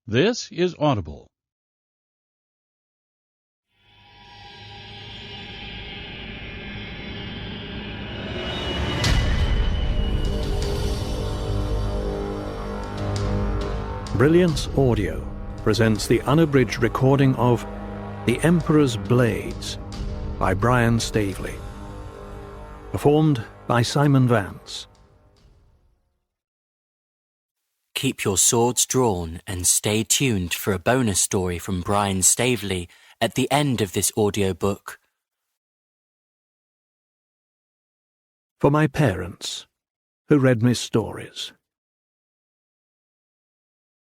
This is Audible. Brilliance Audio presents the unabridged recording of The Emperor's Blades by Brian Staveley. Performed by Simon Vance. Keep your swords drawn and stay tuned for a bonus story from Brian Staveley at the end of this audiobook. For my parents, who read me stories.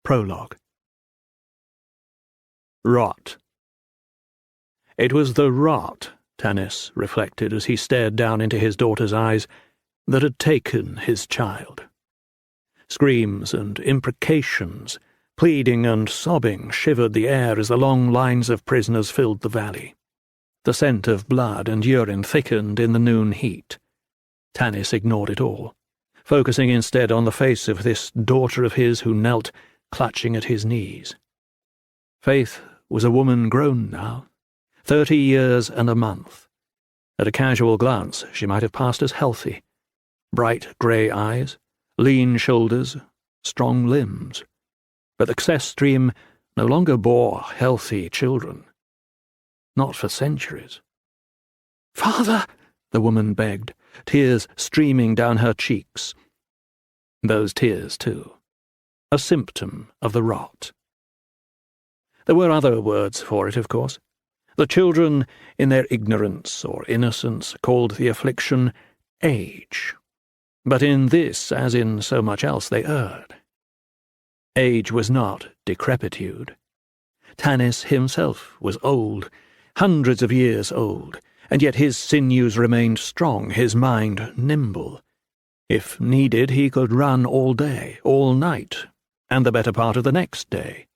Prologue. Rot. It was the rot, Tanis reflected as he stared down into his daughter's eyes, that had taken his child. Screams and imprecations, pleading and sobbing shivered the air as the long lines of prisoners filled the valley. The scent of blood and urine thickened in the noon heat. Tanis ignored it all, focusing instead on the face of this daughter of his who knelt, clutching at his knees. Faith was a woman grown now, 30 years and a month. At a casual glance, she might have passed as healthy. Bright grey eyes, lean shoulders, strong limbs. But the success stream no longer bore healthy children. Not for centuries. "Father!" the woman begged, tears streaming down her cheeks. Those tears, too. A symptom of the rot. There were other words for it, of course. The children, in their ignorance or innocence, called the affliction age. But in this, as in so much else, they erred. Age was not decrepitude. Tanis himself was old, hundreds of years old, and yet his sinews remained strong, his mind nimble. If needed, he could run all day, all night, and the better part of the next day.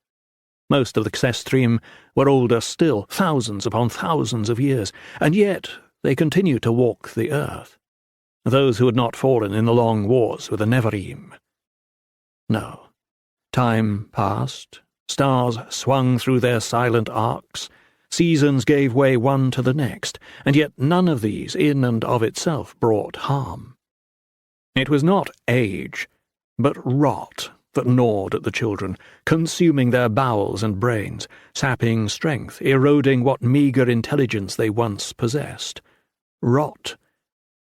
Most of the success stream were older still, thousands upon thousands of years, and yet they continued to walk the earth. Those who had not fallen in the long wars with the Nevarim. No. Time passed, stars swung through their silent arcs, seasons gave way one to the next, and yet none of these, in and of itself, brought harm. It was not age, but rot that gnawed at the children, consuming their bowels and brains, sapping strength, eroding what meagre intelligence they once possessed. Rot,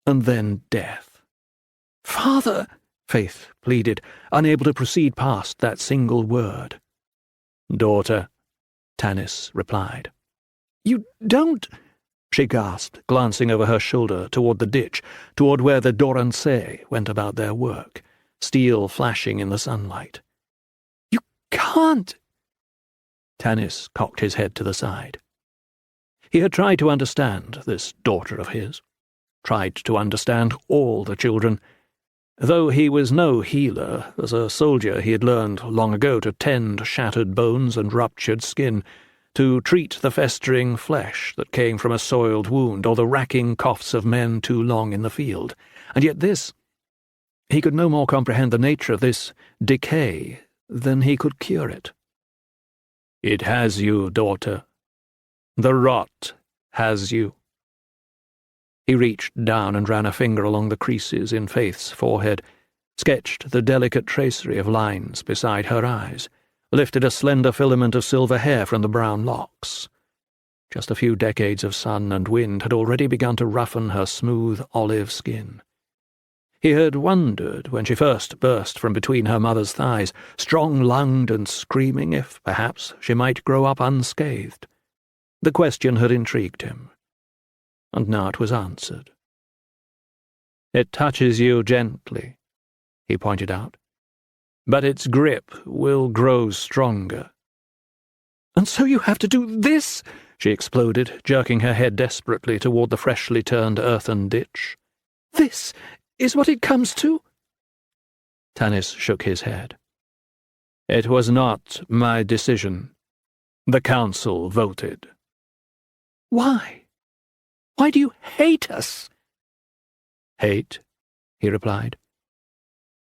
and then death. "Father!" Faith pleaded, unable to proceed past that single word. "Daughter," Tanis replied. "You don't—" she gasped, glancing over her shoulder toward the ditch, toward where the Doransay went about their work, steel flashing in the sunlight. "You can't!" Tanis cocked his head to the side. He had tried to understand this daughter of his, tried to understand all the children. Though he was no healer, as a soldier he had learned long ago to tend shattered bones and ruptured skin, to treat the festering flesh that came from a soiled wound or the racking coughs of men too long in the field. And yet this, he could no more comprehend the nature of this decay than he could cure it. "It has you, daughter. The rot has you." He reached down and ran a finger along the creases in Faith's forehead, sketched the delicate tracery of lines beside her eyes, lifted a slender filament of silver hair from the brown locks. Just a few decades of sun and wind had already begun to roughen her smooth olive skin. He had wondered, when she first burst from between her mother's thighs, strong-lunged and screaming, if, perhaps, she might grow up unscathed. The question had intrigued him, and now it was answered. "It touches you gently," he pointed out, "but its grip will grow stronger." "And so you have to do this?" she exploded, jerking her head desperately toward the freshly turned earthen ditch. "This is what it comes to?" Tanis shook his head. "It was not my decision. The council voted." "Why? Why do you hate us?" "Hate?" he replied.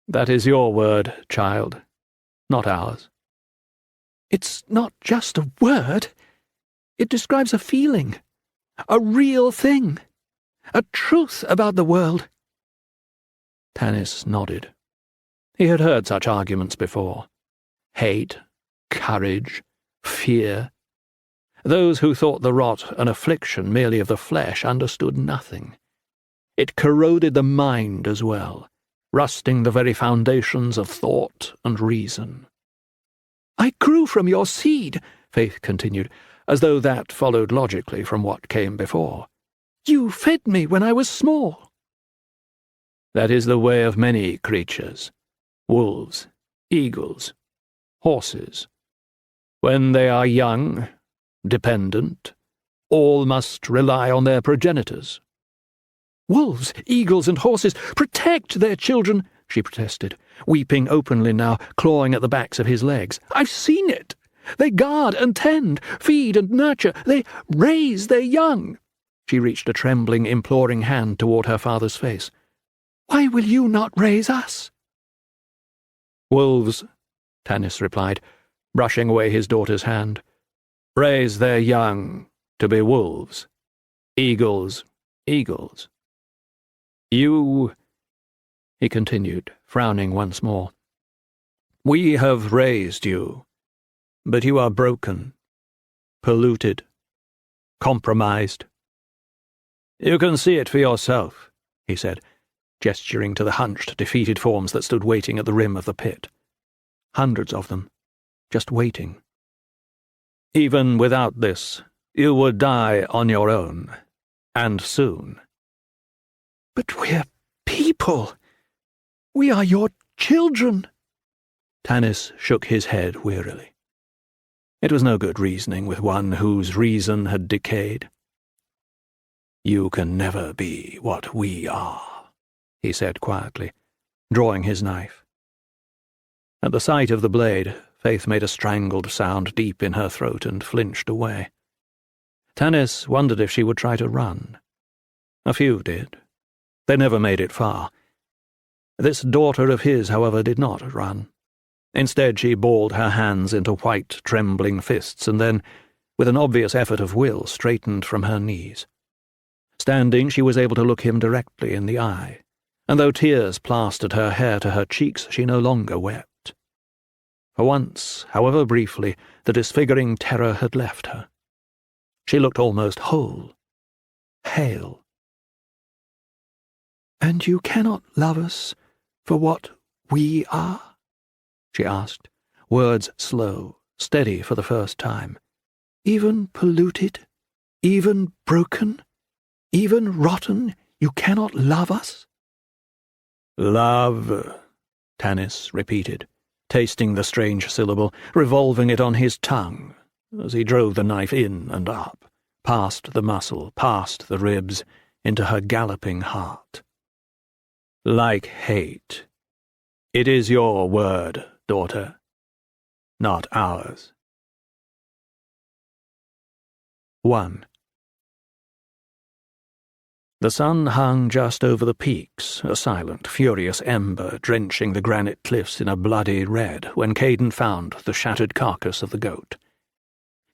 "That is your word, child, not ours. It's not just a word. It describes a feeling, a real thing, a truth about the world. Tanis nodded. He had heard such arguments before. Hate, courage, fear. Those who thought the rot an affliction merely of the flesh understood nothing. It corroded the mind as well, rusting the very foundations of thought and reason. "I grew from your seed," Faith continued, as though that followed logically from what came before. "You fed me when I was small." "That is the way of many creatures. Wolves, eagles, horses. When they are young, dependent, all must rely on their progenitors." "Wolves, eagles, and horses protect their children," she protested, weeping openly now, clawing at the backs of his legs. "I've seen it. They guard and tend, feed and nurture. They raise their young." She reached a trembling, imploring hand toward her father's face. "Why will you not raise us?" "Wolves," Tanis replied, brushing away his daughter's hand, "raise their young to be wolves. Eagles, eagles. You," he continued, frowning once more, "we have raised you, but you are broken, polluted, compromised. You can see it for yourself," he said, gesturing to the hunched, defeated forms that stood waiting at the rim of the pit. Hundreds of them, just waiting. "Even without this, you would die on your own, and soon." "But we're people. We are your children." Tanis shook his head wearily. It was no good reasoning with one whose reason had decayed. "You can never be what we are," he said quietly, drawing his knife. At the sight of the blade, Faith made a strangled sound deep in her throat and flinched away. Tanis wondered if she would try to run. A few did. They never made it far. This daughter of his, however, did not run. Instead, she balled her hands into white, trembling fists and then, with an obvious effort of will, straightened from her knees. Standing, she was able to look him directly in the eye, and though tears plastered her hair to her cheeks, she no longer wept. For once, however briefly, the disfiguring terror had left her. She looked almost whole, hale. "And you cannot love us for what we are?" she asked, words slow, steady for the first time. "Even polluted, even broken, even rotten, you cannot love us?" "Love," Tanis repeated, tasting the strange syllable, revolving it on his tongue, as he drove the knife in and up, past the muscle, past the ribs, into her galloping heart. "Like hate. It is your word, daughter, not ours." 1. The sun hung just over the peaks, a silent, furious ember drenching the granite cliffs in a bloody red when Caden found the shattered carcass of the goat.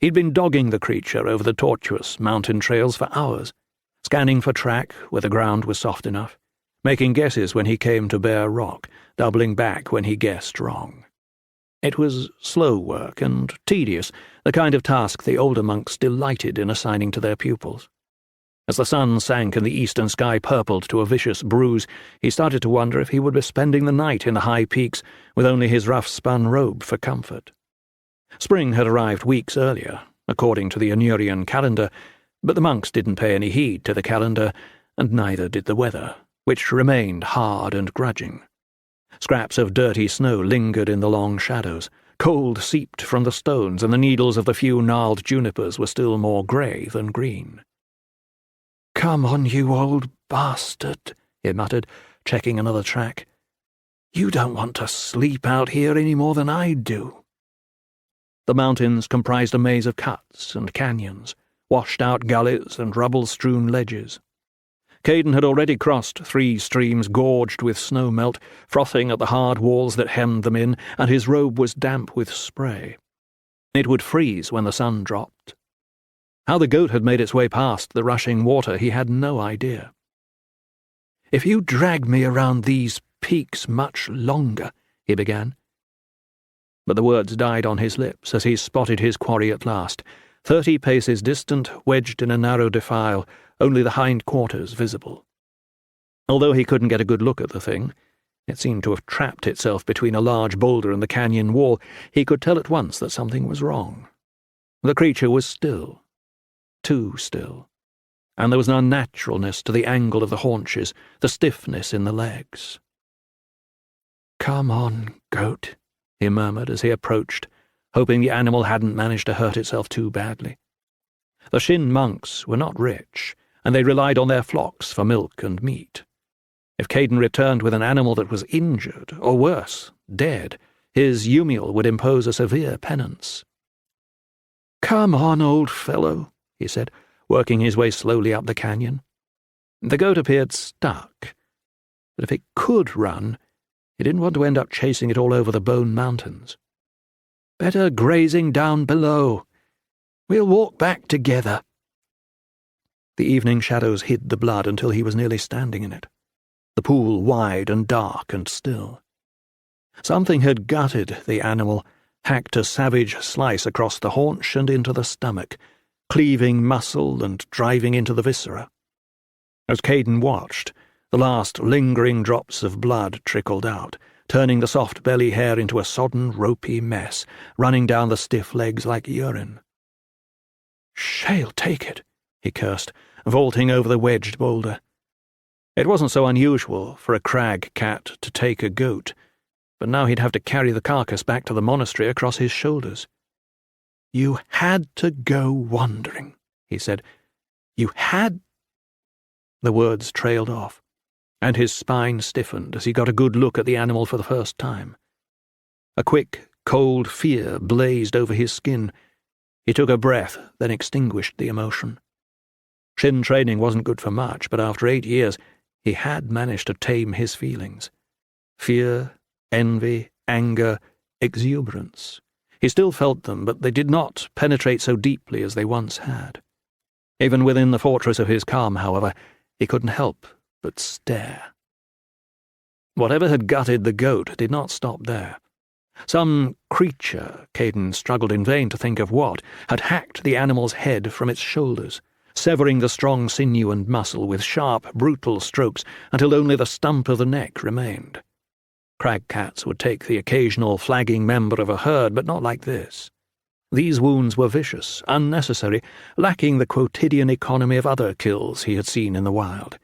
He'd been dogging the creature over the tortuous mountain trails for hours, scanning for track where the ground was soft enough, making guesses when he came to bare rock, doubling back when he guessed wrong. It was slow work and tedious, the kind of task the older monks delighted in assigning to their pupils. As the sun sank and the eastern sky purpled to a vicious bruise, he started to wonder if he would be spending the night in the high peaks with only his rough-spun robe for comfort. Spring had arrived weeks earlier, according to the Anurian calendar, but the monks didn't pay any heed to the calendar, and neither did the weather, which remained hard and grudging. Scraps of dirty snow lingered in the long shadows, cold seeped from the stones, and the needles of the few gnarled junipers were still more grey than green. "Come on, you old bastard," he muttered, checking another track. "You don't want to sleep out here any more than I do." The mountains comprised a maze of cuts and canyons, washed-out gullies and rubble-strewn ledges. Caden had already crossed 3 streams gorged with snow-melt, frothing at the hard walls that hemmed them in, and his robe was damp with spray. It would freeze when the sun dropped. How the goat had made its way past the rushing water he had no idea. "If you drag me around these peaks much longer," he began. But the words died on his lips as he spotted his quarry at last, 30 paces distant, wedged in a narrow defile, only the hind quarters visible. Although he couldn't get a good look at the thing, it seemed to have trapped itself between a large boulder and the canyon wall, he could tell at once that something was wrong. The creature was still, too still, and there was an unnaturalness to the angle of the haunches, the stiffness in the legs. "Come on, goat," he murmured as he approached, hoping the animal hadn't managed to hurt itself too badly. The Shin monks were not rich, and they relied on their flocks for milk and meat. If Caden returned with an animal that was injured, or worse, dead, his Yumiel would impose a severe penance. "Come on, old fellow," he said, working his way slowly up the canyon. The goat appeared stuck, but if it could run, he didn't want to end up chasing it all over the Bone Mountains. "Better grazing down below. We'll walk back together." The evening shadows hid the blood until he was nearly standing in it, the pool wide and dark and still. Something had gutted the animal, hacked a savage slice across the haunch and into the stomach, cleaving muscle and driving into the viscera. As Caden watched, the last lingering drops of blood trickled out, turning the soft belly hair into a sodden, ropey mess, running down the stiff legs like urine. "Sha'll take it," he cursed, vaulting over the wedged boulder. It wasn't so unusual for a crag cat to take a goat, but now he'd have to carry the carcass back to the monastery across his shoulders. "You had to go wandering," he said. "You had—" The words trailed off, and his spine stiffened as he got a good look at the animal for the first time. A quick, cold fear blazed over his skin. He took a breath, then extinguished the emotion. Shin training wasn't good for much, but after 8 years, he had managed to tame his feelings. Fear, envy, anger, exuberance. He still felt them, but they did not penetrate so deeply as they once had. Even within the fortress of his calm, however, he couldn't help but stare. Whatever had gutted the goat did not stop there. Some creature, Caden struggled in vain to think of what, had hacked the animal's head from its shoulders, severing the strong sinew and muscle with sharp, brutal strokes until only the stump of the neck remained. Crag cats would take the occasional flagging member of a herd, but not like this. These wounds were vicious, unnecessary, lacking the quotidian economy of other kills he had seen in the wild.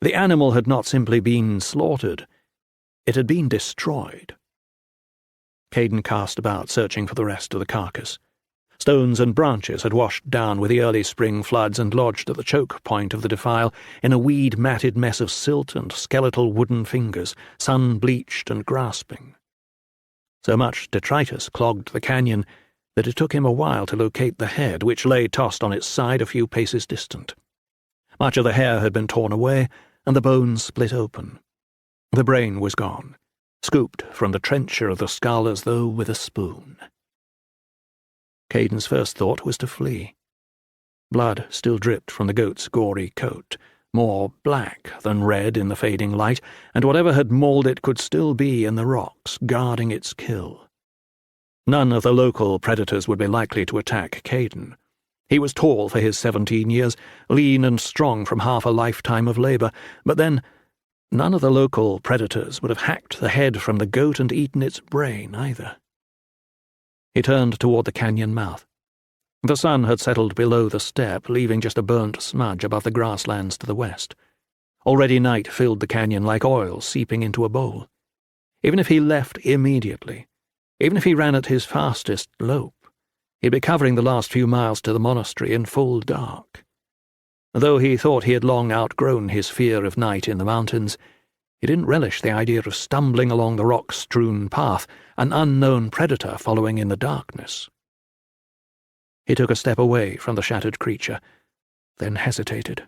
The animal had not simply been slaughtered, it had been destroyed. Caden cast about, searching for the rest of the carcass. Stones and branches had washed down with the early spring floods and lodged at the choke point of the defile in a weed-matted mess of silt and skeletal wooden fingers, sun-bleached and grasping. So much detritus clogged the canyon that it took him a while to locate the head, which lay tossed on its side a few paces distant. Much of the hair had been torn away, and the bones split open. The brain was gone, scooped from the trencher of the skull as though with a spoon. Caden's first thought was to flee. Blood still dripped from the goat's gory coat, more black than red in the fading light, and whatever had mauled it could still be in the rocks, guarding its kill. None of the local predators would be likely to attack Caden. He was tall for his 17 years, lean and strong from half a lifetime of labour, but then none of the local predators would have hacked the head from the goat and eaten its brain either. He turned toward the canyon mouth. The sun had settled below the steppe, leaving just a burnt smudge above the grasslands to the west. Already night filled the canyon like oil seeping into a bowl. Even if he left immediately, even if he ran at his fastest lope, he'd be covering the last few miles to the monastery in full dark. Though he thought he had long outgrown his fear of night in the mountains, he didn't relish the idea of stumbling along the rock-strewn path, an unknown predator following in the darkness. He took a step away from the shattered creature, then hesitated.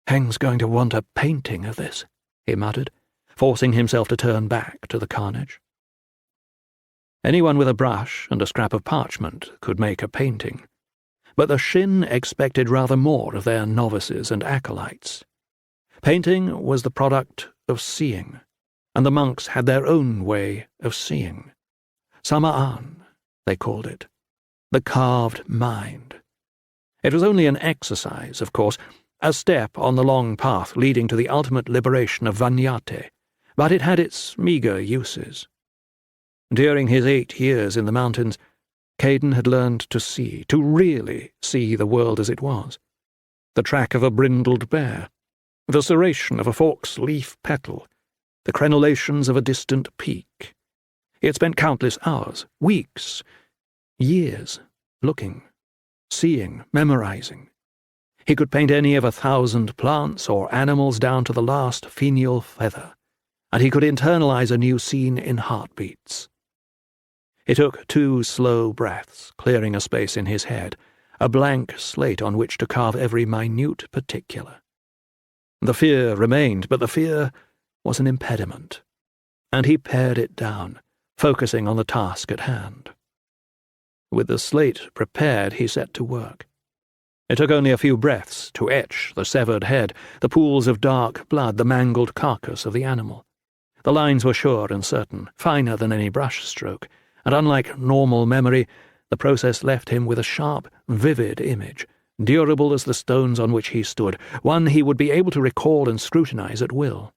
"Heng's going to want a painting of this," he muttered, forcing himself to turn back to the carnage. Anyone with a brush and a scrap of parchment could make a painting, but the Shin expected rather more of their novices and acolytes. Painting was the product of seeing, and the monks had their own way of seeing. Sama'an, they called it, the carved mind. It was only an exercise, of course, a step on the long path leading to the ultimate liberation of Vanyate, but it had its meagre uses. During his 8 years in the mountains, Caden had learned to see, to really see the world as it was. The track of a brindled bear, the serration of a fork's leaf petal, the crenulations of a distant peak. He had spent countless hours, weeks, years, looking, seeing, memorizing. He could paint any of 1,000 plants or animals down to the last fenial feather, and he could internalize a new scene in heartbeats. He took 2 slow breaths, clearing a space in his head, a blank slate on which to carve every minute particular. The fear remained, but the fear was an impediment, and he pared it down, focusing on the task at hand. With the slate prepared, he set to work. It took only a few breaths to etch the severed head, the pools of dark blood, the mangled carcass of the animal. The lines were sure and certain, finer than any brush stroke, and unlike normal memory, the process left him with a sharp, vivid image, durable as the stones on which he stood, one he would be able to recall and scrutinize at will.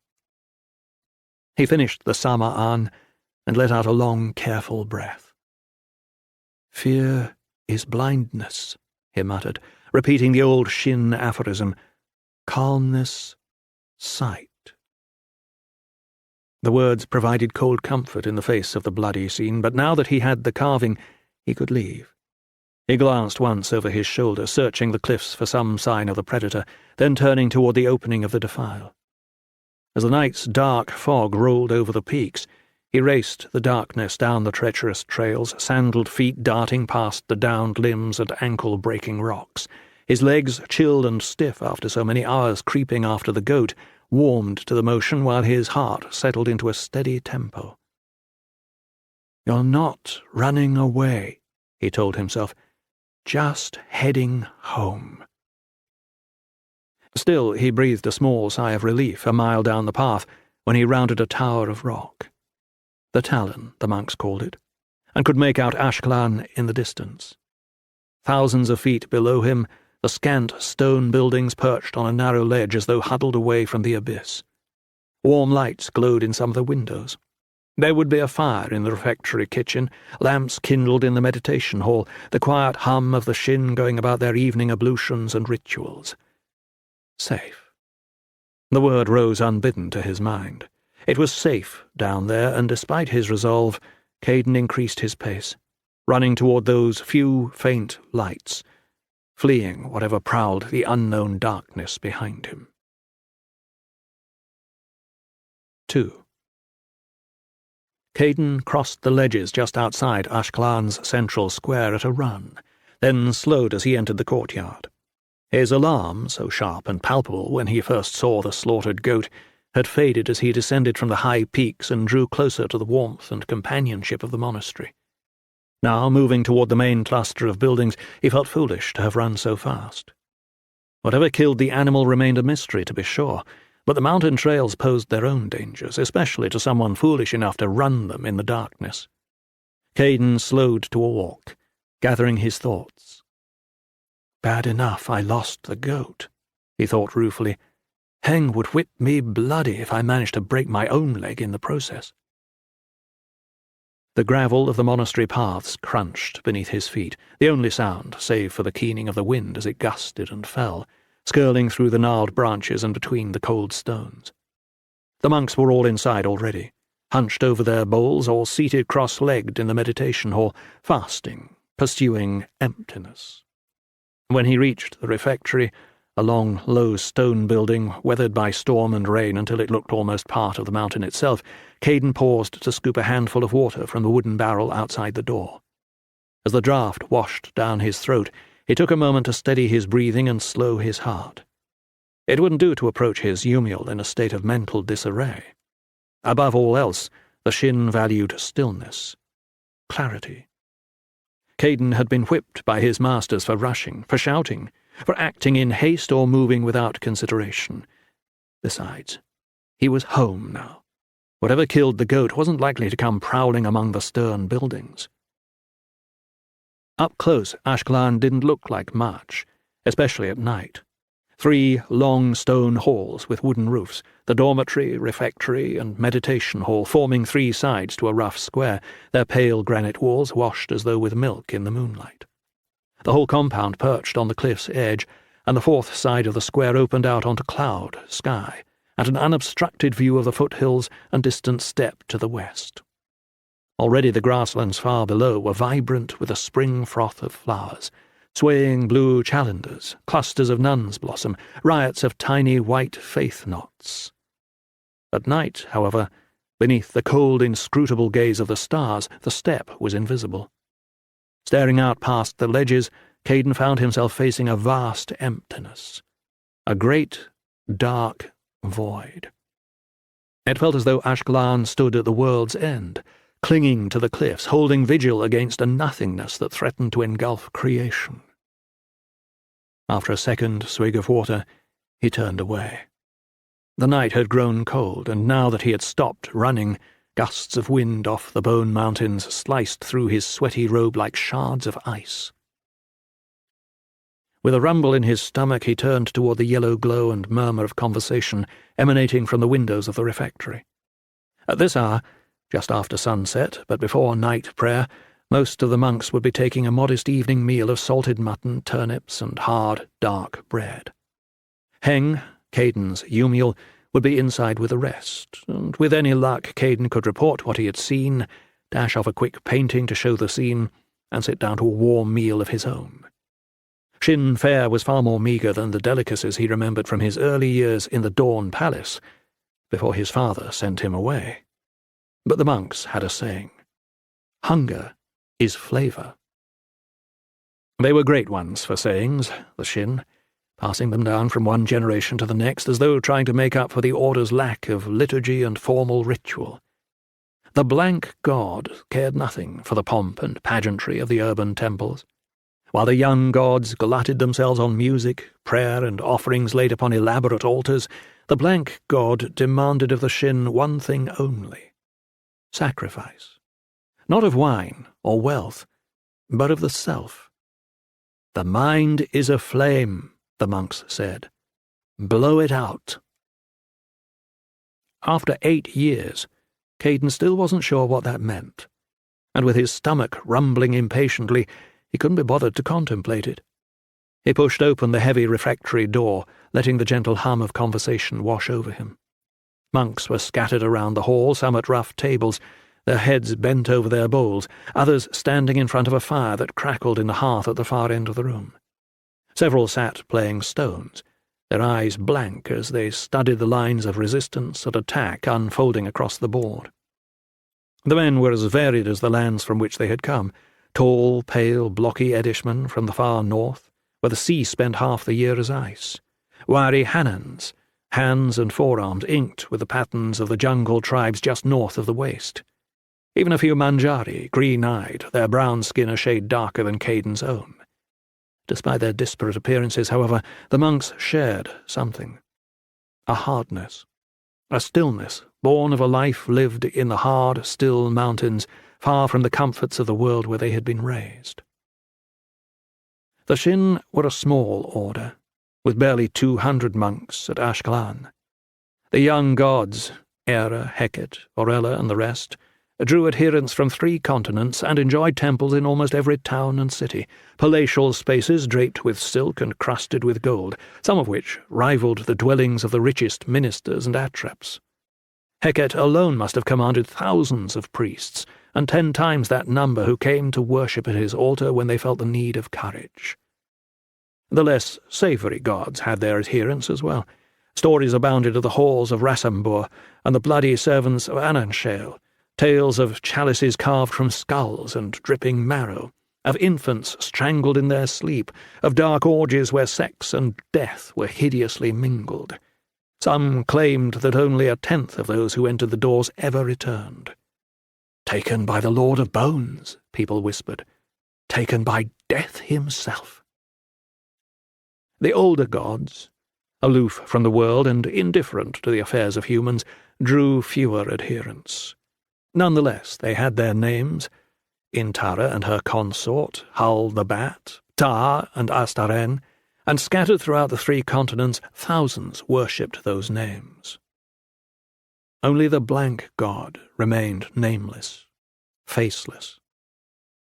He finished the Sama'an and let out a long, careful breath. "Fear is blindness," he muttered, repeating the old Shin aphorism, "calmness, sight." The words provided cold comfort in the face of the bloody scene, but now that he had the carving, he could leave. He glanced once over his shoulder, searching the cliffs for some sign of the predator, then turning toward the opening of the defile. As the night's dark fog rolled over the peaks, he raced the darkness down the treacherous trails, sandaled feet darting past the downed limbs and ankle-breaking rocks. His legs, chilled and stiff after so many hours creeping after the goat, warmed to the motion while his heart settled into a steady tempo. "You're not running away," he told himself, "just heading home." Still, he breathed a small sigh of relief a mile down the path when he rounded a tower of rock. The Talon, the monks called it, and could make out Ashkelon in the distance. Thousands of feet below him, the scant stone buildings perched on a narrow ledge as though huddled away from the abyss. Warm lights glowed in some of the windows. There would be a fire in the refectory kitchen, lamps kindled in the meditation hall, the quiet hum of the Shin going about their evening ablutions and rituals. Safe. The word rose unbidden to his mind. It was safe down there, and despite his resolve, Caden increased his pace, running toward those few faint lights, fleeing whatever prowled the unknown darkness behind him. 2. Caden crossed the ledges just outside Ashkelon's central square at a run, then slowed as he entered the courtyard. His alarm, so sharp and palpable when he first saw the slaughtered goat, had faded as he descended from the high peaks and drew closer to the warmth and companionship of the monastery. Now, moving toward the main cluster of buildings, he felt foolish to have run so fast. Whatever killed the animal remained a mystery, to be sure, but the mountain trails posed their own dangers, especially to someone foolish enough to run them in the darkness. Caden slowed to a walk, gathering his thoughts. "Bad enough I lost the goat," he thought ruefully. "Heng would whip me bloody if I managed to break my own leg in the process." The gravel of the monastery paths crunched beneath his feet, the only sound, save for the keening of the wind as it gusted and fell, skirling through the gnarled branches and between the cold stones. The monks were all inside already, hunched over their bowls or seated cross-legged in the meditation hall, fasting, pursuing emptiness. When he reached the refectory, a long, low stone building, weathered by storm and rain until it looked almost part of the mountain itself, Caden paused to scoop a handful of water from the wooden barrel outside the door. As the draught washed down his throat, he took a moment to steady his breathing and slow his heart. It wouldn't do to approach his Yumiel in a state of mental disarray. Above all else, the Shin valued stillness. clarity. Caden had been whipped by his masters for rushing, for shouting, for acting in haste or moving without consideration. Besides, he was home now. Whatever killed the goat wasn't likely to come prowling among the stern buildings. Up close, Ashkelon didn't look like much, especially at night. 3 long stone halls with wooden roofs, the dormitory, refectory, and meditation hall forming 3 sides to a rough square, their pale granite walls washed as though with milk in the moonlight. The whole compound perched on the cliff's edge, and the 4th side of the square opened out onto cloud, sky, and an unobstructed view of the foothills and distant steppe to the west. Already the grasslands far below were vibrant with a spring froth of flowers, swaying blue chalenders, clusters of nun's blossom, riots of tiny white faith knots. At night, however, beneath the cold, inscrutable gaze of the stars, the steppe was invisible. Staring out past the ledges, Caden found himself facing a vast emptiness, a great, dark void. It felt as though Ashkelon stood at the world's end, clinging to the cliffs, holding vigil against a nothingness that threatened to engulf creation. After a second swig of water, he turned away. The night had grown cold, and now that he had stopped running, gusts of wind off the Bone Mountains sliced through his sweaty robe like shards of ice. With a rumble in his stomach, he turned toward the yellow glow and murmur of conversation emanating from the windows of the refectory. At this hour, just after sunset, but before night prayer, most of the monks would be taking a modest evening meal of salted mutton, turnips, and hard, dark bread. Heng, Caden's Umiel, would be inside with the rest, and with any luck Caden could report what he had seen, dash off a quick painting to show the scene, and sit down to a warm meal of his own. Shin fare was far more meagre than the delicacies he remembered from his early years in the Dawn Palace, before his father sent him away. But the monks had a saying, "Hunger is flavour." They were great ones for sayings, the Shin, passing them down from one generation to the next as though trying to make up for the order's lack of liturgy and formal ritual. The blank god cared nothing for the pomp and pageantry of the urban temples, while the young gods glutted themselves on music, prayer, and offerings laid upon elaborate altars. The blank god demanded of the Shin one thing only: sacrifice, not of wine or wealth, but of the self. "The mind is a flame," the monks said. "Blow it out." After 8 years, Caden still wasn't sure what that meant, and with his stomach rumbling impatiently, he couldn't be bothered to contemplate it. He pushed open the heavy refectory door, letting the gentle hum of conversation wash over him. Monks were scattered around the hall, some at rough tables, their heads bent over their bowls, others standing in front of a fire that crackled in the hearth at the far end of the room. Several sat playing stones, their eyes blank as they studied the lines of resistance and attack unfolding across the board. The men were as varied as the lands from which they had come, tall, pale, blocky Edishmen from the far north, where the sea spent half the year as ice, wiry Hanans, hands and forearms inked with the patterns of the jungle tribes just north of the waist. Even a few Manjari, green-eyed, their brown skin a shade darker than Caden's own. Despite their disparate appearances, however, the monks shared something. A hardness, a stillness born of a life lived in the hard, still mountains, far from the comforts of the world where they had been raised. The Shin were a small order, with barely 200 monks at Ashkelon. The young gods, Era, Heket, Orella, and the rest, drew adherents from 3 continents and enjoyed temples in almost every town and city, palatial spaces draped with silk and crusted with gold, some of which rivaled the dwellings of the richest ministers and atraps. Heket alone must have commanded thousands of priests, and 10 times that number who came to worship at his altar when they felt the need of courage. The less savoury gods had their adherents as well. Stories abounded of the halls of Rasambur and the bloody servants of Ananshale, tales of chalices carved from skulls and dripping marrow, of infants strangled in their sleep, of dark orgies where sex and death were hideously mingled. Some claimed that only 1/10 of those who entered the doors ever returned. Taken by the Lord of Bones, people whispered. Taken by Death himself. The older gods, aloof from the world and indifferent to the affairs of humans, drew fewer adherents. Nonetheless, they had their names: Intara and her consort, Hul the Bat, Ta and Astaren, and scattered throughout the 3 continents, thousands worshipped those names. Only the blank god remained nameless, faceless.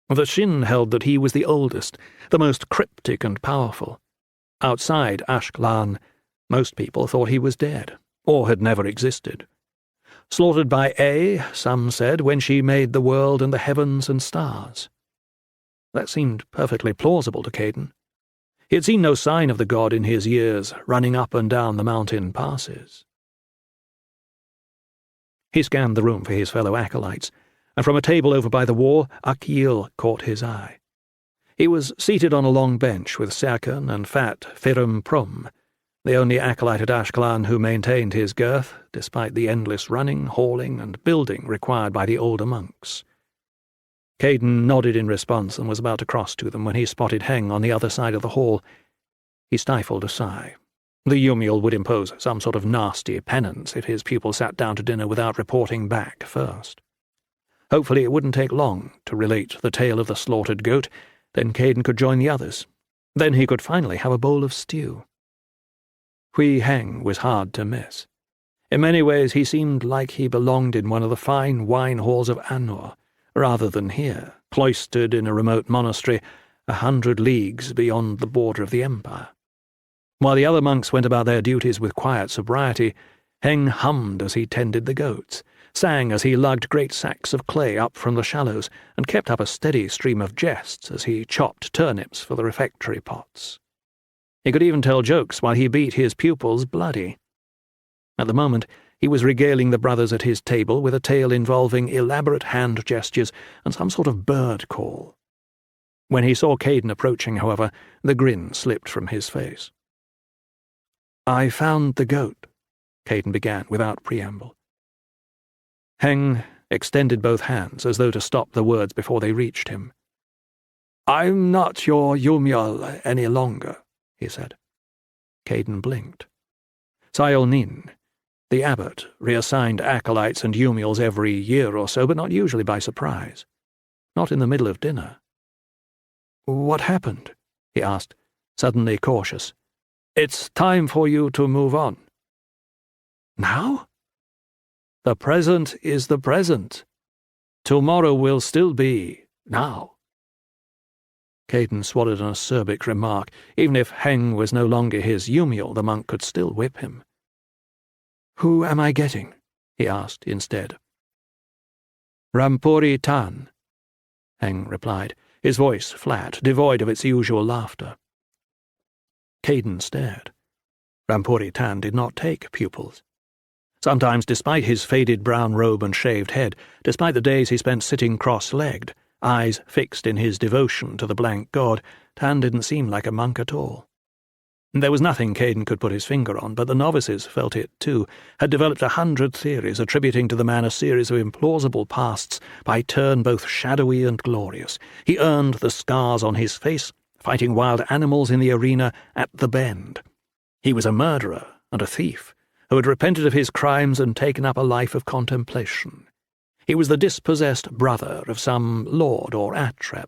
The Shin held that he was the oldest, the most cryptic and powerful. Outside Ashkelon, most people thought he was dead, or had never existed. Slaughtered by Ea, some said, when she made the world and the heavens and stars. That seemed perfectly plausible to Caden. He had seen no sign of the god in his years, running up and down the mountain passes. He scanned the room for his fellow acolytes, and from a table over by the wall, Akil caught his eye. He was seated on a long bench with Serkan and fat Firim Prum, the only acolyte at Ashkelon who maintained his girth, despite the endless running, hauling, and building required by the older monks. Caden nodded in response and was about to cross to them when he spotted Heng on the other side of the hall. He stifled a sigh. The Yumiel would impose some sort of nasty penance if his pupil sat down to dinner without reporting back first. Hopefully it wouldn't take long to relate the tale of the slaughtered goat. Then Caden could join the others. Then he could finally have a bowl of stew. Hui Heng was hard to miss. In many ways he seemed like he belonged in one of the fine wine halls of Anur, rather than here, cloistered in a remote monastery 100 leagues beyond the border of the empire. While the other monks went about their duties with quiet sobriety, Heng hummed as he tended the goats, sang as he lugged great sacks of clay up from the shallows, and kept up a steady stream of jests as he chopped turnips for the refectory pots. He could even tell jokes while he beat his pupils bloody. At the moment, he was regaling the brothers at his table with a tale involving elaborate hand gestures and some sort of bird call. When he saw Caden approaching, however, the grin slipped from his face. "I found the goat," Caden began without preamble. Heng extended both hands as though to stop the words before they reached him. "I'm not your Yumiel any longer," he said. Caden blinked. Sayol Nin, the abbot, reassigned acolytes and Yumiels every year or so, but not usually by surprise. Not in the middle of dinner. "What happened?" he asked, suddenly cautious. "It's time for you to move on." "Now?" "The present is the present. Tomorrow will still be now." Caden swallowed an acerbic remark. Even if Heng was no longer his Yumiel, the monk could still whip him. "Who am I getting?" he asked instead. "Rampuri Tan," Heng replied, his voice flat, devoid of its usual laughter. Caden stared. Rampuri Tan did not take pupils. Sometimes, despite his faded brown robe and shaved head, despite the days he spent sitting cross-legged, eyes fixed in his devotion to the blank god, Tan didn't seem like a monk at all. There was nothing Caden could put his finger on, but the novices felt it too, had developed 100 theories attributing to the man a series of implausible pasts, by turn both shadowy and glorious. He earned the scars on his face, fighting wild animals in the arena at the Bend. He was a murderer and a thief, who had repented of his crimes and taken up a life of contemplation. He was the dispossessed brother of some lord or atrep,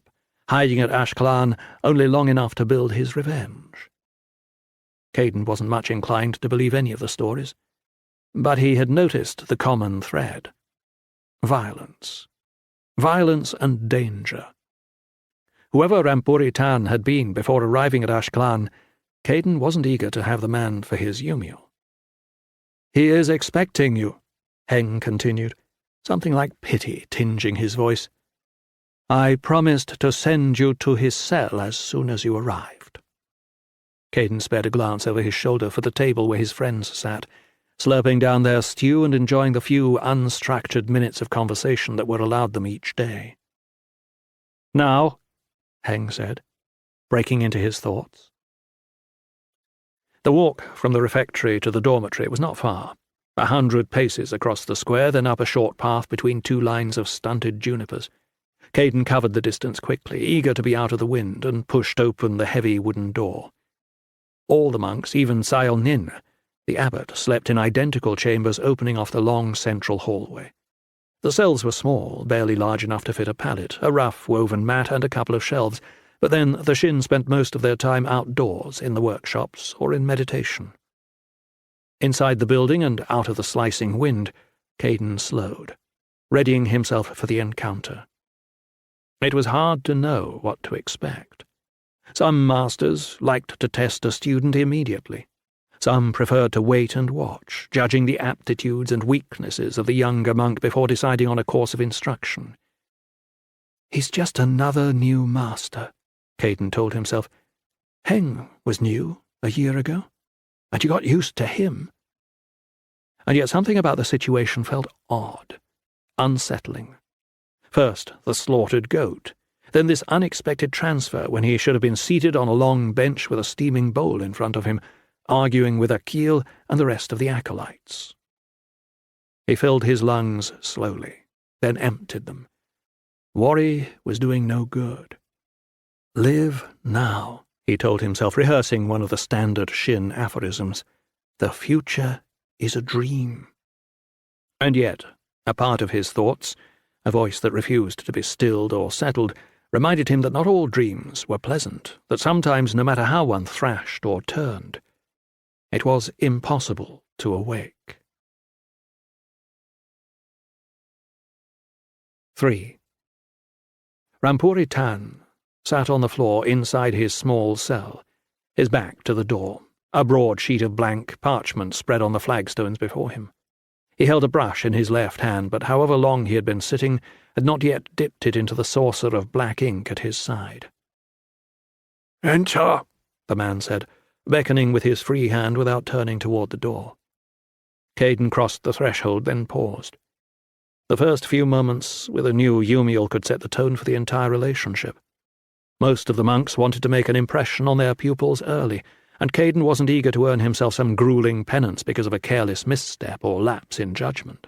hiding at Ashkelon only long enough to build his revenge. Caden wasn't much inclined to believe any of the stories, but he had noticed the common thread. Violence. Violence and danger. Whoever Rampuri Tan had been before arriving at Ashkelon, Caden wasn't eager to have the man for his Yumiel. "He is expecting you," Heng continued, something like pity tinging his voice. "I promised to send you to his cell as soon as you arrived." Caden spared a glance over his shoulder for the table where his friends sat, slurping down their stew and enjoying the few unstructured minutes of conversation that were allowed them each day. "Now," Heng said, breaking into his thoughts. The walk from the refectory to the dormitory was not far. 100 paces across the square, then up a short path between two lines of stunted junipers. Caden covered the distance quickly, eager to be out of the wind, and pushed open the heavy wooden door. All the monks, even Sael Nin, the abbot, slept in identical chambers opening off the long central hallway. The cells were small, barely large enough to fit a pallet, a rough woven mat and a couple of shelves, but then the Shin spent most of their time outdoors, in the workshops, or in meditation. Inside the building and out of the slicing wind, Caden slowed, readying himself for the encounter. It was hard to know what to expect. Some masters liked to test a student immediately. Some preferred to wait and watch, judging the aptitudes and weaknesses of the younger monk before deciding on a course of instruction. "He's just another new master," Caden told himself. "Heng was new a year ago, and you got used to him." And yet something about the situation felt odd, unsettling. First, the slaughtered goat, then this unexpected transfer when he should have been seated on a long bench with a steaming bowl in front of him, arguing with Akil and the rest of the acolytes. He filled his lungs slowly, then emptied them. Worry was doing no good. "Live now," he told himself, rehearsing one of the standard Shin aphorisms. "The future is a dream." And yet, a part of his thoughts, a voice that refused to be stilled or settled, reminded him that not all dreams were pleasant, that sometimes, no matter how one thrashed or turned, it was impossible to awake. 3. Rampuri Tan sat on the floor inside his small cell, his back to the door, a broad sheet of blank parchment spread on the flagstones before him. He held a brush in his left hand, but however long he had been sitting, had not yet dipped it into the saucer of black ink at his side. "Enter," the man said, beckoning with his free hand without turning toward the door. Caden crossed the threshold, then paused. The first few moments with a new Yumiel could set the tone for the entire relationship. Most of the monks wanted to make an impression on their pupils early, and Caden wasn't eager to earn himself some grueling penance because of a careless misstep or lapse in judgment.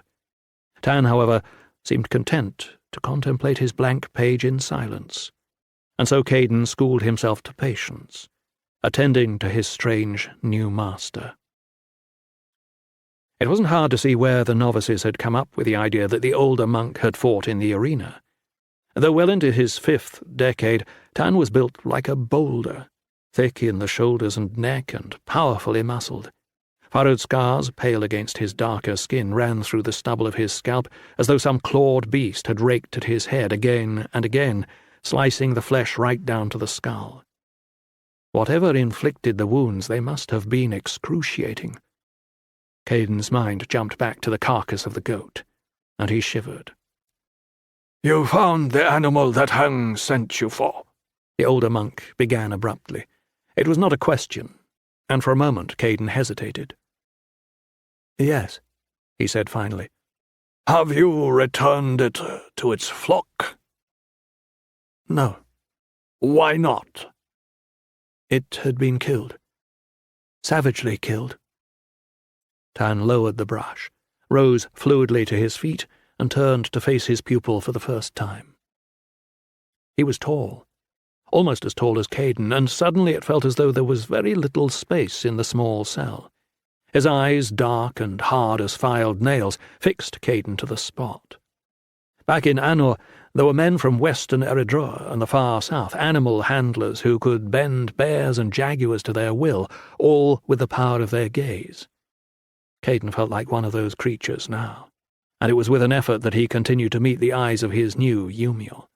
Tan, however, seemed content to contemplate his blank page in silence, and so Caden schooled himself to patience, attending to his strange new master. It wasn't hard to see where the novices had come up with the idea that the older monk had fought in the arena. Though well into his 5th decade, Tan was built like a boulder, thick in the shoulders and neck and powerfully muscled. Furrowed scars, pale against his darker skin, ran through the stubble of his scalp as though some clawed beast had raked at his head again and again, slicing the flesh right down to the skull. Whatever inflicted the wounds, they must have been excruciating. Caden's mind jumped back to the carcass of the goat, and he shivered. "You found the animal that Heng sent you for," the older monk began abruptly. It was not a question, and for a moment Caden hesitated. "Yes," he said finally. "Have you returned it to its flock?" "No." "Why not?" "It had been killed. Savagely killed." Tan lowered the brush, rose fluidly to his feet, and turned to face his pupil for the first time. He was tall, almost as tall as Caden, and suddenly it felt as though there was very little space in the small cell. His eyes, dark and hard as filed nails, fixed Caden to the spot. Back in Anor, there were men from western Eridroa and the far south, animal handlers who could bend bears and jaguars to their will, all with the power of their gaze. Caden felt like one of those creatures now, and it was with an effort that he continued to meet the eyes of his new Yumiel.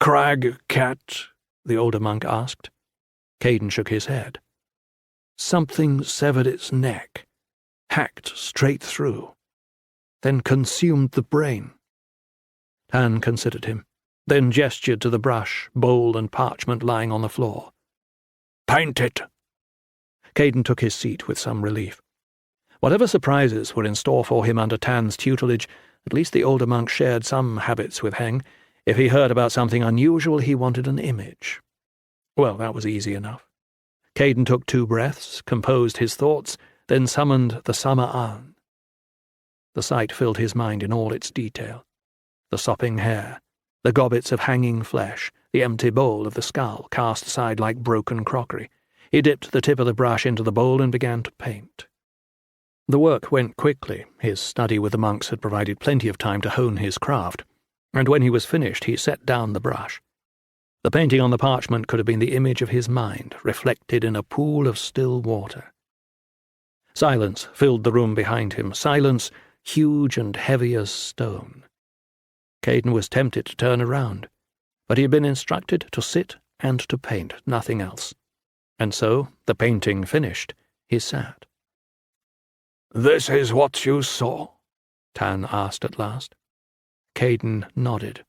"Crag cat?" the older monk asked. Caden shook his head. "Something severed its neck, hacked straight through, then consumed the brain." Tan considered him, then gestured to the brush, bowl, and parchment lying on the floor. "Paint it." Caden took his seat with some relief. Whatever surprises were in store for him under Tan's tutelage, at least the older monk shared some habits with Heng. If he heard about something unusual, he wanted an image. Well, that was easy enough. Caden took 2 breaths, composed his thoughts, then summoned the Sama An. The sight filled his mind in all its detail. The sopping hair, the gobbets of hanging flesh, the empty bowl of the skull, cast aside like broken crockery. He dipped the tip of the brush into the bowl and began to paint. The work went quickly. His study with the monks had provided plenty of time to hone his craft, and when he was finished he set down the brush. The painting on the parchment could have been the image of his mind, reflected in a pool of still water. Silence filled the room behind him, silence huge and heavy as stone. Caden was tempted to turn around, but he had been instructed to sit and to paint, nothing else. And so, the painting finished, he sat. "This is what you saw?" Tan asked at last. Caden nodded.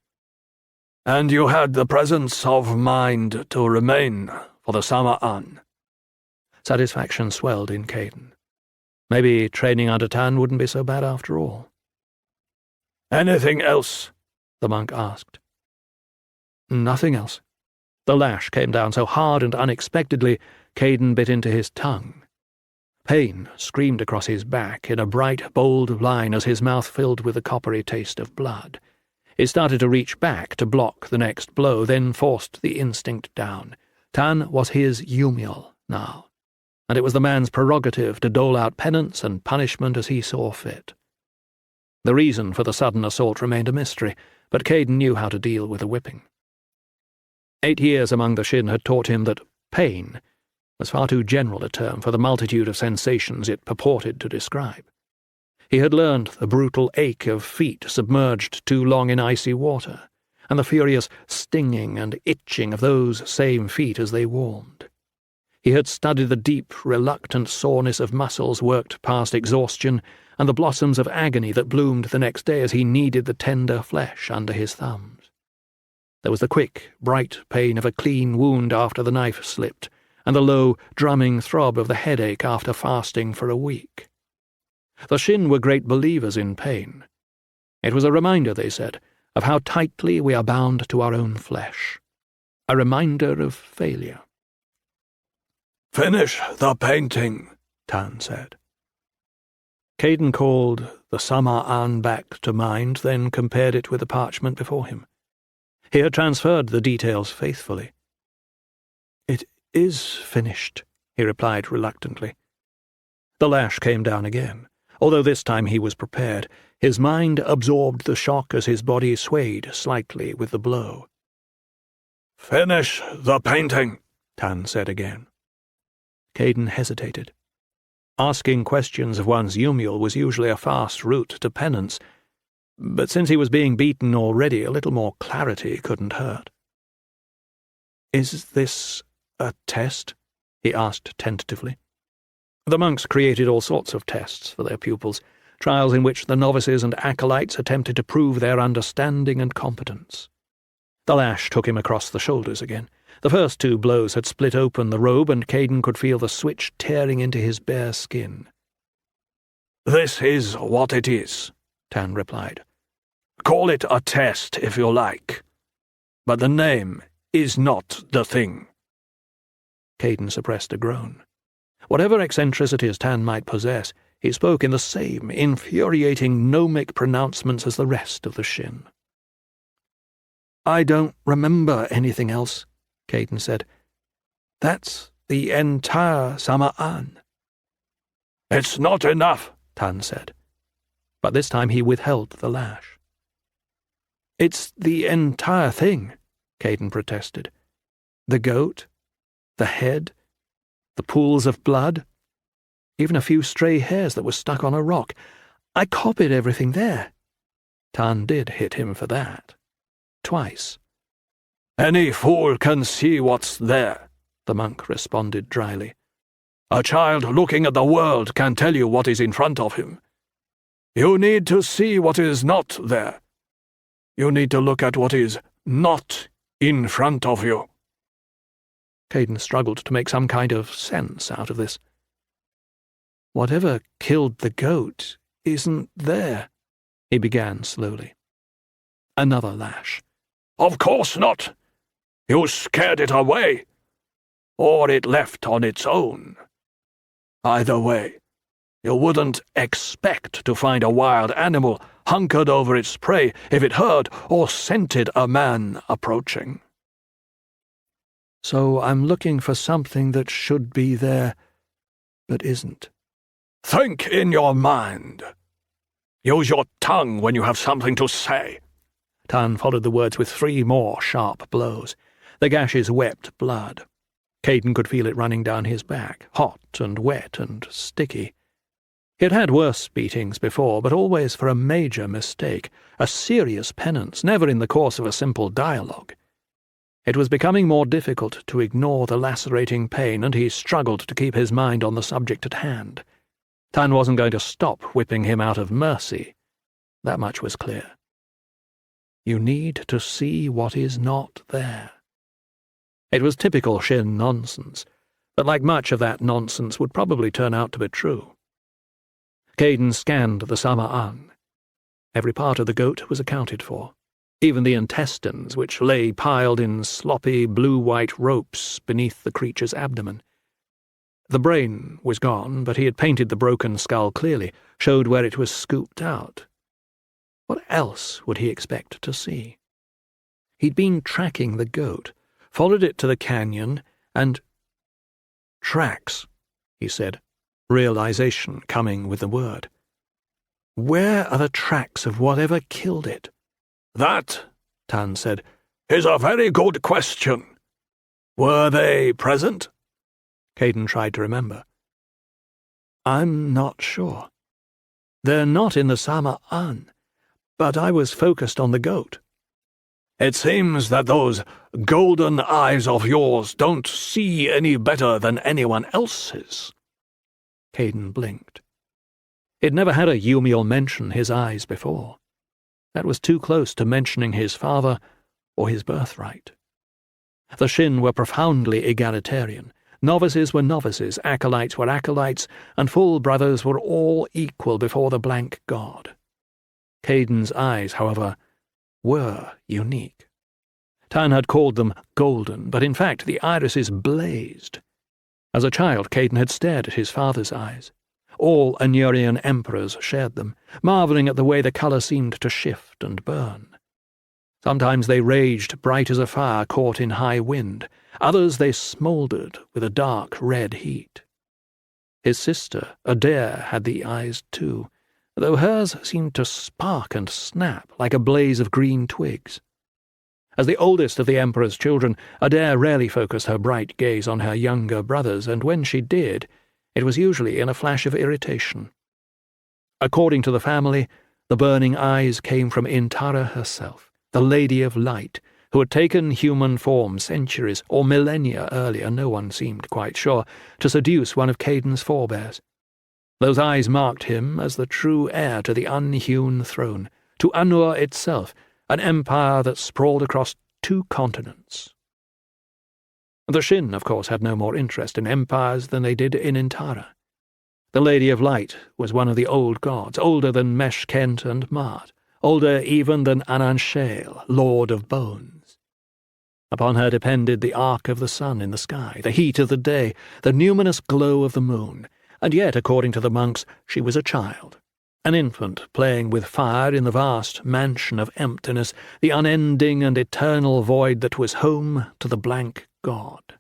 "And you had the presence of mind to remain for the Sama'an?" Satisfaction swelled in Caden. Maybe training under Tan wouldn't be so bad after all. "Anything else?" the monk asked. Nothing else. The lash came down so hard and unexpectedly, Caden bit into his tongue. Pain screamed across his back in a bright, bold line as his mouth filled with the coppery taste of blood. He started to reach back to block the next blow, then forced the instinct down. Tan was his Yumiel now, and it was the man's prerogative to dole out penance and punishment as he saw fit. The reason for the sudden assault remained a mystery, but Caden knew how to deal with a whipping. 8 years among the Shin had taught him that pain was far too general a term for the multitude of sensations it purported to describe. He had learned the brutal ache of feet submerged too long in icy water, and the furious stinging and itching of those same feet as they warmed. He had studied the deep, reluctant soreness of muscles worked past exhaustion, and the blossoms of agony that bloomed the next day as he kneaded the tender flesh under his thumbs. There was the quick, bright pain of a clean wound after the knife slipped, and the low, drumming throb of the headache after fasting for a week. The Shin were great believers in pain. It was a reminder, they said, of how tightly we are bound to our own flesh. A reminder of failure. "Finish the painting," Tan said. Caden called the Sama'an back to mind, then compared it with the parchment before him. He had transferred the details faithfully. "It is finished," he replied reluctantly. The lash came down again, although this time he was prepared. His mind absorbed the shock as his body swayed slightly with the blow. "Finish the painting," Tan said again. Caden hesitated. Asking questions of one's Yumiel was usually a fast route to penance, but since he was being beaten already, a little more clarity couldn't hurt. "Is this a test?" he asked tentatively. The monks created all sorts of tests for their pupils, trials in which the novices and acolytes attempted to prove their understanding and competence. The lash took him across the shoulders again. The first 2 blows had split open the robe, and Caden could feel the switch tearing into his bare skin. "This is what it is," Tan replied. "Call it a test if you like, but the name is not the thing." Caden suppressed a groan. Whatever eccentricities Tan might possess, he spoke in the same infuriating gnomic pronouncements as the rest of the Shin. "I don't remember anything else," Caden said. "That's the entire Sama'an." "It's not enough," Tan said. But this time he withheld the lash. "It's the entire thing," Caden protested. "The goat, the head, the pools of blood, even a few stray hairs that were stuck on a rock. I copied everything there." Tan did hit him for that. Twice. "Any fool can see what's there," the monk responded dryly. "A child looking at the world can tell you what is in front of him. You need to see what is not there. You need to look at what is not in front of you." Caden struggled to make some kind of sense out of this. "Whatever killed the goat isn't there," he began slowly. Another lash. "Of course not. You scared it away, or it left on its own. Either way, You wouldn't expect to find a wild animal hunkered over its prey if it heard or scented a man approaching. So I'm looking for something that should be there, but isn't. Think in your mind. Use your tongue when you have something to say. Tan followed the words with 3 more sharp blows. The gashes wept blood. Caden could feel it running down his back, hot and wet and sticky. He had had worse beatings before, but always for a major mistake, a serious penance, never in the course of a simple dialogue. It was becoming more difficult to ignore the lacerating pain, and he struggled to keep his mind on the subject at hand. Tan wasn't going to stop whipping him out of mercy. That much was clear. You need to see what is not there. It was typical Shin nonsense, but like much of that nonsense would probably turn out to be true. Caden scanned the Sama'an. Every part of the goat was accounted for, even the intestines, which lay piled in sloppy blue-white ropes beneath the creature's abdomen. The brain was gone, but he had painted the broken skull clearly, showed where it was scooped out. What else would he expect to see? He'd been tracking the goat, followed it to the canyon, and— "Tracks," he said, realization coming with the word. "Where are the tracks of whatever killed it?" "That," Tan said, "is a very good question. Were they present?" Caden tried to remember. "I'm not sure. They're not in the Sama'an, but I was focused on the goat." "It seems that those golden eyes of yours don't see any better than anyone else's." Caden blinked. He'd never had a Yumiel mention his eyes before. That was too close to mentioning his father or his birthright. The Shin were profoundly egalitarian. Novices were novices, acolytes were acolytes, and full brothers were all equal before the blank god. Caden's eyes, however, were unique. Tan had called them golden, but in fact the irises blazed. As a child, Caden had stared at his father's eyes. All Anurian emperors shared them, marvelling at the way the colour seemed to shift and burn. Sometimes they raged bright as a fire caught in high wind, others they smouldered with a dark red heat. His sister, Adair, had the eyes too, though hers seemed to spark and snap like a blaze of green twigs. As the oldest of the Emperor's children, Adair rarely focused her bright gaze on her younger brothers, and when she did, it was usually in a flash of irritation. According to the family, the burning eyes came from Intara herself, the Lady of Light, who had taken human form centuries or millennia earlier, no one seemed quite sure, to seduce one of Caden's forebears. Those eyes marked him as the true heir to the unhewn throne, to Anur itself, an empire that sprawled across 2 continents. The Shin, of course, had no more interest in empires than they did in Intara. The Lady of Light was one of the old gods, older than Meshkent and Mart, older even than Ananshale, Lord of Bones. Upon her depended the arc of the sun in the sky, the heat of the day, the numinous glow of the moon, and yet, according to the monks, she was a child, an infant playing with fire in the vast mansion of emptiness, the unending and eternal void that was home to the blank god.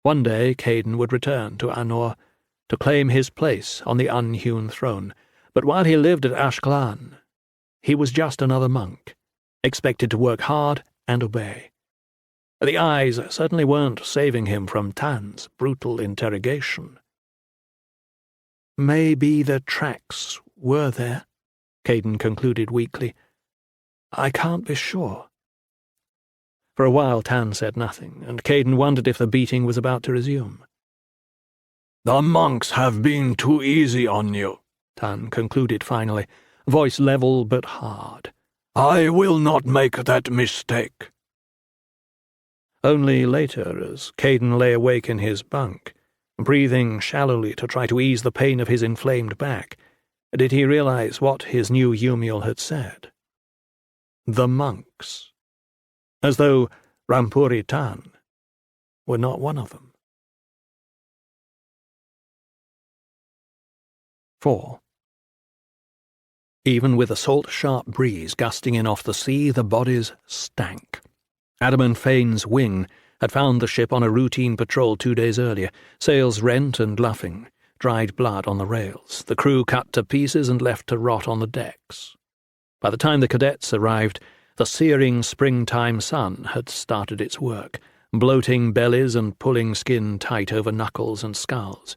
One day Caden would return to Anur to claim his place on the unhewn throne, but while he lived at Ashkelon, he was just another monk, expected to work hard and obey. The eyes certainly weren't saving him from Tan's brutal interrogation. "Maybe the tracks were there," Caden concluded weakly. "I can't be sure." For a while Tan said nothing, and Caden wondered if the beating was about to resume. "The monks have been too easy on you," Tan concluded finally, voice level but hard. "I will not make that mistake." Only later, as Caden lay awake in his bunk, breathing shallowly to try to ease the pain of his inflamed back, did he realize what his new Yumiel had said. The monks. As though Rampuri Tan were not one of them. 4. Even with a salt-sharp breeze gusting in off the sea, the bodies stank. Adam Fane's wing had found the ship on a routine patrol 2 days earlier, sails rent and luffing, dried blood on the rails, the crew cut to pieces and left to rot on the decks. By the time the cadets arrived, the searing springtime sun had started its work, bloating bellies and pulling skin tight over knuckles and skulls.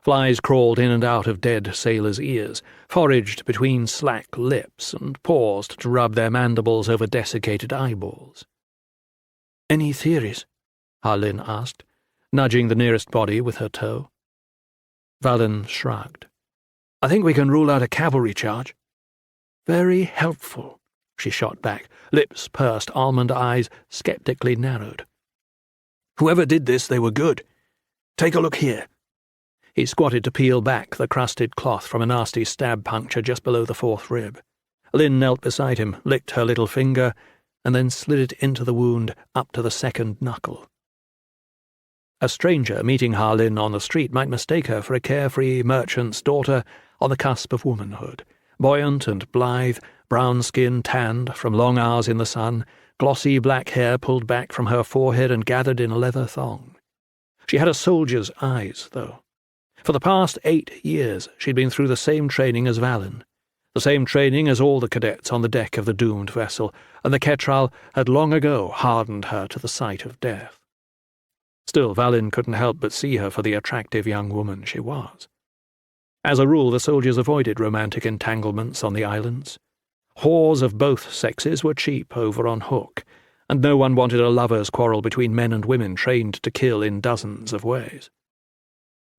Flies crawled in and out of dead sailors' ears, foraged between slack lips, and paused to rub their mandibles over desiccated eyeballs. "Any theories?" Harlin asked, nudging the nearest body with her toe. Valen shrugged. "I think we can rule out a cavalry charge." "Very helpful," she shot back, lips pursed, almond eyes skeptically narrowed. "Whoever did this, they were good. Take a look here." He squatted to peel back the crusted cloth from a nasty stab puncture just below the 4th rib. Lynn knelt beside him, licked her little finger, and then slid it into the wound up to the 2nd knuckle. A stranger meeting Harlin on the street might mistake her for a carefree merchant's daughter on the cusp of womanhood, buoyant and blithe, brown skin tanned from long hours in the sun, glossy black hair pulled back from her forehead and gathered in a leather thong. She had a soldier's eyes, though. For the past 8 years she'd been through the same training as Valen, the same training as all the cadets on the deck of the doomed vessel, and the Ketral had long ago hardened her to the sight of death. Still, Valen couldn't help but see her for the attractive young woman she was. As a rule, the soldiers avoided romantic entanglements on the islands. Whores of both sexes were cheap over on Hook, and no one wanted a lover's quarrel between men and women trained to kill in dozens of ways.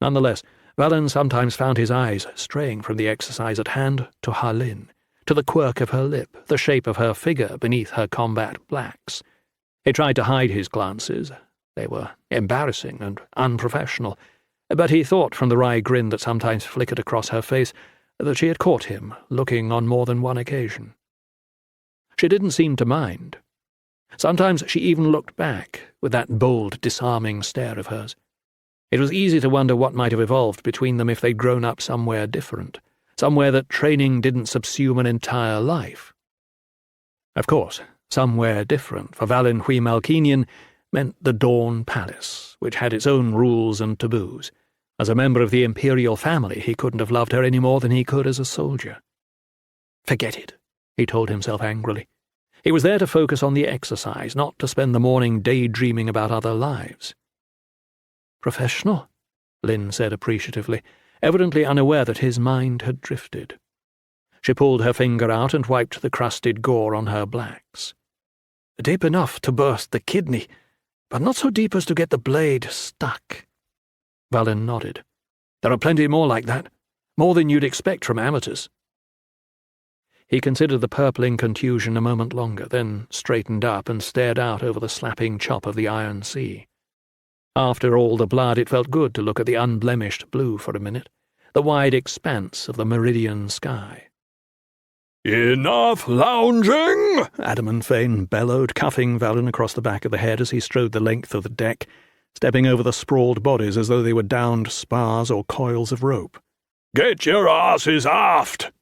Nonetheless, Valen sometimes found his eyes straying from the exercise at hand to Harlin, to the quirk of her lip, the shape of her figure beneath her combat blacks. He tried to hide his glances. They were embarrassing and unprofessional, but he thought from the wry grin that sometimes flickered across her face that she had caught him looking on more than one occasion. She didn't seem to mind. Sometimes she even looked back with that bold, disarming stare of hers. It was easy to wonder what might have evolved between them if they'd grown up somewhere different, somewhere that training didn't subsume an entire life. Of course, somewhere different for Valen Hui Malkinian meant the Dawn Palace, which had its own rules and taboos. As a member of the imperial family, he couldn't have loved her any more than he could as a soldier. Forget it, he told himself angrily. He was there to focus on the exercise, not to spend the morning daydreaming about other lives. "Professional," Lynn said appreciatively, evidently unaware that his mind had drifted. She pulled her finger out and wiped the crusted gore on her blacks. "Deep enough to burst the kidney, but not so deep as to get the blade stuck." Valen nodded. "There are plenty more like that, more than you'd expect from amateurs." He considered the purpling contusion a moment longer, then straightened up and stared out over the slapping chop of the Iron Sea. After all the blood, it felt good to look at the unblemished blue for a minute, the wide expanse of the meridian sky. "Enough lounging!" Adam Fane bellowed, cuffing Valen across the back of the head as he strode the length of the deck, stepping over the sprawled bodies as though they were downed spars or coils of rope. "Get your asses aft!"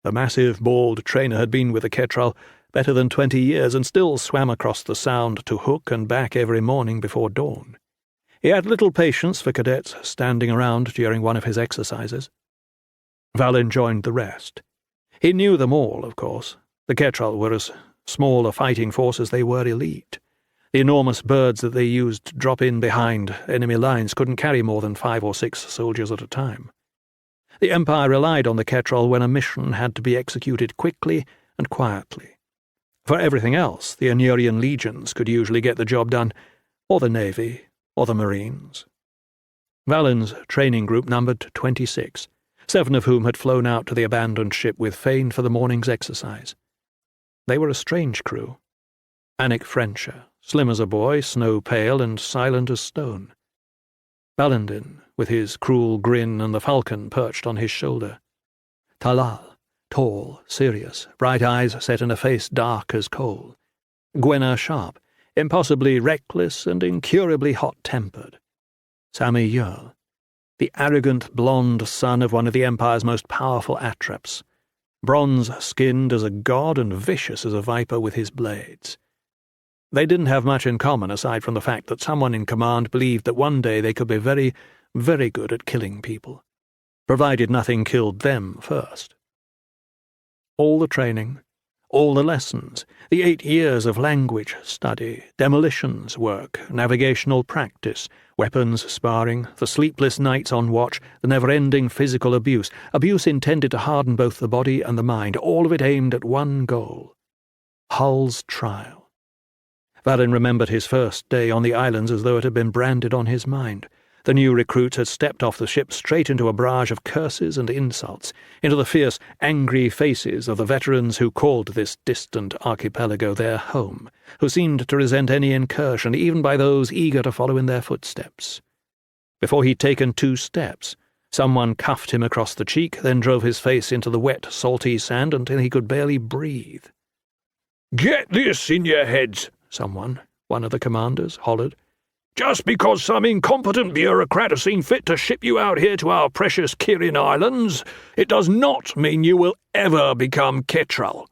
The massive, bald trainer had been with the Ketral better than 20 years and still swam across the Sound to Hook and back every morning before dawn. He had little patience for cadets standing around during one of his exercises. Valen joined the rest. He knew them all, of course. The Ketral were as small a fighting force as they were elite. The enormous birds that they used to drop in behind enemy lines couldn't carry more than 5 or 6 soldiers at a time. The Empire relied on the Ketral when a mission had to be executed quickly and quietly. For everything else, the Anurian legions could usually get the job done, or the Navy, or the Marines. Valen's training group numbered 26, 7 of whom had flown out to the abandoned ship with Fane for the morning's exercise. They were a strange crew. Anik Frencher, slim as a boy, snow-pale and silent as stone. Valandin, with his cruel grin and the falcon perched on his shoulder. Talal, tall, serious, bright eyes set in a face dark as coal. Gwenna Sharp, impossibly reckless and incurably hot-tempered. Sammy Yearl. the arrogant blonde son of one of the Empire's most powerful atreps, bronze-skinned as a god and vicious as a viper with his blades. They didn't have much in common aside from the fact that someone in command believed that one day they could be very, very good at killing people, provided nothing killed them first. All the training, all the lessons, the 8 years of language study, demolitions work, navigational practice, weapons sparring, the sleepless nights on watch, the never-ending physical abuse intended to harden both the body and the mind, all of it aimed at one goal: Hull's trial. Valin remembered his first day on the islands as though it had been branded on his mind. The new recruits had stepped off the ship straight into a barrage of curses and insults, into the fierce, angry faces of the veterans who called this distant archipelago their home, who seemed to resent any incursion, even by those eager to follow in their footsteps. Before he'd taken 2 steps, someone cuffed him across the cheek, then drove his face into the wet, salty sand until he could barely breathe. "Get this in your heads," someone, one of the commanders, hollered. "Just because some incompetent bureaucrat has seen fit to ship you out here to our precious Kirin Islands, it does not mean you will ever become Ketral.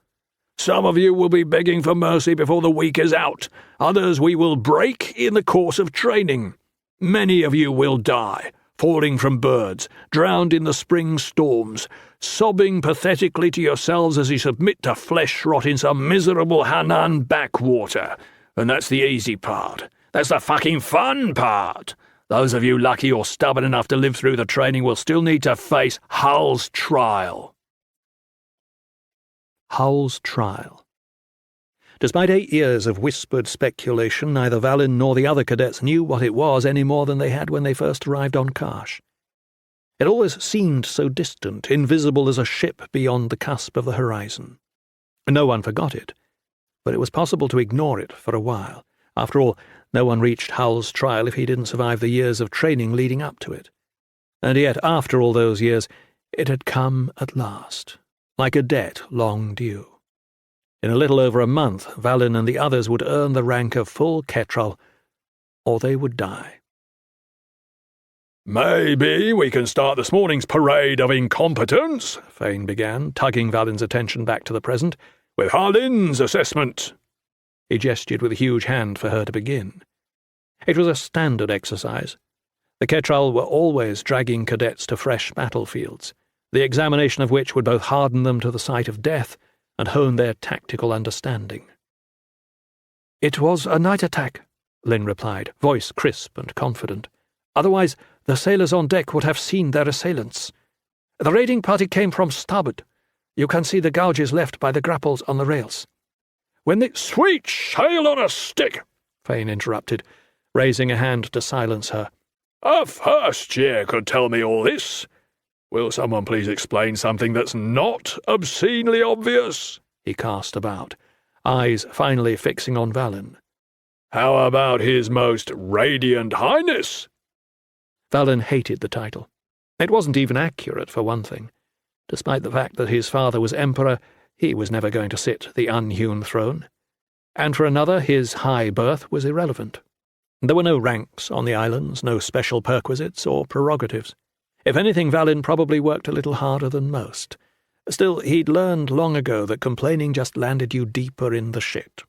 Some of you will be begging for mercy before the week is out. Others we will break in the course of training. Many of you will die, falling from birds, drowned in the spring storms, sobbing pathetically to yourselves as you submit to flesh rot in some miserable Hanan backwater. And that's the easy part. That's the fucking fun part. Those of you lucky or stubborn enough to live through the training will still need to face Hull's trial." Hull's trial. Despite 8 years of whispered speculation, neither Valin nor the other cadets knew what it was any more than they had when they first arrived on Karsh. It always seemed so distant, invisible as a ship beyond the cusp of the horizon. No one forgot it, but it was possible to ignore it for a while. After all, no one reached Hull's trial if he didn't survive the years of training leading up to it. And yet, after all those years, it had come at last, like a debt long due. In a little over a month, Valin and the others would earn the rank of full Ketral, or they would die. "Maybe we can start this morning's parade of incompetence," Fane began, tugging Valin's attention back to the present, "with Harlin's assessment." He gestured with a huge hand for her to begin. It was a standard exercise. The Ketral were always dragging cadets to fresh battlefields, the examination of which would both harden them to the sight of death and hone their tactical understanding. "It was a night attack," Lynn replied, voice crisp and confident. "Otherwise, the sailors on deck would have seen their assailants. The raiding party came from starboard. You can see the gouges left by the grapples on the rails. When they—" "Sweet sail on a stick!" Fane interrupted, raising a hand to silence her. "A first year could tell me all this. Will someone please explain something that's not obscenely obvious?" He cast about, eyes finally fixing on Valin. "How about His Most Radiant Highness?" Valin hated the title. It wasn't even accurate, for one thing. Despite the fact that his father was emperor, he was never going to sit the unhewn throne. And for another, his high birth was irrelevant. There were no ranks on the islands, no special perquisites or prerogatives. If anything, Valin probably worked a little harder than most. Still, he'd learned long ago that complaining just landed you deeper in the shit.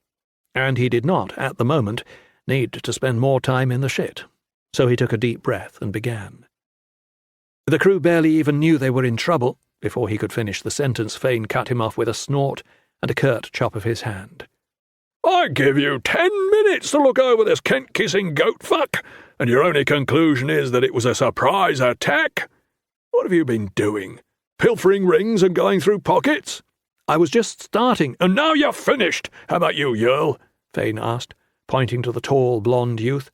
And he did not, at the moment, need to spend more time in the shit. So he took a deep breath and began. The crew barely even knew they were in trouble. Before he could finish the sentence, Fane cut him off with a snort and a curt chop of his hand. "I give you 10 minutes to look over this Kent-kissing goat-fuck, and your only conclusion is that it was a surprise attack? What have you been doing? Pilfering rings and going through pockets?" "I was just starting." "And now you're finished. How about you, Yerl?" Fane asked, pointing to the tall, blonde youth.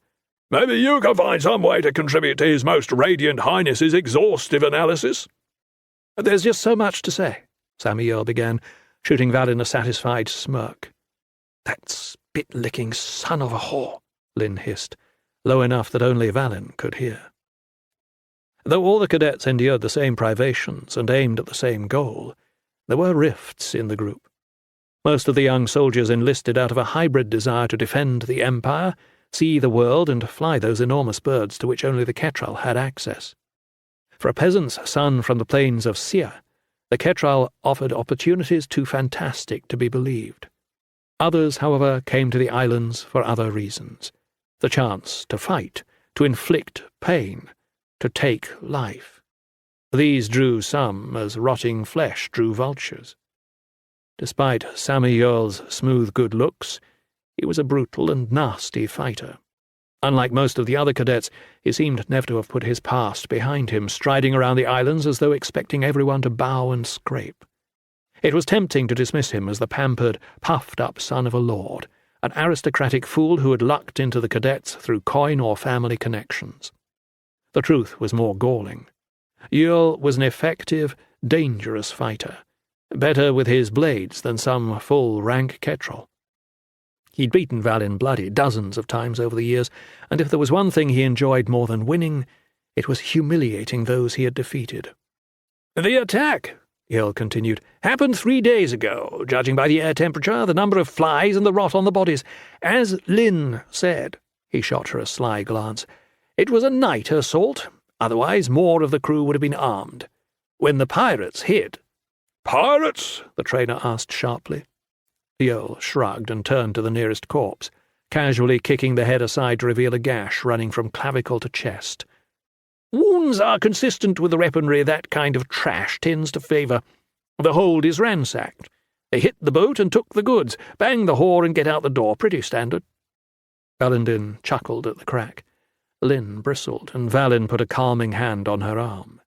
"Maybe you can find some way to contribute to His Most Radiant Highness's exhaustive analysis." "There's just so much to say," Samael began, shooting Valin a satisfied smirk. "That spit-licking son of a whore," Lynn hissed, low enough that only Valin could hear. Though all the cadets endured the same privations and aimed at the same goal, there were rifts in the group. Most of the young soldiers enlisted out of a hybrid desire to defend the Empire, see the world, and fly those enormous birds to which only the Ketral had access. For a peasant's son from the plains of Sia, the Ketral offered opportunities too fantastic to be believed. Others, however, came to the islands for other reasons. The chance to fight, to inflict pain, to take life. These drew some as rotting flesh drew vultures. Despite Sammy Earl's smooth good looks, he was a brutal and nasty fighter. Unlike most of the other cadets, he seemed never to have put his past behind him, striding around the islands as though expecting everyone to bow and scrape. It was tempting to dismiss him as the pampered, puffed-up son of a lord, an aristocratic fool who had lucked into the cadets through coin or family connections. The truth was more galling. Earl was an effective, dangerous fighter, better with his blades than some full-rank Ketral. He'd beaten Valin bloody dozens of times over the years, and if there was one thing he enjoyed more than winning, it was humiliating those he had defeated. "The attack," Earl continued, "happened 3 days ago, judging by the air temperature, the number of flies, and the rot on the bodies. As Lynn said," he shot her a sly glance, "it was a night assault, otherwise more of the crew would have been armed. When the pirates hit—" "Pirates?" the trainer asked sharply. The Earl shrugged and turned to the nearest corpse, casually kicking the head aside to reveal a gash running from clavicle to chest. "Wounds are consistent with the weaponry that kind of trash tends to favour. The hold is ransacked. They hit the boat and took the goods, bang the whore and get out the door. Pretty standard." Valentine chuckled at the crack. Lynn bristled, and Valin put a calming hand on her arm.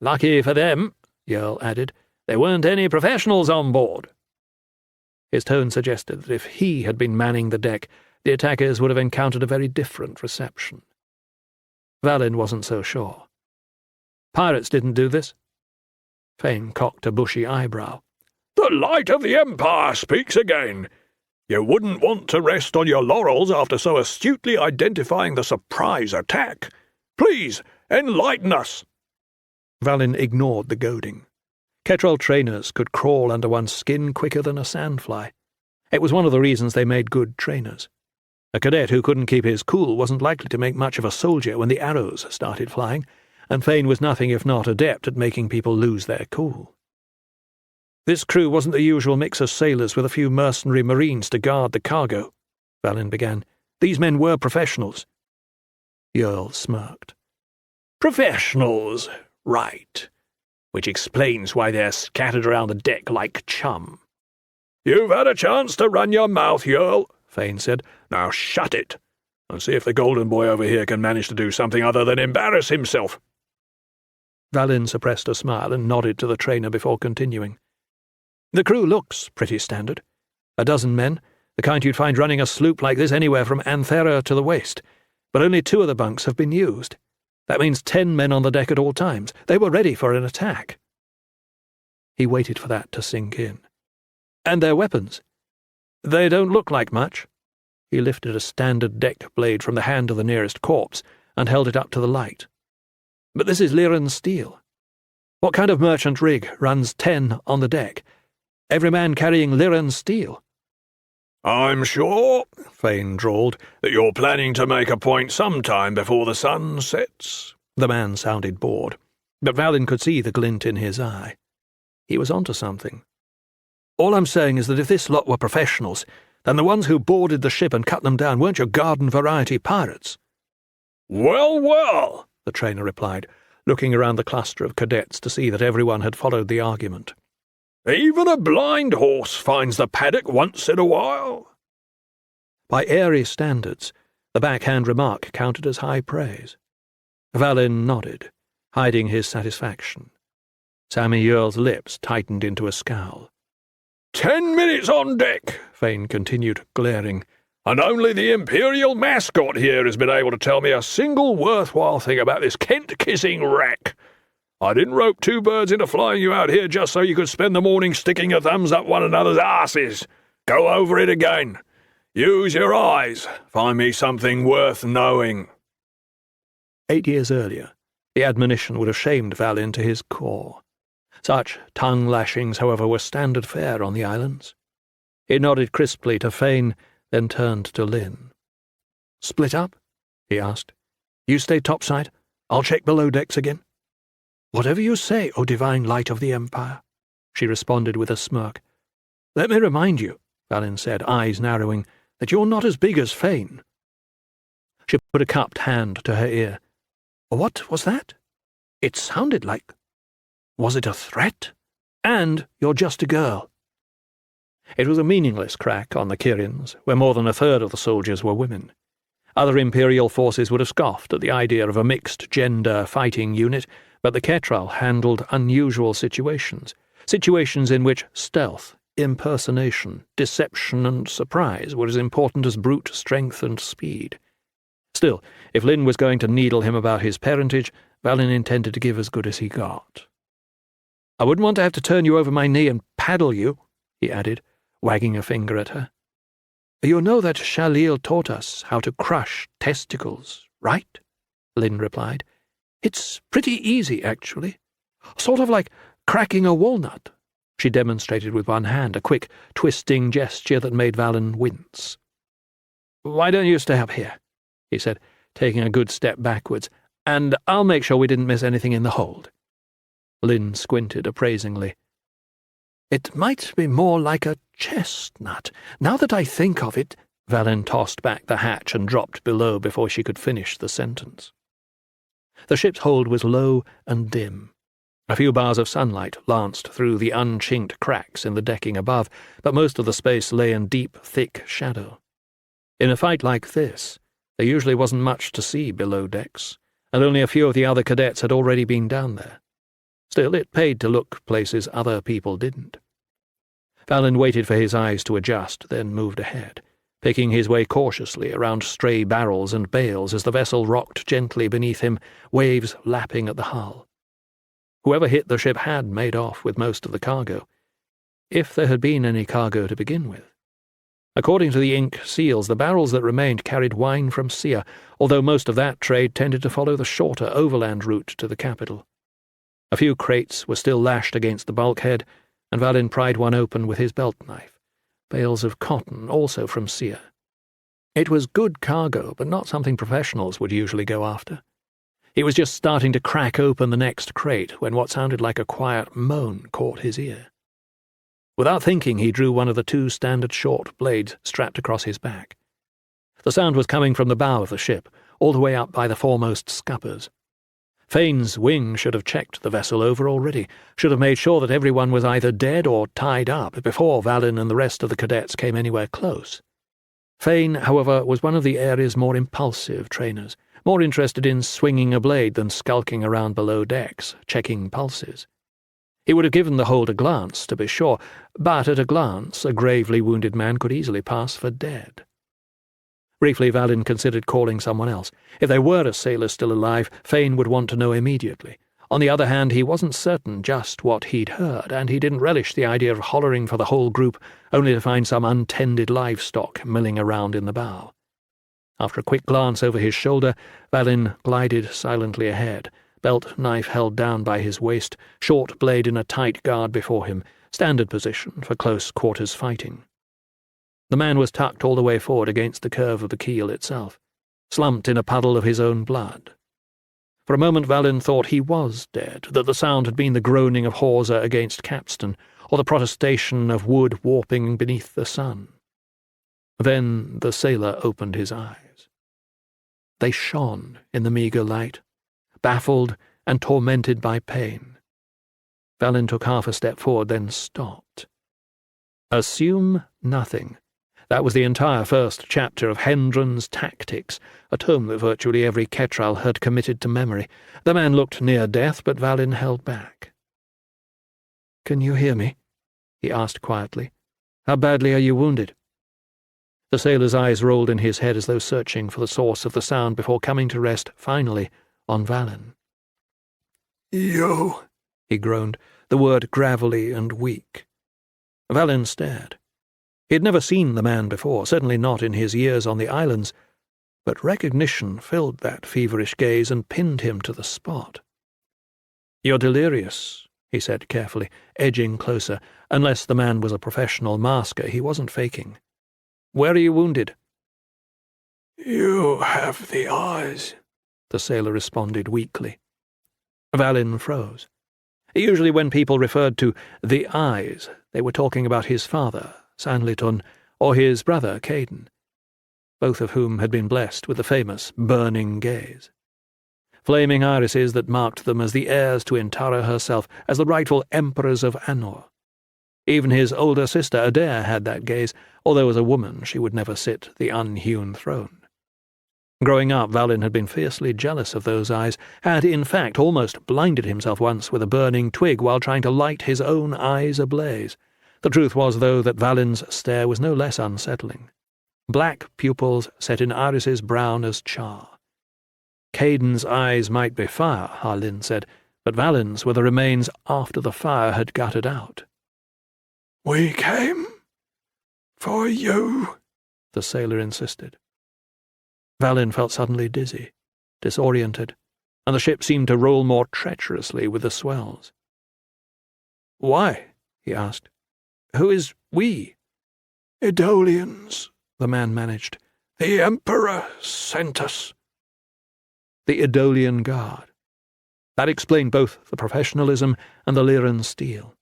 "Lucky for them," the Earl added, "there weren't any professionals on board." His tone suggested that if he had been manning the deck, the attackers would have encountered a very different reception. Valin wasn't so sure. "Pirates didn't do this?" Fane cocked a bushy eyebrow. "The light of the Empire speaks again. You wouldn't want to rest on your laurels after so astutely identifying the surprise attack. Please, enlighten us." Valin ignored the goading. Ketral trainers could crawl under one's skin quicker than a sandfly. It was one of the reasons they made good trainers. A cadet who couldn't keep his cool wasn't likely to make much of a soldier when the arrows started flying, and Fane was nothing if not adept at making people lose their cool. "This crew wasn't the usual mix of sailors with a few mercenary marines to guard the cargo," Valin began. "These men were professionals." The Earl smirked. "Professionals, right. Which explains why they're scattered around the deck like chum." "You've had a chance to run your mouth, Earl," Fane said. "Now shut it, and see if the golden boy over here can manage to do something other than embarrass himself." Valin suppressed a smile and nodded to the trainer before continuing. "The crew looks pretty standard. A dozen men, the kind you'd find running a sloop like this anywhere from Anthera to the Waste, but only 2 of the bunks have been used. That means 10 men on the deck at all times. They were ready for an attack." He waited for that to sink in. "And their weapons? They don't look like much." He lifted a standard deck blade from the hand of the nearest corpse and held it up to the light. "But this is Lyran steel. What kind of merchant rig runs 10 on the deck? Every man carrying Lyran steel." "I'm sure," Fane drawled, "that you're planning to make a point sometime before the sun sets." The man sounded bored, but Valin could see the glint in his eye. He was onto something. "All I'm saying is that if this lot were professionals, then the ones who boarded the ship and cut them down weren't your garden-variety pirates." "Well, well," the trainer replied, looking around the cluster of cadets to see that everyone had followed the argument. "Even a blind horse finds the paddock once in a while." By airy standards, the backhand remark counted as high praise. Valin nodded, hiding his satisfaction. Sammy Earl's lips tightened into a scowl. 10 minutes on deck," Fane continued, glaring, "and only the Imperial mascot here has been able to tell me a single worthwhile thing about this Kent-kissing wreck. I didn't rope 2 birds into flying you out here just so you could spend the morning sticking your thumbs up one another's arses. Go over it again. Use your eyes. Find me something worth knowing." 8 years earlier, the admonition would have shamed Valin to his core. Such tongue-lashings, however, were standard fare on the islands. He nodded crisply to Fane, then turned to Lynn. "Split up?" he asked. "You stay topside. I'll check below decks again." "Whatever you say, O divine light of the Empire," she responded with a smirk. "Let me remind you," Valin said, eyes narrowing, "that you're not as big as Fane." She put a cupped hand to her ear. "What was that? It sounded like... Was it a threat? And you're just a girl." It was a meaningless crack on the Kyrians, where more than a third of the soldiers were women. Other Imperial forces would have scoffed at the idea of a mixed-gender fighting unit, but the Ketral handled unusual situations in which stealth, impersonation, deception and surprise were as important as brute strength and speed. Still, if Lynn was going to needle him about his parentage, Valin intended to give as good as he got. "I wouldn't want to have to turn you over my knee and paddle you," he added, wagging a finger at her. "You know that Shalil taught us how to crush testicles, right?" Lynn replied. "It's pretty easy, actually. Sort of like cracking a walnut." She demonstrated with one hand, a quick, twisting gesture that made Valin wince. "Why don't you stay up here?" he said, taking a good step backwards, "and I'll make sure we didn't miss anything in the hold." Lynn squinted appraisingly. "It might be more like a chestnut. Now that I think of it—" Valin tossed back the hatch and dropped below before she could finish the sentence. The ship's hold was low and dim. A few bars of sunlight lanced through the unchinked cracks in the decking above, but most of the space lay in deep, thick shadow. In a fight like this, there usually wasn't much to see below decks, and only a few of the other cadets had already been down there. Still, it paid to look places other people didn't. Valin waited for his eyes to adjust, then moved ahead, picking his way cautiously around stray barrels and bales as the vessel rocked gently beneath him, waves lapping at the hull. Whoever hit the ship had made off with most of the cargo, if there had been any cargo to begin with. According to the ink seals, the barrels that remained carried wine from Sia, although most of that trade tended to follow the shorter overland route to the capital. A few crates were still lashed against the bulkhead, and Valin pried one open with his belt knife. Bales of cotton, also from Sia. It was good cargo, but not something professionals would usually go after. He was just starting to crack open the next crate when what sounded like a quiet moan caught his ear. Without thinking, he drew one of the two standard short blades strapped across his back. The sound was coming from the bow of the ship, all the way up by the foremost scuppers. Fane's wing should have checked the vessel over already, should have made sure that everyone was either dead or tied up before Valin and the rest of the cadets came anywhere close. Fane, however, was one of the area's more impulsive trainers, more interested in swinging a blade than skulking around below decks, checking pulses. He would have given the hold a glance, to be sure, but at a glance a gravely wounded man could easily pass for dead. Briefly, Valin considered calling someone else. If there were a sailor still alive, Fane would want to know immediately. On the other hand, he wasn't certain just what he'd heard, and he didn't relish the idea of hollering for the whole group, only to find some untended livestock milling around in the bow. After a quick glance over his shoulder, Valin glided silently ahead, belt knife held down by his waist, short blade in a tight guard before him, standard position for close quarters fighting. The man was tucked all the way forward against the curve of the keel itself, slumped in a puddle of his own blood. For a moment Valin thought he was dead, that the sound had been the groaning of hawser against capstan, or the protestation of wood warping beneath the sun. Then the sailor opened his eyes. They shone in the meagre light, baffled and tormented by pain. Valin took half a step forward, then stopped. Assume nothing. That was the entire first chapter of Hendron's Tactics, a tome that virtually every Ketral had committed to memory. The man looked near death, but Valin held back. "Can you hear me?" he asked quietly. "How badly are you wounded?" The sailor's eyes rolled in his head as though searching for the source of the sound before coming to rest, finally, on Valin. "You," he groaned, the word gravelly and weak. Valin stared. He had never seen the man before, certainly not in his years on the islands, but recognition filled that feverish gaze and pinned him to the spot. "You're delirious," he said carefully, edging closer. Unless the man was a professional masker, he wasn't faking. "Where are you wounded?" "You have the eyes," the sailor responded weakly. Valin froze. Usually when people referred to the eyes, they were talking about his father, Sanlitun, or his brother, Caden, both of whom had been blessed with the famous burning gaze. Flaming irises that marked them as the heirs to Intara herself, as the rightful emperors of Anor. Even his older sister Adair had that gaze, although as a woman she would never sit the unhewn throne. Growing up, Valin had been fiercely jealous of those eyes, had in fact almost blinded himself once with a burning twig while trying to light his own eyes ablaze. The truth was, though, that Valin's stare was no less unsettling. Black pupils set in irises brown as char. Caden's eyes might be fire, Harlin said, but Valin's were the remains after the fire had guttered out. "We came for you," the sailor insisted. Valin felt suddenly dizzy, disoriented, and the ship seemed to roll more treacherously with the swells. "Why?" he asked. "Who is we?" "Idolians," the man managed. "The Emperor sent us." The Idolian Guard. That explained both the professionalism and the Lyran steel.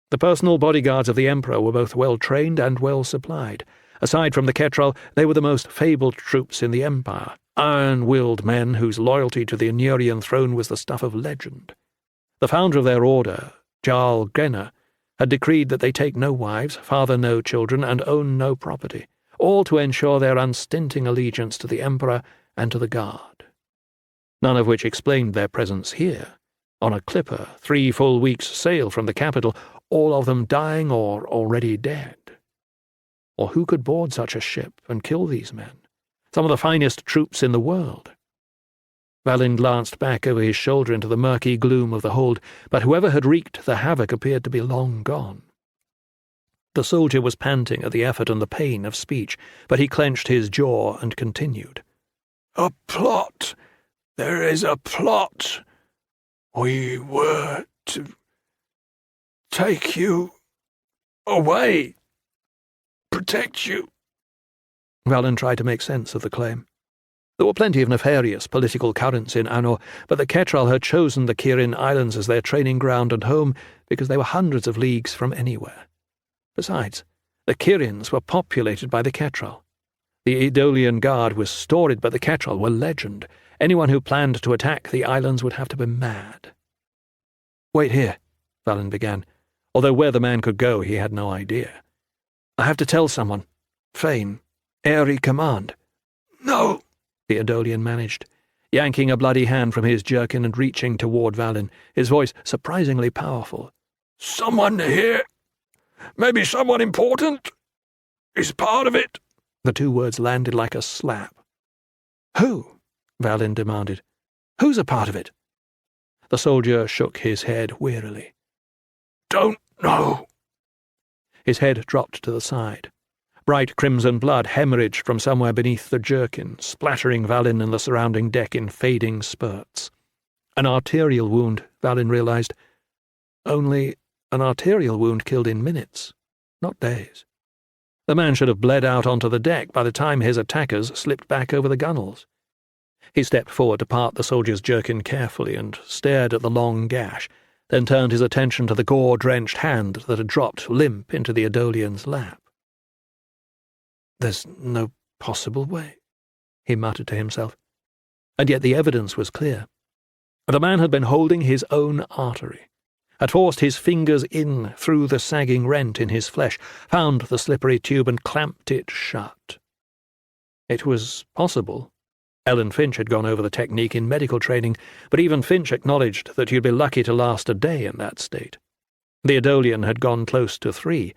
The personal bodyguards of the Emperor were both well-trained and well-supplied. Aside from the Ketral, they were the most fabled troops in the Empire, iron-willed men whose loyalty to the Anurian throne was the stuff of legend. The founder of their order, Jarl Grenna, had decreed that they take no wives, father no children, and own no property, all to ensure their unstinting allegiance to the Emperor and to the Guard. None of which explained their presence here, on a clipper 3 full weeks' sail from the capital, all of them dying or already dead. Or who could board such a ship and kill these men, some of the finest troops in the world? Valin glanced back over his shoulder into the murky gloom of the hold, but whoever had wreaked the havoc appeared to be long gone. The soldier was panting at the effort and the pain of speech, but he clenched his jaw and continued. "A plot. There is a plot. We were to take you away. Protect you." Valin tried to make sense of the claim. There were plenty of nefarious political currents in Anor, but the Ketral had chosen the Kirin Islands as their training ground and home because they were hundreds of leagues from anywhere. Besides, the Kirins were populated by the Ketral. The Idolian Guard was storied, but the Ketral were legend. Anyone who planned to attack the islands would have to be mad. "Wait here," Valin began, although where the man could go he had no idea. "I have to tell someone. Fane. Airy command." "No," the Idolian managed, yanking a bloody hand from his jerkin and reaching toward Valin, his voice surprisingly powerful. "Someone here. Maybe someone important. Is part of it." The 2 words landed like a slap. "Who?" Valin demanded. "Who's a part of it?" The soldier shook his head wearily. "Don't know." His head dropped to the side. Bright crimson blood hemorrhaged from somewhere beneath the jerkin, splattering Valin and the surrounding deck in fading spurts. An arterial wound, Valin realized. Only an arterial wound killed in minutes, not days. The man should have bled out onto the deck by the time his attackers slipped back over the gunwales. He stepped forward to part the soldier's jerkin carefully and stared at the long gash, then turned his attention to the gore-drenched hand that had dropped limp into the Idolian's lap. "There's no possible way," he muttered to himself. And yet the evidence was clear. The man had been holding his own artery, had forced his fingers in through the sagging rent in his flesh, found the slippery tube and clamped it shut. It was possible. Ellen Finch had gone over the technique in medical training, but even Finch acknowledged that you'd be lucky to last a day in that state. The Idolian had gone close to 3,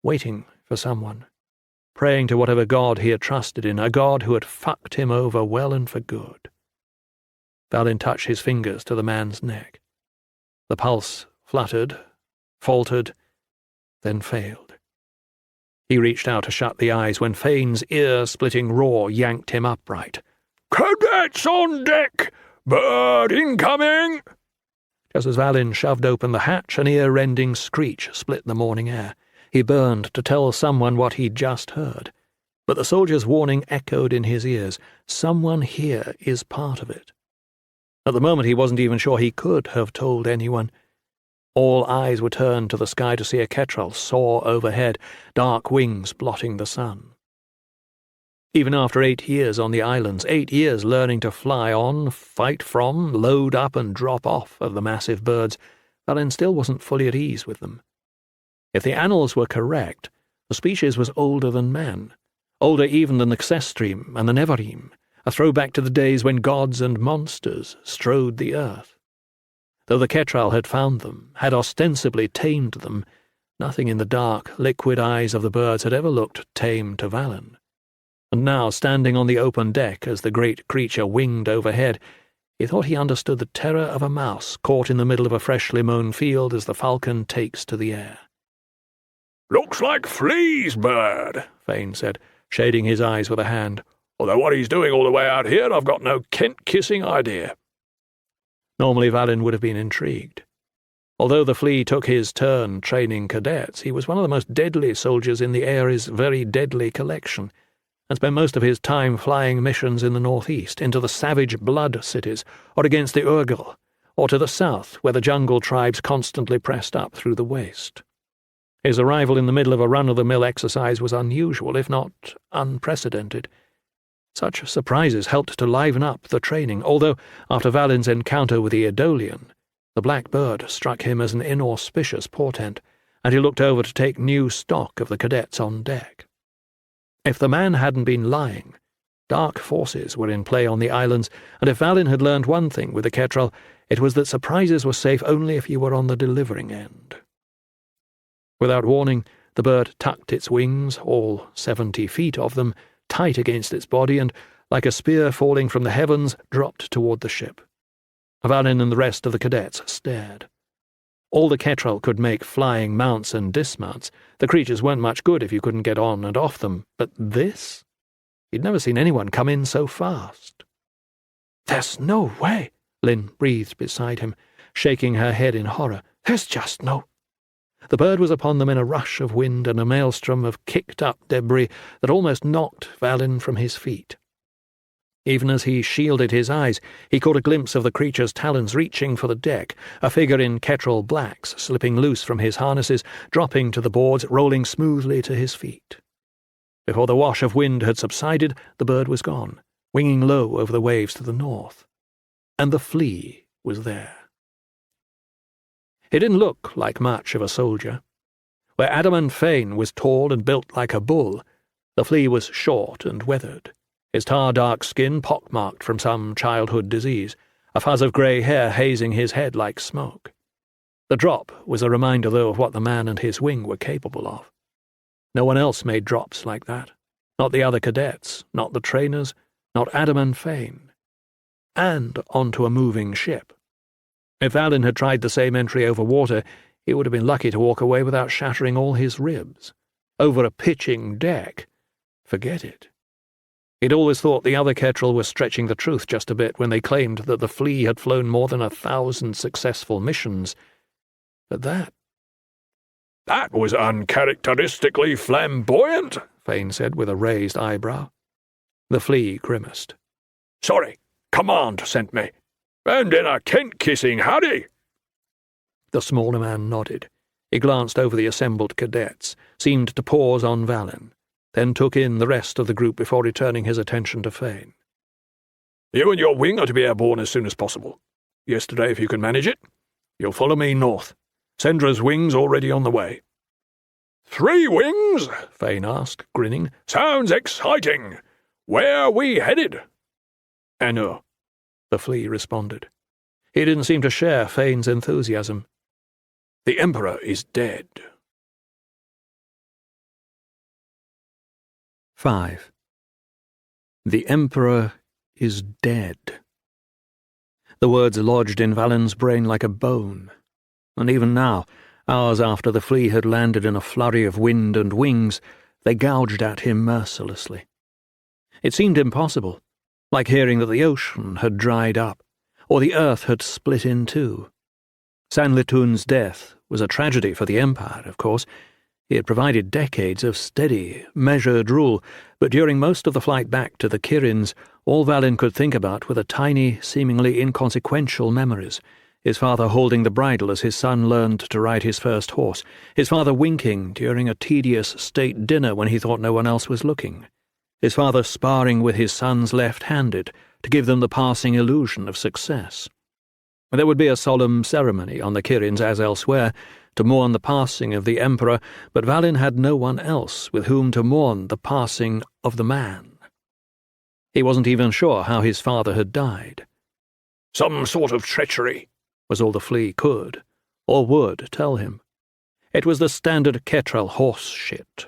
waiting for someone, praying to whatever god he had trusted in, a god who had fucked him over well and for good. Valin touched his fingers to the man's neck. The pulse fluttered, faltered, then failed. He reached out to shut the eyes when Fane's ear-splitting roar yanked him upright. "Cadets on deck! Bird incoming!" Just as Valin shoved open the hatch, an ear-rending screech split the morning air. He burned to tell someone what he'd just heard, but the soldier's warning echoed in his ears. Someone here is part of it. At the moment he wasn't even sure he could have told anyone. All eyes were turned to the sky to see a ketrel soar overhead, dark wings blotting the sun. Even after 8 years on the islands, 8 years learning to fly on, fight from, load up and drop off of the massive birds, Valin still wasn't fully at ease with them. If the annals were correct, the species was older than man, older even than the Xestrim and the Nevarim, a throwback to the days when gods and monsters strode the earth. Though the Ketral had found them, had ostensibly tamed them, nothing in the dark, liquid eyes of the birds had ever looked tame to Valin. And now, standing on the open deck as the great creature winged overhead, he thought he understood the terror of a mouse caught in the middle of a freshly mown field as the falcon takes to the air. "Looks like fleas, bird," Fane said, shading his eyes with a hand. "Although what he's doing all the way out here, I've got no Kent-kissing idea." Normally Valin would have been intrigued. Although the flea took his turn training cadets, he was one of the most deadly soldiers in the Heirs' very deadly collection, and spent most of his time flying missions in the northeast, into the savage blood cities, or against the Urgel, or to the south, where the jungle tribes constantly pressed up through the waste. His arrival in the middle of a run-of-the-mill exercise was unusual, if not unprecedented. Such surprises helped to liven up the training, although, after Valin's encounter with the Aedolian, the black bird struck him as an inauspicious portent, and he looked over to take new stock of the cadets on deck. If the man hadn't been lying, dark forces were in play on the islands, and if Valin had learned one thing with the Ketral, it was that surprises were safe only if you were on the delivering end. Without warning, the bird tucked its wings, all 70 feet of them, tight against its body, and, like a spear falling from the heavens, dropped toward the ship. Valin and the rest of the cadets stared. All the Ketral could make flying mounts and dismounts. The creatures weren't much good if you couldn't get on and off them, but this? He'd never seen anyone come in so fast. "There's no way," Lynn breathed beside him, shaking her head in horror. "There's just no—" The bird was upon them in a rush of wind and a maelstrom of kicked-up debris that almost knocked Valin from his feet. Even as he shielded his eyes, he caught a glimpse of the creature's talons reaching for the deck, a figure in Ketral blacks slipping loose from his harnesses, dropping to the boards, rolling smoothly to his feet. Before the wash of wind had subsided, the bird was gone, winging low over the waves to the north. And the flea was there. He didn't look like much of a soldier. Where Adamant Fane was tall and built like a bull, the flea was short and weathered, his tar-dark skin pockmarked from some childhood disease, a fuzz of grey hair hazing his head like smoke. The drop was a reminder, though, of what the man and his wing were capable of. No one else made drops like that. Not the other cadets, not the trainers, not Adamant Fane. And onto a moving ship. If Valin had tried the same entry over water, he would have been lucky to walk away without shattering all his ribs. Over a pitching deck? Forget it. He'd always thought the other Ketral were stretching the truth just a bit when they claimed that the flea had flown more than 1,000 successful missions. But that "That was uncharacteristically flamboyant," Fane said with a raised eyebrow. The flea grimaced. "Sorry, command sent me. And in a Kent-kissing hurry." The smaller man nodded. He glanced over the assembled cadets, seemed to pause on Valin, then took in the rest of the group before returning his attention to Fane. "You and your wing are to be airborne as soon as possible. Yesterday, if you can manage it. You'll follow me north. Sendra's wing's already on the way." "3 wings?" Fane asked, grinning. "Sounds exciting. Where are we headed?" "Anu," the flea responded. He didn't seem to share Fane's enthusiasm. "The Emperor is dead." 5. The Emperor is dead. The words lodged in Valin's brain like a bone, and even now, hours after the flea had landed in a flurry of wind and wings, they gouged at him mercilessly. It seemed impossible, like hearing that the ocean had dried up, or the earth had split in two. Sanlitun's death was a tragedy for the Empire, of course. He had provided decades of steady, measured rule, but during most of the flight back to the Kirins, all Valin could think about were the tiny, seemingly inconsequential memories. His father holding the bridle as his son learned to ride his first horse, his father winking during a tedious state dinner when he thought no one else was looking, his father sparring with his sons left-handed to give them the passing illusion of success. There would be a solemn ceremony on the Kirins as elsewhere, to mourn the passing of the Emperor, but Valin had no one else with whom to mourn the passing of the man. He wasn't even sure how his father had died. Some sort of treachery, was all the flea could, or would, tell him. It was the standard Ketrel horse shit.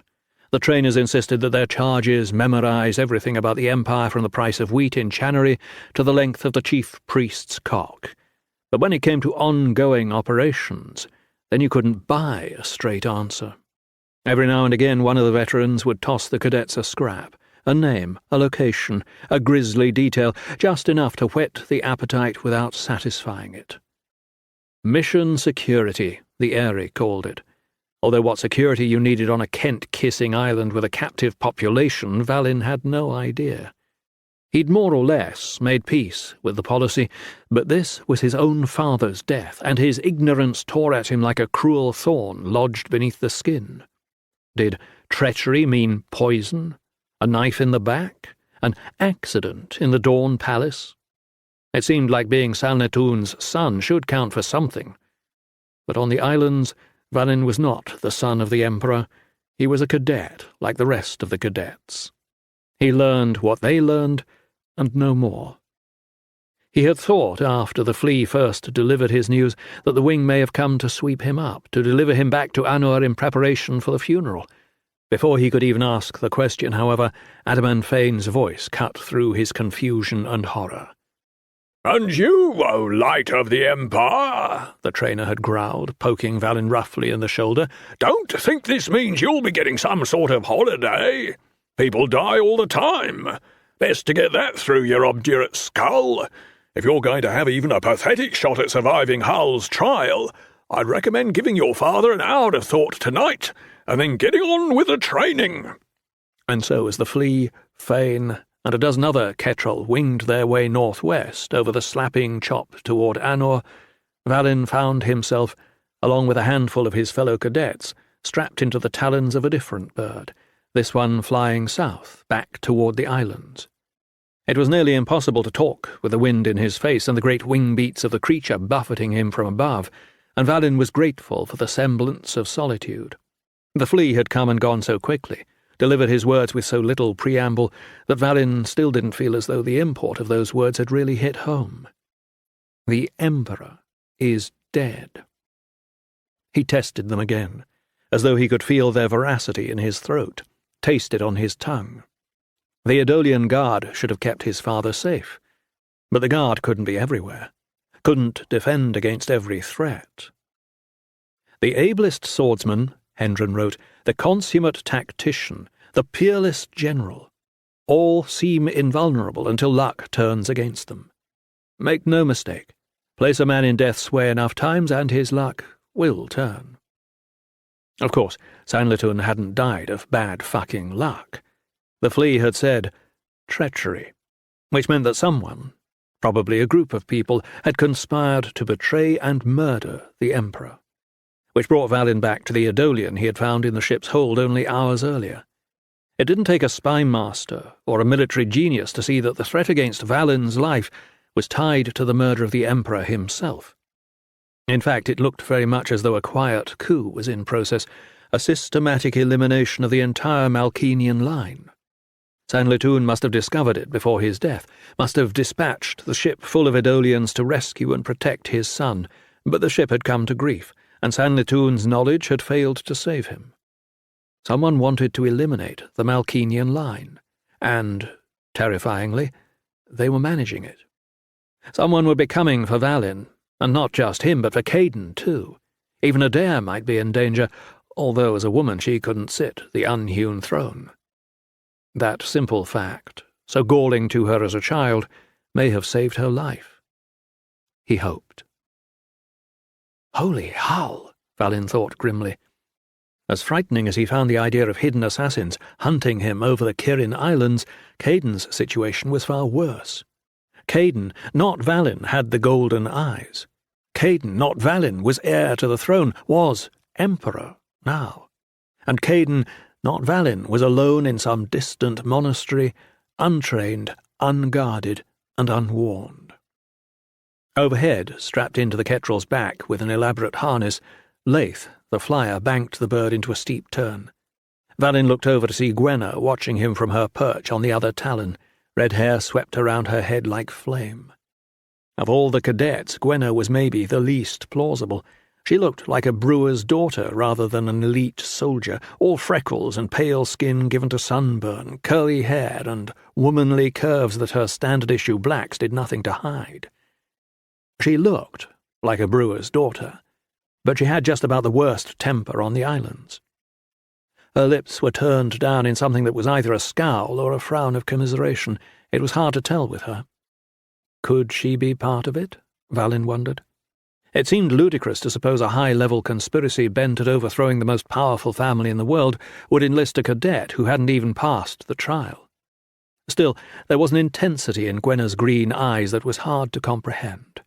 The trainers insisted that their charges memorize everything about the Empire from the price of wheat in Channery to the length of the chief priest's cock. But when it came to ongoing operations, then you couldn't buy a straight answer. Every now and again one of the veterans would toss the cadets a scrap, a name, a location, a grisly detail, just enough to whet the appetite without satisfying it. Mission security, the Eyrie called it. Although what security you needed on a Kent-kissing island with a captive population, Valin had no idea. He'd more or less made peace with the policy, but this was his own father's death, and his ignorance tore at him like a cruel thorn lodged beneath the skin. Did treachery mean poison? A knife in the back? An accident in the Dawn Palace? It seemed like being Salnetoon's son should count for something. But on the islands, Valin was not the son of the Emperor. He was a cadet, like the rest of the cadets. He learned what they learned, and no more. He had thought, after the flea first delivered his news, that the wing may have come to sweep him up, to deliver him back to Anur in preparation for the funeral. Before he could even ask the question, however, Adaman Fane's voice cut through his confusion and horror. "And you, O light of the Empire," the trainer had growled, poking Valin roughly in the shoulder, "don't think this means you'll be getting some sort of holiday. People die all the time. Best to get that through your obdurate skull. If you're going to have even a pathetic shot at surviving Hull's trial, I'd recommend giving your father an hour of thought tonight, and then getting on with the training." And so as the flea, Fane, and a dozen other Ketrel winged their way northwest over the slapping chop toward Anur, Valin found himself, along with a handful of his fellow cadets, strapped into the talons of a different bird, this one flying south, back toward the islands. It was nearly impossible to talk with the wind in his face and the great wing beats of the creature buffeting him from above, and Valin was grateful for the semblance of solitude. The flea had come and gone so quickly, delivered his words with so little preamble, that Valin still didn't feel as though the import of those words had really hit home. The Emperor is dead. He tested them again, as though he could feel their veracity in his throat, taste it on his tongue. The Adolian Guard should have kept his father safe, but the Guard couldn't be everywhere, couldn't defend against every threat. The ablest swordsman, Hendren wrote, the consummate tactician, the peerless general, all seem invulnerable until luck turns against them. Make no mistake, place a man in death's way enough times and his luck will turn. Of course, Sanlitun hadn't died of bad fucking luck. The flea had said treachery, which meant that someone, probably a group of people, had conspired to betray and murder the Emperor, which brought Valin back to the Adolian he had found in the ship's hold only hours earlier. It didn't take a spy master or a military genius to see that the threat against Valin's life was tied to the murder of the Emperor himself. In fact, it looked very much as though a quiet coup was in process, a systematic elimination of the entire Malkenian line. Sanlitun must have discovered it before his death, must have dispatched the ship full of Edolians to rescue and protect his son, but the ship had come to grief, and Sanlitun's knowledge had failed to save him. Someone wanted to eliminate the Malkenian line, and, terrifyingly, they were managing it. Someone would be coming for Valin, and not just him, but for Caden too. Even Adair might be in danger, although as a woman she couldn't sit the unhewn throne. That simple fact, so galling to her as a child, may have saved her life. He hoped. Holy Hull, Valin thought grimly. As frightening as he found the idea of hidden assassins hunting him over the Kirin Islands, Caden's situation was far worse. Caden, not Valin, had the golden eyes. Caden, not Valin, was heir to the throne, was emperor now. And Caden, not Valin, was alone in some distant monastery, untrained, unguarded, and unwarned. Overhead, strapped into the Ketrel's back with an elaborate harness, Leith, the flyer, banked the bird into a steep turn. Valin looked over to see Gwenna watching him from her perch on the other talon, red hair swept around her head like flame. Of all the cadets, Gwenna was maybe the least plausible. She looked like a brewer's daughter rather than an elite soldier, all freckles and pale skin given to sunburn, curly hair and womanly curves that her standard-issue blacks did nothing to hide. She looked like a brewer's daughter, but she had just about the worst temper on the islands. Her lips were turned down in something that was either a scowl or a frown of commiseration. It was hard to tell with her. Could she be part of it? Valin wondered. It seemed ludicrous to suppose a high-level conspiracy bent at overthrowing the most powerful family in the world would enlist a cadet who hadn't even passed the trial. Still, there was an intensity in Gwenna's green eyes that was hard to comprehend.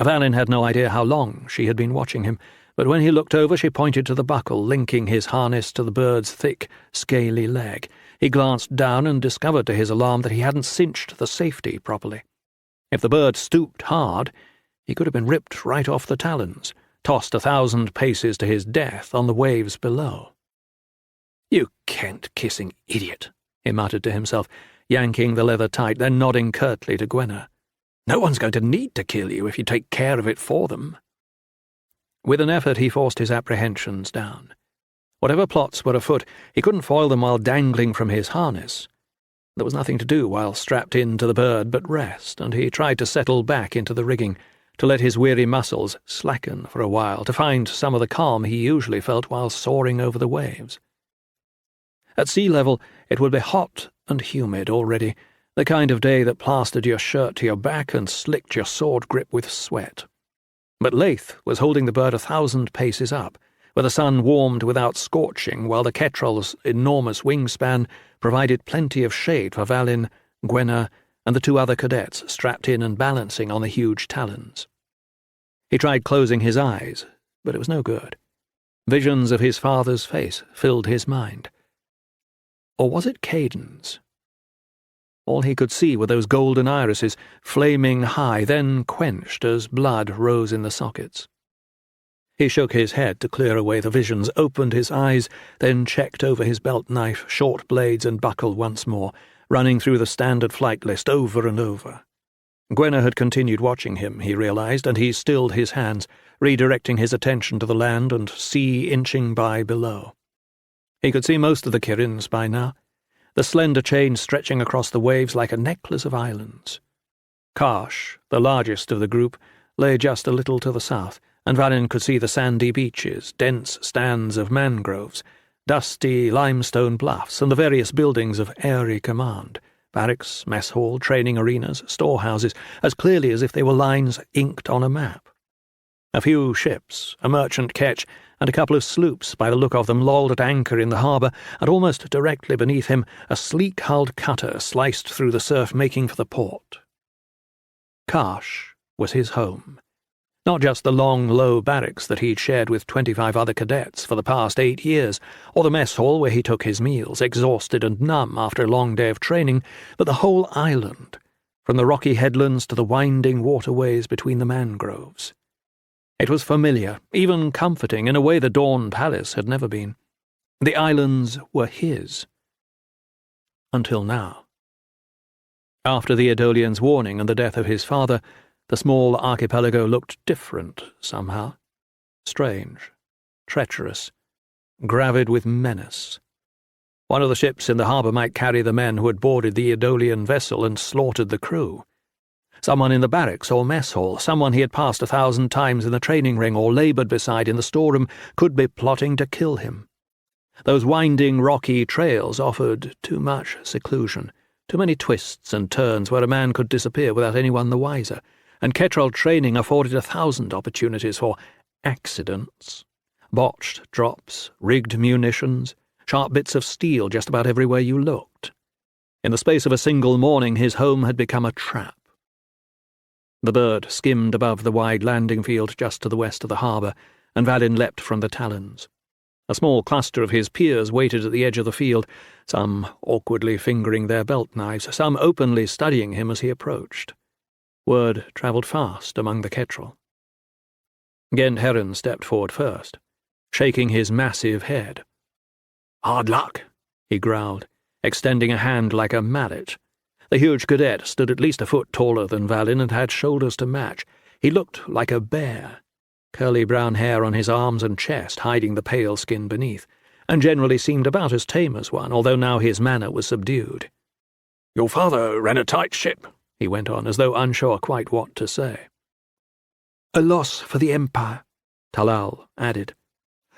Valin had no idea how long she had been watching him, but when he looked over she pointed to the buckle linking his harness to the bird's thick, scaly leg. He glanced down and discovered to his alarm that he hadn't cinched the safety properly. If the bird stooped hard, he could have been ripped right off the talons, tossed 1,000 paces to his death on the waves below. "You Kent-kissing idiot," he muttered to himself, yanking the leather tight, then nodding curtly to Gwenna. "No one's going to need to kill you if you take care of it for them." With an effort he forced his apprehensions down. Whatever plots were afoot, he couldn't foil them while dangling from his harness. There was nothing to do while strapped in to the bird but rest, and he tried to settle back into the rigging, to let his weary muscles slacken for a while, to find some of the calm he usually felt while soaring over the waves. At sea level, it would be hot and humid already, the kind of day that plastered your shirt to your back and slicked your sword grip with sweat. But Leith was holding the bird 1,000 paces up, where the sun warmed without scorching, while the Ketrel's enormous wingspan provided plenty of shade for Valin, Gwenna, and the 2 other cadets strapped in and balancing on the huge talons. He tried closing his eyes, but it was no good. Visions of his father's face filled his mind. Or was it Caden's? All he could see were those golden irises, flaming high, then quenched as blood rose in the sockets. He shook his head to clear away the visions, opened his eyes, then checked over his belt knife, short blades and buckle once more, running through the standard flight list over and over. Gwenna had continued watching him, he realized, and he stilled his hands, redirecting his attention to the land and sea inching by below. He could see most of the Kirins by now, the slender chain stretching across the waves like a necklace of islands. Karsh, the largest of the group, lay just a little to the south, and Valin could see the sandy beaches, dense stands of mangroves, dusty limestone bluffs, and the various buildings of Airy Command, barracks, mess hall, training arenas, storehouses, as clearly as if they were lines inked on a map. A few ships, a merchant ketch, and a couple of sloops, by the look of them, lolled at anchor in the harbour, and almost directly beneath him a sleek-hulled cutter sliced through the surf making for the port. Karsh was his home. Not just the long, low barracks that he'd shared with 25 other cadets for the past 8 years, or the mess hall where he took his meals, exhausted and numb after a long day of training, but the whole island, from the rocky headlands to the winding waterways between the mangroves. It was familiar, even comforting, in a way the Dawn Palace had never been. The islands were his. Until now. After the Aedolian's warning and the death of his father, the small archipelago looked different, somehow. Strange, treacherous, gravid with menace. One of the ships in the harbour might carry the men who had boarded the Aedolian vessel and slaughtered the crew. Someone in the barracks or mess hall, someone he had passed 1,000 times in the training ring or laboured beside in the storeroom, could be plotting to kill him. Those winding, rocky trails offered too much seclusion, too many twists and turns where a man could disappear without anyone the wiser, and Ketrel training afforded 1,000 opportunities for accidents. Botched drops, rigged munitions, sharp bits of steel just about everywhere you looked. In the space of a single morning, his home had become a trap. The bird skimmed above the wide landing field just to the west of the harbour, and Valin leapt from the talons. A small cluster of his peers waited at the edge of the field, some awkwardly fingering their belt knives, some openly studying him as he approached. Word travelled fast among the Ketrel. Gent Heron stepped forward first, shaking his massive head. "Hard luck," he growled, extending a hand like a mallet. The huge cadet stood at least a foot taller than Valin and had shoulders to match. He looked like a bear, curly brown hair on his arms and chest hiding the pale skin beneath, and generally seemed about as tame as one, although now his manner was subdued. "Your father ran a tight ship," he went on, as though unsure quite what to say. "A loss for the Empire," Talal added.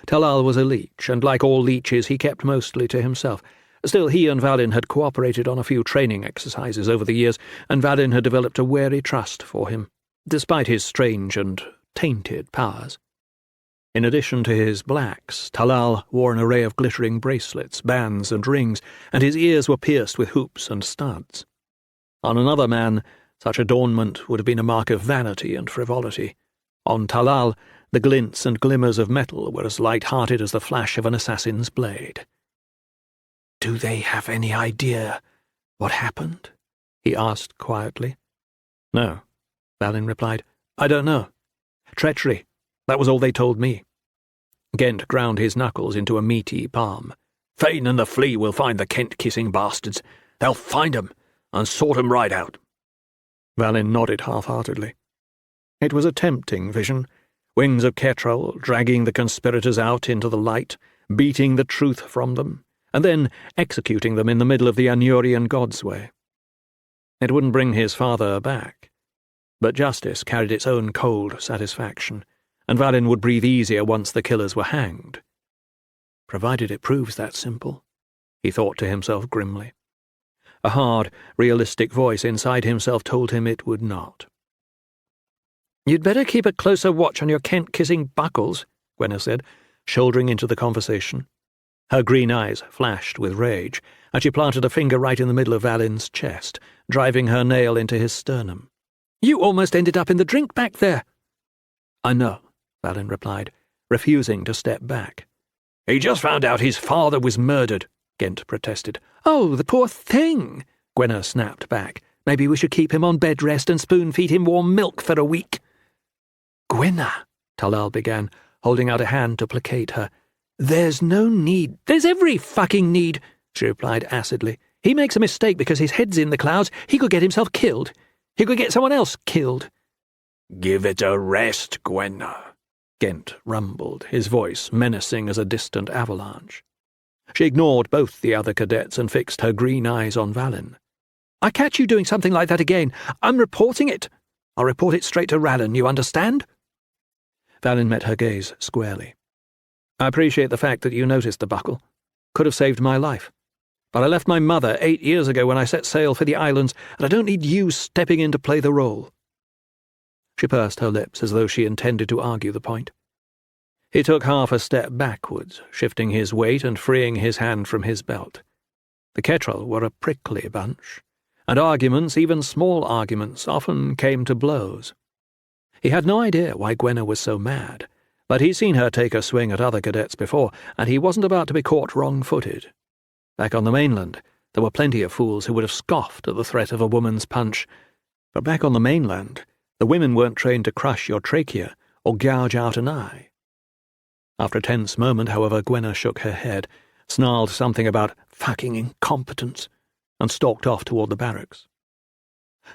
Talal was a leech, and like all leeches he kept mostly to himself. Still, he and Valin had cooperated on a few training exercises over the years, and Valin had developed a wary trust for him, despite his strange and tainted powers. In addition to his blacks, Talal wore an array of glittering bracelets, bands, and rings, and his ears were pierced with hoops and studs. On another man, such adornment would have been a mark of vanity and frivolity. On Talal, the glints and glimmers of metal were as light-hearted as the flash of an assassin's blade. "Do they have any idea what happened?" he asked quietly. "No," Valin replied. "I don't know. Treachery. That was all they told me." Gent ground his knuckles into a meaty palm. "Fane and the Flea will find the Kent-kissing bastards. They'll find 'em and sort 'em right out." Valin nodded half-heartedly. It was a tempting vision. Wings of Ketrel dragging the conspirators out into the light, beating the truth from them, and then executing them in the middle of the Anurian God's way. It wouldn't bring his father back, but justice carried its own cold satisfaction, and Valin would breathe easier once the killers were hanged. Provided it proves that simple, he thought to himself grimly. A hard, realistic voice inside himself told him it would not. "You'd better keep a closer watch on your Kent-kissing buckles," Gwenna said, shouldering into the conversation. Her green eyes flashed with rage, and she planted a finger right in the middle of Valin's chest, driving her nail into his sternum. "You almost ended up in the drink back there." "I know," Valin replied, refusing to step back. "He just found out his father was murdered," Gent protested. "Oh, the poor thing," Gwenna snapped back. "Maybe we should keep him on bed rest and spoon-feed him warm milk for a week." "Gwenna," Talal began, holding out a hand to placate her. "There's no need." "There's every fucking need," she replied acidly. "He makes a mistake because his head's in the clouds. He could get himself killed. He could get someone else killed." "Give it a rest, Gwenna," Gent rumbled, his voice menacing as a distant avalanche. She ignored both the other cadets and fixed her green eyes on Valin. "I catch you doing something like that again, I'm reporting it. I'll report it straight to Rallan, you understand?" Valin met her gaze squarely. "I appreciate the fact that you noticed the buckle. Could have saved my life. But I left my mother 8 years ago when I set sail for the islands, and I don't need you stepping in to play the role." She pursed her lips as though she intended to argue the point. He took half a step backwards, shifting his weight and freeing his hand from his belt. The Ketrel were a prickly bunch, and arguments, even small arguments, often came to blows. He had no idea why Gwenna was so mad, but he'd seen her take a swing at other cadets before, and he wasn't about to be caught wrong-footed. Back on the mainland, there were plenty of fools who would have scoffed at the threat of a woman's punch, but back on the mainland, the women weren't trained to crush your trachea or gouge out an eye. After a tense moment, however, Gwenna shook her head, snarled something about fucking incompetence, and stalked off toward the barracks.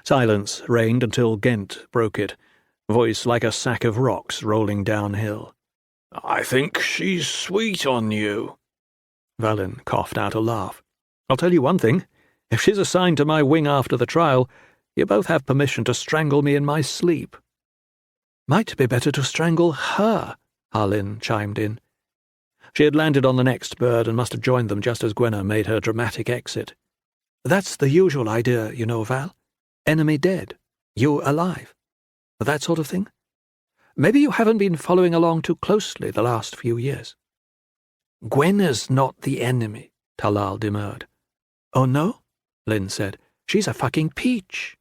Silence reigned until Gent broke it, voice like a sack of rocks rolling downhill. "I think she's sweet on you." Valin coughed out a laugh. "I'll tell you one thing. If she's assigned to my wing after the trial, you both have permission to strangle me in my sleep." "Might be better to strangle her," Harlin chimed in. She had landed on the next bird and must have joined them just as Gwenna made her dramatic exit. "That's the usual idea, you know, Val. Enemy dead, you alive. That sort of thing." Maybe you haven't been following along too closely the last few years." "Gwenna's not the enemy," Talal demurred. "Oh, no?" Lynn said. "She's a fucking peach."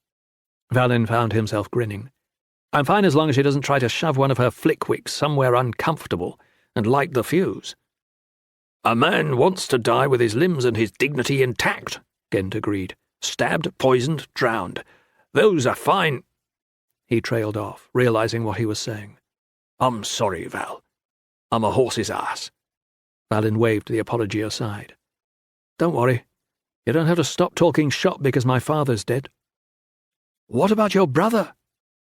Valin found himself grinning. "I'm fine as long as she doesn't try to shove one of her flickwicks somewhere uncomfortable and light the fuse." "A man wants to die with his limbs and his dignity intact," Gent agreed. "Stabbed, poisoned, drowned. Those are fine—" He trailed off, realizing what he was saying. "I'm sorry, Val. I'm a horse's ass." Valin waved the apology aside. "Don't worry. You don't have to stop talking shop because my father's dead." "What about your brother?"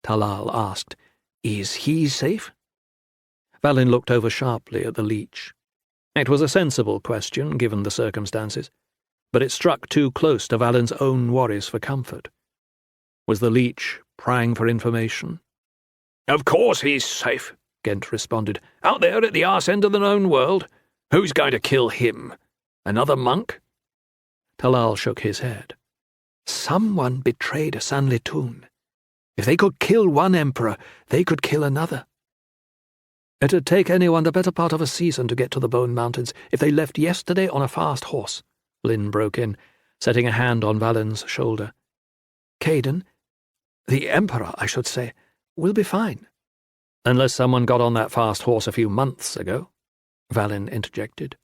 Talal asked. "Is he safe?" Valin looked over sharply at the leech. It was a sensible question, given the circumstances, but it struck too close to Valin's own worries for comfort. Was the leech prying for information? "Of course he's safe," Gent responded. "Out there at the arse end of the known world. Who's going to kill him? Another monk?" Talal shook his head. "Someone betrayed Sanlitun. If they could kill one emperor, they could kill another." "It'd take anyone the better part of a season to get to the Bone Mountains if they left yesterday on a fast horse," Lynn broke in, setting a hand on Valin's shoulder. "Caden, the Emperor, I should say, will be fine." "Unless someone got on that fast horse a few months ago," Valin interjected.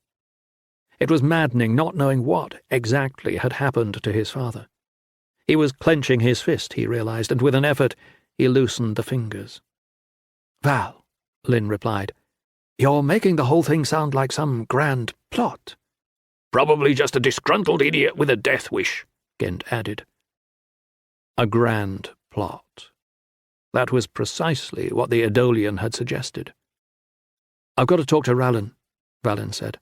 It was maddening not knowing what exactly had happened to his father. He was clenching his fist, he realized, and with an effort he loosened the fingers. "Val," Lynn replied, "you're making the whole thing sound like some grand plot." "Probably just a disgruntled idiot with a death wish," Gent added. A grand plot. That was precisely what the Adolian had suggested. "I've got to talk to Rallan," Valin said.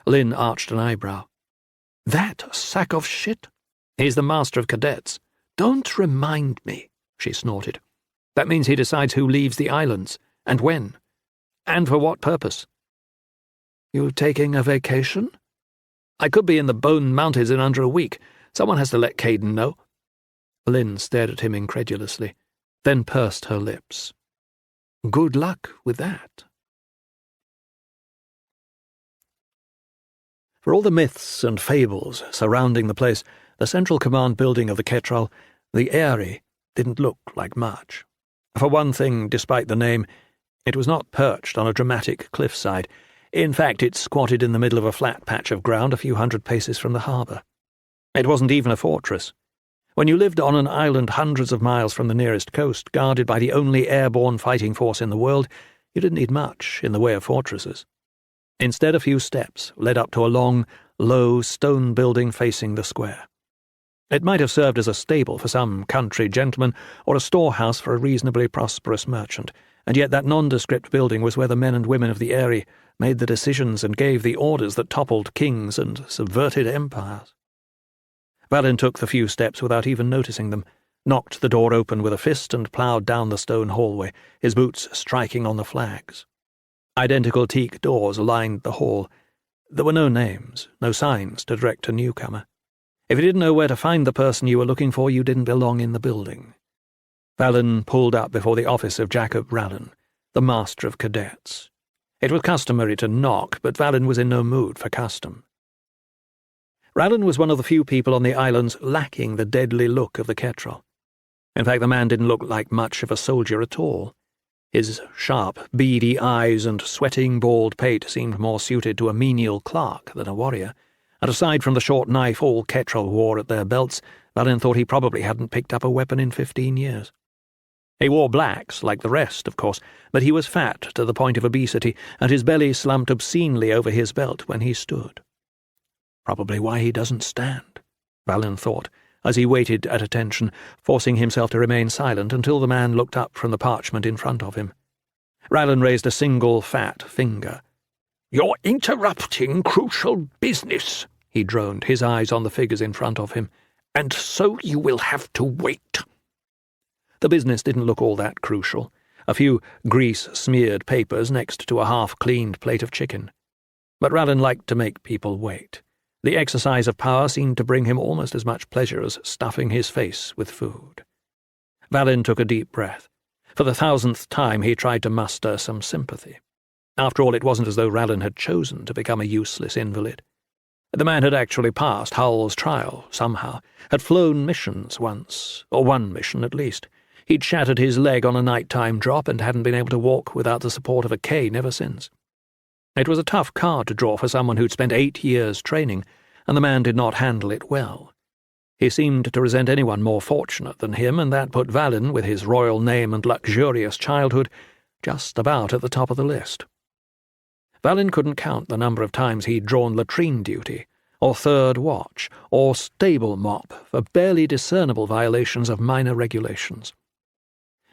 Lynn arched an eyebrow. "That sack of shit? He's the master of cadets." "Don't remind me," she snorted. "That means he decides who leaves the islands, and when, and for what purpose." "You taking a vacation?" "I could be in the Bone Mountains in under a week. Someone has to let Caden know." Lynn stared at him incredulously, then pursed her lips. "Good luck with that." For all the myths and fables surrounding the place, the central command building of the Ketrel, the Eyrie, didn't look like much. For one thing, despite the name, it was not perched on a dramatic cliffside. In fact, it squatted in the middle of a flat patch of ground a few hundred paces from the harbour. It wasn't even a fortress. When you lived on an island hundreds of miles from the nearest coast, guarded by the only airborne fighting force in the world, you didn't need much in the way of fortresses. Instead, a few steps led up to a long, low stone building facing the square. It might have served as a stable for some country gentleman or a storehouse for a reasonably prosperous merchant, and yet that nondescript building was where the men and women of the Eyrie made the decisions and gave the orders that toppled kings and subverted empires. Valin took the few steps without even noticing them, knocked the door open with a fist and ploughed down the stone hallway, his boots striking on the flags. Identical teak doors lined the hall. There were no names, no signs to direct a newcomer. If you didn't know where to find the person you were looking for, you didn't belong in the building. Valin pulled up before the office of Jacob Rallan, the master of cadets. It was customary to knock, but Valin was in no mood for custom. Rallan was one of the few people on the islands lacking the deadly look of the Ketrel. In fact, the man didn't look like much of a soldier at all. His sharp, beady eyes and sweating, bald pate seemed more suited to a menial clerk than a warrior, and aside from the short knife all Ketrel wore at their belts, Valin thought he probably hadn't picked up a weapon in 15 years. He wore blacks, like the rest, of course, but he was fat to the point of obesity, and his belly slumped obscenely over his belt when he stood. Probably why he doesn't stand, Valin thought, as he waited at attention, forcing himself to remain silent until the man looked up from the parchment in front of him. Rallan raised a single fat finger. "You're interrupting crucial business," he droned, his eyes on the figures in front of him, "and so you will have to wait." The business didn't look all that crucial. A few grease-smeared papers next to a half-cleaned plate of chicken. But Rallan liked to make people wait. The exercise of power seemed to bring him almost as much pleasure as stuffing his face with food. Valin took a deep breath. For the 1000th time he tried to muster some sympathy. After all, it wasn't as though Rallen had chosen to become a useless invalid. The man had actually passed Hull's trial, somehow, had flown missions once, or one mission at least. He'd shattered his leg on a night-time drop and hadn't been able to walk without the support of a cane ever since. It was a tough card to draw for someone who'd spent 8 years training, and the man did not handle it well. He seemed to resent anyone more fortunate than him, and that put Vallin, with his royal name and luxurious childhood, just about at the top of the list. Vallin couldn't count the number of times he'd drawn latrine duty, or third watch, or stable mop for barely discernible violations of minor regulations.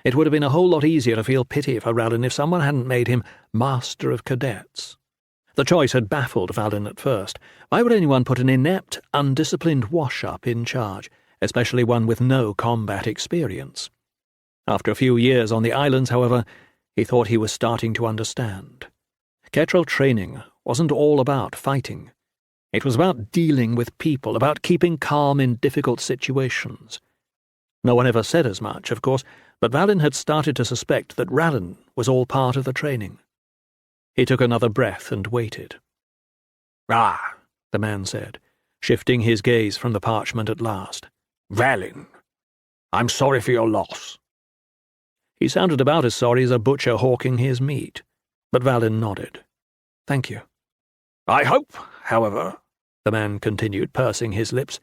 It would have been a whole lot easier to feel pity for Rallen if someone hadn't made him Master of Cadets. The choice had baffled Vallin at first. Why would anyone put an inept, undisciplined wash-up in charge, especially one with no combat experience? After a few years on the islands, however, he thought he was starting to understand. Ketrel training wasn't all about fighting. It was about dealing with people, about keeping calm in difficult situations. No one ever said as much, of course, but Vallin had started to suspect that Rallen was all part of the training. He took another breath and waited. "Ah," the man said, shifting his gaze from the parchment at last. "Vallin, I'm sorry for your loss." He sounded about as sorry as a butcher hawking his meat, but Vallin nodded. "Thank you." "I hope, however," the man continued, pursing his lips,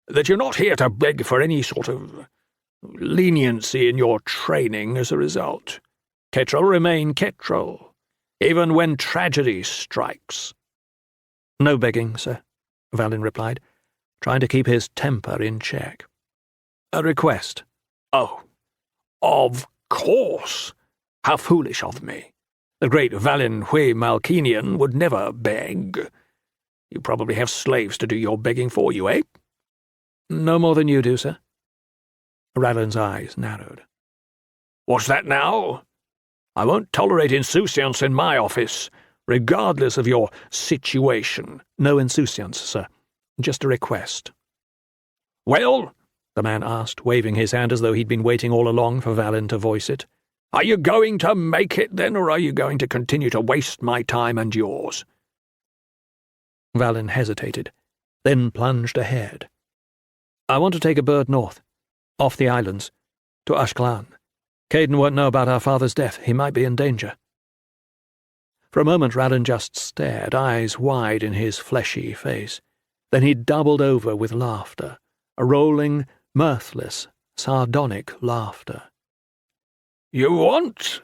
"that you're not here to beg for any sort of leniency in your training as a result. Ketrel remain Ketrel, even when tragedy strikes." "No begging, sir," Vallin replied, trying to keep his temper in check. "A request." "Oh, of course. How foolish of me. The great Vallin Hui Malkinian would never beg. You probably have slaves to do your begging for you, eh?" "No more than you do, sir." Rallen's eyes narrowed. "What's that now? I won't tolerate insouciance in my office, regardless of your situation." "No insouciance, sir. Just a request." "Well," the man asked, waving his hand as though he'd been waiting all along for Vallin to voice it, "are you going to make it, then, or are you going to continue to waste my time and yours?" Vallin hesitated, then plunged ahead. "I want to take a bird north, off the islands, to Ashklan. Caden won't know about our father's death. He might be in danger." For a moment Rallen just stared, eyes wide in his fleshy face. Then he doubled over with laughter, a rolling, mirthless, sardonic laughter. "You want,"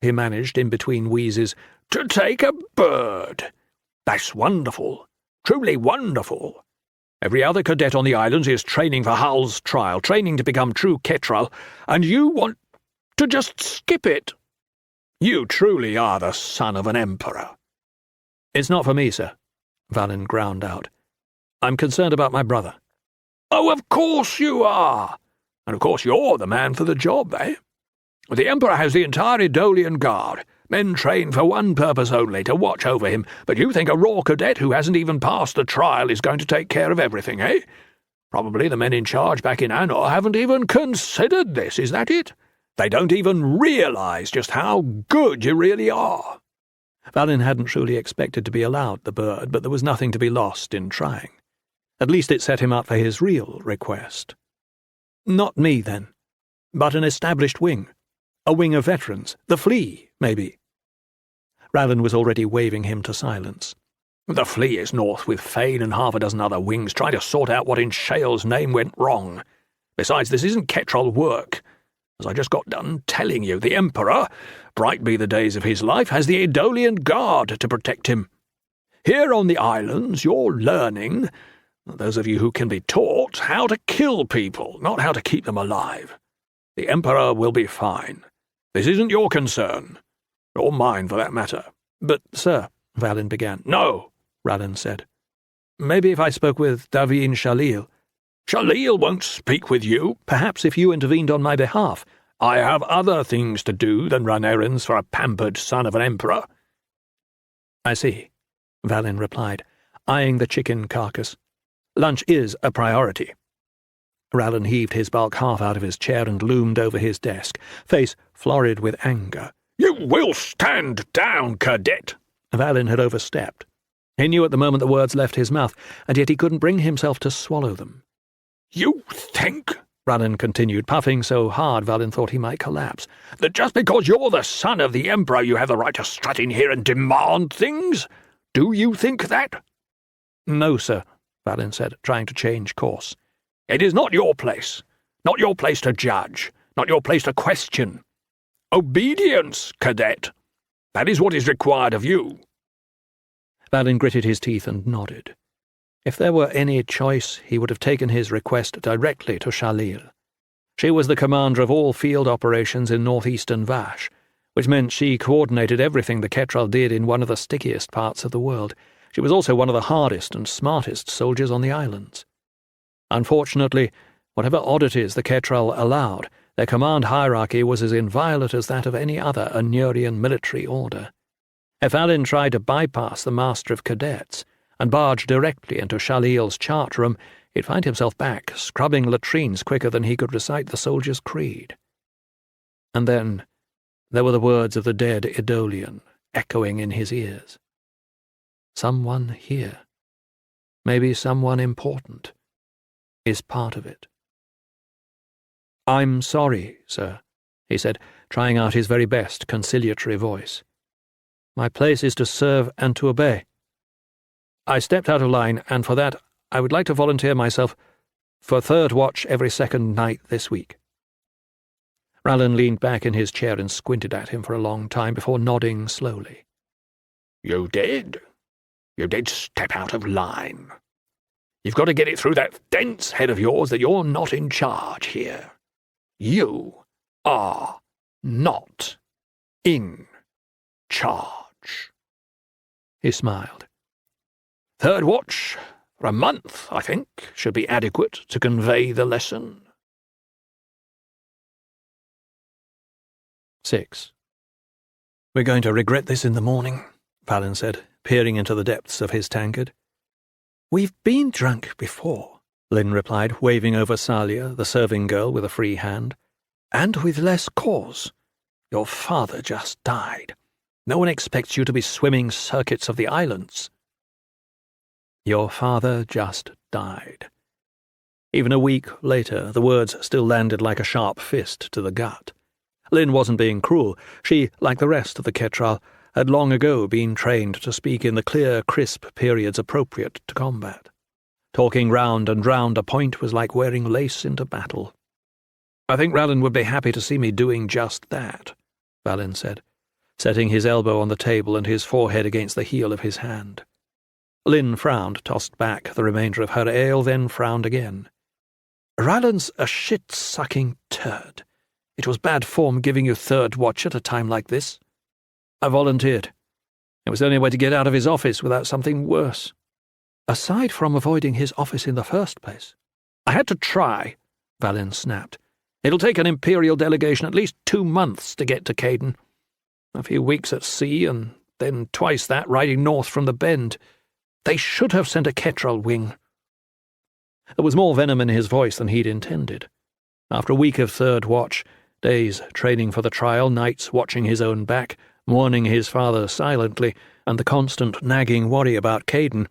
he managed in between wheezes, "to take a bird? That's wonderful, truly wonderful. Every other cadet on the islands is training for Hull's trial, training to become true Ketrel, and you want to just skip it. You truly are the son of an emperor." "It's not for me, sir," Vallin ground out. "I'm concerned about my brother." "Oh, of course you are. And of course you're the man for the job, eh? The Emperor has the entire Idolian Guard, men trained for one purpose only, to watch over him, but you think a raw cadet who hasn't even passed the trial is going to take care of everything, eh? Probably the men in charge back in Anor haven't even considered this, is that it? They don't even realize just how good you really are." Vallin hadn't truly expected to be allowed the bird, but there was nothing to be lost in trying. At least it set him up for his real request. "Not me, then, but an established wing. A wing of veterans. The Flea, maybe." Rallen was already waving him to silence. "The Flea is north with Fane and half a dozen other wings trying to sort out what in Shale's name went wrong. Besides, this isn't Ketrel work. As I just got done telling you, the Emperor, bright be the days of his life, has the Idolian Guard to protect him. Here on the islands you're learning, those of you who can be taught, how to kill people, not how to keep them alive. The Emperor will be fine. This isn't your concern, or mine for that matter." "But, sir," Vallin began. "No," Rallen said. "Maybe if I spoke with Davin Shalil." "Shalil won't speak with you." "Perhaps if you intervened on my behalf." "I have other things to do than run errands for a pampered son of an emperor." "I see," Vallin replied, eyeing the chicken carcass. "Lunch is a priority." Rallan heaved his bulk half out of his chair and loomed over his desk, face florid with anger. "You will stand down, cadet!" Vallin had overstepped. He knew at the moment the words left his mouth, and yet he couldn't bring himself to swallow them. "You think," Rallan continued, puffing so hard Vallin thought he might collapse, "that just because you're the son of the Emperor you have the right to strut in here and demand things? Do you think that?" "No, sir," Vallin said, trying to change course. "It is not your place. Not your place to judge. Not your place to question. Obedience, cadet. That is what is required of you." Vallin gritted his teeth and nodded. If there were any choice, he would have taken his request directly to Shalil. She was the commander of all field operations in northeastern Vash, which meant she coordinated everything the Ketral did in one of the stickiest parts of the world. She was also one of the hardest and smartest soldiers on the islands. Unfortunately, whatever oddities the Ketral allowed, their command hierarchy was as inviolate as that of any other Anurian military order. If Vallin tried to bypass the Master of Cadets and barge directly into Shalil's chart room, he'd find himself back, scrubbing latrines quicker than he could recite the soldier's creed. And then there were the words of the dead Idolian echoing in his ears. Someone here, maybe someone important, is part of it. "I'm sorry, sir," he said, trying out his very best conciliatory voice. "My place is to serve and to obey. I stepped out of line, and for that I would like to volunteer myself for third watch every second night this week." Rallan leaned back in his chair and squinted at him for a long time before nodding slowly. "You did. You did step out of line. You've got to get it through that dense head of yours that you're not in charge here. You are not in charge." He smiled. "Third watch for a month, I think, should be adequate to convey the lesson." 6. "We're going to regret this in the morning," Vallin said, peering into the depths of his tankard. "We've been drunk before," Lynn replied, waving over Salia, the serving girl, with a free hand. "And with less cause. Your father just died. No one expects you to be swimming circuits of the islands." Your father just died. Even a week later, the words still landed like a sharp fist to the gut. Lynn wasn't being cruel. She, like the rest of the Ketral, had long ago been trained to speak in the clear, crisp periods appropriate to combat. Talking round and round a point was like wearing lace into battle. "I think Rallan would be happy to see me doing just that," Vallin said, setting his elbow on the table and his forehead against the heel of his hand. Lynn frowned, tossed back the remainder of her ale, then frowned again. "Rallan's a shit-sucking turd. It was bad form giving you third watch at a time like this. I volunteered. It was the only way to get out of his office without something worse. Aside from avoiding his office in the first place." "I had to try," Vallin snapped. "It'll take an Imperial delegation at least 2 months to get to Caden. A few weeks at sea, and then twice that riding north from the Bend. They should have sent a Ketral wing." There was more venom in his voice than he'd intended. After a week of third watch, days training for the trial, nights watching his own back, mourning his father silently, and the constant nagging worry about Caden,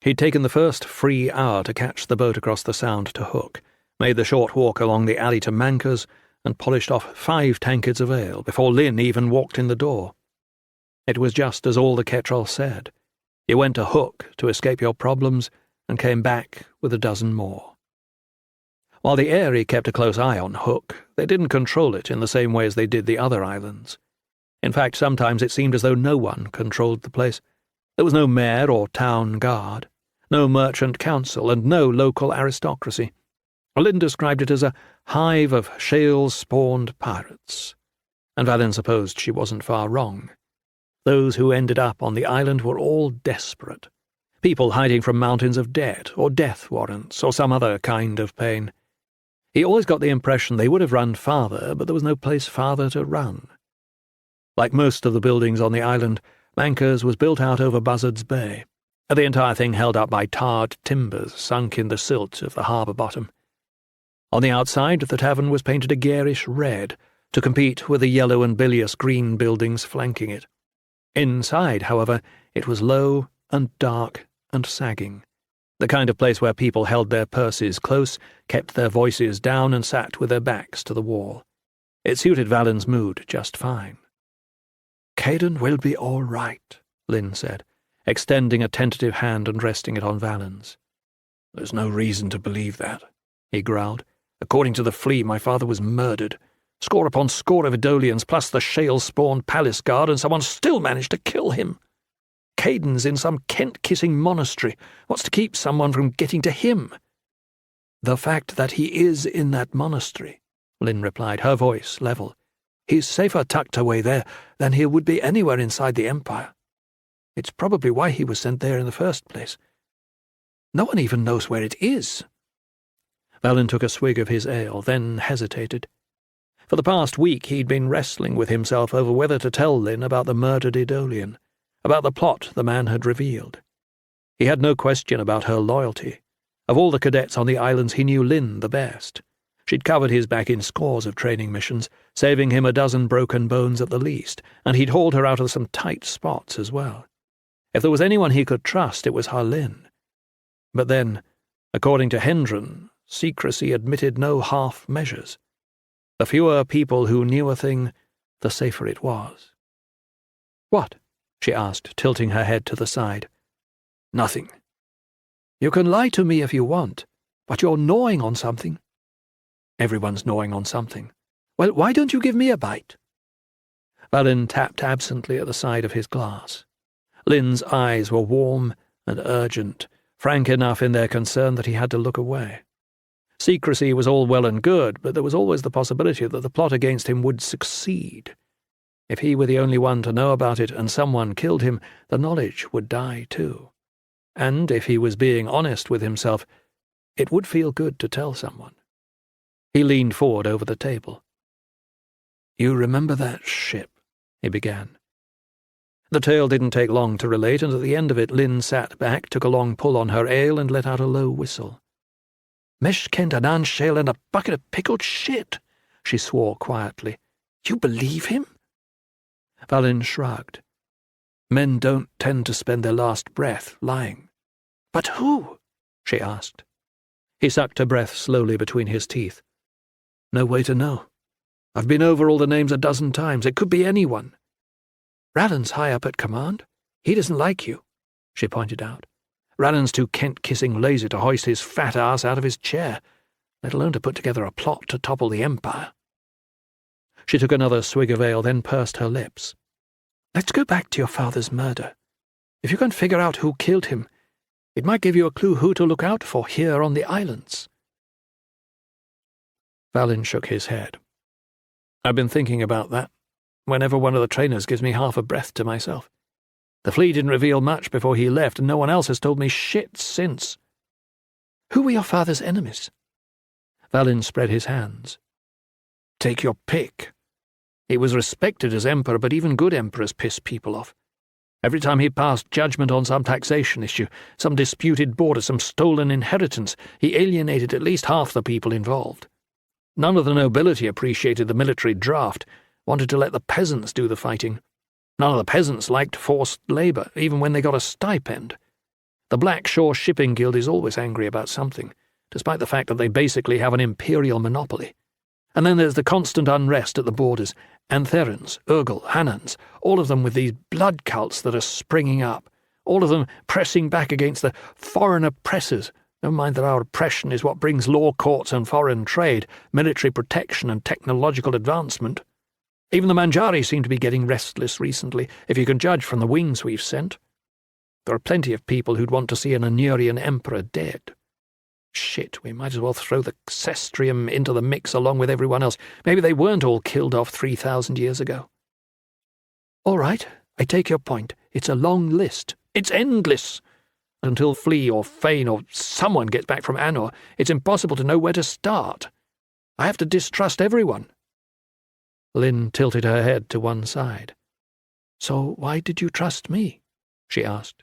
he'd taken the first free hour to catch the boat across the Sound to Hook, made the short walk along the alley to Manca's, and polished off 5 tankards of ale before Lynn even walked in the door. It was just as all the Ketral said. You went to Hook to escape your problems, and came back with a dozen more. While the Eyrie kept a close eye on Hook, they didn't control it in the same way as they did the other islands. In fact, sometimes it seemed as though no one controlled the place. There was no mayor or town guard, no merchant council, and no local aristocracy. Lynn described it as a hive of shale-spawned pirates, and Vallin supposed she wasn't far wrong. Those who ended up on the island were all desperate, people hiding from mountains of debt or death warrants or some other kind of pain. He always got the impression they would have run farther, but there was no place farther to run. Like most of the buildings on the island, Manca's was built out over Buzzard's Bay, the entire thing held up by tarred timbers sunk in the silt of the harbour bottom. On the outside, the tavern was painted a garish red, to compete with the yellow and bilious green buildings flanking it. Inside, however, it was low and dark and sagging, the kind of place where people held their purses close, kept their voices down, and sat with their backs to the wall. It suited Valen's mood just fine. "Caden will be all right," Lynn said, extending a tentative hand and resting it on Valen's. "There's no reason to believe that," he growled. "According to the Flea, my father was murdered. Score upon score of Idolians, plus the shale-spawned palace guard, and someone still managed to kill him. Caden's in some Kent-kissing monastery. What's to keep someone from getting to him?" "The fact that he is in that monastery," Lynn replied, her voice level. "He's safer tucked away there than he would be anywhere inside the Empire. It's probably why he was sent there in the first place. No one even knows where it is." Valen took a swig of his ale, then hesitated. For the past week he'd been wrestling with himself over whether to tell Lynn about the murdered Idolian, about the plot the man had revealed. He had no question about her loyalty. Of all the cadets on the islands, he knew Lynn the best. She'd covered his back in scores of training missions, saving him a dozen broken bones at the least, and he'd hauled her out of some tight spots as well. If there was anyone he could trust, it was her Lynn. But then, according to Hendron, secrecy admitted no half measures. The fewer people who knew a thing, the safer it was. "What?" she asked, tilting her head to the side. "Nothing." "You can lie to me if you want, but you're gnawing on something." "Everyone's gnawing on something." "Well, why don't you give me a bite?" Valen tapped absently at the side of his glass. Lynn's eyes were warm and urgent, frank enough in their concern that he had to look away. Secrecy was all well and good, but there was always the possibility that the plot against him would succeed. If he were the only one to know about it and someone killed him, the knowledge would die too. And if he was being honest with himself, it would feel good to tell someone. He leaned forward over the table. "You remember that ship?" he began. The tale didn't take long to relate, and at the end of it Lynn sat back, took a long pull on her ale, and let out a low whistle. "Mesh kent an anshale and a bucket of pickled shit," she swore quietly. "You believe him?" Valen shrugged. "Men don't tend to spend their last breath lying." "But who?" she asked. He sucked a breath slowly between his teeth. "No way to know. I've been over all the names a dozen times. It could be anyone." "Rallan's high up at command. He doesn't like you," she pointed out. "Rallan's too Kent-kissing lazy to hoist his fat ass out of his chair, let alone to put together a plot to topple the Empire." She took another swig of ale, then pursed her lips. "Let's go back to your father's murder. If you can figure out who killed him, it might give you a clue who to look out for here on the islands." Valen shook his head. "I've been thinking about that whenever one of the trainers gives me half a breath to myself. The Flea didn't reveal much before he left, and no one else has told me shit since." "Who were your father's enemies?" Valen spread his hands. "Take your pick. He was respected as emperor, but even good emperors piss people off. Every time he passed judgment on some taxation issue, some disputed border, some stolen inheritance, he alienated at least half the people involved. None of the nobility appreciated the military draft, wanted to let the peasants do the fighting. None of the peasants liked forced labour, even when they got a stipend. The Black Shore Shipping Guild is always angry about something, despite the fact that they basically have an imperial monopoly. And then there's the constant unrest at the borders, Antherans, Urgal, Hanans, all of them with these blood cults that are springing up, all of them pressing back against the foreign oppressors. Never mind that our oppression is what brings law courts and foreign trade, military protection and technological advancement. Even the Manjari seem to be getting restless recently, if you can judge from the wings we've sent. There are plenty of people who'd want to see an Anurian emperor dead. Shit, we might as well throw the Cestrium into the mix along with everyone else. Maybe they weren't all killed off 3,000 years ago." "All right, I take your point. It's a long list. It's endless. Until Flea or Fane or someone gets back from Anor, it's impossible to know where to start. I have to distrust everyone." Lynn tilted her head to one side. "So why did you trust me?" she asked.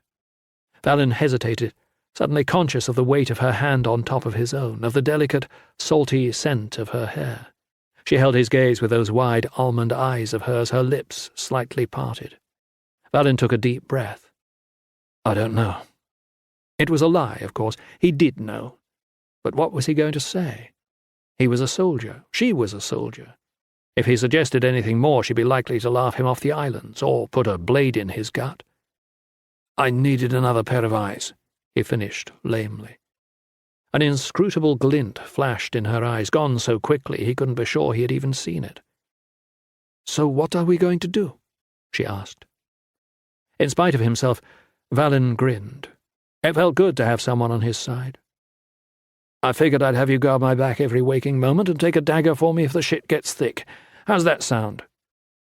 Valen hesitated, suddenly conscious of the weight of her hand on top of his own, of the delicate, salty scent of her hair. She held his gaze with those wide almond eyes of hers, her lips slightly parted. Valin took a deep breath. I don't know. It was a lie, of course. He did know. But what was he going to say? He was a soldier. She was a soldier. If he suggested anything more, she'd be likely to laugh him off the islands, or put a blade in his gut. I needed another pair of eyes, he finished lamely. An inscrutable glint flashed in her eyes, gone so quickly he couldn't be sure he had even seen it. So what are we going to do? She asked. In spite of himself, Valin grinned. It felt good to have someone on his side. I figured I'd have you guard my back every waking moment and take a dagger for me if the shit gets thick. How's that sound?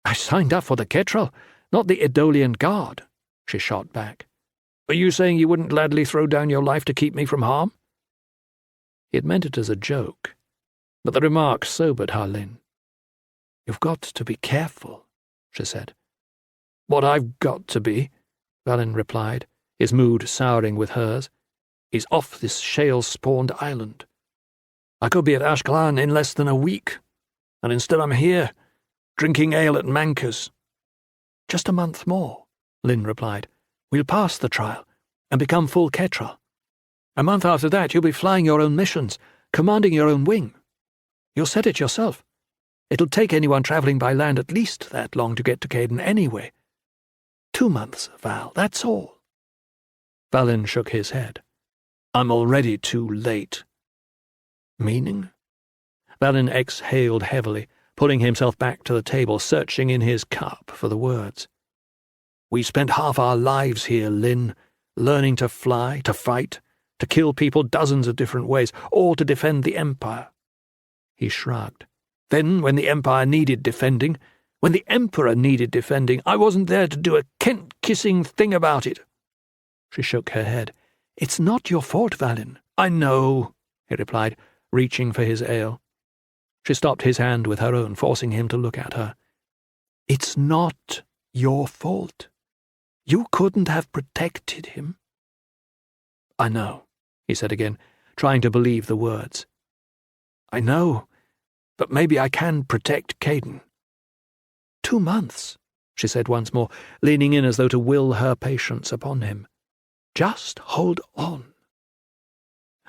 I signed up for the Ketrel, not the Edolian Guard, she shot back. Are you saying you wouldn't gladly throw down your life to keep me from harm? He had meant it as a joke, but the remark sobered Harlin. You've got to be careful, she said. What I've got to be, Valin replied, his mood souring with hers, is off this shale-spawned island. I could be at Ashkelon in less than a week, and instead I'm here, drinking ale at Manca's. Just a month more, Lynn replied. We'll pass the trial and become full Ketrel. A month after that, you'll be flying your own missions, commanding your own wing. You'll said it yourself. It'll take anyone travelling by land at least that long to get to Caden anyway. 2 months, Val, that's all. Valin shook his head. I'm already too late. Meaning? Valin exhaled heavily, pulling himself back to the table, searching in his cup for the words. We spent half our lives here, Lynn, learning to fly, to fight, to kill people dozens of different ways, all to defend the Empire. He shrugged. Then, when the Empire needed defending, when the Emperor needed defending, I wasn't there to do a Kent-kissing thing about it. She shook her head. It's not your fault, Valin. I know, he replied, reaching for his ale. She stopped his hand with her own, forcing him to look at her. It's not your fault. You couldn't have protected him. I know, he said again, trying to believe the words. I know, but maybe I can protect Caden. 2 months, she said once more, leaning in as though to will her patience upon him. Just hold on.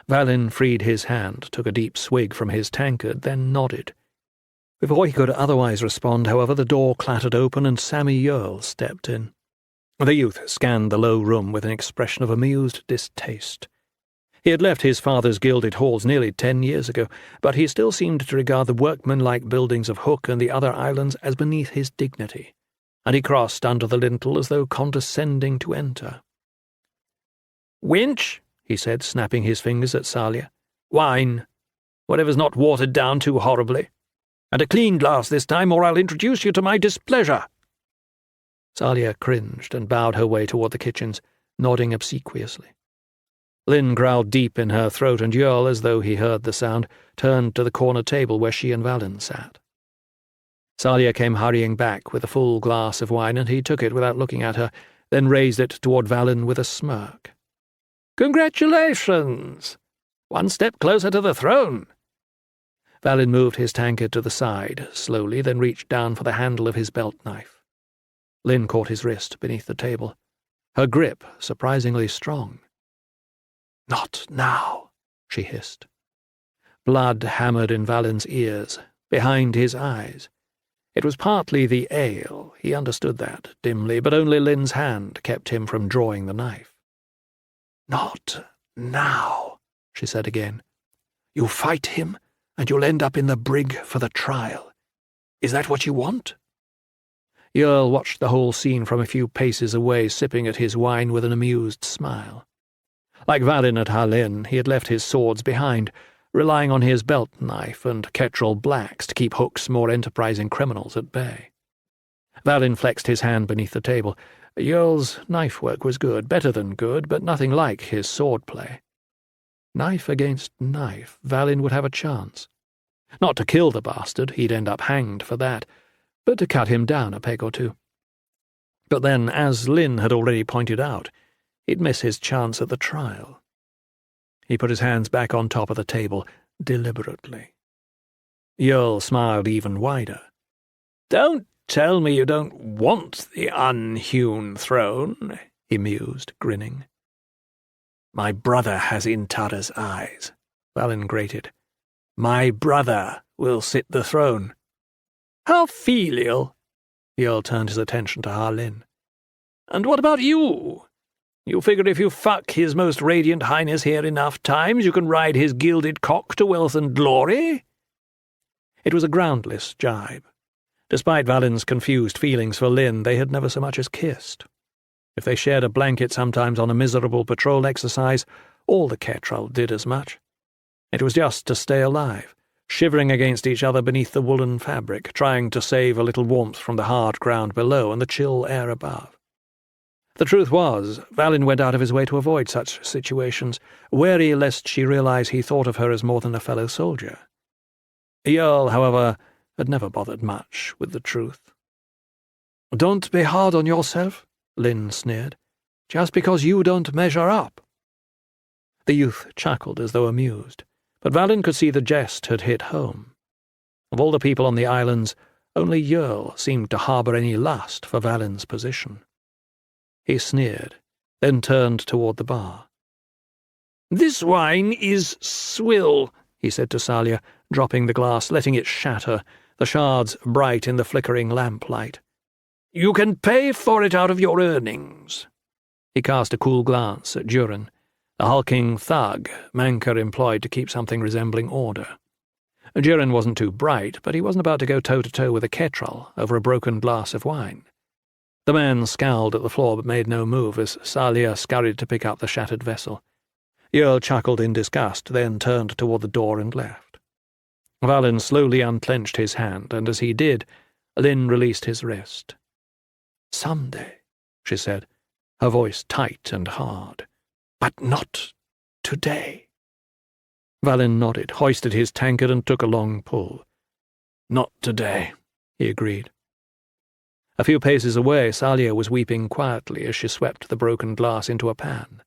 Valin freed his hand, took a deep swig from his tankard, then nodded. Before he could otherwise respond, however, the door clattered open and Sammy Yearl stepped in. The youth scanned the low room with an expression of amused distaste. He had left his father's gilded halls nearly 10 years ago, but he still seemed to regard the workmanlike buildings of Hook and the other islands as beneath his dignity, and he crossed under the lintel as though condescending to enter. Winch, he said, snapping his fingers at Salia. Wine. Whatever's not watered down too horribly. And a clean glass this time, or I'll introduce you to my displeasure. Salia cringed and bowed her way toward the kitchens, nodding obsequiously. Lynn growled deep in her throat, and Yearl, as though he heard the sound, turned to the corner table where she and Valin sat. Salia came hurrying back with a full glass of wine, and he took it without looking at her, then raised it toward Valin with a smirk. Congratulations! 1 step closer to the throne. Valin moved his tankard to the side, slowly, then reached down for the handle of his belt knife. Lynn caught his wrist beneath the table, her grip surprisingly strong. Not now, she hissed. Blood hammered in Valin's ears, behind his eyes. It was partly the ale, he understood that dimly, but only Lynn's hand kept him from drawing the knife. Not now, she said again. You fight him, and you'll end up in the brig for the trial. Is that what you want? Yearl watched the whole scene from a few paces away, sipping at his wine with an amused smile. Like Valin at Harlin, he had left his swords behind, relying on his belt knife and Ketrel blacks to keep Hook's more enterprising criminals at bay. Valin flexed his hand beneath the table. Yearl's knife work was good, better than good, but nothing like his sword-play. Knife against knife, Valin would have a chance. Not to kill the bastard, he'd end up hanged for that, but to cut him down a peg or two. But then, as Lynn had already pointed out, he'd miss his chance at the trial. He put his hands back on top of the table, deliberately. Jarl smiled even wider. "Don't tell me you don't want the unhewn throne," he mused, grinning. "My brother has Intara's eyes," Valin grated. "My brother will sit the throne." "How filial!" The Earl turned his attention to Harlin. "And what about you? You figure if you fuck His Most Radiant Highness here enough times, you can ride his gilded cock to wealth and glory?" It was a groundless jibe. Despite Valin's confused feelings for Lynn, they had never so much as kissed. If they shared a blanket sometimes on a miserable patrol exercise, all the Ketrel did as much. It was just to stay alive, shivering against each other beneath the woolen fabric, trying to save a little warmth from the hard ground below and the chill air above. The truth was, Valin went out of his way to avoid such situations, wary lest she realize he thought of her as more than a fellow soldier. The Earl, however, had never bothered much with the truth. "Don't be hard on yourself," Lynn sneered, "just because you don't measure up." The youth chuckled as though amused, but Valin could see the jest had hit home. Of all the people on the islands, only Jarl seemed to harbour any lust for Valin's position. He sneered, then turned toward the bar. "This wine is swill," he said to Salia, dropping the glass, letting it shatter, the shards bright in the flickering lamplight. "You can pay for it out of your earnings." He cast a cool glance at Durin, the hulking thug Manker employed to keep something resembling order. Durin wasn't too bright, but he wasn't about to go toe-to-toe with a Ketrel over a broken glass of wine. The man scowled at the floor but made no move as Salia scurried to pick up the shattered vessel. Jarl chuckled in disgust, then turned toward the door and left. Valin slowly unclenched his hand, and as he did, Lynn released his wrist. "Someday," she said, her voice tight and hard. "But not today." Valin nodded, hoisted his tankard, and took a long pull. "Not today," he agreed. A few paces away, Salia was weeping quietly as she swept the broken glass into a pan.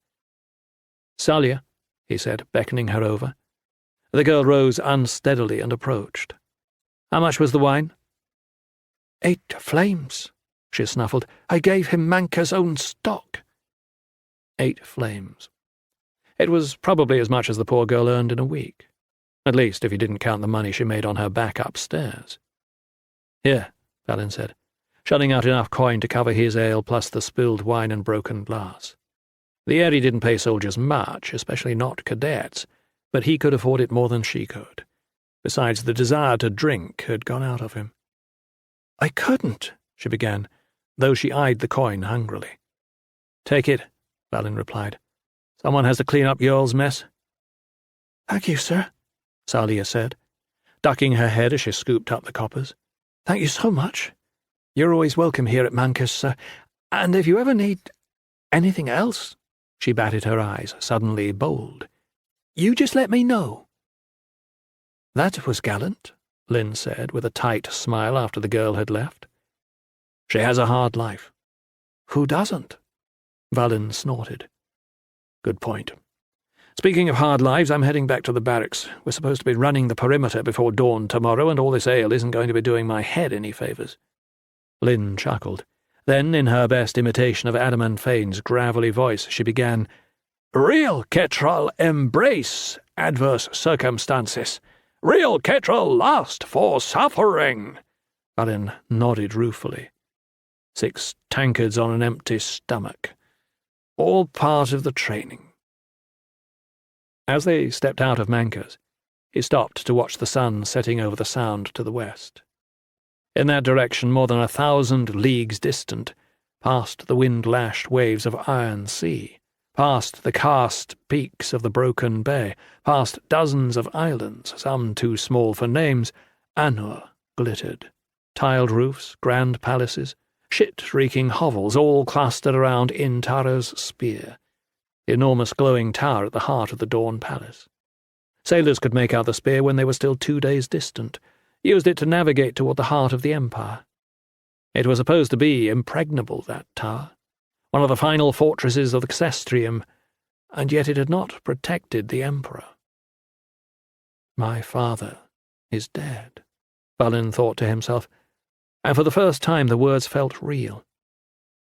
"Salia," he said, beckoning her over. The girl rose unsteadily and approached. "How much was the wine?" 8 flames, she snuffled. "I gave him Manker's own stock." 8 flames. It was probably as much as the poor girl earned in a week, at least if you didn't count the money she made on her back upstairs. "Here," Valin said, shutting out enough coin to cover his ale plus the spilled wine and broken glass. The Eyrie didn't pay soldiers much, especially not cadets, but he could afford it more than she could. Besides, the desire to drink had gone out of him. "I couldn't," she began, though she eyed the coin hungrily. "Take it," Valin replied. "Someone has to clean up Jarl's mess." "Thank you, sir," Salia said, ducking her head as she scooped up the coppers. "Thank you so much. You're always welcome here at Manker's, sir. And if you ever need anything else," she batted her eyes, suddenly bold, "you just let me know." "That was gallant," Lynn said, with a tight smile after the girl had left. "She has a hard life." "Who doesn't?" Valin snorted. "Good point. Speaking of hard lives, I'm heading back to the barracks. We're supposed to be running the perimeter before dawn tomorrow, and all this ale isn't going to be doing my head any favours." Lynn chuckled. Then, in her best imitation of Adamant Fane's gravelly voice, she began, "Real Ketrel embrace adverse circumstances. Real Ketrel last for suffering." Valin nodded ruefully. 6 tankards on an empty stomach. All part of the training. As they stepped out of Manker's, he stopped to watch the sun setting over the sound to the west. In that direction, more than 1,000 leagues distant, past the wind-lashed waves of Iron Sea, past the karst peaks of the broken bay, past dozens of islands, some too small for names, Anur glittered. Tiled roofs, grand palaces, shit-reeking hovels all clustered around Intara's spear, the enormous glowing tower at the heart of the Dawn Palace. Sailors could make out the spear when they were still 2 days distant, used it to navigate toward the heart of the Empire. It was supposed to be impregnable, that tower, one of the final fortresses of the Xestrium, and yet it had not protected the Emperor. "My father is dead," Balin thought to himself, and for the first time the words felt real.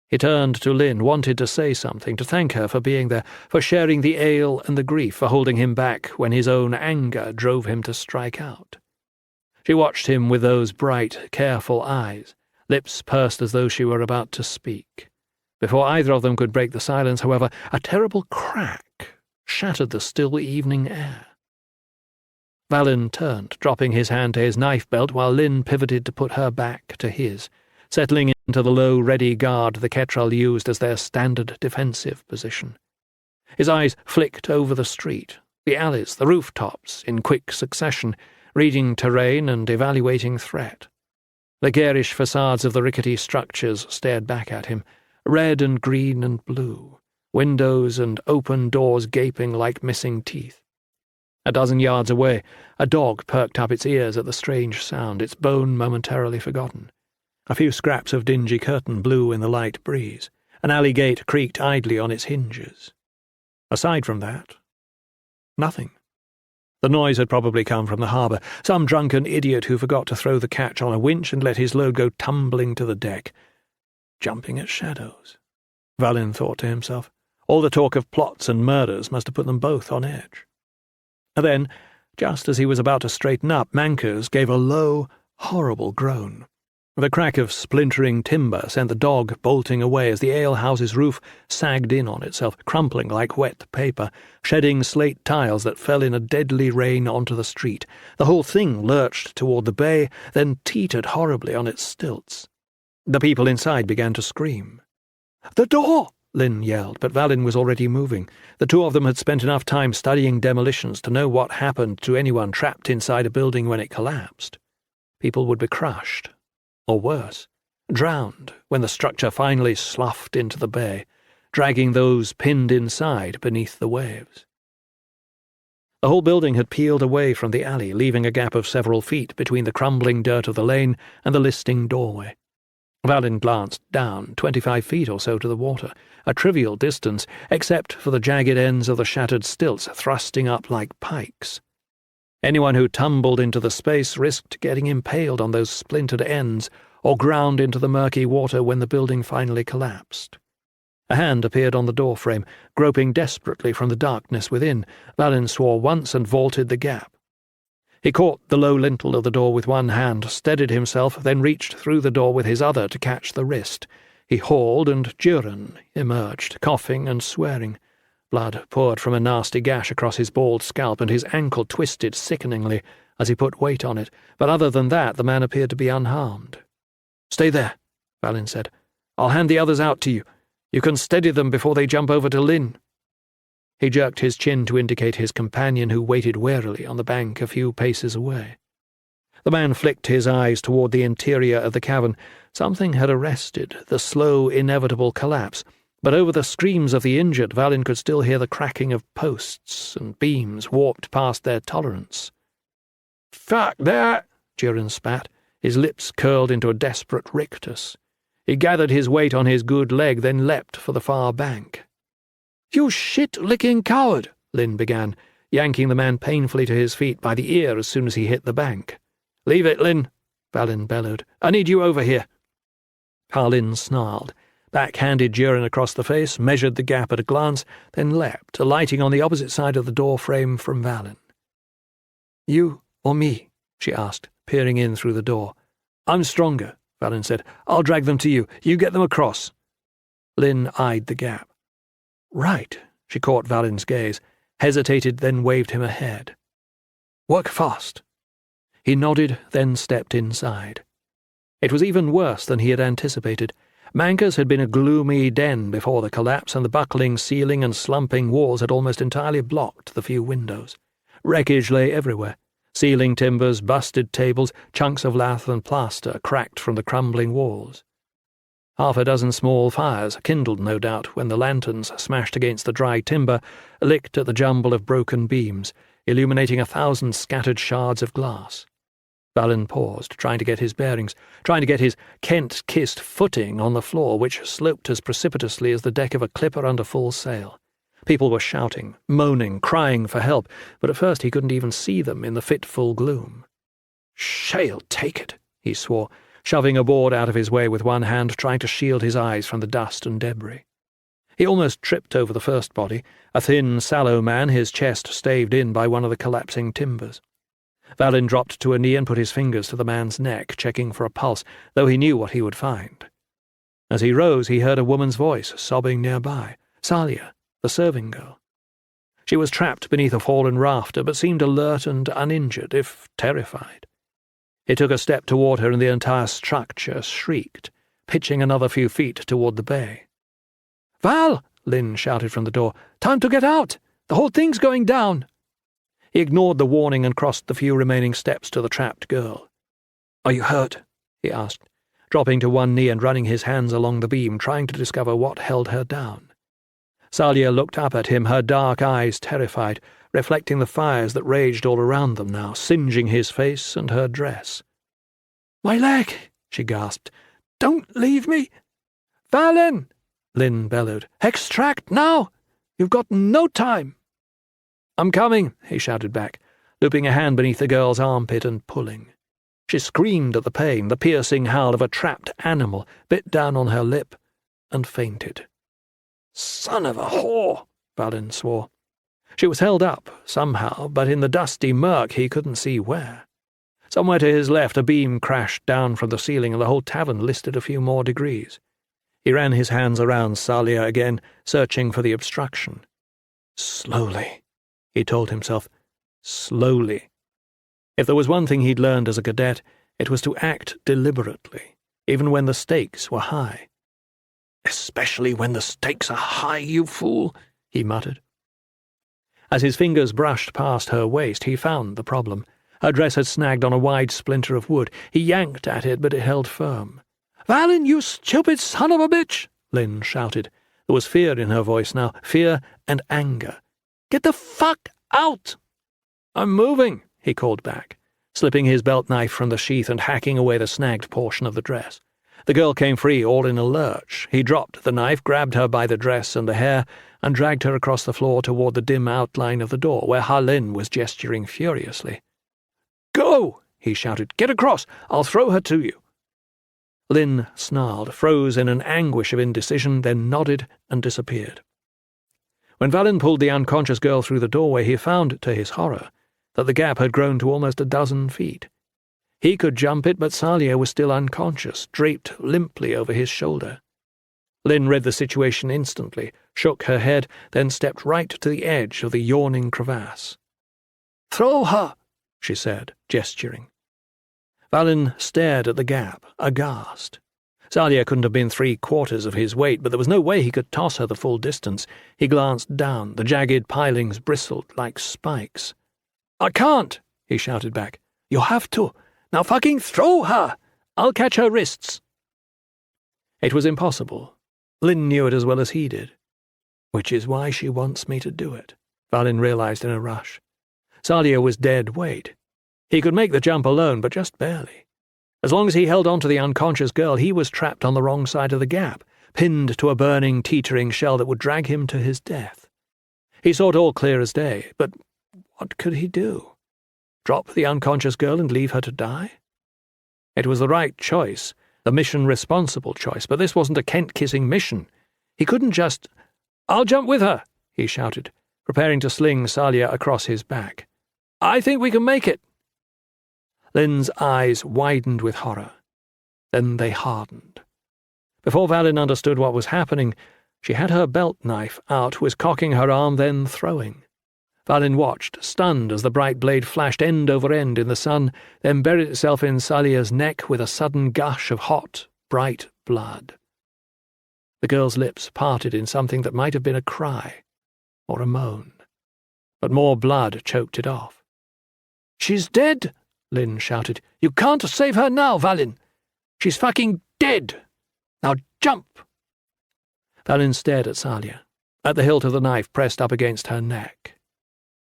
He turned to Lynn, wanted to say something, to thank her for being there, for sharing the ail and the grief, for holding him back when his own anger drove him to strike out. She watched him with those bright, careful eyes, lips pursed as though she were about to speak. Before either of them could break the silence, however, a terrible crack shattered the still evening air. Balin turned, dropping his hand to his knife belt while Lynn pivoted to put her back to his, settling into the low, ready guard the Ketrel used as their standard defensive position. His eyes flicked over the street, the alleys, the rooftops, in quick succession, reading terrain and evaluating threat. The garish facades of the rickety structures stared back at him, red and green and blue, windows and open doors gaping like missing teeth. A dozen yards away, a dog perked up its ears at the strange sound, its bone momentarily forgotten. A few scraps of dingy curtain blew in the light breeze. An alley gate creaked idly on its hinges. Aside from that, nothing. The noise had probably come from the harbour, some drunken idiot who forgot to throw the catch on a winch and let his load go tumbling to the deck. Jumping at shadows, Balin thought to himself. All the talk of plots and murders must have put them both on edge. And then, just as he was about to straighten up, Mankers gave a low, horrible groan. The crack of splintering timber sent the dog bolting away as the alehouse's roof sagged in on itself, crumpling like wet paper, shedding slate tiles that fell in a deadly rain onto the street. The whole thing lurched toward the bay, then teetered horribly on its stilts. The people inside began to scream. "The door!" Lynn yelled, but Balin was already moving. The two of them had spent enough time studying demolitions to know what happened to anyone trapped inside a building when it collapsed. People would be crushed, or worse, drowned when the structure finally sloughed into the bay, dragging those pinned inside beneath the waves. The whole building had peeled away from the alley, leaving a gap of several feet between the crumbling dirt of the lane and the listing doorway. Balin glanced down, 25 feet or so to the water, a trivial distance, except for the jagged ends of the shattered stilts thrusting up like pikes. Anyone who tumbled into the space risked getting impaled on those splintered ends or ground into the murky water when the building finally collapsed. A hand appeared on the doorframe, groping desperately from the darkness within. Balin swore once and vaulted the gap. He caught the low lintel of the door with one hand, steadied himself, then reached through the door with his other to catch the wrist. He hauled, and Durin emerged, coughing and swearing. Blood poured from a nasty gash across his bald scalp, and his ankle twisted sickeningly as he put weight on it, but other than that the man appeared to be unharmed. "Stay there," Balin said. "I'll hand the others out to you. You can steady them before they jump over to Lynn." He jerked his chin to indicate his companion, who waited warily on the bank a few paces away. The man flicked his eyes toward the interior of the cavern. Something had arrested the slow, inevitable collapse, but over the screams of the injured, Balin could still hear the cracking of posts and beams warped past their tolerance. "Fuck that!" Durin spat, his lips curled into a desperate rictus. He gathered his weight on his good leg, then leapt for the far bank. "You shit-licking coward," Lynn began, yanking the man painfully to his feet by the ear as soon as he hit the bank. "Leave it, Lynn," Balin bellowed. "I need you over here." Lynn snarled, backhanded Durin across the face, measured the gap at a glance, then leapt, alighting on the opposite side of the door frame from Balin. "You or me?" she asked, peering in through the door. "I'm stronger," Balin said. "I'll drag them to you. You get them across." Lynn eyed the gap. "Right," she caught Valin's gaze, hesitated, then waved him ahead. "Work fast." He nodded, then stepped inside. It was even worse than he had anticipated. Mankers had been a gloomy den before the collapse, and the buckling ceiling and slumping walls had almost entirely blocked the few windows. Wreckage lay everywhere. Ceiling timbers, busted tables, chunks of lath and plaster cracked from the crumbling walls. Half a dozen small fires, kindled no doubt when the lanterns smashed against the dry timber, licked at the jumble of broken beams, illuminating 1,000 scattered shards of glass. Balin paused, trying to get his bearings, trying to get his Kent-kissed footing on the floor, which sloped as precipitously as the deck of a clipper under full sail. People were shouting, moaning, crying for help, but at first he couldn't even see them in the fitful gloom. "Sha'll take it," he swore, shoving a board out of his way with one hand, trying to shield his eyes from the dust and debris. He almost tripped over the first body, a thin, sallow man, his chest staved in by one of the collapsing timbers. Valin dropped to a knee and put his fingers to the man's neck, checking for a pulse, though he knew what he would find. As he rose, he heard a woman's voice sobbing nearby, Salia, the serving girl. She was trapped beneath a fallen rafter, but seemed alert and uninjured, if terrified. He took a step toward her, and the entire structure shrieked, pitching another few feet toward the bay. "Val!" Lynn shouted from the door. "Time to get out! The whole thing's going down!" He ignored the warning and crossed the few remaining steps to the trapped girl. "Are you hurt?" he asked, dropping to one knee and running his hands along the beam, trying to discover what held her down. Salia looked up at him, her dark eyes terrified, reflecting the fires that raged all around them now, singeing his face and her dress. "My leg!" she gasped. "Don't leave me!" "Valin!" Lynn bellowed. "Extract now! You've got no time!" "I'm coming," he shouted back, looping a hand beneath the girl's armpit and pulling. She screamed at the pain, the piercing howl of a trapped animal, bit down on her lip, and fainted. "Son of a whore!" Valin swore. She was held up, somehow, but in the dusty murk he couldn't see where. Somewhere to his left a beam crashed down from the ceiling, and the whole tavern listed a few more degrees. He ran his hands around Salia again, searching for the obstruction. "Slowly," he told himself. "Slowly." If there was one thing he'd learned as a cadet, it was to act deliberately, even when the stakes were high. "Especially when the stakes are high, you fool," he muttered. As his fingers brushed past her waist, he found the problem. Her dress had snagged on a wide splinter of wood. He yanked at it, but it held firm. "Valin, you stupid son of a bitch!" Lynn shouted. There was fear in her voice now, fear and anger. "Get the fuck out!" "I'm moving," he called back, slipping his belt knife from the sheath and hacking away the snagged portion of the dress. The girl came free, all in a lurch. He dropped the knife, grabbed her by the dress and the hair, and dragged her across the floor toward the dim outline of the door, where Halin was gesturing furiously. "Go!" he shouted. "Get across! I'll throw her to you!" Lynn snarled, froze in an anguish of indecision, then nodded and disappeared. When Valin pulled the unconscious girl through the doorway, he found, to his horror, that the gap had grown to almost a dozen feet. He could jump it, but Salia was still unconscious, draped limply over his shoulder. Lynn read the situation instantly, shook her head, then stepped right to the edge of the yawning crevasse. "Throw her," she said, gesturing. Valin stared at the gap, aghast. Salia couldn't have been 3/4 of his weight, but there was no way he could toss her the full distance. He glanced down. The jagged pilings bristled like spikes. "I can't," he shouted back. "You have to. Now fucking throw her! I'll catch her wrists." It was impossible. Lynn knew it as well as he did. Which is why she wants me to do it, Valin realized in a rush. Salia was dead weight. He could make the jump alone, but just barely. As long as he held on to the unconscious girl, he was trapped on the wrong side of the gap, pinned to a burning, teetering shell that would drag him to his death. He saw it all clear as day, but what could he do? Drop the unconscious girl and leave her to die? It was the right choice, the mission-responsible choice, but this wasn't a Kent-kissing mission. He couldn't just— "I'll jump with her," he shouted, preparing to sling Salia across his back. "I think we can make it." Lynn's eyes widened with horror. Then they hardened. Before Valin understood what was happening, she had her belt knife out, was cocking her arm, then throwing. Valin watched, stunned, as the bright blade flashed end over end in the sun, then buried itself in Salia's neck with a sudden gush of hot, bright blood. The girl's lips parted in something that might have been a cry or a moan, but more blood choked it off. "She's dead!" Lynn shouted. "You can't save her now, Valin! She's fucking dead! Now jump!" Valin stared at Salia, at the hilt of the knife pressed up against her neck.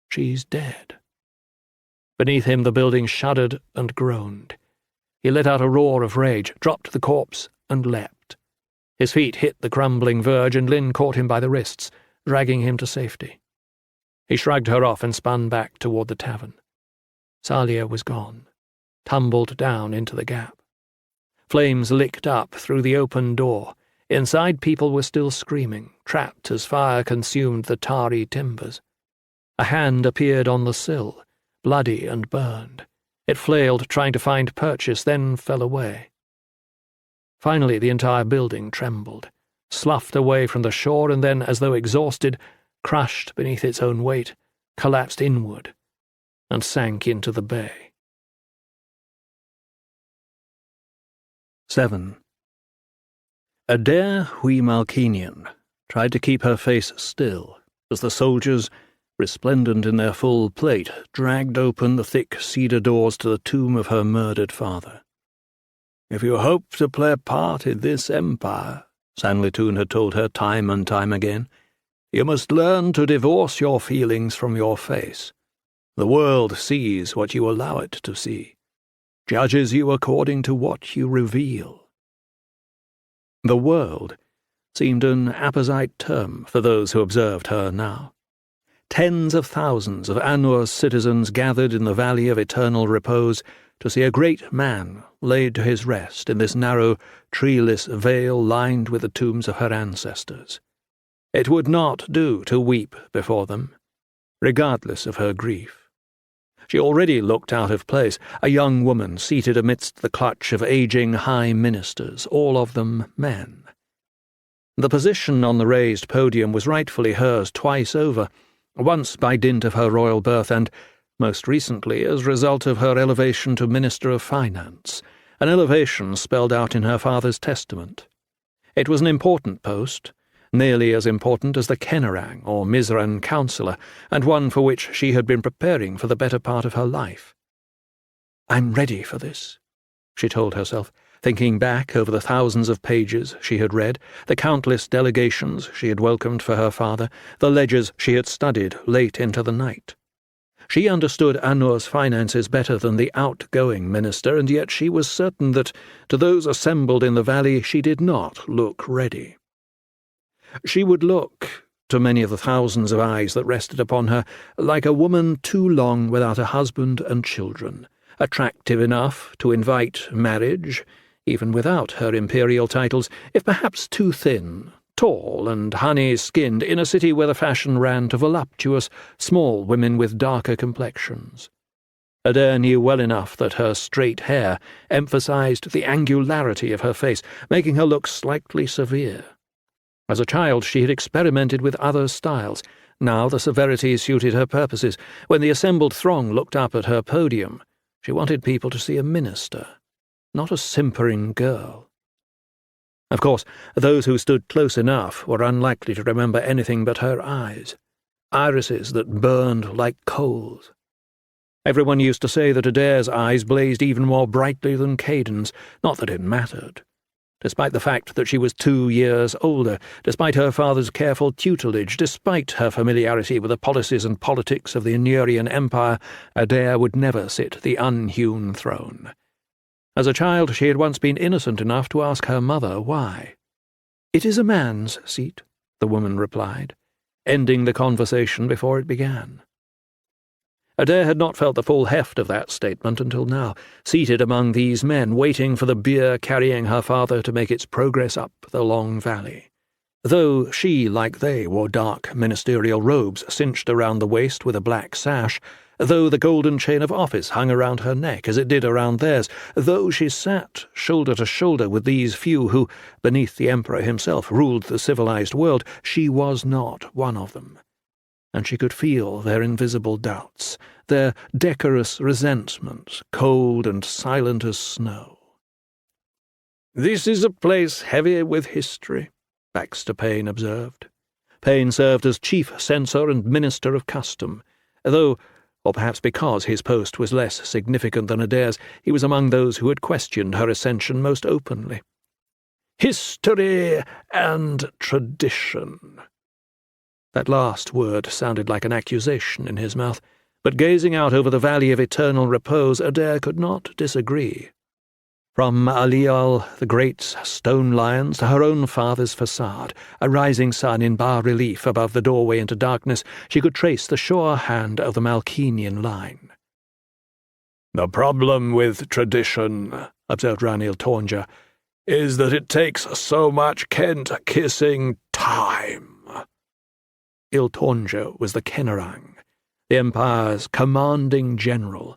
She's dead. Beneath him the building shuddered and groaned. He let out a roar of rage, dropped the corpse, and leapt. His feet hit the crumbling verge, and Lynn caught him by the wrists. dragging him to safety. He shrugged her off and spun back toward the tavern. Salia was gone, tumbled down into the gap. Flames licked up through the open door. Inside, people were still screaming, trapped as fire consumed the tarry timbers. A hand appeared on the sill, bloody and burned. It flailed, trying to find purchase, then fell away. Finally, the entire building trembled, sloughed away from the shore, and then, as though exhausted, crushed beneath its own weight, collapsed inward, and sank into the bay. 7. Adair Hui Malkinian tried to keep her face still as the soldiers, resplendent in their full plate, dragged open the thick cedar doors to the tomb of her murdered father. "If you hope to play a part in this empire," Sanlitun had told her time and time again, "you must learn to divorce your feelings from your face. The world sees what you allow it to see, judges you according to what you reveal." The world seemed an apposite term for those who observed her now. Tens of thousands of Anur's citizens gathered in the Valley of Eternal Repose to see a great man laid to his rest in this narrow, treeless vale lined with the tombs of her ancestors. It would not do to weep before them, regardless of her grief. She already looked out of place, a young woman seated amidst the clutch of aging high ministers, all of them men. The position on the raised podium was rightfully hers twice over, once by dint of her royal birth and, most recently, as a result of her elevation to Minister of Finance, an elevation spelled out in her father's testament. It was an important post, nearly as important as the Kenarang or Mizran councillor, and one for which she had been preparing for the better part of her life. "I'm ready for this," she told herself, thinking back over the thousands of pages she had read, the countless delegations she had welcomed for her father, the ledgers she had studied late into the night. She understood Anur's finances better than the outgoing minister, and yet she was certain that, to those assembled in the valley, she did not look ready. She would look, to many of the thousands of eyes that rested upon her, like a woman too long without a husband and children, attractive enough to invite marriage, even without her imperial titles, if perhaps too thin, tall and honey-skinned, in a city where the fashion ran to voluptuous, small women with darker complexions. Adair knew well enough that her straight hair emphasized the angularity of her face, making her look slightly severe. As a child she had experimented with other styles. Now the severity suited her purposes. When the assembled throng looked up at her podium, she wanted people to see a minister, not a simpering girl. Of course, those who stood close enough were unlikely to remember anything but her eyes, irises that burned like coals. Everyone used to say that Adair's eyes blazed even more brightly than Caden's, not that it mattered. Despite the fact that she was 2 years older, despite her father's careful tutelage, despite her familiarity with the policies and politics of the Anurian Empire, Adair would never sit the unhewn throne. As a child she had once been innocent enough to ask her mother why. "It is a man's seat," the woman replied, ending the conversation before it began. Adair had not felt the full heft of that statement until now, seated among these men, waiting for the bier carrying her father to make its progress up the long valley. Though she, like they, wore dark ministerial robes cinched around the waist with a black sash, though the golden chain of office hung around her neck as it did around theirs, though she sat shoulder to shoulder with these few who, beneath the emperor himself, ruled the civilized world, she was not one of them. And she could feel their invisible doubts, their decorous resentment, cold and silent as snow. "This is a place heavy with history," Baxter Payne observed. Payne served as chief censor and minister of custom, though, or perhaps because his post was less significant than Adair's, he was among those who had questioned her ascension most openly. "History and tradition." That last word sounded like an accusation in his mouth, but gazing out over the Valley of Eternal Repose, Adair could not disagree. From Aliol, the great stone lions, to her own father's facade, a rising sun in bas-relief above the doorway into darkness, she could trace the sure hand of the Malkenian line. "The problem with tradition," observed Ranil Tornja, "is that it takes so much Kent-kissing time." Iltornja was the Kennerang, the Empire's commanding general,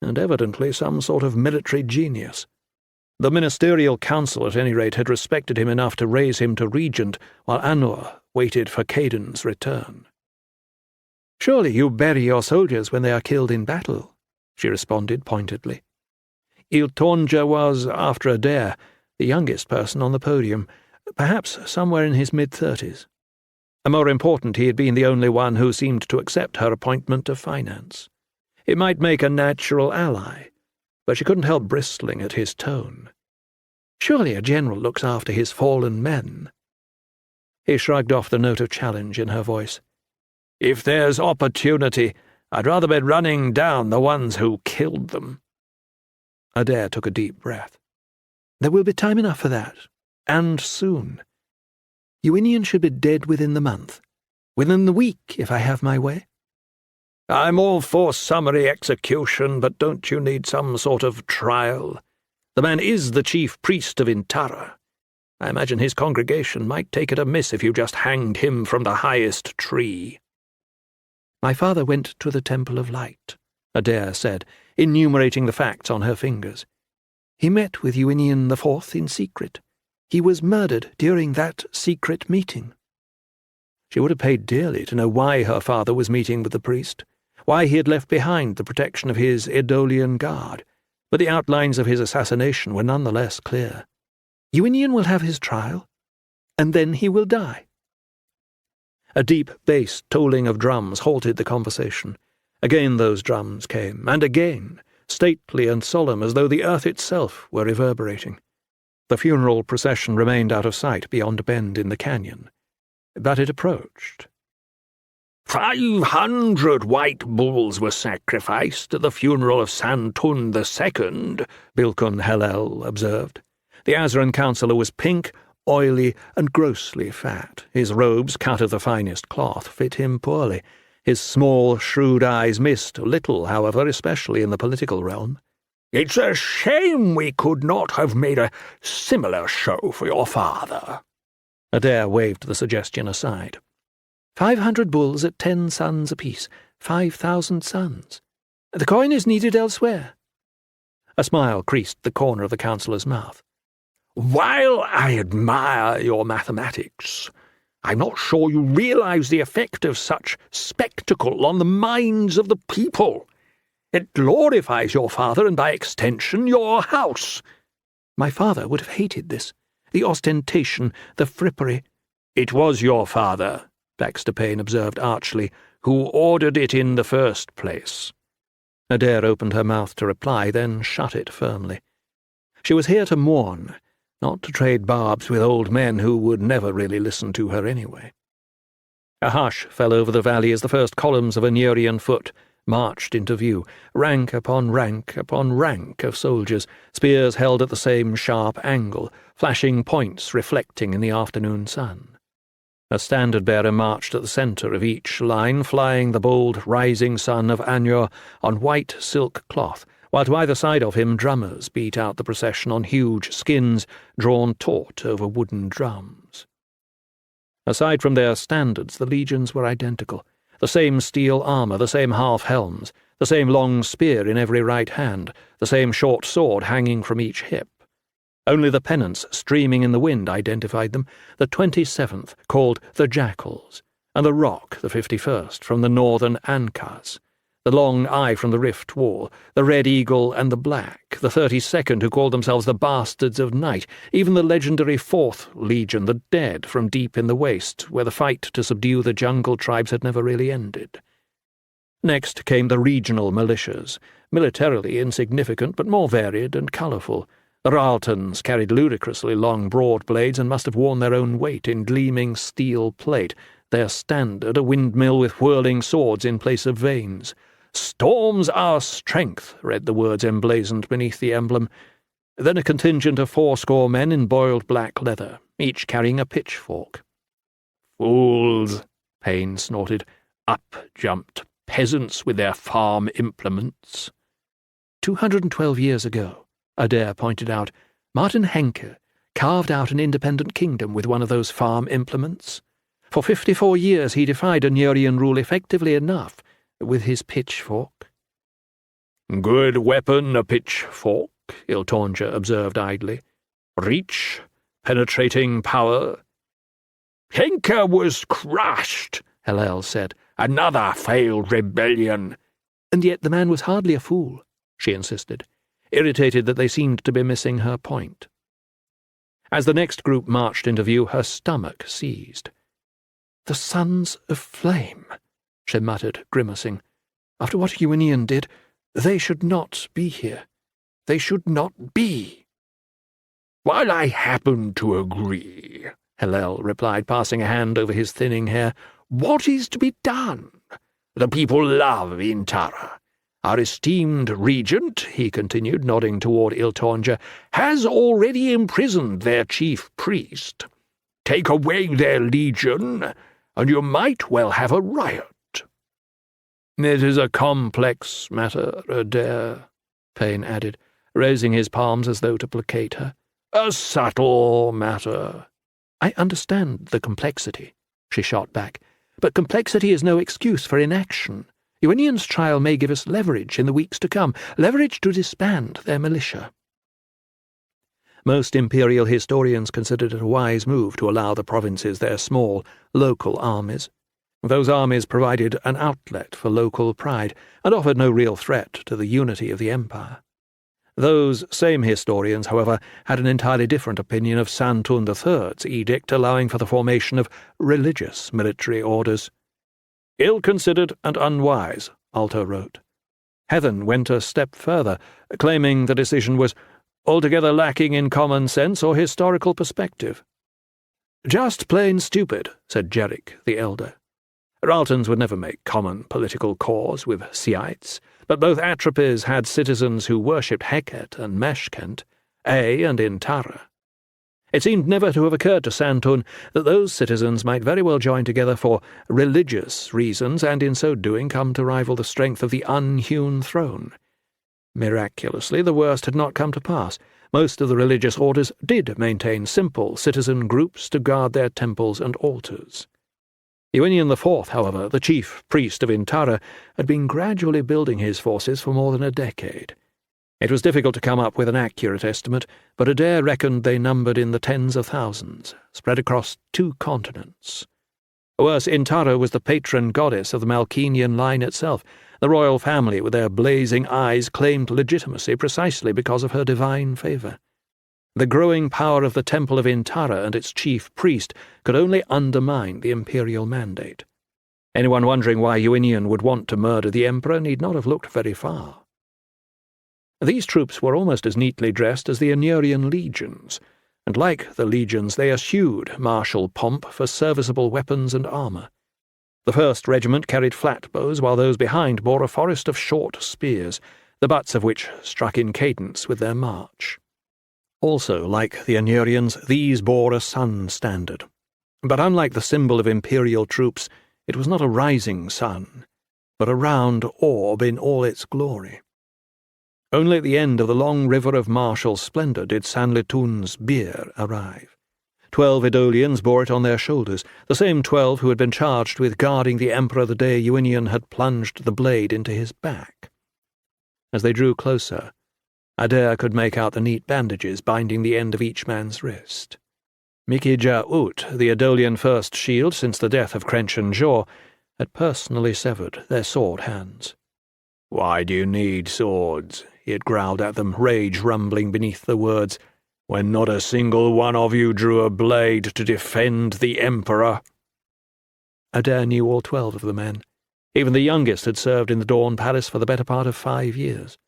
and evidently some sort of military genius. The ministerial council, at any rate, had respected him enough to raise him to regent, while Anur waited for Caden's return. "Surely you bury your soldiers when they are killed in battle," she responded pointedly. Iltornja was, after Adair, the youngest person on the podium, perhaps somewhere in his mid-30s. More important, he had been the only one who seemed to accept her appointment to finance. It might make a natural ally, but she couldn't help bristling at his tone. Surely a general looks after his fallen men. He shrugged off the note of challenge in her voice. "If there's opportunity, I'd rather be running down the ones who killed them." Adair took a deep breath. "There will be time enough for that, and soon. Ewinian should be dead within the month. Within the week, if I have my way." "I'm all for summary execution, but don't you need some sort of trial? The man is the chief priest of Intara. I imagine his congregation might take it amiss if you just hanged him from the highest tree." "My father went to the Temple of Light," Adair said, enumerating the facts on her fingers. "He met with Ewinian IV in secret. He was murdered during that secret meeting." She would have paid dearly to know why her father was meeting with the priest, why he had left behind the protection of his Edolian guard, but the outlines of his assassination were none the less clear. "Ewinian will have his trial, and then he will die." A deep bass tolling of drums halted the conversation. Again those drums came, and again, stately and solemn as though the earth itself were reverberating. The funeral procession remained out of sight beyond a bend in the canyon, but it approached. 500 white bulls were sacrificed at the funeral of Santun II, Bilkun Hellel observed. The Azran councillor was pink, oily, and grossly fat. His robes, cut of the finest cloth, fit him poorly. His small, shrewd eyes missed little, however, especially in the political realm. "It's a shame we could not have made a similar show for your father." Adair waved the suggestion aside. 500 bulls at 10 suns apiece, 5,000 suns. The coin is needed elsewhere. A smile creased the corner of the councillor's mouth. "While I admire your mathematics, I'm not sure you realize the effect of such spectacle on the minds of the people. It glorifies your father and, by extension, your house." My father would have hated this. The ostentation, the frippery. "It was your father," Baxter Payne observed archly, "who ordered it in the first place." Adair opened her mouth to reply, then shut it firmly. She was here to mourn, not to trade barbs with old men who would never really listen to her anyway. A hush fell over the valley as the first columns of a Neurian foot marched into view, rank upon rank of soldiers, spears held at the same sharp angle, flashing points reflecting in the afternoon sun. A standard-bearer marched at the centre of each line, flying the bold rising sun of Anur on white silk cloth, while to either side of him drummers beat out the procession on huge skins drawn taut over wooden drums. Aside from their standards, the legions were identical. The same steel armour, the same half-helms, the same long spear in every right hand, the same short sword hanging from each hip. Only the pennants streaming in the wind identified them, the 27th called the Jackals, and the Rock, the 51st, from the northern Ankas, the Long Eye from the Rift Wall, the Red Eagle and the Black, the 32nd who called themselves the Bastards of Night, even the legendary 4th Legion, the Dead, from deep in the waste, where the fight to subdue the jungle tribes had never really ended. Next came the regional militias, militarily insignificant but more varied and colourful. The Raltons carried ludicrously long broad blades and must have worn their own weight in gleaming steel plate, their standard a windmill with whirling swords in place of vanes. "Storms our strength," read the words emblazoned beneath the emblem. Then a contingent of 80 men in boiled black leather, each carrying a pitchfork. "Fools," Payne snorted. "Up jumped peasants with their farm implements." 212 years ago, Adair pointed out, Martin Henke carved out an independent kingdom with one of those farm implements. For 54 years he defied Anurian rule effectively enough with his pitchfork. "Good weapon, a pitchfork," Iltonja observed idly. "Reach, penetrating power." "Henke was crushed," Hillel said. "Another failed rebellion." And yet the man was hardly a fool, she insisted, irritated that they seemed to be missing her point. As the next group marched into view, her stomach seized. "The Sons of Flame," she muttered, grimacing. "After what Uinian did, they should not be here. They should not be." "While I happen to agree," Hillel replied, passing a hand over his thinning hair, "what is to be done? The people love Intara. Our esteemed regent," he continued, nodding toward Iltonja, "has already imprisoned their chief priest. Take away their legion, and you might well have a riot." "It is a complex matter, Adair," Payne added, raising his palms as though to placate her. "A subtle matter." "I understand the complexity," she shot back, "but complexity is no excuse for inaction. Uinian's trial may give us leverage in the weeks to come, leverage to disband their militia." Most imperial historians considered it a wise move to allow the provinces their small, local armies. Those armies provided an outlet for local pride and offered no real threat to the unity of the empire. Those same historians, however, had an entirely different opinion of Santun III's edict allowing for the formation of religious military orders. "Ill-considered and unwise," Alto wrote. Heathen went a step further, claiming the decision was altogether lacking in common sense or historical perspective. "Just plain stupid," said Jerick the elder. Raltons would never make common political cause with Seaites, but both Atropes had citizens who worshipped Heket and Meshkent, and Intara. It seemed never to have occurred to Santun that those citizens might very well join together for religious reasons, and in so doing come to rival the strength of the unhewn throne. Miraculously, the worst had not come to pass. Most of the religious orders did maintain simple citizen groups to guard their temples and altars. Uinian IV, however, the chief priest of Intara, had been gradually building his forces for more than a decade. It was difficult to come up with an accurate estimate, but Adair reckoned they numbered in the tens of thousands, spread across 2 continents. Worse, Intara was the patron goddess of the Malkinian line itself. The royal family, with their blazing eyes, claimed legitimacy precisely because of her divine favour. The growing power of the Temple of Intara and its chief priest could only undermine the imperial mandate. Anyone wondering why Uinian would want to murder the emperor need not have looked very far. These troops were almost as neatly dressed as the Anurian legions, and like the legions they eschewed martial pomp for serviceable weapons and armour. The 1st Regiment carried flat bows, while those behind bore a forest of short spears, the butts of which struck in cadence with their march. Also, like the Anurians, these bore a sun standard. But unlike the symbol of imperial troops, it was not a rising sun, but a round orb in all its glory. Only at the end of the long river of martial splendour did Sanlitun's bier arrive. 12 Edolians bore it on their shoulders, the same 12 who had been charged with guarding the emperor the day Uinian had plunged the blade into his back. As they drew closer, Adair could make out the neat bandages binding the end of each man's wrist. Mikija Ut, the Edolian first shield since the death of Crenchen Jor, had personally severed their sword hands. "Why do you need swords?" he had growled at them, rage rumbling beneath the words, "when not a single one of you drew a blade to defend the Emperor?" Adair knew all 12 of the men. Even the youngest had served in the Dawn Palace for the better part of 5 years.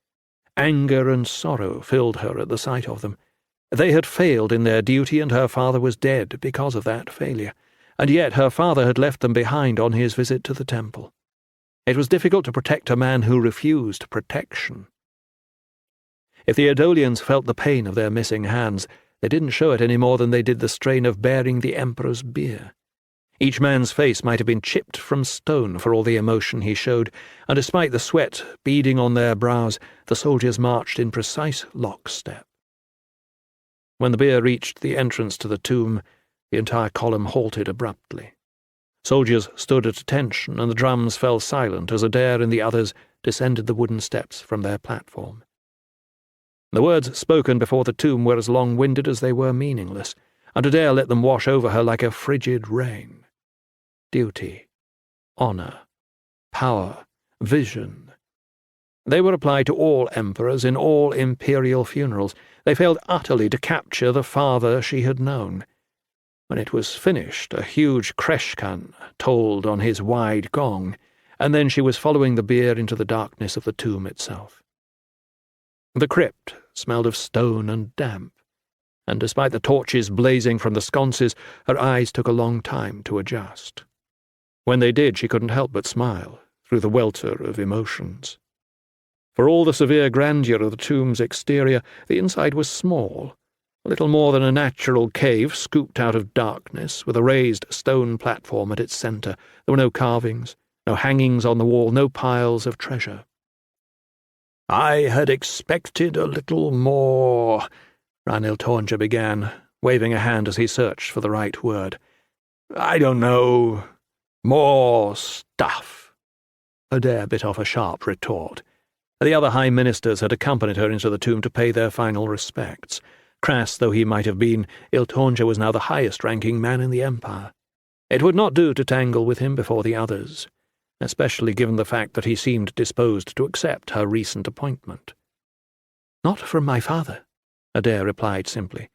Anger and sorrow filled her at the sight of them. They had failed in their duty, and her father was dead because of that failure, and yet her father had left them behind on his visit to the temple. It was difficult to protect a man who refused protection. If the Adolians felt the pain of their missing hands, they didn't show it any more than they did the strain of bearing the Emperor's bier. Each man's face might have been chipped from stone for all the emotion he showed, and despite the sweat beading on their brows, the soldiers marched in precise lockstep. When the bier reached the entrance to the tomb, the entire column halted abruptly. Soldiers stood at attention, and the drums fell silent as Adair and the others descended the wooden steps from their platform. The words spoken before the tomb were as long-winded as they were meaningless, and Adair let them wash over her like a frigid rain. Duty, honour, power, vision. They were applied to all emperors in all imperial funerals. They failed utterly to capture the father she had known. When it was finished, a huge kreshkan tolled on his wide gong, and then she was following the bier into the darkness of the tomb itself. The crypt smelled of stone and damp, and despite the torches blazing from the sconces, her eyes took a long time to adjust. When they did, she couldn't help but smile through the welter of emotions. For all the severe grandeur of the tomb's exterior, the inside was small, a little more than a natural cave scooped out of darkness, with a raised stone platform at its centre. There were no carvings, no hangings on the wall, no piles of treasure. "I had expected a little more," Ranil Tornja began, waving a hand as he searched for the right word. "I don't know. More stuff." Adair bit off a sharp retort. The other high ministers had accompanied her into the tomb to pay their final respects. Crass though he might have been, Iltornja was now the highest-ranking man in the Empire. It would not do to tangle with him before the others, especially given the fact that he seemed disposed to accept her recent appointment. "Not from my father," Adair replied simply.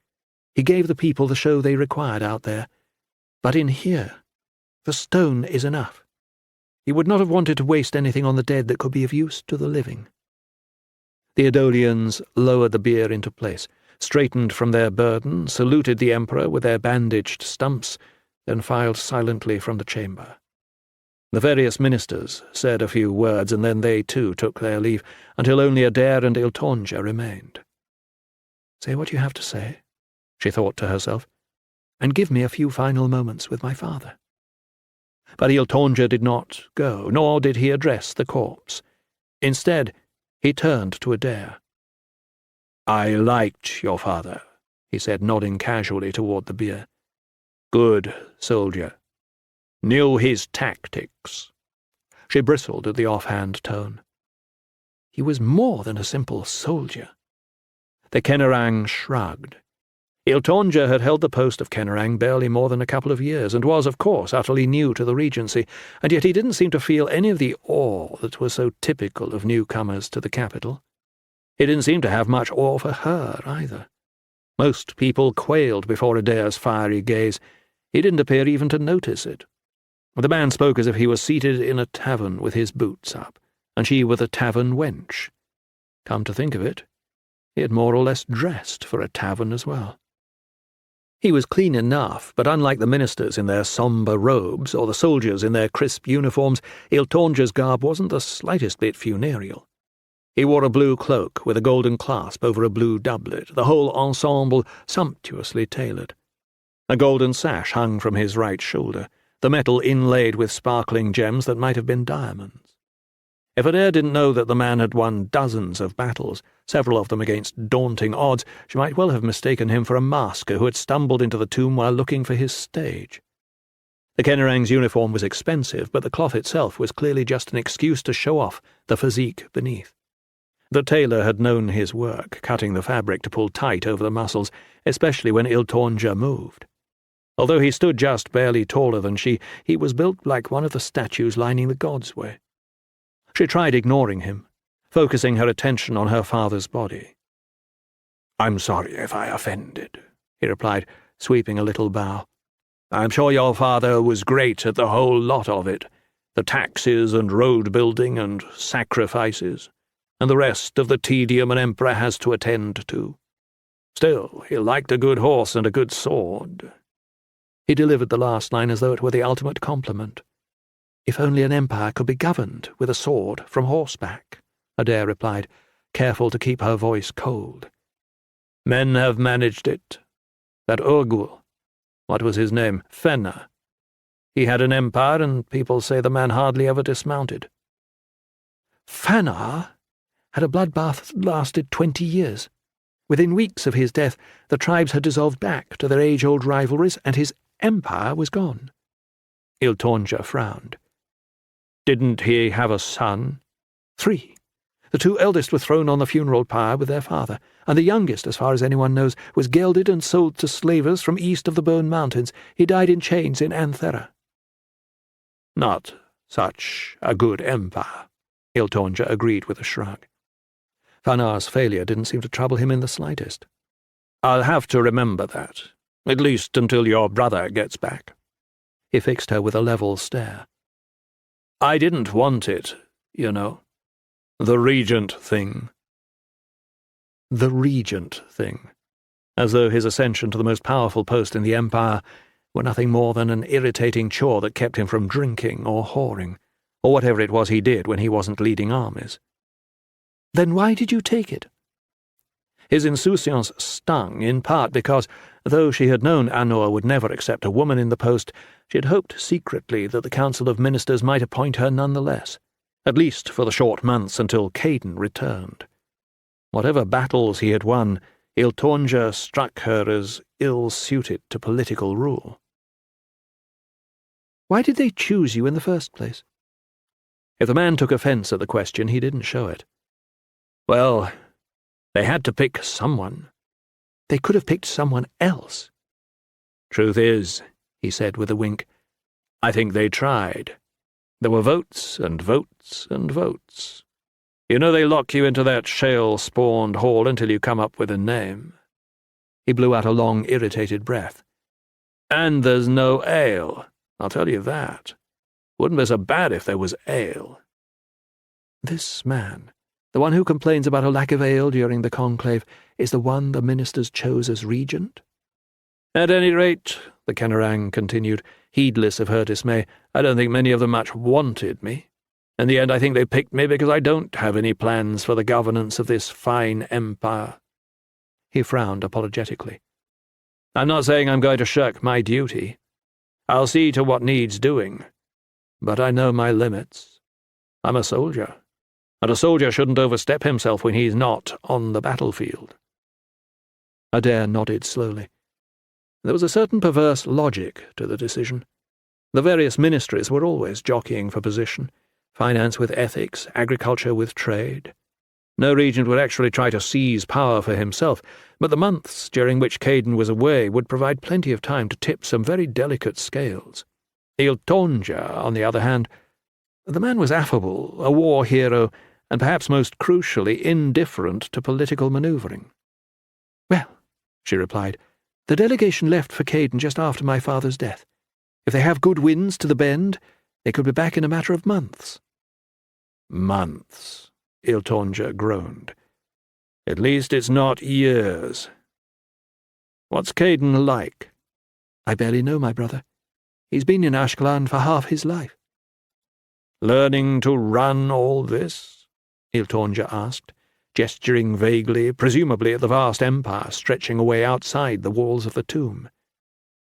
"He gave the people the show they required out there. But in here, the stone is enough. He would not have wanted to waste anything on the dead that could be of use to the living." The Adolians lowered the bier into place, straightened from their burden, saluted the Emperor with their bandaged stumps, then filed silently from the chamber. The various ministers said a few words, and then they too took their leave, until only Adair and Iltornja remained. "Say what you have to say," she thought to herself, "and give me a few final moments with my father." But Iltornja did not go, nor did he address the corpse. Instead, he turned to Adair. "I liked your father," he said, nodding casually toward the bier. "Good soldier. Knew his tactics." She bristled at the offhand tone. He was more than a simple soldier. The Kenarang shrugged. Iltornja had held the post of Kenarang barely more than a couple of years, and was, of course, utterly new to the regency, and yet he didn't seem to feel any of the awe that was so typical of newcomers to the capital. He didn't seem to have much awe for her, either. Most people quailed before Adair's fiery gaze. He didn't appear even to notice it. The man spoke as if he was seated in a tavern with his boots up, and she with a tavern wench. Come to think of it, he had more or less dressed for a tavern as well. He was clean enough, but unlike the ministers in their sombre robes or the soldiers in their crisp uniforms, Iltornja's garb wasn't the slightest bit funereal. He wore a blue cloak with a golden clasp over a blue doublet, the whole ensemble sumptuously tailored. A golden sash hung from his right shoulder, the metal inlaid with sparkling gems that might have been diamonds. If Adair didn't know that the man had won dozens of battles, several of them against daunting odds, she might well have mistaken him for a masker who had stumbled into the tomb while looking for his stage. The Kenarang's uniform was expensive, but the cloth itself was clearly just an excuse to show off the physique beneath. The tailor had known his work, cutting the fabric to pull tight over the muscles, especially when Iltornja moved. Although he stood just barely taller than she, he was built like one of the statues lining the God's Way. She tried ignoring him, focusing her attention on her father's body. "I'm sorry if I offended," he replied, sweeping a little bow. "I'm sure your father was great at the whole lot of it, the taxes and road building and sacrifices, and the rest of the tedium an emperor has to attend to. Still, he liked a good horse and a good sword." He delivered the last line as though it were the ultimate compliment. "If only an empire could be governed with a sword from horseback," Adair replied, careful to keep her voice cold. "Men have managed it. That Urgul, what was his name? Fenner. He had an empire, and people say the man hardly ever dismounted." "Fenner had a bloodbath that lasted 20 years. Within weeks of his death, the tribes had dissolved back to their age-old rivalries, and his empire was gone." Iltonja frowned. "Didn't he have a son?" "3. The 2 eldest were thrown on the funeral pyre with their father, and the youngest, as far as anyone knows, was gelded and sold to slavers from east of the Bone Mountains. He died in chains in Anthera." "Not such a good empire," Iltonja agreed with a shrug. Fanar's failure didn't seem to trouble him in the slightest. "I'll have to remember that, at least until your brother gets back." He fixed her with a level stare. "I didn't want it, you know. The regent thing." The regent thing. As though his ascension to the most powerful post in the empire were nothing more than an irritating chore that kept him from drinking or whoring, or whatever it was he did when he wasn't leading armies. "Then why did you take it?" His insouciance stung, in part because, though she had known Anor would never accept a woman in the post, she had hoped secretly that the Council of Ministers might appoint her nonetheless, at least for the short months until Caden returned. Whatever battles he had won, Iltonja struck her as ill-suited to political rule. "Why did they choose you in the first place?" If the man took offence at the question, he didn't show it. "Well, they had to pick someone." "They could have picked someone else." "Truth is," he said with a wink, "I think they tried. There were votes and votes and votes. You know they lock you into that shale-spawned hall until you come up with a name." He blew out a long, irritated breath. "And there's no ale, I'll tell you that. Wouldn't be so bad if there was ale." This man, the one who complains about a lack of ale during the conclave, is the one the ministers chose as regent? "At any rate," the Kenarang continued, heedless of her dismay, "I don't think many of them much wanted me. In the end, I think they picked me because I don't have any plans for the governance of this fine empire." He frowned apologetically. "I'm not saying I'm going to shirk my duty. I'll see to what needs doing. But I know my limits. I'm a soldier, and a soldier shouldn't overstep himself when he's not on the battlefield." Adair nodded slowly. There was a certain perverse logic to the decision. The various ministries were always jockeying for position, finance with ethics, agriculture with trade. No regent would actually try to seize power for himself, but the months during which Caden was away would provide plenty of time to tip some very delicate scales. Iltonja, on the other hand, the man was affable, a war hero, and perhaps most crucially indifferent to political manoeuvring. "Well," she replied, "the delegation left for Caden just after my father's death. If they have good winds to the bend, they could be back in a matter of months." "Months," Iltonja groaned. "At least it's not years. What's Caden like?" "I barely know my brother. He's been in Ashkelon for half his life." "Learning to run all this?" Iltonja asked, gesturing vaguely, presumably at the vast empire stretching away outside the walls of the tomb.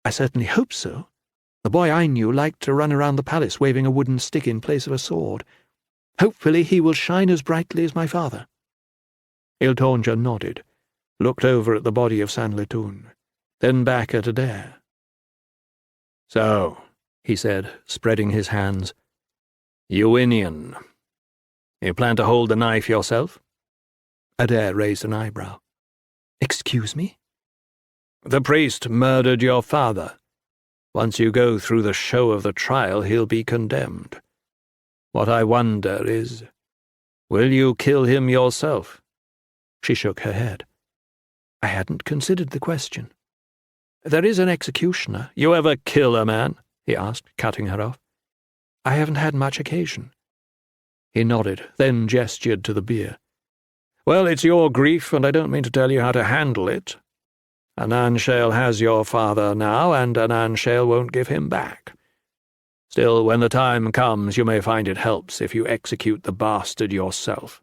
"I certainly hope so. The boy I knew liked to run around the palace waving a wooden stick in place of a sword. Hopefully he will shine as brightly as my father." Iltonja nodded, looked over at the body of Sanlitun, then back at Adair. "So," he said, spreading his hands, "Uinian. You plan to hold the knife yourself?" Adair raised an eyebrow. "Excuse me?" "The priest murdered your father. Once you go through the show of the trial, he'll be condemned. What I wonder is, will you kill him yourself?" She shook her head. "I hadn't considered the question." "There is an executioner." "You ever kill a man?" he asked, cutting her off. "I haven't had much occasion." He nodded, then gestured to the beer. "Well, it's your grief, and I don't mean to tell you how to handle it. Ananshale has your father now, and Ananshale won't give him back. Still, when the time comes, you may find it helps if you execute the bastard yourself."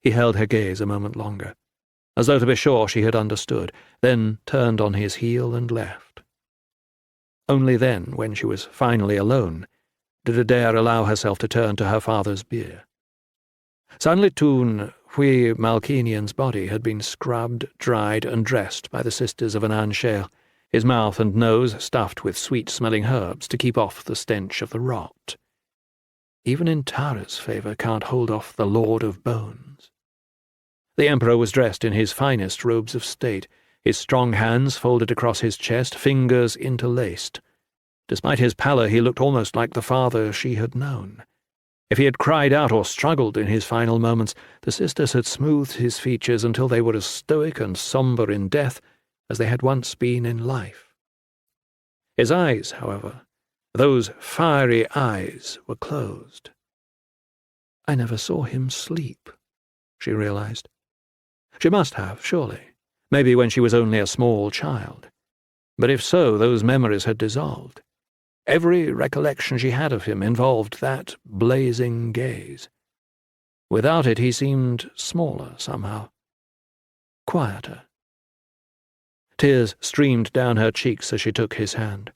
He held her gaze a moment longer, as though to be sure she had understood, then turned on his heel and left. Only then, when she was finally alone, did Adair allow herself to turn to her father's bier. Sanlitun Hui Malkinian's body had been scrubbed, dried, and dressed by the sisters of Anan Shale, his mouth and nose stuffed with sweet-smelling herbs to keep off the stench of the rot. Even in Tara's favour can't hold off the Lord of Bones. The Emperor was dressed in his finest robes of state, his strong hands folded across his chest, fingers interlaced. Despite his pallor, he looked almost like the father she had known. If he had cried out or struggled in his final moments, the sisters had smoothed his features until they were as stoic and sombre in death as they had once been in life. His eyes, however, those fiery eyes, were closed. I never saw him sleep, she realized. She must have, surely, maybe when she was only a small child. But if so, those memories had dissolved. Every recollection she had of him involved that blazing gaze. Without it, he seemed smaller somehow, quieter. Tears streamed down her cheeks as she took his hand.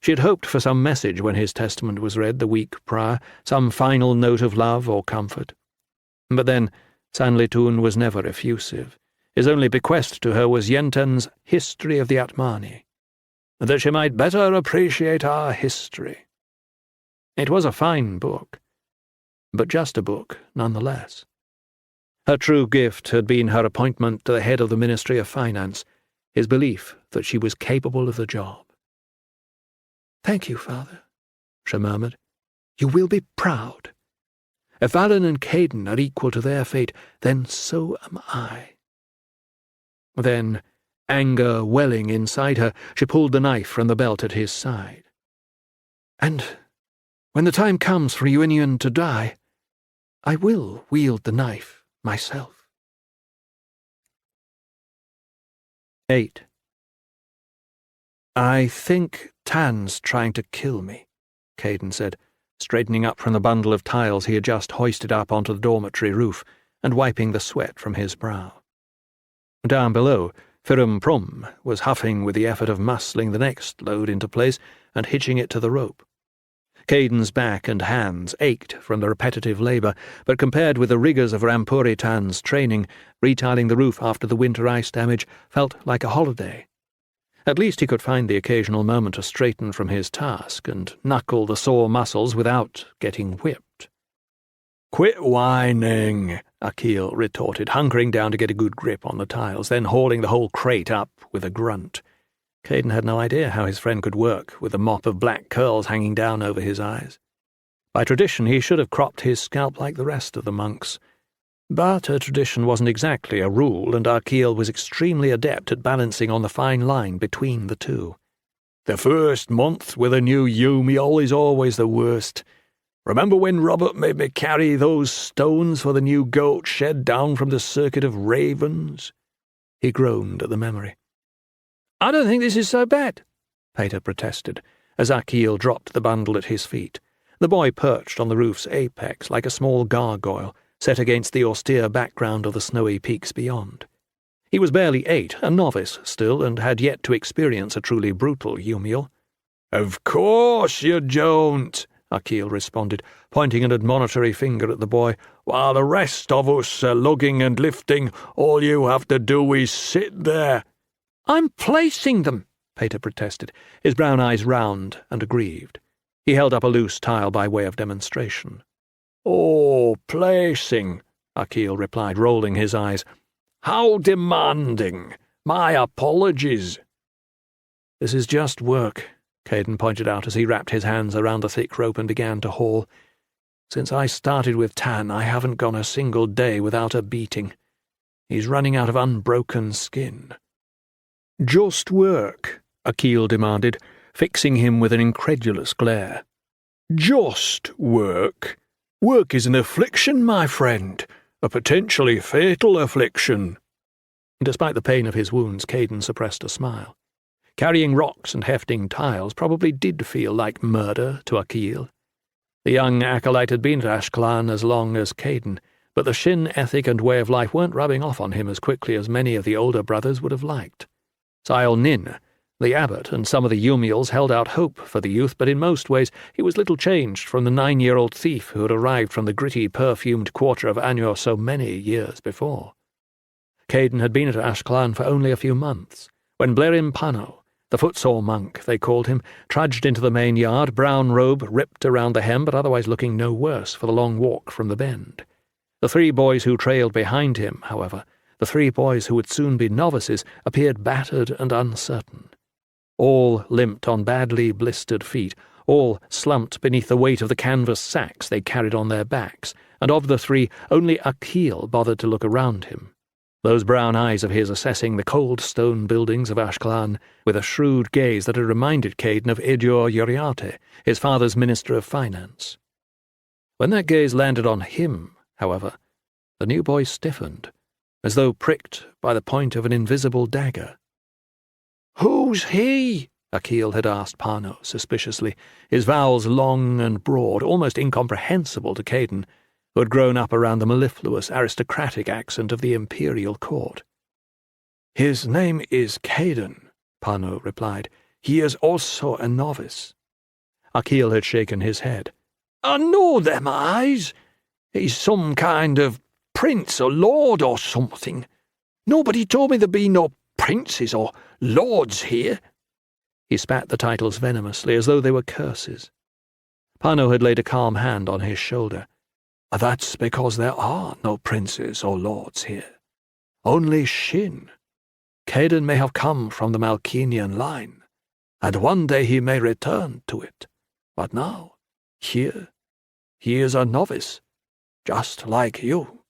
She had hoped for some message when his testament was read the week prior, some final note of love or comfort. But then Sanlitun was never effusive. His only bequest to her was Yenten's History of the Atmani, that she might better appreciate our history. It was a fine book, but just a book nonetheless. Her true gift had been her appointment to the head of the Ministry of Finance, his belief that she was capable of the job. "Thank you, Father," she murmured. "You will be proud. If Valen and Caden are equal to their fate, then so am I." Then, anger welling inside her, she pulled the knife from the belt at his side. "And when the time comes for Yuinian to die, I will wield the knife myself." 8. "I think Tan's trying to kill me," Caden said, straightening up from the bundle of tiles he had just hoisted up onto the dormitory roof and wiping the sweat from his brow. Down below, Firum Prum was huffing with the effort of muscling the next load into place and hitching it to the rope. Caden's back and hands ached from the repetitive labour, but compared with the rigours of Rampuri Tan's training, retiling the roof after the winter ice damage felt like a holiday. At least he could find the occasional moment to straighten from his task and knuckle the sore muscles without getting whipped. "Quit whining," Akil retorted, hunkering down to get a good grip on the tiles, then hauling the whole crate up with a grunt. Caden had no idea how his friend could work with a mop of black curls hanging down over his eyes. By tradition, he should have cropped his scalp like the rest of the monks. But a tradition wasn't exactly a rule, and Akil was extremely adept at balancing on the fine line between the two. "The first month with a new Yumiol is always the worst. Remember when Robert made me carry those stones for the new goat shed down from the circuit of ravens?" He groaned at the memory. "I don't think this is so bad," Pater protested, as Akil dropped the bundle at his feet. The boy perched on the roof's apex like a small gargoyle, set against the austere background of the snowy peaks beyond. He was barely 8, a novice still, and had yet to experience a truly brutal Yumiel. "Of course you don't," Akil responded, pointing an admonitory finger at the boy. "While the rest of us are lugging and lifting, all you have to do is sit there." "I'm placing them," Pater protested, his brown eyes round and aggrieved. He held up a loose tile by way of demonstration. "Oh, placing," Akil replied, rolling his eyes. "How demanding! My apologies." "This is just work," Caden pointed out as he wrapped his hands around the thick rope and began to haul. "Since I started with Tan, I haven't gone a single day without a beating. He's running out of unbroken skin." "Just work?" Akil demanded, fixing him with an incredulous glare. "Just work? Work is an affliction, my friend, a potentially fatal affliction." Despite the pain of his wounds, Caden suppressed a smile. Carrying rocks and hefting tiles probably did feel like murder to Akil. The young acolyte had been at Ashkelon as long as Caden, but the Shin ethic and way of life weren't rubbing off on him as quickly as many of the older brothers would have liked. Sile Nin, the abbot, and some of the Yumiels held out hope for the youth, but in most ways he was little changed from the 9-year-old thief who had arrived from the gritty, perfumed quarter of Anur so many years before. Caden had been at Ashclan for only a few months, when Blerim Pano, the footsore monk they called him, trudged into the main yard, brown robe ripped around the hem but otherwise looking no worse for the long walk from the bend. The 3 boys who trailed behind him, however, the 3 boys who would soon be novices, appeared battered and uncertain. All limped on badly blistered feet, all slumped beneath the weight of the canvas sacks they carried on their backs, and of the 3, only Akil bothered to look around him, those brown eyes of his assessing the cold stone buildings of Ashclan with a shrewd gaze that had reminded Caden of Edur Uriarte, his father's Minister of Finance. When that gaze landed on him, however, the new boy stiffened, as though pricked by the point of an invisible dagger. "Who's he?" Akil had asked Pano suspiciously, his vowels long and broad, almost incomprehensible to Caden, who had grown up around the mellifluous aristocratic accent of the imperial court. "His name is Caden," Pano replied. "He is also a novice." Akil had shaken his head. "I know them eyes. He's some kind of prince or lord or something. Nobody told me there'd be no princes or lords here." He spat the titles venomously, as though they were curses. Pano had laid a calm hand on his shoulder. "That's because there are no princes or lords here. Only Shin. Caden may have come from the Malkinian line, and one day he may return to it. But now, here, he is a novice, just like you."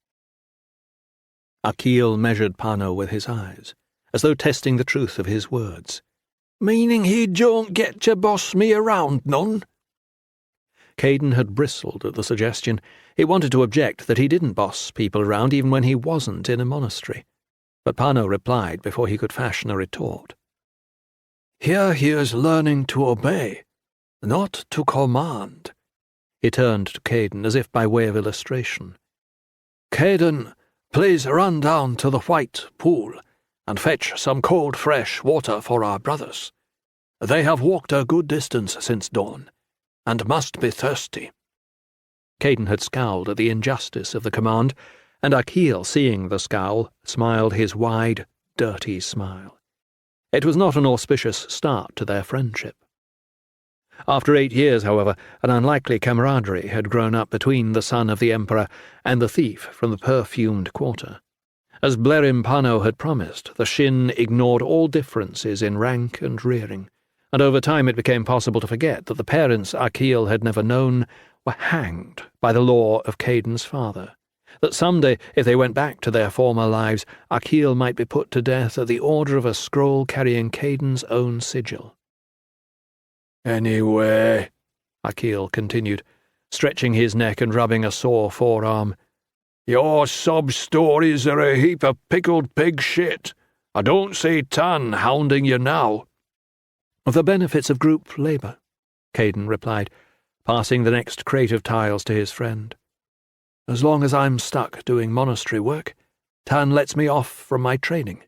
Akil measured Pano with his eyes, as though testing the truth of his words. "Meaning he don't get to boss me around none?" Caden had bristled at the suggestion. He wanted to object that he didn't boss people around even when he wasn't in a monastery. But Pano replied before he could fashion a retort. "Here he is learning to obey, not to command." He turned to Caden as if by way of illustration. "Caden, please run down to the White Pool and fetch some cold, fresh water for our brothers. They have walked a good distance since dawn, and must be thirsty." Caden had scowled at the injustice of the command, and Akil, seeing the scowl, smiled his wide, dirty smile. It was not an auspicious start to their friendship. After 8 years, however, an unlikely camaraderie had grown up between the son of the Emperor and the thief from the perfumed quarter. As Blerim Pano had promised, the Shin ignored all differences in rank and rearing, and over time it became possible to forget that the parents Akil had never known were hanged by the law of Caden's father, that someday, if they went back to their former lives, Akil might be put to death at the order of a scroll carrying Caden's own sigil. "Anyway," Akil continued, stretching his neck and rubbing a sore forearm, "your sob-stories are a heap of pickled pig shit. I don't see Tan hounding you now." "The benefits of group labour," Caden replied, passing the next crate of tiles to his friend. "As long as I'm stuck doing monastery work, Tan lets me off from my training."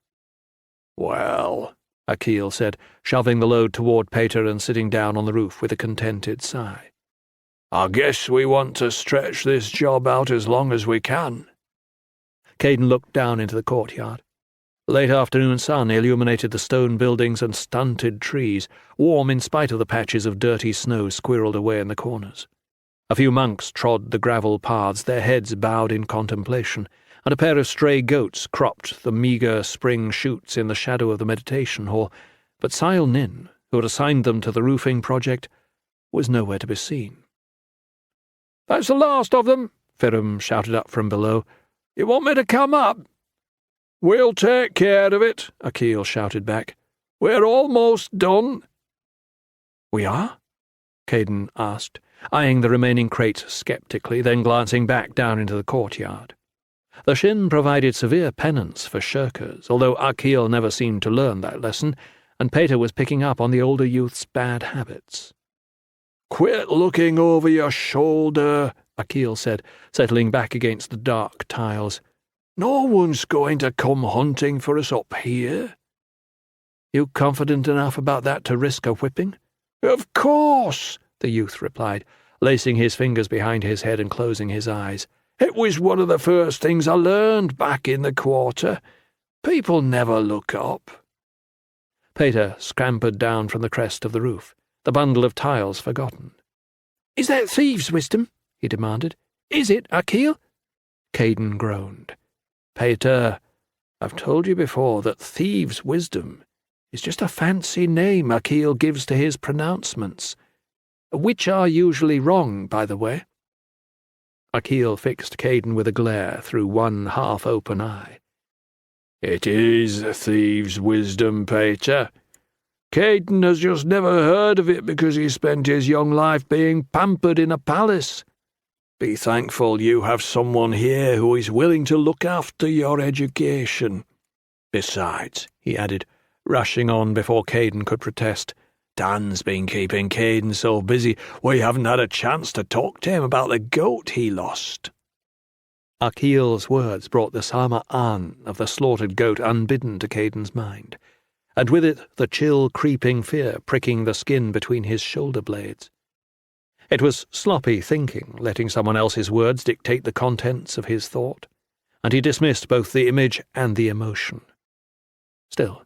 "Well," Akil said, shoving the load toward Pater and sitting down on the roof with a contented sigh, "I guess we want to stretch this job out as long as we can." Caden looked down into the courtyard. Late afternoon sun illuminated the stone buildings and stunted trees, warm in spite of the patches of dirty snow squirreled away in the corners. A few monks trod the gravel paths, their heads bowed in contemplation, and a pair of stray goats cropped the meagre spring shoots in the shadow of the meditation hall, but Sile Nin, who had assigned them to the roofing project, was nowhere to be seen. "That's the last of them," Firim shouted up from below. "You want me to come up?" "We'll take care of it," Akil shouted back. "We're almost done." "We are?" Caden asked, eyeing the remaining crates sceptically, then glancing back down into the courtyard. The Shin provided severe penance for shirkers, although Akil never seemed to learn that lesson, and Pater was picking up on the older youth's bad habits. "Quit looking over your shoulder," Akil said, settling back against the dark tiles. "No one's going to come hunting for us up here." "You confident enough about that to risk a whipping?" "Of course," the youth replied, lacing his fingers behind his head and closing his eyes. "It was one of the first things I learned back in the quarter. People never look up." Peter scampered down from the crest of the roof, the bundle of tiles forgotten. "Is that thieves' wisdom?" he demanded. "Is it, Akil?" Caden groaned. "Peter, I've told you before that thieves' wisdom is just a fancy name Akil gives to his pronouncements, which are usually wrong, by the way." Akil fixed Caden with a glare through one half-open eye. "It is thieves' wisdom, Peter. Caden has just never heard of it because he spent his young life being pampered in a palace. Be thankful you have someone here who is willing to look after your education. Besides," he added, rushing on before Caden could protest, "Dan's been keeping Caden so busy we haven't had a chance to talk to him about the goat he lost." Akil's words brought the Sama-an of the slaughtered goat unbidden to Caden's mind, and with it the chill creeping fear pricking the skin between his shoulder blades. It was sloppy thinking, letting someone else's words dictate the contents of his thought, and he dismissed both the image and the emotion. Still,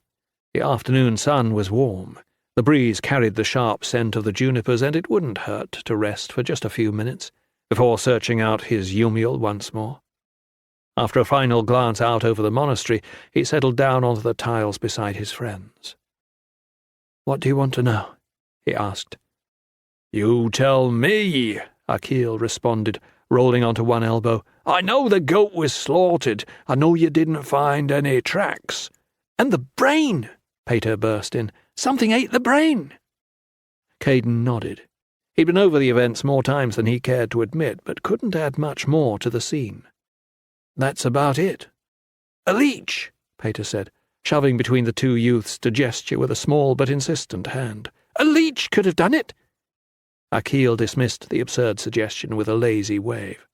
the afternoon sun was warm, the breeze carried the sharp scent of the junipers, and it wouldn't hurt to rest for just a few minutes before searching out his Yumiel once more. After a final glance out over the monastery, he settled down onto the tiles beside his friends. "What do you want to know?" he asked. "You tell me," Akil responded, rolling onto one elbow. "I know the goat was slaughtered. I know you didn't find any tracks." "And the brain!" Peter burst in. "Something ate the brain!" Caden nodded. He'd been over the events more times than he cared to admit, but couldn't add much more to the scene. "That's about it." "A leech," Peter said, shoving between the two youths to gesture with a small but insistent hand. "A leech could have done it." Akil dismissed the absurd suggestion with a lazy wave.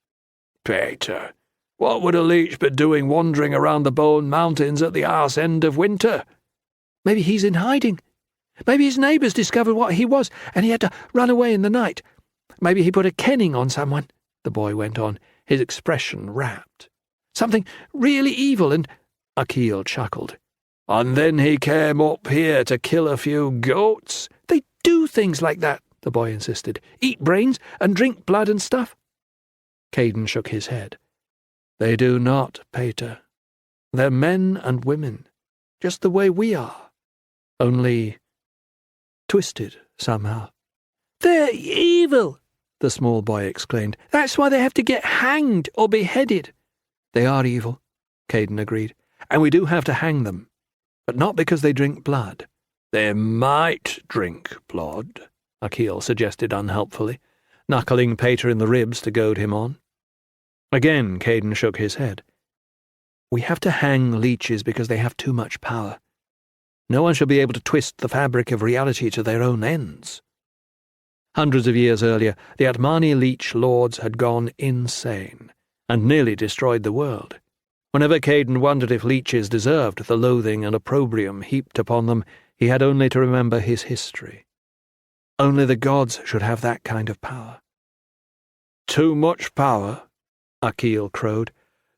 "Peter, what would a leech be doing wandering around the Bone Mountains at the arse end of winter?" "Maybe he's in hiding. Maybe his neighbours discovered what he was, and he had to run away in the night. Maybe he put a kenning on someone," the boy went on, his expression rapt. "Something really evil, and—" Akil chuckled. "And then he came up here to kill a few goats?" "They do things like that," the boy insisted. "Eat brains and drink blood and stuff." Caden shook his head. "They do not, Peter. They're men and women, just the way we are, only twisted somehow." "They're evil!" the small boy exclaimed. "That's why they have to get hanged or beheaded." "They are evil," Caden agreed, "and we do have to hang them, but not because they drink blood." "They might drink blood," Akil suggested unhelpfully, knuckling Peter in the ribs to goad him on. Again Caden shook his head. "We have to hang leeches because they have too much power. No one should be able to twist the fabric of reality to their own ends." Hundreds of years earlier, the Atmani leech lords had gone insane and nearly destroyed the world. Whenever Caden wondered if leeches deserved the loathing and opprobrium heaped upon them, he had only to remember his history. Only the gods should have that kind of power. "Too much power," Akil crowed.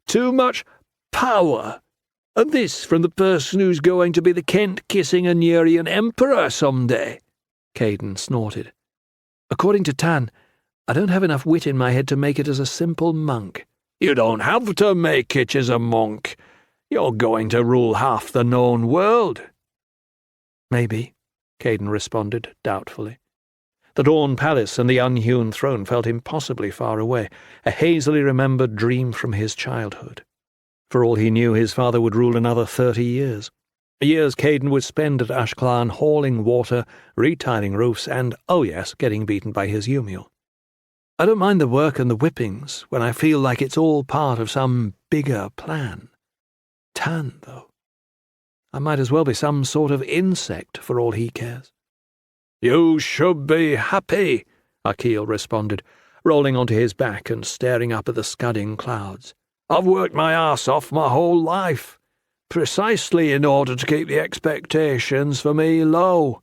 "Too much power! And this from the person who's going to be the Kent-kissing Anurian emperor someday," Caden snorted. "According to Tan, I don't have enough wit in my head to make it as a simple monk." "You don't have to make it as a monk. You're going to rule half the known world." "Maybe," Caden responded doubtfully. The Dawn Palace and the unhewn throne felt impossibly far away, a hazily remembered dream from his childhood. For all he knew, his father would rule another 30 years. Years Caden would spend at Ashclan hauling water, retiling roofs, and, oh yes, getting beaten by his Yumiel. "I don't mind the work and the whippings when I feel like it's all part of some bigger plan. Tan, though. I might as well be some sort of insect for all he cares." "You should be happy," Akil responded. rolling onto his back and staring up at the scudding clouds. "I've worked my arse off my whole life, precisely in order to keep the expectations for me low.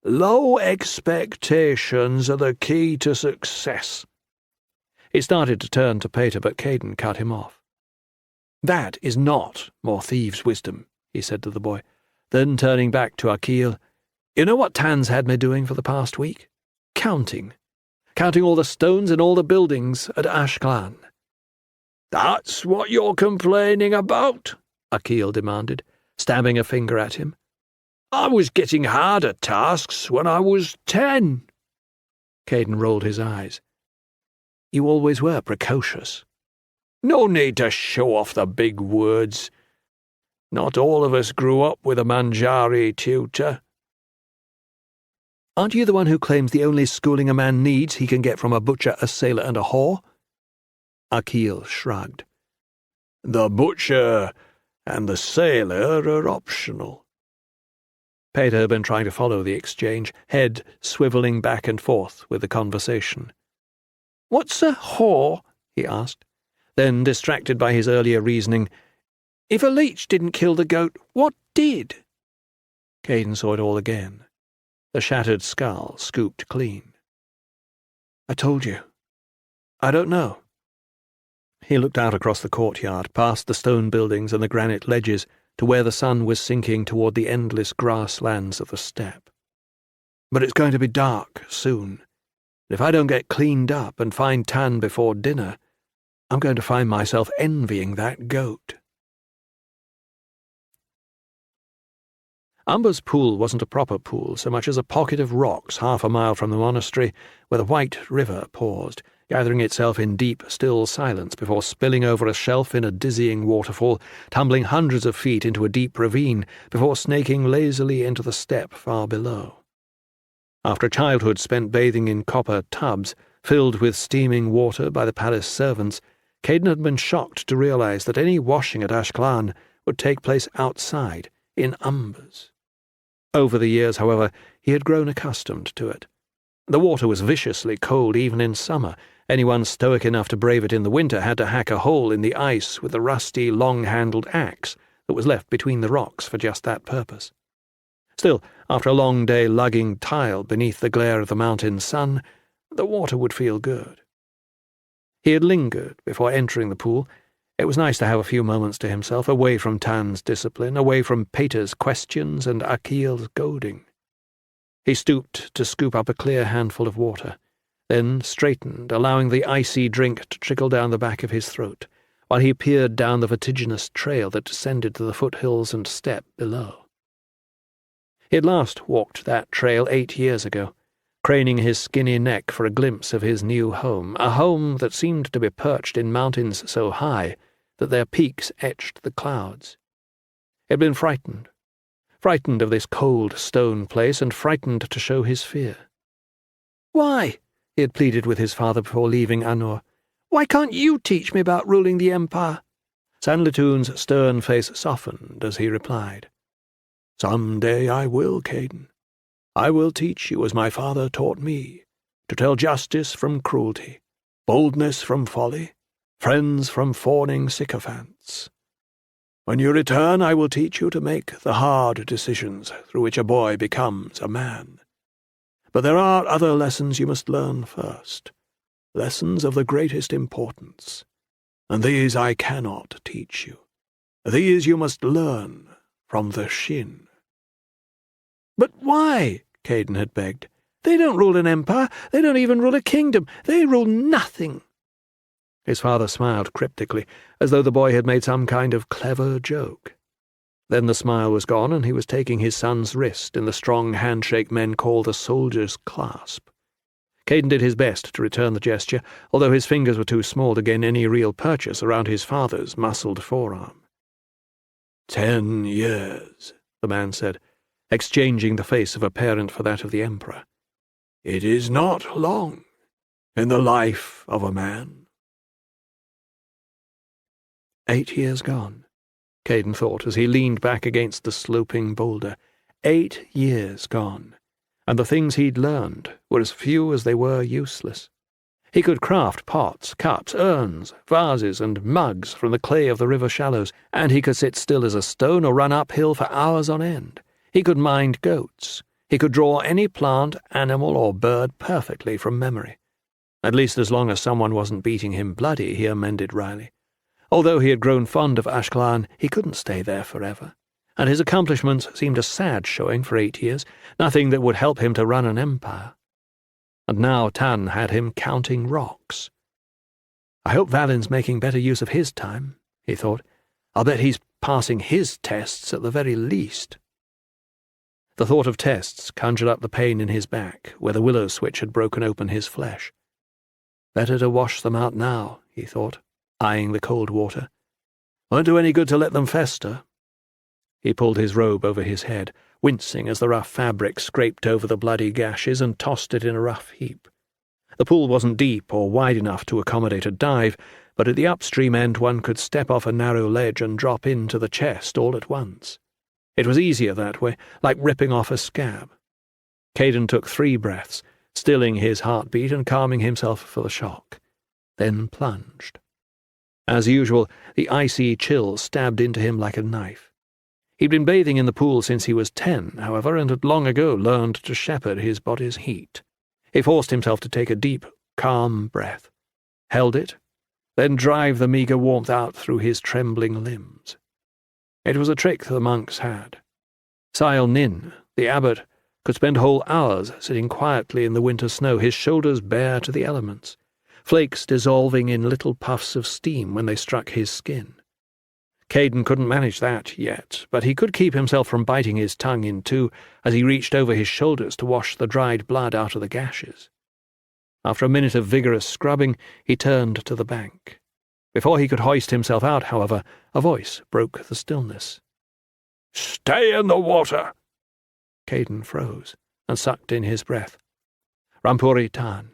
Low expectations are the key to success." He started to turn to Peter, but Caden cut him off. "That is not more thieves' wisdom," he said to the boy. Then, turning back to Akil, "You know what Tan's had me doing for the past week? Counting all the stones in all the buildings at Ashclan." "That's what you're complaining about?" Akil demanded, stabbing a finger at him. "I was getting harder tasks when I was 10. Caden rolled his eyes. "You always were precocious." "No need to show off the big words. Not all of us grew up with a Manjari tutor." "Aren't you the one who claims the only schooling a man needs he can get from a butcher, a sailor, and a whore?" Akil shrugged. "The butcher and the sailor are optional." Peter had been trying to follow the exchange, head swivelling back and forth with the conversation. "What's a whore?" he asked. Then, distracted by his earlier reasoning, "If a leech didn't kill the goat, what did?" Caden saw it all again. The shattered skull scooped clean. "I told you. I don't know." He looked out across the courtyard, past the stone buildings and the granite ledges, to where the sun was sinking toward the endless grasslands of the steppe. "But it's going to be dark soon. If I don't get cleaned up and find Tan before dinner, I'm going to find myself envying that goat." Umber's pool wasn't a proper pool so much as a pocket of rocks 1/2 mile from the monastery, where the white river paused, gathering itself in deep, still silence before spilling over a shelf in a dizzying waterfall, tumbling hundreds of feet into a deep ravine, before snaking lazily into the steppe far below. After a childhood spent bathing in copper tubs, filled with steaming water by the palace servants, Caden had been shocked to realize that any washing at Ashclan would take place outside, in Umbers. Over the years, however, he had grown accustomed to it. The water was viciously cold even in summer. Anyone stoic enough to brave it in the winter had to hack a hole in the ice with a rusty, long-handled axe that was left between the rocks for just that purpose. Still, after a long day lugging tile beneath the glare of the mountain sun, the water would feel good. He had lingered before entering the pool. It was nice to have a few moments to himself, away from Tan's discipline, away from Peter's questions and Akil's goading. He stooped to scoop up a clear handful of water, then straightened, allowing the icy drink to trickle down the back of his throat, while he peered down the vertiginous trail that descended to the foothills and steppe below. He had last walked that trail 8 years ago, craning his skinny neck for a glimpse of his new home, a home that seemed to be perched in mountains so high that their peaks etched the clouds. He had been frightened of this cold stone place, and frightened to show his fear. "Why?" he had pleaded with his father before leaving Anur. "Why can't you teach me about ruling the Empire?" Sanlitoon's stern face softened as he replied, "Some day I will, Caden. I will teach you as my father taught me, to tell justice from cruelty, boldness from folly, friends from fawning sycophants. When you return, I will teach you to make the hard decisions through which a boy becomes a man. But there are other lessons you must learn first, lessons of the greatest importance, and these I cannot teach you. These you must learn from the Shin." "But why?" Caden had begged. "They don't rule an empire. They don't even rule a kingdom. They rule nothing." His father smiled cryptically, as though the boy had made some kind of clever joke. Then the smile was gone, and he was taking his son's wrist in the strong handshake men call the soldier's clasp. Caden did his best to return the gesture, although his fingers were too small to gain any real purchase around his father's muscled forearm. 10 years, the man said, exchanging the face of a parent for that of the Emperor. It is not long in the life of a man. 8 years gone, Caden thought as he leaned back against the sloping boulder. 8 years gone, and the things he'd learned were as few as they were useless. He could craft pots, cups, urns, vases, and mugs from the clay of the river shallows, and he could sit still as a stone or run uphill for hours on end. He could mind goats. He could draw any plant, animal, or bird perfectly from memory. At least as long as someone wasn't beating him bloody, he amended wryly. Although he had grown fond of Ashkelon, he couldn't stay there forever, and his accomplishments seemed a sad showing for 8 years, nothing that would help him to run an empire. And now Tan had him counting rocks. I hope Valin's making better use of his time, he thought. I'll bet he's passing his tests at the very least. The thought of tests conjured up the pain in his back, where the willow switch had broken open his flesh. Better to wash them out now, he thought, eyeing the cold water. Won't do any good to let them fester. He pulled his robe over his head, wincing as the rough fabric scraped over the bloody gashes and tossed it in a rough heap. The pool wasn't deep or wide enough to accommodate a dive, but at the upstream end one could step off a narrow ledge and drop into the chest all at once. It was easier that way, like ripping off a scab. Caden took 3 breaths, stilling his heartbeat and calming himself for the shock, then plunged. As usual, the icy chill stabbed into him like a knife. He'd been bathing in the pool since he was 10, however, and had long ago learned to shepherd his body's heat. He forced himself to take a deep, calm breath, held it, then drive the meagre warmth out through his trembling limbs. It was a trick the monks had. Sael Nin, the abbot, could spend whole hours sitting quietly in the winter snow, his shoulders bare to the elements, flakes dissolving in little puffs of steam when they struck his skin. Caden couldn't manage that yet, but he could keep himself from biting his tongue in two as he reached over his shoulders to wash the dried blood out of the gashes. After a minute of vigorous scrubbing, he turned to the bank. Before he could hoist himself out, however, a voice broke the stillness. "Stay in the water!" Caden froze and sucked in his breath. Rampuri Tan.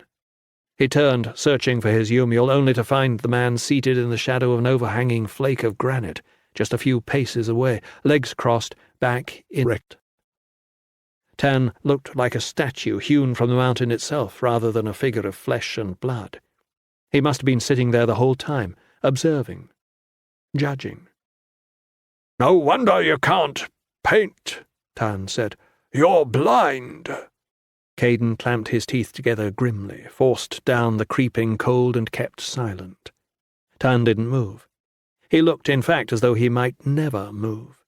He turned, searching for his Yumiel, only to find the man seated in the shadow of an overhanging flake of granite, just a few paces away, legs crossed, back erect. Tan looked like a statue hewn from the mountain itself, rather than a figure of flesh and blood. He must have been sitting there the whole time, observing, judging. "No wonder you can't paint," Tan said. "You're blind." Caden clamped his teeth together grimly, forced down the creeping cold, and kept silent. Tan didn't move. He looked, in fact, as though he might never move.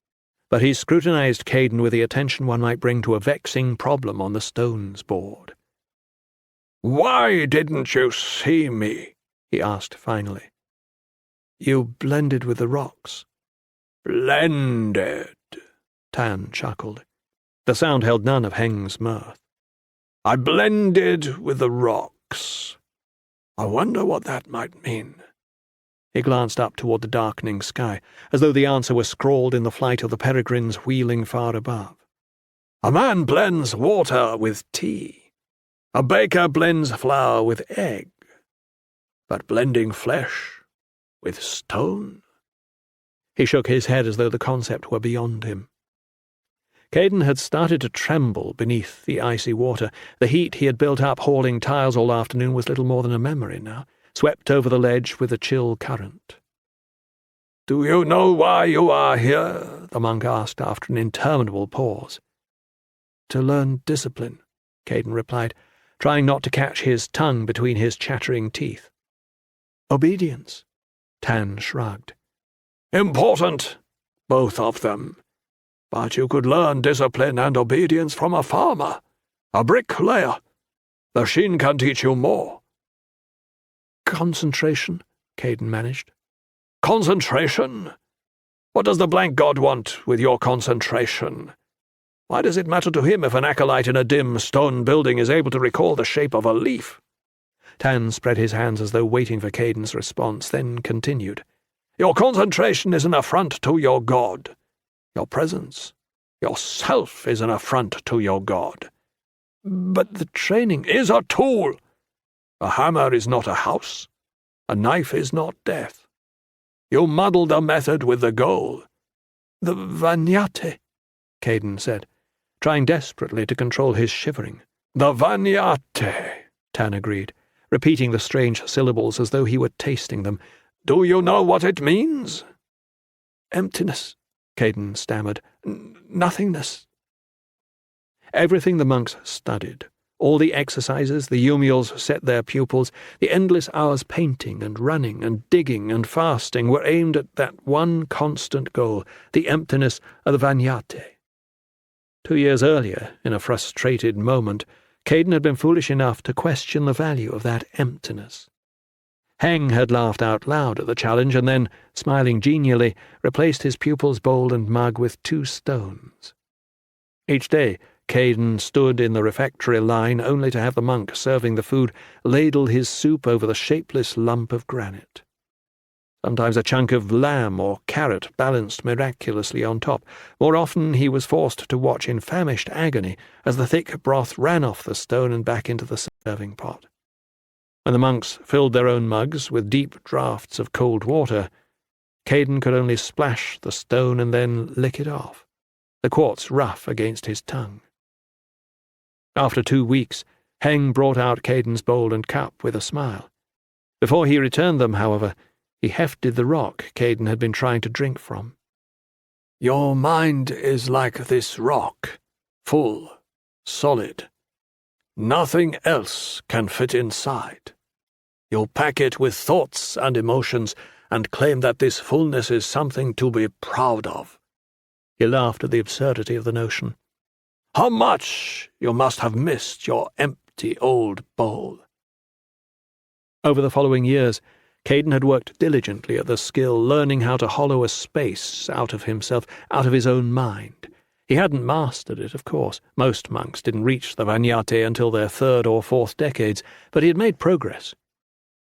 But he scrutinized Caden with the attention one might bring to a vexing problem on the stones board. "Why didn't you see me?" he asked finally. "You blended with the rocks." "Blended," Tan chuckled. The sound held none of Heng's mirth. "I blended with the rocks. I wonder what that might mean." He glanced up toward the darkening sky, as though the answer were scrawled in the flight of the peregrines wheeling far above. "A man blends water with tea. A baker blends flour with egg. But blending flesh with stone?" He shook his head as though the concept were beyond him. Caden had started to tremble beneath the icy water. The heat he had built up hauling tiles all afternoon was little more than a memory now, swept over the ledge with a chill current. "Do you know why you are here?" the monk asked after an interminable pause. "To learn discipline," Caden replied, trying not to catch his tongue between his chattering teeth. "Obedience," Tan shrugged. "Important, both of them. But you could learn discipline and obedience from a farmer, a bricklayer. The Shin can teach you more." "Concentration," Caden managed. "Concentration? What does the blank god want with your concentration? Why does it matter to him if an acolyte in a dim stone building is able to recall the shape of a leaf?" Tan spread his hands as though waiting for Caden's response, then continued. "Your concentration is an affront to your god. Your presence, yourself, is an affront to your god. But the training is a tool. A hammer is not a house. A knife is not death. You muddle the method with the goal." "The Vanyate," Caden said, trying desperately to control his shivering. "The Vanyate," Tan agreed, repeating the strange syllables as though he were tasting them. "Do you know what it means?" "Emptiness," Caden stammered. "Nothingness." Everything the monks studied, all the exercises the Yumiels set their pupils, the endless hours painting and running and digging and fasting were aimed at that one constant goal, the emptiness of the Vanyate. 2 years earlier, in a frustrated moment, Caden had been foolish enough to question the value of that emptiness. Heng had laughed out loud at the challenge and then, smiling genially, replaced his pupil's bowl and mug with 2 stones. Each day, Caden stood in the refectory line only to have the monk serving the food ladle his soup over the shapeless lump of granite. Sometimes a chunk of lamb or carrot balanced miraculously on top. More often he was forced to watch in famished agony as the thick broth ran off the stone and back into the serving pot. When the monks filled their own mugs with deep draughts of cold water, Caden could only splash the stone and then lick it off, the quartz rough against his tongue. After 2 weeks, Heng brought out Caden's bowl and cup with a smile. Before he returned them, however, he hefted the rock Caden had been trying to drink from. "Your mind is like this rock, full, solid. Nothing else can fit inside. You pack it with thoughts and emotions and claim that this fullness is something to be proud of." He laughed at the absurdity of the notion. "How much you must have missed your empty old bowl." Over the following years, Caden had worked diligently at the skill, learning how to hollow a space out of himself, out of his own mind. He hadn't mastered it, of course. Most monks didn't reach the Vanyate until their 3rd or 4th decades, but he had made progress.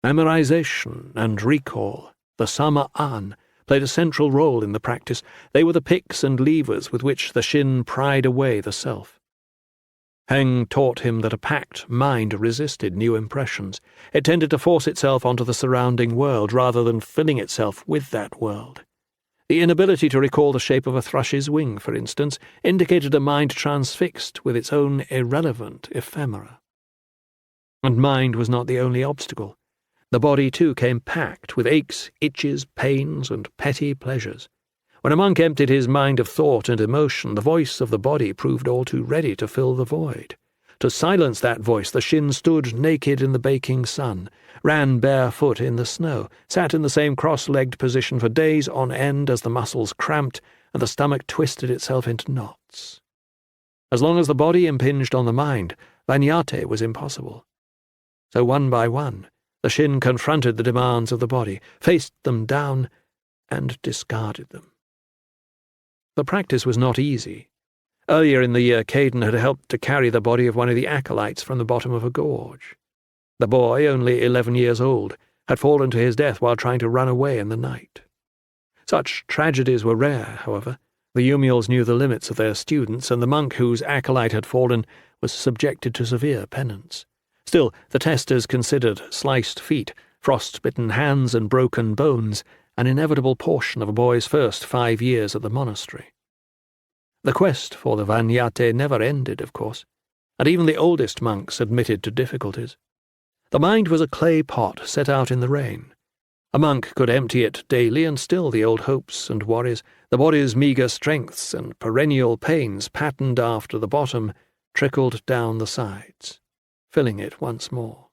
Memorization and recall, the Sama-an, played a central role in the practice. They were the picks and levers with which the Shin pried away the self. Heng taught him that a packed mind resisted new impressions. It tended to force itself onto the surrounding world rather than filling itself with that world. The inability to recall the shape of a thrush's wing, for instance, indicated a mind transfixed with its own irrelevant ephemera. And mind was not the only obstacle. The body, too, came packed with aches, itches, pains, and petty pleasures. When a monk emptied his mind of thought and emotion, the voice of the body proved all too ready to fill the void. To silence that voice, the Shin stood naked in the baking sun, ran barefoot in the snow, sat in the same cross-legged position for days on end as the muscles cramped and the stomach twisted itself into knots. As long as the body impinged on the mind, Vanyate was impossible. So one by one, the Shin confronted the demands of the body, faced them down, and discarded them. The practice was not easy. Earlier in the year, Caden had helped to carry the body of one of the acolytes from the bottom of a gorge. The boy, only 11 years old, had fallen to his death while trying to run away in the night. Such tragedies were rare, however. The Yumiels knew the limits of their students, and the monk whose acolyte had fallen was subjected to severe penance. Still, the testers considered sliced feet, frost-bitten hands, and broken bones an inevitable portion of a boy's first 5 years at the monastery. The quest for the Vanyate never ended, of course, and even the oldest monks admitted to difficulties. The mind was a clay pot set out in the rain. A monk could empty it daily, and still the old hopes and worries, the body's meagre strengths and perennial pains patterned after the bottom, trickled down the sides, filling it once more.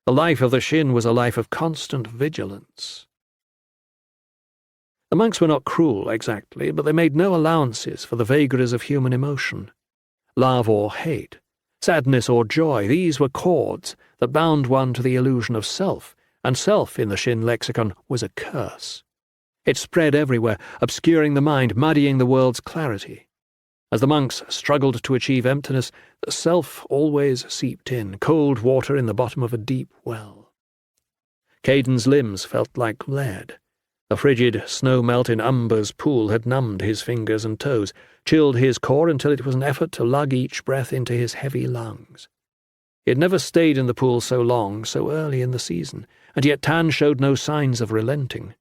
The life of the Shin was a life of constant vigilance. The monks were not cruel, exactly, but they made no allowances for the vagaries of human emotion. Love or hate, sadness or joy, these were cords that bound one to the illusion of self, and self, in the Shin lexicon, was a curse. It spread everywhere, obscuring the mind, muddying the world's clarity. As the monks struggled to achieve emptiness, the self always seeped in, cold water in the bottom of a deep well. Caden's limbs felt like lead. The frigid snow melt in Umber's pool had numbed his fingers and toes, chilled his core until it was an effort to lug each breath into his heavy lungs. He had never stayed in the pool so long, so early in the season, and yet Tan showed no signs of relenting.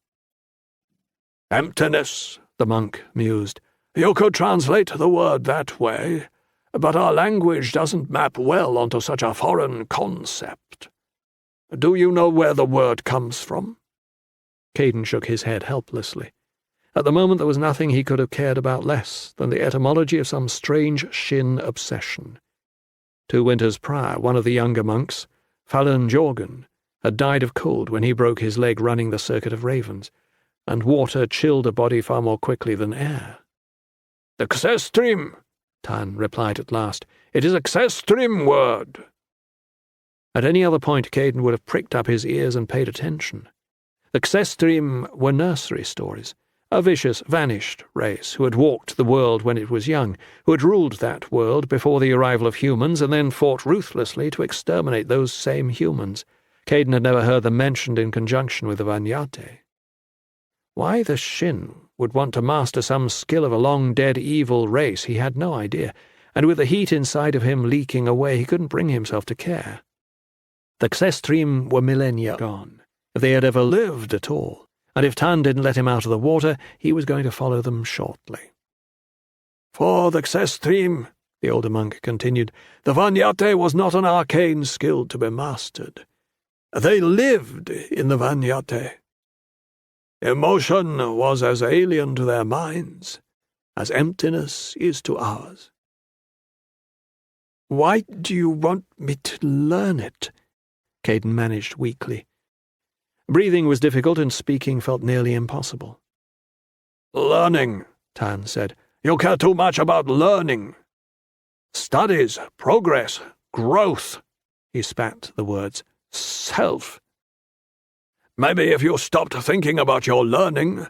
"Emptiness," the monk mused. "You could translate the word that way, but our language doesn't map well onto such a foreign concept. Do you know where the word comes from? Caden shook his head helplessly. At the moment there was nothing he could have cared about less than the etymology of some strange Shin obsession. 2 winters prior, one of the younger monks, Falun Jorgen, had died of cold when he broke his leg running the circuit of ravens, and water chilled a body far more quickly than air. The Xestrim, Tan replied at last. It is a Xestrim word. At any other point Caden would have pricked up his ears and paid attention. The Xestrim were nursery stories, a vicious, vanished race who had walked the world when it was young, who had ruled that world before the arrival of humans and then fought ruthlessly to exterminate those same humans. Caden had never heard them mentioned in conjunction with the Vanyate. Why the Shin would want to master some skill of a long-dead evil race he had no idea, and with the heat inside of him leaking away he couldn't bring himself to care. The Xestrim were millennia gone, if they had ever lived at all, and if Tan didn't let him out of the water, he was going to follow them shortly. For the Xestrim, the older monk continued, the Vanyate was not an arcane skill to be mastered. They lived in the Vanyate. Emotion was as alien to their minds as emptiness is to ours. Why do you want me to learn it? Caden managed weakly. Breathing was difficult and speaking felt nearly impossible. Learning, Tan said. You care too much about learning. Studies, progress, growth. He spat the words. Self. Maybe if you stopped thinking about your learning,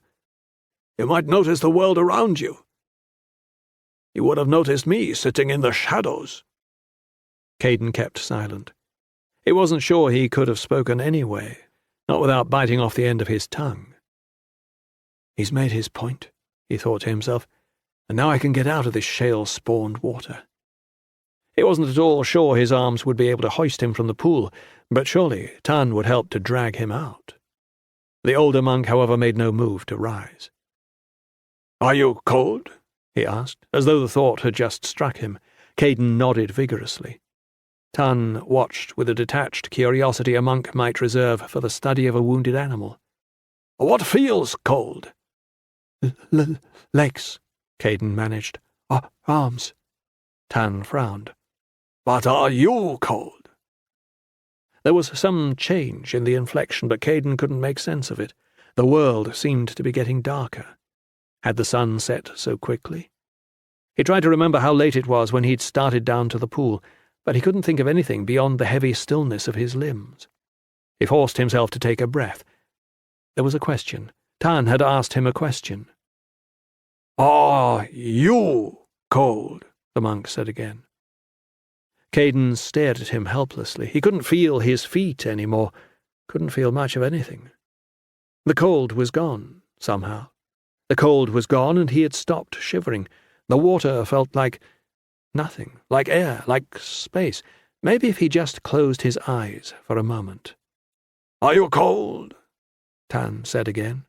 you might notice the world around you. You would have noticed me sitting in the shadows. Caden kept silent. He wasn't sure he could have spoken anyway, not without biting off the end of his tongue. He's made his point, he thought to himself, and now I can get out of this shale-spawned water. He wasn't at all sure his arms would be able to hoist him from the pool, but surely Tan would help to drag him out. The older monk, however, made no move to rise. Are you cold? He asked, as though the thought had just struck him. Caden nodded vigorously. Tan watched with a detached curiosity a monk might reserve for the study of a wounded animal. What feels cold? Legs, Caden managed. Arms. Tan frowned. But are you cold? There was some change in the inflection, but Caden couldn't make sense of it. The world seemed to be getting darker. Had the sun set so quickly? He tried to remember how late it was when he'd started down to the pool, but he couldn't think of anything beyond the heavy stillness of his limbs. He forced himself to take a breath. There was a question. Tan had asked him a question. Are you cold? The monk said again. Caden stared at him helplessly. He couldn't feel his feet any more, couldn't feel much of anything. The cold was gone, somehow. The cold was gone, and he had stopped shivering. The water felt like nothing, like air, like space. Maybe if he just closed his eyes for a moment. Are you cold? Tan said again.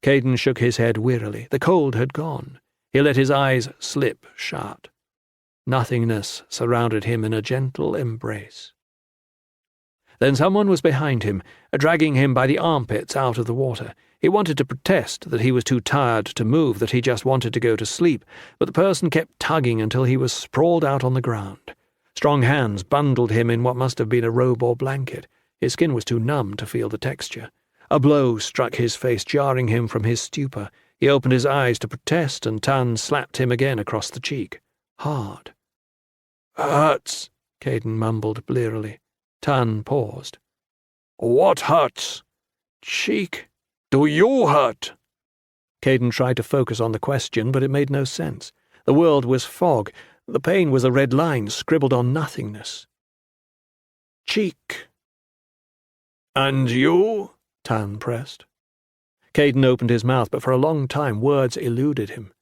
Caden shook his head wearily. The cold had gone. He let his eyes slip shut. Nothingness surrounded him in a gentle embrace. Then someone was behind him, dragging him by the armpits out of the water. He wanted to protest that he was too tired to move, that he just wanted to go to sleep, but the person kept tugging until he was sprawled out on the ground. Strong hands bundled him in what must have been a robe or blanket. His skin was too numb to feel the texture. A blow struck his face, jarring him from his stupor. He opened his eyes to protest, and Tan slapped him again across the cheek. Hard. Hurts, Caden mumbled blearily. Tan paused. What hurts? Cheek. Do you hurt? Caden tried to focus on the question, but it made no sense. The world was fog. The pain was a red line scribbled on nothingness. Cheek. And you? Tan pressed. Caden opened his mouth, but for a long time words eluded him.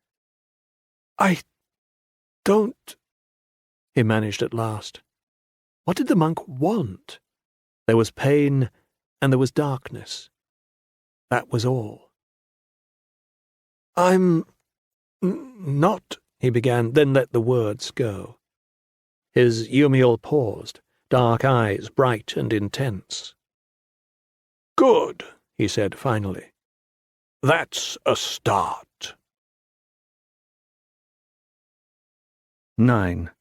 I don't... he managed at last. What did the monk want? There was pain, and there was darkness. That was all. I'm not, he began, then let the words go. His Yumiel paused, dark eyes bright and intense. "Good," he said finally. "That's a start." 9.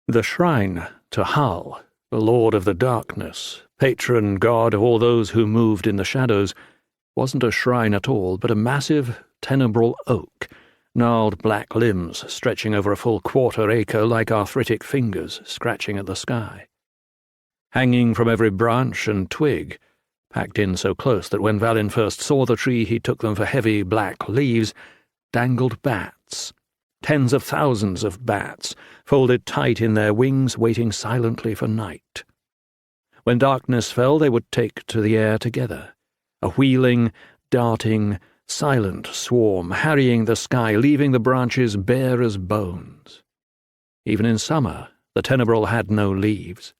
The shrine to Hal, the Lord of the Darkness, patron god of all those who moved in the shadows, wasn't a shrine at all, but a massive, tenebral oak, gnarled black limbs stretching over a full quarter-acre like arthritic fingers scratching at the sky. Hanging from every branch and twig, packed in so close that when Valin first saw the tree he took them for heavy black leaves, dangled bats. Tens of thousands of bats, folded tight in their wings, waiting silently for night. When darkness fell, they would take to the air together, a wheeling, darting, silent swarm, harrying the sky, leaving the branches bare as bones. Even in summer, the tenebral had no leaves.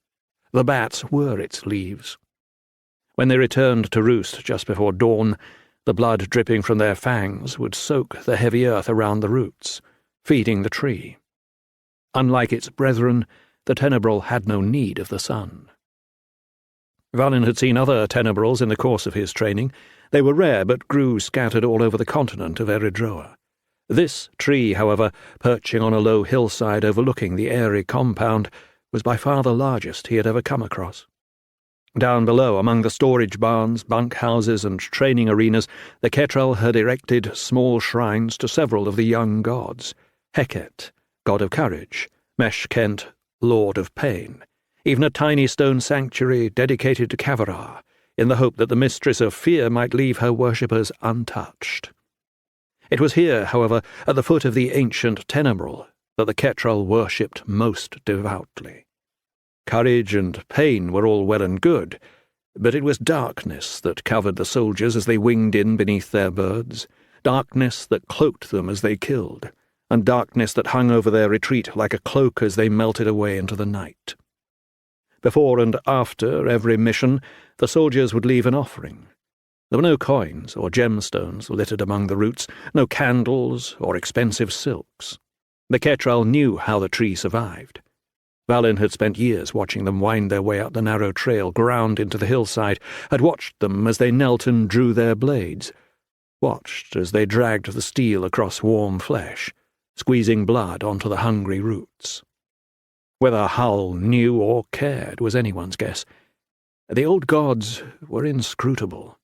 The bats were its leaves. When they returned to roost just before dawn, the blood dripping from their fangs would soak the heavy earth around the roots, feeding the tree. Unlike its brethren, the tenebral had no need of the sun. Valin had seen other tenebrals in the course of his training. They were rare, but grew scattered all over the continent of Eridroa. This tree, however, perching on a low hillside overlooking the airy compound, was by far the largest he had ever come across. Down below, among the storage barns, bunkhouses, and training arenas, the Ketrel had erected small shrines to several of the young gods: Heket, god of courage; Meshkent, lord of pain; even a tiny stone sanctuary dedicated to Kavarar, in the hope that the mistress of fear might leave her worshippers untouched. It was here, however, at the foot of the ancient tenebral, that the Ketrel worshipped most devoutly. Courage and pain were all well and good, but it was darkness that covered the soldiers as they winged in beneath their birds, darkness that cloaked them as they killed, and darkness that hung over their retreat like a cloak as they melted away into the night. Before and after every mission, the soldiers would leave an offering. There were no coins or gemstones littered among the roots, no candles or expensive silks. The Ketrel knew how the tree survived. Valin had spent years watching them wind their way up the narrow trail ground into the hillside, had watched them as they knelt and drew their blades, watched as they dragged the steel across warm flesh, squeezing blood onto the hungry roots. Whether Hull knew or cared was anyone's guess. The old gods were inscrutable.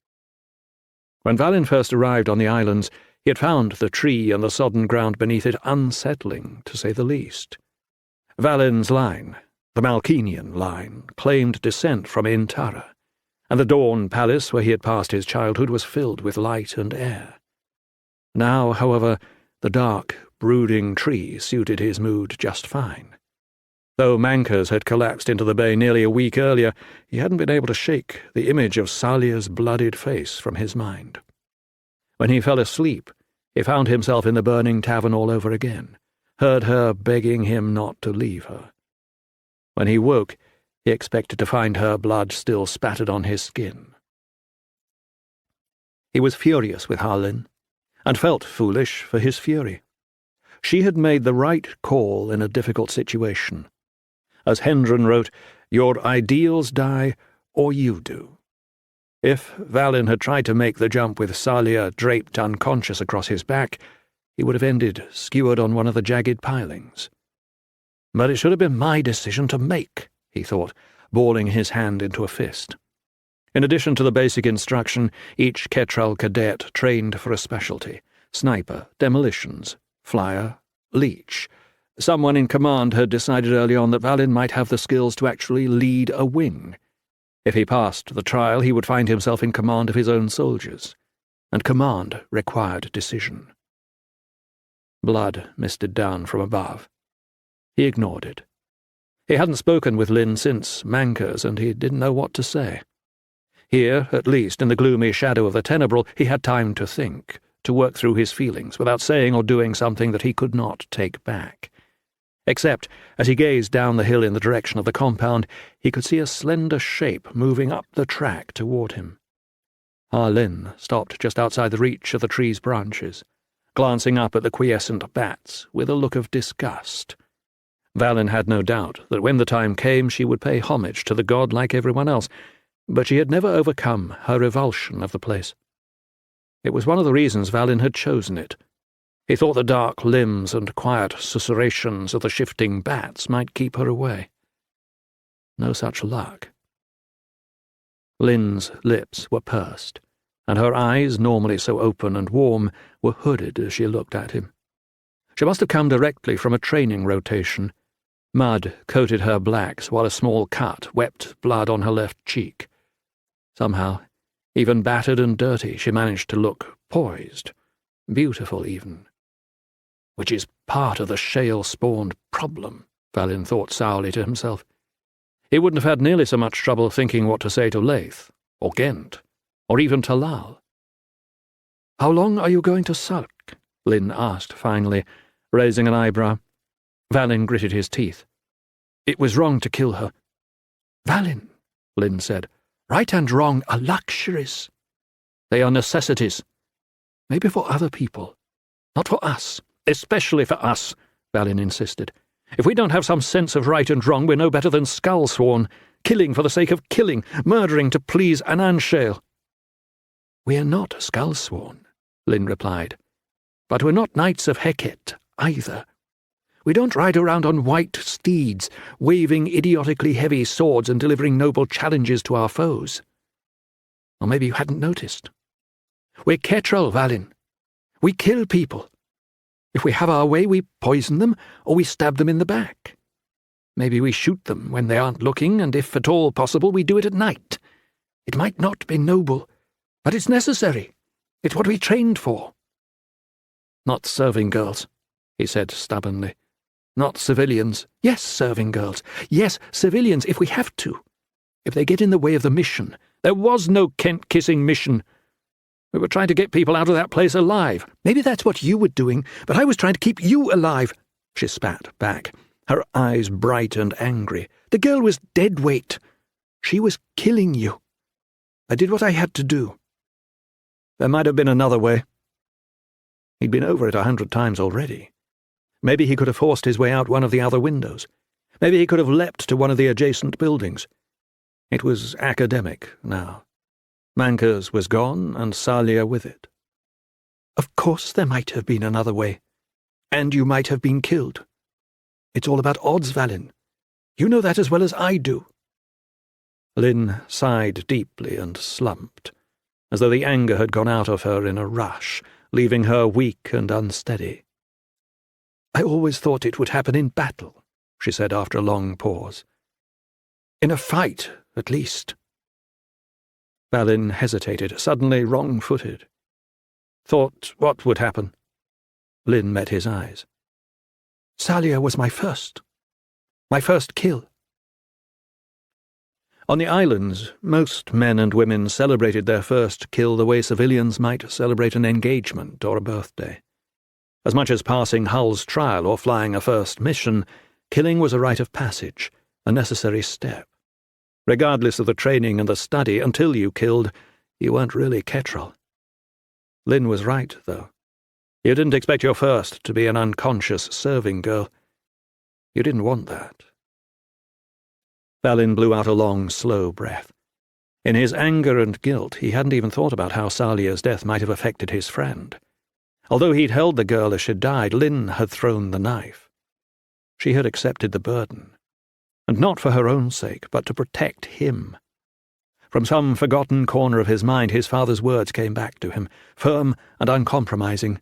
When Valin first arrived on the islands, he had found the tree and the sodden ground beneath it unsettling, to say the least. Valin's line, the Malkinian line, claimed descent from Intara, and the Dawn Palace where he had passed his childhood was filled with light and air. Now, however, the dark, brooding tree suited his mood just fine. Though Mankers had collapsed into the bay nearly a week earlier, he hadn't been able to shake the image of Salia's bloodied face from his mind. When he fell asleep, he found himself in the burning tavern all over again, heard her begging him not to leave her. When he woke, he expected to find her blood still spattered on his skin. He was furious with Harlin, and felt foolish for his fury. She had made the right call in a difficult situation. As Hendren wrote, "Your ideals die, or you do." If Valin had tried to make the jump with Salia draped unconscious across his back, he would have ended skewered on one of the jagged pilings. But it should have been my decision to make, he thought, balling his hand into a fist. In addition to the basic instruction, each Ketrel cadet trained for a specialty: sniper, demolitions, flyer, leech. Someone in command had decided early on that Valin might have the skills to actually lead a wing. If he passed the trial, he would find himself in command of his own soldiers, and command required decision. Blood misted down from above. He ignored it. He hadn't spoken with Lynn since Mankers, and he didn't know what to say. Here, at least, in the gloomy shadow of the tenebral, he had time to think, to work through his feelings, without saying or doing something that he could not take back. Except, as he gazed down the hill in the direction of the compound, he could see a slender shape moving up the track toward him. Lynn stopped just outside the reach of the tree's branches, glancing up at the quiescent bats with a look of disgust. Valin had no doubt that when the time came she would pay homage to the god like everyone else, but she had never overcome her revulsion of the place. It was one of the reasons Valin had chosen it. He thought the dark limbs and quiet susurrations of the shifting bats might keep her away. No such luck. Lynn's lips were pursed, and her eyes, normally so open and warm, were hooded as she looked at him. She must have come directly from a training rotation. Mud coated her blacks, while a small cut wept blood on her left cheek. Somehow, even battered and dirty, she managed to look poised, beautiful even. Which is part of the shale-spawned problem, Valin thought sourly to himself. He wouldn't have had nearly so much trouble thinking what to say to Leith, or Ghent, or even to Lal. "How long are you going to sulk?" Lynn asked finally, raising an eyebrow. Valin gritted his teeth. "It was wrong to kill her." "Valin," Lynn said, "right and wrong are luxuries. They are necessities. Maybe for other people, not for us." "Especially for us," Valin insisted. "If we don't have some sense of right and wrong, we're no better than skull-sworn, killing for the sake of killing, murdering to please an Anshale." "We're not skull-sworn," Lynn replied. "But we're not knights of Heket, either. We don't ride around on white steeds, waving idiotically heavy swords and delivering noble challenges to our foes. Or maybe you hadn't noticed. We're Ketrel, Valin. We kill people. If we have our way, we poison them, or we stab them in the back. Maybe we shoot them when they aren't looking, and if at all possible, we do it at night. It might not be noble, but it's necessary. It's what we trained for." "Not serving girls," he said stubbornly. "Not civilians." "Yes, serving girls. Yes, civilians, if we have to. If they get in the way of the mission." "There was no Kent-kissing mission. We were trying to get people out of that place alive." "Maybe that's what you were doing, but I was trying to keep you alive," she spat back, her eyes bright and angry. "The girl was dead weight. She was killing you. I did what I had to do." "There might have been another way." He'd been over it 100 times already. Maybe he could have forced his way out one of the other windows. Maybe he could have leapt to one of the adjacent buildings. It was academic now. Mankers was gone, and Salia with it. "Of course there might have been another way. And you might have been killed. It's all about odds, Valin. You know that as well as I do." Lynn sighed deeply and slumped, as though the anger had gone out of her in a rush, leaving her weak and unsteady. "I always thought it would happen in battle," she said after a long pause. "In a fight, at least." Valin hesitated, suddenly wrong-footed. "Thought what would happen?" Lynn met his eyes. "Salia was my first kill." On the islands, most men and women celebrated their first kill the way civilians might celebrate an engagement or a birthday. As much as passing Hull's trial or flying a first mission, killing was a rite of passage, a necessary step. Regardless of the training and the study, until you killed, you weren't really Ketrel. Lynn was right, though. You didn't expect your first to be an unconscious serving girl. You didn't want that. Valin blew out a long, slow breath. In his anger and guilt, he hadn't even thought about how Salia's death might have affected his friend. Although he'd held the girl as she'd died, Lynn had thrown the knife. She had accepted the burden. And not for her own sake, but to protect him. From some forgotten corner of his mind, his father's words came back to him, firm and uncompromising.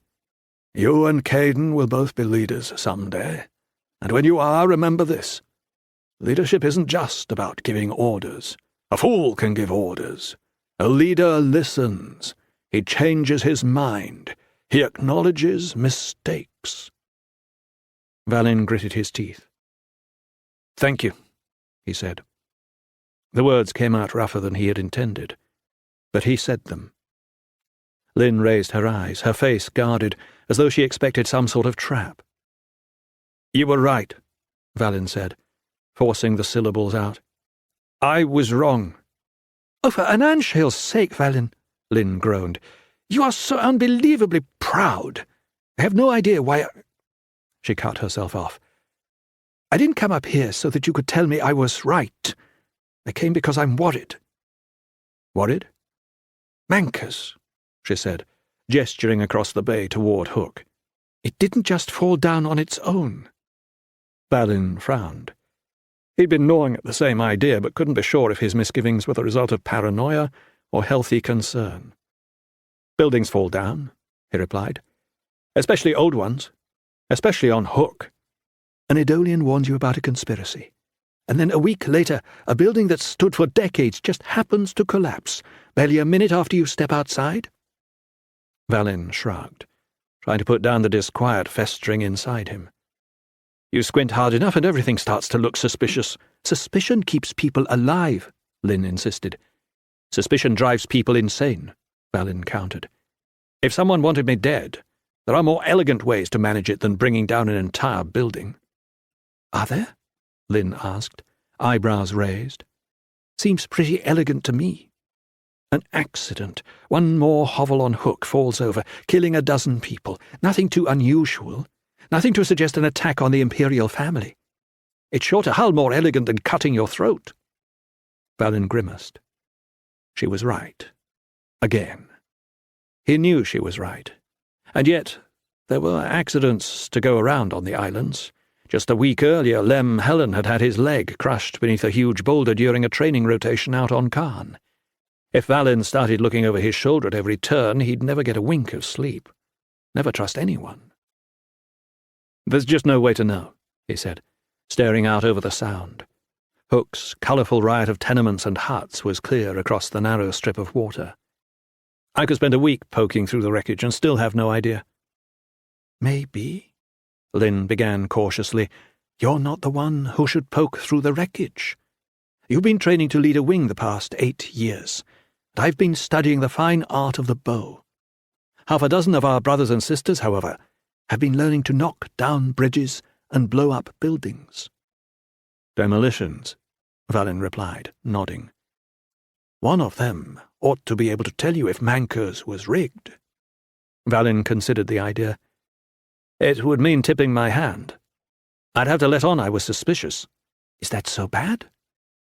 "You and Caden will both be leaders someday. And when you are, remember this. Leadership isn't just about giving orders. A fool can give orders. A leader listens. He changes his mind. He acknowledges mistakes." Valin gritted his teeth. "Thank you," he said. The words came out rougher than he had intended, but he said them. Lynn raised her eyes, her face guarded, as though she expected some sort of trap. "You were right," Valin said, forcing the syllables out. "I was wrong." "Oh, for an Anshale's sake, Valin," Lynn groaned. "You are so unbelievably proud. I have no idea why—" She cut herself off. I didn't come up here so that you could tell me I was right. I came because I'm worried. Worried? Mancers, she said, gesturing across the bay toward Hook. It didn't just fall down on its own. Balin frowned. He'd been gnawing at the same idea, but couldn't be sure if his misgivings were the result of paranoia or healthy concern. Buildings fall down, he replied. Especially old ones. Especially on Hook. An Idolian warned you about a conspiracy. And then a week later, a building that stood for decades just happens to collapse, barely a minute after you step outside? Balin shrugged, trying to put down the disquiet festering inside him. You squint hard enough and everything starts to look suspicious. Suspicion keeps people alive, Lynn insisted. Suspicion drives people insane, Balin countered. If someone wanted me dead, there are more elegant ways to manage it than bringing down an entire building. Are there? Lynn asked, eyebrows raised. Seems pretty elegant to me. An accident. One more hovel on Hook falls over, killing a dozen people. Nothing too unusual. Nothing to suggest an attack on the imperial family. It's sure to hull more elegant than cutting your throat. Balin grimaced. She was right. Again. He knew she was right. And yet there were accidents to go around on the islands. Just a week earlier, Lem Helen had had his leg crushed beneath a huge boulder during a training rotation out on Khan. If Balin started looking over his shoulder at every turn, he'd never get a wink of sleep. Never trust anyone. There's just no way to know, he said, staring out over the Sound. Hook's colourful riot of tenements and huts was clear across the narrow strip of water. I could spend a week poking through the wreckage and still have no idea. Maybe, Lynn began cautiously, you're not the one who should poke through the wreckage. You've been training to lead a wing the past 8 years, and I've been studying the fine art of the bow. Half a dozen of our brothers and sisters, however, have been learning to knock down bridges and blow up buildings. Demolitions, Balin replied, nodding. One of them ought to be able to tell you if Mancers was rigged. Balin considered the idea. It would mean tipping my hand. I'd have to let on I was suspicious. Is that so bad?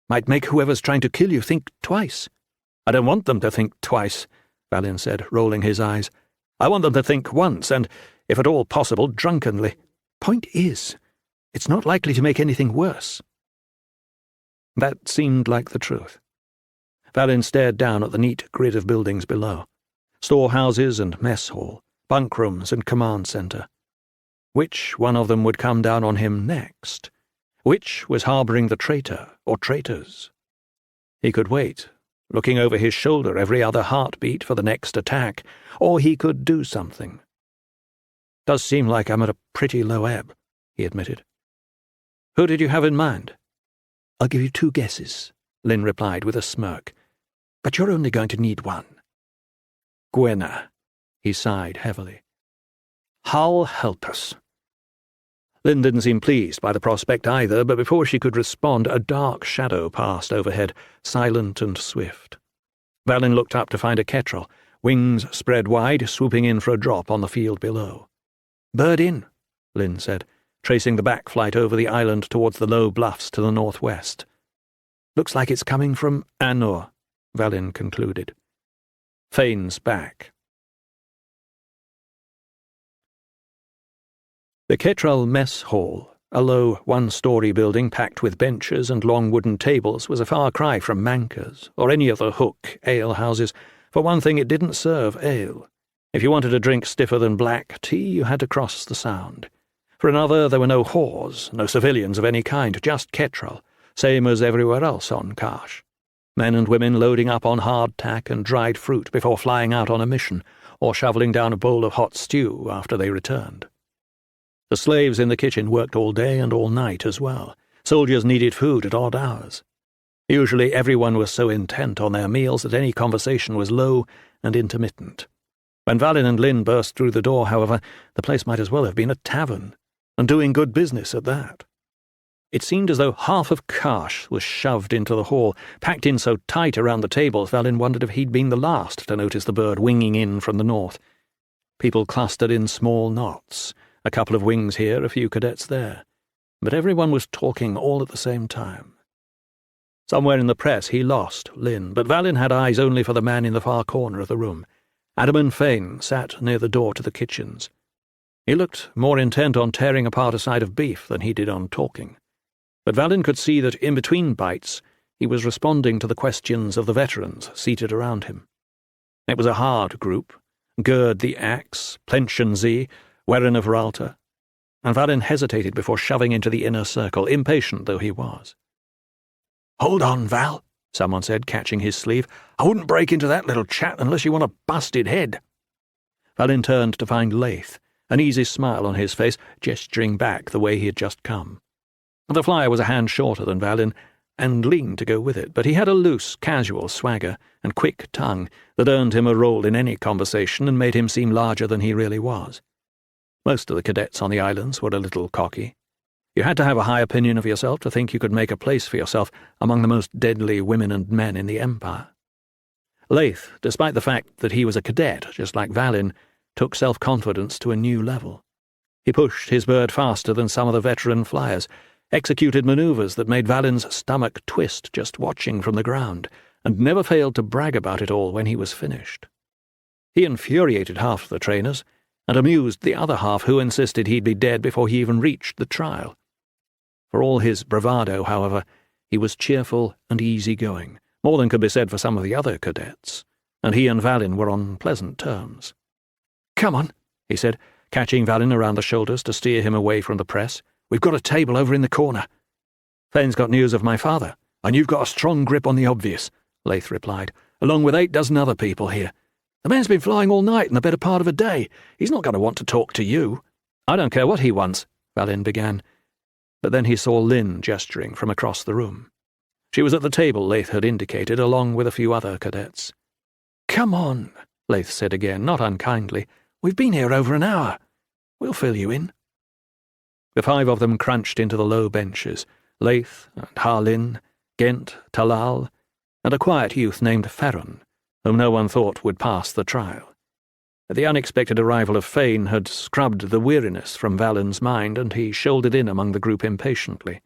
Might make whoever's trying to kill you think twice. I don't want them to think twice, Balin said, rolling his eyes. I want them to think once, and, if at all possible, drunkenly. Point is, it's not likely to make anything worse. That seemed like the truth. Balin stared down at the neat grid of buildings below. Storehouses and mess hall, bunk rooms and command centre. Which one of them would come down on him next? Which was harbouring the traitor or traitors? He could wait, looking over his shoulder every other heartbeat for the next attack, or he could do something. Does seem like I'm at a pretty low ebb, he admitted. Who did you have in mind? I'll give you 2 guesses, Lynn replied with a smirk. But you're only going to need one. Gwenna, he sighed heavily. Hull help us. Lynn didn't seem pleased by the prospect either, but before she could respond, a dark shadow passed overhead, silent and swift. Balin looked up to find a ketrel, wings spread wide, swooping in for a drop on the field below. Bird in, Lynn said, tracing the back flight over the island towards the low bluffs to the northwest. Looks like it's coming from Anor, Balin concluded. Fane's back. The Ketrel Mess Hall, a low one-story building packed with benches and long wooden tables, was a far cry from Mancers or any other Hook ale-houses. For one thing, it didn't serve ale. If you wanted a drink stiffer than black tea, you had to cross the Sound. For another, there were no whores, no civilians of any kind, just Ketrel, same as everywhere else on Karsh. Men and women loading up on hardtack and dried fruit before flying out on a mission, or shoveling down a bowl of hot stew after they returned. The slaves in the kitchen worked all day and all night as well. Soldiers needed food at odd hours. Usually everyone was so intent on their meals that any conversation was low and intermittent. When Balin and Lynn burst through the door, however, the place might as well have been a tavern, and doing good business at that. It seemed as though half of Karsh was shoved into the hall, packed in so tight around the tables, Balin wondered if he'd been the last to notice the bird winging in from the north. People clustered in small knots, a couple of wings here, a few cadets there. but everyone was talking all at the same time. Somewhere in the press he lost Lynn, but Valin had eyes only for the man in the far corner of the room. Adamant Fane sat near the door to the kitchens. He looked more intent on tearing apart a side of beef than he did on talking, but Valin could see that in between bites he was responding to the questions of the veterans seated around him. It was a hard group: Gerd the Axe, Plenchen Z, Werin of Ralta, and Valin hesitated before shoving into the inner circle, impatient though he was. "Hold on, Val," someone said, catching his sleeve. "I wouldn't break into that little chat unless you want a busted head." Valin turned to find Leith, an easy smile on his face, gesturing back the way he had just come. The flyer was a hand shorter than Valin, and lean to go with it, but he had a loose, casual swagger and quick tongue that earned him a role in any conversation and made him seem larger than he really was. Most of the cadets on the islands were a little cocky. You had to have a high opinion of yourself to think you could make a place for yourself among the most deadly women and men in the Empire. Leith, despite the fact that he was a cadet, just like Valin, took self-confidence to a new level. He pushed his bird faster than some of the veteran flyers, executed manoeuvres that made Valin's stomach twist just watching from the ground, and never failed to brag about it all when he was finished. He infuriated half the trainers, and amused the other half who insisted he'd be dead before he even reached the trial. For all his bravado, however, he was cheerful and easy-going, more than could be said for some of the other cadets, and he and Valin were on pleasant terms. "Come on," he said, catching Valin around the shoulders to steer him away from the press. "We've got a table over in the corner." "Fane's got news of my father, and you've got a strong grip on the obvious," Leith replied, "along with 8 dozen other people here. The man's been flying all night and the better part of a day. He's not going to want to talk to you." "I don't care what he wants," Valin began, but then he saw Lynn gesturing from across the room. She was at the table Leith had indicated, along with a few other cadets. "Come on," Leith said again, not unkindly. "We've been here over an hour. We'll fill you in." The 5 of them crunched into the low benches, Leith and Harlin, Ghent, Talal, and a quiet youth named Ferron, whom no one thought would pass the trial. The unexpected arrival of Fane had scrubbed the weariness from Valin's mind, and he shouldered in among the group impatiently.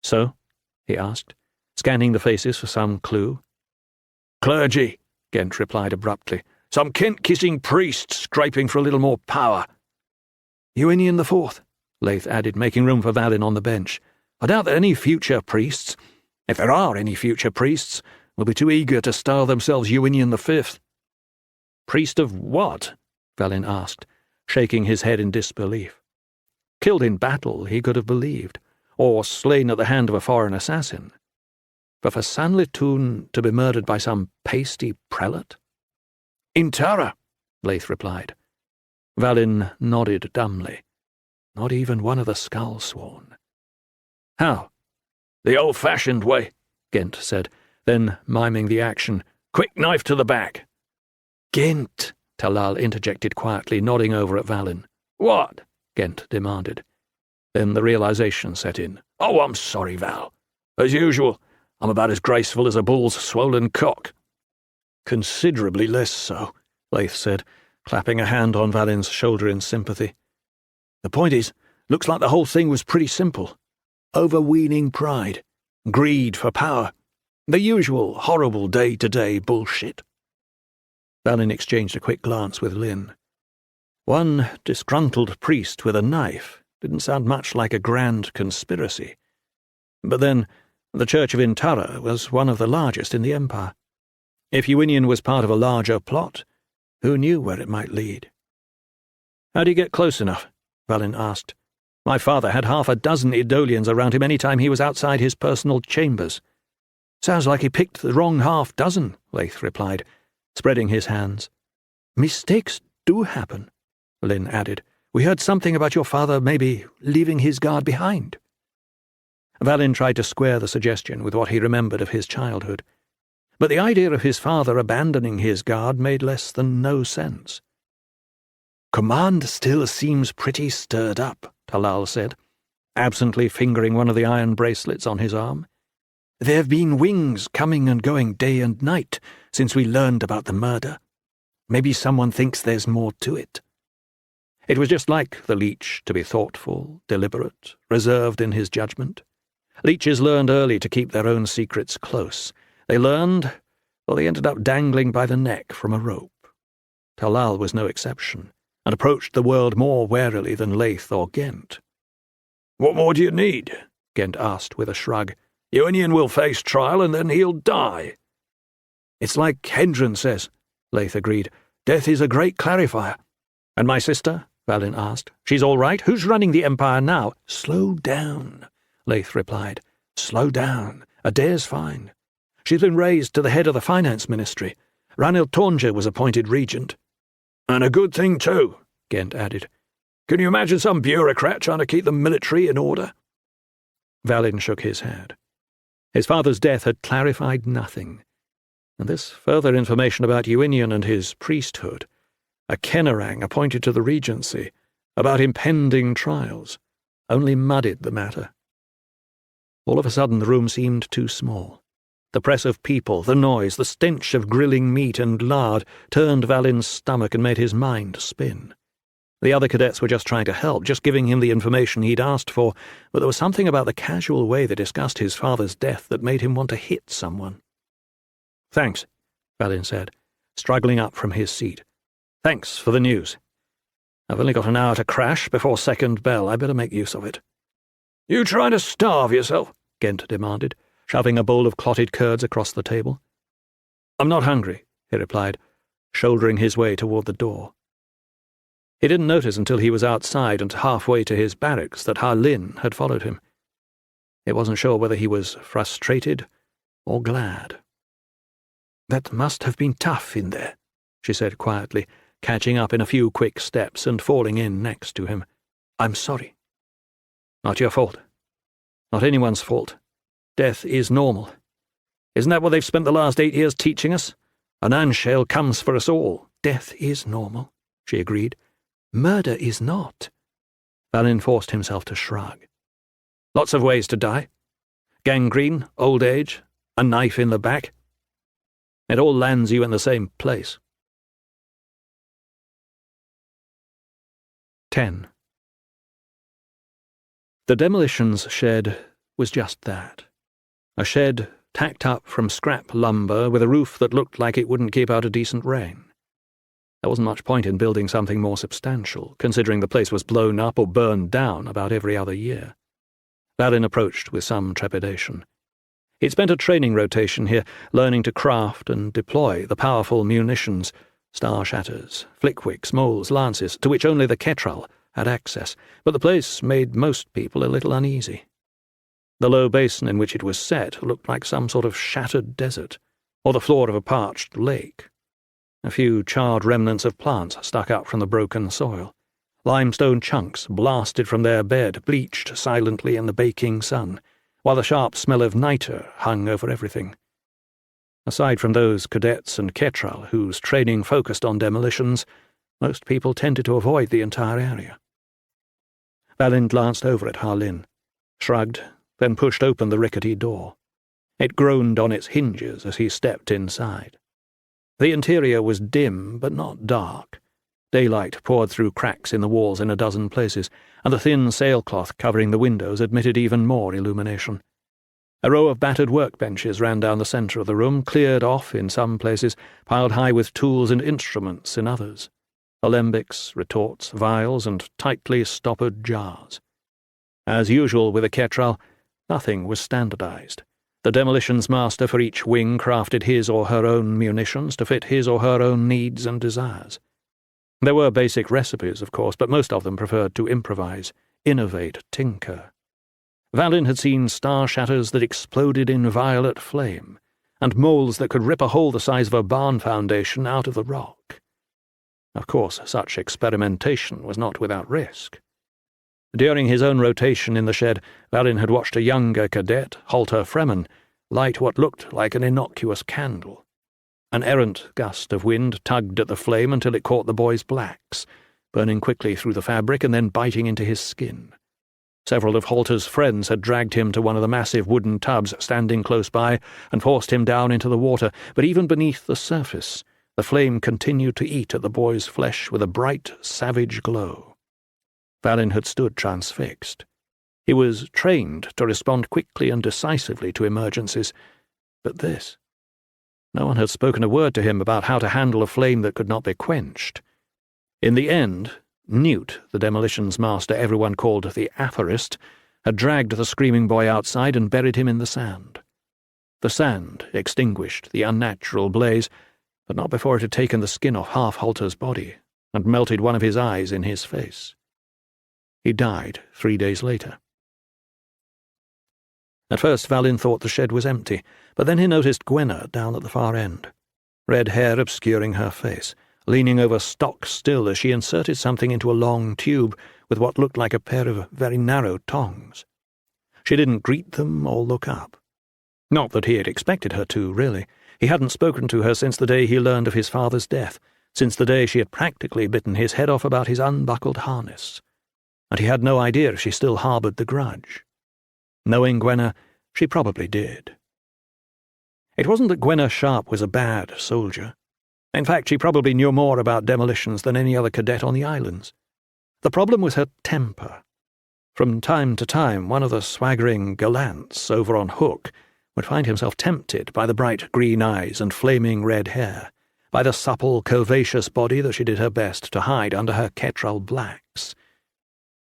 "So?" he asked, scanning the faces for some clue. "Clergy," Ghent replied abruptly. "Some Kent-kissing priests scraping for a little more power." "Ewinian the Fourth," Leith added, making room for Valin on the bench. "I doubt that any future priests, if there are any future priests, will be too eager to style themselves Ewinian the Fifth." "Priest of what?" Valin asked, shaking his head in disbelief. Killed in battle, he could have believed, or slain at the hand of a foreign assassin. But for Sanlitun to be murdered by some pasty prelate? "In Tara," Leith replied. Valin nodded dumbly. Not even one of the Skull-sworn. "How?" "The old-fashioned way," Ghent said, then miming the action. "Quick knife to the back." "Ghent," Talal interjected quietly, nodding over at Valin. "What?" Ghent demanded. Then the realization set in. "Oh, I'm sorry, Val. As usual, I'm about as graceful as a bull's swollen cock." "Considerably less so," Leith said, clapping a hand on Valin's shoulder in sympathy. "The point is, looks like the whole thing was pretty simple. Overweening pride, greed for power, the usual horrible day-to-day bullshit." Valin exchanged a quick glance with Lynn. One disgruntled priest with a knife didn't sound much like a grand conspiracy. But then, the Church of Intara was one of the largest in the Empire. If Ewinian was part of a larger plot, who knew where it might lead? "How'd he get close enough?" Valin asked. "My father had 6 Idolians around him any time he was outside his personal chambers." "Sounds like he picked the wrong 6, Leith replied, spreading his hands. "Mistakes do happen," Lynn added. "We heard something about your father maybe leaving his guard behind." Valin tried to square the suggestion with what he remembered of his childhood, but the idea of his father abandoning his guard made less than no sense. "Command still seems pretty stirred up," Talal said, absently fingering one of the iron bracelets on his arm. "There have been wings coming and going day and night since we learned about the murder. Maybe someone thinks there's more to it." It was just like the leech to be thoughtful, deliberate, reserved in his judgment. Leeches learned early to keep their own secrets close. They learned, or they ended up dangling by the neck from a rope. Talal was no exception, and approached the world more warily than Leith or Ghent. "What more do you need?" Ghent asked with a shrug. "Union will face trial, and then he'll die." "It's like Hendren says," Leith agreed. "Death is a great clarifier." "And my sister?" Valin asked. "She's all right? Who's running the Empire now?" "Slow down," Leith replied. "Slow down. Adair's fine. She's been raised to the head of the finance ministry. Ranil Tornja was appointed regent." "And a good thing, too," Ghent added. "Can you imagine some bureaucrat trying to keep the military in order?" Valin shook his head. His father's death had clarified nothing, and this further information about Ewinion and his priesthood, a Kennerang appointed to the regency, about impending trials, only muddied the matter. All of a sudden the room seemed too small. The press of people, the noise, the stench of grilling meat and lard turned Valin's stomach and made his mind spin. The other cadets were just trying to help, just giving him the information he'd asked for, but there was something about the casual way they discussed his father's death that made him want to hit someone. "Thanks," Valin said, struggling up from his seat. "Thanks for the news. I've only got an hour to crash before second bell. I better make use of it." "You trying to starve yourself?" Ghent demanded, shoving a bowl of clotted curds across the table. "I'm not hungry," he replied, shouldering his way toward the door. He didn't notice until he was outside and halfway to his barracks that Harlin had followed him. He wasn't sure whether he was frustrated or glad. "That must have been tough in there," she said quietly, catching up in a few quick steps and falling in next to him. "I'm sorry." "Not your fault. Not anyone's fault. Death is normal. Isn't that what they've spent the last 8 years teaching us? An Anshale comes for us all." "Death is normal," she agreed. "Murder is not." Valin forced himself to shrug. "Lots of ways to die. Gangrene, old age, a knife in the back. It all lands you in the same place." 10. The demolitions shed was just that. A shed tacked up from scrap lumber with a roof that looked like it wouldn't keep out a decent rain. There wasn't much point in building something more substantial, considering the place was blown up or burned down about every other year. Valin approached with some trepidation. He'd spent a training rotation here, learning to craft and deploy the powerful munitions, star shatters, flickwicks, moles, lances, to which only the Ketral had access, but the place made most people a little uneasy. The low basin in which it was set looked like some sort of shattered desert, or the floor of a parched lake. A few charred remnants of plants stuck up from the broken soil. Limestone chunks blasted from their bed bleached silently in the baking sun, while the sharp smell of niter hung over everything. Aside from those cadets and Ketral whose training focused on demolitions, most people tended to avoid the entire area. Valin glanced over at Harlin, shrugged, then pushed open the rickety door. It groaned on its hinges as he stepped inside. The interior was dim, but not dark. Daylight poured through cracks in the walls in a dozen places, and the thin sailcloth covering the windows admitted even more illumination. A row of battered workbenches ran down the centre of the room, cleared off in some places, piled high with tools and instruments in others. Alembics, retorts, vials, and tightly stoppered jars. As usual with a Ketral, nothing was standardized. The demolitions master for each wing crafted his or her own munitions to fit his or her own needs and desires. There were basic recipes, of course, but most of them preferred to improvise, innovate, tinker. Valin had seen star shatters that exploded in violet flame, and moles that could rip a hole the size of a barn foundation out of the rock. Of course, such experimentation was not without risk. During his own rotation in the shed, Valin had watched a younger cadet, Halter Fremen, light what looked like an innocuous candle. An errant gust of wind tugged at the flame until it caught the boy's blacks, burning quickly through the fabric and then biting into his skin. Several of Halter's friends had dragged him to one of the massive wooden tubs standing close by and forced him down into the water, but even beneath the surface, the flame continued to eat at the boy's flesh with a bright, savage glow. Valin had stood transfixed. He was trained to respond quickly and decisively to emergencies, but this... No one had spoken a word to him about how to handle a flame that could not be quenched. In the end, Newt, the demolitions master everyone called the aphorist, had dragged the screaming boy outside and buried him in the sand. The sand extinguished the unnatural blaze, but not before it had taken the skin off Half-Halter's body and melted one of his eyes in his face. He died 3 days later. At first Valin thought the shed was empty, but then he noticed Gwenna down at the far end, red hair obscuring her face, leaning over stock still as she inserted something into a long tube with what looked like a pair of very narrow tongs. She didn't greet them or look up. Not that he had expected her to, really. He hadn't spoken to her since the day he learned of his father's death, since the day she had practically bitten his head off about his unbuckled harness. And he had no idea if she still harboured the grudge. Knowing Gwenna, she probably did. It wasn't that Gwenna Sharp was a bad soldier. In fact, she probably knew more about demolitions than any other cadet on the islands. The problem was her temper. From time to time, one of the swaggering gallants over on Hook would find himself tempted by the bright green eyes and flaming red hair, by the supple, curvaceous body that she did her best to hide under her Ketrel blacks.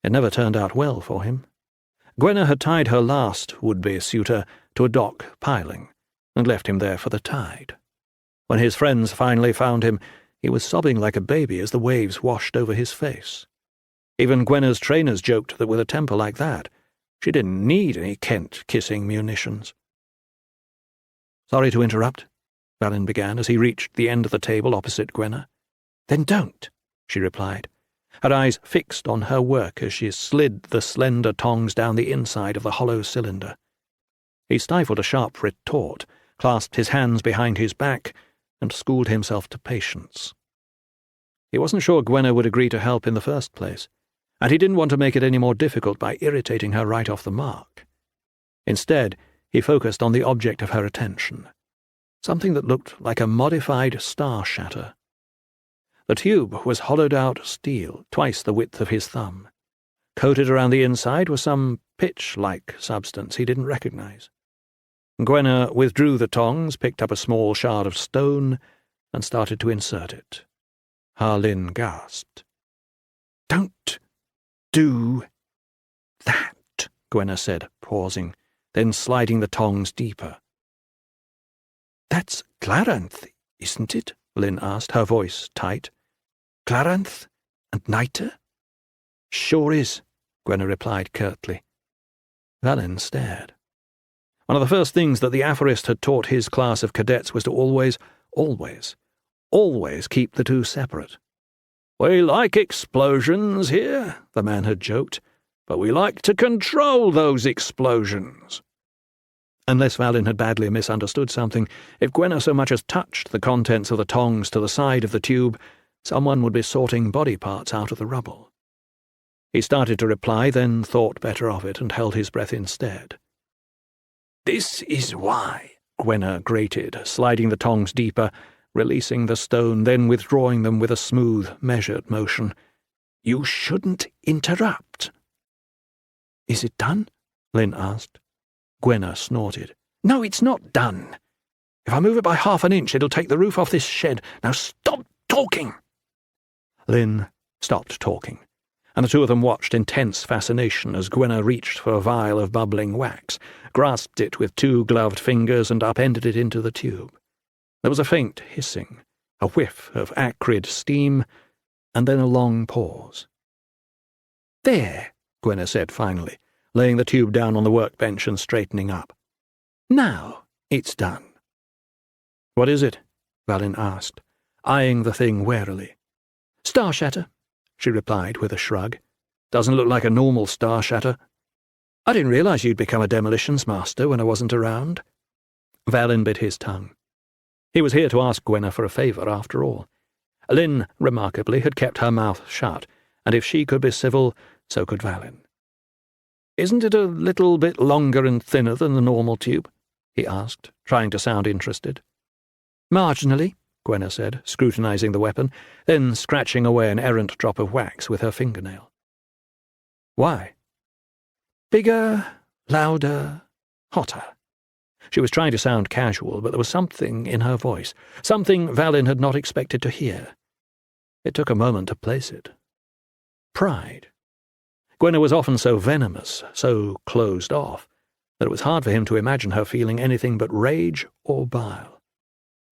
It never turned out well for him. Gwenna had tied her last would-be suitor to a dock piling and left him there for the tide. When his friends finally found him, he was sobbing like a baby as the waves washed over his face. Even Gwenna's trainers joked that with a temper like that, she didn't need any Kent-kissing munitions. "Sorry to interrupt," Valin began as he reached the end of the table opposite Gwenna. "Then don't," she replied, her eyes fixed on her work as she slid the slender tongs down the inside of the hollow cylinder. He stifled a sharp retort, clasped his hands behind his back, and schooled himself to patience. He wasn't sure Gwenna would agree to help in the first place, and he didn't want to make it any more difficult by irritating her right off the mark. Instead, he focused on the object of her attention, something that looked like a modified star shatter. The tube was hollowed-out steel, twice the width of his thumb. Coated around the inside was some pitch-like substance he didn't recognize. Gwenna withdrew the tongs, picked up a small shard of stone, and started to insert it. Harlin gasped. "Don't do that," Gwenna said, pausing, then sliding the tongs deeper. "That's Claranth, isn't it?" Lynn asked, her voice tight. "Claranth and Niter?" "Sure is," Gwenna replied curtly. Valin stared. One of the first things that the aphorist had taught his class of cadets was to always keep the two separate. "We like explosions here," the man had joked, "but we like to control those explosions." Unless Valin had badly misunderstood something, if Gwenna so much as touched the contents of the tongs to the side of the tube, someone would be sorting body parts out of the rubble. He started to reply, then thought better of it and held his breath instead. "This is why," Gwenna grated, sliding the tongs deeper, releasing the stone, then withdrawing them with a smooth, measured motion. "You shouldn't interrupt." "Is it done?" Lynn asked. Gwenna snorted. "No, it's not done. If I move it by half an inch, it'll take the roof off this shed. Now stop talking!" Lynn stopped talking, and the two of them watched in tense fascination as Gwenna reached for a vial of bubbling wax, grasped it with two gloved fingers, and upended it into the tube. There was a faint hissing, a whiff of acrid steam, and then a long pause. "There," Gwenna said finally, laying the tube down on the workbench and straightening up. "Now it's done." "What is it?" Valin asked, eyeing the thing warily. "Star shatter," she replied with a shrug. "Doesn't look like a normal star shatter. I didn't realize you'd become a demolitions master when I wasn't around." Valin bit his tongue. He was here to ask Gwenna for a favour, after all. Lynn, remarkably, had kept her mouth shut, and if she could be civil, so could Valin. "Isn't it a little bit longer and thinner than the normal tube?" he asked, trying to sound interested. "Marginally," Gwenna said, scrutinizing the weapon, then scratching away an errant drop of wax with her fingernail. Why? Bigger, louder, hotter. She was trying to sound casual, but there was something in her voice, something Valin had not expected to hear. It took a moment to place it. Pride. Gwenna was often so venomous, so closed off, that it was hard for him to imagine her feeling anything but rage or bile.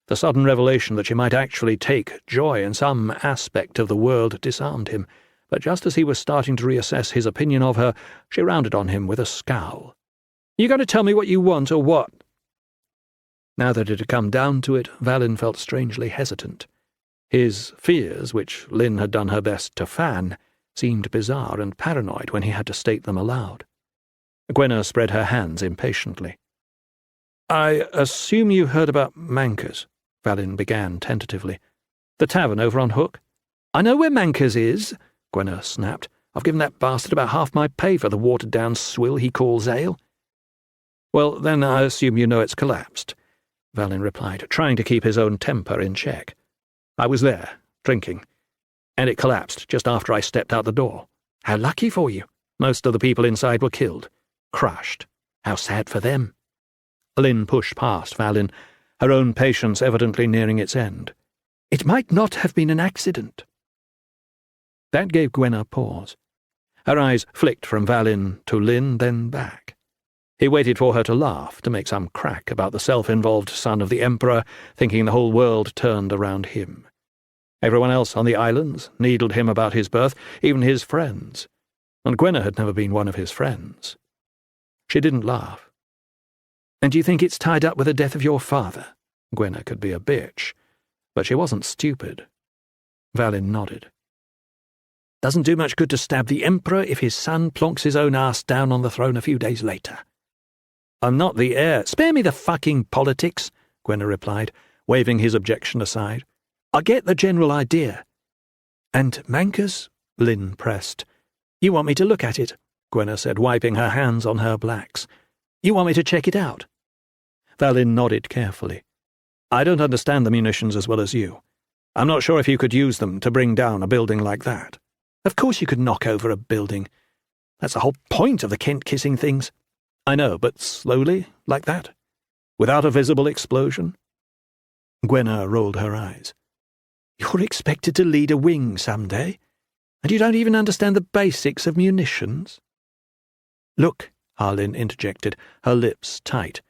The sudden revelation that she might actually take joy in some aspect of the world disarmed him, but just as he was starting to reassess his opinion of her, she rounded on him with a scowl. "You going to tell me what you want, or what?" Now that it had come down to it, Valin felt strangely hesitant. His fears, which Lynn had done her best to fan, seemed bizarre and paranoid when he had to state them aloud. Gwenna spread her hands impatiently. "I assume you heard about Mankers," Valin began tentatively. "The tavern over on Hook?" "I know where Mankers is," Gwenna snapped. "I've given that bastard about half my pay for the watered-down swill he calls ale." "Well, then I assume you know it's collapsed," Valin replied, trying to keep his own temper in check. "I was there, drinking, and it collapsed just after I stepped out the door." "How lucky for you." "Most of the people inside were killed, crushed." "How sad for them." Lynn pushed past Valin, her own patience evidently nearing its end. "It might not have been an accident." That gave Gwenna pause. Her eyes flicked from Valin to Lynn, then back. He waited for her to laugh, to make some crack about the self-involved son of the Emperor, thinking the whole world turned around him. Everyone else on the islands needled him about his birth, even his friends, and Gwenna had never been one of his friends. She didn't laugh. "And do you think it's tied up with the death of your father?" Gwenna could be a bitch, but she wasn't stupid. Valin nodded. "Doesn't do much good to stab the Emperor if his son plonks his own ass down on the throne a few days later." "I'm not the heir." "Spare me the fucking politics," Gwenna replied, waving his objection aside. "I get the general idea." "And Mankers?" Lynn pressed. "You want me to look at it?" Gwenna said, wiping her hands on her blacks. "You want me to check it out?" Valin nodded carefully. "I don't understand the munitions as well as you. I'm not sure if you could use them to bring down a building like that." "Of course you could knock over a building. That's the whole point of the Kent-kissing things." "I know, but slowly, like that? Without a visible explosion?" Gwenna rolled her eyes. "You're expected to lead a wing someday, and you don't even understand the basics of munitions?" "Look," Harlin interjected, her lips tight.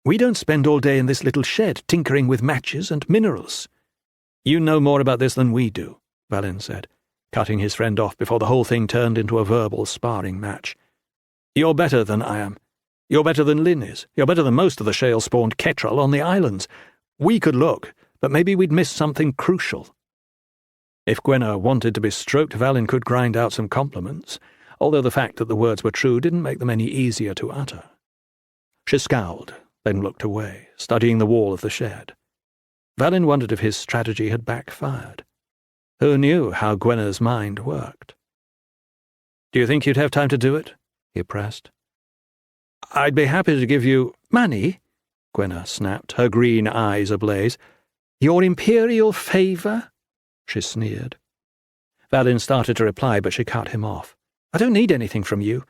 "We don't spend all day in this little shed tinkering with matches and minerals." "You know more about this than we do," Valin said, cutting his friend off before the whole thing turned into a verbal sparring match. "You're better than I am. You're better than Lynn is. You're better than most of the shale-spawned Ketrel on the islands. We could look, but maybe we'd miss something crucial." If Gwenna wanted to be stroked, Valin could grind out some compliments, although the fact that the words were true didn't make them any easier to utter. She scowled, then looked away, studying the wall of the shed. Valin wondered if his strategy had backfired. Who knew how Gwenna's mind worked? "Do you think you'd have time to do it?" he pressed. "I'd be happy to give you—" "Money?" Gwenna snapped, her green eyes ablaze. "Your imperial favour?" she sneered. Valin started to reply, but she cut him off. "I don't need anything from you.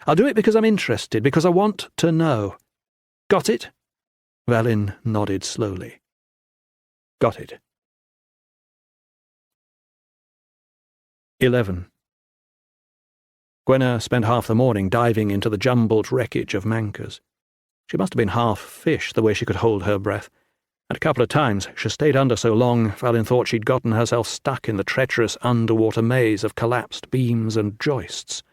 I'll do it because I'm interested, because I want to know. Got it?" Valin nodded slowly. "Got it." 11. Gwenna spent half the morning diving into the jumbled wreckage of Mankers. She must have been half fish, the way she could hold her breath, and a couple of times she stayed under so long Valin thought she'd gotten herself stuck in the treacherous underwater maze of collapsed beams and joists.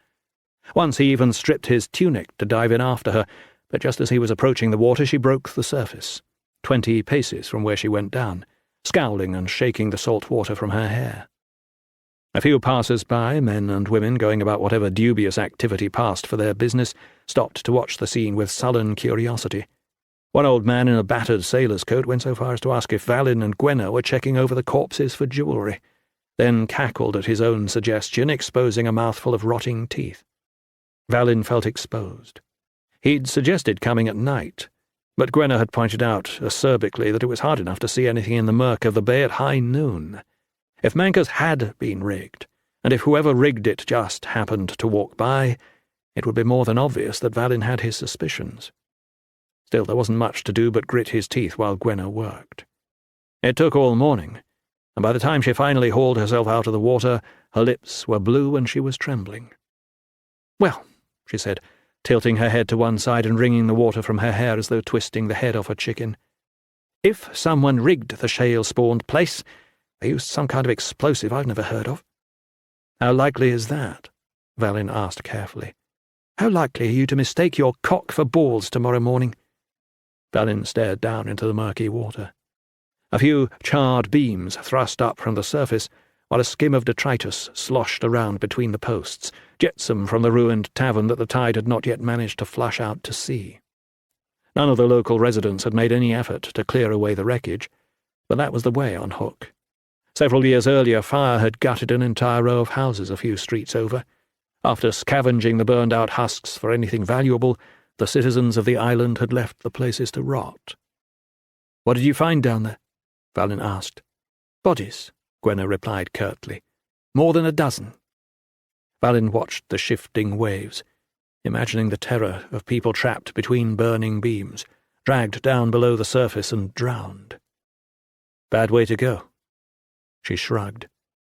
Once he even stripped his tunic to dive in after her, but just as he was approaching the water she broke the surface, 20 paces from where she went down, scowling and shaking the salt water from her hair. A few passers-by, men and women going about whatever dubious activity passed for their business, stopped to watch the scene with sullen curiosity. One old man in a battered sailor's coat went so far as to ask if Valin and Gwenna were checking over the corpses for jewellery, then cackled at his own suggestion, exposing a mouthful of rotting teeth. Valin felt exposed. He'd suggested coming at night, but Gwenna had pointed out acerbically that it was hard enough to see anything in the murk of the bay at high noon. If Mankers had been rigged, and if whoever rigged it just happened to walk by, it would be more than obvious that Valin had his suspicions. Still, there wasn't much to do but grit his teeth while Gwenna worked. It took all morning, and by the time she finally hauled herself out of the water, her lips were blue and she was trembling. "Well," she said, tilting her head to one side and wringing the water from her hair as though twisting the head off a chicken, "if someone rigged the shale-spawned place, they used some kind of explosive I've never heard of." "How likely is that?" Valin asked carefully. "How likely are you to mistake your cock for balls tomorrow morning?" Valin stared down into the murky water. A few charred beams thrust up from the surface, while a skim of detritus sloshed around between the posts, jetsam from the ruined tavern that the tide had not yet managed to flush out to sea. None of the local residents had made any effort to clear away the wreckage, but that was the way on Hook. Several years earlier, fire had gutted an entire row of houses a few streets over. After scavenging the burned-out husks for anything valuable, the citizens of the island had left the places to rot. "What did you find down there?" Valin asked. "Bodies," Gwenna replied curtly. "More than a dozen." Valin watched the shifting waves, imagining the terror of people trapped between burning beams, dragged down below the surface and drowned. "Bad way to go." She shrugged.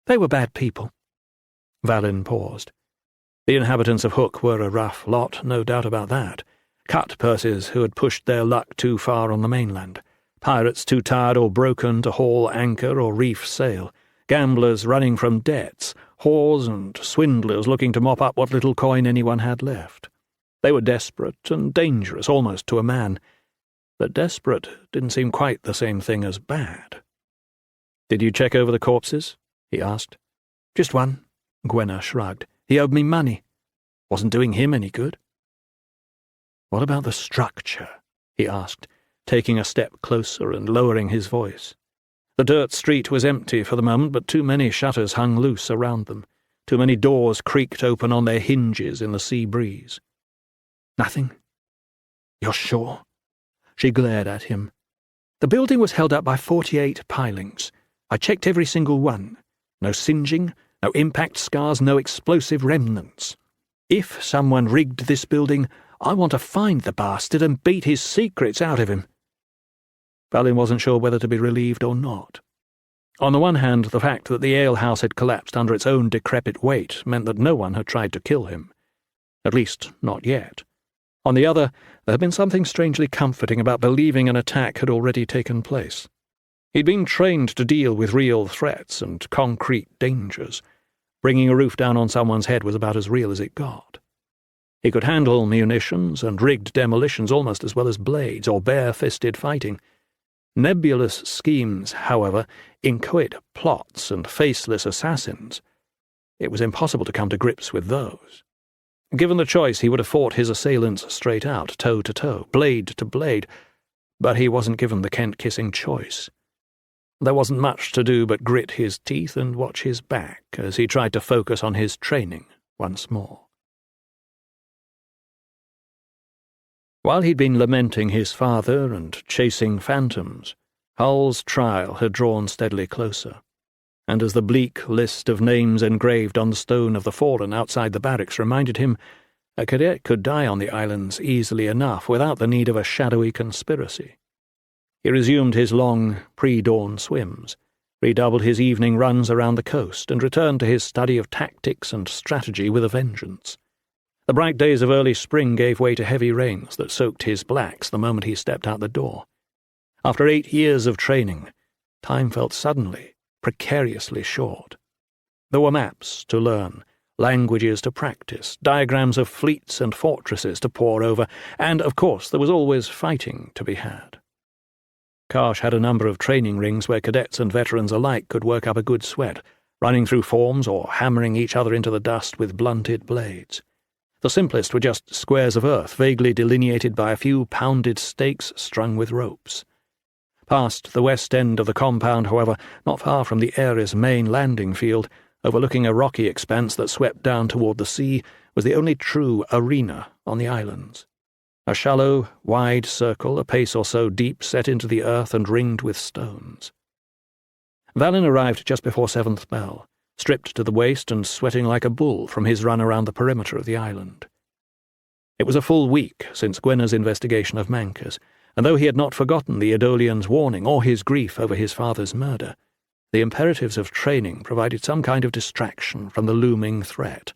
"They were bad people." Valin paused. The inhabitants of Hook were a rough lot, no doubt about that. Cut-purses who had pushed their luck too far on the mainland, pirates too tired or broken to haul anchor or reef sail, gamblers running from debts, whores and swindlers looking to mop up what little coin anyone had left. They were desperate and dangerous, almost to a man. But desperate didn't seem quite the same thing as bad. "Did you check over the corpses?" he asked. "Just one," Gwenna shrugged. "He owed me money. Wasn't doing him any good." "What about the structure?" he asked, taking a step closer and lowering his voice. The dirt street was empty for the moment, but too many shutters hung loose around them. Too many doors creaked open on their hinges in the sea breeze. "Nothing? You're sure?" She glared at him. "The building was held up by 48 pilings. I checked every single one. No singeing, no impact scars, no explosive remnants. If someone rigged this building, I want to find the bastard and beat his secrets out of him." Valin wasn't sure whether to be relieved or not. On the one hand, the fact that the alehouse had collapsed under its own decrepit weight meant that no one had tried to kill him. At least, not yet. On the other, there had been something strangely comforting about believing an attack had already taken place. He'd been trained to deal with real threats and concrete dangers. Bringing a roof down on someone's head was about as real as it got. He could handle munitions and rigged demolitions almost as well as blades or bare-fisted fighting. Nebulous schemes, however, inchoate plots and faceless assassins. It was impossible to come to grips with those. Given the choice, he would have fought his assailants straight out, toe to toe, blade to blade, but he wasn't given the Kent-kissing choice. There wasn't much to do but grit his teeth and watch his back as he tried to focus on his training once more. While he'd been lamenting his father and chasing phantoms, Hull's trial had drawn steadily closer, and as the bleak list of names engraved on the stone of the fallen outside the barracks reminded him, a cadet could die on the islands easily enough without the need of a shadowy conspiracy. He resumed his long, pre-dawn swims, redoubled his evening runs around the coast, and returned to his study of tactics and strategy with a vengeance. The bright days of early spring gave way to heavy rains that soaked his blacks the moment he stepped out the door. After 8 years of training, time felt suddenly, precariously short. There were maps to learn, languages to practice, diagrams of fleets and fortresses to pore over, and, of course, there was always fighting to be had. Karsh had a number of training rings where cadets and veterans alike could work up a good sweat, running through forms or hammering each other into the dust with blunted blades. The simplest were just squares of earth vaguely delineated by a few pounded stakes strung with ropes. Past the west end of the compound, however, not far from the Ares main landing field, overlooking a rocky expanse that swept down toward the sea, was the only true arena on the islands. A shallow, wide circle, a pace or so deep, set into the earth and ringed with stones. Valin arrived just before 7th bell, stripped to the waist and sweating like a bull from his run around the perimeter of the island. It was a full week since Gwenna's investigation of Mancus, and though he had not forgotten the Edolian's warning or his grief over his father's murder, the imperatives of training provided some kind of distraction from the looming threat.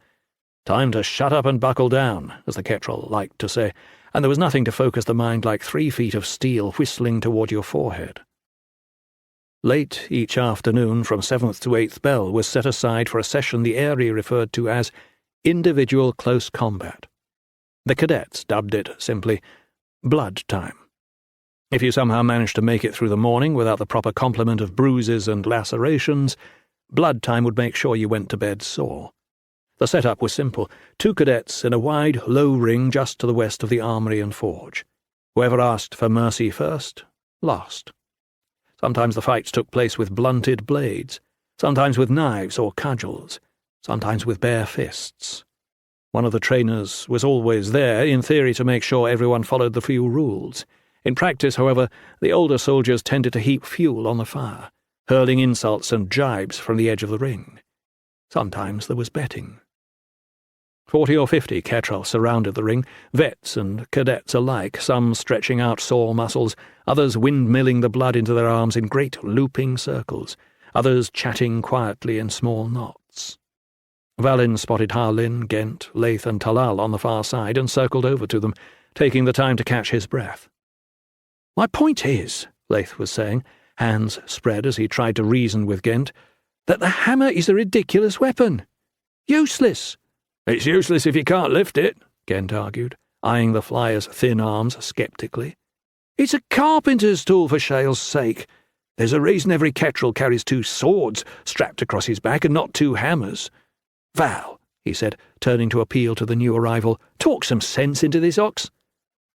Time to shut up and buckle down, as the Ketrel liked to say, and there was nothing to focus the mind like 3 feet of steel whistling toward your forehead. Late each afternoon from 7th to 8th bell was set aside for a session the Eyrie referred to as individual close combat. The cadets dubbed it simply blood time. If you somehow managed to make it through the morning without the proper complement of bruises and lacerations, blood time would make sure you went to bed sore. The setup was simple. 2 cadets in a wide, low ring just to the west of the armory and forge. Whoever asked for mercy first, lost. Sometimes the fights took place with blunted blades, sometimes with knives or cudgels, sometimes with bare fists. One of the trainers was always there, in theory, to make sure everyone followed the few rules. In practice, however, the older soldiers tended to heap fuel on the fire, hurling insults and jibes from the edge of the ring. Sometimes there was betting. 40 or 50 Ketrel surrounded the ring, vets and cadets alike, some stretching out sore muscles, others windmilling the blood into their arms in great looping circles, others chatting quietly in small knots. Valin spotted Harlin, Ghent, Leith and Talal on the far side and circled over to them, taking the time to catch his breath. "My point is," Leith was saying, hands spread as he tried to reason with Ghent, "that the hammer is a ridiculous weapon. Useless." "It's useless if you can't lift it," Ghent argued, eyeing the flyer's thin arms sceptically. "It's a carpenter's tool, for Shale's sake. There's a reason every Ketrel carries 2 swords strapped across his back and not 2 hammers. Val," he said, turning to appeal to the new arrival, "talk some sense into this ox."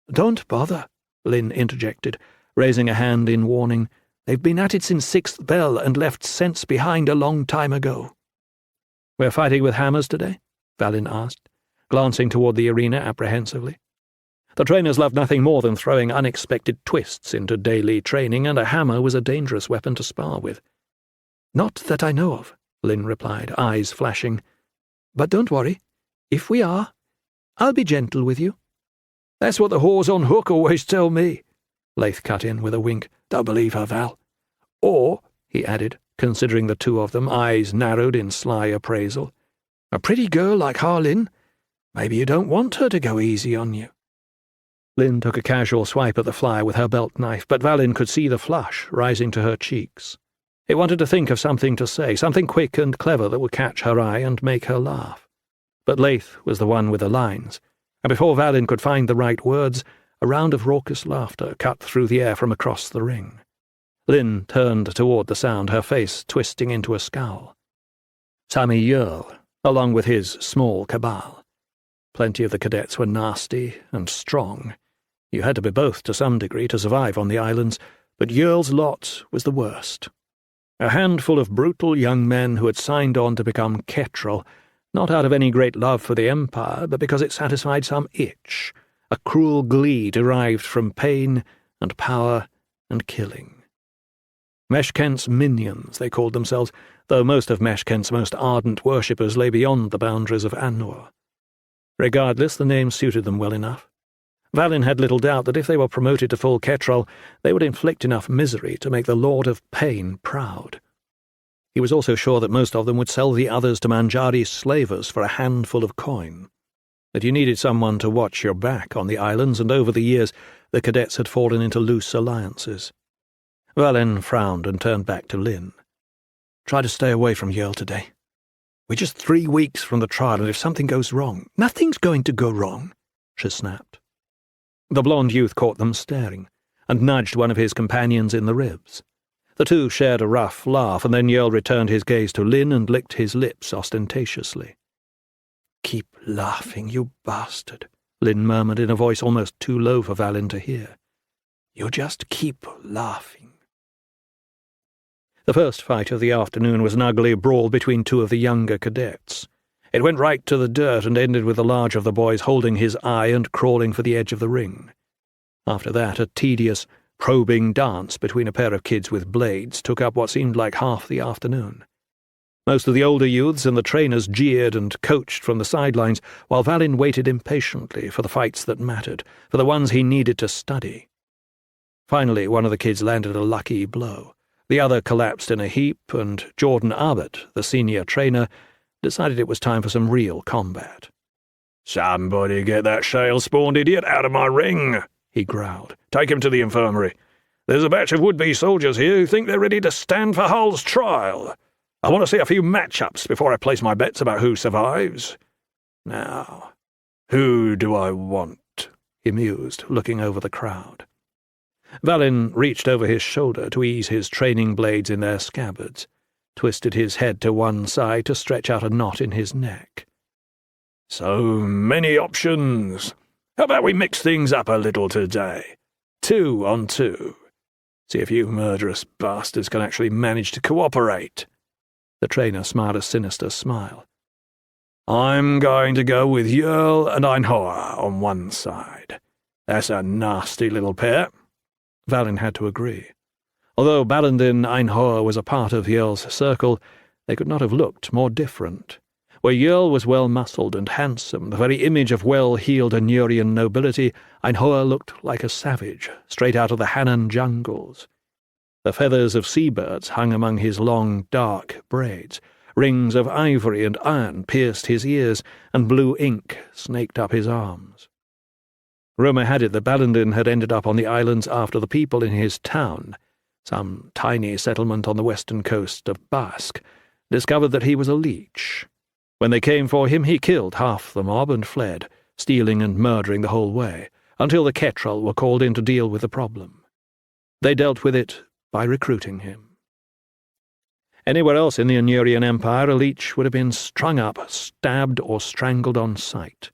"Don't bother," Lynn interjected, raising a hand in warning. "They've been at it since 6th bell and left sense behind a long time ago." "We're fighting with hammers today?" Valin asked, glancing toward the arena apprehensively. The trainers loved nothing more than throwing unexpected twists into daily training, and a hammer was a dangerous weapon to spar with. "Not that I know of," Lynn replied, eyes flashing. "But don't worry. If we are, I'll be gentle with you." "That's what the whores on hook always tell me," Leith cut in with a wink. "Don't believe her, Val. Or," he added, considering the 2 of them, eyes narrowed in sly appraisal, "a pretty girl like Harlin, maybe you don't want her to go easy on you." Lynn took a casual swipe at the flyer with her belt knife, but Valin could see the flush rising to her cheeks. He wanted to think of something to say, something quick and clever that would catch her eye and make her laugh. But Leith was the one with the lines, and before Valin could find the right words, a round of raucous laughter cut through the air from across the ring. Lynn turned toward the sound, her face twisting into a scowl. Sammy Yerl, along with his small cabal. Plenty of the cadets were nasty and strong. You had to be both to some degree to survive on the islands, but Yerl's lot was the worst. A handful of brutal young men who had signed on to become Ketrel, not out of any great love for the Empire, but because it satisfied some itch, a cruel glee derived from pain and power and killing. Meshkent's minions, they called themselves, though most of Meshkent's most ardent worshippers lay beyond the boundaries of Annur. Regardless, the name suited them well enough. Valin had little doubt that if they were promoted to full Ketrel, they would inflict enough misery to make the Lord of Pain proud. He was also sure that most of them would sell the others to Manjari slavers for a handful of coin. That you needed someone to watch your back on the islands, and over the years the cadets had fallen into loose alliances. Valin frowned and turned back to Lynn. "Try to stay away from Yerl today. We're just 3 weeks from the trial, and if something goes wrong—" "Nothing's going to go wrong," she snapped. The blonde youth caught them staring, and nudged one of his companions in the ribs. The 2 shared a rough laugh, and then Yerl returned his gaze to Lynn and licked his lips ostentatiously. "Keep laughing, you bastard," Lynn murmured in a voice almost too low for Valin to hear. "You just keep laughing." The first fight of the afternoon was an ugly brawl between 2 of the younger cadets. It went right to the dirt and ended with the larger of the boys holding his eye and crawling for the edge of the ring. After that, a tedious, probing dance between a pair of kids with blades took up what seemed like half the afternoon. Most of the older youths and the trainers jeered and coached from the sidelines, while Valin waited impatiently for the fights that mattered, for the ones he needed to study. Finally, one of the kids landed a lucky blow. The other collapsed in a heap, and Jordan Arbett, the senior trainer, decided it was time for some real combat. "Somebody get that shale-spawned idiot out of my ring," he growled. "Take him to the infirmary. There's a batch of would-be soldiers here who think they're ready to stand for Hull's trial. I want to see a few match-ups before I place my bets about who survives. Now, who do I want?" he mused, looking over the crowd. Valin reached over his shoulder to ease his training blades in their scabbards, twisted his head to one side to stretch out a knot in his neck. "So many options. How about we mix things up a little today? 2 on 2. See if you murderous bastards can actually manage to cooperate." The trainer smiled a sinister smile. "I'm going to go with Yerl and Einhor on one side. That's a nasty little pair." Valin had to agree. Although Balandin Einhor was a part of Yerl's circle, they could not have looked more different. Where Yerl was well-muscled and handsome, the very image of well-heeled Anurian nobility, Einhor looked like a savage, straight out of the Hannan jungles. The feathers of seabirds hung among his long, dark braids. Rings of ivory and iron pierced his ears, and blue ink snaked up his arms. Rumour had it that Balandin had ended up on the islands after the people in his town, some tiny settlement on the western coast of Basque, discovered that he was a leech. When they came for him, he killed half the mob and fled, stealing and murdering the whole way, until the Ketrel were called in to deal with the problem. They dealt with it by recruiting him. Anywhere else in the Anurian Empire, a leech would have been strung up, stabbed, or strangled on sight.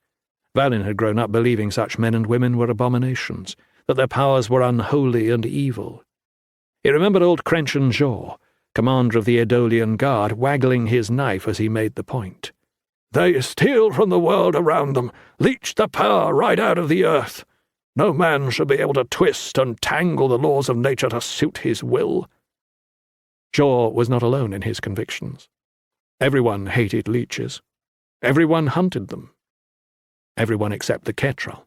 Valin had grown up believing such men and women were abominations, that their powers were unholy and evil. He remembered old Crenchen Jaw, commander of the Aedolian Guard, waggling his knife as he made the point. "They steal from the world around them, leech the power right out of the earth. No man should be able to twist and tangle the laws of nature to suit his will." Jaw was not alone in his convictions. Everyone hated leeches. Everyone hunted them. Everyone except the Ketrel.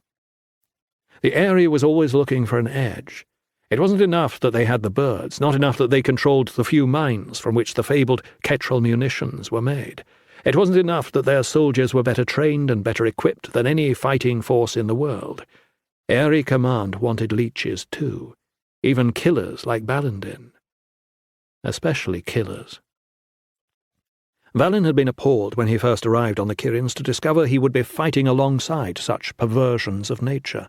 The area was always looking for an edge. It wasn't enough that they had the birds, not enough that they controlled the few mines from which the fabled Ketrel munitions were made. It wasn't enough that their soldiers were better trained and better equipped than any fighting force in the world. Airy Command wanted leeches too, even killers like Balandin. Especially killers. Valin had been appalled when he first arrived on the Kirins to discover he would be fighting alongside such perversions of nature.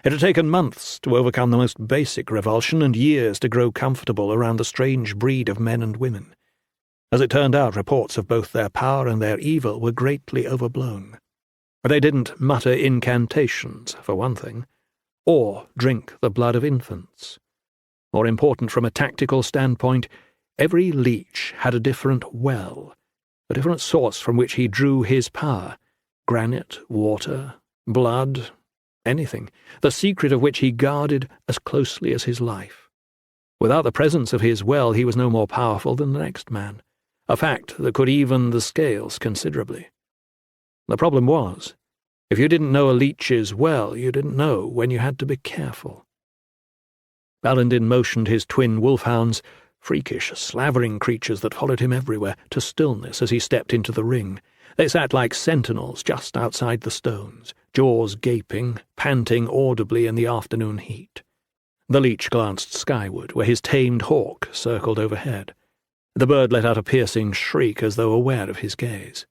It had taken months to overcome the most basic revulsion and years to grow comfortable around the strange breed of men and women. As it turned out, reports of both their power and their evil were greatly overblown. They didn't mutter incantations, for one thing, or drink the blood of infants. More important from a tactical standpoint, every leech had a different well, a different source from which he drew his power, granite, water, blood, anything, the secret of which he guarded as closely as his life. Without the presence of his well, he was no more powerful than the next man, a fact that could even the scales considerably. The problem was, if you didn't know a leech's well, you didn't know when you had to be careful. Balandin motioned his twin wolfhounds, freakish, slavering creatures that followed him everywhere, to stillness as he stepped into the ring. They sat like sentinels just outside the stones, jaws gaping, panting audibly in the afternoon heat. The leech glanced skyward, where his tamed hawk circled overhead. The bird let out a piercing shriek as though aware of his gaze.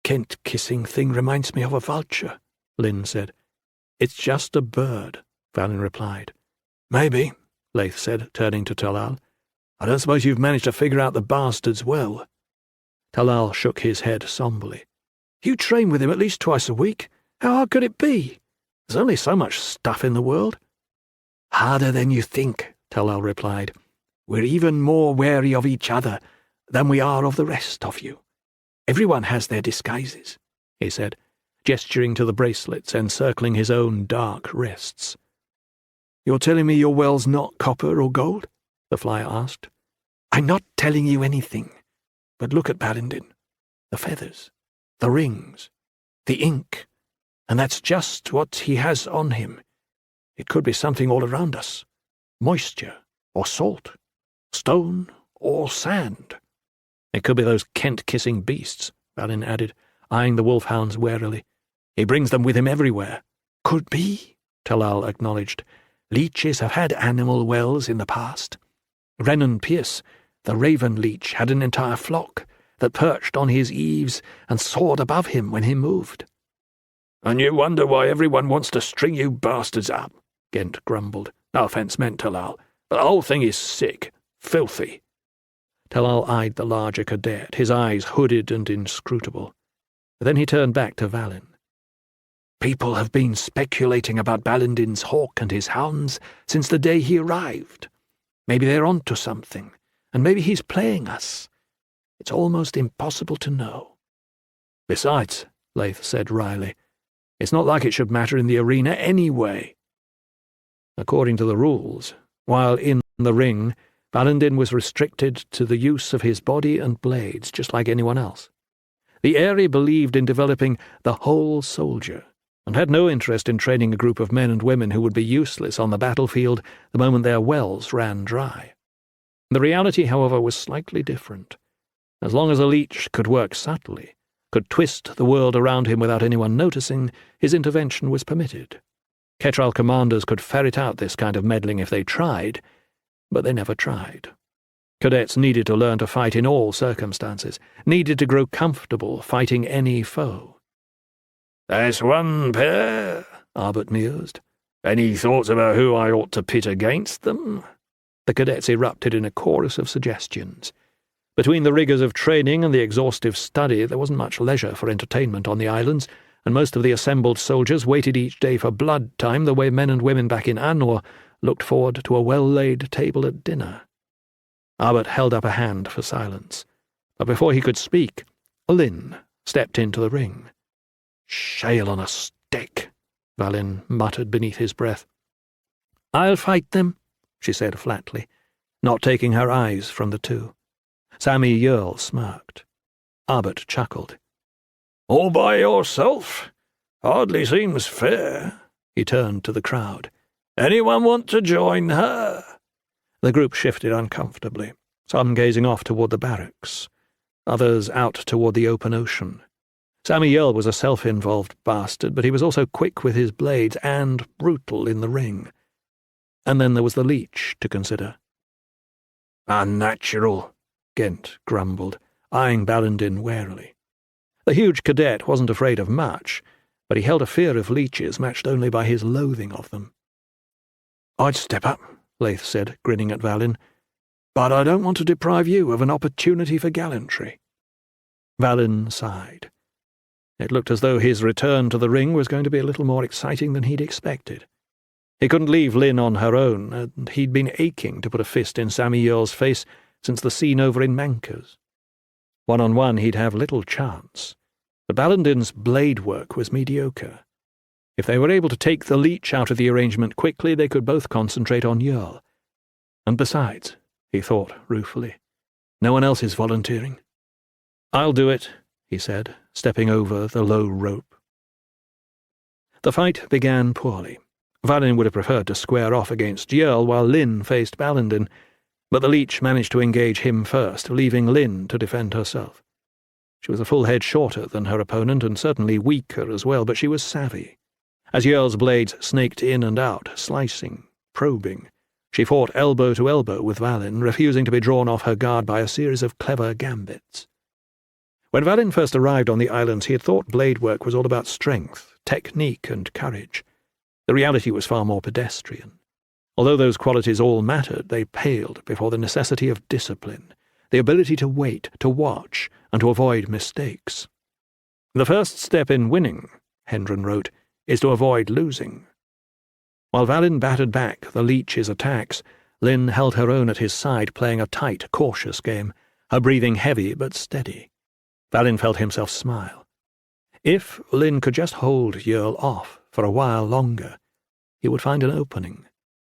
"Kent-kissing thing reminds me of a vulture," Lynn said. "It's just a bird," Valin replied. "Maybe," Leith said, turning to Talal. "I don't suppose you've managed to figure out the bastards well." Talal shook his head somberly. "You train with him at least twice a week. How hard could it be? There's only so much stuff in the world." "Harder than you think," Talal replied. "We're even more wary of each other than we are of the rest of you. Everyone has their disguises," he said, gesturing to the bracelets encircling his own dark wrists. "You're telling me your well's not copper or gold?" the flyer asked. "I'm not telling you anything, But look at Balindin. The feathers, the rings, the ink, and that's just what he has on him. It could be something all around us. Moisture, or salt, stone, or sand. It could be those Kent-kissing beasts, Balin added, eyeing the wolfhounds warily. He brings them with him everywhere. Could be, Talal acknowledged. Leeches have had animal wells in the past. Renan Pierce, the raven leech, had an entire flock that perched on his eaves and soared above him when he moved. And you wonder why everyone wants to string you bastards up, Gent grumbled. No offence meant, Talal, but the whole thing is sick, filthy. Talal eyed the larger cadet, his eyes hooded and inscrutable. Then he turned back to Valin. People have been speculating about Balindin's hawk and his hounds since the day he arrived. Maybe they're onto something, and maybe he's playing us. It's almost impossible to know. Besides, Leith said wryly, it's not like it should matter in the arena anyway. According to the rules, while in the ring, Balindin was restricted to the use of his body and blades, just like anyone else. The Eyrie believed in developing the whole soldier, and had no interest in training a group of men and women who would be useless on the battlefield the moment their wells ran dry. The reality, however, was slightly different. As long as a leech could work subtly, could twist the world around him without anyone noticing, his intervention was permitted. Ketral commanders could ferret out this kind of meddling if they tried, but they never tried. Cadets needed to learn to fight in all circumstances, needed to grow comfortable fighting any foe. That's one pair, Arbut mused. Any thoughts about who I ought to pit against them? The cadets erupted in a chorus of suggestions. Between the rigours of training and the exhaustive study, there wasn't much leisure for entertainment on the islands, and most of the assembled soldiers waited each day for blood time the way men and women back in Anor looked forward to a well-laid table at dinner. Arbut held up a hand for silence, but before he could speak, Lynn stepped into the ring. "Shale on a stick," Valin muttered beneath his breath. "I'll fight them," she said flatly, not taking her eyes from the two. Sammy Yearl smirked. Arbut chuckled. "All by yourself? Hardly seems fair." He turned to the crowd. "Anyone want to join her?" The group shifted uncomfortably, some gazing off toward the barracks, others out toward the open ocean. Sammy Yearl was a self-involved bastard, but he was also quick with his blades and brutal in the ring. And then there was the leech to consider. "Unnatural," Gent grumbled, eyeing Balindin warily. The huge cadet wasn't afraid of much, but he held a fear of leeches matched only by his loathing of them. "I'd step up," Leith said, grinning at Valin, "but I don't want to deprive you of an opportunity for gallantry." Valin sighed. It looked as though his return to the ring was going to be a little more exciting than he'd expected. He couldn't leave Lynn on her own, and he'd been aching to put a fist in Sammy Yearl's face since the scene over in Mankers. One-on-one he'd have little chance, but Balindin's blade work was mediocre. If they were able to take the leech out of the arrangement quickly, they could both concentrate on Yearl. And besides, he thought ruefully, no one else is volunteering. "I'll do it," he said, stepping over the low rope. The fight began poorly. Valin would have preferred to square off against Yearl while Lynn faced Balindin, but the leech managed to engage him first, leaving Lynn to defend herself. She was a full head shorter than her opponent and certainly weaker as well, but she was savvy. As Yearl's blades snaked in and out, slicing, probing, she fought elbow to elbow with Valin, refusing to be drawn off her guard by a series of clever gambits. When Valin first arrived on the islands, he had thought blade work was all about strength, technique, and courage. The reality was far more pedestrian. Although those qualities all mattered, they paled before the necessity of discipline, the ability to wait, to watch, and to avoid mistakes. "The first step in winning," Hendren wrote, "is to avoid losing." While Valin battered back the leech's attacks, Lynn held her own at his side, playing a tight, cautious game, her breathing heavy but steady. Valin felt himself smile. If Lynn could just hold Yearl off for a while longer, he would find an opening,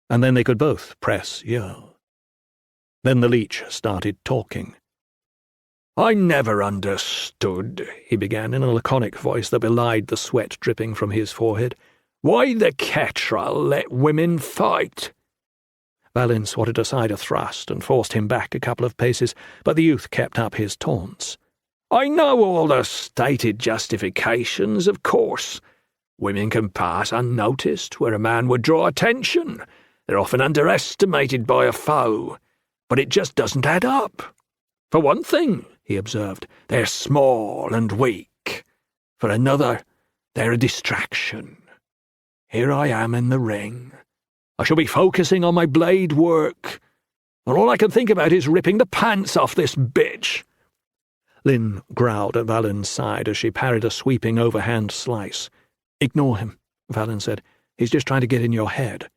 and then they could both press Yearl. Then the leech started talking. "I never understood," he began in a laconic voice that belied the sweat dripping from his forehead, "why the Caterhal let women fight." Valin swatted aside a thrust and forced him back a couple of paces, but the youth kept up his taunts. "I know all the stated justifications, of course. Women can pass unnoticed where a man would draw attention. They're often underestimated by a foe. But it just doesn't add up. For one thing," he observed, "they're small and weak. For another, they're a distraction. Here I am in the ring. I shall be focusing on my blade work, and all I can think about is ripping the pants off this bitch." Lynn growled at Valin's side as she parried a sweeping overhand slice. "Ignore him," Valin said. "He's just trying to get in your head."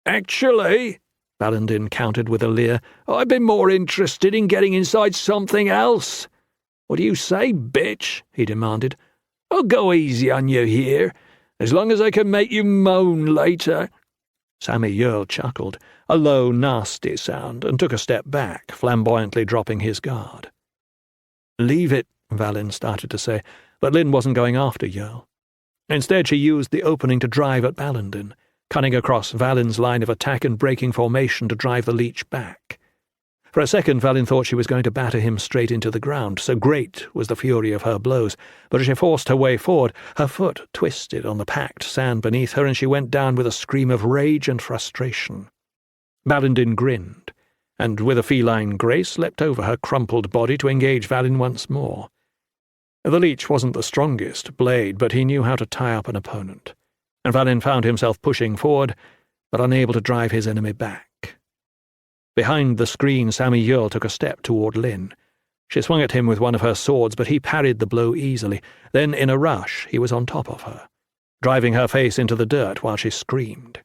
"Actually," Valin countered with a leer, "I've been more interested in getting inside something else. What do you say, bitch?" he demanded. "I'll go easy on you here, as long as I can make you moan later." Sammy Yerl chuckled, a low, nasty sound, and took a step back, flamboyantly dropping his guard. "Leave it," Valin started to say, but Lynn wasn't going after Yerl. Instead, she used the opening to drive at Ballandin, cutting across Valin's line of attack and breaking formation to drive the leech back. For a second, Valin thought she was going to batter him straight into the ground, so great was the fury of her blows, but as she forced her way forward, her foot twisted on the packed sand beneath her, and she went down with a scream of rage and frustration. Ballandin grinned, and with a feline grace leapt over her crumpled body to engage Valin once more. The leech wasn't the strongest blade, but he knew how to tie up an opponent, and Valin found himself pushing forward, but unable to drive his enemy back. Behind the screen, Sammy Yerl took a step toward Lynn. She swung at him with one of her swords, but he parried the blow easily. Then, in a rush, he was on top of her, driving her face into the dirt while she screamed.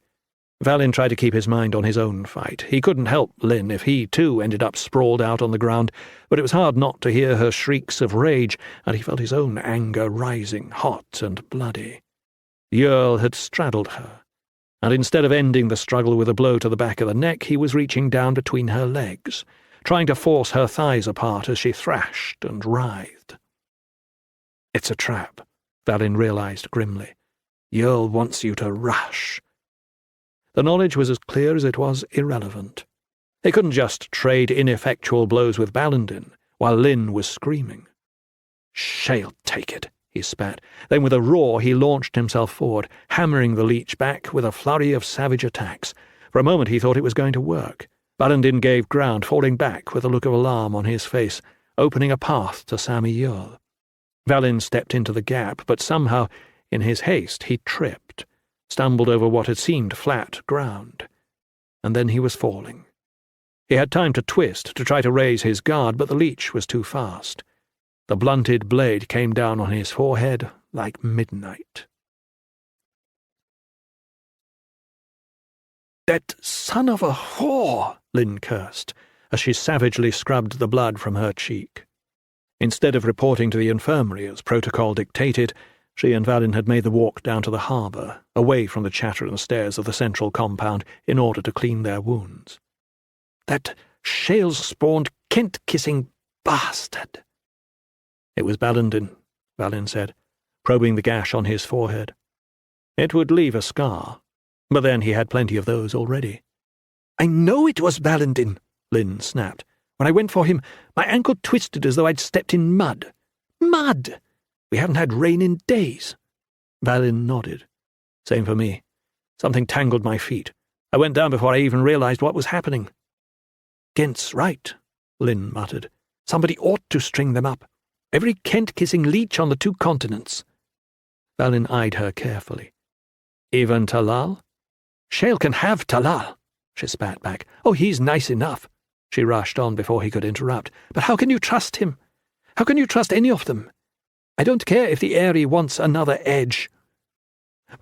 Valin tried to keep his mind on his own fight. He couldn't help Lynn if he, too, ended up sprawled out on the ground, but it was hard not to hear her shrieks of rage, and he felt his own anger rising, hot and bloody. Yerl had straddled her, and instead of ending the struggle with a blow to the back of the neck, he was reaching down between her legs, trying to force her thighs apart as she thrashed and writhed. "It's a trap," Valin realized grimly. "Yerl wants you to rush." The knowledge was as clear as it was irrelevant. They couldn't just trade ineffectual blows with Ballandin while Lynn was screaming. "She'll take it," he spat. Then with a roar he launched himself forward, hammering the leech back with a flurry of savage attacks. For a moment he thought it was going to work. Ballandin gave ground, falling back with a look of alarm on his face, opening a path to Sammy Yerl. Valin stepped into the gap, but somehow, in his haste, he tripped, stumbled over what had seemed flat ground, and then he was falling. He had time to twist, to try to raise his guard, but the leech was too fast. The blunted blade came down on his forehead like midnight. "That son of a whore!" Lynn cursed, as she savagely scrubbed the blood from her cheek. Instead of reporting to the infirmary as protocol dictated, she and Valin had made the walk down to the harbour, away from the chatter and stares of the central compound, in order to clean their wounds. "That shale-spawned, Kent-kissing bastard!" "It was Ballandin," Valin said, probing the gash on his forehead. It would leave a scar, but then he had plenty of those already. "I know it was Ballandin," Lynn snapped. "When I went for him, my ankle twisted as though I'd stepped in mud. Mud! We haven't had rain in days." Valin nodded. "Same for me. Something tangled my feet. I went down before I even realized what was happening." "Kent's right," Lynn muttered. "Somebody ought to string them up. Every Kent-kissing leech on the 2 continents. Valin eyed her carefully. "Even Talal?" "Shale can have Talal," she spat back. "Oh, he's nice enough," she rushed on before he could interrupt. "But how can you trust him? How can you trust any of them? I don't care if the Eyrie wants another edge."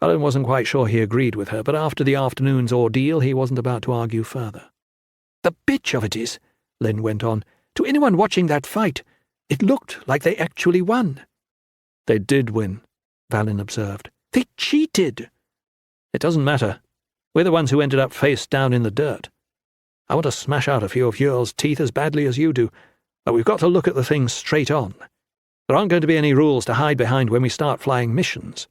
Valin wasn't quite sure he agreed with her, but after the afternoon's ordeal he wasn't about to argue further. "The bitch of it is," Lynn went on, "to anyone watching that fight, it looked like they actually won." "They did win," Valin observed. "They cheated." "It doesn't matter. We're the ones who ended up face down in the dirt. I want to smash out a few of Yerl's teeth as badly as you do. But we've got to look at the thing straight on. There aren't going to be any rules to hide behind when we start flying missions."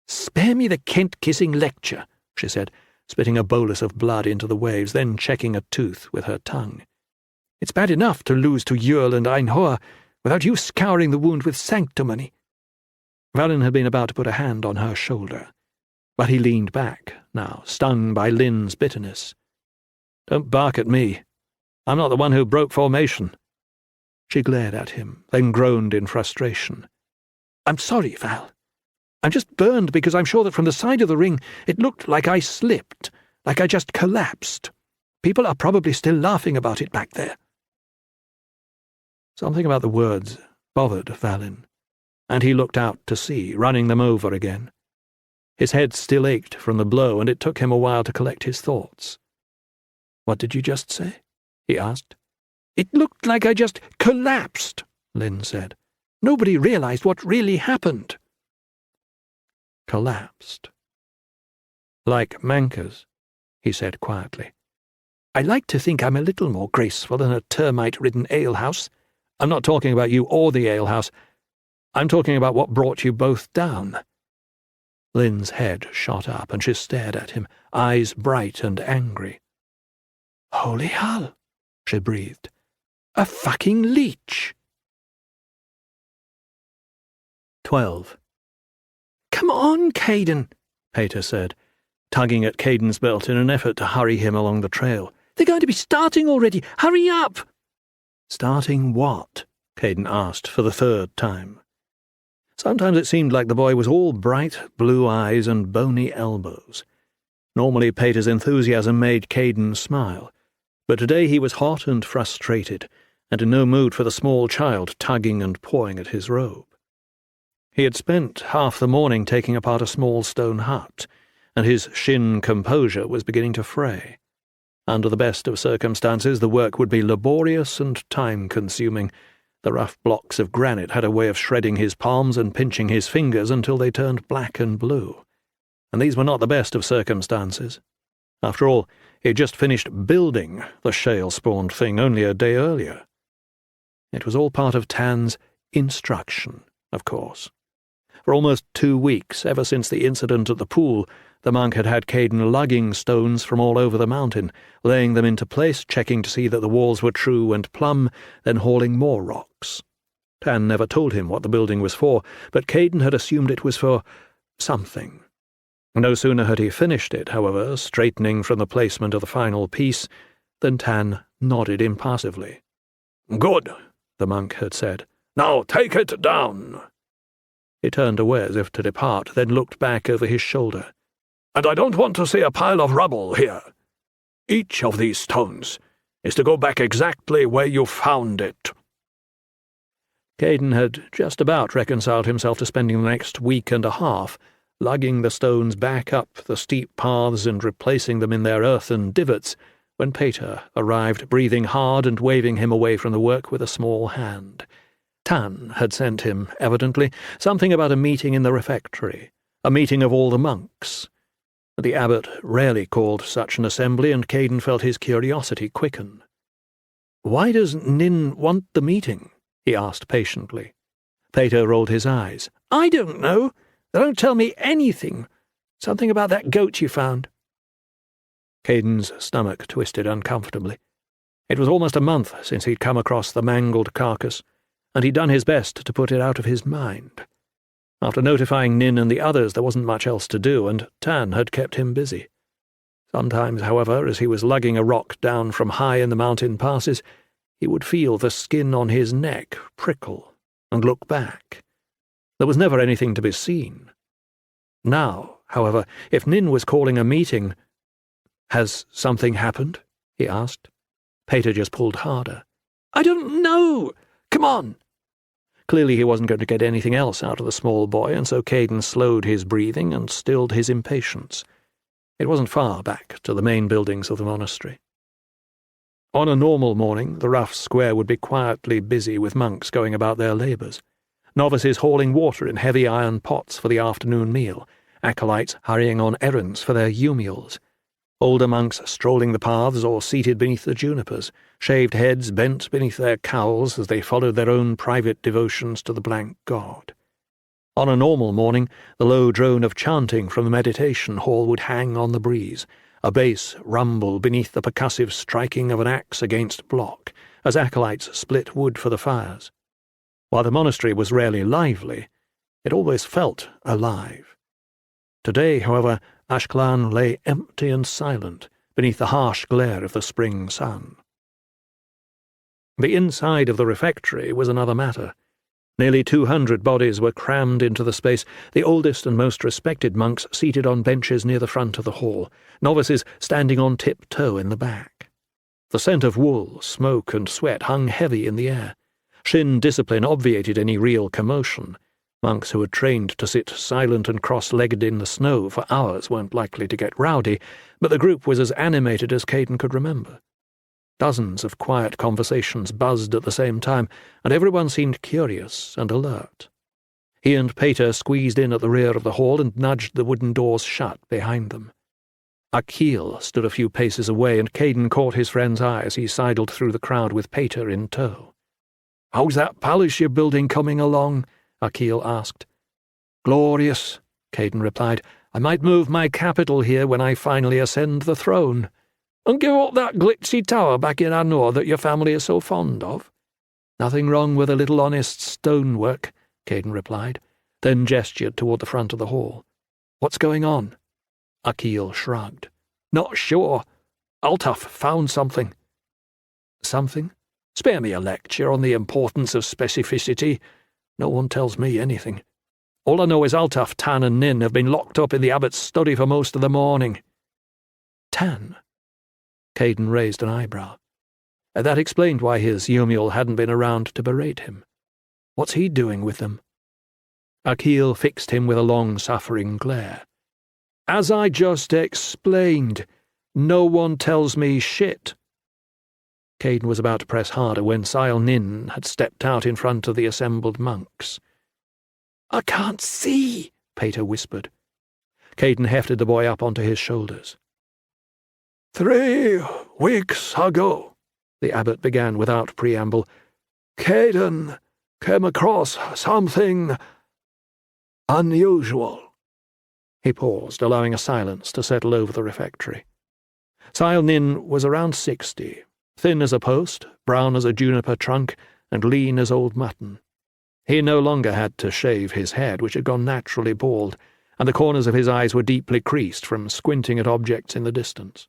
"Spare me the Kent-kissing lecture," she said, spitting a bolus of blood into the waves, then checking a tooth with her tongue. "It's bad enough to lose to Yule and Einhor without you scouring the wound with sanctimony." Valin had been about to put a hand on her shoulder, but he leaned back, now stung by Lynn's bitterness. "Don't bark at me. I'm not the one who broke formation." She glared at him, then groaned in frustration. "I'm sorry, Val. I'm just burned because I'm sure that from the side of the ring it looked like I slipped, like I just collapsed. People are probably still laughing about it back there." Something about the words bothered Valin, and he looked out to sea, running them over again. His head still ached from the blow, and it took him a while to collect his thoughts. "What did you just say?" he asked. "It looked like I just collapsed," Lynn said. "Nobody realized what really happened." Collapsed. "Like Manca's," he said quietly. "I like to think I'm a little more graceful than a termite-ridden alehouse. I'm not talking about you or the alehouse. I'm talking about what brought you both down." Lynn's head shot up, and she stared at him, eyes bright and angry. "Holy hell," she breathed. "A fucking leech!" 12. "Come on, Caden," Pater said, tugging at Caden's belt in an effort to hurry him along the trail. "They're going to be starting already. Hurry up!" "Starting what?" Caden asked for the third time. Sometimes it seemed like the boy was all bright blue eyes and bony elbows. Normally Pater's enthusiasm made Caden smile, but today he was hot and frustrated, and in no mood for the small child tugging and pawing at his robe. He had spent half the morning taking apart a small stone hut, and his shin composure was beginning to fray. Under the best of circumstances, the work would be laborious and time-consuming. The rough blocks of granite had a way of shredding his palms and pinching his fingers until they turned black and blue. And these were not the best of circumstances. After all, he had just finished building the shale-spawned thing only a day earlier. It was all part of Tan's instruction, of course. For almost 2 weeks, ever since the incident at the pool, the monk had had Caden lugging stones from all over the mountain, laying them into place, checking to see that the walls were true and plumb, then hauling more rocks. Tan never told him what the building was for, but Caden had assumed it was for something. No sooner had he finished it, however, straightening from the placement of the final piece, than Tan nodded impassively. "Good," the monk had said. "Now take it down." He turned away as if to depart, then looked back over his shoulder. "And I don't want to see a pile of rubble here. Each of these stones is to go back exactly where you found it." Caden had just about reconciled himself to spending the next week and a half lugging the stones back up the steep paths and replacing them in their earthen divots, when Pater arrived, breathing hard and waving him away from the work with a small hand. Tan had sent him, evidently, something about a meeting in the refectory, a meeting of all the monks. The abbot rarely called such an assembly, and Caden felt his curiosity quicken. "Why does Nin want the meeting?" he asked patiently. Pater rolled his eyes. "I don't know. They don't tell me anything. Something about that goat you found." Caden's stomach twisted uncomfortably. It was almost a month since he'd come across the mangled carcass, and he'd done his best to put it out of his mind. After notifying Nin and the others, there wasn't much else to do, and Tan had kept him busy. Sometimes, however, as he was lugging a rock down from high in the mountain passes, he would feel the skin on his neck prickle and look back. There was never anything to be seen. Now, however, if Nin was calling a meeting— "Has something happened?" he asked. Pater just pulled harder. "I don't know. Come on." Clearly he wasn't going to get anything else out of the small boy, and so Caden slowed his breathing and stilled his impatience. It wasn't far back to the main buildings of the monastery. On a normal morning, the rough square would be quietly busy with monks going about their labours, novices hauling water in heavy iron pots for the afternoon meal, acolytes hurrying on errands for their umials, older monks strolling the paths or seated beneath the junipers, shaved heads bent beneath their cowls as they followed their own private devotions to the blank god. On a normal morning, the low drone of chanting from the meditation hall would hang on the breeze, a bass rumble beneath the percussive striking of an axe against block, as acolytes split wood for the fires. While the monastery was rarely lively, it always felt alive. Today, however, Ashkelon lay empty and silent beneath the harsh glare of the spring sun. The inside of the refectory was another matter. Nearly 200 bodies were crammed into the space, the oldest and most respected monks seated on benches near the front of the hall, novices standing on tiptoe in the back. The scent of wool, smoke, and sweat hung heavy in the air. Shin discipline obviated any real commotion. Monks who had trained to sit silent and cross-legged in the snow for hours weren't likely to get rowdy, but the group was as animated as Caden could remember. Dozens of quiet conversations buzzed at the same time, and everyone seemed curious and alert. He and Pater squeezed in at the rear of the hall and nudged the wooden doors shut behind them. Akil stood a few paces away, and Caden caught his friend's eye as he sidled through the crowd with Pater in tow. "How's that palace you're building coming along?" Akil asked. "Glorious," Caden replied. "I might move my capital here when I finally ascend the throne. And give up that glitzy tower back in Anor that your family is so fond of." "Nothing wrong with a little honest stonework," Caden replied, then gestured toward the front of the hall. "What's going on?" Akil shrugged. "Not sure. Altaf found something." "Something? Spare me a lecture on the importance of specificity. No one tells me anything. All I know is Altaf, Tan, and Nin have been locked up in the abbot's study for most of the morning." "Tan?" Caden raised an eyebrow. That explained why his Yumiel hadn't been around to berate him. What's he doing with them? Akil fixed him with a long-suffering glare. "As I just explained, no one tells me shit." Caden was about to press harder when Sile Nin had stepped out in front of the assembled monks. "I can't see," Pater whispered. Caden hefted the boy up onto his shoulders. 3 weeks ago," the abbot began without preamble, "Caden came across something unusual." He paused, allowing a silence to settle over the refectory. Sile Nin was around 60, thin as a post, brown as a juniper trunk, and lean as old mutton. He no longer had to shave his head, which had gone naturally bald, and the corners of his eyes were deeply creased from squinting at objects in the distance.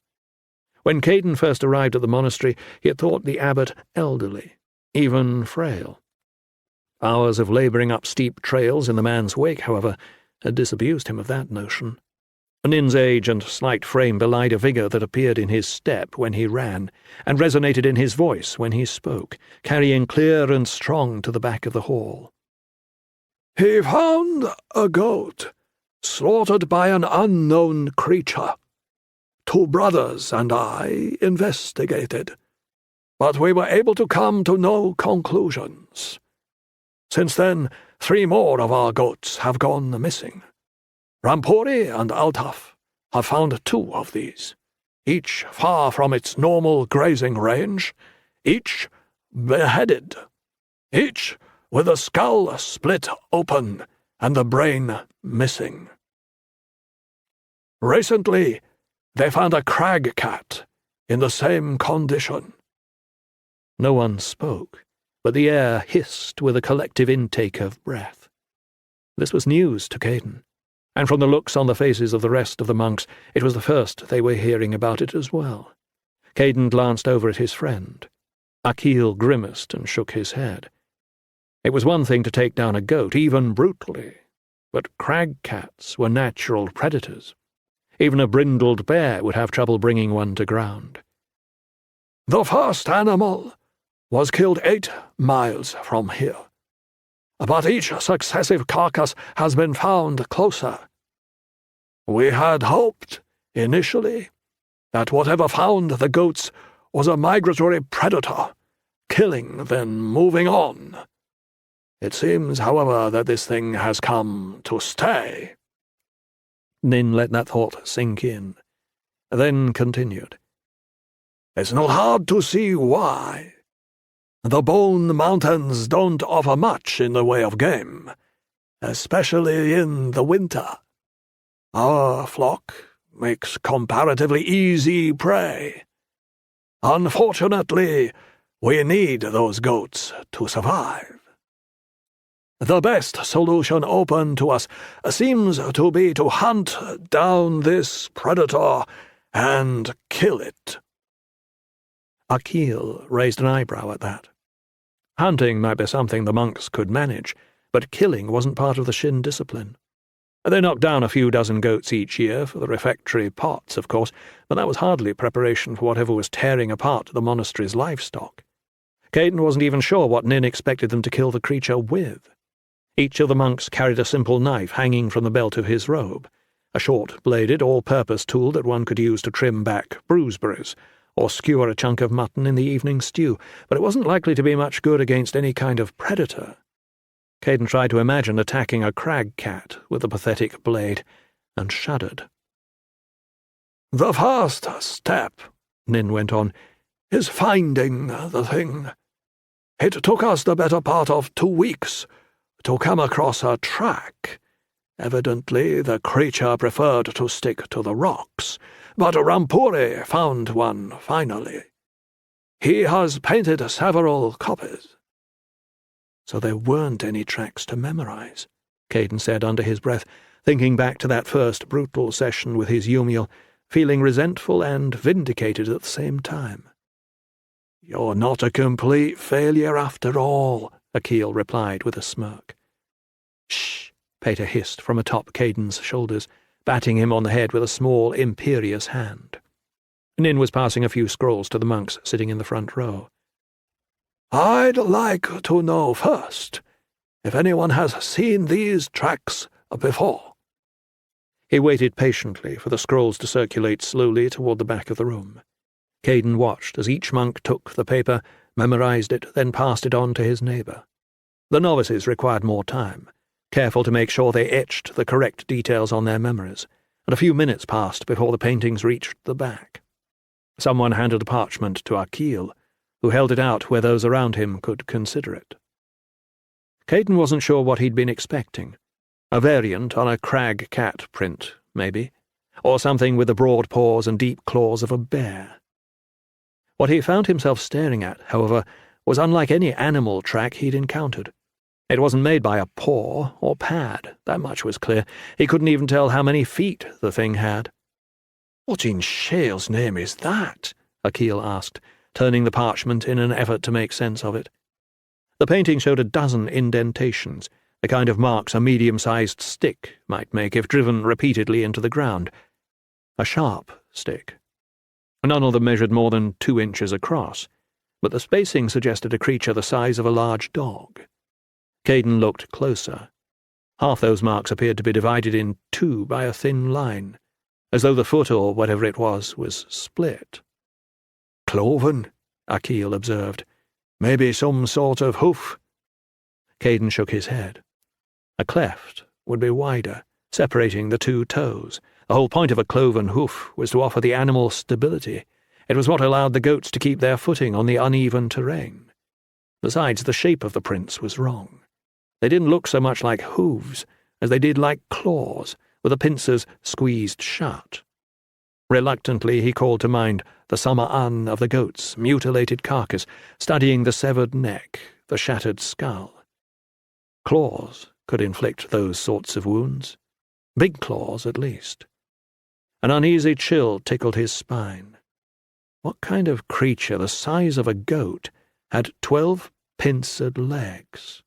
When Caden first arrived at the monastery, he had thought the abbot elderly, even frail. Hours of labouring up steep trails in the man's wake, however, had disabused him of that notion. Nin's age and slight frame belied a vigour that appeared in his step when he ran, and resonated in his voice when he spoke, carrying clear and strong to the back of the hall. "He found a goat, slaughtered by an unknown creature. 2 brothers and I investigated, but we were able to come to no conclusions. Since then, 3 more of our goats have gone missing. Rampuri and Altaf have found 2 of these, each far from its normal grazing range, each beheaded, each with the skull split open and the brain missing. Recently, they found a crag cat in the same condition." No one spoke, but the air hissed with a collective intake of breath. This was news to Caden, and from the looks on the faces of the rest of the monks, it was the first they were hearing about it as well. Caden glanced over at his friend. Akil grimaced and shook his head. It was one thing to take down a goat, even brutally, but crag cats were natural predators. Even a brindled bear would have trouble bringing one to ground. "The first animal was killed 8 miles from here, but each successive carcass has been found closer. We had hoped, initially, that whatever found the goats was a migratory predator, killing, then moving on. It seems, however, that this thing has come to stay." Nin let that thought sink in. then continued. It's not hard to see why. The Bone Mountains don't offer much in the way of game, especially in the winter. Our flock makes comparatively easy prey. Unfortunately, we need those goats to survive. The best solution open to us seems to be to hunt down this predator and kill it. Akil raised an eyebrow at that. Hunting might be something the monks could manage, but killing wasn't part of the Shin discipline. They knocked down a few dozen goats each year for the refectory pots, of course, but that was hardly preparation for whatever was tearing apart the monastery's livestock. Caden wasn't even sure what Nin expected them to kill the creature with. Each of the monks carried a simple knife hanging from the belt of his robe, a short-bladed, all-purpose tool that one could use to trim back bruiseberries, or skewer a chunk of mutton in the evening stew, but it wasn't likely to be much good against any kind of predator. Caden tried to imagine attacking a crag cat with the pathetic blade, and shuddered. The first step, Nin went on, is finding the thing. It took us the better part of 2 weeks to come across a track. Evidently the creature preferred to stick to the rocks, but Rampuri found one finally. He has painted several copies. So there weren't any tracks to memorize, Caden said under his breath, thinking back to that first brutal session with his Yumiel, feeling resentful and vindicated at the same time. You're not a complete failure after all, Akil replied with a smirk. Shh, Pater hissed from atop Caden's shoulders, batting him on the head with a small, imperious hand. Nin was passing a few scrolls to the monks sitting in the front row. I'd like to know first if anyone has seen these tracks before. He waited patiently for the scrolls to circulate slowly toward the back of the room. Caden watched as each monk took the paper, memorized it, then passed it on to his neighbour. The novices required more time, careful to make sure they etched the correct details on their memories, and a few minutes passed before the paintings reached the back. Someone handed a parchment to Akil, who held it out where those around him could consider it. Caden wasn't sure what he'd been expecting. A variant on a crag cat print, maybe, or something with the broad paws and deep claws of a bear. What he found himself staring at, however, was unlike any animal track he'd encountered. It wasn't made by a paw or pad, that much was clear. He couldn't even tell how many feet the thing had. "What in Shale's name is that?" Akil asked, turning the parchment in an effort to make sense of it. The painting showed a dozen indentations, the kind of marks a medium-sized stick might make if driven repeatedly into the ground. A sharp stick. None of them measured more than 2 inches across, but the spacing suggested a creature the size of a large dog. Caden looked closer. Half those marks appeared to be divided in 2 by a thin line, as though the foot or whatever it was split. "Cloven," Akil observed. "Maybe some sort of hoof." Caden shook his head. A cleft would be wider, separating the 2 toes. The whole point of a cloven hoof was to offer the animal stability. It was what allowed the goats to keep their footing on the uneven terrain. Besides, the shape of the prints was wrong. They didn't look so much like hooves as they did like claws, with the pincers squeezed shut. Reluctantly he called to mind the Sama'an of the goat's mutilated carcass, studying the severed neck, the shattered skull. Claws could inflict those sorts of wounds. Big claws, at least. An uneasy chill tickled his spine. What kind of creature the size of a goat had 12 pincered legs?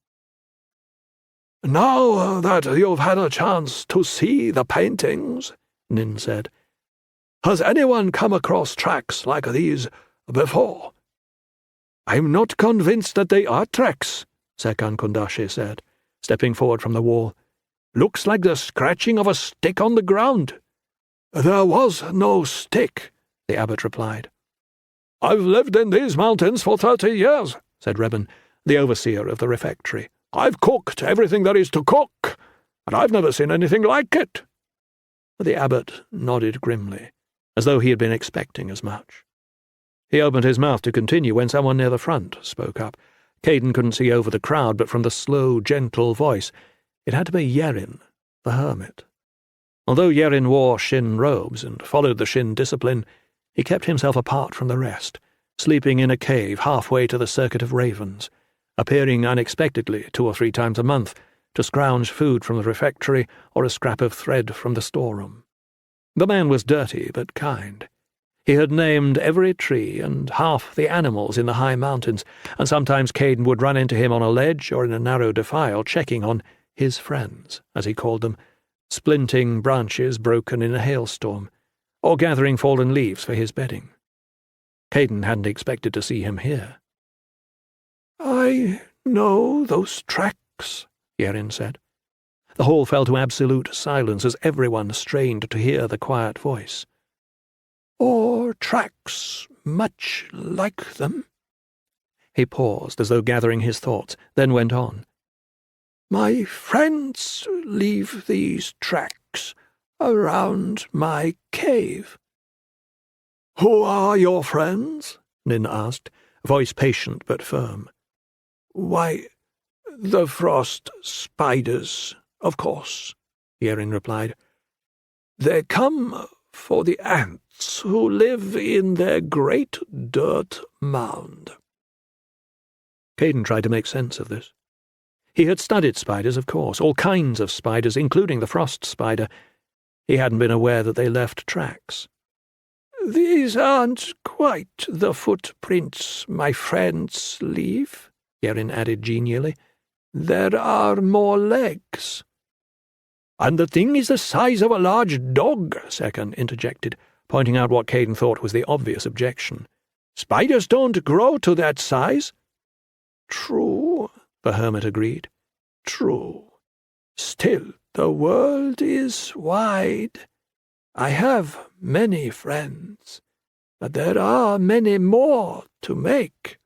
"Now that you've had a chance to see the paintings," Nin said, "has anyone come across tracks like these before?" "I'm not convinced that they are tracks," Sekan Kundashi said, stepping forward from the wall. "Looks like the scratching of a stick on the ground." "There was no stick," the abbot replied. "I've lived in these mountains for 30 years, said Reuben, the overseer of the refectory. "I've cooked everything there is to cook, and I've never seen anything like it." The abbot nodded grimly, as though he had been expecting as much. He opened his mouth to continue when someone near the front spoke up. Caden couldn't see over the crowd, but from the slow, gentle voice, it had to be Yerin, the hermit. Although Yerin wore Shin robes and followed the Shin discipline, he kept himself apart from the rest, sleeping in a cave halfway to the Circuit of Ravens, appearing unexpectedly 2 or 3 times a month to scrounge food from the refectory or a scrap of thread from the storeroom. The man was dirty but kind. He had named every tree and half the animals in the high mountains, and sometimes Caden would run into him on a ledge or in a narrow defile, checking on his friends, as he called them, splinting branches broken in a hailstorm, or gathering fallen leaves for his bedding. Caden hadn't expected to see him here. "I know those tracks," Yerin said. The hall fell to absolute silence as everyone strained to hear the quiet voice. "Or tracks much like them." He paused, as though gathering his thoughts, then went on. "My friends leave these tracks around my cave." "Who are your friends?" Nin asked, voice patient but firm. "Why, the frost spiders, of course," Yerin replied. "They come for the ants who live in their great dirt mound." Caden tried to make sense of this. He had studied spiders, of course, all kinds of spiders, including the frost spider. He hadn't been aware that they left tracks. "These aren't quite the footprints my friends leave," Yerin added genially. "There are more legs." "And the thing is the size of a large dog," Sekon interjected, pointing out what Caden thought was the obvious objection. "Spiders don't grow to that size." "True," the hermit agreed. "True. Still, the world is wide. I have many friends, but there are many more to make."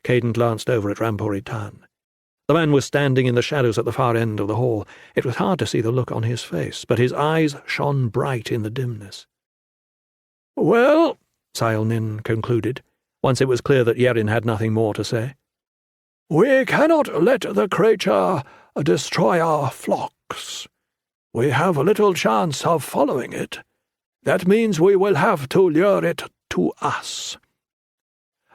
Caden glanced over at Rampuritan. The man was standing in the shadows at the far end of the hall. It was hard to see the look on his face, but his eyes shone bright in the dimness. "Well," Sail Nin concluded, once it was clear that Yerin had nothing more to say, "we cannot let the creature destroy our flocks. We have little chance of following it. That means we will have to lure it to us.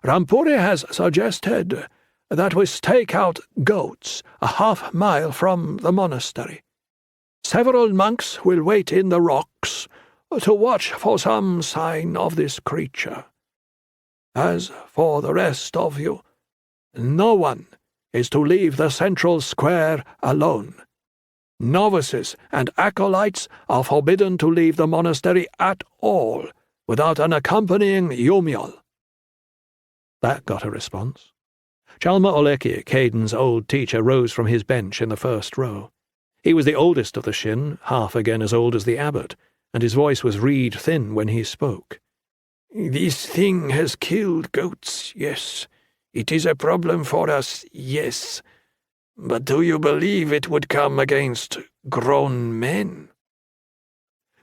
Rampuri has suggested that we stake out goats a half-mile from the monastery. Several monks will wait in the rocks to watch for some sign of this creature. As for the rest of you, no one is to leave the central square alone. Novices and acolytes are forbidden to leave the monastery at all without an accompanying yumiel." That got a response. Chalma Oleki, Caden's old teacher, rose from his bench in the first row. He was the oldest of the Shin, half again as old as the abbot, and his voice was reed-thin when he spoke. "This thing has killed goats, yes. It is a problem for us, yes. But do you believe it would come against grown men?"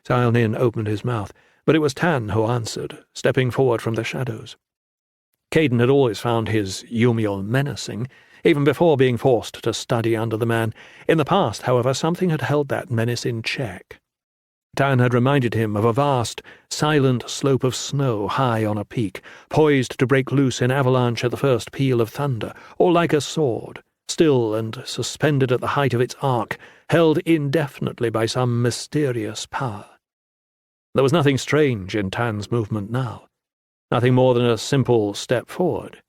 Sail Nin opened his mouth, but it was Tan who answered, stepping forward from the shadows. Caden had always found his yumiel menacing, even before being forced to study under the man. In the past, however, something had held that menace in check. Tan had reminded him of a vast, silent slope of snow high on a peak, poised to break loose in avalanche at the first peal of thunder, or like a sword, still and suspended at the height of its arc, held indefinitely by some mysterious power. There was nothing strange in Tan's movement now, nothing more than a simple step forward.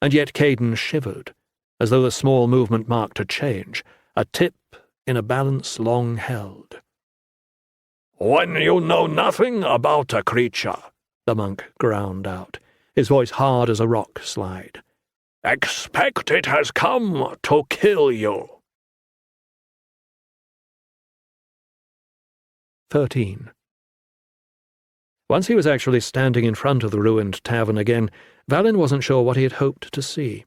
And yet Caden shivered, as though the small movement marked a change, a tip in a balance long held. "When you know nothing about a creature," the monk ground out, his voice hard as a rock slide, "expect it has come to kill you." 13. Once he was actually standing in front of the ruined tavern again, Valin wasn't sure what he had hoped to see.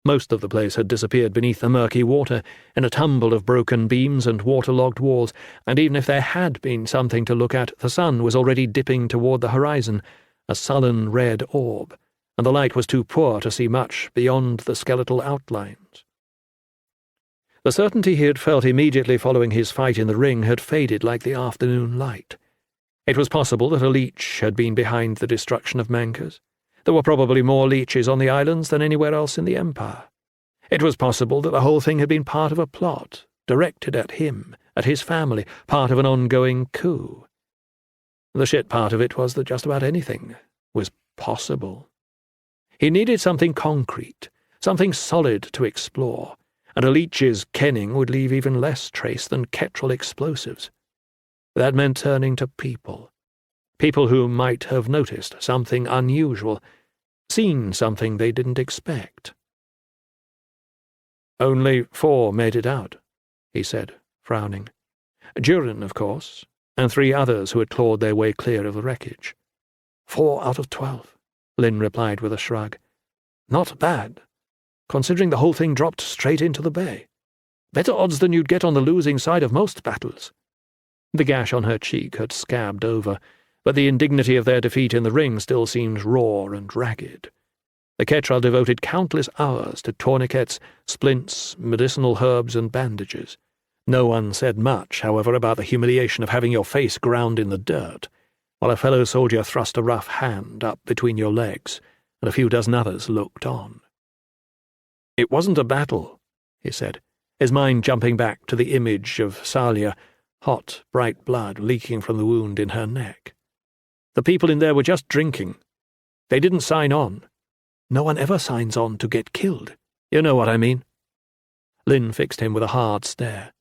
Most of the place had disappeared beneath the murky water, in a tumble of broken beams and waterlogged walls, and even if there had been something to look at, the sun was already dipping toward the horizon, a sullen red orb, and the light was too poor to see much beyond the skeletal outlines. The certainty he had felt immediately following his fight in the ring had faded like the afternoon light. It was possible that a leech had been behind the destruction of Mankers. There were probably more leeches on the islands than anywhere else in the Empire. It was possible that the whole thing had been part of a plot, directed at him, at his family, part of an ongoing coup. The shit part of it was that just about anything was possible. He needed something concrete, something solid to explore, and a leech's kenning would leave even less trace than ketral explosives. That meant turning to people. People who might have noticed something unusual, seen something they didn't expect. "Only 4 made it out," he said, frowning. Durin, of course, and 3 others who had clawed their way clear of the wreckage. 4 out of 12, Lynn replied with a shrug. Not bad, considering the whole thing dropped straight into the bay. Better odds than you'd get on the losing side of most battles. The gash on her cheek had scabbed over, but the indignity of their defeat in the ring still seemed raw and ragged. The Ketral devoted countless hours to tourniquets, splints, medicinal herbs, and bandages. No one said much, however, about the humiliation of having your face ground in the dirt, while a fellow soldier thrust a rough hand up between your legs, and a few dozen others looked on. "It wasn't a battle," he said, his mind jumping back to the image of Salia, hot, bright blood leaking from the wound in her neck. The people in there were just drinking. They didn't sign on. No one ever signs on to get killed. You know what I mean? Lynn fixed him with a hard stare.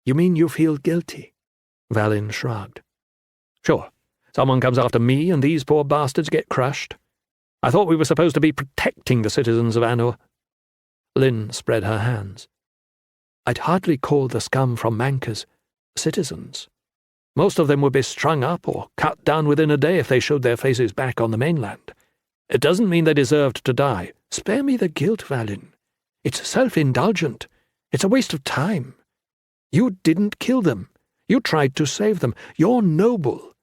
"You mean you feel guilty?" Valin shrugged. "Sure. Someone comes after me and these poor bastards get crushed. I thought we were supposed to be protecting the citizens of Anor." Lynn spread her hands. "I'd hardly call the scum from Mankers citizens. Most of them would be strung up or cut down within a day if they showed their faces back on the mainland. It doesn't mean they deserved to die. Spare me the guilt, Valin. It's self-indulgent. It's a waste of time. You didn't kill them. You tried to save them. You're noble.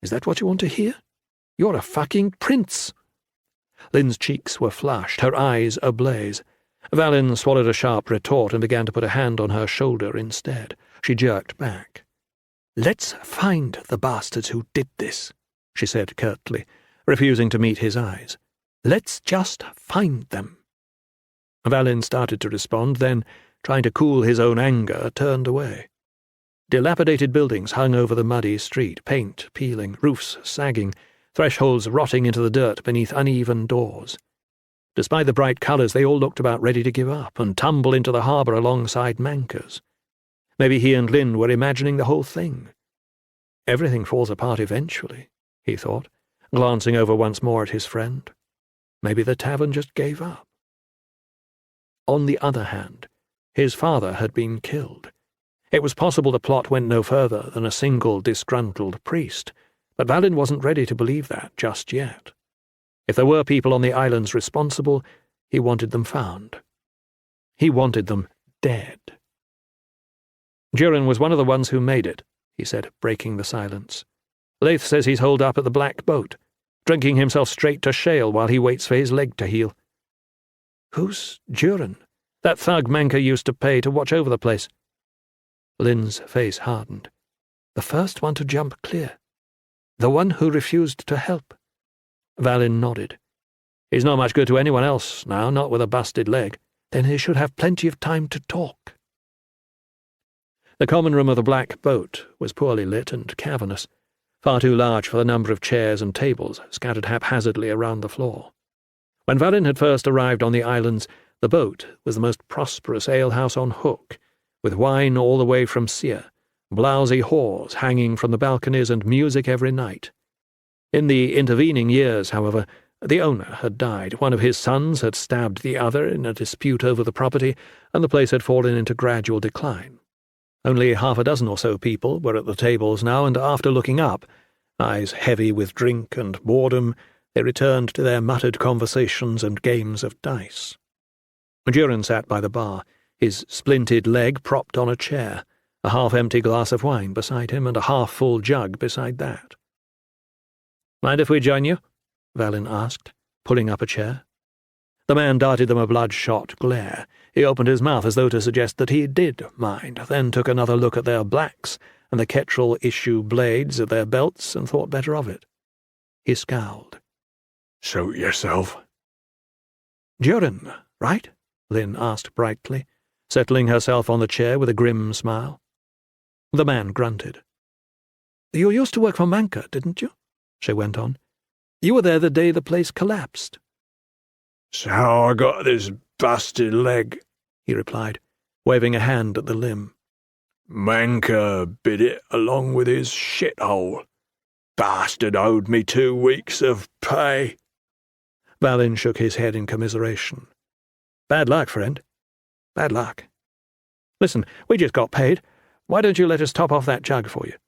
Is that what you want to hear? You're a fucking prince." Lynn's cheeks were flushed, her eyes ablaze. Valin swallowed a sharp retort and began to put a hand on her shoulder instead. She jerked back. "Let's find the bastards who did this," she said curtly, refusing to meet his eyes. "Let's just find them." Valin started to respond, then, trying to cool his own anger, turned away. Dilapidated buildings hung over the muddy street, paint peeling, roofs sagging, thresholds rotting into the dirt beneath uneven doors. Despite the bright colours, they all looked about ready to give up and tumble into the harbour alongside Mankers. Maybe he and Lynn were imagining the whole thing. Everything falls apart eventually, he thought, glancing over once more at his friend. Maybe the tavern just gave up. On the other hand, his father had been killed. It was possible the plot went no further than a single disgruntled priest, but Valin wasn't ready to believe that just yet. If there were people on the islands responsible, he wanted them found. He wanted them dead. "Durin was one of the ones who made it," he said, breaking the silence. "Leith says he's holed up at the Black Boat, drinking himself straight to shale while he waits for his leg to heal." "Who's Durin?" "That thug Manker used to pay to watch over the place." Lynn's face hardened. "The first one to jump clear. The one who refused to help." Valin nodded. "He's not much good to anyone else now, not with a busted leg." "Then he should have plenty of time to talk." The common room of the Black Boat was poorly lit and cavernous, far too large for the number of chairs and tables scattered haphazardly around the floor. When Valin had first arrived on the islands, the boat was the most prosperous alehouse on Hook, with wine all the way from Seer, blousy whores hanging from the balconies, and music every night. In the intervening years, however, the owner had died, one of his sons had stabbed the other in a dispute over the property, and the place had fallen into gradual decline. Only 6 or so people were at the tables now, and after looking up, eyes heavy with drink and boredom, they returned to their muttered conversations and games of dice. Duran sat by the bar, his splinted leg propped on a chair, a half-empty glass of wine beside him and a half-full jug beside that. "Mind if we join you?" Valin asked, pulling up a chair. The man darted them a bloodshot glare. He opened his mouth as though to suggest that he did mind, then took another look at their blacks and the Ketrel issue blades at their belts and thought better of it. He scowled. "Suit yourself." "Duran, right?" Lynn asked brightly, settling herself on the chair with a grim smile. The man grunted. "You used to work for Manka, didn't you?" she went on. "You were there the day the place collapsed." "It's how I got this busted leg," he replied, waving a hand at the limb. "Manka bit it along with his shithole. Bastard owed me 2 weeks of pay." Valin shook his head in commiseration. "Bad luck, friend. Bad luck. Listen, we just got paid. Why don't you let us top off that jug for you?"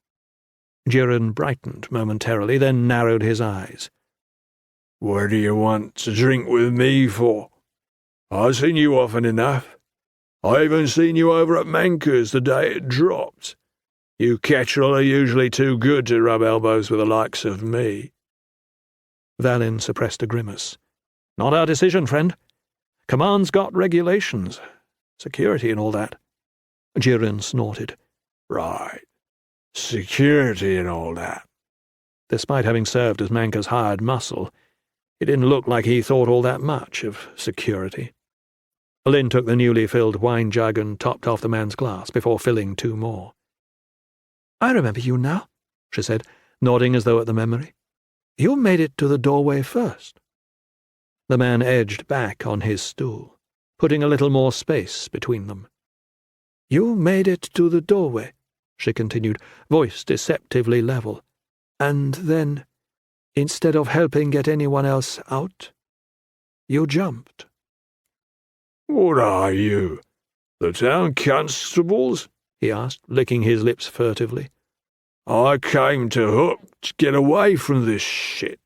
Duran brightened momentarily, then narrowed his eyes. "What do you want to drink with me for? I've seen you often enough. I even seen you over at Manka's the day it dropped. You Ketrel are usually too good to rub elbows with the likes of me." Valin suppressed a grimace. "Not our decision, friend. Command's got regulations, security and all that." Duran snorted. "Right. Security and all that." Despite having served as Manka's hired muscle, it didn't look like he thought all that much of security. Lynn took the newly filled wine jug and topped off the man's glass before filling 2 more. "I remember you now," she said, nodding as though at the memory. "You made it to the doorway first." The man edged back on his stool, putting a little more space between them. "You made it to the doorway," she continued, voice deceptively level. "And then, instead of helping get anyone else out, you jumped." "What are you, the town constables?" he asked, licking his lips furtively. "I came to Hook to get away from this shit."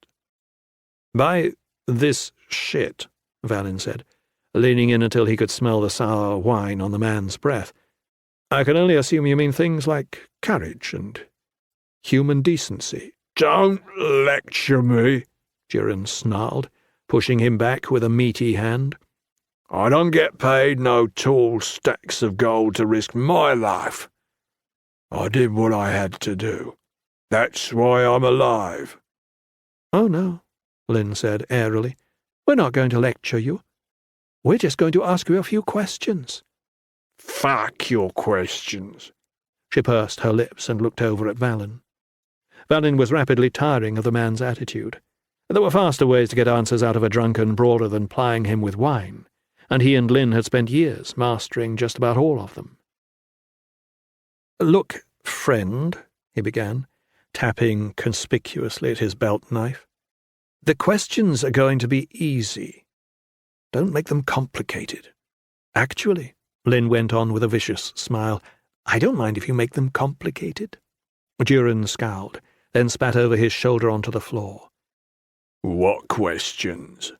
"By this shit," Valin said, leaning in until he could smell the sour wine on the man's breath, "I can only assume you mean things like courage and human decency." "Don't lecture me," Duran snarled, pushing him back with a meaty hand. "I don't get paid no tall stacks of gold to risk my life. I did what I had to do. That's why I'm alive." "Oh, no," Lynn said airily. "We're not going to lecture you. We're just going to ask you a few questions." "Fuck your questions." She pursed her lips and looked over at Valin. Valin was rapidly tiring of the man's attitude. There were faster ways to get answers out of a drunken brawler than plying him with wine, and he and Lynn had spent years mastering just about all of them. "Look, friend," he began, tapping conspicuously at his belt knife. "The questions are going to be easy. Don't make them complicated. Actually," Lynn went on with a vicious smile, "I don't mind if you make them complicated." Duran scowled, then spat over his shoulder onto the floor. "What questions?"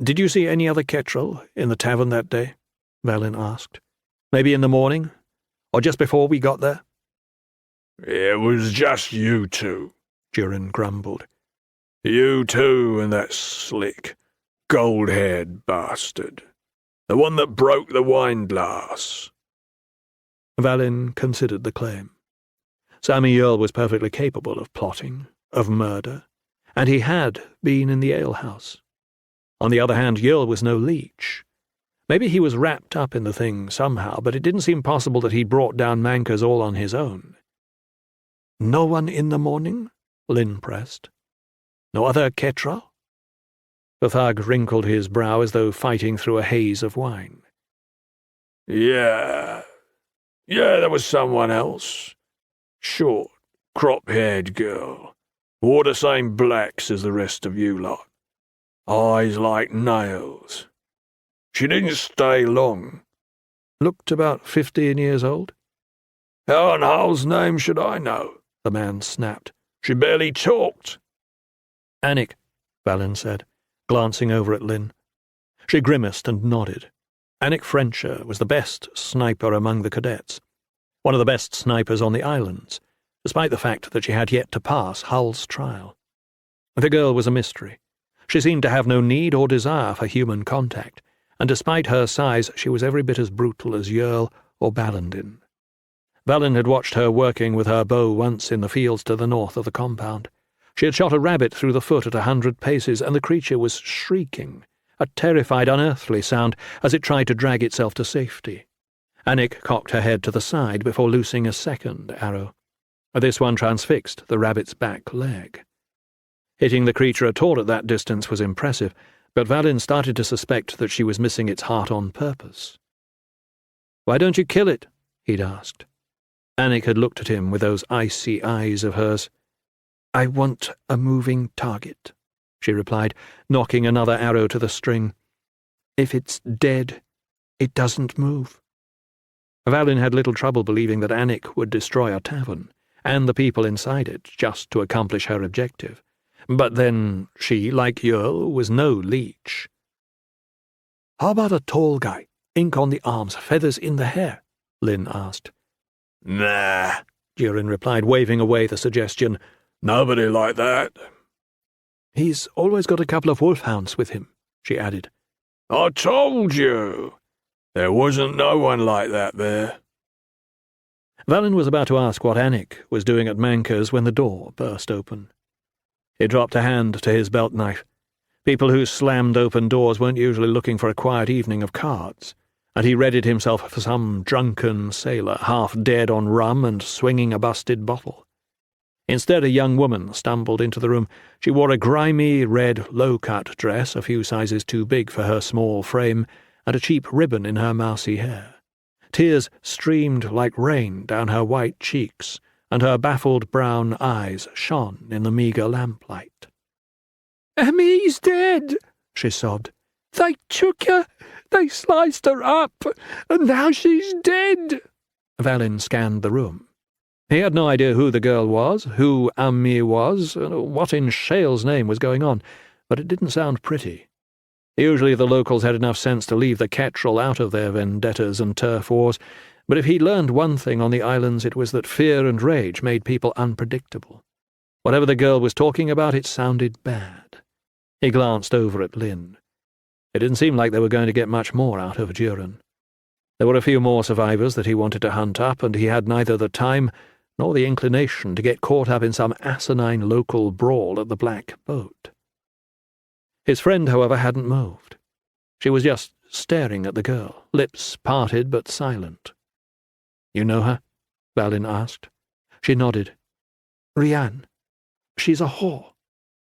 "Did you see any other Ketrel in the tavern that day?" Valin asked. "Maybe in the morning, or just before we got there?" "It was just you two," Duran grumbled. "You two and that slick, gold-haired bastard. The one that broke the wine glass." Valin considered the claim. Sammy Earl was perfectly capable of plotting, of murder, and he had been in the alehouse. On the other hand, Earl was no leech. Maybe he was wrapped up in the thing somehow, but it didn't seem possible that he brought down Manka's all on his own. "No one in the morning?" Lynn pressed. "No other Ketrel?" The thug wrinkled his brow as though fighting through a haze of wine. Yeah, there was someone else. Short, crop-haired girl. Wore the same blacks as the rest of you lot. Eyes like nails. She didn't stay long." "Looked about 15 years old?" "How in hell's name should I know?" the man snapped. "She barely talked." "Anik," Valin said, glancing over at Lynn. She grimaced and nodded. Anik Frencher was the best sniper among the cadets, one of the best snipers on the islands, despite the fact that she had yet to pass Hull's trial. The girl was a mystery. She seemed to have no need or desire for human contact, and despite her size she was every bit as brutal as Yerl or Ballandin. Balin had watched her working with her bow once in the fields to the north of the compound. She had shot a rabbit through the foot at 100 paces, and the creature was shrieking, a terrified, unearthly sound, as it tried to drag itself to safety. Anik cocked her head to the side before loosing a second arrow. This one transfixed the rabbit's back leg. Hitting the creature at all at that distance was impressive, but Valin started to suspect that she was missing its heart on purpose. "Why don't you kill it?" he'd asked. Anik had looked at him with those icy eyes of hers. "I want a moving target," she replied, knocking another arrow to the string. "If it's dead, it doesn't move." Valin had little trouble believing that Anik would destroy a tavern, and the people inside it, just to accomplish her objective. But then she, like Yerl, was no leech. "How about a tall guy, ink on the arms, feathers in the hair?" Lin asked. Nah, Durin replied, waving away the suggestion. "Nobody like that." "He's always got a couple of wolfhounds with him," she added. "I told you. There wasn't no one like that there." Valin was about to ask what Anik was doing at Manker's when the door burst open. He dropped a hand to his belt knife. People who slammed open doors weren't usually looking for a quiet evening of cards, and he readied himself for some drunken sailor, half dead on rum and swinging a busted bottle. Instead, a young woman stumbled into the room. She wore a grimy red low-cut dress, a few sizes too big for her small frame, and a cheap ribbon in her mousy hair. Tears streamed like rain down her white cheeks, and her baffled brown eyes shone in the meagre lamplight. "Emmy's dead," she sobbed. "They took her, they sliced her up, and now she's dead." Valin scanned the room. He had no idea who the girl was, who Ammi was, what in Shale's name was going on, but it didn't sound pretty. Usually the locals had enough sense to leave the Ketrel out of their vendettas and turf wars, but if he'd learned one thing on the islands, it was that fear and rage made people unpredictable. Whatever the girl was talking about, it sounded bad. He glanced over at Lin. It didn't seem like they were going to get much more out of Durin. There were a few more survivors that he wanted to hunt up, and he had neither the time nor the inclination to get caught up in some asinine local brawl at the Black Boat. His friend, however, hadn't moved. She was just staring at the girl, lips parted but silent. "You know her?" Valin asked. She nodded. "Rianne. She's a whore.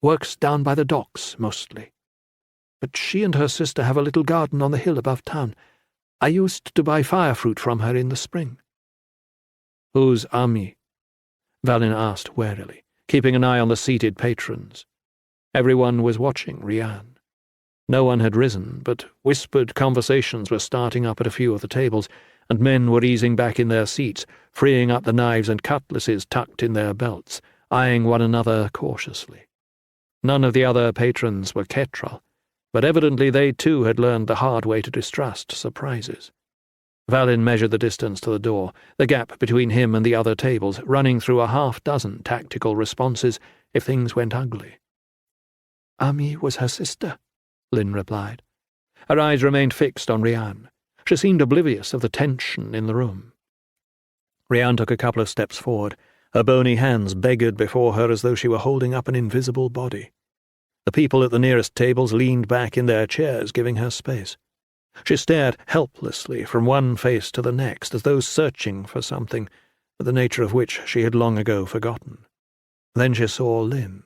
Works down by the docks, mostly. But she and her sister have a little garden on the hill above town. I used to buy firefruit from her in the spring." "Who's Ami?" Valin asked warily, keeping an eye on the seated patrons. Everyone was watching Rianne. No one had risen, but whispered conversations were starting up at a few of the tables, and men were easing back in their seats, freeing up the knives and cutlasses tucked in their belts, eyeing one another cautiously. None of the other patrons were Ketrel, but evidently they too had learned the hard way to distrust surprises. Valin measured the distance to the door, the gap between him and the other tables, running through a half-dozen tactical responses if things went ugly. "Ami was her sister," Lin replied. Her eyes remained fixed on Rianne. She seemed oblivious of the tension in the room. Rianne took a couple of steps forward. Her bony hands beggared before her as though she were holding up an invisible body. The people at the nearest tables leaned back in their chairs, giving her space. She stared helplessly from one face to the next, as though searching for something, the nature of which she had long ago forgotten. Then she saw Lin.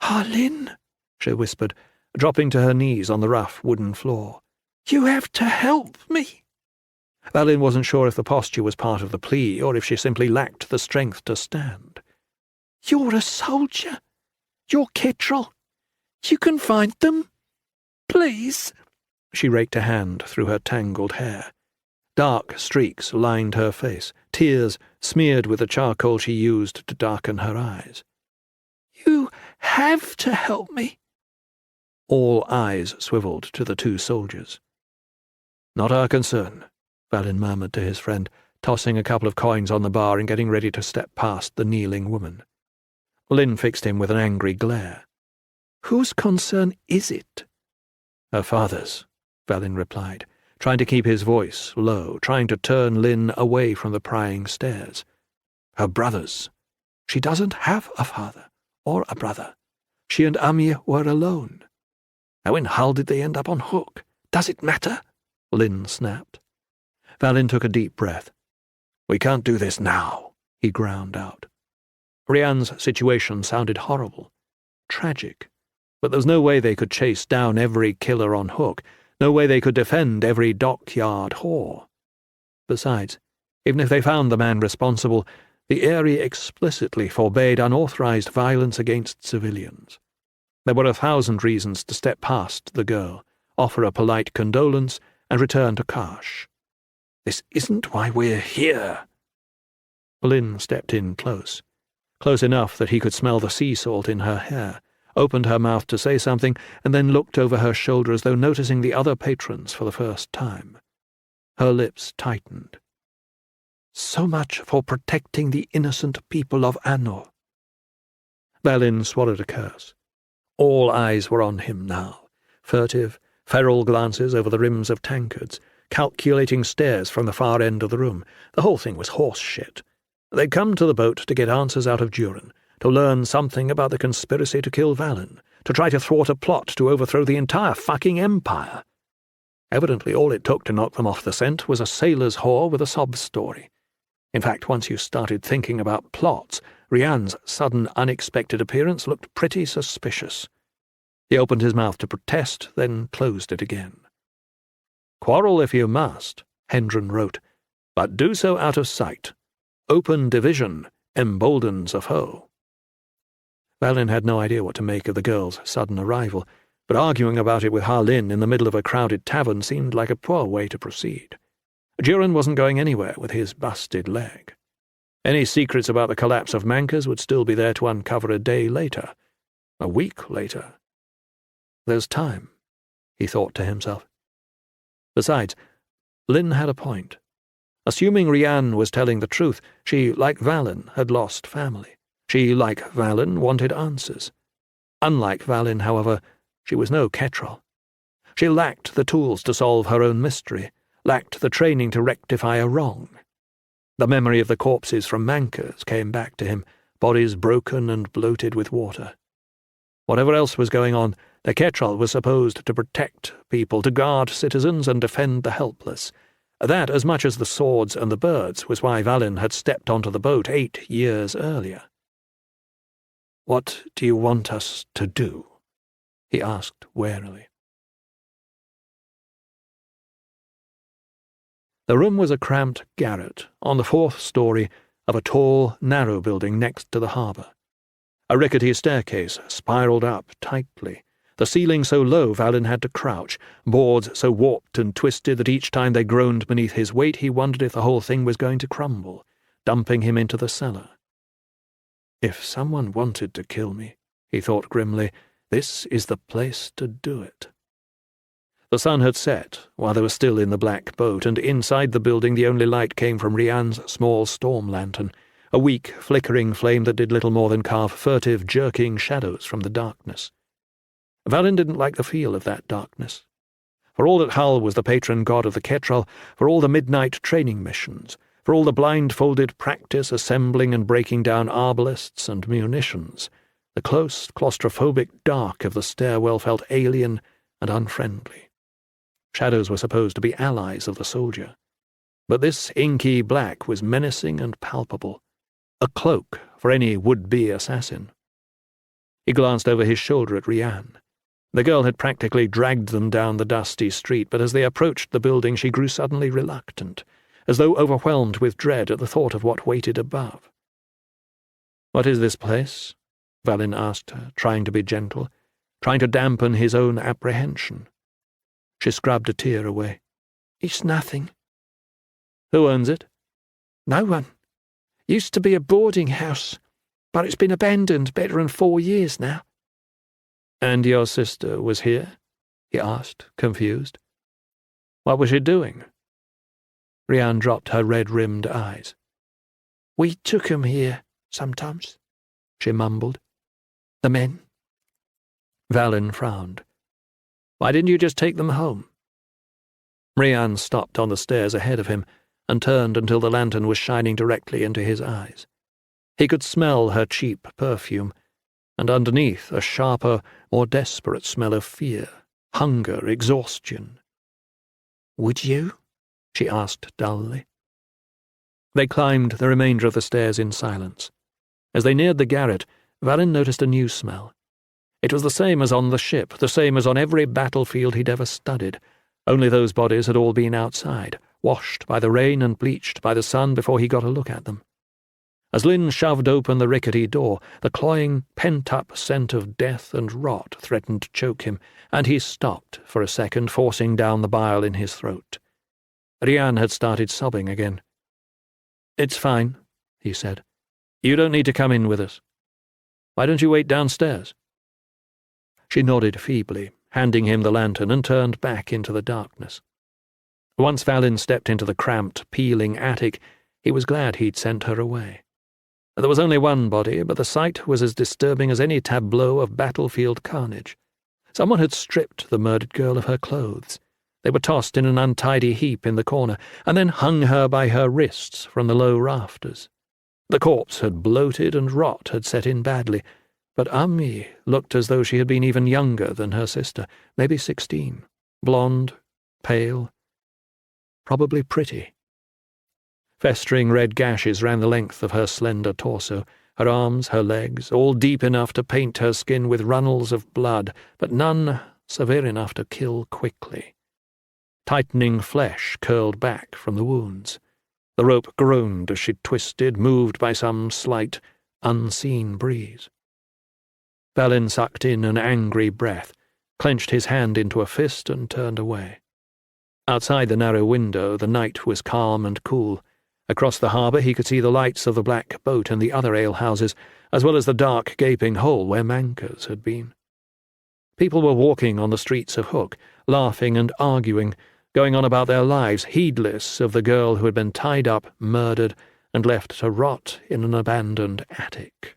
"Ah, Lin," she whispered, dropping to her knees on the rough wooden floor. "You have to help me." Valin wasn't sure if the posture was part of the plea, or if she simply lacked the strength to stand. "You're a soldier. You're Ketrel. You can find them. Please." She raked a hand through her tangled hair. Dark streaks lined her face, tears smeared with the charcoal she used to darken her eyes. "You have to help me." All eyes swivelled to the two soldiers. "Not our concern," Valin murmured to his friend, tossing a couple of coins on the bar and getting ready to step past the kneeling woman. Lynn fixed him with an angry glare. "Whose concern is it?" "Her father's," Valin replied, trying to keep his voice low, trying to turn Lynn away from the prying stares. "Her brother's." "She doesn't have a father or a brother. She and Amir were alone. How in hell did they end up on hook? Does it matter?" Lynn snapped. Valin took a deep breath. "We can't do this now," he ground out. Rian's situation sounded horrible, tragic, but there was no way they could chase down every killer on hook, no way they could defend every dockyard whore. Besides, even if they found the man responsible, the Eyrie explicitly forbade unauthorized violence against civilians. There were 1,000 reasons to step past the girl, offer a polite condolence, and return to Karsh. "This isn't why we're here." Lynn stepped in close enough that he could smell the sea salt in her hair, opened her mouth to say something, and then looked over her shoulder as though noticing the other patrons for the first time. Her lips tightened. "So much for protecting the innocent people of Anor." Valin swallowed a curse. All eyes were on him now, furtive, feral glances over the rims of tankards, calculating stares from the far end of the room. The whole thing was horse shit. They'd come to the boat to get answers out of Durin, to learn something about the conspiracy to kill Valin, to try to thwart a plot to overthrow the entire fucking empire. Evidently all it took to knock them off the scent was a sailor's whore with a sob story. In fact, once you started thinking about plots, Rian's sudden, unexpected appearance looked pretty suspicious. He opened his mouth to protest, then closed it again. "Quarrel if you must," Hendren wrote, "but do so out of sight. Open division emboldens a foe." Valin had no idea what to make of the girl's sudden arrival, but arguing about it with Harlin in the middle of a crowded tavern seemed like a poor way to proceed. Durin wasn't going anywhere with his busted leg. Any secrets about the collapse of Mankers would still be there to uncover a day later, a week later. There's time, he thought to himself. Besides, Lynn had a point. Assuming Rian was telling the truth, she, like Valin, had lost family. She, like Valin, wanted answers. Unlike Valin, however, she was no Ketrel. She lacked the tools to solve her own mystery, lacked the training to rectify a wrong. The memory of the corpses from Mankers came back to him, bodies broken and bloated with water. Whatever else was going on, the Ketrel was supposed to protect people, to guard citizens and defend the helpless. That, as much as the swords and the birds, was why Valin had stepped onto the boat 8 years earlier. "What do you want us to do?" he asked warily. The room was a cramped garret on the 4th story of a tall, narrow building next to the harbour. A rickety staircase spiralled up tightly, the ceiling so low Valin had to crouch, boards so warped and twisted that each time they groaned beneath his weight he wondered if the whole thing was going to crumble, dumping him into the cellar. If someone wanted to kill me, he thought grimly, this is the place to do it. The sun had set while they were still in the black boat, and inside the building the only light came from Rian's small storm lantern, a weak, flickering flame that did little more than carve furtive, jerking shadows from the darkness. Valin didn't like the feel of that darkness. For all that Hull was the patron god of the Ketrel, for all the midnight training missions, for all the blindfolded practice assembling and breaking down arbalists and munitions, the close, claustrophobic dark of the stairwell felt alien and unfriendly. Shadows were supposed to be allies of the soldier, but this inky black was menacing and palpable, a cloak for any would-be assassin. He glanced over his shoulder at Rian. The girl had practically dragged them down the dusty street, but as they approached the building she grew suddenly reluctant, as though overwhelmed with dread at the thought of what waited above. "What is this place?" Valin asked her, trying to be gentle, trying to dampen his own apprehension. She scrubbed a tear away. "It's nothing." "Who owns it?" "No one. Used to be a boarding house, but it's been abandoned better than 4 years now." "And your sister was here?" he asked, confused. "What was she doing?" Rian dropped her red-rimmed eyes. "We took 'em here, sometimes," she mumbled. "The men." Valin frowned. "Why didn't you just take them home?" Rian stopped on the stairs ahead of him and turned until the lantern was shining directly into his eyes. He could smell her cheap perfume, and underneath a sharper, more desperate smell of fear, hunger, exhaustion. "Would you?" she asked dully. They climbed the remainder of the stairs in silence. As they neared the garret, Valin noticed a new smell. It was the same as on the ship, the same as on every battlefield he'd ever studied, only those bodies had all been outside, washed by the rain and bleached by the sun before he got a look at them. As Lynn shoved open the rickety door, the cloying, pent-up scent of death and rot threatened to choke him, and he stopped for a second, forcing down the bile in his throat. Rian had started sobbing again. "It's fine," he said. "You don't need to come in with us. Why don't you wait downstairs?" She nodded feebly, handing him the lantern, and turned back into the darkness. Once Valin stepped into the cramped, peeling attic, he was glad he'd sent her away. There was only one body, but the sight was as disturbing as any tableau of battlefield carnage. Someone had stripped the murdered girl of her clothes. They were tossed in an untidy heap in the corner, and then hung her by her wrists from the low rafters. The corpse had bloated and rot had set in badly, but Ami looked as though she had been even younger than her sister, maybe 16, blonde, pale, probably pretty. Festering red gashes ran the length of her slender torso, her arms, her legs, all deep enough to paint her skin with runnels of blood, but none severe enough to kill quickly. Tightening flesh curled back from the wounds. The rope groaned as she twisted, moved by some slight, unseen breeze. Valin sucked in an angry breath, clenched his hand into a fist, and turned away. Outside the narrow window, the night was calm and cool. Across the harbour he could see the lights of the Black Boat and the other alehouses, as well as the dark, gaping hole where Manca's had been. People were walking on the streets of Hook, laughing and arguing, going on about their lives, heedless of the girl who had been tied up, murdered, and left to rot in an abandoned attic.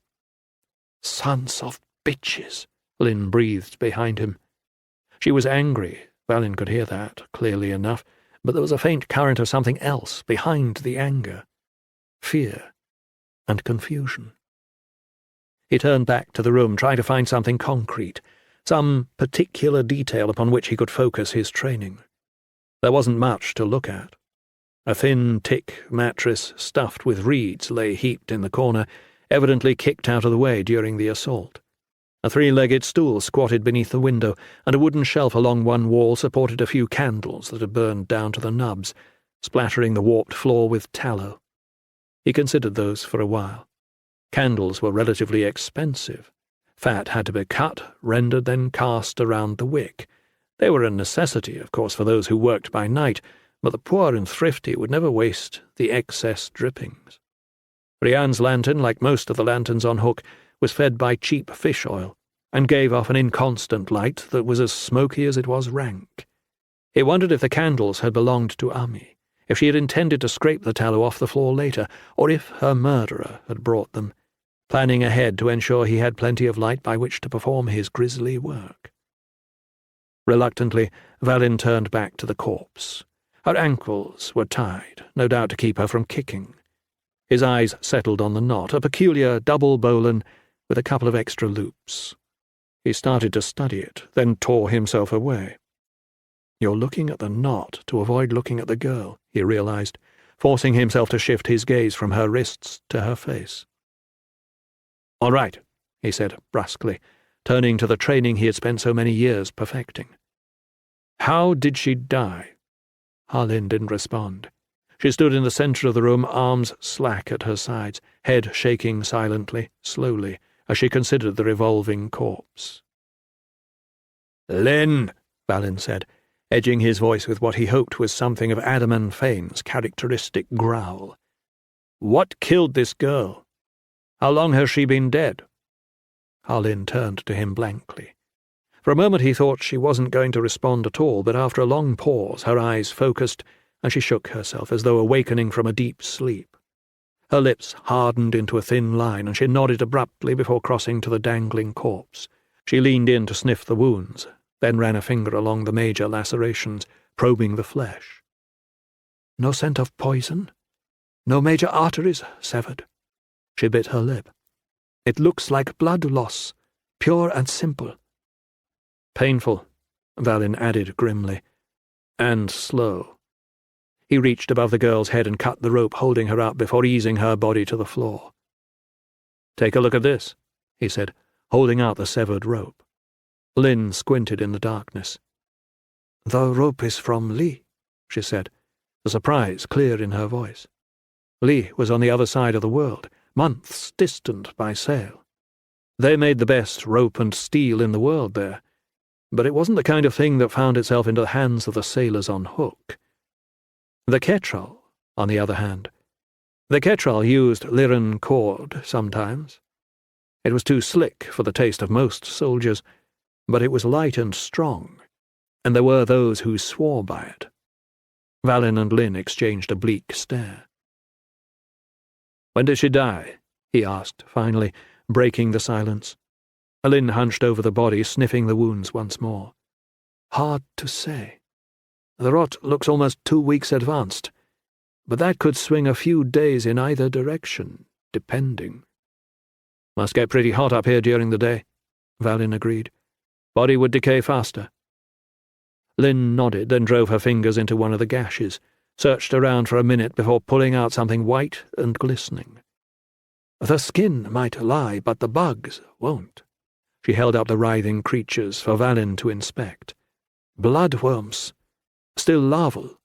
"Sons of bitches," Lynn breathed behind him. She was angry, Valin could hear that clearly enough, but there was a faint current of something else behind the anger. Fear and confusion. He turned back to the room, trying to find something concrete, some particular detail upon which he could focus his training. There wasn't much to look at. A thin, tick mattress stuffed with reeds lay heaped in the corner, evidently kicked out of the way during the assault. A three-legged stool squatted beneath the window, and a wooden shelf along one wall supported a few candles that had burned down to the nubs, splattering the warped floor with tallow. He considered those for a while. Candles were relatively expensive. Fat had to be cut, rendered, then cast around the wick. They were a necessity, of course, for those who worked by night, but the poor and thrifty would never waste the excess drippings. Rian's lantern, like most of the lanterns on Hook, was fed by cheap fish oil, and gave off an inconstant light that was as smoky as it was rank. He wondered if the candles had belonged to Ami, if she had intended to scrape the tallow off the floor later, or if her murderer had brought them, planning ahead to ensure he had plenty of light by which to perform his grisly work. Reluctantly, Valin turned back to the corpse. Her ankles were tied, no doubt to keep her from kicking. His eyes settled on the knot, a peculiar double bowline with a couple of extra loops. He started to study it, then tore himself away. "You're looking at the knot to avoid looking at the girl," he realized, forcing himself to shift his gaze from her wrists to her face. "All right," he said brusquely, turning to the training he had spent so many years perfecting. "How did she die?" Harlin didn't respond. She stood in the centre of the room, arms slack at her sides, head shaking silently, slowly, as she considered the revolving corpse. "Lynn," Valin said, edging his voice with what he hoped was something of Adaman Fane's characteristic growl. "What killed this girl? How long has she been dead?" Harlin turned to him blankly. For a moment he thought she wasn't going to respond at all, but after a long pause her eyes focused, and she shook herself as though awakening from a deep sleep. Her lips hardened into a thin line, and she nodded abruptly before crossing to the dangling corpse. She leaned in to sniff the wounds, then ran a finger along the major lacerations, probing the flesh. No scent of poison? No major arteries severed? She bit her lip. It looks like blood loss, pure and simple. Painful, Valin added grimly, and slow. He reached above the girl's head and cut the rope holding her up before easing her body to the floor. "Take a look at this," he said, holding out the severed rope. Lynn squinted in the darkness. "The rope is from Lee," she said, the surprise clear in her voice. Lee was on the other side of the world, months distant by sail. They made the best rope and steel in the world there, but it wasn't the kind of thing that found itself into the hands of the sailors on hook. The Ketrel, on the other hand. The Ketrel used Liren cord sometimes. It was too slick for the taste of most soldiers, but it was light and strong, and there were those who swore by it. Valin and Lynn exchanged a bleak stare. "When did she die?" he asked, finally, breaking the silence. Lynn hunched over the body, sniffing the wounds once more. "Hard to say. The rot looks almost 2 weeks advanced, but that could swing a few days in either direction, depending." "Must get pretty hot up here during the day," Valin agreed. "Body would decay faster." Lynn nodded, then drove her fingers into one of the gashes, searched around for a minute before pulling out something white and glistening. "The skin might lie, but the bugs won't." She held up the writhing creatures for Valin to inspect. "Bloodworms. Still larval."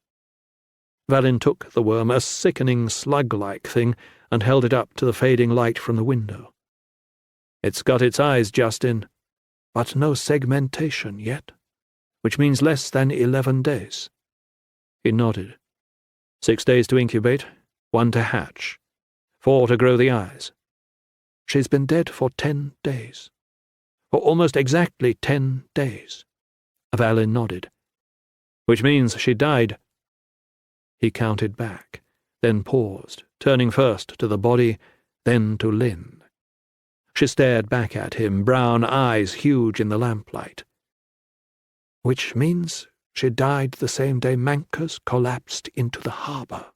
Valin took the worm, a sickening slug-like thing, and held it up to the fading light from the window. "It's got its eyes just in." "But no segmentation yet, which means less than 11 days. He nodded. 6 days to incubate, 1 to hatch, 4 to grow the eyes. She's been dead for 10 days. For almost exactly 10 days. Valin nodded. "Which means she died." He counted back, then paused, turning first to the body, then to Lynn. She stared back at him, brown eyes huge in the lamplight. "Which means she died the same day Mancus collapsed into the harbour."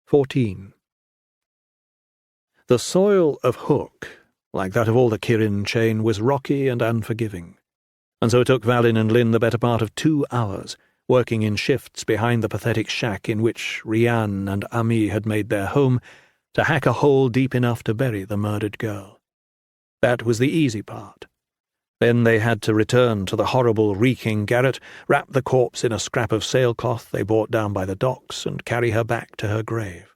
14. The soil of Hook, like that of all the Kirin chain, was rocky and unforgiving, and so it took Valin and Lynn the better part of 2 hours, working in shifts behind the pathetic shack in which Rian and Ami had made their home, to hack a hole deep enough to bury the murdered girl. That was the easy part. Then they had to return to the horrible, reeking garret, wrap the corpse in a scrap of sailcloth they brought down by the docks, and carry her back to her grave.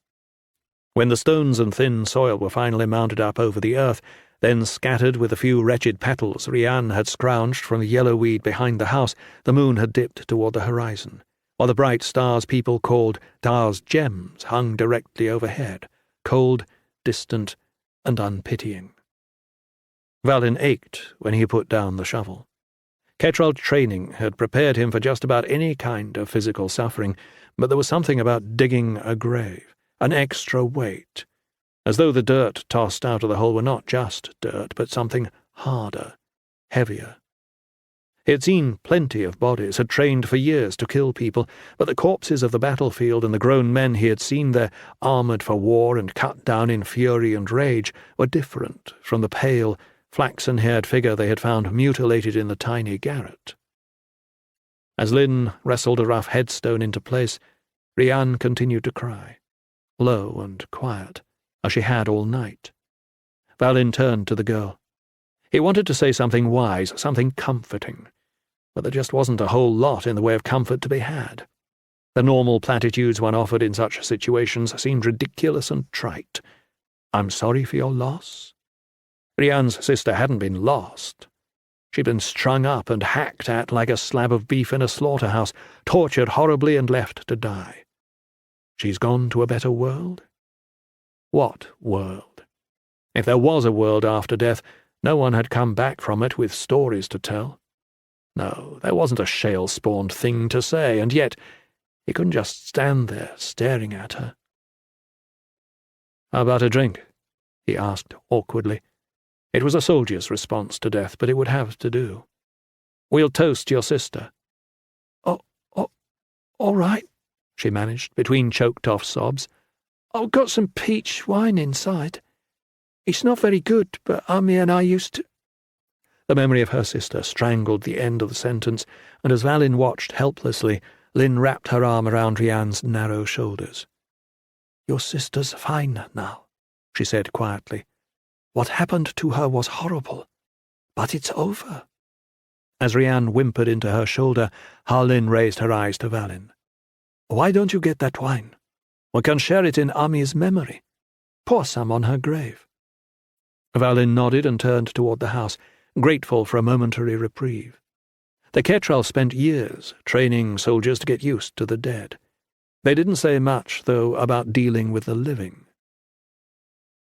When the stones and thin soil were finally mounted up over the earth, then scattered with the few wretched petals Rian had scrounged from the yellow weed behind the house, the moon had dipped toward the horizon, while the bright stars people called Dar's gems hung directly overhead, cold, distant, and unpitying. Valin ached when he put down the shovel. Ketrel training had prepared him for just about any kind of physical suffering, but there was something about digging a grave, an extra weight, as though the dirt tossed out of the hole were not just dirt, but something harder, heavier. He had seen plenty of bodies, had trained for years to kill people, but the corpses of the battlefield and the grown men he had seen there, armoured for war and cut down in fury and rage, were different from the pale, flaxen-haired figure they had found mutilated in the tiny garret. As Lynn wrestled a rough headstone into place, Rian continued to cry, low and quiet, as she had all night. Valin turned to the girl. He wanted to say something wise, something comforting, but there just wasn't a whole lot in the way of comfort to be had. The normal platitudes one offered in such situations seemed ridiculous and trite. "I'm sorry for your loss." Rian's sister hadn't been lost. She'd been strung up and hacked at like a slab of beef in a slaughterhouse, tortured horribly and left to die. She's gone to a better world? What world? If there was a world after death, No one had come back from it with stories to tell. No, there wasn't a shale-spawned thing to say, and yet he couldn't just stand there staring at her. "How about a drink?" he asked awkwardly. It was a soldier's response to death, but it would have to do. "We'll toast your sister." Oh, all right," she managed, between choked-off sobs. "I've got some peach wine inside. It's not very good, but Ami and I used to—" The memory of her sister strangled the end of the sentence, and as Valin watched helplessly, Lynn wrapped her arm around Rianne's narrow shoulders. "Your sister's fine now," she said quietly. "What happened to her was horrible, but it's over." As Rianne whimpered into her shoulder, Harlin raised her eyes to Valin. "Why don't you get that wine? We can share it in Ami's memory. Pour some on her grave." Valin nodded and turned toward the house, grateful for a momentary reprieve. The Ketrel spent years training soldiers to get used to the dead. They didn't say much, though, about dealing with the living.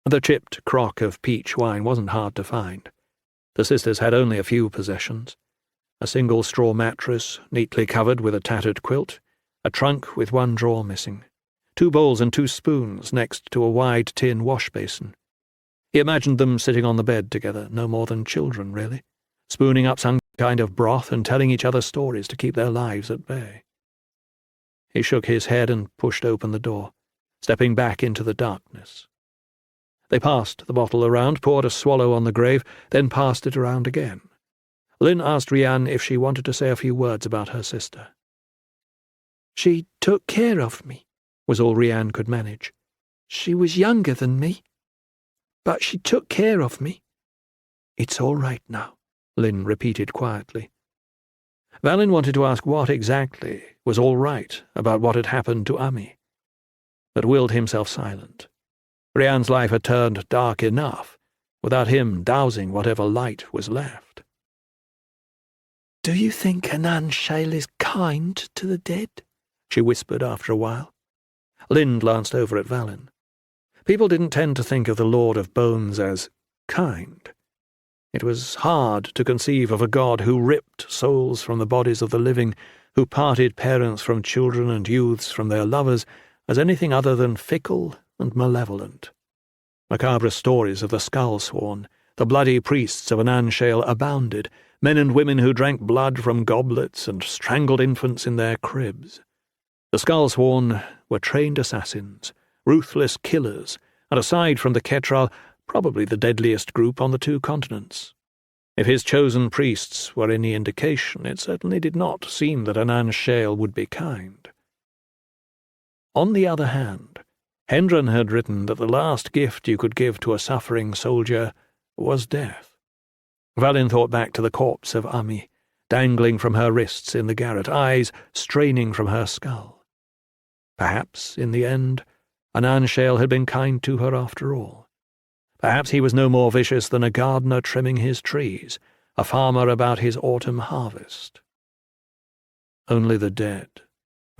The chipped crock of peach wine wasn't hard to find. The sisters had only a few possessions: a single straw mattress, neatly covered with a tattered quilt, a trunk with one drawer missing, 2 bowls and 2 spoons next to a wide tin wash basin. He imagined them sitting on the bed together, no more than children, really, spooning up some kind of broth and telling each other stories to keep their lives at bay. He shook his head and pushed open the door, stepping back into the darkness. They passed the bottle around, poured a swallow on the grave, then passed it around again. Lynn asked Rianne if she wanted to say a few words about her sister. "She took care of me," was all Rianne could manage. "She was younger than me, but she took care of me." "It's all right now," Lynn repeated quietly. Valin wanted to ask what exactly was all right about what had happened to Ami, but willed himself silent. Rianne's life had turned dark enough without him dousing whatever light was left. "Do you think Anan Shale is kind to the dead?" she whispered after a while. Lynn glanced over at Valin. People didn't tend to think of the Lord of Bones as kind. It was hard to conceive of a god who ripped souls from the bodies of the living, who parted parents from children and youths from their lovers, as anything other than fickle and malevolent. Macabre stories of the skull-sworn, the bloody priests of Anan Shale abounded, men and women who drank blood from goblets and strangled infants in their cribs. The skull-sworn were trained assassins, ruthless killers, and aside from the Ketrel, probably the deadliest group on the 2 continents. If his chosen priests were any indication, it certainly did not seem that Anan Shale would be kind. On the other hand, Hendren had written that the last gift you could give to a suffering soldier was death. Valin thought back to the corpse of Ami, dangling from her wrists in the garret, eyes straining from her skull. Perhaps, in the end, Anan Shale had been kind to her after all. Perhaps he was no more vicious than a gardener trimming his trees, a farmer about his autumn harvest. "Only the dead,"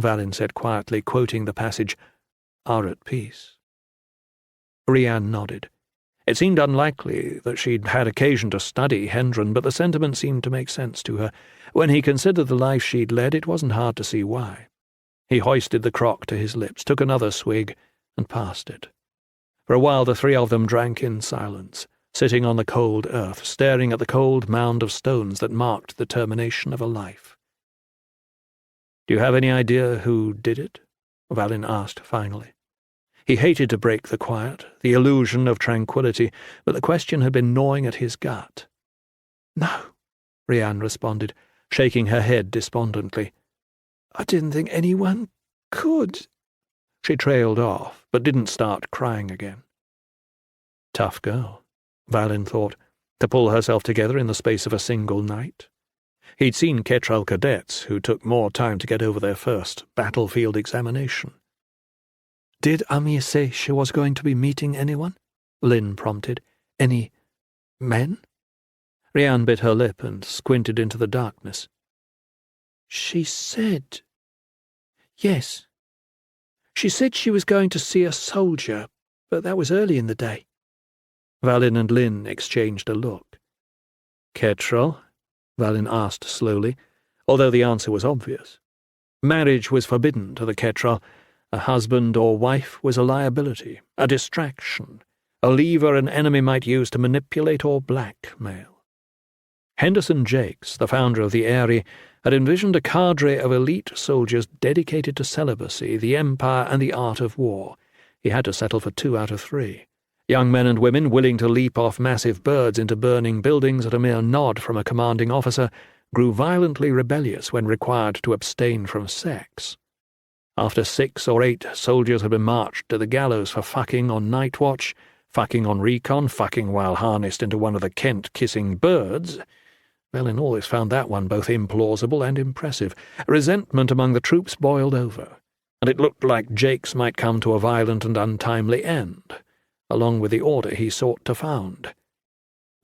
Valin said quietly, quoting the passage, "are at peace." Rianne nodded. It seemed unlikely that she'd had occasion to study Hendren, but the sentiment seemed to make sense to her. When he considered the life she'd led, it wasn't hard to see why. He hoisted the crock to his lips, took another swig, and passed it. For a while the 3 of them drank in silence, sitting on the cold earth, staring at the cold mound of stones that marked the termination of a life. "Do you have any idea who did it?" Valin asked finally. He hated to break the quiet, the illusion of tranquility, but the question had been gnawing at his gut. "No," Rianne responded, shaking her head despondently. "I didn't think anyone could." She trailed off, but didn't start crying again. Tough girl, Valin thought, to pull herself together in the space of a single night. He'd seen Ketrel cadets who took more time to get over their first battlefield examination. "Did Ami say she was going to be meeting anyone?" Lynn prompted. "Any men?" Rianne bit her lip and squinted into the darkness. "She said... yes. She said she was going to see a soldier, but that was early in the day." Valin and Lynn exchanged a look. Ketrel? Valin asked slowly, although the answer was obvious. Marriage was forbidden to the Ketrel. A husband or wife was a liability, a distraction, a lever an enemy might use to manipulate or blackmail. Henderson Jakes, the founder of the Eyrie, had envisioned a cadre of elite soldiers dedicated to celibacy, the empire, and the art of war. He had to settle for 2 out of 3. Young men and women willing to leap off massive birds into burning buildings at a mere nod from a commanding officer grew violently rebellious when required to abstain from sex. After 6 or 8 soldiers had been marched to the gallows for fucking on night watch, fucking on recon, fucking while harnessed into one of the Kent-kissing birds, Valin always found that one both implausible and impressive. Resentment among the troops boiled over, and it looked like Jakes might come to a violent and untimely end, along with the order he sought to found.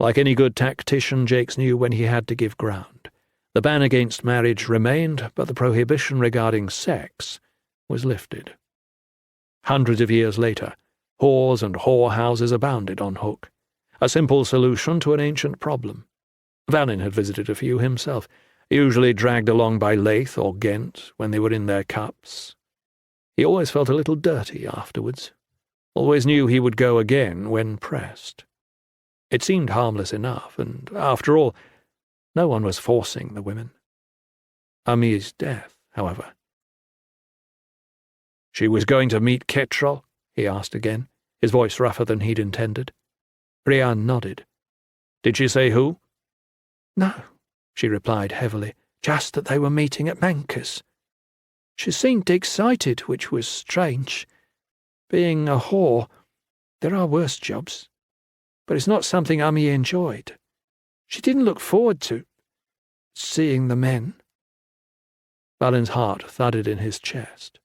Like any good tactician, Jakes knew when he had to give ground. The ban against marriage remained, but the prohibition regarding sex was lifted. Hundreds of years later, whores and whorehouses abounded on Hook, a simple solution to an ancient problem. Valin had visited a few himself, usually dragged along by Leith or Ghent when they were in their cups. He always felt a little dirty afterwards, always knew he would go again when pressed. It seemed harmless enough, and, after all, no one was forcing the women. Ammi's death, however. "She was going to meet Ketrel?" he asked again, his voice rougher than he'd intended. Rhiann nodded. "Did she say who?" "No," she replied heavily, "just that they were meeting at Manker's. She seemed excited, which was strange. Being a whore, there are worse jobs, but it's not something Ammi enjoyed. She didn't look forward to seeing the men." Valin's heart thudded in his chest.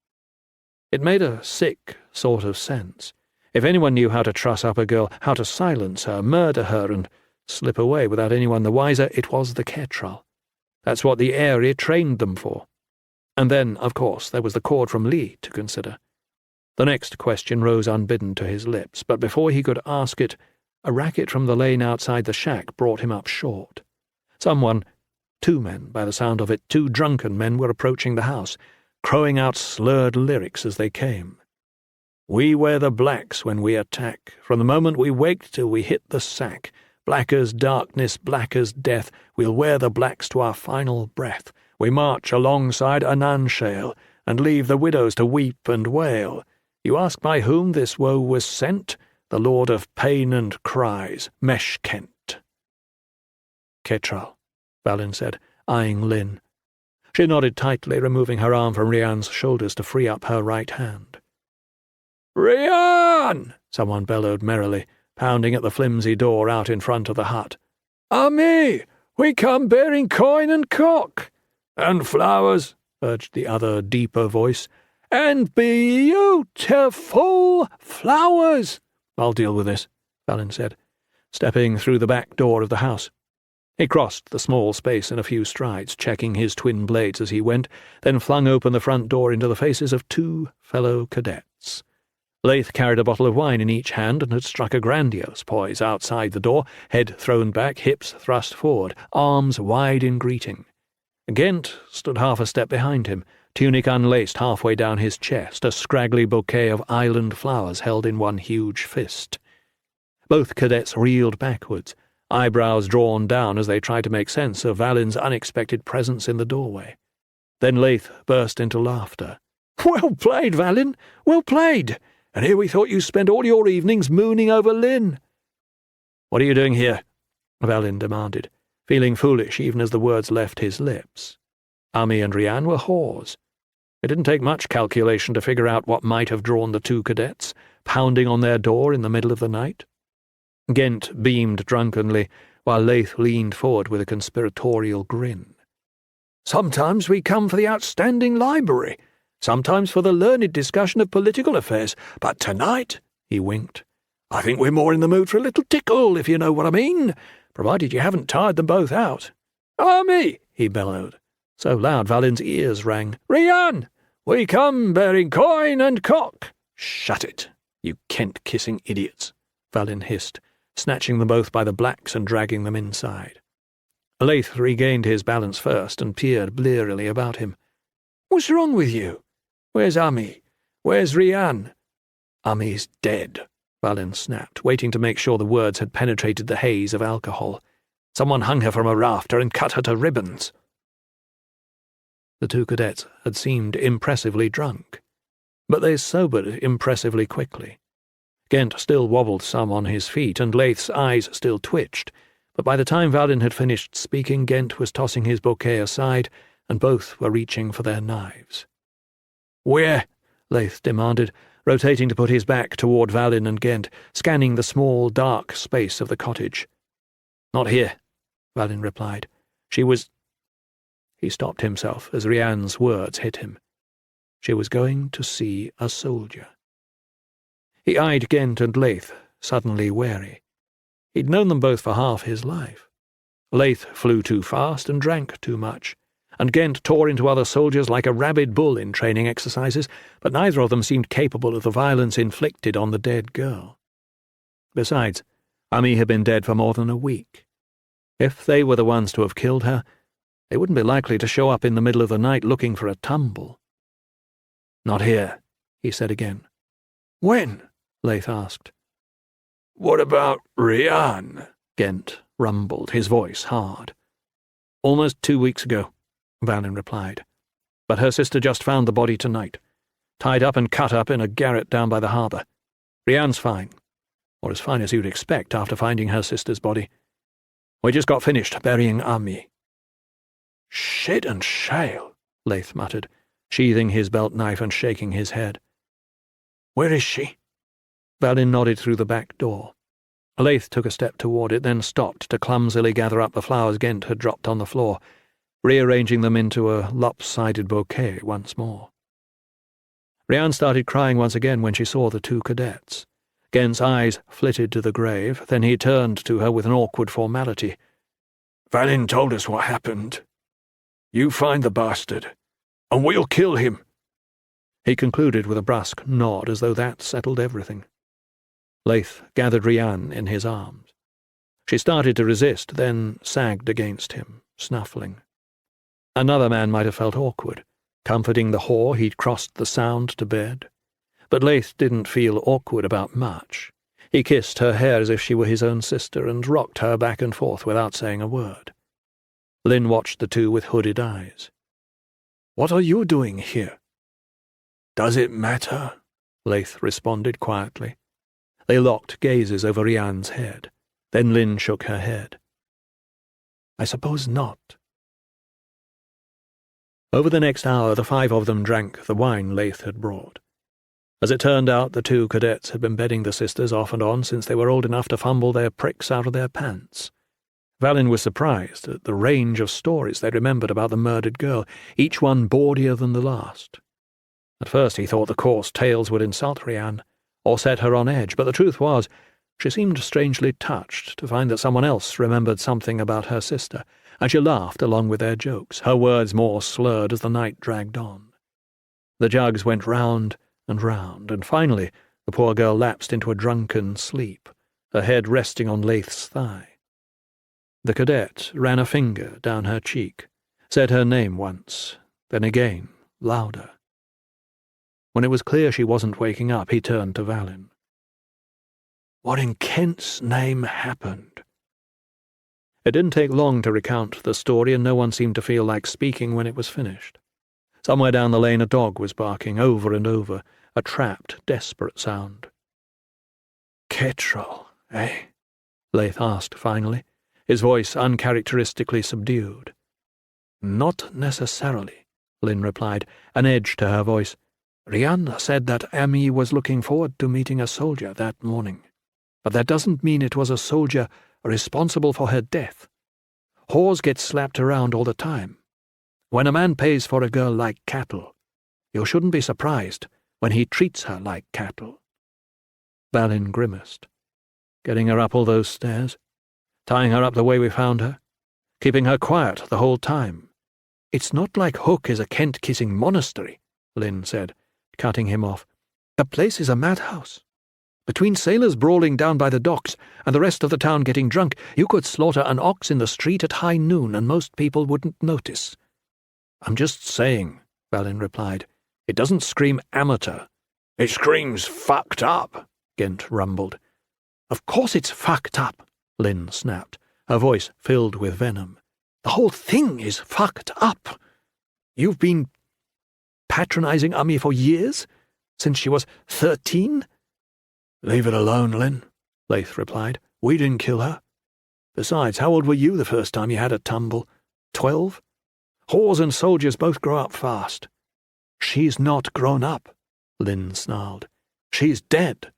It made a sick sort of sense. If anyone knew how to truss up a girl, how to silence her, murder her, and slip away without anyone the wiser, it was the Ketrel. That's what the Eyrie trained them for. And then, of course, there was the cord from Lee to consider. The next question rose unbidden to his lips, but before he could ask it, a racket from the lane outside the shack brought him up short. Someone, 2 men by the sound of it, 2 drunken men were approaching the house, crowing out slurred lyrics as they came. "We wear the blacks when we attack. From the moment we wake till we hit the sack. Black as darkness, black as death, we'll wear the blacks to our final breath. We march alongside Ananshale, and leave the widows to weep and wail. You ask by whom this woe was sent? The Lord of Pain and Cries, Meshkent." "Ketrel," Valin said, eyeing Lynn. She nodded tightly, removing her arm from Rhiann's shoulders to free up her right hand. "Rhiann!" someone bellowed merrily, pounding at the flimsy door out in front of the hut. "Ammi, we come bearing coin and cock." "And flowers," urged the other, deeper voice. "And beautiful flowers." "I'll deal with this," Valin said, stepping through the back door of the house. He crossed the small space in a few strides, checking his twin blades as he went, then flung open the front door into the faces of 2 fellow cadets. Leith carried a bottle of wine in each hand and had struck a grandiose poise outside the door, head thrown back, hips thrust forward, arms wide in greeting. Ghent stood half a step behind him, tunic unlaced halfway down his chest, a scraggly bouquet of island flowers held in one huge fist. Both cadets reeled backwards, eyebrows drawn down as they tried to make sense of Valin's unexpected presence in the doorway. Then Leith burst into laughter. "Well played, Valin, well played! And here we thought you spent all your evenings mooning over Lynn." "What are you doing here?" Valin demanded, feeling foolish even as the words left his lips. Ammi and Rhiann were whores. It didn't take much calculation to figure out what might have drawn the 2 cadets, pounding on their door in the middle of the night. Ghent beamed drunkenly, while Leith leaned forward with a conspiratorial grin. "Sometimes we come for the outstanding library, sometimes for the learned discussion of political affairs, but tonight," he winked, "I think we're more in the mood for a little tickle, if you know what I mean, provided you haven't tired them both out." "Ammi!" he bellowed, so loud Valin's ears rang. "Rhiann! We come bearing coin and cock." "Shut it, you Kent-kissing idiots," Valin hissed, snatching them both by the blacks and dragging them inside. Leith regained his balance first and peered blearily about him. "What's wrong with you? Where's Ami? Where's Rian?" "Ami's dead," Valin snapped, waiting to make sure the words had penetrated the haze of alcohol. "Someone hung her from a rafter and cut her to ribbons." The two cadets had seemed impressively drunk, but they sobered impressively quickly. Ghent still wobbled some on his feet, and Leith's eyes still twitched, but by the time Valin had finished speaking, Ghent was tossing his bouquet aside, and both were reaching for their knives. "Where?" Leith demanded, rotating to put his back toward Valin and Ghent, scanning the small, dark space of the cottage. "Not here," Valin replied. "She was—" He stopped himself as Rian's words hit him. She was going to see a soldier. He eyed Ghent and Leith, suddenly wary. He'd known them both for half his life. Leith flew too fast and drank too much, and Ghent tore into other soldiers like a rabid bull in training exercises, but neither of them seemed capable of the violence inflicted on the dead girl. Besides, Ami had been dead for more than a week. If they were the ones to have killed her, they wouldn't be likely to show up in the middle of the night looking for a tumble. "Not here," he said again. "When?" Leith asked. What about Rian? Ghent rumbled, his voice hard. "Almost 2 weeks ago," Valin replied. "But her sister just found the body tonight, tied up and cut up in a garret down by the harbour. Rian's fine, or as fine as you'd expect after finding her sister's body. We just got finished burying Ami." "Shit and shale," Leith muttered, sheathing his belt knife and shaking his head. "Where is she?" Valin nodded through the back door. Leith took a step toward it, then stopped to clumsily gather up the flowers Ghent had dropped on the floor, rearranging them into a lopsided bouquet once more. Rian started crying once again when she saw the two cadets. Ghent's eyes flitted to the grave, then he turned to her with an awkward formality. "Valin told us what happened. You find the bastard, and we'll kill him." He concluded with a brusque nod, as though that settled everything. Leith gathered Rian in his arms. She started to resist, then sagged against him, snuffling. Another man might have felt awkward, comforting the whore he'd crossed the Sound to bed. But Leith didn't feel awkward about much. He kissed her hair as if she were his own sister, and rocked her back and forth without saying a word. Lynn watched the two with hooded eyes. "What are you doing here?" "Does it matter?" Leith responded quietly. They locked gazes over Rian's head. Then Lynn shook her head. "I suppose not." Over the next hour, the 5 of them drank the wine Leith had brought. As it turned out, the 2 cadets had been bedding the sisters off and on since they were old enough to fumble their pricks out of their pants. Valin was surprised at the range of stories they remembered about the murdered girl, each one bawdier than the last. At first he thought the coarse tales would insult Rian, or set her on edge, but the truth was, she seemed strangely touched to find that someone else remembered something about her sister, and she laughed along with their jokes, her words more slurred as the night dragged on. The jugs went round, and finally the poor girl lapsed into a drunken sleep, her head resting on Leith's thigh. The cadet ran a finger down her cheek, said her name once, then again, louder. When it was clear she wasn't waking up, he turned to Valin. "What in Kent's name happened?" It didn't take long to recount the story, and no one seemed to feel like speaking when it was finished. Somewhere down the lane a dog was barking over and over, a trapped, desperate sound. "Ketrel, eh?" Leith asked finally, his voice uncharacteristically subdued. "Not necessarily," Lynn replied, an edge to her voice. "Rian said that Ami was looking forward to meeting a soldier that morning, but that doesn't mean it was a soldier responsible for her death. Whores get slapped around all the time. When a man pays for a girl like cattle, you shouldn't be surprised when he treats her like cattle." Valin grimaced. "Getting her up all those stairs? Tying her up the way we found her? Keeping her quiet the whole time?" "It's not like Hook is a Kent-kissing monastery," Lynn said, cutting him off. "The place is a madhouse. Between sailors brawling down by the docks and the rest of the town getting drunk, you could slaughter an ox in the street at high noon and most people wouldn't notice." "I'm just saying," Valin replied. "It doesn't scream amateur." "It screams fucked up," Gent rumbled. "Of course it's fucked up," Lynn snapped, her voice filled with venom. "The whole thing is fucked up. You've been patronizing Ami for years? Since she was 13? "Leave it alone, Lynn," Laith replied. "We didn't kill her. Besides, how old were you the first time you had a tumble? 12? Whores and soldiers both grow up fast." "She's not grown up," Lynn snarled. "She's dead."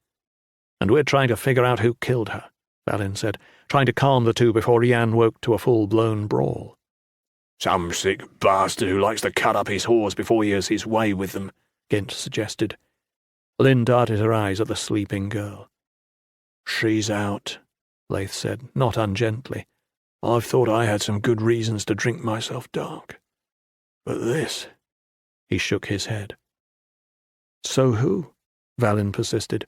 "And we're trying to figure out who killed her," Valin said, trying to calm the two before Rian woke to a full-blown brawl. "Some sick bastard who likes to cut up his whores before he has his way with them," Gent suggested. Lynn darted her eyes at the sleeping girl. "She's out," Laith said, not ungently. "I've thought I had some good reasons to drink myself dark. But this—" He shook his head. "So who?" Valin persisted.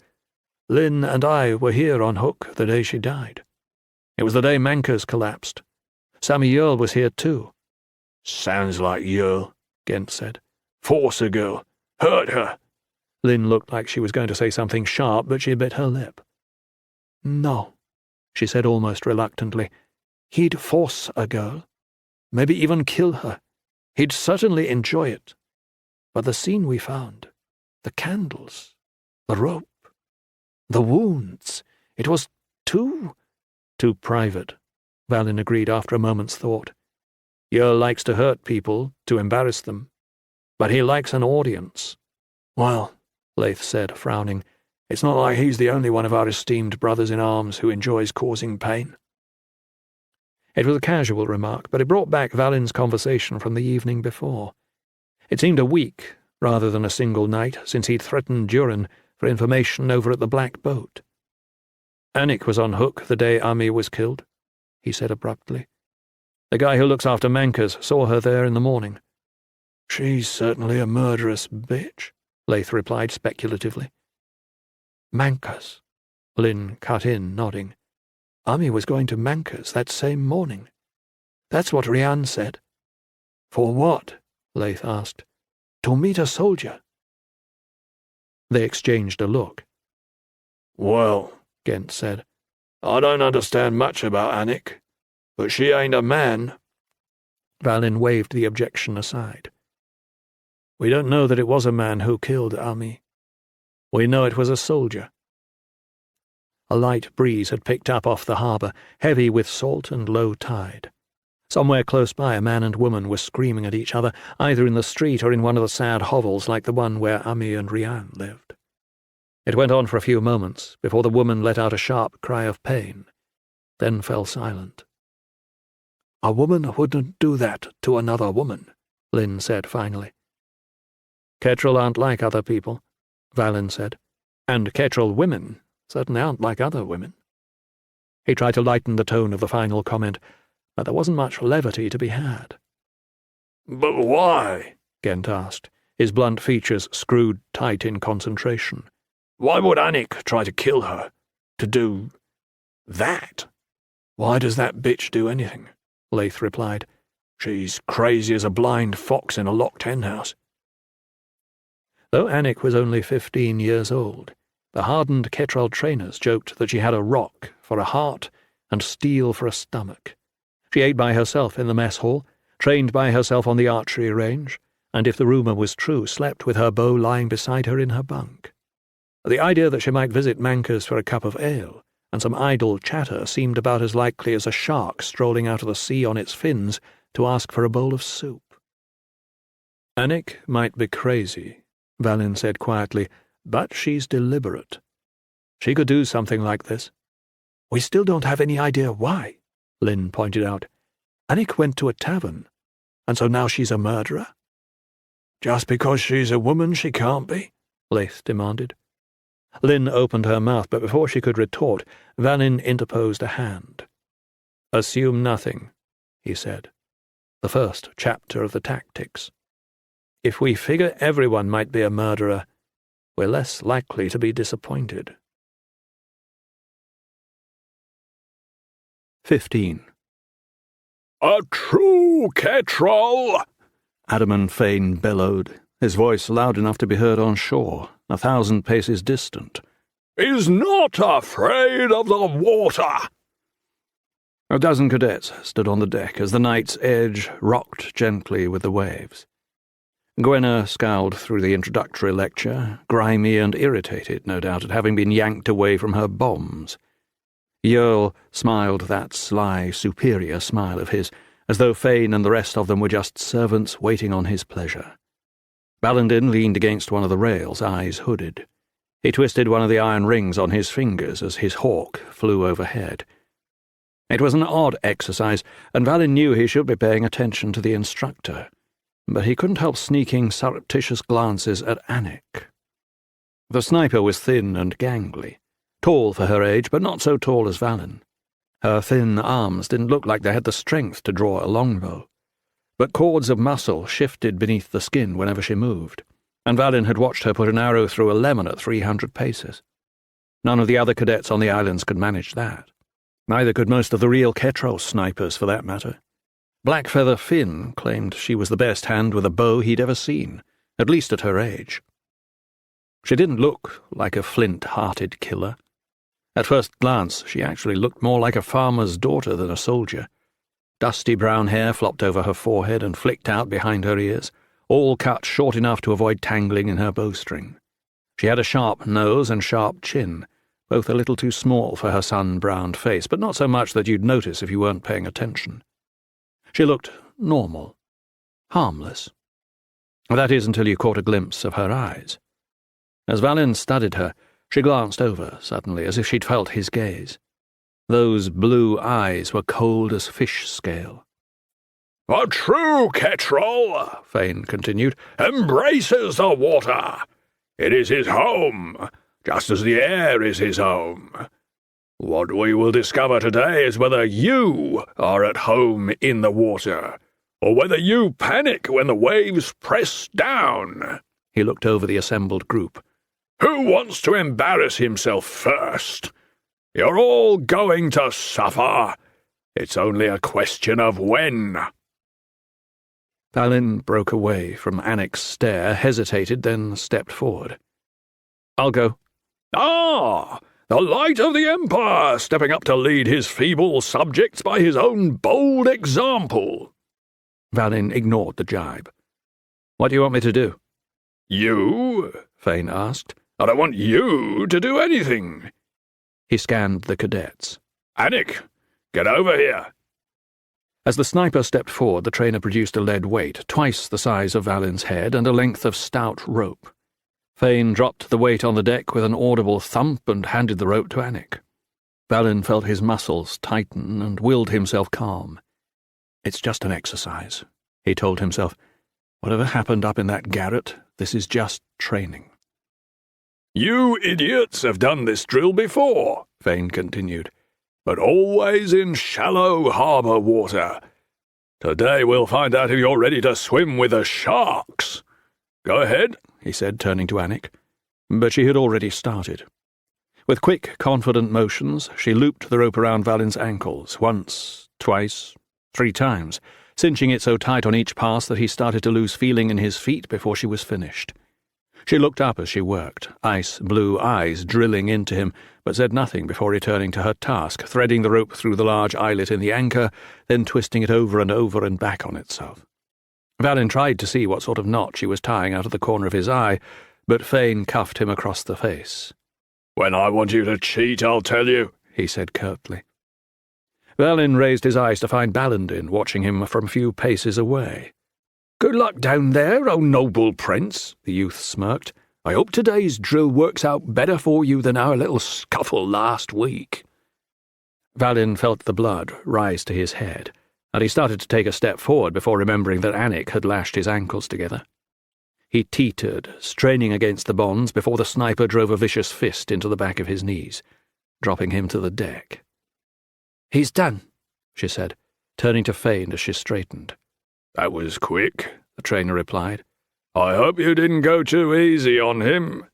"Lynn and I were here on Hook the day she died. It was the day Mankers collapsed. Sammy Yearl was here too." "Sounds like Yearl," Gent said. "Force the girl. Hurt her." Lynn looked like she was going to say something sharp, but she bit her lip. "No," she said almost reluctantly. "He'd force a girl. Maybe even kill her. He'd certainly enjoy it. But the scene we found, the candles, the rope, the wounds, it was too private," Valin agreed after a moment's thought. "Yearl likes to hurt people, to embarrass them. But he likes an audience." "Well," Laith said, frowning, "it's not like he's the only one of our esteemed brothers-in-arms who enjoys causing pain." It was a casual remark, but it brought back Valin's conversation from the evening before. It seemed a week, rather than a single night, since he'd threatened Durin for information over at the Black Boat. "Anik was on Hook the day Ami was killed," he said abruptly. "The guy who looks after Mankers saw her there in the morning." "She's certainly a murderous bitch," Laith replied speculatively. "Mankers," Lynn cut in, nodding. "Ami was going to Mankers that same morning. That's what Rian said." "For what?" Laith asked. "To meet a soldier." They exchanged a look. "Well," Gent said, "I don't understand much about Anik, but she ain't a man." Valin waved the objection aside. "We don't know that it was a man who killed Ami. We know it was a soldier." A light breeze had picked up off the harbour, heavy with salt and low tide. Somewhere close by a man and woman were screaming at each other, either in the street or in one of the sad hovels like the one where Ami and Rian lived. It went on for a few moments before the woman let out a sharp cry of pain, then fell silent. "A woman wouldn't do that to another woman," Lynn said finally. "Ketrel aren't like other people," Valin said, "and Ketrel women certainly aren't like other women." He tried to lighten the tone of the final comment, but there wasn't much levity to be had. "But why?" Gent asked, his blunt features screwed tight in concentration. "Why would Anik try to kill her? To do that? Why does that bitch do anything?" Laith replied. "She's crazy as a blind fox in a locked henhouse." Though Anik was only 15 years old, the hardened Ketrel trainers joked that she had a rock for a heart and steel for a stomach. She ate by herself in the mess hall, trained by herself on the archery range, and if the rumour was true, slept with her bow lying beside her in her bunk. The idea that she might visit Mankers for a cup of ale and some idle chatter seemed about as likely as a shark strolling out of the sea on its fins to ask for a bowl of soup. "Anik might be crazy," Valin said quietly, "but she's deliberate. She could do something like this." "We still don't have any idea why," Lynn pointed out. "Anik went to a tavern, and so now she's a murderer?" "Just because she's a woman she can't be?" Laith demanded. Lynn opened her mouth, but before she could retort, Valin interposed a hand. "Assume nothing," he said. "The first chapter of the tactics. If we figure everyone might be a murderer, we're less likely to be disappointed." 15. "A true ketrel!" Adaman Fane bellowed, his voice loud enough to be heard on shore, 1,000 paces distant. "Is not afraid of the water." A dozen cadets stood on the deck as the Knight's Edge rocked gently with the waves. Gwenna scowled through the introductory lecture, grimy and irritated, no doubt, at having been yanked away from her bombs. Yearl smiled that sly, superior smile of his, as though Fane and the rest of them were just servants waiting on his pleasure. Ballandin leaned against one of the rails, eyes hooded. He twisted one of the iron rings on his fingers as his hawk flew overhead. It was an odd exercise, and Valin knew he should be paying attention to the instructor, but he couldn't help sneaking surreptitious glances at Anik. The sniper was thin and gangly, tall for her age, but not so tall as Valin. Her thin arms didn't look like they had the strength to draw a longbow, but cords of muscle shifted beneath the skin whenever she moved, and Valin had watched her put an arrow through a lemon at 300 paces. None of the other cadets on the islands could manage that. Neither could most of the real Ketros snipers, for that matter. Blackfeather Finn claimed she was the best hand with a bow he'd ever seen, at least at her age. She didn't look like a flint-hearted killer. At first glance, she actually looked more like a farmer's daughter than a soldier. Dusty brown hair flopped over her forehead and flicked out behind her ears, all cut short enough to avoid tangling in her bowstring. She had a sharp nose and sharp chin, both a little too small for her sun-browned face, but not so much that you'd notice if you weren't paying attention. She looked normal, harmless. That is, until you caught a glimpse of her eyes. As Valin studied her, she glanced over suddenly, as if she'd felt his gaze. Those blue eyes were cold as fish scale. "A true ketrel," Fane continued, "embraces the water. It is his home, just as the air is his home. What we will discover today is whether you are at home in the water, or whether you panic when the waves press down." He looked over the assembled group. "Who wants to embarrass himself first? You're all going to suffer. It's only a question of when." Valin broke away from Anik's stare, hesitated, then stepped forward. "I'll go." "Ah, the light of the Empire, stepping up to lead his feeble subjects by his own bold example." Valin ignored the jibe. "What do you want me to do?" "You?" Fane asked. "I don't want you to do anything." He scanned the cadets. "Anik, get over here." As the sniper stepped forward, the trainer produced a lead weight, twice the size of Valin's head, and a length of stout rope. Fane dropped the weight on the deck with an audible thump and handed the rope to Anik. Valin felt his muscles tighten and willed himself calm. "It's just an exercise," he told himself. "Whatever happened up in that garret, this is just training." "You idiots have done this drill before," Fane continued, "but always in shallow harbour water. Today we'll find out if you're ready to swim with the sharks. Go ahead," he said, turning to Anik. But she had already started. With quick, confident motions, she looped the rope around Valin's ankles, once, twice, 3 times, cinching it so tight on each pass that he started to lose feeling in his feet before she was finished. She looked up as she worked, ice-blue eyes drilling into him, but said nothing before returning to her task, threading the rope through the large eyelet in the anchor, then twisting it over and back on itself. Valin tried to see what sort of knot she was tying out of the corner of his eye, but Fane cuffed him across the face. "When I want you to cheat, I'll tell you," he said curtly. Valin raised his eyes to find Ballandin watching him from a few paces away. "Good luck down there, O noble prince," the youth smirked. "I hope today's drill works out better for you than our little scuffle last week." Valin felt the blood rise to his head, and he started to take a step forward before remembering that Anik had lashed his ankles together. He teetered, straining against the bonds, before the sniper drove a vicious fist into the back of his knees, dropping him to the deck. "He's done," she said, turning to Fane as she straightened. "That was quick," the trainer replied. "I hope you didn't go too easy on him."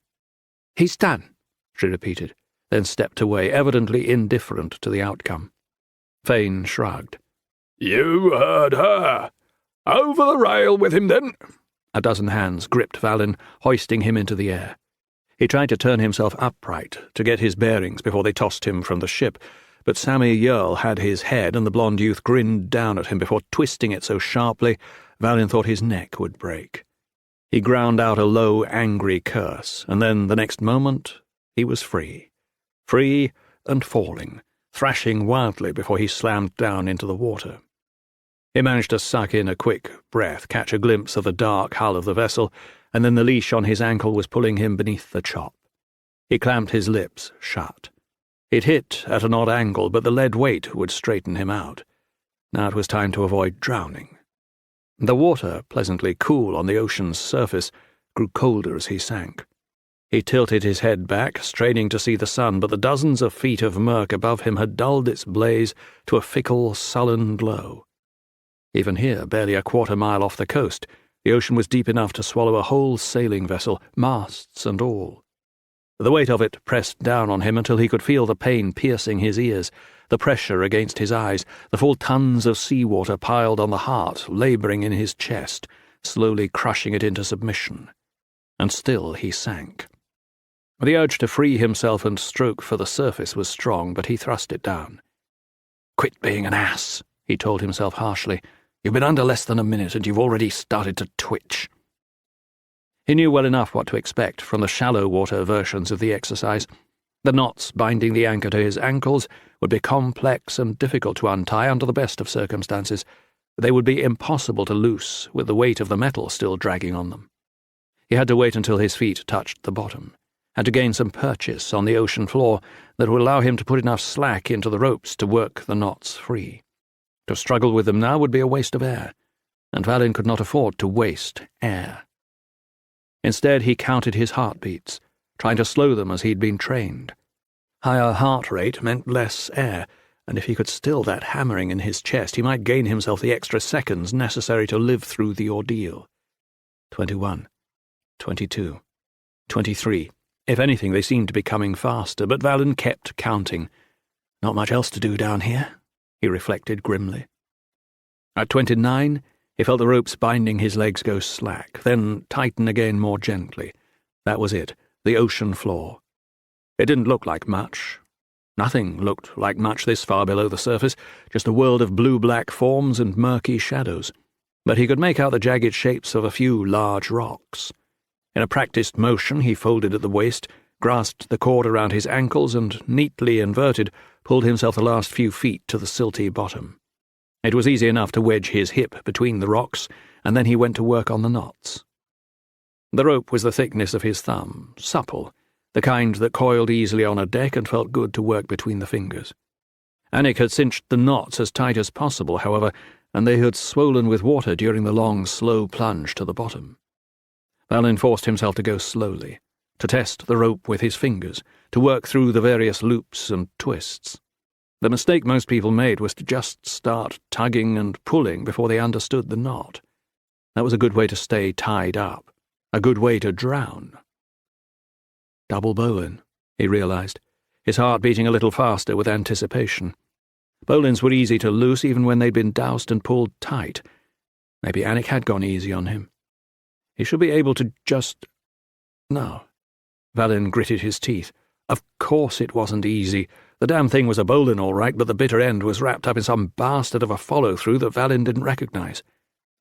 "He's done," she repeated, then stepped away, evidently indifferent to the outcome. Fane shrugged. "You heard her. Over the rail with him, then." A dozen hands gripped Valin, hoisting him into the air. He tried to turn himself upright to get his bearings before they tossed him from the ship, but Sammy Yearl had his head, and the blonde youth grinned down at him before twisting it so sharply Valin thought his neck would break. He ground out a low, angry curse, and then, the next moment, he was free. Free and falling, thrashing wildly before he slammed down into the water. He managed to suck in a quick breath, catch a glimpse of the dark hull of the vessel, and then the leash on his ankle was pulling him beneath the chop. He clamped his lips shut. It hit at an odd angle, but the lead weight would straighten him out. Now it was time to avoid drowning. The water, pleasantly cool on the ocean's surface, grew colder as he sank. He tilted his head back, straining to see the sun, but the dozens of feet of murk above him had dulled its blaze to a fickle, sullen glow. Even here, barely a quarter-mile off the coast, the ocean was deep enough to swallow a whole sailing vessel, masts and all. The weight of it pressed down on him until he could feel the pain piercing his ears, the pressure against his eyes, the full tons of seawater piled on the heart, labouring in his chest, slowly crushing it into submission. And still he sank. The urge to free himself and stroke for the surface was strong, but he thrust it down. "Quit being an ass," he told himself harshly. "You've been under less than a minute, and you've already started to twitch." He knew well enough what to expect from the shallow water versions of the exercise. The knots binding the anchor to his ankles would be complex and difficult to untie under the best of circumstances. They would be impossible to loose with the weight of the metal still dragging on them. He had to wait until his feet touched the bottom, and to gain some purchase on the ocean floor that would allow him to put enough slack into the ropes to work the knots free. To struggle with them now would be a waste of air, and Valin could not afford to waste air. Instead, he counted his heartbeats, trying to slow them as he'd been trained. Higher heart rate meant less air, and if he could still that hammering in his chest, he might gain himself the extra seconds necessary to live through the ordeal. 21, 22, 23. If anything, they seemed to be coming faster, but Valin kept counting. Not much else to do down here, he reflected grimly. At 29, he felt the ropes binding his legs go slack, then tighten again more gently. That was it, the ocean floor. It didn't look like much. Nothing looked like much this far below the surface, just a world of blue-black forms and murky shadows. But he could make out the jagged shapes of a few large rocks. In a practiced motion, he folded at the waist, grasped the cord around his ankles, and, neatly inverted, pulled himself the last few feet to the silty bottom. It was easy enough to wedge his hip between the rocks, and then he went to work on the knots. The rope was the thickness of his thumb, supple, the kind that coiled easily on a deck and felt good to work between the fingers. Anik had cinched the knots as tight as possible, however, and they had swollen with water during the long, slow plunge to the bottom. Valin forced himself to go slowly, to test the rope with his fingers, to work through the various loops and twists. The mistake most people made was to just start tugging and pulling before they understood the knot. That was a good way to stay tied up, a good way to drown. Double bowline, he realized, his heart beating a little faster with anticipation. Bowlines were easy to loose even when they'd been doused and pulled tight. Maybe Anik had gone easy on him. He should be able to just... No. Valin gritted his teeth. Of course it wasn't easy. The damn thing was a bowline all right, but the bitter end was wrapped up in some bastard of a follow-through that Valin didn't recognize.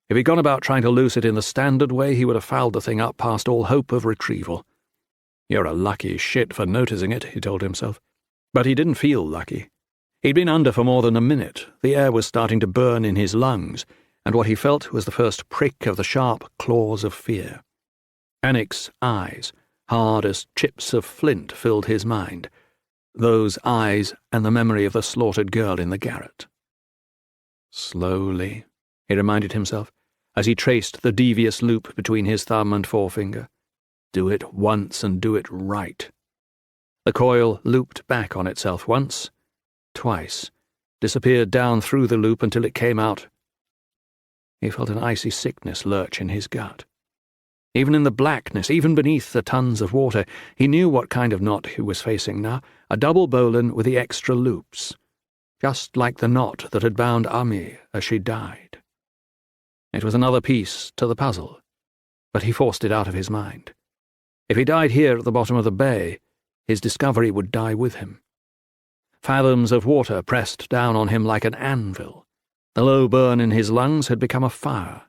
If he'd gone about trying to loose it in the standard way, he would have fouled the thing up past all hope of retrieval. You're a lucky shit for noticing it, he told himself. But he didn't feel lucky. He'd been under for more than a minute. The air was starting to burn in his lungs, and what he felt was the first prick of the sharp claws of fear. Anik's eyes, hard as chips of flint, filled his mind. Those eyes and the memory of the slaughtered girl in the garret. Slowly, he reminded himself, as he traced the devious loop between his thumb and forefinger. Do it once and do it right. The coil looped back on itself once, twice, disappeared down through the loop until it came out. He felt an icy sickness lurch in his gut. Even in the blackness, even beneath the tons of water, he knew what kind of knot he was facing now, a double bowline with the extra loops. just like the knot that had bound Ami as she died. It was another piece to the puzzle, but he forced it out of his mind. If he died here at the bottom of the bay, his discovery would die with him. Fathoms of water pressed down on him like an anvil. The low burn in his lungs had become a fire.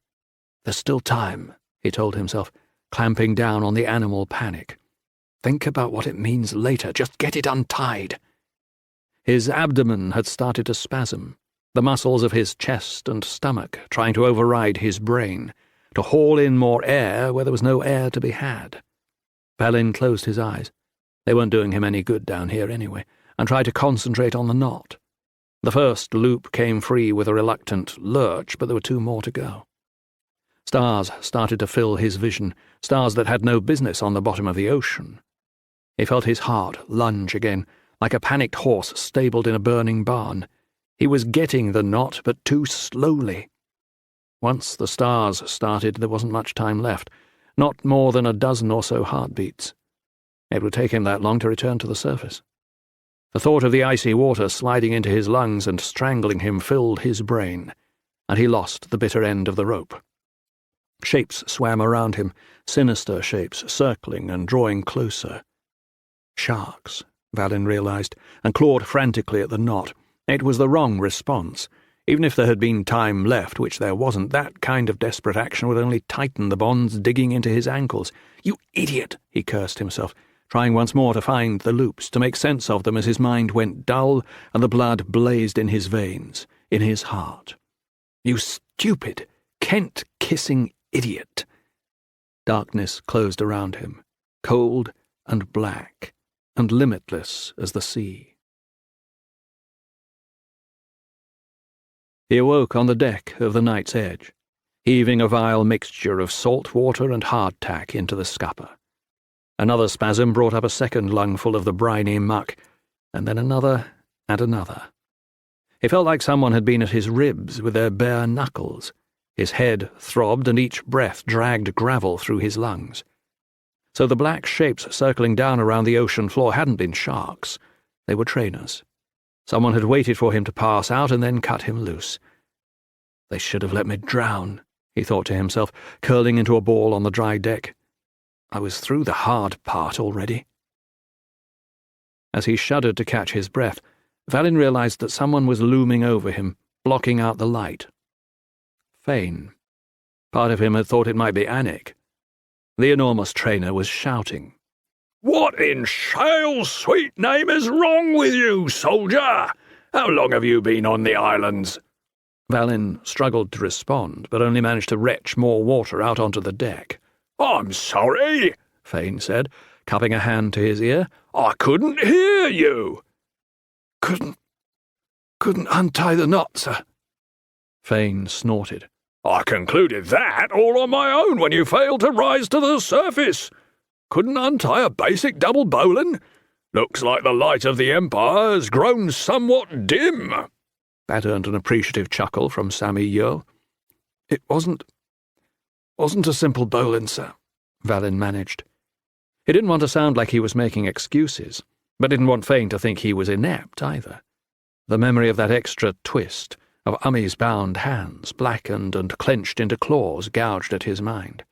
There's still time, he told himself, clamping down on the animal panic. Think about what it means later. Just get it untied. His abdomen had started to spasm, the muscles of his chest and stomach trying to override his brain, to haul in more air where there was no air to be had. Valin closed his eyes. They weren't doing him any good down here anyway, and tried to concentrate on the knot. The first loop came free with a reluctant lurch, but there were 2 more to go. Stars started to fill his vision, stars that had no business on the bottom of the ocean. He felt his heart lunge again, like a panicked horse stabled in a burning barn. He was getting the knot, but too slowly. Once the stars started, there wasn't much time left, not more than a dozen or so heartbeats. It would take him that long to return to the surface. The thought of the icy water sliding into his lungs and strangling him filled his brain, and he lost the bitter end of the rope. Shapes swam around him, sinister shapes, circling and drawing closer. Sharks, Valin realized, and clawed frantically at the knot. It was the wrong response. Even if there had been time left, which there wasn't, that kind of desperate action would only tighten the bonds digging into his ankles. "You idiot!" he cursed himself, trying once more to find the loops, to make sense of them as his mind went dull and the blood blazed in his veins, in his heart. "You stupid, Kent-kissing idiot!" Darkness closed around him, cold and black, and limitless as the sea. He awoke on the deck of the Night's Edge, heaving a vile mixture of salt water and hardtack into the scupper. Another spasm brought up a second lungful of the briny muck, and then another and another. He felt like someone had been at his ribs with their bare knuckles. His head throbbed, and each breath dragged gravel through his lungs. So the black shapes circling down around the ocean floor hadn't been sharks. They were trainers. Someone had waited for him to pass out and then cut him loose. "They should have let me drown," he thought to himself, curling into a ball on the dry deck. "I was through the hard part already." As he shuddered to catch his breath, Valin realized that someone was looming over him, blocking out the light. Fane. Part of him had thought it might be Anik. The enormous trainer was shouting. "What in Shale's sweet name is wrong with you, soldier? How long have you been on the islands?" Valin struggled to respond, but only managed to retch more water out onto the deck. "I'm sorry," Fane said, cupping a hand to his ear. "I couldn't hear you." Couldn't untie the knot, sir." Fane snorted. "I concluded that all on my own when you failed to rise to the surface. Couldn't untie a basic double bowline? Looks like the light of the Empire has grown somewhat dim." That earned an appreciative chuckle from Sammy Yo. "It wasn't a simple bowline, sir," Valin managed. He didn't want to sound like he was making excuses, but didn't want Fane to think he was inept either. The memory of that extra twist, of Ummy's bound hands, blackened and clenched into claws, gouged at his mind.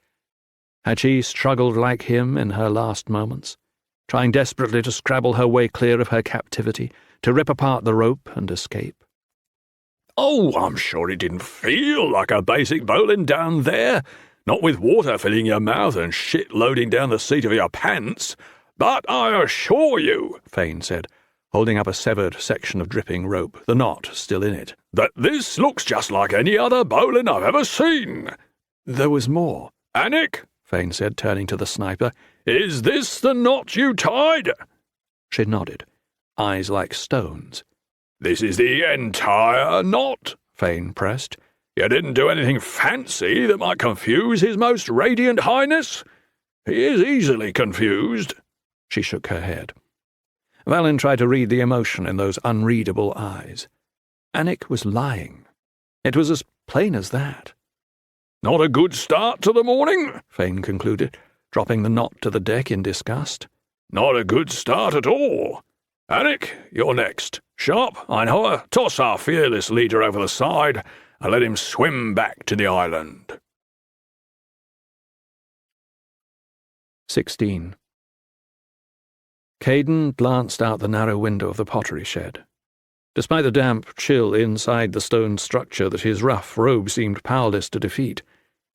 Had she struggled like him in her last moments, trying desperately to scrabble her way clear of her captivity, to rip apart the rope and escape? "Oh, I'm sure it didn't feel like a basic bowline down there, not with water filling your mouth and shit loading down the seat of your pants. But I assure you," Fane said, holding up a severed section of dripping rope, the knot still in it, "that this looks just like any other bowline I've ever seen." There was more. "Anik," Fane said, turning to the sniper, "is this the knot you tied?" She nodded, eyes like stones. "This is the entire knot," Fane pressed. "You didn't do anything fancy that might confuse His Most Radiant Highness? He is easily confused." She shook her head. Valin tried to read the emotion in those unreadable eyes. Anik was lying. It was as plain as that. "Not a good start to the morning," Fane concluded, dropping the knot to the deck in disgust. "Not a good start at all. Anik, you're next. Sharp, Einhauer, toss our fearless leader over the side and let him swim back to the island. 16. Caden glanced out the narrow window of the pottery shed. Despite the damp chill inside the stone structure that his rough robe seemed powerless to defeat,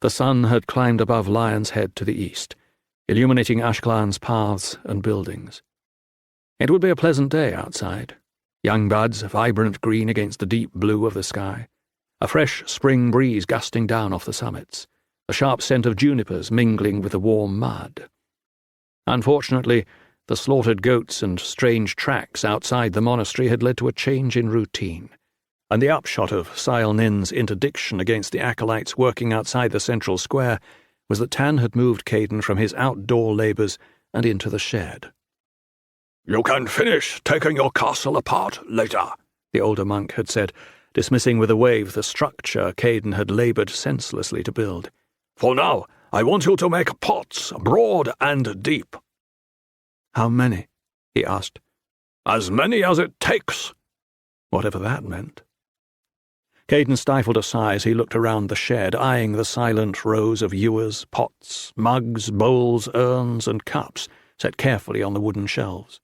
the sun had climbed above Lion's Head to the east, illuminating Ashkelon's paths and buildings. It would be a pleasant day outside. Young buds, vibrant green against the deep blue of the sky, a fresh spring breeze gusting down off the summits, the sharp scent of junipers mingling with the warm mud. Unfortunately, the slaughtered goats and strange tracks outside the monastery had led to a change in routine, and the upshot of Sile Nin's interdiction against the acolytes working outside the central square was that Tan had moved Caden from his outdoor labours and into the shed. You can finish taking your castle apart later, the older monk had said, dismissing with a wave the structure Caden had laboured senselessly to build. For now, I want you to make pots broad and deep. How many? He asked. As many as it takes. Whatever that meant. Caden stifled a sigh as he looked around the shed, eyeing the silent rows of ewers, pots, mugs, bowls, urns, and cups set carefully on the wooden shelves.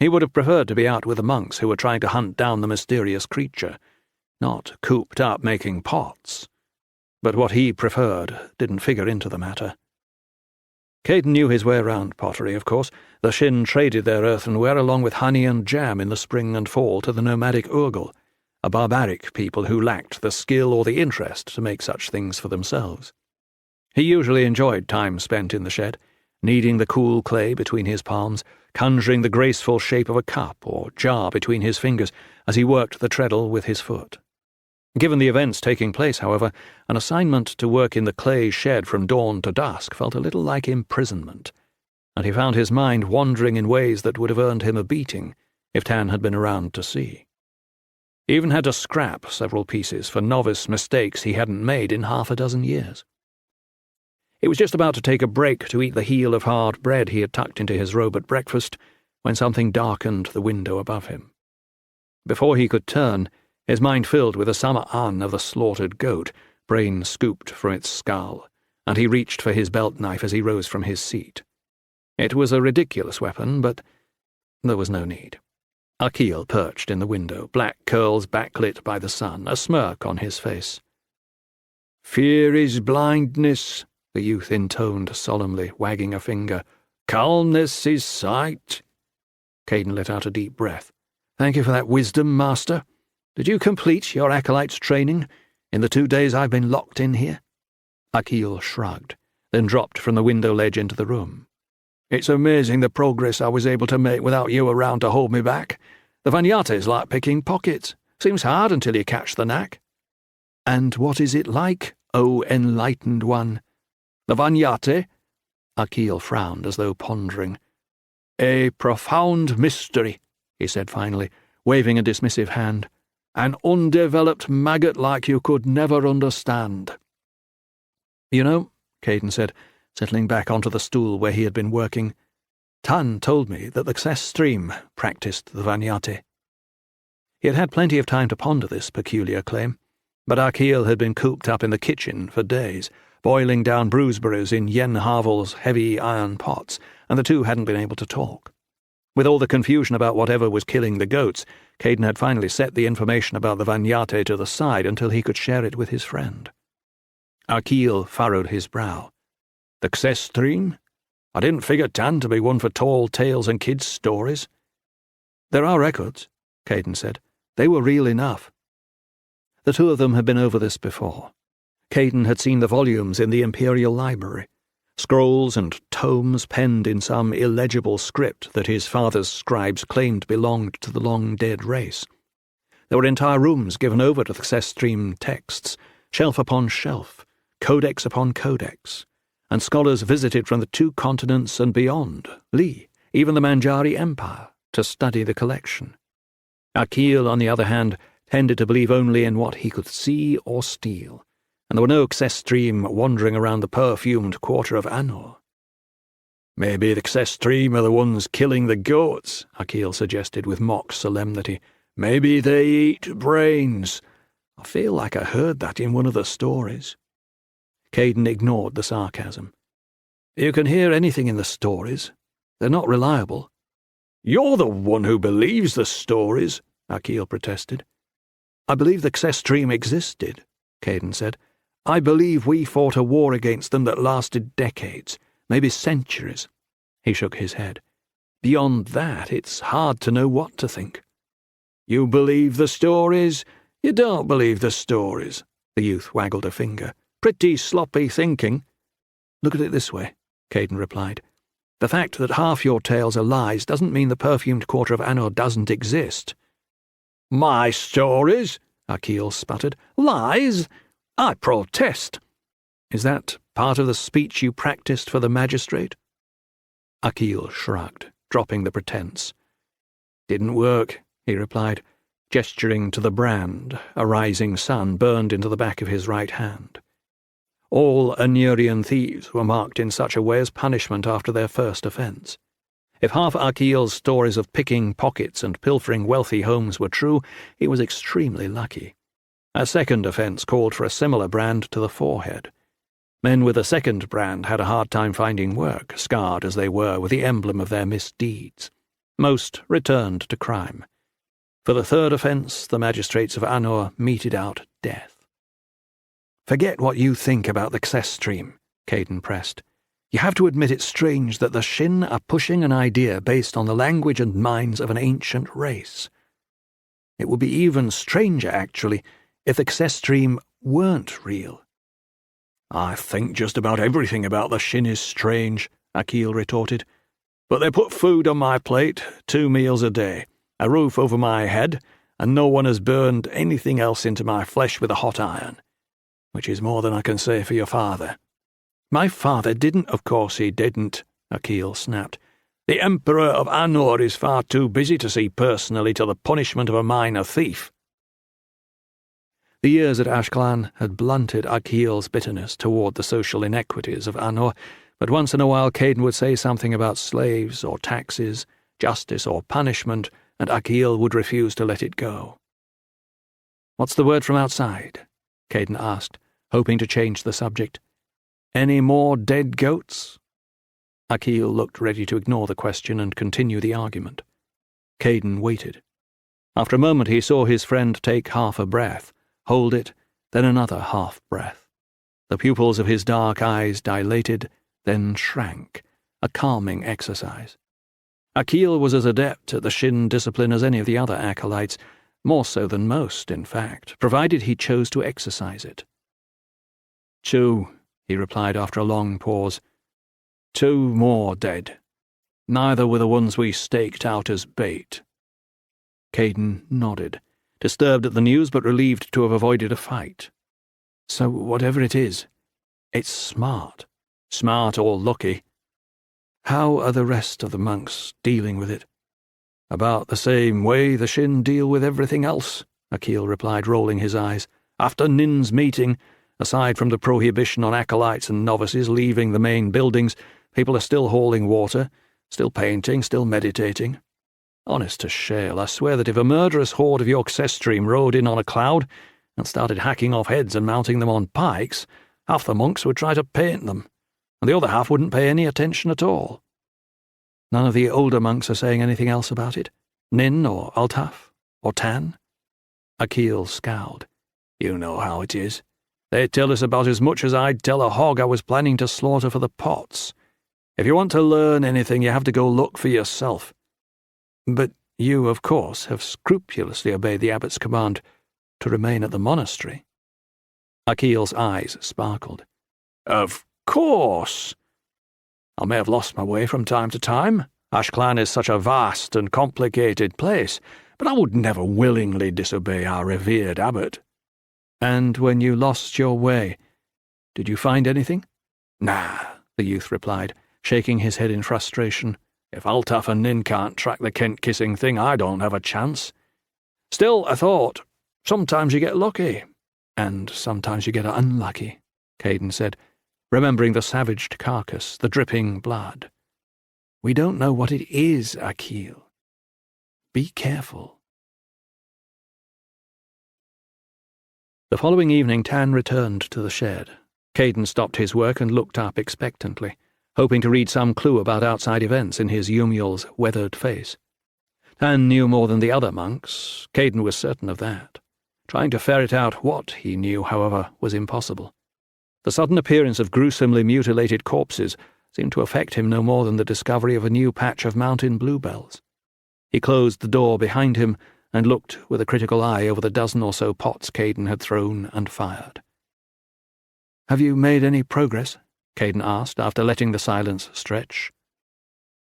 He would have preferred to be out with the monks who were trying to hunt down the mysterious creature, not cooped up making pots. But what he preferred didn't figure into the matter. Caden knew his way around pottery, of course. The Shin traded their earthenware along with honey and jam in the spring and fall to the nomadic Urgal, a barbaric people who lacked the skill or the interest to make such things for themselves. He usually enjoyed time spent in the shed, kneading the cool clay between his palms, conjuring the graceful shape of a cup or jar between his fingers as he worked the treadle with his foot. Given the events taking place, however, an assignment to work in the clay shed from dawn to dusk felt a little like imprisonment, and he found his mind wandering in ways that would have earned him a beating if Tan had been around to see. He even had to scrap several pieces for novice mistakes he hadn't made in half a dozen years. He was just about to take a break to eat the heel of hard bread he had tucked into his robe at breakfast when something darkened the window above him. Before he could turn, his mind filled with the summer an of the slaughtered goat, brain scooped from its skull, and he reached for his belt knife as he rose from his seat. It was a ridiculous weapon, but there was no need. Akil perched in the window, black curls backlit by the sun, a smirk on his face. "Fear is blindness," the youth intoned solemnly, wagging a finger. "Calmness is sight." Caden let out a deep breath. "Thank you for that wisdom, Master. Did you complete your acolyte's training in the 2 days I've been locked in here?" Akil shrugged, then dropped from the window ledge into the room. "It's amazing the progress I was able to make without you around to hold me back. The Vanyate's like picking pockets. Seems hard until you catch the knack." "And what is it like, O enlightened one?" "The Vanyate?" Akil frowned as though pondering. "A profound mystery," he said finally, waving a dismissive hand. "An undeveloped maggot like you could never understand." "You know," Caden said, settling back onto the stool where he had been working, "Tan told me that the Xes Stream practiced the Vanyate." He had had plenty of time to ponder this peculiar claim, but Akil had been cooped up in the kitchen for days, boiling down bruiseberries in Yen Havel's heavy iron pots, and the two hadn't been able to talk. With all the confusion about whatever was killing the goats, Caden had finally set the information about the Vanyate to the side until he could share it with his friend. Akil furrowed his brow. "The Xes Stream? I didn't figure Tan to be one for tall tales and kids' stories." "There are records," Caden said. "They were real enough." The two of them had been over this before. Caden had seen the volumes in the Imperial Library, scrolls and tomes penned in some illegible script that his father's scribes claimed belonged to the long-dead race. There were entire rooms given over to the Xes Stream texts, shelf upon shelf, codex upon codex, and scholars visited from the 2 continents and beyond, Li, even the Manjari Empire, to study the collection. Akil, on the other hand, tended to believe only in what he could see or steal, and there were no Xes Stream wandering around the perfumed quarter of Anor. Maybe the Xestream are the ones killing the goats, Akil suggested with mock solemnity. Maybe they eat brains. I feel like I heard that in one of the stories. Caden ignored the sarcasm. You can hear anything in the stories. They're not reliable. You're the one who believes the stories, Akil protested. I believe the Xestream existed, Caden said. I believe we fought a war against them that lasted decades, maybe centuries. He shook his head. Beyond that, it's hard to know what to think. You believe the stories? You don't believe the stories, the youth waggled a finger. Pretty sloppy thinking. Look at it this way, Caden replied. The fact that half your tales are lies doesn't mean the perfumed quarter of Anor doesn't exist. My stories? Akil sputtered. Lies? I protest. Is that part of the speech you practiced for the magistrate? Akil shrugged, dropping the pretense. Didn't work, he replied, gesturing to the brand a rising sun burned into the back of his right hand. All Anurian thieves were marked in such a way as punishment after their first offence. If half Akil's stories of picking pockets and pilfering wealthy homes were true, he was extremely lucky. A second offence called for a similar brand to the forehead. Men with a second brand had a hard time finding work, scarred as they were with the emblem of their misdeeds. Most returned to crime. For the third offence, the magistrates of Anor meted out death. Forget what you think about the Xestream, Caden pressed. You have to admit it's strange that the Shin are pushing an idea based on the language and minds of an ancient race. It would be even stranger, actually, if the Xestream weren't real. I think just about everything about the Shin is strange, Akil retorted. But they put food on my plate, 2 meals a day, a roof over my head, and no one has burned anything else into my flesh with a hot iron. Which is more than I can say for your father. My father didn't, of course he didn't, Akil snapped. The Emperor of Anor is far too busy to see personally to the punishment of a minor thief. The years at Ashclan had blunted Akil's bitterness toward the social inequities of Anor, but once in a while Caden would say something about slaves or taxes, justice or punishment, and Akil would refuse to let it go. What's the word from outside? Caden asked, hoping to change the subject. Any more dead goats? Akil looked ready to ignore the question and continue the argument. Caden waited. After a moment he saw his friend take half a breath, hold it, then another half breath. The pupils of his dark eyes dilated, then shrank, a calming exercise. Akil was as adept at the Shin discipline as any of the other acolytes, more so than most, in fact, provided he chose to exercise it. 2, he replied after a long pause. 2 more dead. Neither were the ones we staked out as bait. Caden nodded, disturbed at the news but relieved to have avoided a fight. So whatever it is, it's smart. Smart or lucky. How are the rest of the monks dealing with it? About the same way the Shin deal with everything else, Akil replied, rolling his eyes. After Nin's meeting, aside from the prohibition on acolytes and novices leaving the main buildings, people are still hauling water, still painting, still meditating. Honest to shale, I swear that if a murderous horde of your Xestream rode in on a cloud and started hacking off heads and mounting them on pikes, half the monks would try to paint them, and the other half wouldn't pay any attention at all. None of the older monks are saying anything else about it? Nin or Altaf or Tan? Akil scowled. You know how it is. They tell us about as much as I'd tell a hog I was planning to slaughter for the pots. If you want to learn anything, you have to go look for yourself. But you, of course, have scrupulously obeyed the abbot's command to remain at the monastery. Akil's eyes sparkled. Of course. I may have lost my way from time to time. Ashclan is such a vast and complicated place, but I would never willingly disobey our revered abbot. And when you lost your way, did you find anything? Nah, the youth replied, shaking his head in frustration. If Altaf and Nin can't track the Kent-kissing thing, I don't have a chance. Still, I thought, sometimes you get lucky, and sometimes you get unlucky, Caden said, remembering the savaged carcass, the dripping blood. We don't know what it is, Akil. Be careful. The following evening Tan returned to the shed. Caden stopped his work and looked up expectantly, hoping to read some clue about outside events in his Yumiel's weathered face. Tan knew more than the other monks. Caden was certain of that. Trying to ferret out what he knew, however, was impossible. The sudden appearance of gruesomely mutilated corpses seemed to affect him no more than the discovery of a new patch of mountain bluebells. He closed the door behind him and looked with a critical eye over the dozen or so pots Caden had thrown and fired. "Have you made any progress?" Caden asked, after letting the silence stretch.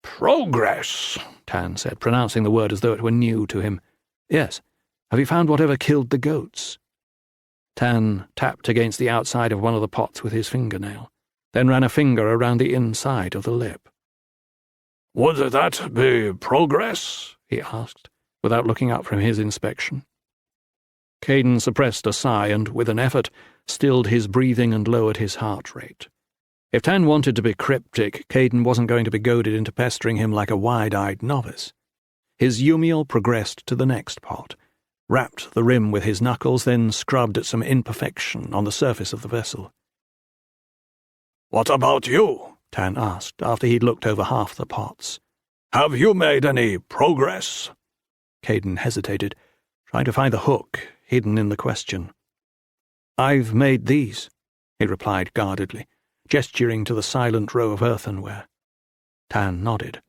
"Progress," Tan said, pronouncing the word as though it were new to him. "Yes. Have you found whatever killed the goats?" Tan tapped against the outside of one of the pots with his fingernail, then ran a finger around the inside of the lip. "Would that be progress?" he asked, without looking up from his inspection. Caden suppressed a sigh and, with an effort, stilled his breathing and lowered his heart rate. If Tan wanted to be cryptic, Caden wasn't going to be goaded into pestering him like a wide-eyed novice. His Yumiel progressed to the next pot, rapped the rim with his knuckles, then scrubbed at some imperfection on the surface of the vessel. "What about you?" Tan asked, after he'd looked over half the pots. "Have you made any progress?" Caden hesitated, trying to find the hook hidden in the question. "I've made these," he replied guardedly, gesturing to the silent row of earthenware. Tan nodded.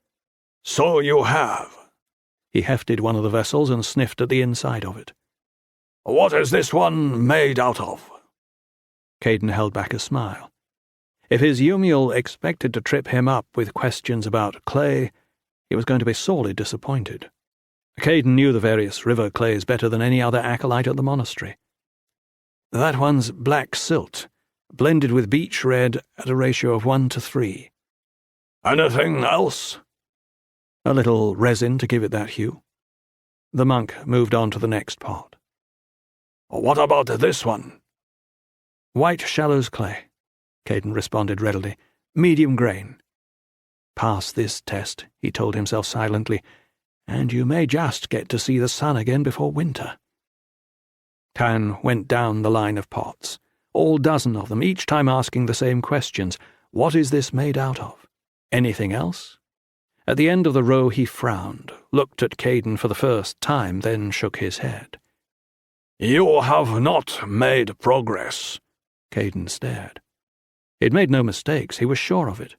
"So you have." He hefted one of the vessels and sniffed at the inside of it. "What is this one made out of?" Caden held back a smile. If his Yumiel expected to trip him up with questions about clay, he was going to be sorely disappointed. Caden knew the various river clays better than any other acolyte at the monastery. "That one's black silt, blended with beech red at a ratio of 1:3. "Anything else?" A little resin to give it that hue." The monk moved on to the next pot. "What about this one?" "White shallows clay," Caden responded readily. "Medium grain." "Pass this test," he told himself silently, "and you may just get to see the sun again before winter." Tan went down the line of pots, all dozen of them, each time asking the same questions. What is this made out of? Anything else? At the end of the row he frowned, looked at Caden for the first time, then shook his head. "You have not made progress." Caden stared. He'd made no mistakes, he was sure of it.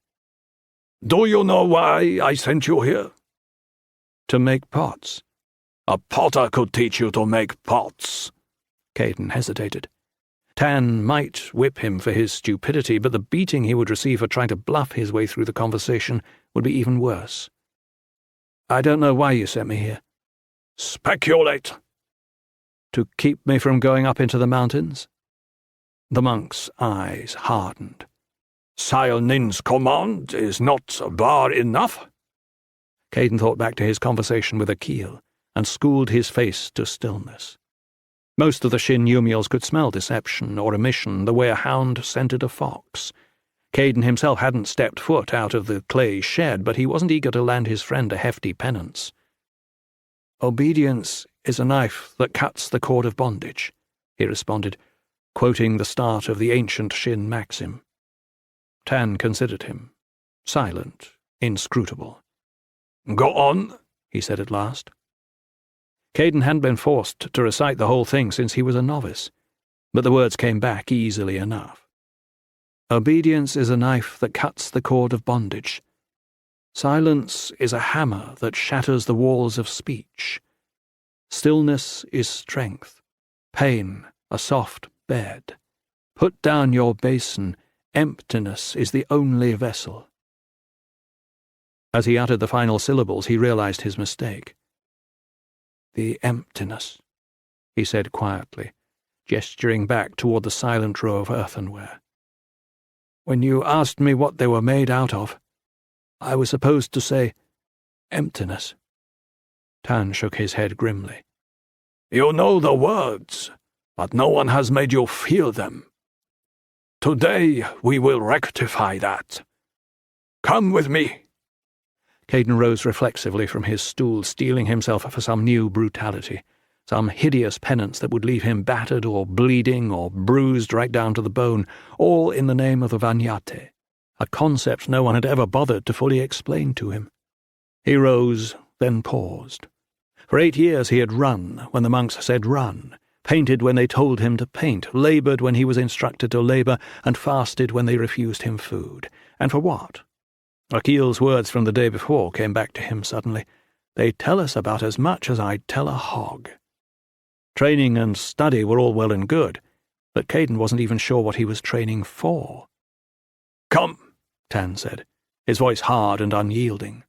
"Do you know why I sent you here?" "To make pots." "A potter could teach you to make pots." Caden hesitated. Tan might whip him for his stupidity, but the beating he would receive for trying to bluff his way through the conversation would be even worse. "I don't know why you sent me here." "Speculate." "To keep me from going up into the mountains?" The monk's eyes hardened. "Sire Nin's command is not bar enough?" Caden thought back to his conversation with Akil and schooled his face to stillness. Most of the Shin Yumiels could smell deception or omission the way a hound scented a fox. Caden himself hadn't stepped foot out of the clay shed, but he wasn't eager to land his friend a hefty penance. "Obedience is a knife that cuts the cord of bondage," he responded, quoting the start of the ancient Shin maxim. Tan considered him, silent, inscrutable. "Go on," he said at last. Caden hadn't been forced to recite the whole thing since he was a novice, but the words came back easily enough. "Obedience is a knife that cuts the cord of bondage. Silence is a hammer that shatters the walls of speech. Stillness is strength, pain a soft bed. Put down your basin, emptiness is the only vessel." As he uttered the final syllables, he realized his mistake. "The emptiness," he said quietly, gesturing back toward the silent row of earthenware. "When you asked me what they were made out of, I was supposed to say emptiness." Tan shook his head grimly. "You know the words, but no one has made you feel them. Today we will rectify that. Come with me." Caden rose reflexively from his stool, steeling himself for some new brutality, some hideous penance that would leave him battered or bleeding or bruised right down to the bone, all in the name of the Vanyate, a concept no one had ever bothered to fully explain to him. He rose, then paused. For 8 years he had run when the monks said run, painted when they told him to paint, laboured when he was instructed to labour, and fasted when they refused him food. And for what? Akil's words from the day before came back to him suddenly. They tell us about as much as I'd tell a hog. Training and study were all well and good, but Caden wasn't even sure what he was training for. "Come," Tan said, his voice hard and unyielding.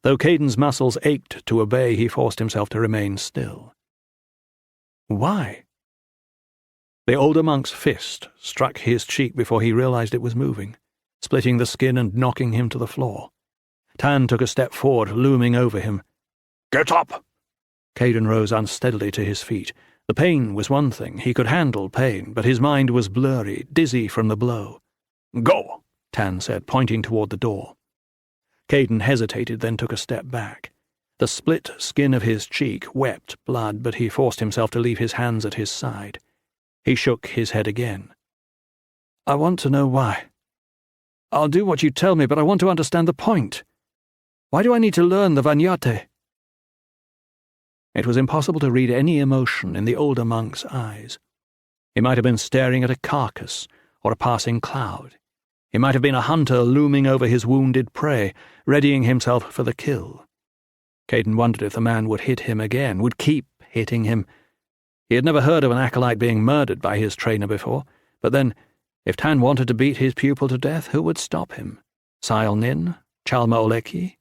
Though Caden's muscles ached to obey, he forced himself to remain still. Why? The older monk's fist struck his cheek before he realized it was moving, splitting the skin and knocking him to the floor. Tan took a step forward, looming over him. "Get up!" Caden rose unsteadily to his feet. The pain was one thing. He could handle pain, but his mind was blurry, dizzy from the blow. "Go," Tan said, pointing toward the door. Caden hesitated, then took a step back. The split skin of his cheek wept blood, but he forced himself to leave his hands at his side. He shook his head again. "I want to know why. I'll do what you tell me, but I want to understand the point. Why do I need to learn the Vanyate?" It was impossible to read any emotion in the older monk's eyes. He might have been staring at a carcass or a passing cloud. He might have been a hunter looming over his wounded prey, readying himself for the kill. Caden wondered if the man would hit him again, would keep hitting him. He had never heard of an acolyte being murdered by his trainer before, but then, if Tan wanted to beat his pupil to death, who would stop him? Sail Nin? Chalma Oleki?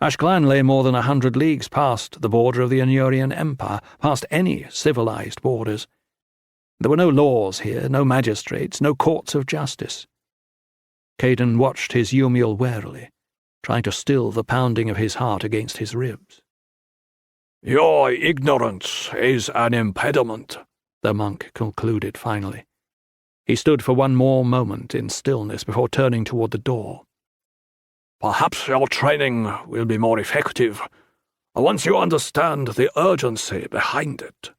Ashklan lay more than 100 leagues past the border of the Anurian Empire, past any civilized borders. There were no laws here, no magistrates, no courts of justice. Caden watched his Yumiel warily, trying to still the pounding of his heart against his ribs. "Your ignorance is an impediment," the monk concluded finally. He stood for one more moment in stillness before turning toward the door. "Perhaps your training will be more effective once you understand the urgency behind it."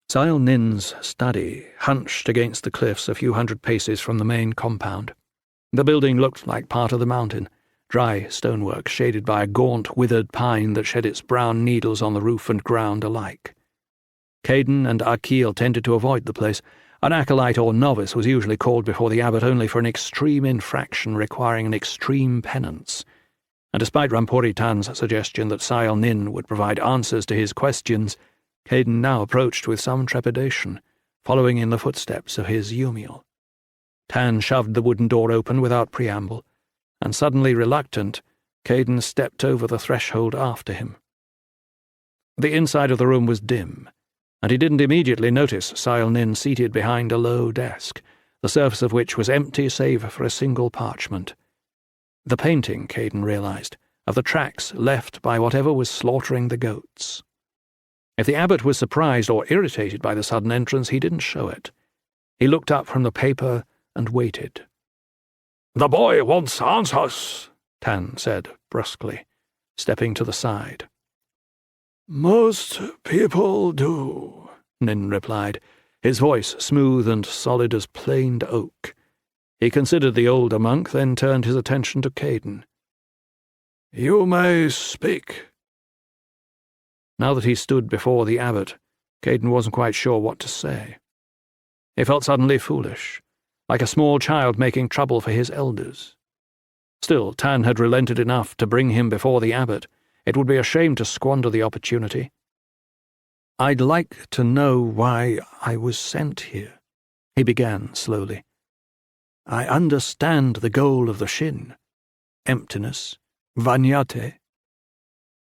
Sail Nin's study hunched against the cliffs a few hundred paces from the main compound. The building looked like part of the mountain, dry stonework shaded by a gaunt, withered pine that shed its brown needles on the roof and ground alike. Caden and Akil tended to avoid the place. An acolyte or novice was usually called before the abbot only for an extreme infraction requiring an extreme penance, and despite Rampuri Tan's suggestion that Sail Nin would provide answers to his questions, Caden now approached with some trepidation, following in the footsteps of his Yumiel. Tan shoved the wooden door open without preamble, and suddenly reluctant, Caden stepped over the threshold after him. The inside of the room was dim, and he didn't immediately notice Sail Nin seated behind a low desk, the surface of which was empty save for a single parchment. The painting, Caden realized, of the tracks left by whatever was slaughtering the goats. If the abbot was surprised or irritated by the sudden entrance, he didn't show it. He looked up from the paper and waited. "The boy wants answers," Tan said brusquely, stepping to the side. "Most people do," Nin replied, his voice smooth and solid as planed oak. He considered the older monk, then turned his attention to Caden. "You may speak." Now that he stood before the abbot, Caden wasn't quite sure what to say. He felt suddenly foolish, like a small child making trouble for his elders. Still, Tan had relented enough to bring him before the abbot. It would be a shame to squander the opportunity. "I'd like to know why I was sent here," he began slowly. "I understand the goal of the Shin, emptiness, Vanyate.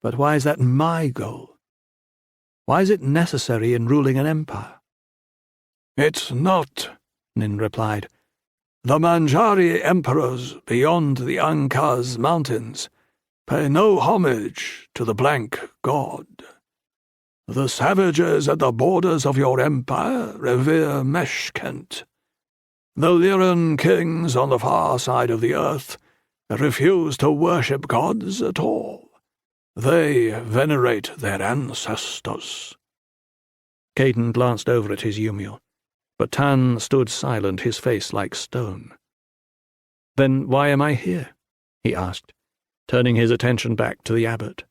But why is that my goal? Why is it necessary in ruling an empire?" "It's not," Nin replied. "The Manjari emperors beyond the Ankaz mountains pay no homage to the blank god. The savages at the borders of your empire revere Meshkent. The Lyran kings on the far side of the earth refuse to worship gods at all. They venerate their ancestors." Caden glanced over at his Yumiel, but Tan stood silent, his face like stone. "Then why am I here?" he asked, turning his attention back to the abbot.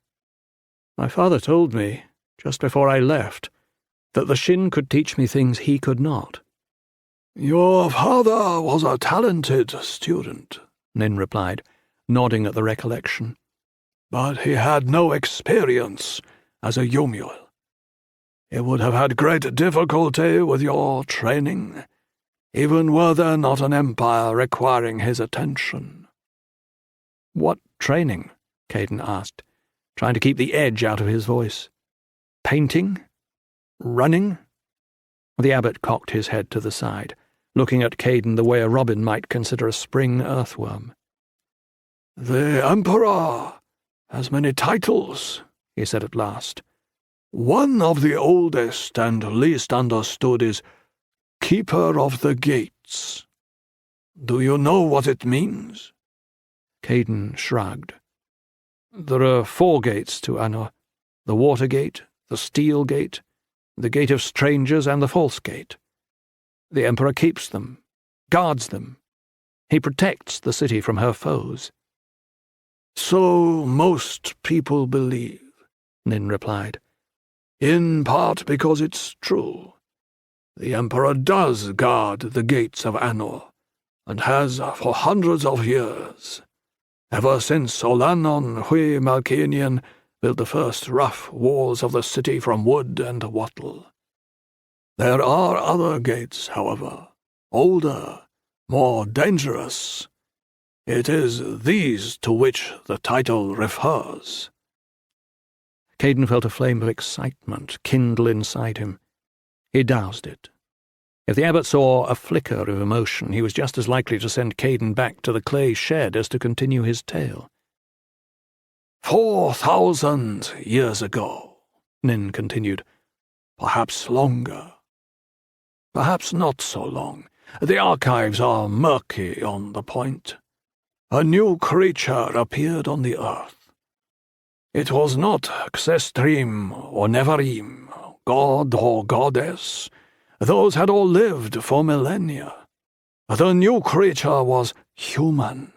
"My father told me, just before I left, that the Shin could teach me things he could not." "Your father was a talented student," Nin replied, nodding at the recollection. "But he had no experience as a Yumiel. He would have had great difficulty with your training, even were there not an empire requiring his attention." "What training?" Caden asked, trying to keep the edge out of his voice. "Painting? Running?" The abbot cocked his head to the side, looking at Caden the way a robin might consider a spring earthworm. "The Emperor has many titles," he said at last. "One of the oldest and least understood is Keeper of the Gates. Do you know what it means?" Caden shrugged. "There are 4 gates to Anor: the Water Gate, the Steel Gate, the Gate of Strangers, and the False Gate. The Emperor keeps them, guards them. He protects the city from her foes." "So most people believe," Nin replied. "In part because it's true. The Emperor does guard the gates of Anor, and has for hundreds of years, ever since Olanon Hui Malkanian built the first rough walls of the city from wood and wattle. There are other gates, however, older, more dangerous. It is these to which the title refers." Caden felt a flame of excitement kindle inside him. He doused it. If the abbot saw a flicker of emotion, he was just as likely to send Caden back to the clay shed as to continue his tale. 4,000 years ago, Nin continued. Perhaps longer. Perhaps not so long. The archives are murky on the point. A new creature appeared on the earth. It was not Xestrim or Nevarim, god or goddess. Those had all lived for millennia. The new creature was human.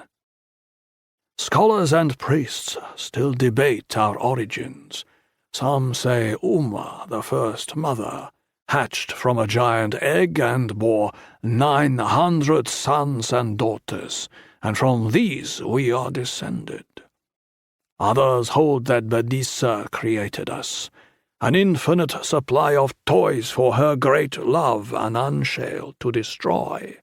Scholars and priests still debate our origins. Some say Uma, the first mother, hatched from a giant egg and bore 900 sons and daughters, and from these we are descended. Others hold that Bedisa created us, an infinite supply of toys for her great love and Anshale to destroy.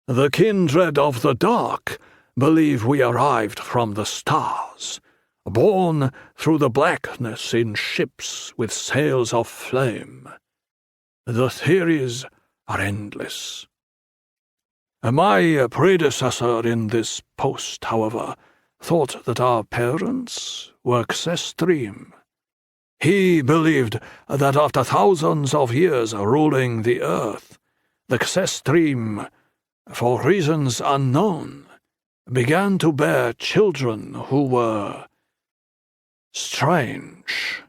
The kindred of the dark believe we arrived from the stars, born through the blackness in ships with sails of flame. The theories are endless. My predecessor in this post, however, thought that our parents were Xestrim. He believed that after thousands of years ruling the earth, the Xestrim, for reasons unknown, began to bear children who were strange.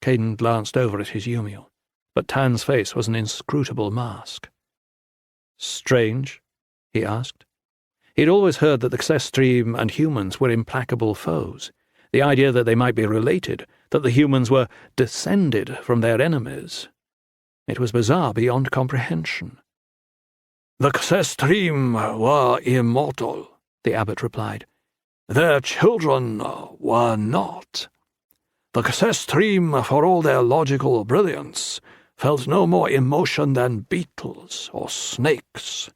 Caden glanced over at his Yumiel, but Tan's face was an inscrutable mask. "Strange?" he asked. He had always heard that the Xestrim and humans were implacable foes. The idea that they might be related, that the humans were descended from their enemies. It was bizarre beyond comprehension. The Xestrim were immortal, the abbot replied. Their children were not. The Xestrim, for all their logical brilliance, felt no more emotion than beetles or snakes.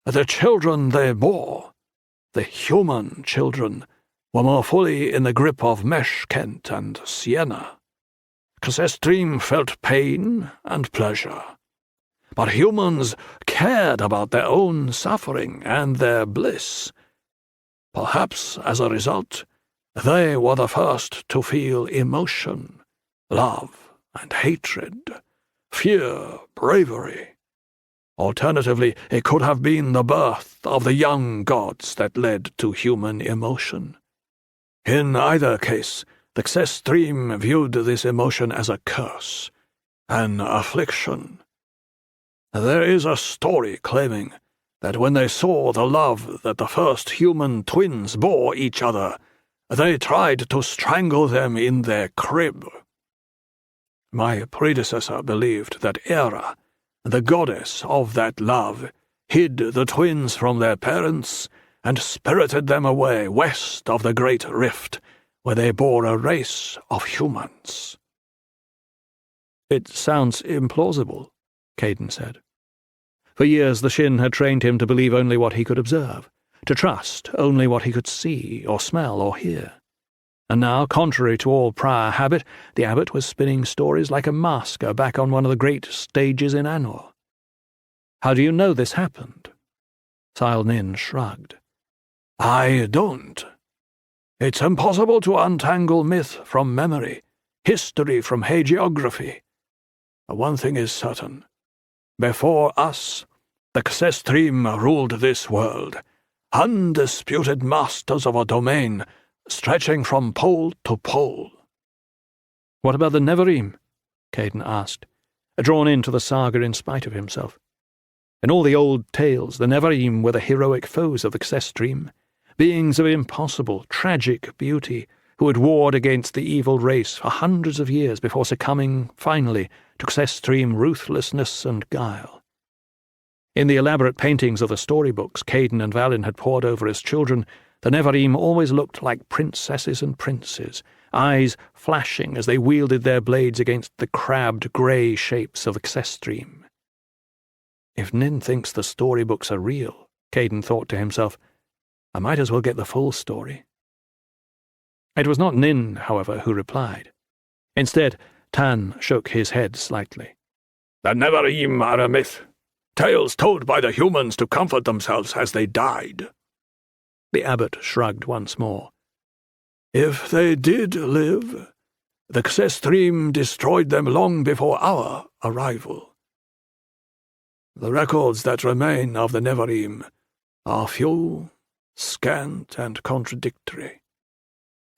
The children they bore, the human children, were more fully in the grip of Meshkent and Sienna. Xestrim felt pain and pleasure. But humans cared about their own suffering and their bliss. Perhaps as a result, they were the first to feel emotion, love and hatred, fear, bravery. Alternatively, it could have been the birth of the young gods that led to human emotion. In either case, the Xestream viewed this emotion as a curse, an affliction. There is a story claiming that when they saw the love that the first human twins bore each other, they tried to strangle them in their crib. My predecessor believed that Hera, the goddess of that love, hid the twins from their parents and spirited them away west of the Great Rift, where they bore a race of humans. "It sounds implausible," Caden said. For years the Shin had trained him to believe only what he could observe, to trust only what he could see or smell or hear. And now, contrary to all prior habit, the abbot was spinning stories like a masker back on one of the great stages in Anor. "How do you know this happened?" Sile Nin shrugged. "I don't. It's impossible to untangle myth from memory, history from hagiography. But one thing is certain. Before us, the Xestream ruled this world, undisputed masters of a domain stretching from pole to pole." "What about the Neverim?" Caden asked, drawn into the saga in spite of himself. In all the old tales, the Neverim were the heroic foes of the Xestream, beings of impossible, tragic beauty, who had warred against the evil race for hundreds of years before succumbing, finally, to Xestream ruthlessness and guile. In the elaborate paintings of the storybooks Caden and Valin had pored over as children, the Neverim always looked like princesses and princes, eyes flashing as they wielded their blades against the crabbed grey shapes of the Xestream. If Nin thinks the storybooks are real, Caden thought to himself, I might as well get the full story. It was not Nin, however, who replied. Instead, Tan shook his head slightly. "The Neverim are a myth, tales told by the humans to comfort themselves as they died." The abbot shrugged once more. "If they did live, the Xestream destroyed them long before our arrival. The records that remain of the Neverim are few, scant, and contradictory.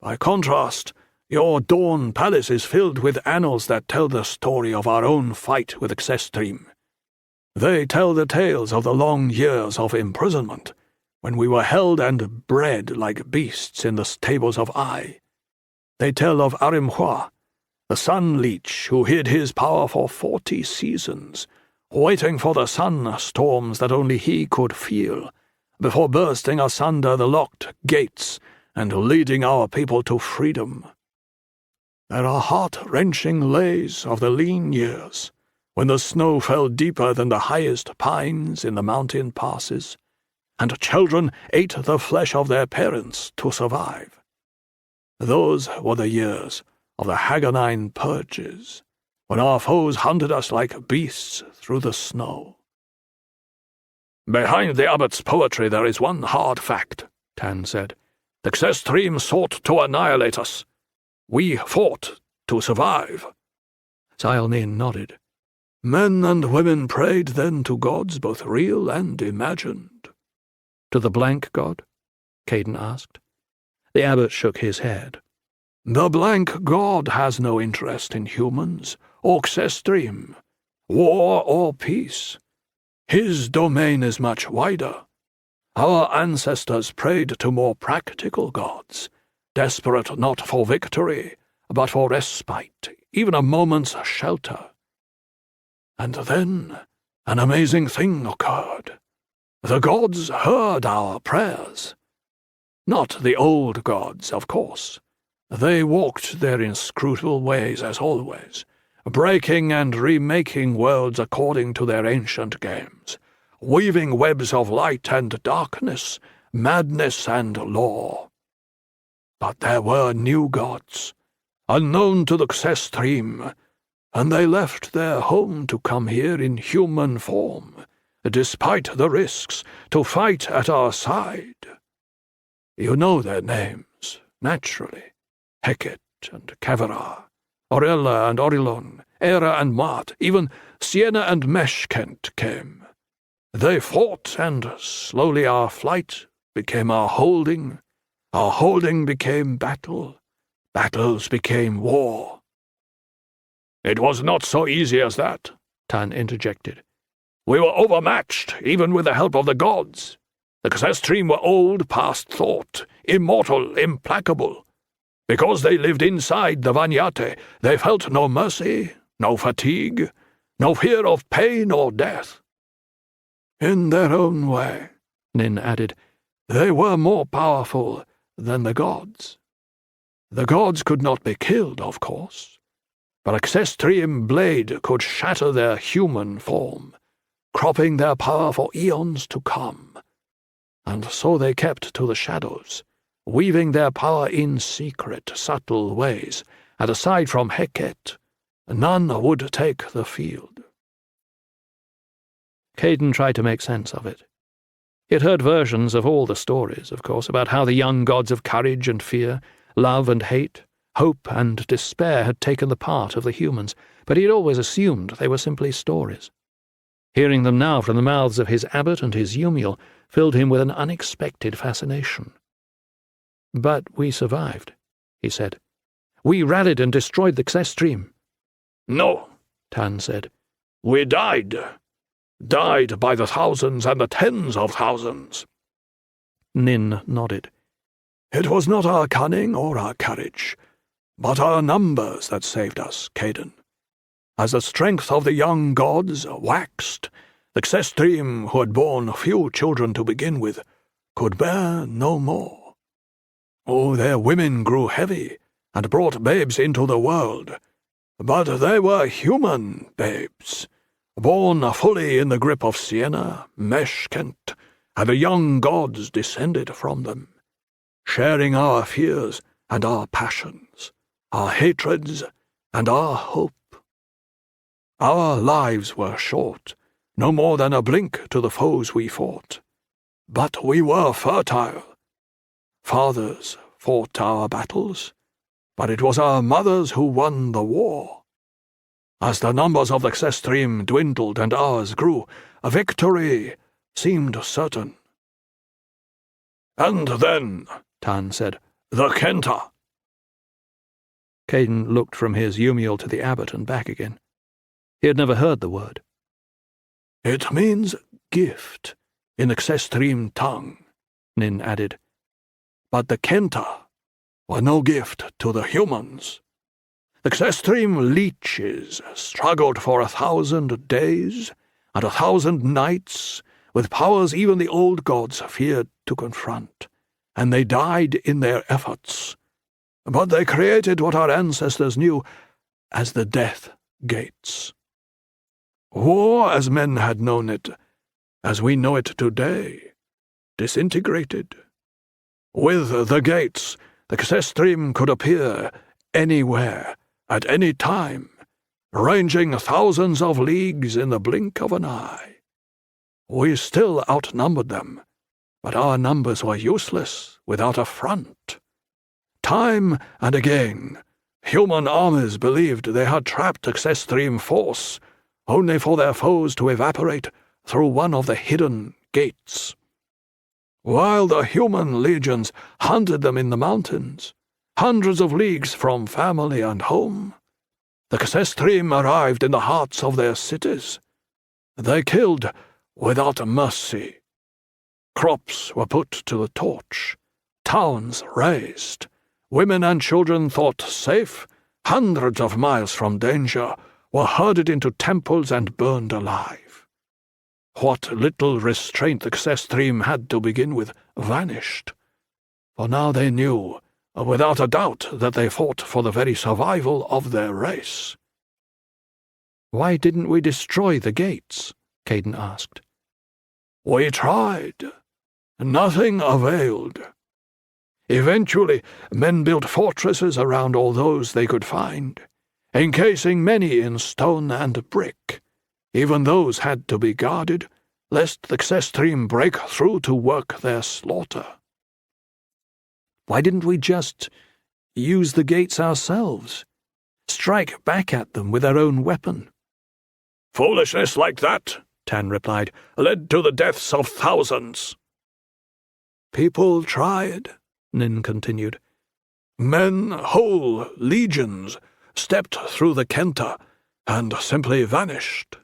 By contrast, your Dawn Palace is filled with annals that tell the story of our own fight with the Xestream. They tell the tales of the long years of imprisonment, when we were held and bred like beasts in the stables of Ai. They tell of Arimhua, the sun leech who hid his power for 40 seasons, waiting for the sun storms that only he could feel, before bursting asunder the locked gates and leading our people to freedom. There are heart-wrenching lays of the lean years, when the snow fell deeper than the highest pines in the mountain passes, and children ate the flesh of their parents to survive. Those were the years of the Haganine purges, when our foes hunted us like beasts through the snow. Behind the abbot's poetry there is one hard fact, Tan said. The Xestream sought to annihilate us. We fought to survive. Sile Nin nodded. Men and women prayed then to gods both real and imagined. To the blank god? Caden asked. The abbot shook his head. The blank god has no interest in humans, or Xestream, war or peace. His domain is much wider. Our ancestors prayed to more practical gods, desperate not for victory, but for respite, even a moment's shelter. And then an amazing thing occurred. The gods heard our prayers. Not the old gods, of course. They walked their inscrutable ways as always, breaking and remaking worlds according to their ancient games, weaving webs of light and darkness, madness and law. But there were new gods, unknown to the Xestream, and they left their home to come here in human form, despite the risks, to fight at our side. You know their names, naturally. Heket and Kavera, Orella and Orilon, Era and Mart, even Sienna and Meshkent came, They fought, and slowly our flight became our holding became battle, battles became war. It was not so easy as that, Tan interjected. We were overmatched, even with the help of the gods. The Xestrim were old past thought, immortal, implacable. Because they lived inside the Vanyate, they felt no mercy, no fatigue, no fear of pain or death. In their own way, Nin added, they were more powerful than the gods. The gods could not be killed, of course, but a Xestrim blade could shatter their human form, cropping their power for eons to come. And so they kept to the shadows, weaving their power in secret, subtle ways, and aside from Heket, none would take the field. Caden tried to make sense of it. He had heard versions of all the stories, of course, about how the young gods of courage and fear, love and hate, hope and despair had taken the part of the humans, but he had always assumed they were simply stories. Hearing them now from the mouths of his abbot and his Yumiel filled him with an unexpected fascination. "But we survived," he said. "We rallied and destroyed the Xestrim." "No," Tan said. "We died. Died by the thousands and the tens of thousands." Nin nodded. "It was not our cunning or our courage, but our numbers that saved us, Caden. As the strength of the young gods waxed, the Xestrim, who had borne few children to begin with, could bear no more. Oh, their women grew heavy and brought babes into the world, but they were human babes, born fully in the grip of Sienna, Meshkent, and the young gods descended from them, sharing our fears and our passions, our hatreds and our hope. Our lives were short, no more than a blink to the foes we fought, but we were fertile. Fathers fought our battles, but it was our mothers who won the war. As the numbers of the Xestrim dwindled and ours grew, a victory seemed certain." "And then," Tan said, "the Kenta." Caden looked from his Yumiel to the abbot and back again. He had never heard the word. "It means gift in the Xestrim tongue," Nin added. "But the Kenta were no gift to the humans. The Xestrim leeches struggled for 1,000 days and 1,000 nights with powers even the old gods feared to confront, and they died in their efforts. But they created what our ancestors knew as the Death Gates. War, as men had known it, as we know it today, disintegrated. With the gates, the Xestrim could appear anywhere, at any time, ranging thousands of leagues in the blink of an eye. We still outnumbered them, but our numbers were useless without a front. Time and again, human armies believed they had trapped the Xestrim force, only for their foes to evaporate through one of the hidden gates. While the human legions hunted them in the mountains, hundreds of leagues from family and home, the Xestrim arrived in the hearts of their cities. They killed without mercy. Crops were put to the torch, towns razed, women and children thought safe, hundreds of miles from danger, were herded into temples and burned alive. What little restraint the Xestrim had to begin with vanished, for now they knew, without a doubt, that they fought for the very survival of their race. "Why didn't we destroy the gates?" Caden asked. "We tried. Nothing availed. Eventually, men built fortresses around all those they could find, encasing many in stone and brick. Even those had to be guarded, lest the Xestrim break through to work their slaughter." "Why didn't we just use the gates ourselves? Strike back at them with our own weapon?" "Foolishness like that," Tan replied, led to the deaths of thousands. People tried, Nin continued. Men, whole legions, stepped through the Kenta and simply vanished.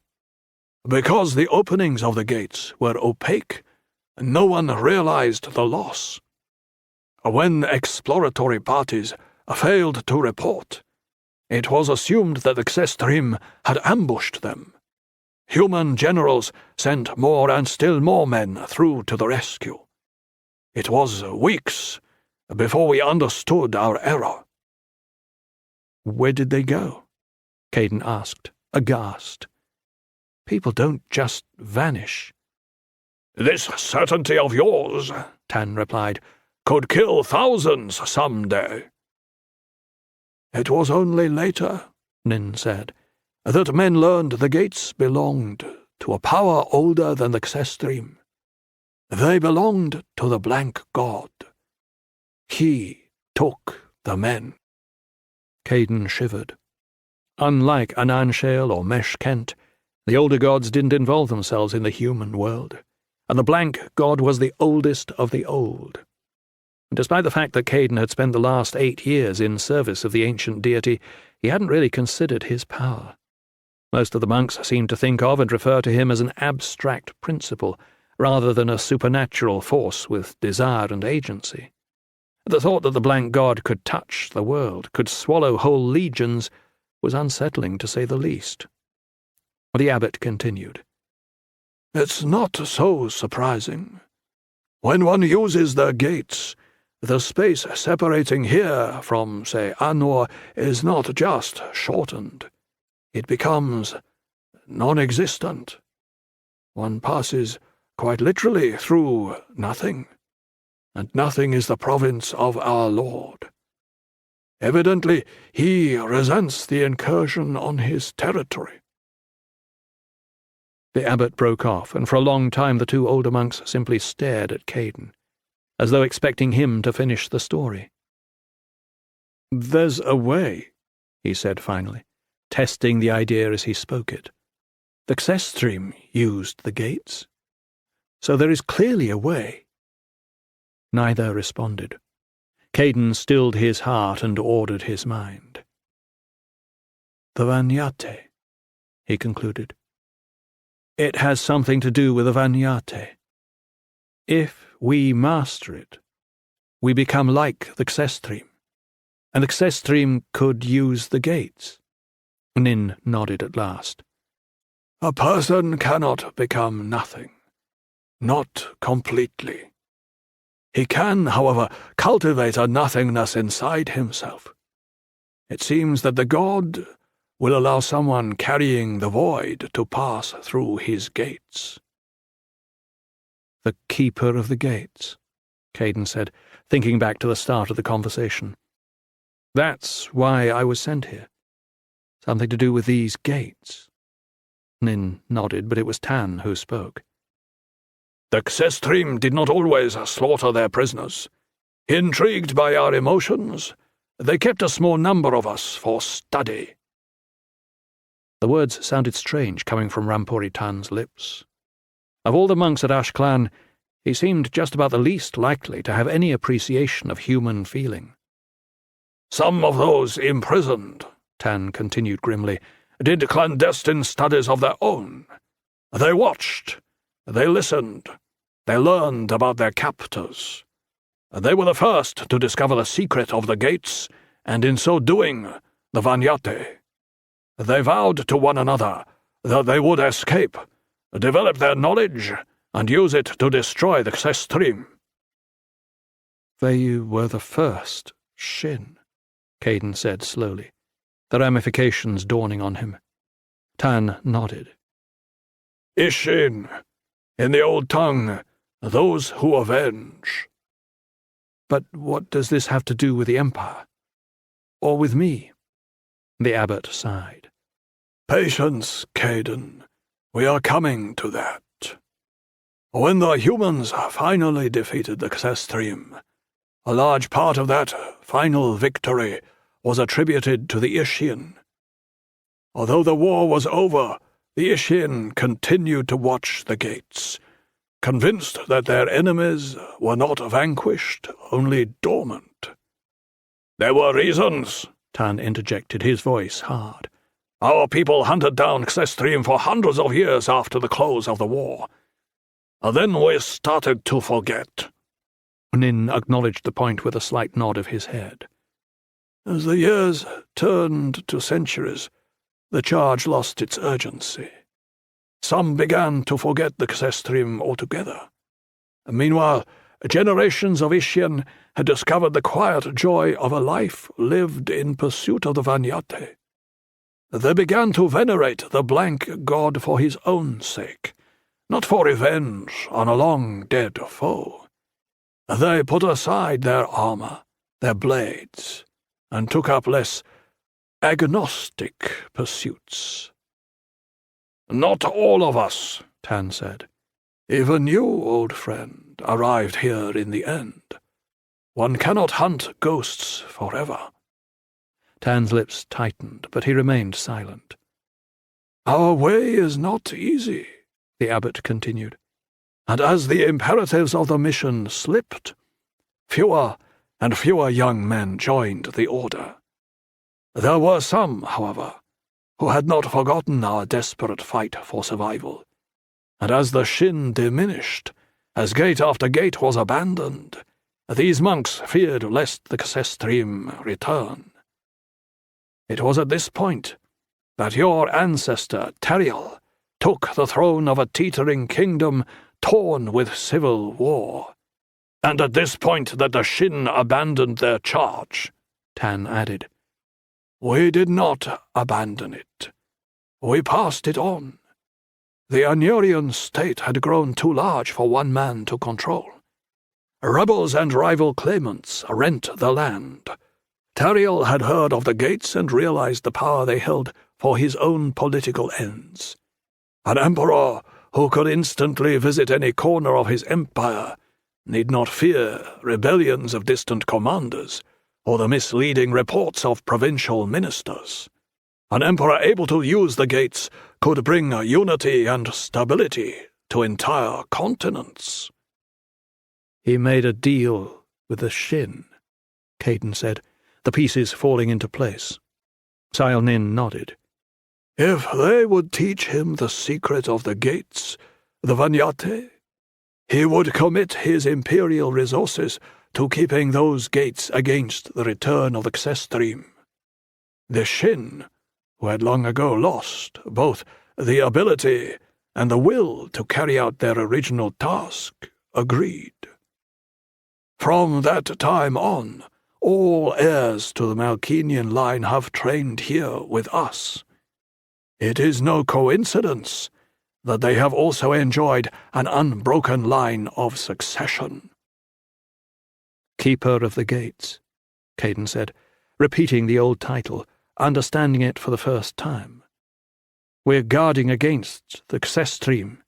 Because the openings of the gates were opaque, no one realized the loss. When exploratory parties failed to report, it was assumed that the Xestrim had ambushed them. Human generals sent more and still more men through to the rescue. It was weeks before we understood our error. Where did they go? Caden asked, aghast. People don't just vanish. This certainty of yours, Tan replied, could kill thousands some day. It was only later, Nin said, that men learned the gates belonged to a power older than the Xestrim. They belonged to the blank god. He took the men. Caden shivered. Unlike Ananshale or Mesh Kent, the older gods didn't involve themselves in the human world, and the blank god was the oldest of the old. Despite the fact that Caden had spent the last 8 years in service of the ancient deity, he hadn't really considered his power. Most of the monks seemed to think of and refer to him as an abstract principle, rather than a supernatural force with desire and agency. The thought that the blank god could touch the world, could swallow whole legions, was unsettling to say the least. The abbot continued. It's not so surprising. When one uses the gates, the space separating here from, say, Anor is not just shortened. It becomes non-existent. One passes quite literally through nothing, and nothing is the province of our Lord. Evidently, he resents the incursion on his territory. The abbot broke off, and for a long time the 2 older monks simply stared at Caden, as though expecting him to finish the story. There's a way, he said finally, testing the idea as he spoke it. The Xestrim used the gates, so there is clearly a way. Neither responded. Caden stilled his heart and ordered his mind. The Vanyate, he concluded. It has something to do with the Vanyate. If we master it, we become like the Xestrim, and the Xestrim could use the gates. Nin nodded at last. A person cannot become nothing, not completely. He can, however, cultivate a nothingness inside himself. It seems that the god will allow someone carrying the void to pass through his gates. The keeper of the gates, Caden said, thinking back to the start of the conversation. That's why I was sent here. Something to do with these gates. Nin nodded, but it was Tan who spoke. The Xestrim did not always slaughter their prisoners. Intrigued by our emotions, they kept a small number of us for study. The words sounded strange coming from Rampuri Tan's lips. Of all the monks at Ashclan, he seemed just about the least likely to have any appreciation of human feeling. Some of those imprisoned, Tan continued grimly, did clandestine studies of their own. They watched, they listened, they learned about their captors. They were the first to discover the secret of the gates, and in so doing, the Vanyate. They vowed to one another that they would escape, develop their knowledge, and use it to destroy the Xestrim. They were the first, Shin, Caden said slowly, the ramifications dawning on him. Tan nodded. Ishin, in the old tongue, those who avenge. But what does this have to do with the Empire? Or with me? The abbot sighed. Patience, Caden. We are coming to that. When the humans finally defeated the Xestrim, a large part of that final victory was attributed to the Ishin. Although the war was over, the Ishin continued to watch the gates, convinced that their enemies were not vanquished, only dormant. There were reasons, Tan interjected, his voice hard. Our people hunted down Xestream for hundreds of years after the close of the war. Then we started to forget. Nin acknowledged the point with a slight nod of his head. As the years turned to centuries, the charge lost its urgency. Some began to forget the Xestream altogether. Meanwhile, generations of Ishian had discovered the quiet joy of a life lived in pursuit of the Vanyate. They began to venerate the blank god for his own sake, not for revenge on a long-dead foe. They put aside their armor, their blades, and took up less agnostic pursuits. Not all of us, Tan said. Even you, old friend, arrived here in the end. One cannot hunt ghosts forever. Tan's lips tightened, but he remained silent. Our way is not easy, the abbot continued, and as the imperatives of the mission slipped, fewer and fewer young men joined the order. There were some, however, who had not forgotten our desperate fight for survival, and as the Shin diminished, as gate after gate was abandoned, these monks feared lest the Xestream return. It was at this point that your ancestor, Teriel, took the throne of a teetering kingdom torn with civil war. And at this point that the Shin abandoned their charge, Tan added. We did not abandon it. We passed it on. The Anurian state had grown too large for one man to control. Rebels and rival claimants rent the land. Teriel had heard of the gates and realized the power they held for his own political ends. An emperor who could instantly visit any corner of his empire need not fear rebellions of distant commanders or the misleading reports of provincial ministers. An emperor able to use the gates could bring unity and stability to entire continents. He made a deal with the Shin, Caden said, the pieces falling into place. Nin nodded. If they would teach him the secret of the gates, the Vanyate, he would commit his imperial resources to keeping those gates against the return of the Xestream. The Shin, who had long ago lost both the ability and the will to carry out their original task, agreed. From that time on, all heirs to the Malkinian line have trained here with us. It is no coincidence that they have also enjoyed an unbroken line of succession. Keeper of the Gates, Caden said, repeating the old title, understanding it for the first time. We're guarding against the Xestream.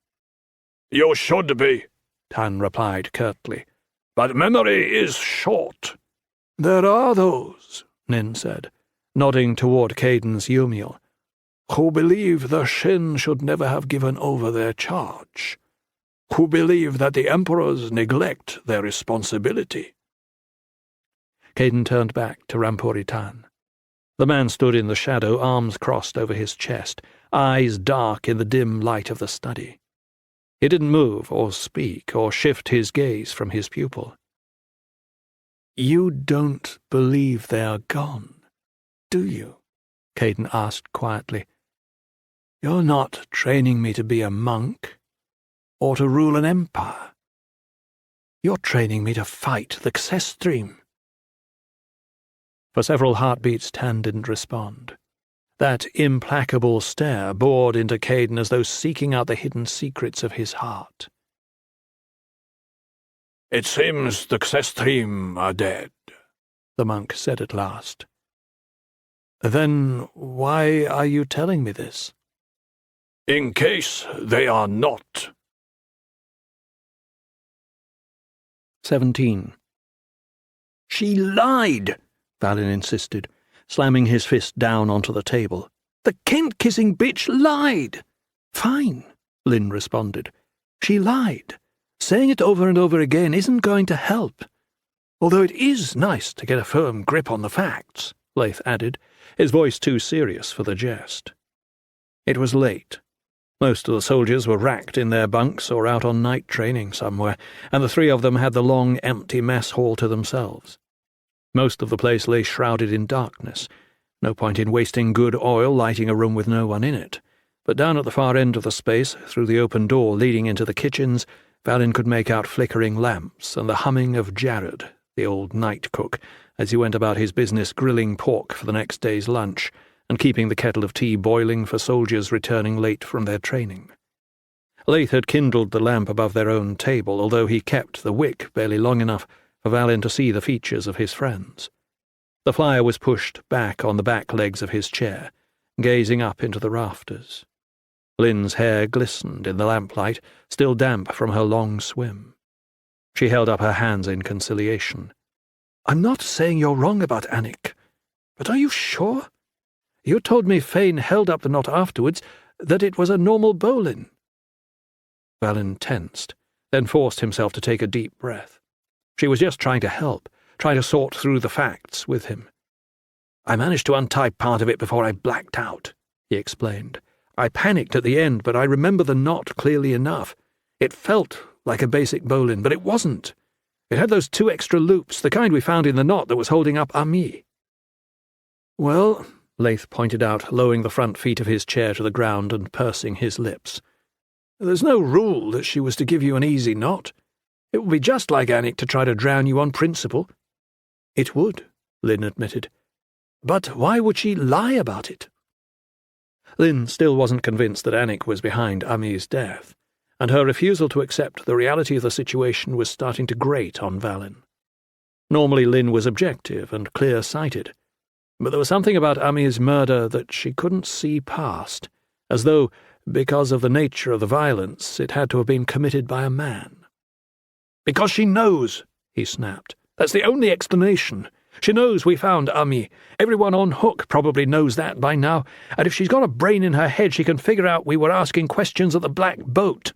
You should be, Tan replied curtly. But memory is short. There are those, Nin said, nodding toward Caden's Yumiel, who believe the Shin should never have given over their charge, who believe that the emperors neglect their responsibility. Caden turned back to Rampuri Tan. The man stood in the shadow, arms crossed over his chest, eyes dark in the dim light of the study. He didn't move or speak or shift his gaze from his pupil. You don't believe they're gone, do you? Caden asked quietly. You're not training me to be a monk or to rule an empire. You're training me to fight the Xestream. For several heartbeats, Tan didn't respond. That implacable stare bored into Caden as though seeking out the hidden secrets of his heart. It seems the Xestream are dead, the monk said at last. Then why are you telling me this? In case they are not. 17. She lied, Valin insisted, slamming his fist down onto the table. The Kent-kissing bitch lied. Fine, Lynn responded. She lied. Saying it over and over again isn't going to help. Although it is nice to get a firm grip on the facts, Laith added, his voice too serious for the jest. It was late. Most of the soldiers were racked in their bunks or out on night training somewhere, and the three of them had the long, empty mess hall to themselves. Most of the place lay shrouded in darkness. No point in wasting good oil lighting a room with no one in it. But down at the far end of the space, through the open door leading into the kitchens, Valin could make out flickering lamps and the humming of Jared, the old night cook, as he went about his business grilling pork for the next day's lunch and keeping the kettle of tea boiling for soldiers returning late from their training. Laith had kindled the lamp above their own table, although he kept the wick barely long enough for Valin to see the features of his friends. The fire was pushed back on the back legs of his chair, gazing up into the rafters. Lynn's hair glistened in the lamplight, still damp from her long swim. She held up her hands in conciliation. "I'm not saying you're wrong about Anik, but are you sure? You told me Fane held up the knot afterwards, that it was a normal bowline." Valin tensed, then forced himself to take a deep breath. She was just trying to help, trying to sort through the facts with him. "I managed to untie part of it before I blacked out," he explained. "I panicked at the end, but I remember the knot clearly enough. It felt like a basic bowline, but it wasn't. It had those 2 extra loops, the kind we found in the knot that was holding up Ami." "Well," Laith pointed out, lowering the front feet of his chair to the ground and pursing his lips, "there's no rule that she was to give you an easy knot. It would be just like Anik to try to drown you on principle." "It would," Lynn admitted. "But why would she lie about it?" Lynn still wasn't convinced that Anik was behind Ami's death, and her refusal to accept the reality of the situation was starting to grate on Valin. Normally Lynn was objective and clear-sighted, but there was something about Ami's murder that she couldn't see past, as though, because of the nature of the violence, it had to have been committed by a man. "Because she knows," he snapped. "That's the only explanation. She knows we found Ami. Everyone on Hook probably knows that by now, and if she's got a brain in her head she can figure out we were asking questions at the Black Boat."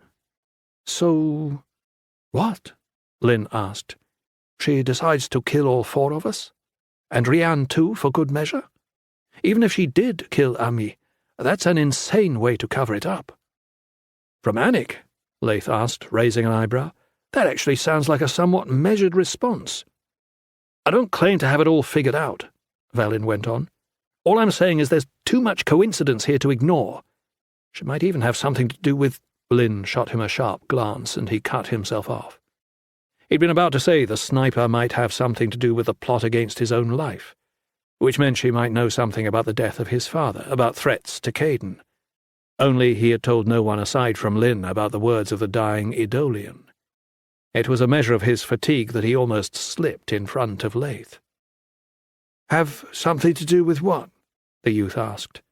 "So what?" Lynn asked. "She decides to kill all 4 of us? And Rian too, for good measure? Even if she did kill Ami, that's an insane way to cover it up." "From Anik?" Laith asked, raising an eyebrow. "That actually sounds like a somewhat measured response." "I don't claim to have it all figured out," Valin went on. "All I'm saying is there's too much coincidence here to ignore. She might even have something to do with—" Lynn shot him a sharp glance, and he cut himself off. He'd been about to say the sniper might have something to do with the plot against his own life, which meant she might know something about the death of his father, about threats to Caden. Only he had told no one aside from Lynn about the words of the dying Idolian. It was a measure of his fatigue that he almost slipped in front of Laith. "Have something to do with what?" the youth asked.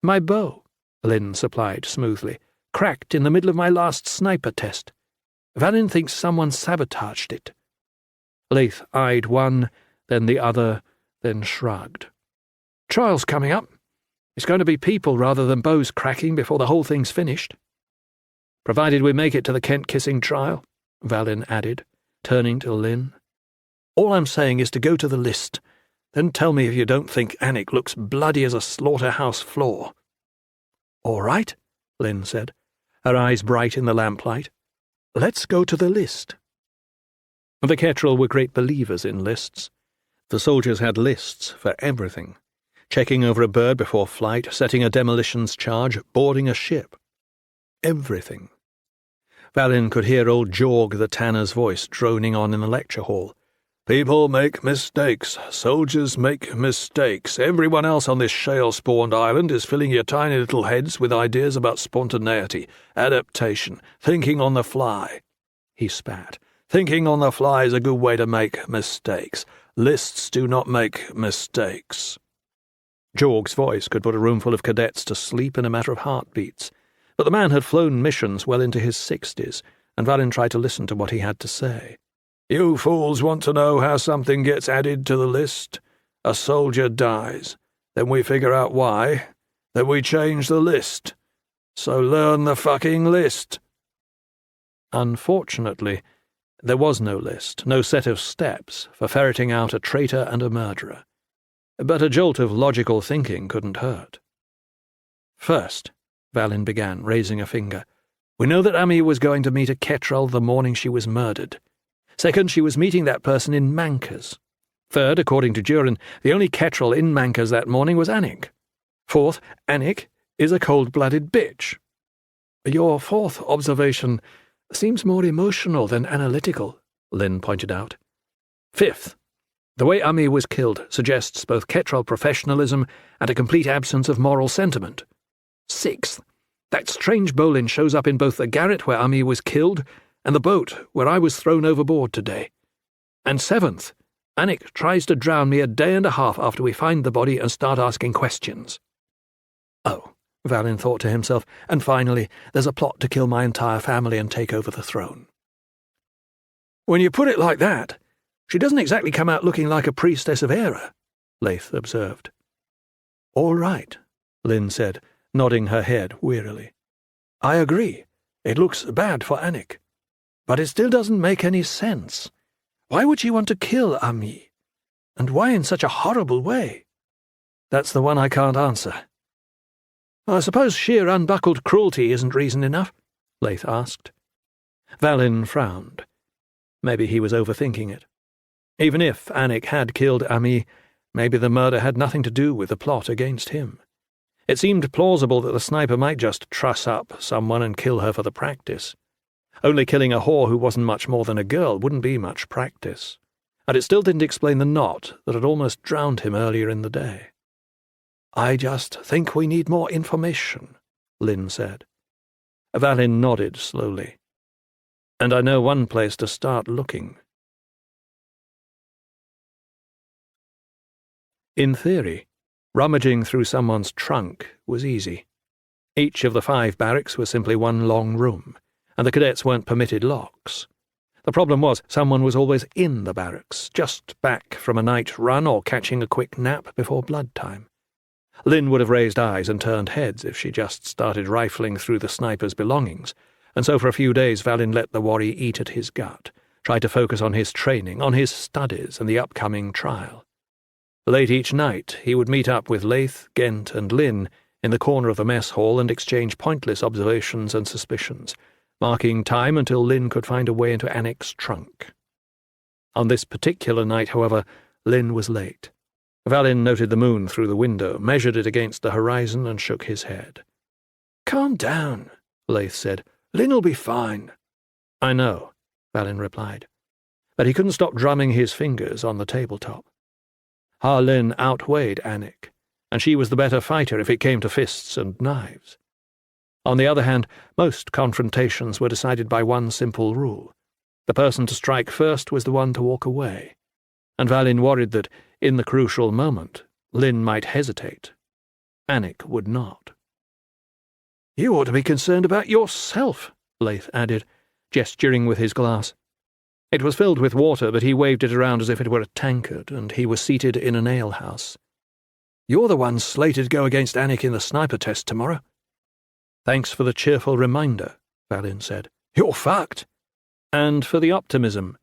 "My bow," Lynn supplied smoothly, "cracked in the middle of my last sniper test. Valin thinks someone sabotaged it." Laith eyed one, then the other, then shrugged. "Trial's coming up. It's going to be people rather than bows cracking before the whole thing's finished." "Provided we make it to the Kent-kissing trial," Valin added, turning to Lynn. "All I'm saying is to go to the list. Then tell me if you don't think Anik looks bloody as a slaughterhouse floor." "All right," Lynn said, her eyes bright in the lamplight. "Let's go to the list." The Kettrel were great believers in lists. The soldiers had lists for everything. Checking over a bird before flight, setting a demolitions charge, boarding a ship. Everything. Valin could hear old Jorg the tanner's voice droning on in the lecture hall. "People make mistakes. Soldiers make mistakes. Everyone else on this shale-spawned island is filling your tiny little heads with ideas about spontaneity, adaptation, thinking on the fly." He spat. "Thinking on the fly is a good way to make mistakes. Lists do not make mistakes." Jorg's voice could put a roomful of cadets to sleep in a matter of heartbeats, but the man had flown missions well into his 60s, and Valin tried to listen to what he had to say. "You fools want to know how something gets added to the list? A soldier dies. Then we figure out why. Then we change the list. So learn the fucking list. Unfortunately, there was no list, no set of steps for ferreting out a traitor and a murderer. But a jolt of logical thinking couldn't hurt. First, Valin began, raising a finger, we know that Amy was going to meet a Ketrel the morning she was murdered. Second, she was meeting that person in Mankers. Third, according to Durin, the only Ketrel in Mankers that morning was Anik. Fourth, Anik is a cold-blooded bitch. Your fourth observation seems more emotional than analytical, Lynn pointed out. Fifth, the way Amy was killed suggests both Ketrel professionalism and a complete absence of moral sentiment. Sixth, that strange Bolin shows up in both the garret where Amy was killed and the boat where I was thrown overboard today. And seventh, Anik tries to drown me a day and a half after we find the body and start asking questions. Oh, Valin thought to himself, and finally, there's a plot to kill my entire family and take over the throne. When you put it like that, she doesn't exactly come out looking like a priestess of error, Leith observed. All right, Lynn said, nodding her head wearily. I agree. It looks bad for Anik. But it still doesn't make any sense. Why would she want to kill Ami? And why in such a horrible way? That's the one I can't answer. I suppose sheer unbuckled cruelty isn't reason enough, Leith asked. Valin frowned. Maybe he was overthinking it. Even if Anik had killed Ami, maybe the murder had nothing to do with the plot against him. It seemed plausible that the sniper might just truss up someone and kill her for the practice. Only killing a whore who wasn't much more than a girl wouldn't be much practice. And it still didn't explain the knot that had almost drowned him earlier in the day. I just think we need more information, Lynn said. Valin nodded slowly. And I know one place to start looking. In theory, rummaging through someone's trunk was easy. Each of the 5 barracks was simply one long room, and the cadets weren't permitted locks. The problem was someone was always in the barracks, just back from a night run or catching a quick nap before blood time. Lynn would have raised eyes and turned heads if she just started rifling through the sniper's belongings, and so for a few days Valin let the worry eat at his gut, tried to focus on his training, on his studies and the upcoming trial. Late each night he would meet up with Leith, Gent and Lynn in the corner of the mess hall and exchange pointless observations and suspicions, marking time until Lynn could find a way into Anik's trunk. On this particular night, however, Lynn was late. Valin noted the moon through the window, measured it against the horizon, and shook his head. "Calm down," Leith said. "Lynn'll be fine." "I know," Valin replied. But he couldn't stop drumming his fingers on the tabletop. Lynn outweighed Anik, and she was the better fighter if it came to fists and knives. On the other hand, most confrontations were decided by one simple rule. The person to strike first was the one to walk away, and Valin worried that, in the crucial moment, Lynn might hesitate. Anik would not. "You ought to be concerned about yourself," Leith added, gesturing with his glass. It was filled with water, but he waved it around as if it were a tankard, and he was seated in an alehouse. "You're the one slated to go against Anik in the sniper test tomorrow." "Thanks for the cheerful reminder," Valin said. "You're fucked." "And for the optimism."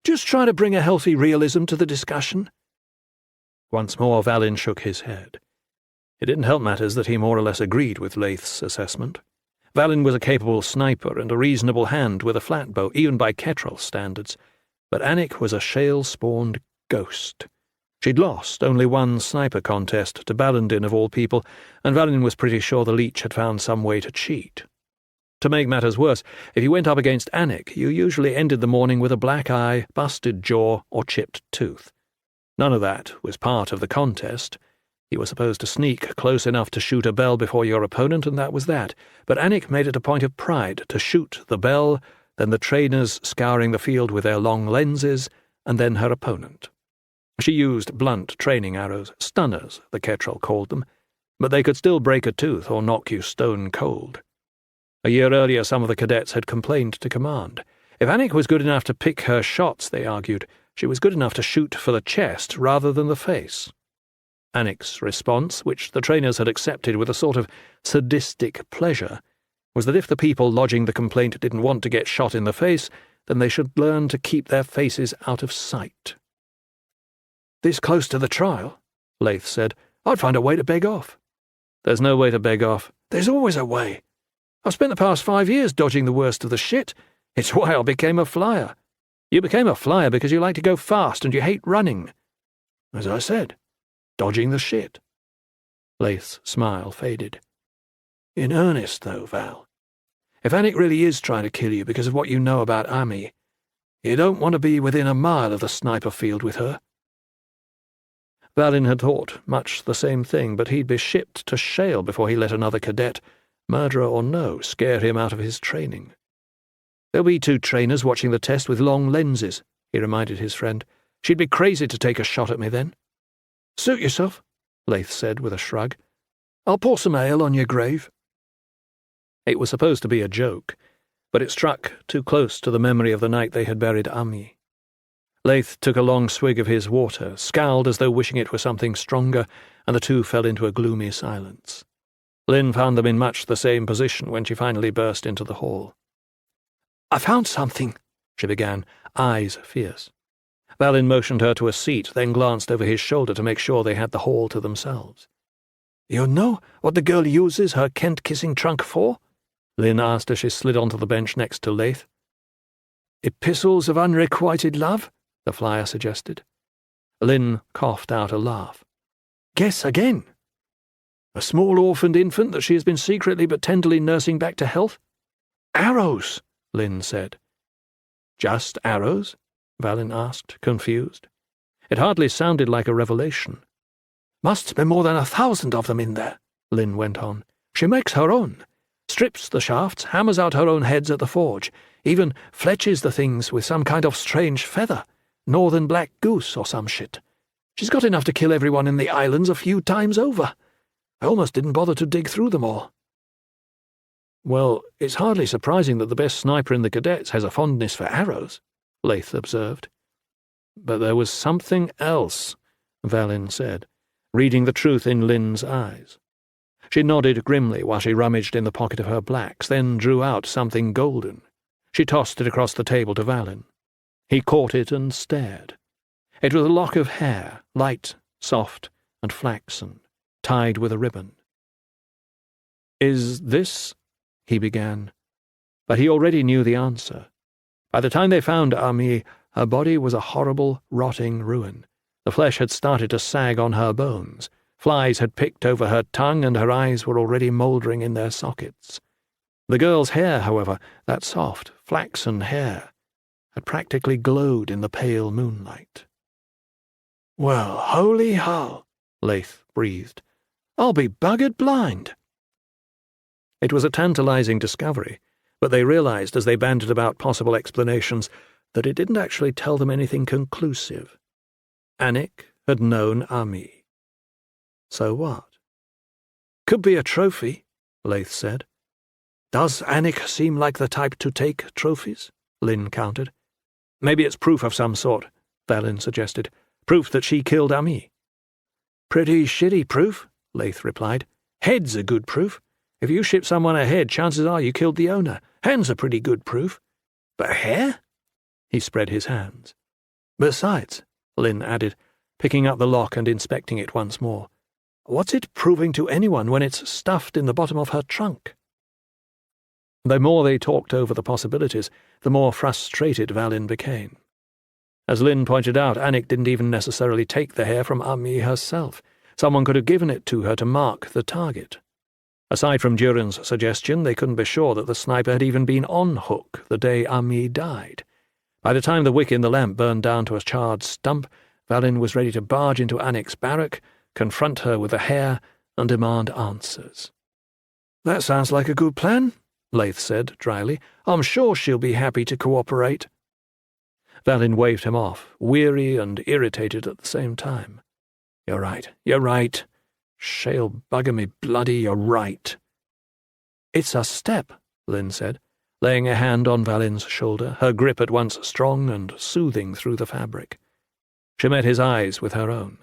"Just try to bring a healthy realism to the discussion." Once more Valin shook his head. It didn't help matters that he more or less agreed with Leith's assessment. Valin was a capable sniper and a reasonable hand with a flatbow, even by Ketrel standards, but Anik was a shale-spawned ghost. She'd lost only one sniper contest to Ballandin of all people, and Valin was pretty sure the leech had found some way to cheat. To make matters worse, if you went up against Anik, you usually ended the morning with a black eye, busted jaw, or chipped tooth. None of that was part of the contest. You were supposed to sneak close enough to shoot a bell before your opponent, and that was that. But Anik made it a point of pride to shoot the bell, then the trainers scouring the field with their long lenses, and then her opponent. She used blunt training arrows, stunners, the Ketrel called them, but they could still break a tooth or knock you stone cold. A year earlier some of the cadets had complained to command. If Anik was good enough to pick her shots, they argued, she was good enough to shoot for the chest rather than the face. Anik's response, which the trainers had accepted with a sort of sadistic pleasure, was that if the people lodging the complaint didn't want to get shot in the face, then they should learn to keep their faces out of sight. "This close to the trial," Laith said, "I'd find a way to beg off." "There's no way to beg off." "There's always a way. I've spent the past 5 years dodging the worst of the shit. It's why I became a flyer." "You became a flyer because you like to go fast and you hate running." "As I said, dodging the shit." Laith's smile faded. "In earnest, though, Val, if Anik really is trying to kill you because of what you know about Ami, you don't want to be within a mile of the sniper field with her." Valin had thought much the same thing, but he'd be shipped to Shale before he let another cadet, murderer or no, scare him out of his training. "There'll be 2 trainers watching the test with long lenses," he reminded his friend. "She'd be crazy to take a shot at me then." "Suit yourself," Laith said with a shrug. "I'll pour some ale on your grave." It was supposed to be a joke, but it struck too close to the memory of the night they had buried Ami. Laith took a long swig of his water, scowled as though wishing it were something stronger, and the two fell into a gloomy silence. Lynn found them in much the same position when she finally burst into the hall. "I found something," she began, eyes fierce. Valin motioned her to a seat, then glanced over his shoulder to make sure they had the hall to themselves. "You know what the girl uses her Kent-kissing trunk for?" Lynn asked as she slid onto the bench next to Laith. "Epistles of unrequited love?" the flyer suggested. Lynn coughed out a laugh. "Guess again." "A small orphaned infant that she has been secretly but tenderly nursing back to health?" "Arrows," Lynn said. "Just arrows?" Valin asked, confused. It hardly sounded like a revelation. "Must be more than 1,000 of them in there," Lynn went on. "She makes her own. Strips the shafts, hammers out her own heads at the forge, even fletches the things with some kind of strange feather, northern black goose or some shit. She's got enough to kill everyone in the islands a few times over. I almost didn't bother to dig through them all." "Well, it's hardly surprising that the best sniper in the cadets has a fondness for arrows," Laith observed. "But there was something else," Valin said, reading the truth in Lynn's eyes. She nodded grimly while she rummaged in the pocket of her blacks, then drew out something golden. She tossed it across the table to Valin. He caught it and stared. It was a lock of hair, light, soft, and flaxen, tied with a ribbon. "Is this—" he began, but he already knew the answer. By the time they found Ami, her body was a horrible, rotting ruin. The flesh had started to sag on her bones. Flies had picked over her tongue, and her eyes were already mouldering in their sockets. The girl's hair, however, that soft, flaxen hair, had practically glowed in the pale moonlight. "Well, holy hull," Laith breathed. "I'll be buggered blind." It was a tantalizing discovery, but they realized as they bandied about possible explanations that it didn't actually tell them anything conclusive. Anik had known Ami. So what? "Could be a trophy," Laith said. "Does Anik seem like the type to take trophies?" Lynn countered. "Maybe it's proof of some sort," Valin suggested. "Proof that she killed Ami." "Pretty shitty proof," Laith replied. "Head's a good proof. If you ship someone a head, chances are you killed the owner. Hands are pretty good proof. But hair?" He spread his hands. "Besides," Lynn added, picking up the lock and inspecting it once more, "what's it proving to anyone when it's stuffed in the bottom of her trunk?" The more they talked over the possibilities, the more frustrated Valin became. As Lynn pointed out, Anik didn't even necessarily take the hair from Ami herself. Someone could have given it to her to mark the target. Aside from Duran's suggestion, they couldn't be sure that the sniper had even been on hook the day Ami died. By the time the wick in the lamp burned down to a charred stump, Valin was ready to barge into Anik's barrack, confront her with the hair, and demand answers. "That sounds like a good plan," Laith said dryly. "I'm sure she'll be happy to cooperate." Valin waved him off, weary and irritated at the same time. You're right. Shale bugger me bloody, you're right." "It's a step," Lynn said, laying a hand on Valin's shoulder, her grip at once strong and soothing through the fabric. She met his eyes with her own.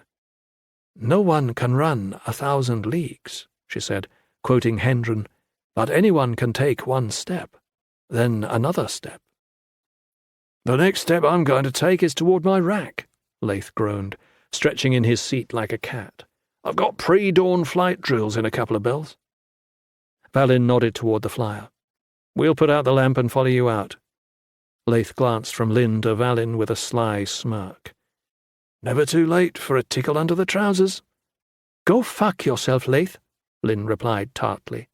"No one can run 1,000 leagues," she said, quoting Hendron. But anyone can take one step, then another step. The next step I'm going to take is toward my rack, Leith groaned, stretching in his seat like a cat. I've got pre-dawn flight drills in a couple of bells. Valin nodded toward the flyer. We'll put out the lamp and follow you out. Leith glanced from Lynn to Valin with a sly smirk. Never too late for a tickle under the trousers. Go fuck yourself, Leith, Lynn replied tartly.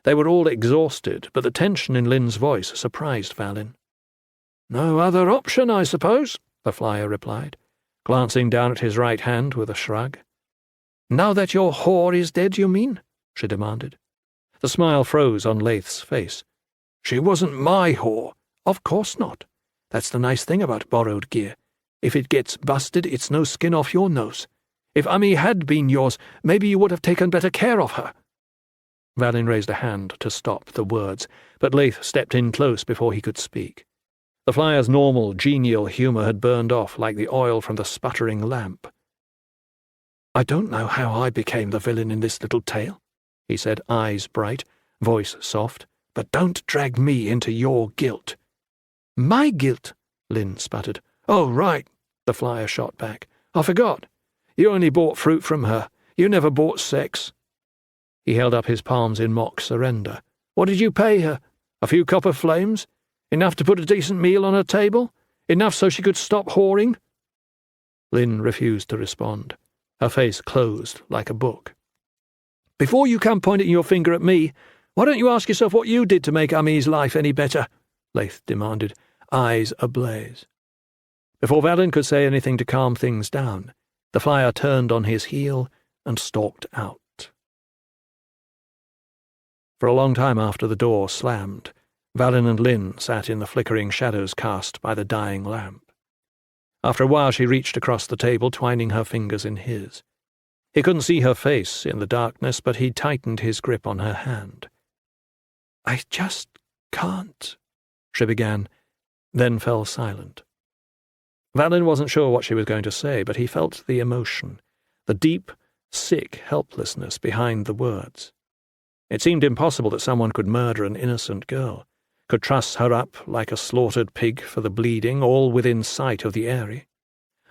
They were all exhausted, but the tension in Lynn's voice surprised Valin. No other option, I suppose, the flyer replied, glancing down at his right hand with a shrug. Now that your whore is dead, you mean? She demanded. The smile froze on Leith's face. She wasn't my whore. Of course not. That's the nice thing about borrowed gear. If it gets busted, it's no skin off your nose. If Ami had been yours, maybe you would have taken better care of her. Valin raised a hand to stop the words, but Leith stepped in close before he could speak. The flyer's normal, genial humour had burned off like the oil from the sputtering lamp. I don't know how I became the villain in this little tale, he said, eyes bright, voice soft, but don't drag me into your guilt. My guilt, Lynn sputtered. Oh, right, the flyer shot back. I forgot. You only bought fruit from her. You never bought sex. He held up his palms in mock surrender. What did you pay her? A few copper flames? Enough to put a decent meal on her table? Enough so she could stop whoring? Lynn refused to respond. Her face closed like a book. Before you come pointing your finger at me, why don't you ask yourself what you did to make Ami's life any better? Leith demanded, eyes ablaze. Before Valin could say anything to calm things down, the flyer turned on his heel and stalked out. For a long time after the door slammed, Valin and Lynn sat in the flickering shadows cast by the dying lamp. After a while she reached across the table, twining her fingers in his. He couldn't see her face in the darkness, but he tightened his grip on her hand. I just can't, she began, then fell silent. Valin wasn't sure what she was going to say, but he felt the emotion, the deep, sick helplessness behind the words. It seemed impossible that someone could murder an innocent girl, could truss her up like a slaughtered pig for the bleeding, all within sight of the Eyrie.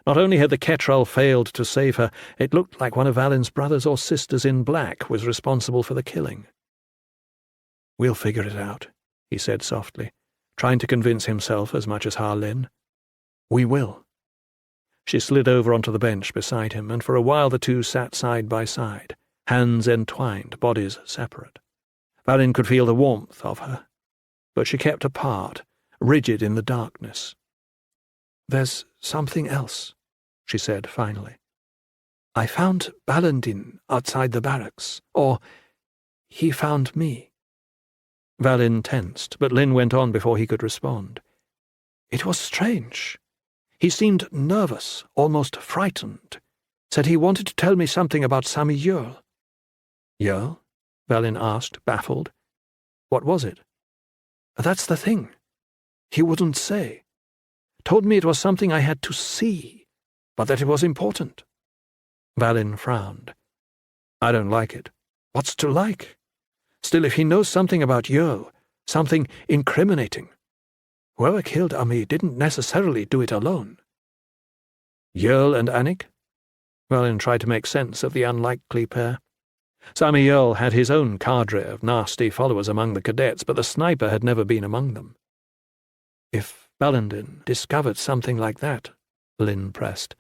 Not only had the Ketrel failed to save her, it looked like one of Valin's brothers or sisters in black was responsible for the killing. We'll figure it out, he said softly, trying to convince himself as much as Harlin. We will. She slid over onto the bench beside him, and for a while the two sat side by side, hands entwined, bodies separate. Valin could feel the warmth of her, but she kept apart, rigid in the darkness. There's something else, she said finally. I found Balandin outside the barracks, or he found me. Valin tensed, but Lynn went on before he could respond. It was strange. He seemed nervous, almost frightened. Said he wanted to tell me something about Sammy Yearl. Yearl? Valin asked, baffled. What was it? That's the thing. He wouldn't say. Told me it was something I had to see, but that it was important. Valin frowned. I don't like it. What's to like? Still, if he knows something about Yearl, something incriminating. Whoever killed Ami didn't necessarily do it alone. Yearl and Anik? Valin tried to make sense of the unlikely pair. Sammy Yearl had his own cadre of nasty followers among the cadets, but the sniper had never been among them. If Balandin discovered something like that, Lynn pressed,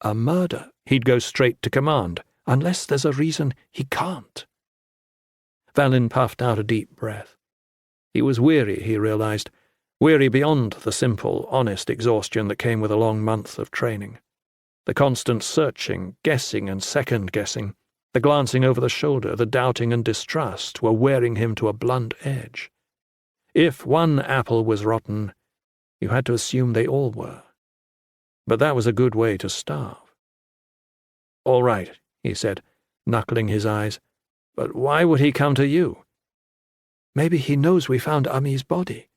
a murder, he'd go straight to command, unless there's a reason he can't. Valin puffed out a deep breath. He was weary, he realized, weary beyond the simple, honest exhaustion that came with a long month of training. The constant searching, guessing and second-guessing, the glancing over the shoulder, the doubting and distrust were wearing him to a blunt edge. If one apple was rotten, you had to assume they all were. But that was a good way to starve. All right, he said, knuckling his eyes. But why would he come to you? Maybe he knows we found Ami's body,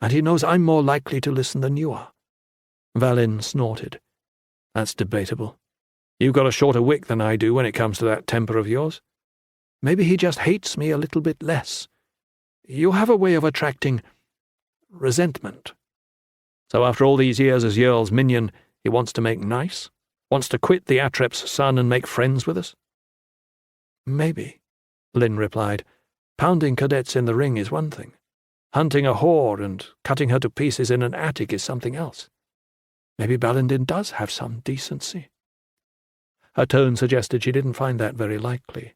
and he knows I'm more likely to listen than you are. Valin snorted. That's debatable. You've got a shorter wick than I do when it comes to that temper of yours. Maybe he just hates me a little bit less, You have a way of attracting resentment. So after all these years as Jarl's minion, he wants to make nice? Wants to quit the Atrep's son and make friends with us? Maybe, Lynn replied. Pounding cadets in the ring is one thing. Hunting a whore and cutting her to pieces in an attic is something else. Maybe Balindin does have some decency. Her tone suggested she didn't find that very likely.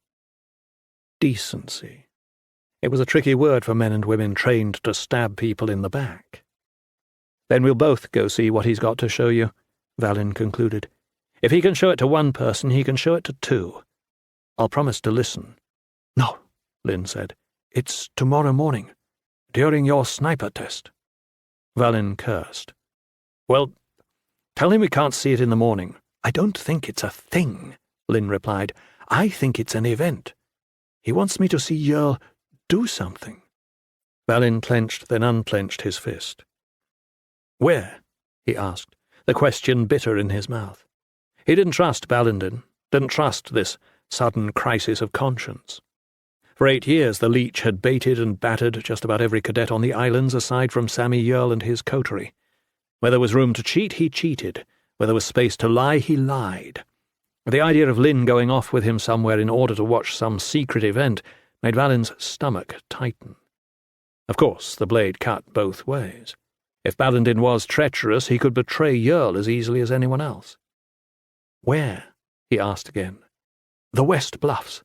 Decency. It was a tricky word for men and women trained to stab people in the back. Then we'll both go see what he's got to show you, Valin concluded. If he can show it to one person, he can show it to two. I'll promise to listen. No, Lynn said. It's tomorrow morning, during your sniper test. Valin cursed. Well, tell him we can't see it in the morning. I don't think it's a thing, Lynn replied. I think it's an event. He wants me to see Jarl do something. Valin clenched, then unclenched his fist. Where? He asked, the question bitter in his mouth. He didn't trust Balindin, didn't trust this sudden crisis of conscience. For 8 years the leech had baited and battered just about every cadet on the islands aside from Sammy Jarl and his coterie. Where there was room to cheat, he cheated. Where there was space to lie, he lied. The idea of Lynn going off with him somewhere in order to watch some secret event made Valin's stomach tighten. Of course, the blade cut both ways. If Balindin was treacherous, he could betray Jarl as easily as anyone else. Where? He asked again. The West Bluffs.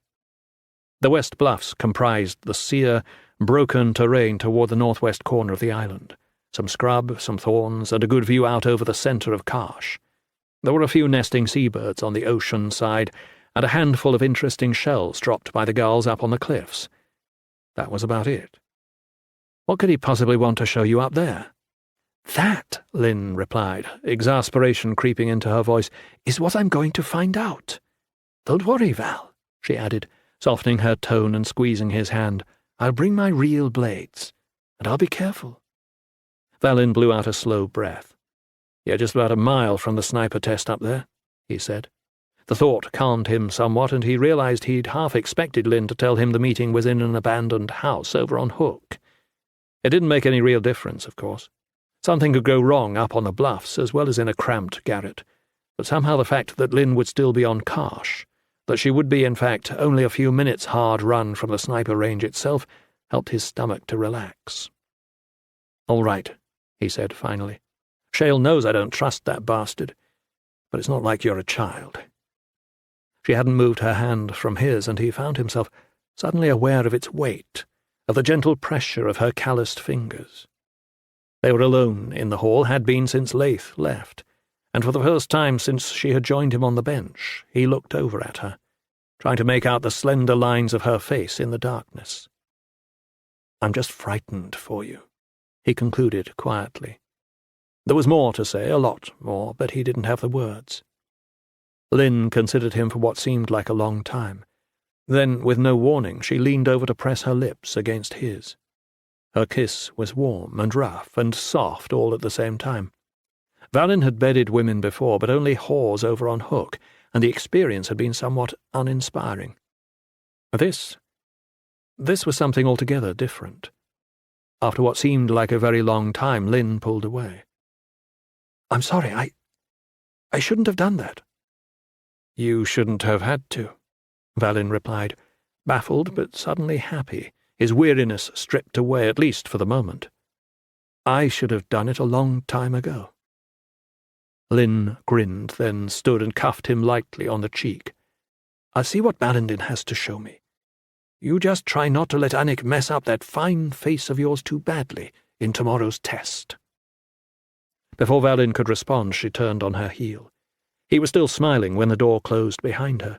The West Bluffs comprised the sere, broken terrain toward the northwest corner of the island. Some scrub, some thorns, and a good view out over the centre of Karsh. There were a few nesting seabirds on the ocean side, and a handful of interesting shells dropped by the gulls up on the cliffs. That was about it. What could he possibly want to show you up there? That, Lynn replied, exasperation creeping into her voice, is what I'm going to find out. Don't worry, Val, she added, softening her tone and squeezing his hand. I'll bring my real blades, and I'll be careful. Valin blew out a slow breath. You're just about a mile from the sniper test up there, he said. The thought calmed him somewhat, and he realized he'd half expected Lynn to tell him the meeting was in an abandoned house over on Hook. It didn't make any real difference, of course. Something could go wrong up on the bluffs as well as in a cramped garret, but somehow the fact that Lynn would still be on Karsh, that she would be, in fact, only a few minutes' hard run from the sniper range itself, helped his stomach to relax. All right, he said finally. Shale knows I don't trust that bastard, but it's not like you're a child. She hadn't moved her hand from his, and he found himself suddenly aware of its weight, of the gentle pressure of her calloused fingers. They were alone in the hall, had been since Leith left, and for the first time since she had joined him on the bench, he looked over at her, trying to make out the slender lines of her face in the darkness. I'm just frightened for you, he concluded quietly. There was more to say, a lot more, but he didn't have the words. Lynn considered him for what seemed like a long time. Then, with no warning, she leaned over to press her lips against his. Her kiss was warm and rough and soft all at the same time. Valin had bedded women before, but only whores over on Hook, and the experience had been somewhat uninspiring. This was something altogether different. After what seemed like a very long time, Lynn pulled away. I'm sorry, I shouldn't have done that. You shouldn't have had to, Valin replied, baffled but suddenly happy, his weariness stripped away, at least for the moment. I should have done it a long time ago. Lynn grinned, then stood and cuffed him lightly on the cheek. I'll see what Balindin has to show me. You just try not to let Anik mess up that fine face of yours too badly in tomorrow's test. Before Valin could respond, she turned on her heel. He was still smiling when the door closed behind her.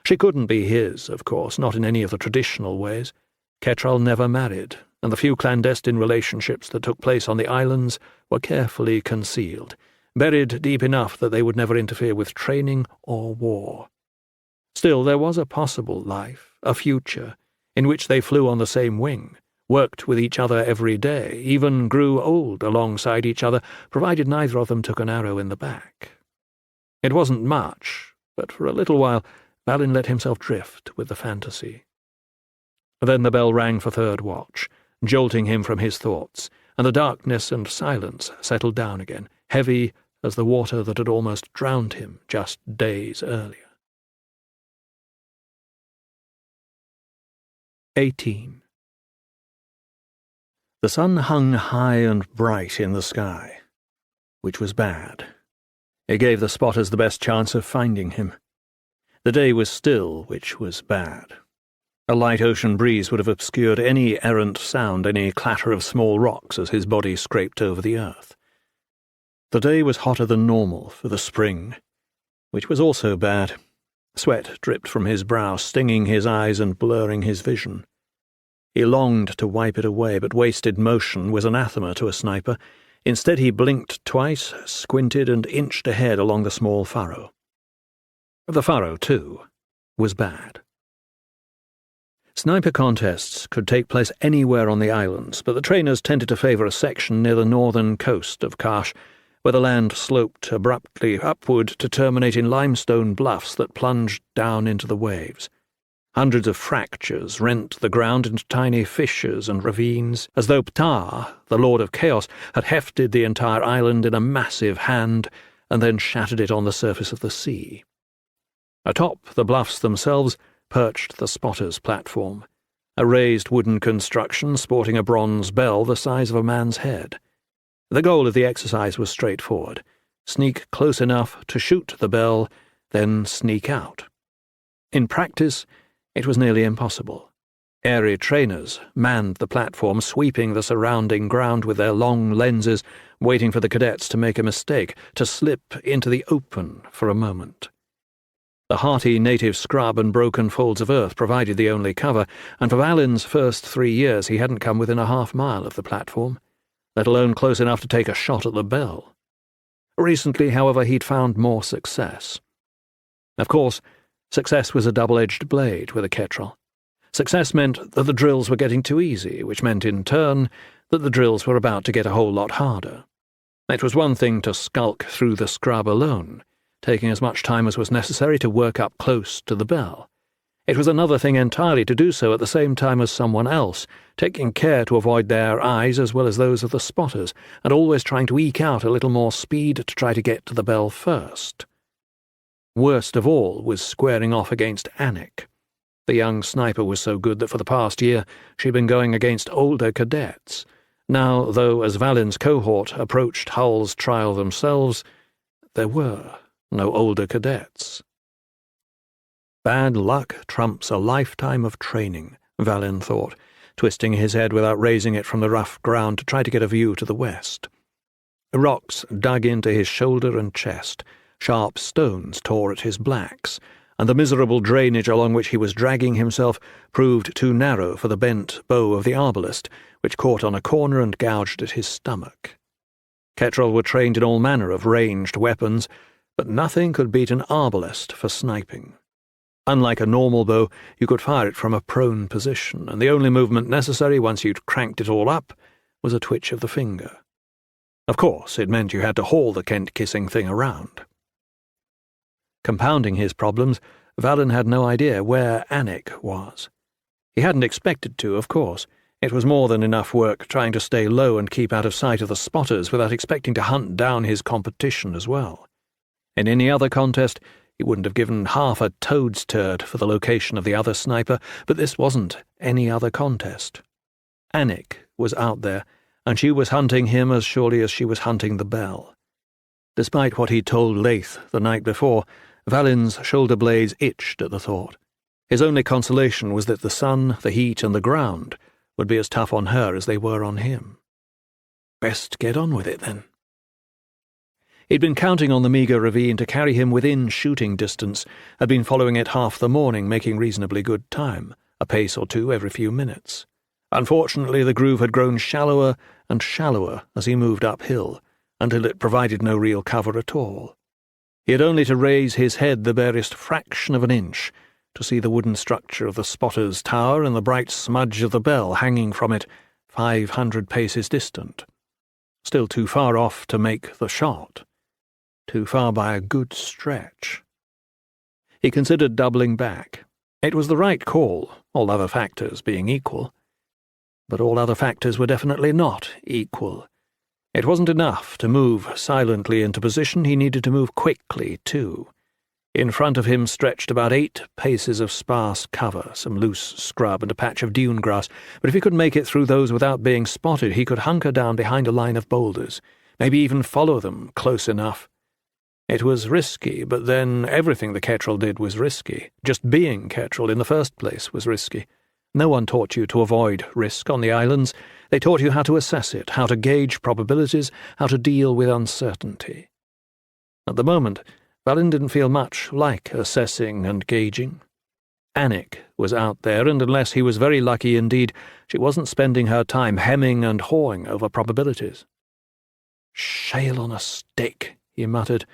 She couldn't be his, of course, not in any of the traditional ways. Ketral never married, and the few clandestine relationships that took place on the islands were carefully concealed, buried deep enough that they would never interfere with training or war. Still, there was a possible life, a future, in which they flew on the same wing, worked with each other every day, even grew old alongside each other, provided neither of them took an arrow in the back. It wasn't much, but for a little while Valin let himself drift with the fantasy. Then the bell rang for third watch, jolting him from his thoughts, and the darkness and silence settled down again, heavy as the water that had almost drowned him just days earlier. 18. The sun hung high and bright in the sky, which was bad. It gave the spotters the best chance of finding him. The day was still, which was bad. A light ocean breeze would have obscured any errant sound, any clatter of small rocks as his body scraped over the earth. The day was hotter than normal for the spring, which was also bad. Sweat dripped from his brow, stinging his eyes and blurring his vision. He longed to wipe it away, but wasted motion was anathema to a sniper. Instead he blinked twice, squinted, and inched ahead along the small furrow. The furrow, too, was bad. Sniper contests could take place anywhere on the islands, but the trainers tended to favour a section near the northern coast of Karsh, where the land sloped abruptly upward to terminate in limestone bluffs that plunged down into the waves. Hundreds of fractures rent the ground into tiny fissures and ravines, as though Ptah, the Lord of Chaos, had hefted the entire island in a massive hand and then shattered it on the surface of the sea. Atop the bluffs themselves perched the spotter's platform, a raised wooden construction sporting a bronze bell the size of a man's head. The goal of the exercise was straightforward: sneak close enough to shoot the bell, then sneak out. In practice, it was nearly impossible. Airy trainers manned the platform, sweeping the surrounding ground with their long lenses, waiting for the cadets to make a mistake, to slip into the open for a moment. The hearty native scrub and broken folds of earth provided the only cover, and for Valin's first 3 years he hadn't come within a half-mile of the platform, let alone close enough to take a shot at the bell. Recently, however, he'd found more success. Of course, success was a double-edged blade with a Ketrel. Success meant that the drills were getting too easy, which meant in turn that the drills were about to get a whole lot harder. It was one thing to skulk through the scrub alone, taking as much time as was necessary to work up close to the bell. It was another thing entirely to do so at the same time as someone else, taking care to avoid their eyes as well as those of the spotters, and always trying to eke out a little more speed to try to get to the bell first. Worst of all was squaring off against Anik. The young sniper was so good that for the past year she'd been going against older cadets. Now, though, as Valin's cohort approached Hull's trial themselves, there were no older cadets. Bad luck trumps a lifetime of training, Valin thought, twisting his head without raising it from the rough ground to try to get a view to the west. Rocks dug into his shoulder and chest, sharp stones tore at his blacks, and the miserable drainage along which he was dragging himself proved too narrow for the bent bow of the arbalist, which caught on a corner and gouged at his stomach. Ketrel were trained in all manner of ranged weapons, but nothing could beat an arbalist for sniping. Unlike a normal bow, you could fire it from a prone position, and the only movement necessary once you'd cranked it all up was a twitch of the finger. Of course, it meant you had to haul the Kent-kissing thing around. Compounding his problems, Valin had no idea where Anik was. He hadn't expected to, of course. It was more than enough work trying to stay low and keep out of sight of the spotters without expecting to hunt down his competition as well. In any other contest, he wouldn't have given half a toad's turd for the location of the other sniper, but this wasn't any other contest. Anik was out there, and she was hunting him as surely as she was hunting the bell. Despite what he'd told Leith the night before, Valin's shoulder blades itched at the thought. His only consolation was that the sun, the heat, and the ground would be as tough on her as they were on him. Best get on with it, then. He'd been counting on the meagre ravine to carry him within shooting distance, had been following it half the morning, making reasonably good time, a pace or two every few minutes. Unfortunately, the groove had grown shallower and shallower as he moved uphill, until it provided no real cover at all. He had only to raise his head the barest fraction of an inch to see the wooden structure of the spotter's tower and the bright smudge of the bell hanging from it 500 paces distant. Still too far off to make the shot. Too far by a good stretch. He considered doubling back. It was the right call, all other factors being equal. But all other factors were definitely not equal. It wasn't enough to move silently into position, he needed to move quickly, too. In front of him stretched about 8 paces of sparse cover, some loose scrub and a patch of dune grass, but if he could make it through those without being spotted, he could hunker down behind a line of boulders, maybe even follow them close enough. It was risky, but then everything the Ketrel did was risky. Just being Ketrel in the first place was risky. No one taught you to avoid risk on the islands. They taught you how to assess it, how to gauge probabilities, how to deal with uncertainty. At the moment, Valin didn't feel much like assessing and gauging. Anik was out there, and unless he was very lucky indeed, she wasn't spending her time hemming and hawing over probabilities. "Shale on a stick," he muttered,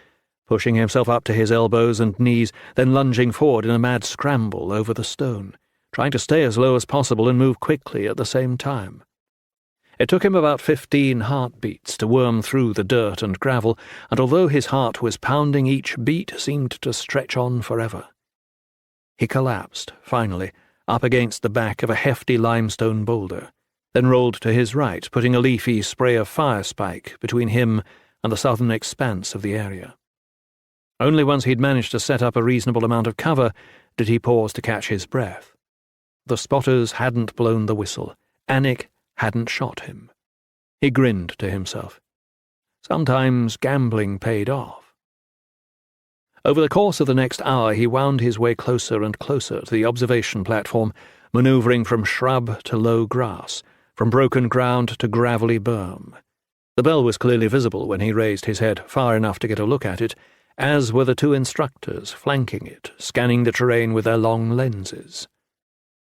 pushing himself up to his elbows and knees, then lunging forward in a mad scramble over the stone, trying to stay as low as possible and move quickly at the same time. It took him about 15 heartbeats to worm through the dirt and gravel, and although his heart was pounding, each beat seemed to stretch on forever. He collapsed, finally, up against the back of a hefty limestone boulder, then rolled to his right, putting a leafy spray of fire spike between him and the southern expanse of the area. Only once he'd managed to set up a reasonable amount of cover did he pause to catch his breath. The spotters hadn't blown the whistle. Anik hadn't shot him. He grinned to himself. Sometimes gambling paid off. Over the course of the next hour he wound his way closer and closer to the observation platform, manoeuvring from shrub to low grass, from broken ground to gravelly berm. The bell was clearly visible when he raised his head far enough to get a look at it, as were the 2 instructors flanking it, scanning the terrain with their long lenses.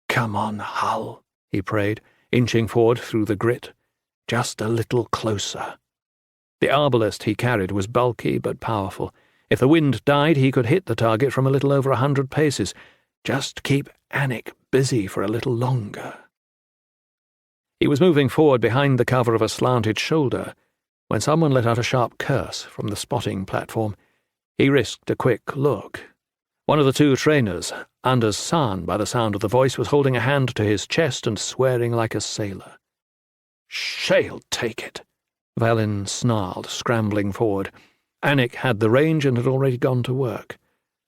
"Come on, Hull," he prayed, inching forward through the grit. "Just a little closer." The arbalest he carried was bulky but powerful. If the wind died, he could hit the target from a little over 100 paces. Just keep Anik busy for a little longer. He was moving forward behind the cover of a slanted shoulder when someone let out a sharp curse from the spotting platform. He risked a quick look. One of the 2 trainers, Anders Sahn by the sound of the voice, was holding a hand to his chest and swearing like a sailor. "Shale take it," Valin snarled, scrambling forward. Anik had the range and had already gone to work.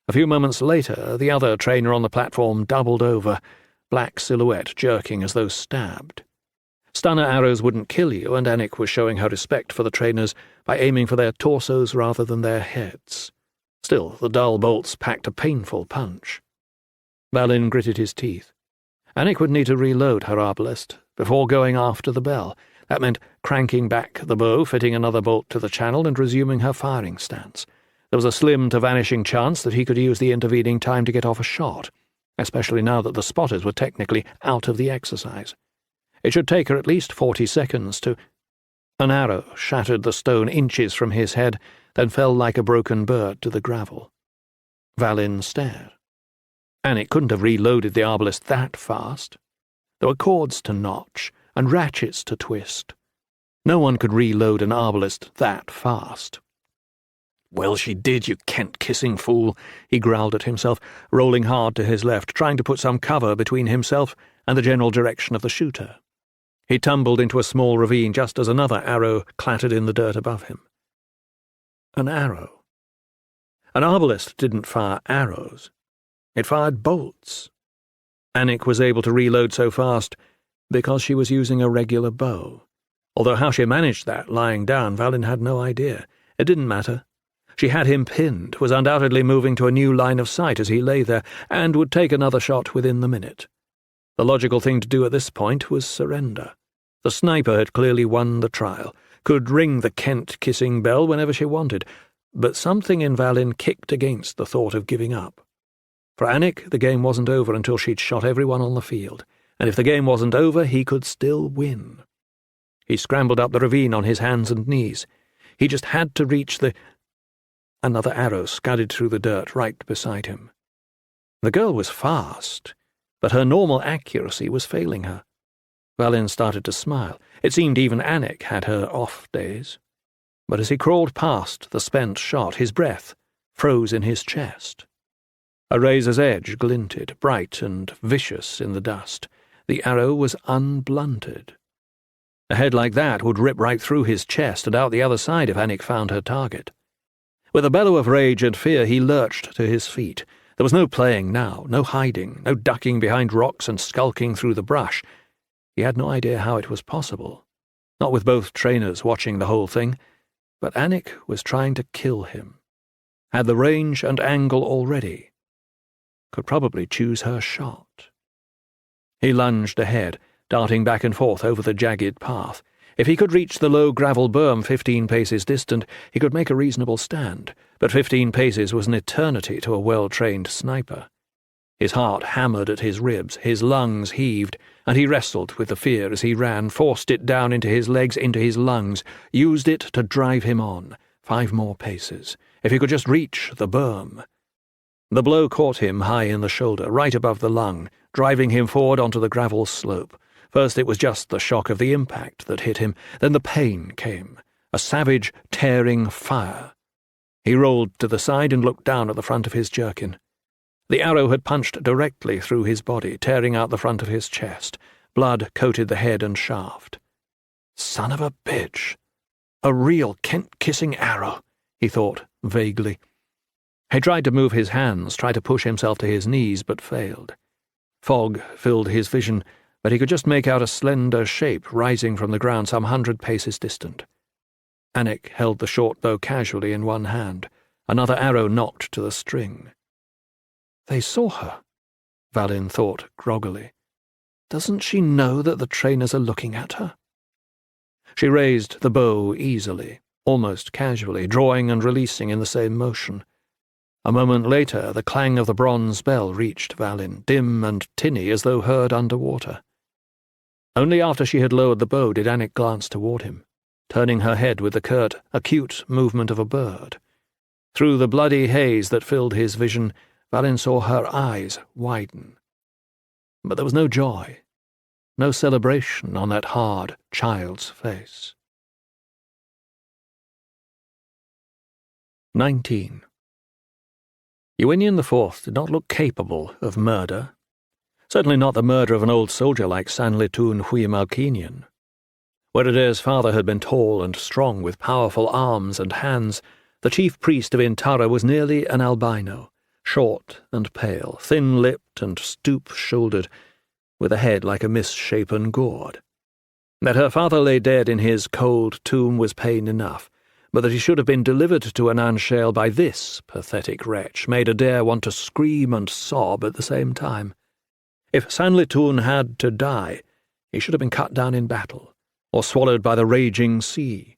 A few moments later, the other trainer on the platform doubled over, black silhouette jerking as though stabbed. Stunner arrows wouldn't kill you, and Anik was showing her respect for the trainers by aiming for their torsos rather than their heads. Still, the dull bolts packed a painful punch. Valin gritted his teeth. Anik would need to reload her arbalest before going after the bell. That meant cranking back the bow, fitting another bolt to the channel, and resuming her firing stance. There was a slim to vanishing chance that he could use the intervening time to get off a shot, especially now that the spotters were technically out of the exercise. It should take her at least 40 seconds to... An arrow shattered the stone inches from his head, then fell like a broken bird to the gravel. Valin stared. Anik couldn't have reloaded the arbalest that fast. There were cords to notch and ratchets to twist. No one could reload an arbalest that fast. "Well, she did, you Kent-kissing fool," he growled at himself, rolling hard to his left, trying to put some cover between himself and the general direction of the shooter. He tumbled into a small ravine just as another arrow clattered in the dirt above him. An arrow. An arbalest didn't fire arrows. It fired bolts. Anik was able to reload so fast because she was using a regular bow. Although how she managed that lying down, Valin had no idea. It didn't matter. She had him pinned, was undoubtedly moving to a new line of sight as he lay there, and would take another shot within the minute. The logical thing to do at this point was surrender. The sniper had clearly won the trial, could ring the Kent-kissing bell whenever she wanted, but something in Valin kicked against the thought of giving up. For Anik, the game wasn't over until she'd shot everyone on the field, and if the game wasn't over, he could still win. He scrambled up the ravine on his hands and knees. He just had to reach the... Another arrow scudded through the dirt right beside him. The girl was fast, but her normal accuracy was failing her. Valin started to smile. It seemed even Anik had her off days. But as he crawled past the spent shot, his breath froze in his chest. A razor's edge glinted, bright and vicious in the dust. The arrow was unblunted. A head like that would rip right through his chest and out the other side if Anik found her target. With a bellow of rage and fear, he lurched to his feet. There was no playing now, no hiding, no ducking behind rocks and skulking through the brush. He had no idea how it was possible, not with both trainers watching the whole thing, but Anik was trying to kill him. Had the range and angle already. Could probably choose her shot. He lunged ahead, darting back and forth over the jagged path. If he could reach the low gravel berm 15 paces distant, he could make a reasonable stand, but 15 paces was an eternity to a well-trained sniper. His heart hammered at his ribs, his lungs heaved, and he wrestled with the fear as he ran, forced it down into his legs, into his lungs, used it to drive him on. 5 more paces. If he could just reach the berm. The blow caught him high in the shoulder, right above the lung, driving him forward onto the gravel slope. First it was just the shock of the impact that hit him, then the pain came, a savage, tearing fire. He rolled to the side and looked down at the front of his jerkin. The arrow had punched directly through his body, tearing out the front of his chest. Blood coated the head and shaft. Son of a bitch! A real Kent-kissing arrow, he thought, vaguely. He tried to move his hands, tried to push himself to his knees, but failed. Fog filled his vision, but he could just make out a slender shape rising from the ground some 100 paces distant. Anik held the short bow casually in one hand. Another arrow knocked to the string. They saw her, Valin thought groggily. Doesn't she know that the trainers are looking at her? She raised the bow easily, almost casually, drawing and releasing in the same motion. A moment later, the clang of the bronze bell reached Valin, dim and tinny as though heard underwater. Only after she had lowered the bow did Anik glance toward him, turning her head with the curt, acute movement of a bird. Through the bloody haze that filled his vision, Valin saw her eyes widen. But there was no joy, no celebration on that hard child's face. 19. Ewinian IV did not look capable of murder. Certainly not the murder of an old soldier like Sanlitun Hui Malkinian. Whereas father had been tall and strong with powerful arms and hands, the chief priest of Intara was nearly an albino, short and pale, thin-lipped and stoop-shouldered, with a head like a misshapen gourd. That her father lay dead in his cold tomb was pain enough, but that he should have been delivered to Anan Shale by this pathetic wretch made Adair want to scream and sob at the same time. If Sanlitun had to die, he should have been cut down in battle, or swallowed by the raging sea.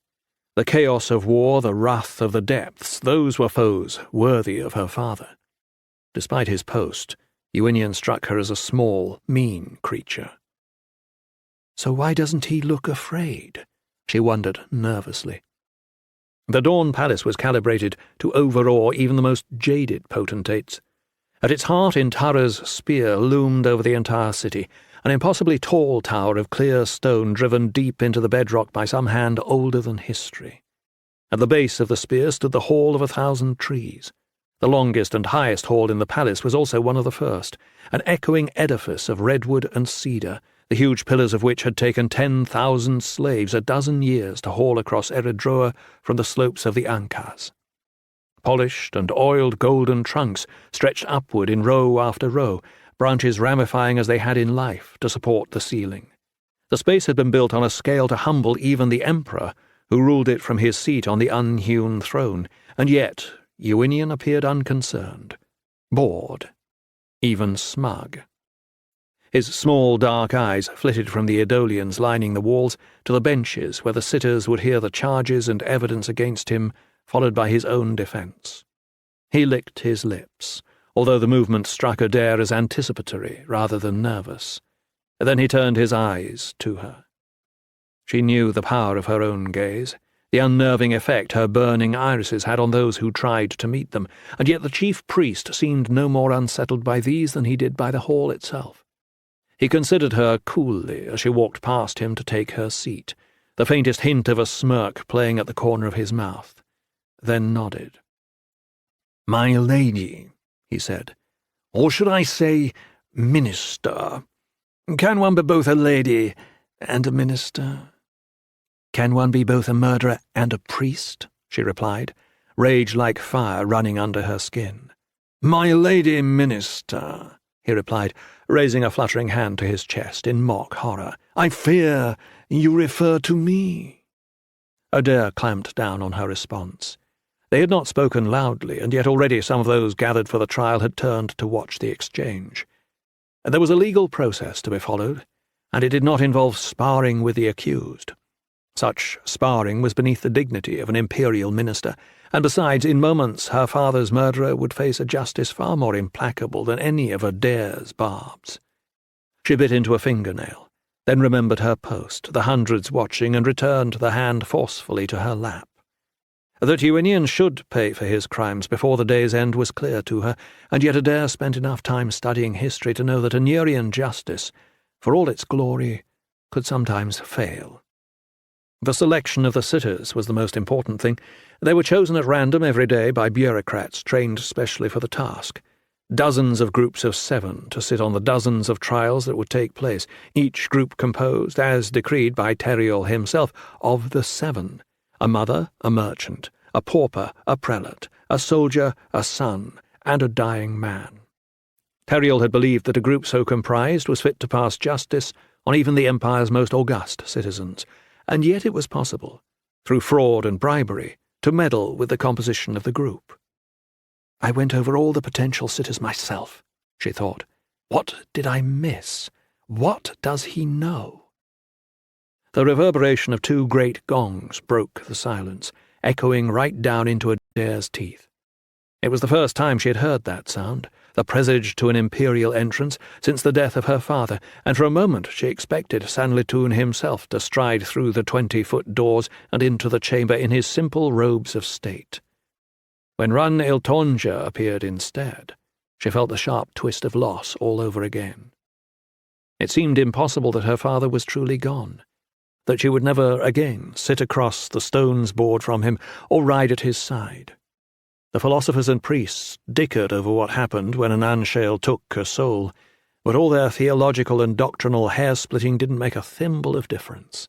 The chaos of war, the wrath of the depths, those were foes worthy of her father. Despite his post, Ewinian struck her as a small, mean creature. So why doesn't he look afraid? She wondered nervously. The Dawn Palace was calibrated to overawe even the most jaded potentates. At its heart, Intara's spear loomed over the entire city, an impossibly tall tower of clear stone driven deep into the bedrock by some hand older than history. At the base of the spear stood the Hall of 1,000 Trees. The longest and highest hall in the palace was also one of the first, an echoing edifice of redwood and cedar, the huge pillars of which had taken 10,000 slaves a dozen years to haul across Eridroa from the slopes of the Ancas. Polished and oiled golden trunks stretched upward in row after row, branches ramifying as they had in life to support the ceiling. The space had been built on a scale to humble even the emperor, who ruled it from his seat on the unhewn throne, and yet Ewinian appeared unconcerned, bored, even smug. His small dark eyes flitted from the Edolians lining the walls to the benches where the sitters would hear the charges and evidence against him, followed by his own defence. He licked his lips, although the movement struck Adair as anticipatory rather than nervous. Then he turned his eyes to her. She knew the power of her own gaze, the unnerving effect her burning irises had on those who tried to meet them, and yet the chief priest seemed no more unsettled by these than he did by the hall itself. He considered her coolly as she walked past him to take her seat, the faintest hint of a smirk playing at the corner of his mouth, then nodded. "My lady," he said, Or should I say minister? Can one be both a lady and a minister? Can one be both a murderer and a priest? She replied, rage like fire running under her skin. My lady minister, he replied, raising a fluttering hand to his chest in mock horror. I fear you refer to me. Adair clamped down on her response. They had not spoken loudly, and yet already some of those gathered for the trial had turned to watch the exchange. There was a legal process to be followed, and it did not involve sparring with the accused. Such sparring was beneath the dignity of an imperial minister, and besides, in moments her father's murderer would face a justice far more implacable than any of Adair's barbs. She bit into a fingernail, then remembered her post, the hundreds watching, and returned the hand forcefully to her lap. That Uinian should pay for his crimes before the day's end was clear to her, and yet Adair spent enough time studying history to know that Anurian justice, for all its glory, could sometimes fail. The selection of the sitters was the most important thing. They were chosen at random every day by bureaucrats trained specially for the task. Dozens of groups of 7 to sit on the dozens of trials that would take place, each group composed, as decreed by Teriel himself, of the 7. A mother, a merchant, a pauper, a prelate, a soldier, a son, and a dying man. Teriel had believed that a group so comprised was fit to pass justice on even the Empire's most august citizens, and yet it was possible, through fraud and bribery, to meddle with the composition of the group. I went over all the potential sitters myself, she thought. What did I miss? What does he know? The reverberation of 2 great gongs broke the silence, echoing right down into Adair's teeth. It was the first time she had heard that sound, the presage to an imperial entrance, since the death of her father, and for a moment she expected Sanlitun himself to stride through the 20-foot doors and into the chamber in his simple robes of state. When Ran Iltonja appeared instead, she felt the sharp twist of loss all over again. It seemed impossible that her father was truly gone, that she would never again sit across the stone's board from him or ride at his side. The philosophers and priests dickered over what happened when an Anshale took her soul, but all their theological and doctrinal hair-splitting didn't make a thimble of difference.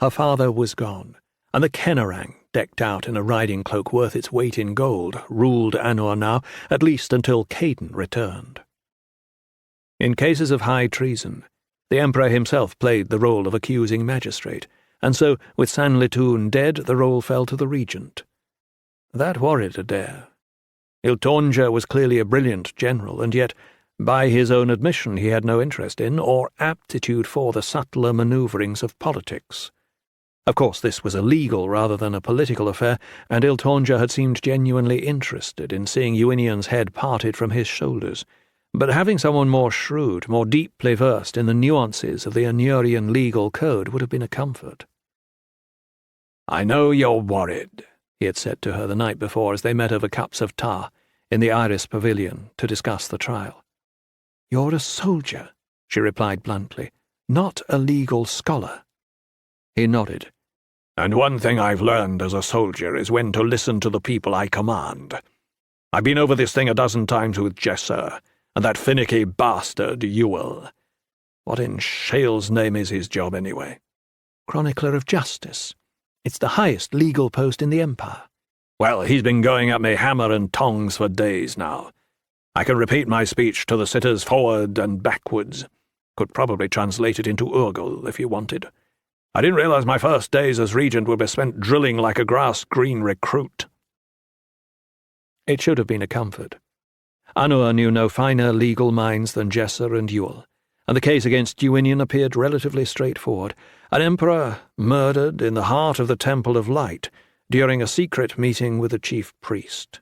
Her father was gone, and the Kenarang, decked out in a riding cloak worth its weight in gold, ruled Anor now, at least until Caden returned. In cases of high treason, the Emperor himself played the role of accusing magistrate, and so, with Sanlitun dead, the role fell to the regent. That worried Adair. Iltonja was clearly a brilliant general, and yet, by his own admission, he had no interest in, or aptitude for, the subtler manoeuvrings of politics. Of course, this was a legal rather than a political affair, and Iltonja had seemed genuinely interested in seeing Uinian's head parted from his shoulders. But having someone more shrewd, more deeply versed in the nuances of the Anurian legal code would have been a comfort. "I know you're worried," he had said to her the night before as they met over cups of tar in the Iris Pavilion to discuss the trial. "You're a soldier," she replied bluntly, "not a legal scholar." He nodded. "And one thing I've learned as a soldier is when to listen to the people I command. I've been over this thing a dozen times with Jesser, and that finicky bastard Ewell. What in Shale's name is his job, anyway?" "Chronicler of Justice. It's the highest legal post in the Empire." "Well, he's been going at me hammer and tongs for days now. I can repeat my speech to the sitters forward and backwards. Could probably translate it into Urgal, if you wanted. I didn't realize my first days as regent would be spent drilling like a grass-green recruit." It should have been a comfort. Anor knew no finer legal minds than Jesser and Ewell, and the case against Uinian appeared relatively straightforward. An emperor murdered in the heart of the Temple of Light during a secret meeting with the chief priest.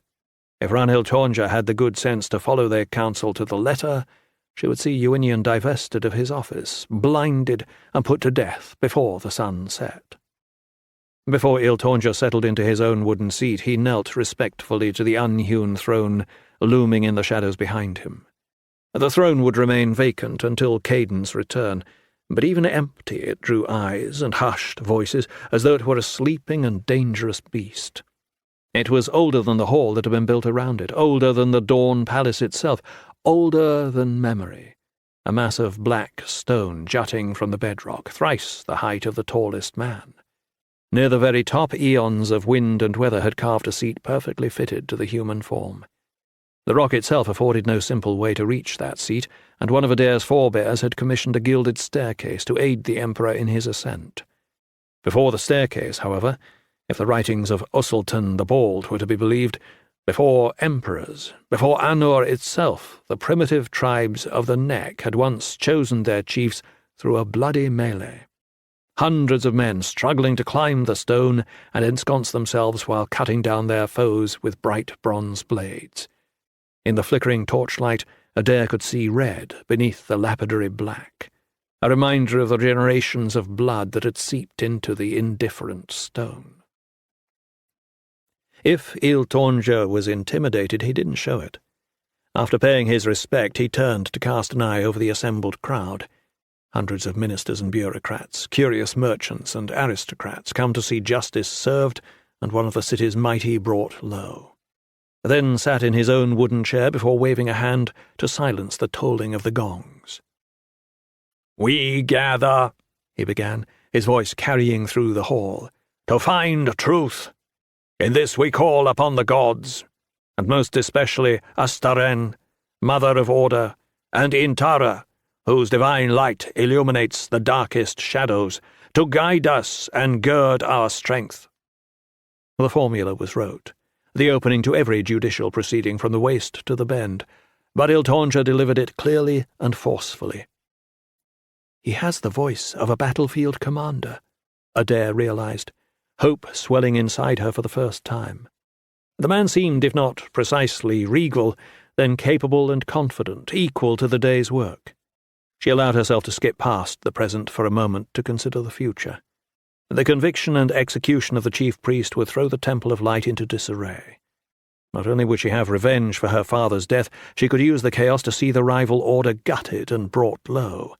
If Ranhil Tornja had the good sense to follow their counsel to the letter, she would see Uinian divested of his office, blinded, and put to death before the sun set. Before Iltonja settled into his own wooden seat, he knelt respectfully to the unhewn throne looming in the shadows behind him. The throne would remain vacant until Caden's return, but even empty it drew eyes and hushed voices as though it were a sleeping and dangerous beast. It was older than the hall that had been built around it, older than the Dawn Palace itself, older than memory. A mass of black stone jutting from the bedrock, thrice the height of the tallest man. Near the very top, eons of wind and weather had carved a seat perfectly fitted to the human form. The rock itself afforded no simple way to reach that seat, and one of Adair's forebears had commissioned a gilded staircase to aid the Emperor in his ascent. Before the staircase, however, if the writings of Usselton the Bald were to be believed, before emperors, before Anur itself, the primitive tribes of the Neck had once chosen their chiefs through a bloody melee. Hundreds of men struggling to climb the stone and ensconce themselves while cutting down their foes with bright bronze blades. In the flickering torchlight, Adair could see red beneath the lapidary black, a reminder of the generations of blood that had seeped into the indifferent stone. If Iltonja was intimidated, he didn't show it. After paying his respect, he turned to cast an eye over the assembled crowd. Hundreds of ministers and bureaucrats, curious merchants and aristocrats, come to see justice served and one of the city's mighty brought low. Then sat in his own wooden chair before waving a hand to silence the tolling of the gongs. "We gather," he began, his voice carrying through the hall, "to find truth. In this we call upon the gods, and most especially Astaren, Mother of Order, and Intara, whose divine light illuminates the darkest shadows, to guide us and gird our strength." The formula was rote, the opening to every judicial proceeding from the waist to the bend, but Iltonja delivered it clearly and forcefully. He has the voice of a battlefield commander, Adair realized, hope swelling inside her for the first time. The man seemed, if not precisely regal, then capable and confident, equal to the day's work. She allowed herself to skip past the present for a moment to consider the future. The conviction and execution of the chief priest would throw the Temple of Light into disarray. Not only would she have revenge for her father's death, she could use the chaos to see the rival order gutted and brought low.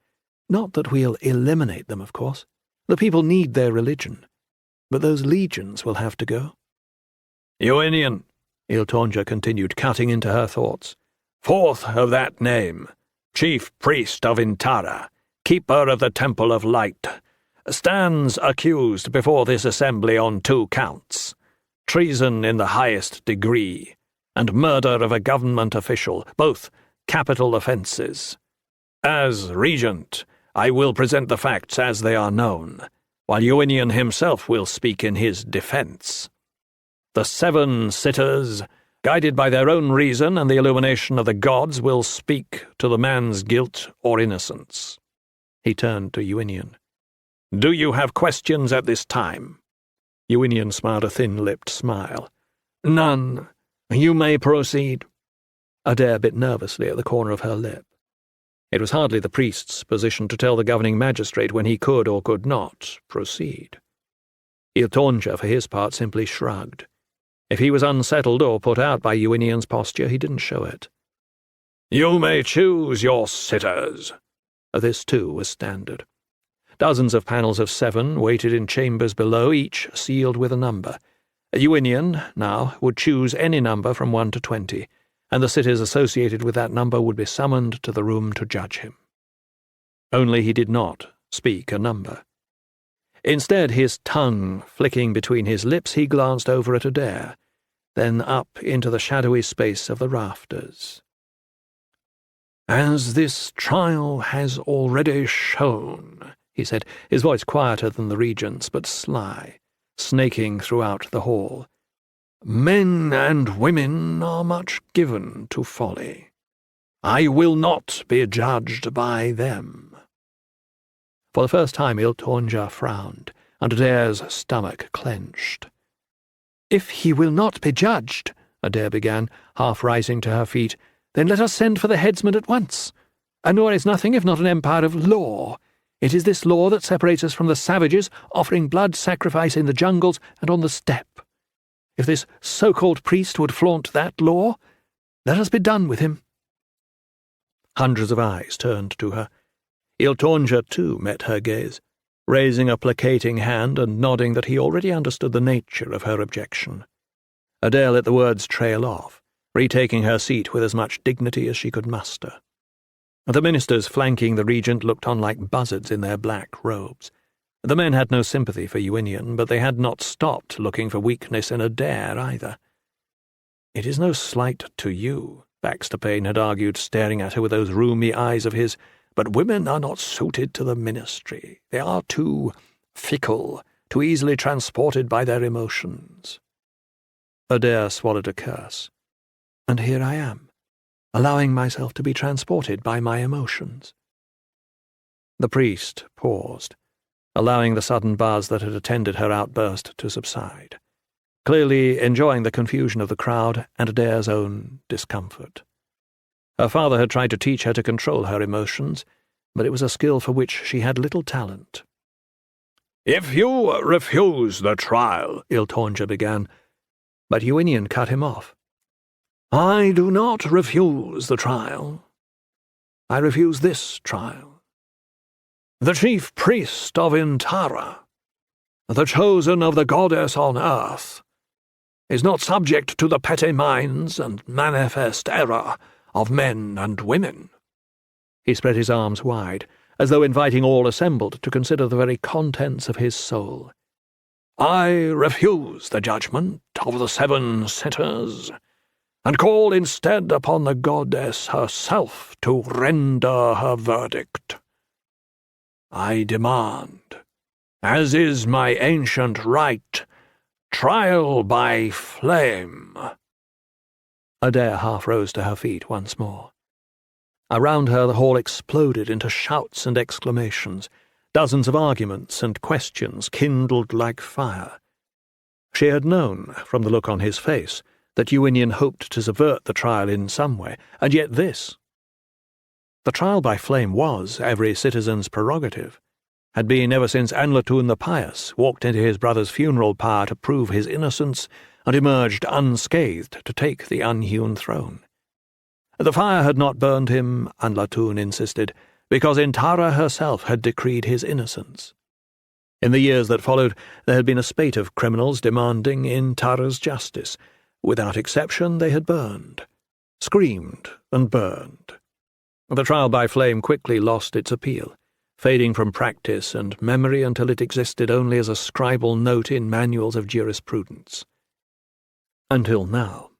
Not that we'll eliminate them, of course. The people need their religion. But those legions will have to go. "Uinian," Iltonja continued, cutting into her thoughts. "Fourth of that name, chief priest of Intara, keeper of the Temple of Light, stands accused before this assembly on 2 counts, treason in the highest degree, and murder of a government official, both capital offences. As regent, I will present the facts as they are known, while Uinian himself will speak in his defence. The 7 sitters, guided by their own reason and the illumination of the gods, will speak to the man's guilt or innocence." He turned to Uinian. "Do you have questions at this time?" Uinian smiled a thin-lipped smile. "None. You may proceed." Adair bit nervously at the corner of her lip. It was hardly the priest's position to tell the governing magistrate when he could or could not proceed. Iltonja, for his part, simply shrugged. If he was unsettled or put out by Uinian's posture, he didn't show it. "You may choose your sitters." This, too, was standard. Dozens of panels of 7 waited in chambers below, each sealed with a number. Uinian, now, would choose any number from 1 to 20, and the sitters associated with that number would be summoned to the room to judge him. Only he did not speak a number. Instead, his tongue flicking between his lips, he glanced over at Adair, then up into the shadowy space of the rafters. "As this trial has already shown," he said, his voice quieter than the regent's, but sly, snaking throughout the hall, "men and women are much given to folly. I will not be judged by them." For the first time Iltonja frowned, and Adair's stomach clenched. "If he will not be judged," Adair began, half rising to her feet, "then let us send for the headsman at once. Anur is nothing if not an empire of law. It is this law that separates us from the savages offering blood sacrifice in the jungles and on the steppe. If this so-called priest would flaunt that law, let us be done with him." Hundreds of eyes turned to her. Iltonja, too, met her gaze, raising a placating hand and nodding that he already understood the nature of her objection. Adair let the words trail off, retaking her seat with as much dignity as she could muster. The ministers flanking the regent looked on like buzzards in their black robes. The men had no sympathy for Ewinion, but they had not stopped looking for weakness in Adair either. "It is no slight to you," Baxter Payne had argued, staring at her with those rheumy eyes of his, "but women are not suited to the ministry. They are too fickle, too easily transported by their emotions." Adair swallowed a curse. "And here I am, allowing myself to be transported by my emotions." The priest paused, allowing the sudden buzz that had attended her outburst to subside, clearly enjoying the confusion of the crowd and Adair's own discomfort. Her father had tried to teach her to control her emotions, but it was a skill for which she had little talent. "If you refuse the trial," Iltornja began, but Ewinion cut him off. "I do not refuse the trial. I refuse this trial. The chief priest of Intara, the chosen of the goddess on earth, is not subject to the petty minds and manifest error of men and women." He spread his arms wide, as though inviting all assembled to consider the very contents of his soul. "I refuse the judgment of the 7 sitters, and call instead upon the goddess herself to render her verdict. I demand, as is my ancient right, trial by flame." Adair half rose to her feet once more. Around her the hall exploded into shouts and exclamations. Dozens of arguments and questions kindled like fire. She had known, from the look on his face, that Ewinion hoped to subvert the trial in some way, and yet this. The trial by flame was every citizen's prerogative, had been ever since Anlatun the Pious walked into his brother's funeral pyre to prove his innocence and emerged unscathed to take the unhewn throne. The fire had not burned him, Anlatun insisted, because Intara herself had decreed his innocence. In the years that followed, there had been a spate of criminals demanding Intara's justice. Without exception, they had burned, screamed, and burned. The trial by flame quickly lost its appeal, fading from practice and memory until it existed only as a scribal note in manuals of jurisprudence. Until now.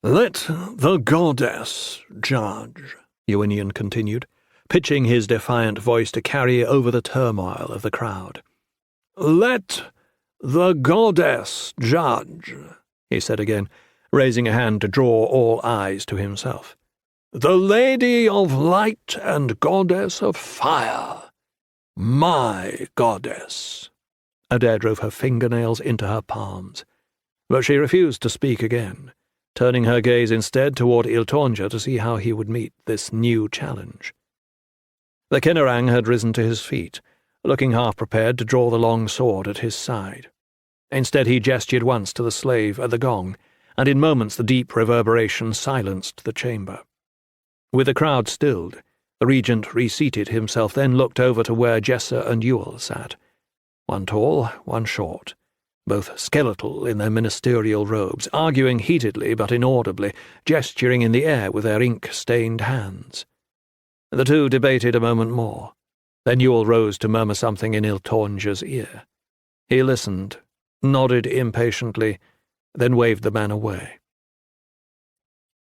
"Let the goddess judge," Ewinion continued, pitching his defiant voice to carry over the turmoil of the crowd. "Let the goddess judge," he said again, raising a hand to draw all eyes to himself. "The lady of light and goddess of fire, my goddess." Adair drove her fingernails into her palms, but she refused to speak again, turning her gaze instead toward Iltornja to see how he would meet this new challenge. The Kinarang had risen to his feet, looking half-prepared to draw the long sword at his side. Instead he gestured once to the slave at the gong, and in moments the deep reverberation silenced the chamber. With the crowd stilled, the regent reseated himself, then looked over to where Jessa and Ewell sat, one tall, one short, both skeletal in their ministerial robes, arguing heatedly but inaudibly, gesturing in the air with their ink-stained hands. The two debated a moment more. Then Ewell rose to murmur something in Iltornja's ear. He listened, nodded impatiently, then waved the man away.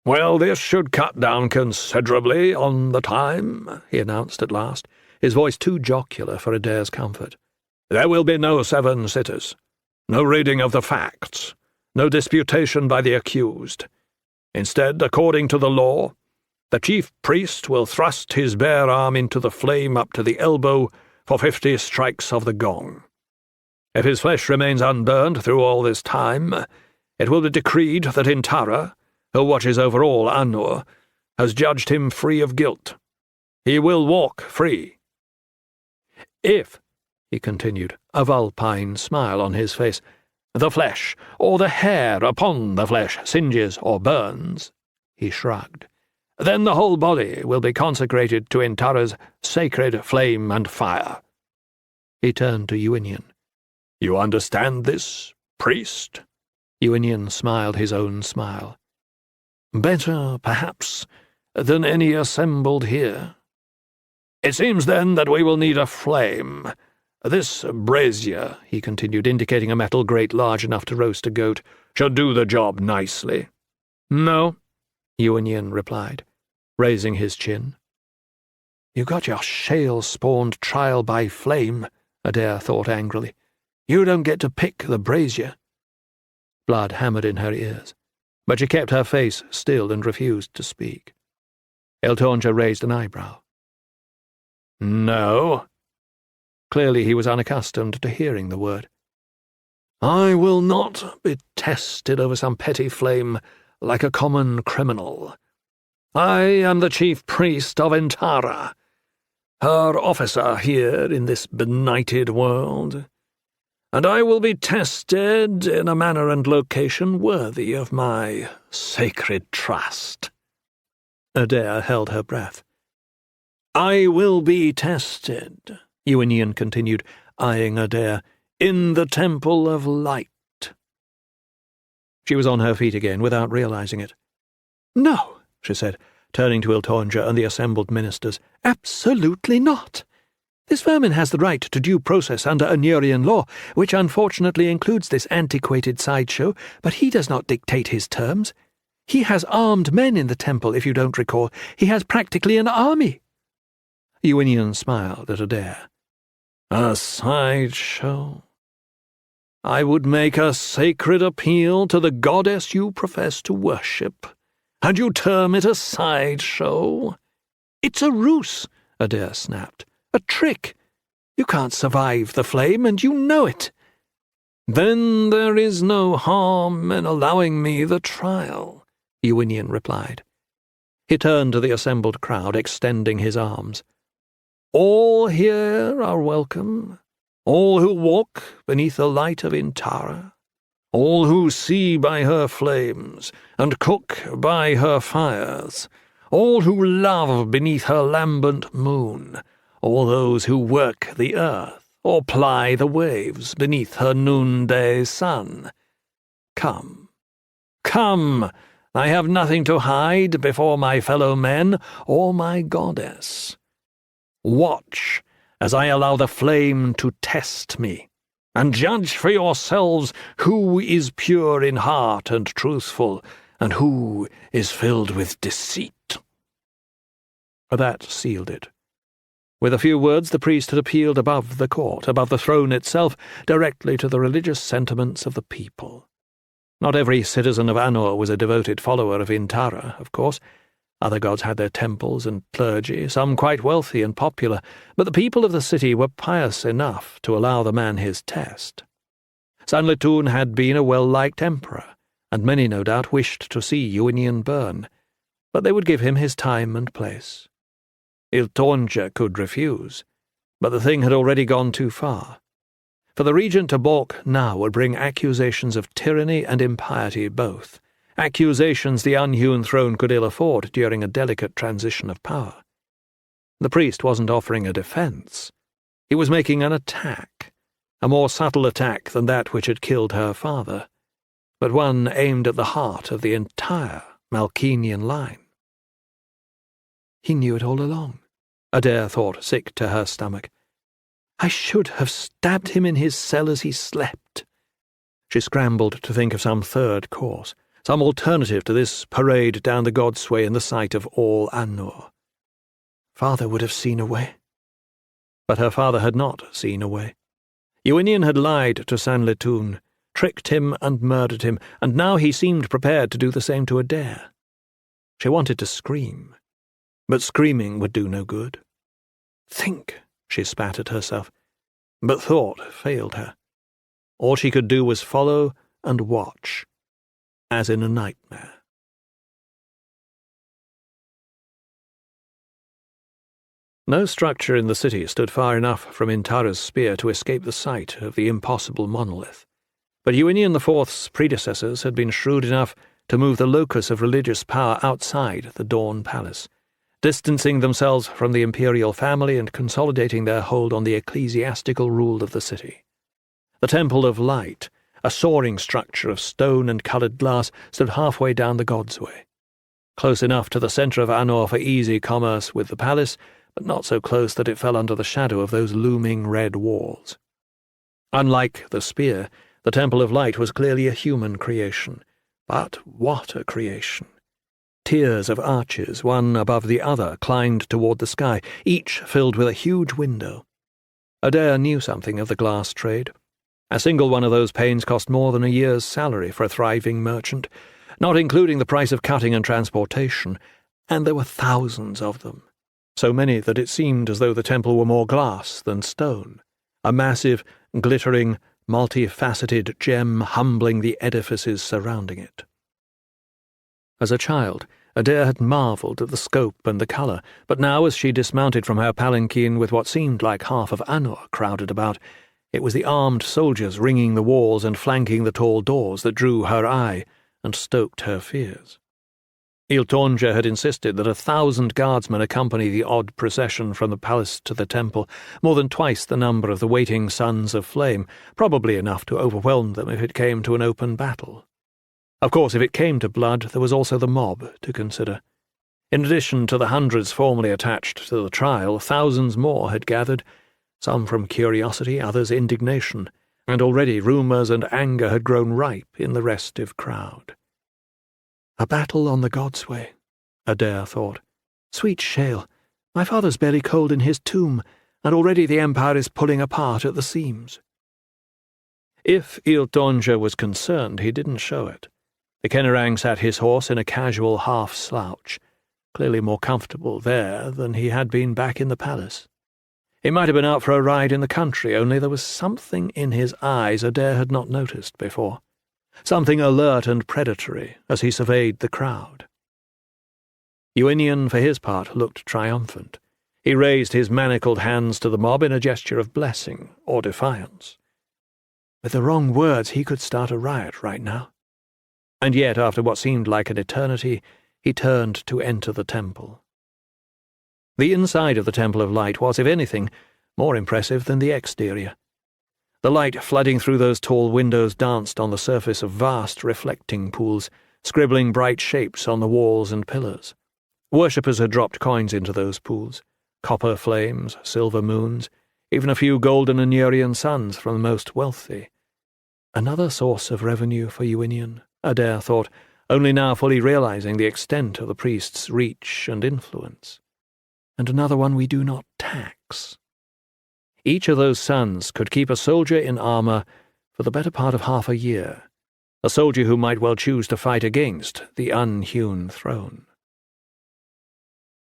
"Well, this should cut down considerably on the time," he announced at last, his voice too jocular for Adair's comfort. "There will be no 7 sitters, no reading of the facts, no disputation by the accused. Instead, according to the law, the chief priest will thrust his bare arm into the flame up to the elbow for 50 strikes of the gong. If his flesh remains unburned through all this time, it will be decreed that Intara, who watches over all Anur, has judged him free of guilt. He will walk free. If," he continued, a vulpine smile on his face, "the flesh, or the hair upon the flesh, singes or burns," he shrugged, "then the whole body will be consecrated to Intara's sacred flame and fire." He turned to Ewinion. "You understand this, priest?" Iwinion smiled his own smile. "Better, perhaps, than any assembled here. It seems, then, that we will need a flame. This brazier," he continued, indicating a metal grate large enough to roast a goat, "should do the job nicely." "No," Iwinion replied, raising his chin. "You got your shale-spawned trial by flame," Adair thought angrily. "You don't get to pick the brazier." Blood hammered in her ears, but she kept her face still and refused to speak. Eltonja raised an eyebrow. "No." Clearly he was unaccustomed to hearing the word. "I will not be tested over some petty flame like a common criminal. I am the chief priest of Intara, her officer here in this benighted world, and I will be tested in a manner and location worthy of my sacred trust." Adair held her breath. "I will be tested," Iwinion continued, eyeing Adair, "in the Temple of Light." She was on her feet again without realizing it. "No," she said, turning to Eltonja and the assembled ministers. "Absolutely not. This vermin has the right to due process under Anurian law, which unfortunately includes this antiquated sideshow, but he does not dictate his terms. He has armed men in the temple, if you don't recall. He has practically an army." Iwinion smiled at Adair. "A sideshow? I would make a sacred appeal to the goddess you profess to worship, and you term it a sideshow?" "It's a ruse," Adair snapped. "A trick. You can't survive the flame, and you know it." "Then there is no harm in allowing me the trial," Iwinion replied. He turned to the assembled crowd, extending his arms. "All here are welcome, all who walk beneath the light of Intara, all who see by her flames and cook by her fires, all who love beneath her lambent moon, all those who work the earth or ply the waves beneath her noonday sun. Come, come, I have nothing to hide before my fellow men or my goddess. Watch as I allow the flame to test me, and judge for yourselves who is pure in heart and truthful, and who is filled with deceit." That sealed it. With a few words, the priest had appealed above the court, above the throne itself, directly to the religious sentiments of the people. Not every citizen of Anor was a devoted follower of Intara, of course. Other gods had their temples and clergy, some quite wealthy and popular, but the people of the city were pious enough to allow the man his test. Sanlitun had been a well-liked emperor, and many no doubt wished to see Iwinion burn, but they would give him his time and place. Eltonja could refuse, but the thing had already gone too far. For the regent to balk now would bring accusations of tyranny and impiety both, accusations the unhewn throne could ill afford during a delicate transition of power. The priest wasn't offering a defence. He was making an attack, a more subtle attack than that which had killed her father, but one aimed at the heart of the entire Malkenian line. He knew it all along, Adair thought, sick to her stomach. I should have stabbed him in his cell as he slept. She scrambled to think of some third course, some alternative to this parade down the Godsway in the sight of all Anor. Father would have seen a way. But her father had not seen a way. Iwinion had lied to Sanlitun, tricked him and murdered him, and now he seemed prepared to do the same to Adair. She wanted to scream, but screaming would do no good. Think, she spat at herself, but thought failed her. All she could do was follow and watch, as in a nightmare. No structure in the city stood far enough from Intara's spear to escape the sight of the impossible monolith, but Iwinion IV's predecessors had been shrewd enough to move the locus of religious power outside the Dawn Palace, distancing themselves from the imperial family and consolidating their hold on the ecclesiastical rule of the city. The Temple of Light, a soaring structure of stone and coloured glass, stood halfway down the Godsway. Close enough to the centre of Anor for easy commerce with the palace, but not so close that it fell under the shadow of those looming red walls. Unlike the spear, the Temple of Light was clearly a human creation. But what a creation! Tiers of arches, one above the other, climbed toward the sky, each filled with a huge window. Adair knew something of the glass trade. A single one of those panes cost more than a year's salary for a thriving merchant, not including the price of cutting and transportation, and there were thousands of them, so many that it seemed as though the temple were more glass than stone, a massive, glittering, multifaceted gem humbling the edifices surrounding it. As a child, Adair had marvelled at the scope and the colour, but now as she dismounted from her palanquin with what seemed like half of Anor crowded about, it was the armed soldiers ringing the walls and flanking the tall doors that drew her eye and stoked her fears. Iltonja had insisted that 1,000 guardsmen accompany the odd procession from the palace to the temple, more than twice the number of the waiting Sons of Flame, probably enough to overwhelm them if it came to an open battle. Of course, if it came to blood, there was also the mob to consider. In addition to the hundreds formerly attached to the trial, thousands more had gathered, some from curiosity, others indignation, and already rumours and anger had grown ripe in the restive crowd. A battle on the Godsway, Adair thought. Sweet Shale, my father's barely cold in his tomb, and already the Empire is pulling apart at the seams. If Iltonja was concerned, he didn't show it. The Kennerang sat his horse in a casual half-slouch, clearly more comfortable there than he had been back in the palace. He might have been out for a ride in the country, only there was something in his eyes Adair had not noticed before, something alert and predatory as he surveyed the crowd. Uinian, for his part, looked triumphant. He raised his manacled hands to the mob in a gesture of blessing or defiance. With the wrong words, he could start a riot right now. And yet, after what seemed like an eternity, he turned to enter the temple. The inside of the Temple of Light was, if anything, more impressive than the exterior. The light flooding through those tall windows danced on the surface of vast reflecting pools, scribbling bright shapes on the walls and pillars. Worshippers had dropped coins into those pools, copper flames, silver moons, even a few golden Anurian suns from the most wealthy. Another source of revenue for Uinian, Adair thought, only now fully realizing the extent of the priest's reach and influence. And another one we do not tax. Each of those suns could keep a soldier in armour for the better part of half a year, a soldier who might well choose to fight against the unhewn throne.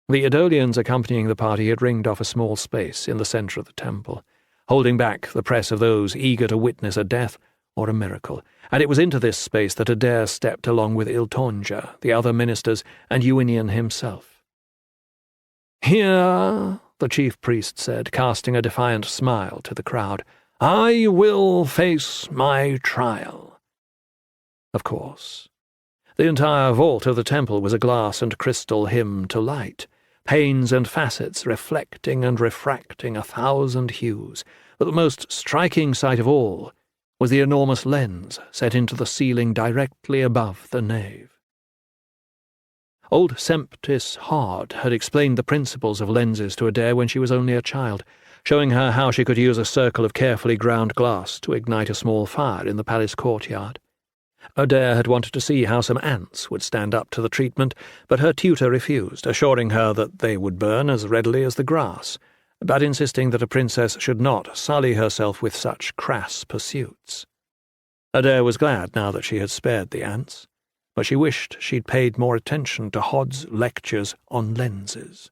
The Adolians accompanying the party had ringed off a small space in the centre of the temple, holding back the press of those eager to witness a death or a miracle, and it was into this space that Adair stepped along with Iltonja, the other ministers, and Uinian himself. "Here," the chief priest said, casting a defiant smile to the crowd, "I will face my trial." Of course. The entire vault of the temple was a glass and crystal hymn to light, panes and facets reflecting and refracting 1,000 hues, but the most striking sight of all was the enormous lens set into the ceiling directly above the nave. Old Semptis Hard had explained the principles of lenses to Adair when she was only a child, showing her how she could use a circle of carefully ground glass to ignite a small fire in the palace courtyard. Adair had wanted to see how some ants would stand up to the treatment, but her tutor refused, assuring her that they would burn as readily as the grass, but insisting that a princess should not sully herself with such crass pursuits. Adair was glad now that she had spared the ants, but she wished she'd paid more attention to Hod's lectures on lenses.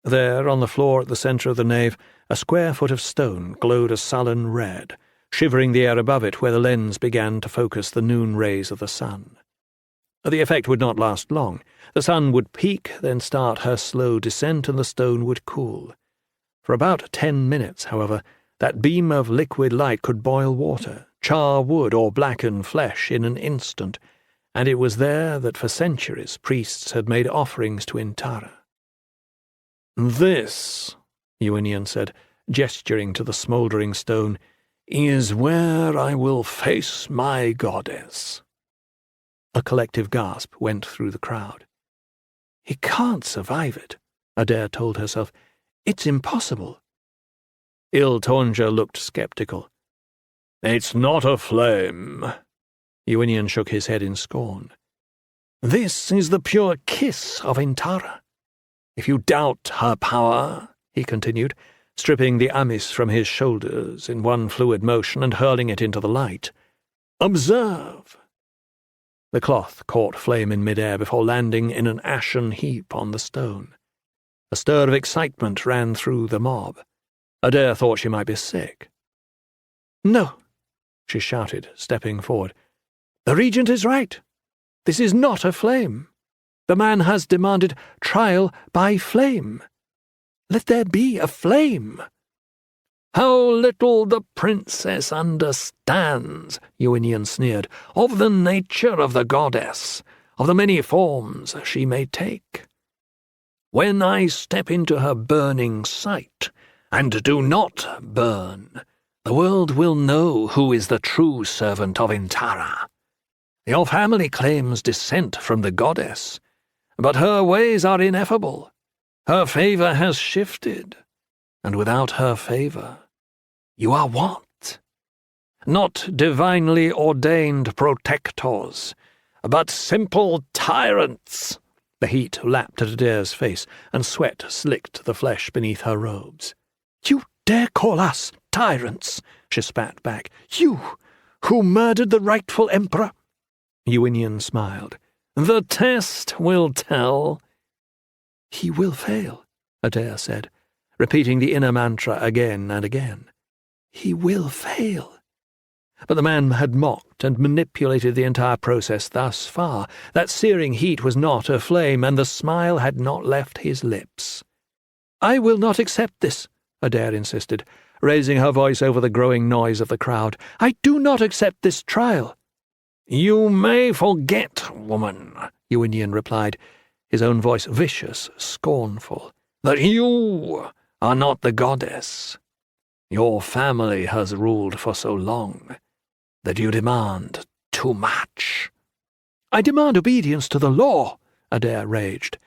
There, on the floor at the centre of the nave, a square foot of stone glowed a sullen red, shivering the air above it where the lens began to focus the noon rays of the sun. The effect would not last long. The sun would peak, then start her slow descent, and the stone would cool. For about 10 minutes, however, that beam of liquid light could boil water, char wood, or blacken flesh in an instant, and it was there that for centuries priests had made offerings to Intara. "This," Uinian said, gesturing to the smouldering stone, is where I will face my goddess." A collective gasp went through the crowd. "He can't survive it," Adair told herself. "It's impossible." Il-Tonja looked sceptical. "It's not a flame." Iwinian shook his head in scorn. "This is the pure kiss of Intara. If you doubt her power," he continued, stripping the amice from his shoulders in one fluid motion and hurling it into the light, "observe." The cloth caught flame in mid-air before landing in an ashen heap on the stone. A stir of excitement ran through the mob. Adair thought she might be sick. "No," she shouted, stepping forward. "The Regent is right. This is not a flame. The man has demanded trial by flame. Let there be a flame." "How little the princess understands," Iwinian sneered, "of the nature of the goddess, of the many forms she may take. When I step into her burning sight, and do not burn, the world will know who is the true servant of Intara. Your family claims descent from the goddess, but her ways are ineffable. Her favour has shifted, and without her favour, you are what? Not divinely ordained protectors, but simple tyrants." The heat lapped at Adair's face, and sweat slicked the flesh beneath her robes. "You dare call us tyrants?" she spat back. "You, who murdered the rightful emperor?" Iwinian smiled. "The test will tell." "He will fail," Adair said, repeating the inner mantra again and again. "He will fail." But the man had mocked and manipulated the entire process thus far. That searing heat was not a flame, and the smile had not left his lips. "I will not accept this," Adair insisted, raising her voice over the growing noise of the crowd. "I do not accept this trial." "You may forget, woman," Iwinian replied, his own voice vicious, scornful, "that you are not the goddess. Your family has ruled for so long that you demand too much." "I demand obedience to the law," Adair raged.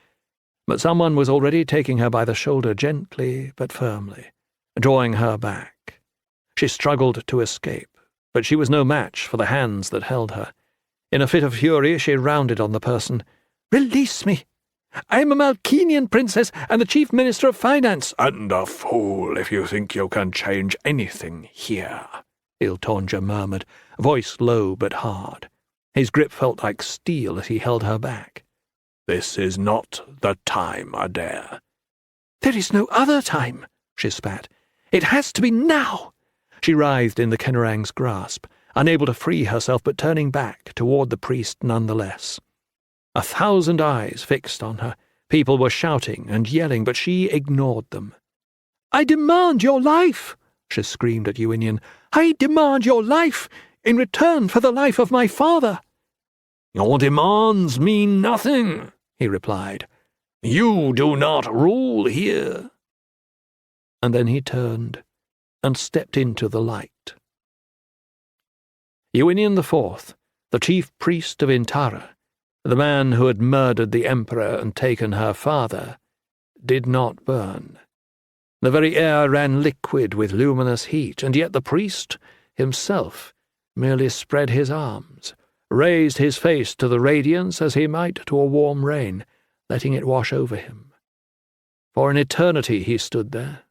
But someone was already taking her by the shoulder gently but firmly, drawing her back. She struggled to escape, but she was no match for the hands that held her. In a fit of fury, she rounded on the person. "Release me! I am a Malkinian princess and the chief minister of finance." "And a fool if you think you can change anything here," Il-Tonja murmured, voice low but hard. His grip felt like steel as he held her back. "This is not the time, Adair." "There is no other time," she spat. "It has to be now." She writhed in the Kenarang's grasp, unable to free herself but turning back toward the priest nonetheless. 1,000 eyes fixed on her. People were shouting and yelling, but she ignored them. "I demand your life," she screamed at Iwinian. "I demand your life in return for the life of my father." "Your demands mean nothing," he replied. "You do not rule here." And then he turned and stepped into the light. Iwinian IV, the chief priest of Intara, the man who had murdered the emperor and taken her father, did not burn. The very air ran liquid with luminous heat, and yet the priest himself merely spread his arms, raised his face to the radiance as he might to a warm rain, letting it wash over him. For an eternity he stood there,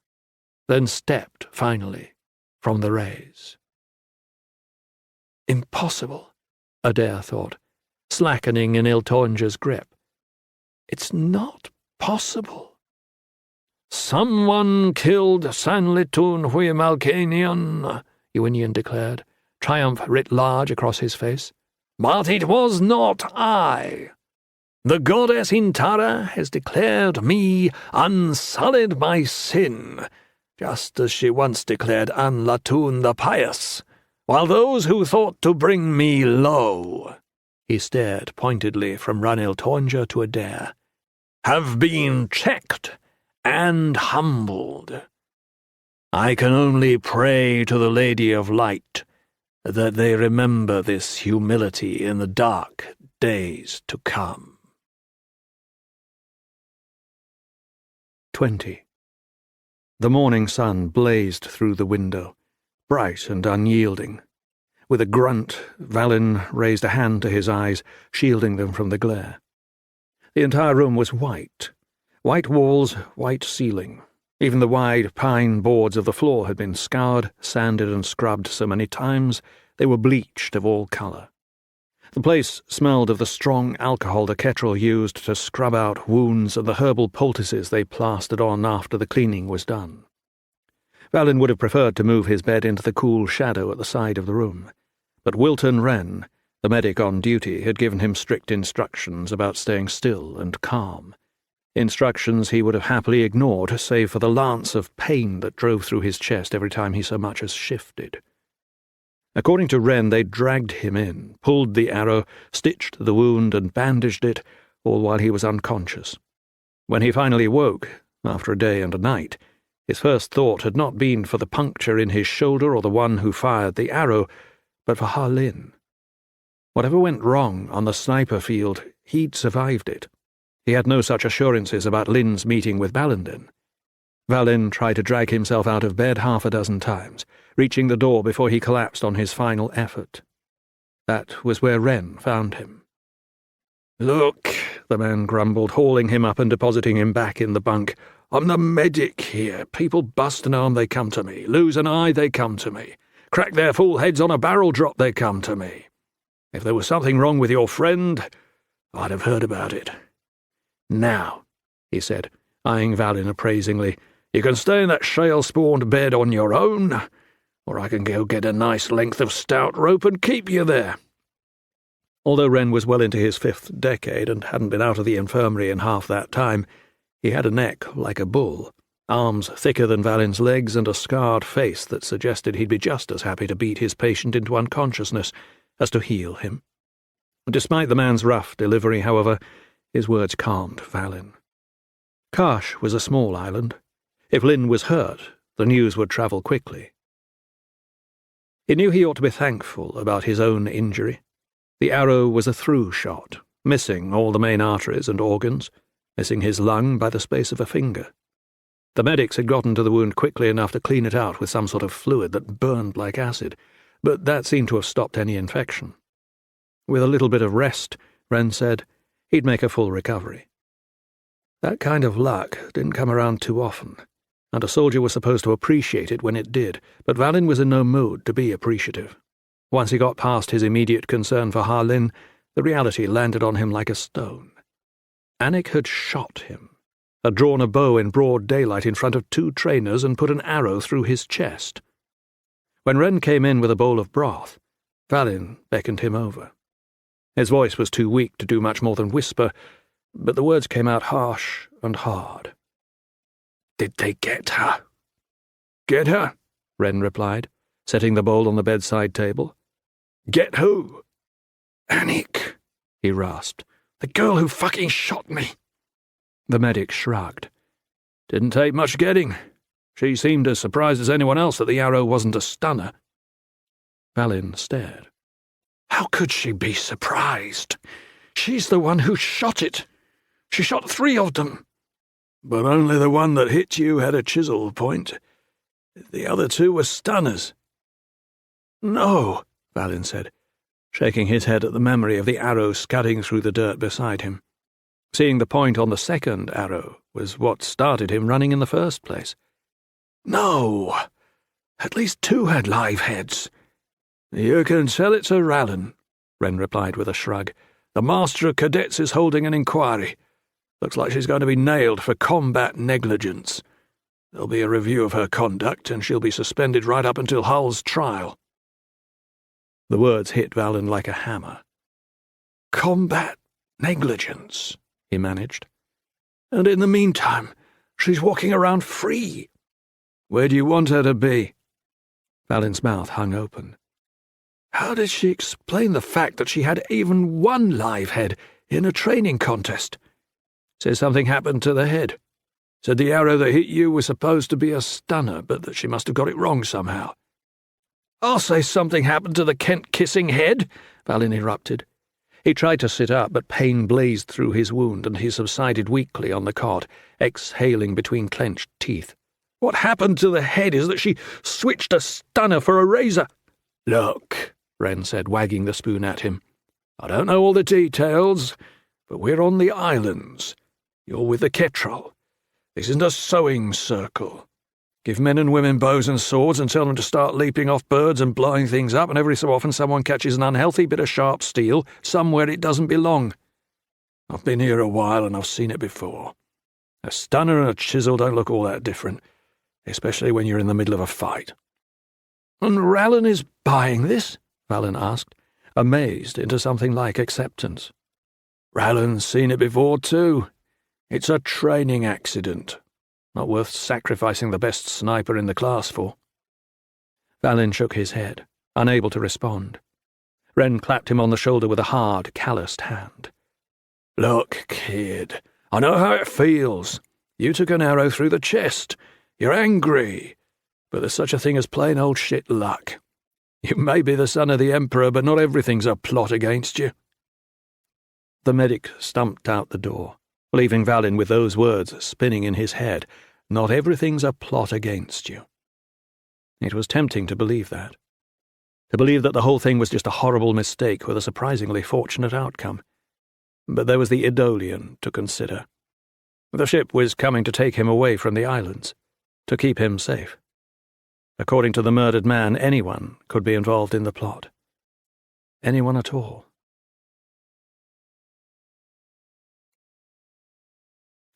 then stepped, finally, from the rays. "Impossible," Adair thought, slackening in Il-Tonja's grip. "It's not possible." "Someone killed Sanlitun Hui Malkanian," Iwinian declared, triumph writ large across his face. "But it was not I. The goddess Intara has declared me unsullied by sin, just as she once declared Anlatun the pious, while those who thought to bring me low," he stared pointedly from Il-Tonja to Adair, "have been checked and humbled. I can only pray to the Lady of Light that they remember this humility in the dark days to come. 20. The morning sun blazed through the window, bright and unyielding. With a grunt, Valin raised a hand to his eyes, shielding them from the glare. The entire room was white. White walls, white ceiling. Even the wide pine boards of the floor had been scoured, sanded and scrubbed so many times they were bleached of all colour. The place smelled of the strong alcohol the Ketrel used to scrub out wounds and the herbal poultices they plastered on after the cleaning was done. Valin would have preferred to move his bed into the cool shadow at the side of the room, but Wilton Wren, the medic on duty, had given him strict instructions about staying still and calm. Instructions he would have happily ignored, save for the lance of pain that drove through his chest every time he so much as shifted. According to Wren, they dragged him in, pulled the arrow, stitched the wound and bandaged it, all while he was unconscious. When he finally woke, after a day and a night, his first thought had not been for the puncture in his shoulder or the one who fired the arrow, but for Harlin. Whatever went wrong on the sniper field, he'd survived it. He had no such assurances about Lynn's meeting with Ballandin. Valin tried to drag himself out of bed 6 times, reaching the door before he collapsed on his final effort. That was where Wren found him. "Look," the man grumbled, hauling him up and depositing him back in the bunk. "I'm the medic here. People bust an arm, they come to me. Lose an eye, they come to me. Crack their fool heads on a barrel drop, they come to me. If there was something wrong with your friend, I'd have heard about it. Now," he said, eyeing Valin appraisingly, "you can stay in that shale-spawned bed on your own, or I can go get a nice length of stout rope and keep you there." Although Wren was well into his 5th decade and hadn't been out of the infirmary in half that time, he had a neck like a bull, arms thicker than Valin's legs, and a scarred face that suggested he'd be just as happy to beat his patient into unconsciousness as to heal him. Despite the man's rough delivery, however, his words calmed Valin. Karsh was a small island. If Lynn was hurt, the news would travel quickly. He knew he ought to be thankful about his own injury. The arrow was a through shot, missing all the main arteries and organs, missing his lung by the space of a finger. The medics had gotten to the wound quickly enough to clean it out with some sort of fluid that burned like acid, but that seemed to have stopped any infection. With a little bit of rest, Wren said, he'd make a full recovery. That kind of luck didn't come around too often, and a soldier was supposed to appreciate it when it did, but Valin was in no mood to be appreciative. Once he got past his immediate concern for Harlin, the reality landed on him like a stone. Anik had shot him, had drawn a bow in broad daylight in front of 2 trainers and put an arrow through his chest. When Wren came in with a bowl of broth, Valin beckoned him over. His voice was too weak to do much more than whisper, but the words came out harsh and hard. "Did they get her?" "Get her?" Wren replied, setting the bowl on the bedside table. "Get who?" "Anik," he rasped. "The girl who fucking shot me." The medic shrugged. "Didn't take much getting. She seemed as surprised as anyone else that the arrow wasn't a stunner." Valin stared. "How could she be surprised? She's the one who shot it. She shot 3 of them. But only the one that hit you had a chisel point. The other 2 were stunners." "No," Valin said, shaking his head at the memory of the arrow scudding through the dirt beside him. Seeing the point on the second arrow was what started him running in the first place. "No. At least 2 had live heads." "You can tell it to Rallan," Wren replied with a shrug. "The Master of Cadets is holding an inquiry. Looks like she's going to be nailed for combat negligence. There'll be a review of her conduct, and she'll be suspended right up until Hull's trial." The words hit Valin like a hammer. "Combat negligence," he managed. "And in the meantime, she's walking around free. Where do you want her to be?" Valin's mouth hung open. How did she explain the fact that she had even 1 live head in a training contest? Say something happened to the head. Said the arrow that hit you was supposed to be a stunner, but that she must have got it wrong somehow. I'll say something happened to the Kent-kissing head, Valin interrupted. He tried to sit up, but pain blazed through his wound, and he subsided weakly on the cot, exhaling between clenched teeth. What happened to the head is that she switched a stunner for a razor. Look, Wren said, wagging the spoon at him. I don't know all the details, but we're on the islands. You're with the Ketrel. This isn't a sewing circle. Give men and women bows and swords and tell them to start leaping off birds and blowing things up, and every so often someone catches an unhealthy bit of sharp steel somewhere it doesn't belong. I've been here a while and I've seen it before. A stunner and a chisel don't look all that different, especially when you're in the middle of a fight. And Rallan is buying this? Valin asked, amazed into something like acceptance. Rallan's seen it before too. It's a training accident. Not worth sacrificing the best sniper in the class for. Valin shook his head, unable to respond. Wren clapped him on the shoulder with a hard, calloused hand. Look, kid, I know how it feels. You took an arrow through the chest. You're angry. But there's such a thing as plain old shit luck. You may be the son of the Emperor, but not everything's a plot against you. The medic stumped out the door, leaving Valin with those words spinning in his head. Not everything's a plot against you. It was tempting to believe that. To believe that the whole thing was just a horrible mistake with a surprisingly fortunate outcome. But there was the Idolian to consider. The ship was coming to take him away from the islands, to keep him safe. According to the murdered man, anyone could be involved in the plot. Anyone at all.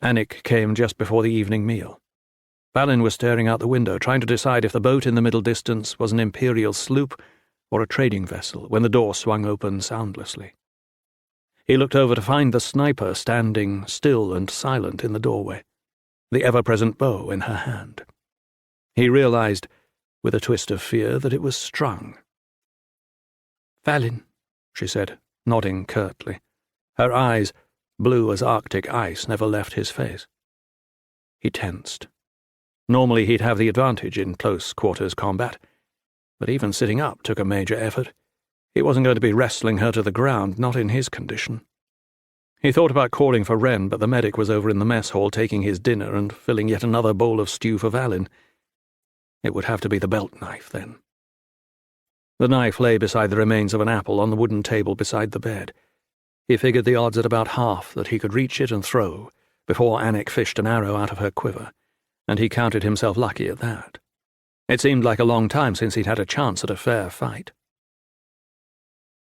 Anik came just before the evening meal. Valin was staring out the window, trying to decide if the boat in the middle distance was an imperial sloop or a trading vessel, when the door swung open soundlessly. He looked over to find the sniper standing still and silent in the doorway, the ever-present bow in her hand. He realized, with a twist of fear, that it was strung. Valin, she said, nodding curtly. Her eyes, blue as Arctic ice, never left his face. He tensed. Normally he'd have the advantage in close-quarters combat, but even sitting up took a major effort. He wasn't going to be wrestling her to the ground, not in his condition. He thought about calling for Wren, but the medic was over in the mess hall taking his dinner and filling yet another bowl of stew for Valin. It would have to be the belt knife, then. The knife lay beside the remains of an apple on the wooden table beside the bed. He figured the odds at about half that he could reach it and throw before Anik fished an arrow out of her quiver, and he counted himself lucky at that. It seemed like a long time since he'd had a chance at a fair fight.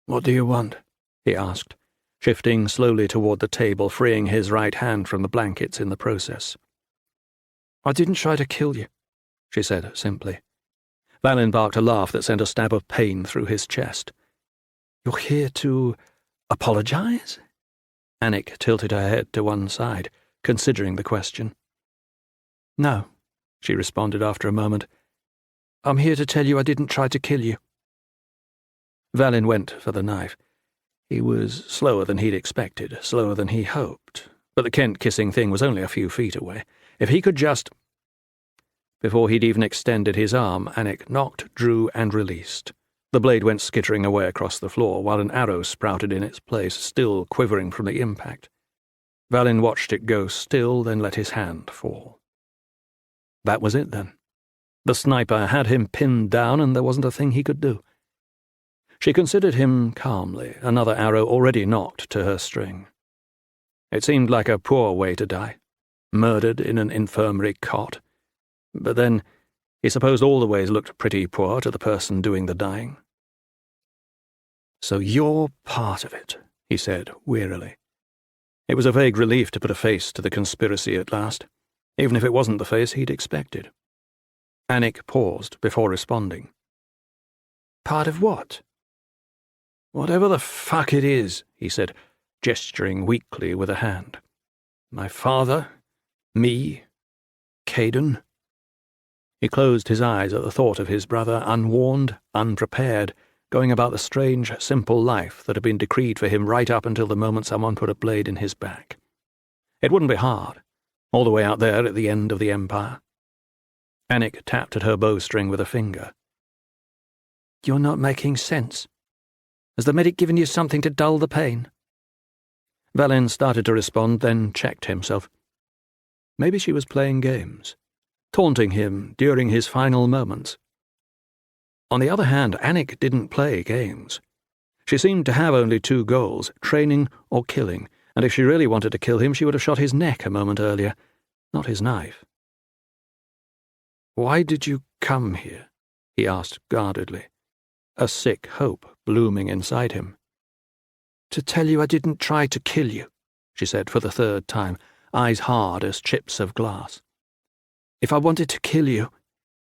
"What do you want?" he asked, shifting slowly toward the table, freeing his right hand from the blankets in the process. "I didn't try to kill you," she said simply. Valin barked a laugh that sent a stab of pain through his chest. "You're here to apologize?" Anik tilted her head to one side, considering the question. "No," she responded after a moment. "I'm here to tell you I didn't try to kill you." Valin went for the knife. He was slower than he'd expected, slower than he hoped, but the Kent-kissing thing was only a few feet away. If he could just... Before he'd even extended his arm, Anik knocked, drew, and released. The blade went skittering away across the floor, while an arrow sprouted in its place, still quivering from the impact. Valin watched it go still, then let his hand fall. That was it, then. The sniper had him pinned down, and there wasn't a thing he could do. She considered him calmly, another arrow already knocked to her string. It seemed like a poor way to die, murdered in an infirmary cot. But then, he supposed all the ways looked pretty poor to the person doing the dying. "So you're part of it," he said wearily. It was a vague relief to put a face to the conspiracy at last, even if it wasn't the face he'd expected. Anik paused before responding. "Part of what?" "Whatever the fuck it is," he said, gesturing weakly with a hand. "My father, me, Caden." He closed his eyes at the thought of his brother, unwarned, unprepared, going about the strange, simple life that had been decreed for him right up until the moment someone put a blade in his back. It wouldn't be hard. all the way out there at the end of the Empire. Annick tapped at her bowstring with a finger. You're not making sense. Has the medic given you something to dull the pain? Valin started to respond, then checked himself. Maybe she was playing games, taunting him during his final moments. On the other hand, Annick didn't play games. She seemed to have only two goals, training or killing, and if she really wanted to kill him, she would have shot his neck a moment earlier, not his knife. "Why did you come here?" he asked guardedly, a sick hope blooming inside him. To tell you I didn't try to kill you, she said for the third time, eyes hard as chips of glass. If I wanted to kill you,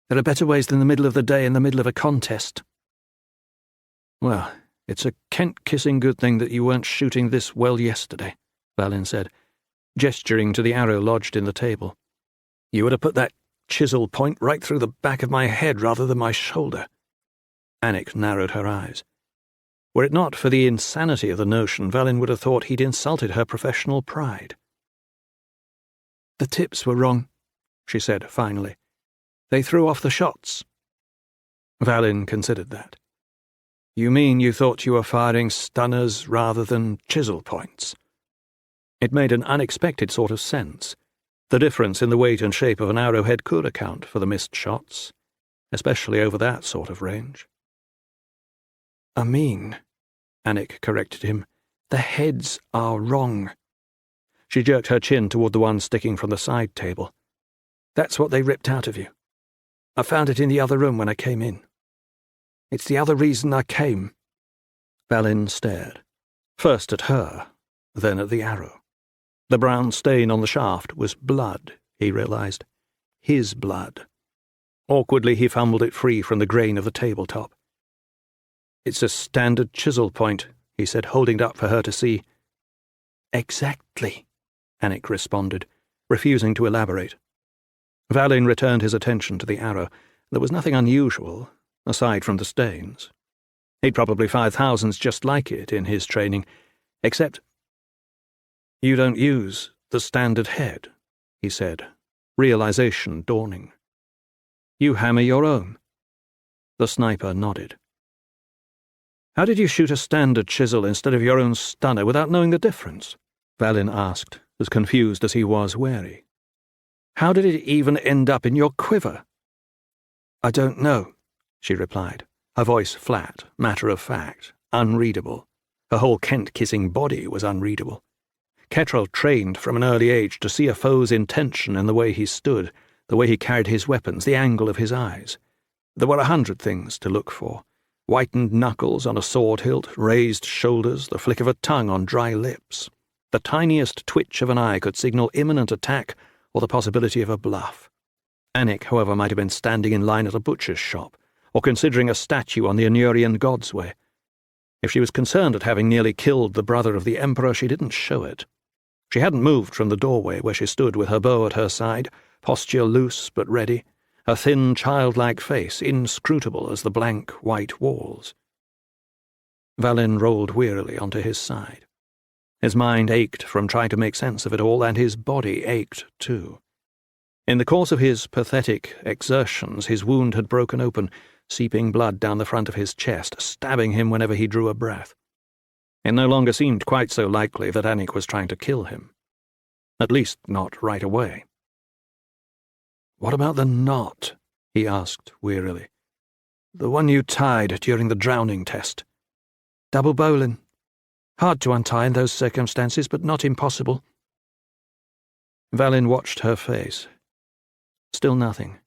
there are better ways than the middle of the day in the middle of a contest. Well, it's a Kent-kissing good thing that you weren't shooting this well yesterday, Valin said, gesturing to the arrow lodged in the table. You would have put that chisel point right through the back of my head rather than my shoulder. Annick narrowed her eyes. Were it not for the insanity of the notion, Valin would have thought he'd insulted her professional pride. The tips were wrong, she said finally. They threw off the shots. Valin considered that. You mean you thought you were firing stunners rather than chisel points? It made an unexpected sort of sense. The difference in the weight and shape of an arrowhead could account for the missed shots, especially over that sort of range. I mean, Annick corrected him, the heads are wrong. She jerked her chin toward the one sticking from the side table. That's what they ripped out of you. I found it in the other room when I came in. It's the other reason I came. Valin stared, first at her, then at the arrow. The brown stain on the shaft was blood, he realized. His blood. Awkwardly he fumbled it free from the grain of the tabletop. It's a standard chisel point, he said, holding it up for her to see. Exactly, Annick responded, refusing to elaborate. Valin returned his attention to the arrow. There was nothing unusual, aside from the stains. He'd probably fired thousands just like it in his training, except— You don't use the standard head, he said, realization dawning. You hammer your own. The sniper nodded. How did you shoot a standard chisel instead of your own stunner without knowing the difference? Valin asked, as confused as he was wary. How did it even end up in your quiver? I don't know, she replied, her voice flat, matter-of-fact, unreadable. Her whole Kent-kissing body was unreadable. Kettrell trained from an early age to see a foe's intention in the way he stood, the way he carried his weapons, the angle of his eyes. There were 100 things to look for. Whitened knuckles on a sword hilt, raised shoulders, the flick of a tongue on dry lips. The tiniest twitch of an eye could signal imminent attack or the possibility of a bluff. Annick, however, might have been standing in line at a butcher's shop, or considering a statue on the Anurian God's Way. If she was concerned at having nearly killed the brother of the Emperor, she didn't show it. She hadn't moved from the doorway where she stood with her bow at her side, posture loose but ready, her thin, childlike face inscrutable as the blank white walls. Valin rolled wearily onto his side. His mind ached from trying to make sense of it all, and his body ached too. In the course of his pathetic exertions, his wound had broken open, seeping blood down the front of his chest, stabbing him whenever he drew a breath. It no longer seemed quite so likely that Annick was trying to kill him. At least not right away. What about the knot? He asked wearily. The one you tied during the drowning test. Double bowline. Hard to untie in those circumstances, but not impossible. Valin watched her face. Still nothing.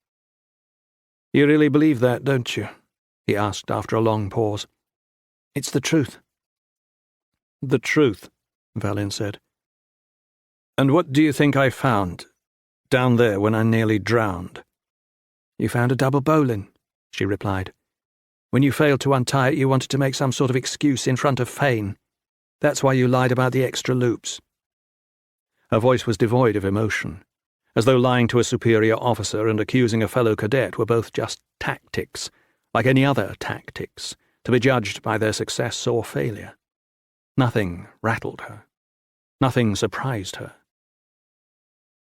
You really believe that, don't you? He asked after a long pause. It's the truth. The truth, Valin said. And what do you think I found down there when I nearly drowned? You found a double bowline, she replied. When you failed to untie it, you wanted to make some sort of excuse in front of Fane. That's why you lied about the extra loops. Her voice was devoid of emotion, as though lying to a superior officer and accusing a fellow cadet were both just tactics, like any other tactics, to be judged by their success or failure. Nothing rattled her. Nothing surprised her.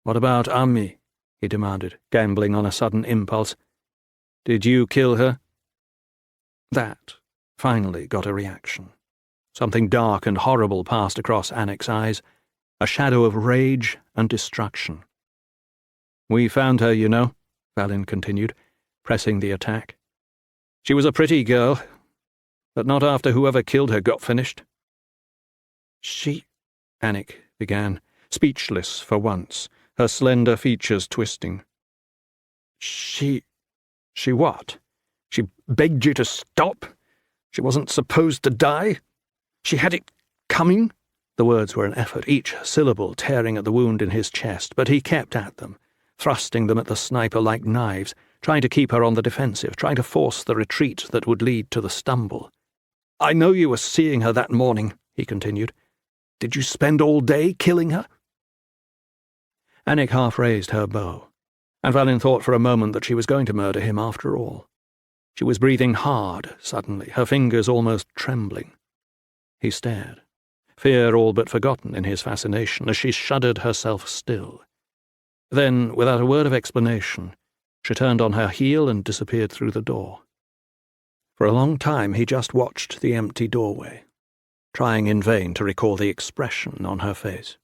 "What about Ami?" he demanded, gambling on a sudden impulse. "Did you kill her?" That finally got a reaction. Something dark and horrible passed across Anik's eyes, a shadow of rage and destruction. "We found her, you know," Valin continued, pressing the attack. "She was a pretty girl, but not after whoever killed her got finished." "She—" Anik began, speechless for once, her slender features twisting. She what? She begged you to stop? She wasn't supposed to die? She had it coming?" The words were an effort, each syllable tearing at the wound in his chest, but he kept at them, thrusting them at the sniper like knives, trying to keep her on the defensive, trying to force the retreat that would lead to the stumble. "I know you were seeing her that morning," he continued. "Did you spend all day killing her?" Anik half raised her bow, and Valin thought for a moment that she was going to murder him after all. She was breathing hard suddenly, her fingers almost trembling. He stared, fear all but forgotten in his fascination, as she shuddered herself still. Then, without a word of explanation, she turned on her heel and disappeared through the door. For a long time he just watched the empty doorway, trying in vain to recall the expression on her face.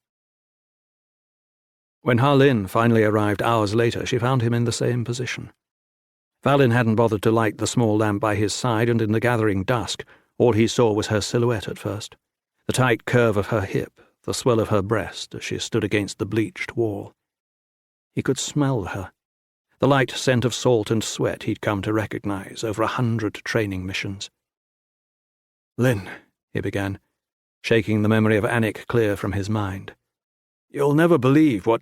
When Harlin finally arrived hours later, she found him in the same position. Valin hadn't bothered to light the small lamp by his side, and in the gathering dusk all he saw was her silhouette at first, the tight curve of her hip, the swell of her breast as she stood against the bleached wall. He could smell her, the light scent of salt and sweat he'd come to recognize over 100 training missions. "Lynn," he began, shaking the memory of Anik clear from his mind. "You'll never believe what—"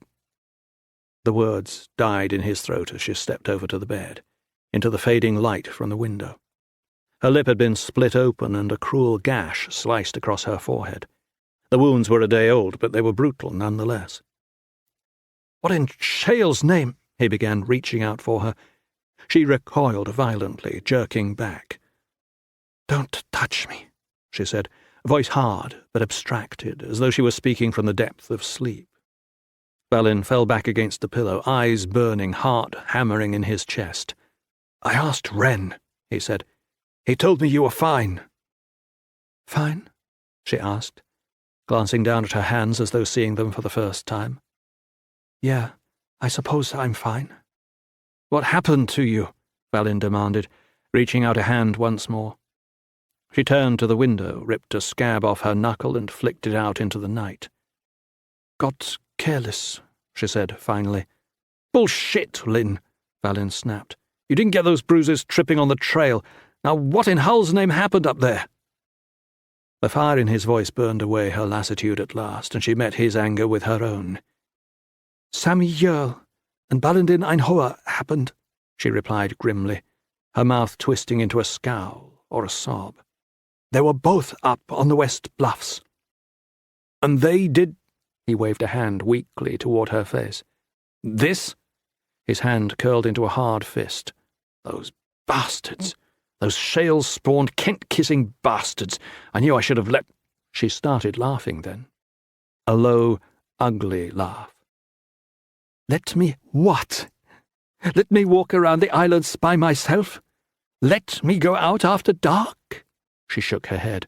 The words died in his throat as she stepped over to the bed, into the fading light from the window. Her lip had been split open and a cruel gash sliced across her forehead. The wounds were a day old, but they were brutal nonetheless. "What in Shale's name—" he began, reaching out for her. She recoiled violently, jerking back. "Don't touch me," she said, voice hard but abstracted, as though she was speaking from the depth of sleep. Valin fell back against the pillow, eyes burning, heart hammering in his chest. "I asked Wren," he said. "He told me you were fine." "Fine?" she asked, glancing down at her hands as though seeing them for the first time. "Yeah, I suppose I'm fine." "What happened to you?" Valin demanded, reaching out a hand once more. She turned to the window, ripped a scab off her knuckle and flicked it out into the night. "Got careless," she said finally. "Bullshit, Lynn," Valin snapped. "You didn't get those bruises tripping on the trail. Now what in hell's name happened up there?" The fire in his voice burned away her lassitude at last, and she met his anger with her own. "Sammy Yerl and Balandin Einhoa happened," she replied grimly, her mouth twisting into a scowl or a sob. "They were both up on the West Bluffs." "And they did—" He waved a hand weakly toward her face. "This?" His hand curled into a hard fist. "Those bastards! Those shale-spawned, Kent-kissing bastards! I knew I should have let—" She started laughing then. A low, ugly laugh. "Let me what? Let me walk around the islands by myself? Let me go out after dark?" She shook her head.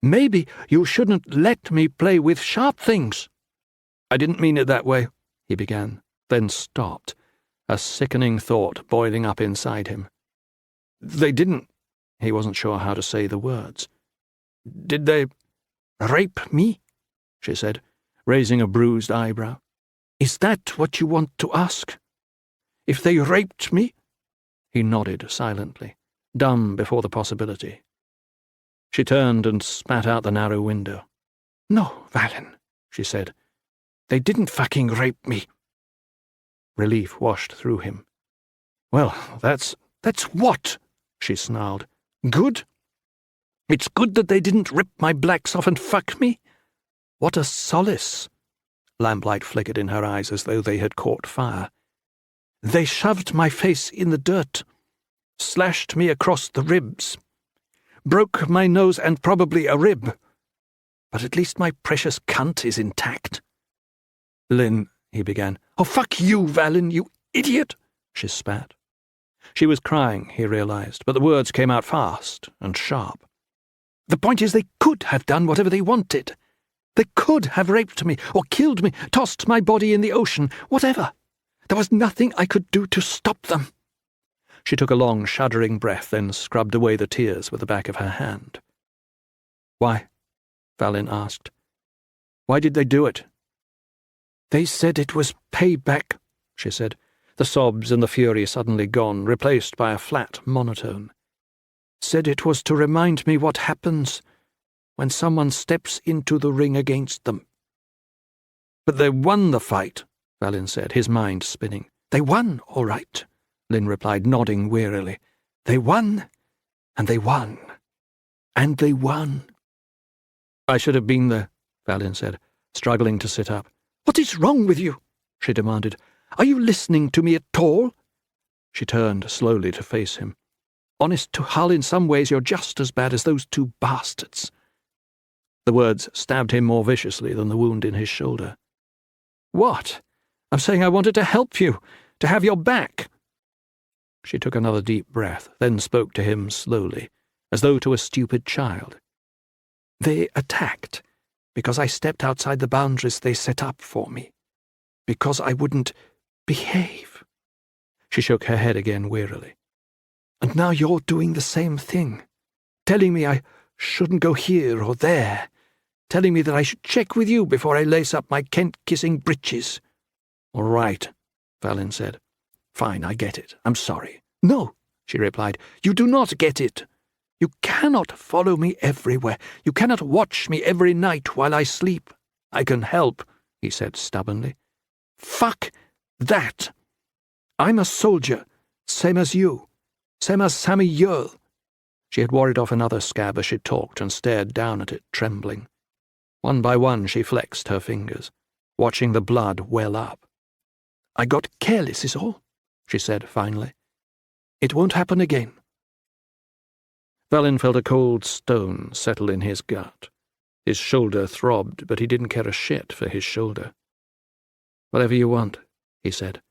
"Maybe you shouldn't let me play with sharp things." "I didn't mean it that way," he began, then stopped, a sickening thought boiling up inside him. "They didn't—" He wasn't sure how to say the words. "Did they rape me?" she said, raising a bruised eyebrow. "Is that what you want to ask? If they raped me?" He nodded silently, dumb before the possibility. She turned and spat out the narrow window. "No, Valin," she said. "They didn't fucking rape me." Relief washed through him. "Well, that's what?" she snarled. "Good? It's good that they didn't rip my blacks off and fuck me? What a solace!" Lamplight flickered in her eyes as though they had caught fire. "They shoved my face in the dirt, slashed me across the ribs, broke my nose and probably a rib. But at least my precious cunt is intact." "Lynn," he began. "Oh, fuck you, Valin, you idiot!" she spat. She was crying, he realized, but the words came out fast and sharp. "The point is they could have done whatever they wanted. They could have raped me, or killed me, tossed my body in the ocean, whatever. There was nothing I could do to stop them." She took a long, shuddering breath, then scrubbed away the tears with the back of her hand. "Why?" Valin asked. "Why did they do it?" "They said it was payback," she said, the sobs and the fury suddenly gone, replaced by a flat monotone. "Said it was to remind me what happens when someone steps into the ring against them." "But they won the fight," Valin said, his mind spinning. "They won, all right," Lynn replied, nodding wearily. "They won, and they won, and they won." "I should have been there," Valin said, struggling to sit up. "What is wrong with you?" she demanded. "Are you listening to me at all?" She turned slowly to face him. "Honest to Hull, in some ways you're just as bad as those two bastards." The words stabbed him more viciously than the wound in his shoulder. "What? I'm saying I wanted to help you, to have your back." She took another deep breath, then spoke to him slowly, as though to a stupid child. "They attacked because I stepped outside the boundaries they set up for me, because I wouldn't behave." She shook her head again wearily. "And now you're doing the same thing, telling me I shouldn't go here or there, telling me that I should check with you before I lace up my Kent-kissing breeches." "All right," Valin said. "Fine, I get it. I'm sorry." "No," she replied, "you do not get it. You cannot follow me everywhere. You cannot watch me every night while I sleep." "I can help," he said stubbornly. "Fuck that. I'm a soldier, same as you, same as Sammy Yearl." She had worried off another scab as she talked and stared down at it, trembling. One by one she flexed her fingers, watching the blood well up. "I got careless is all," she said finally. "It won't happen again." Valin felt a cold stone settle in his gut. His shoulder throbbed, but he didn't care a shit for his shoulder. "Whatever you want," he said.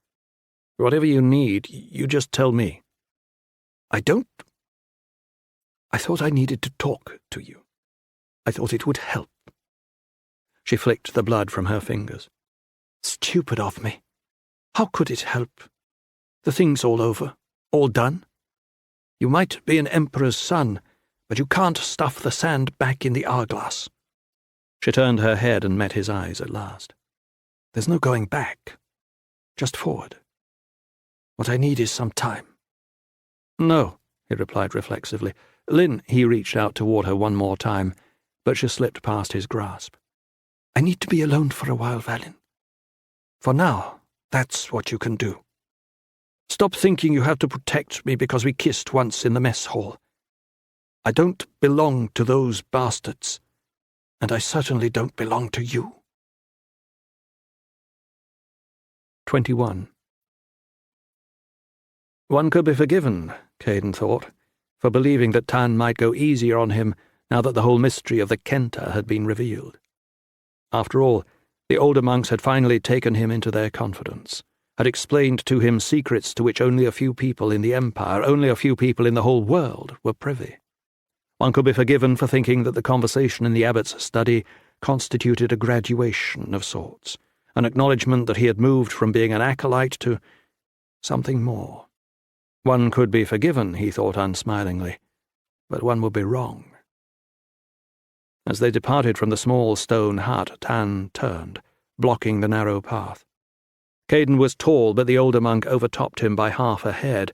"Whatever you need, you just tell me." I thought I needed to talk to you. I thought it would help." She flicked the blood from her fingers. "Stupid of me. How could it help? The thing's all over, all done. You might be an emperor's son, but you can't stuff the sand back in the hourglass." She turned her head and met his eyes at last. "There's no going back, just forward. What I need is some time." "No," he replied reflexively. "Lynn," he reached out toward her one more time, but she slipped past his grasp. "I need to be alone for a while, Valin. For now, that's what you can do. Stop thinking you have to protect me because we kissed once in the mess hall. I don't belong to those bastards, and I certainly don't belong to you." 21. One could be forgiven, Caden thought, for believing that Tan might go easier on him now that the whole mystery of the Kenta had been revealed. After all, the older monks had finally taken him into their confidence, had explained to him secrets to which only a few people in the Empire, only a few people in the whole world, were privy. One could be forgiven for thinking that the conversation in the abbot's study constituted a graduation of sorts, an acknowledgement that he had moved from being an acolyte to something more. One could be forgiven, he thought unsmilingly, but one would be wrong. As they departed from the small stone hut, Tan turned, blocking the narrow path. Caden was tall, but the older monk overtopped him by half a head,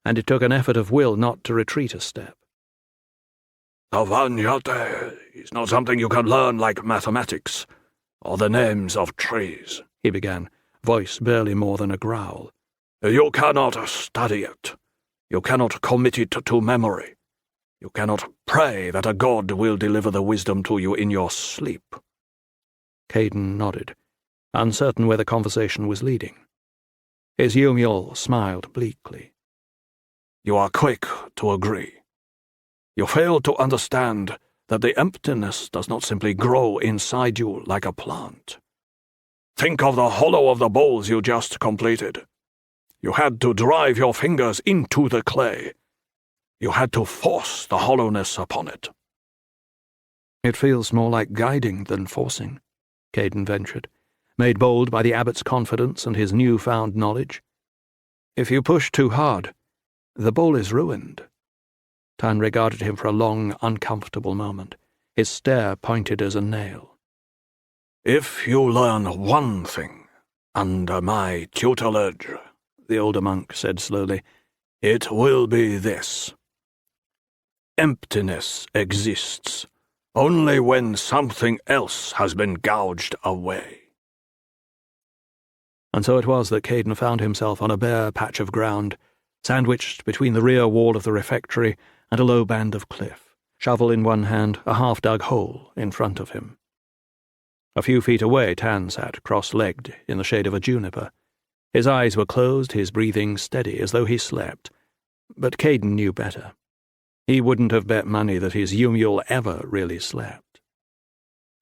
and it took an effort of will not to retreat a step. "Avanyate is not something you can learn like mathematics, or the names of trees," he began, voice barely more than a growl. "You cannot study it. You cannot commit it to memory. You cannot pray that a god will deliver the wisdom to you in your sleep." Caden nodded, uncertain where the conversation was leading. His Yumiel smiled bleakly. "You are quick to agree. You fail to understand that the emptiness does not simply grow inside you like a plant. Think of the hollow of the bowls you just completed. You had to drive your fingers into the clay. You had to force the hollowness upon it. It feels more like guiding than forcing, Caden ventured, made bold by the abbot's confidence and his new-found knowledge. If you push too hard, the bowl is ruined. Tan regarded him for a long, uncomfortable moment, his stare pointed as a nail. If you learn one thing under my tutelage, the older monk said slowly, it will be this. Emptiness exists only when something else has been gouged away. And so it was that Caden found himself on a bare patch of ground, sandwiched between the rear wall of the refectory and a low band of cliff, shovel in one hand, a half-dug hole in front of him. A few feet away, Tan sat cross-legged in the shade of a juniper. His eyes were closed, his breathing steady, as though he slept. But Caden knew better. He wouldn't have bet money that his Yumiel ever really slept.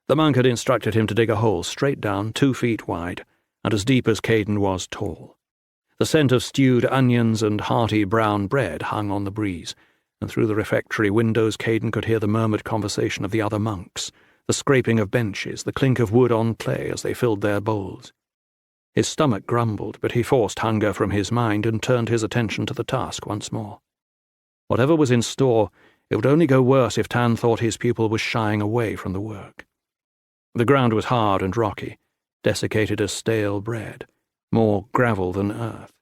The monk had instructed him to dig a hole straight down, 2 feet wide, and as deep as Caden was tall. The scent of stewed onions and hearty brown bread hung on the breeze, and through the refectory windows Caden could hear the murmured conversation of the other monks, the scraping of benches, the clink of wood on clay as they filled their bowls. His stomach grumbled, but he forced hunger from his mind and turned his attention to the task once more. Whatever was in store, it would only go worse if Tan thought his pupil was shying away from the work. The ground was hard and rocky, desiccated as stale bread, more gravel than earth.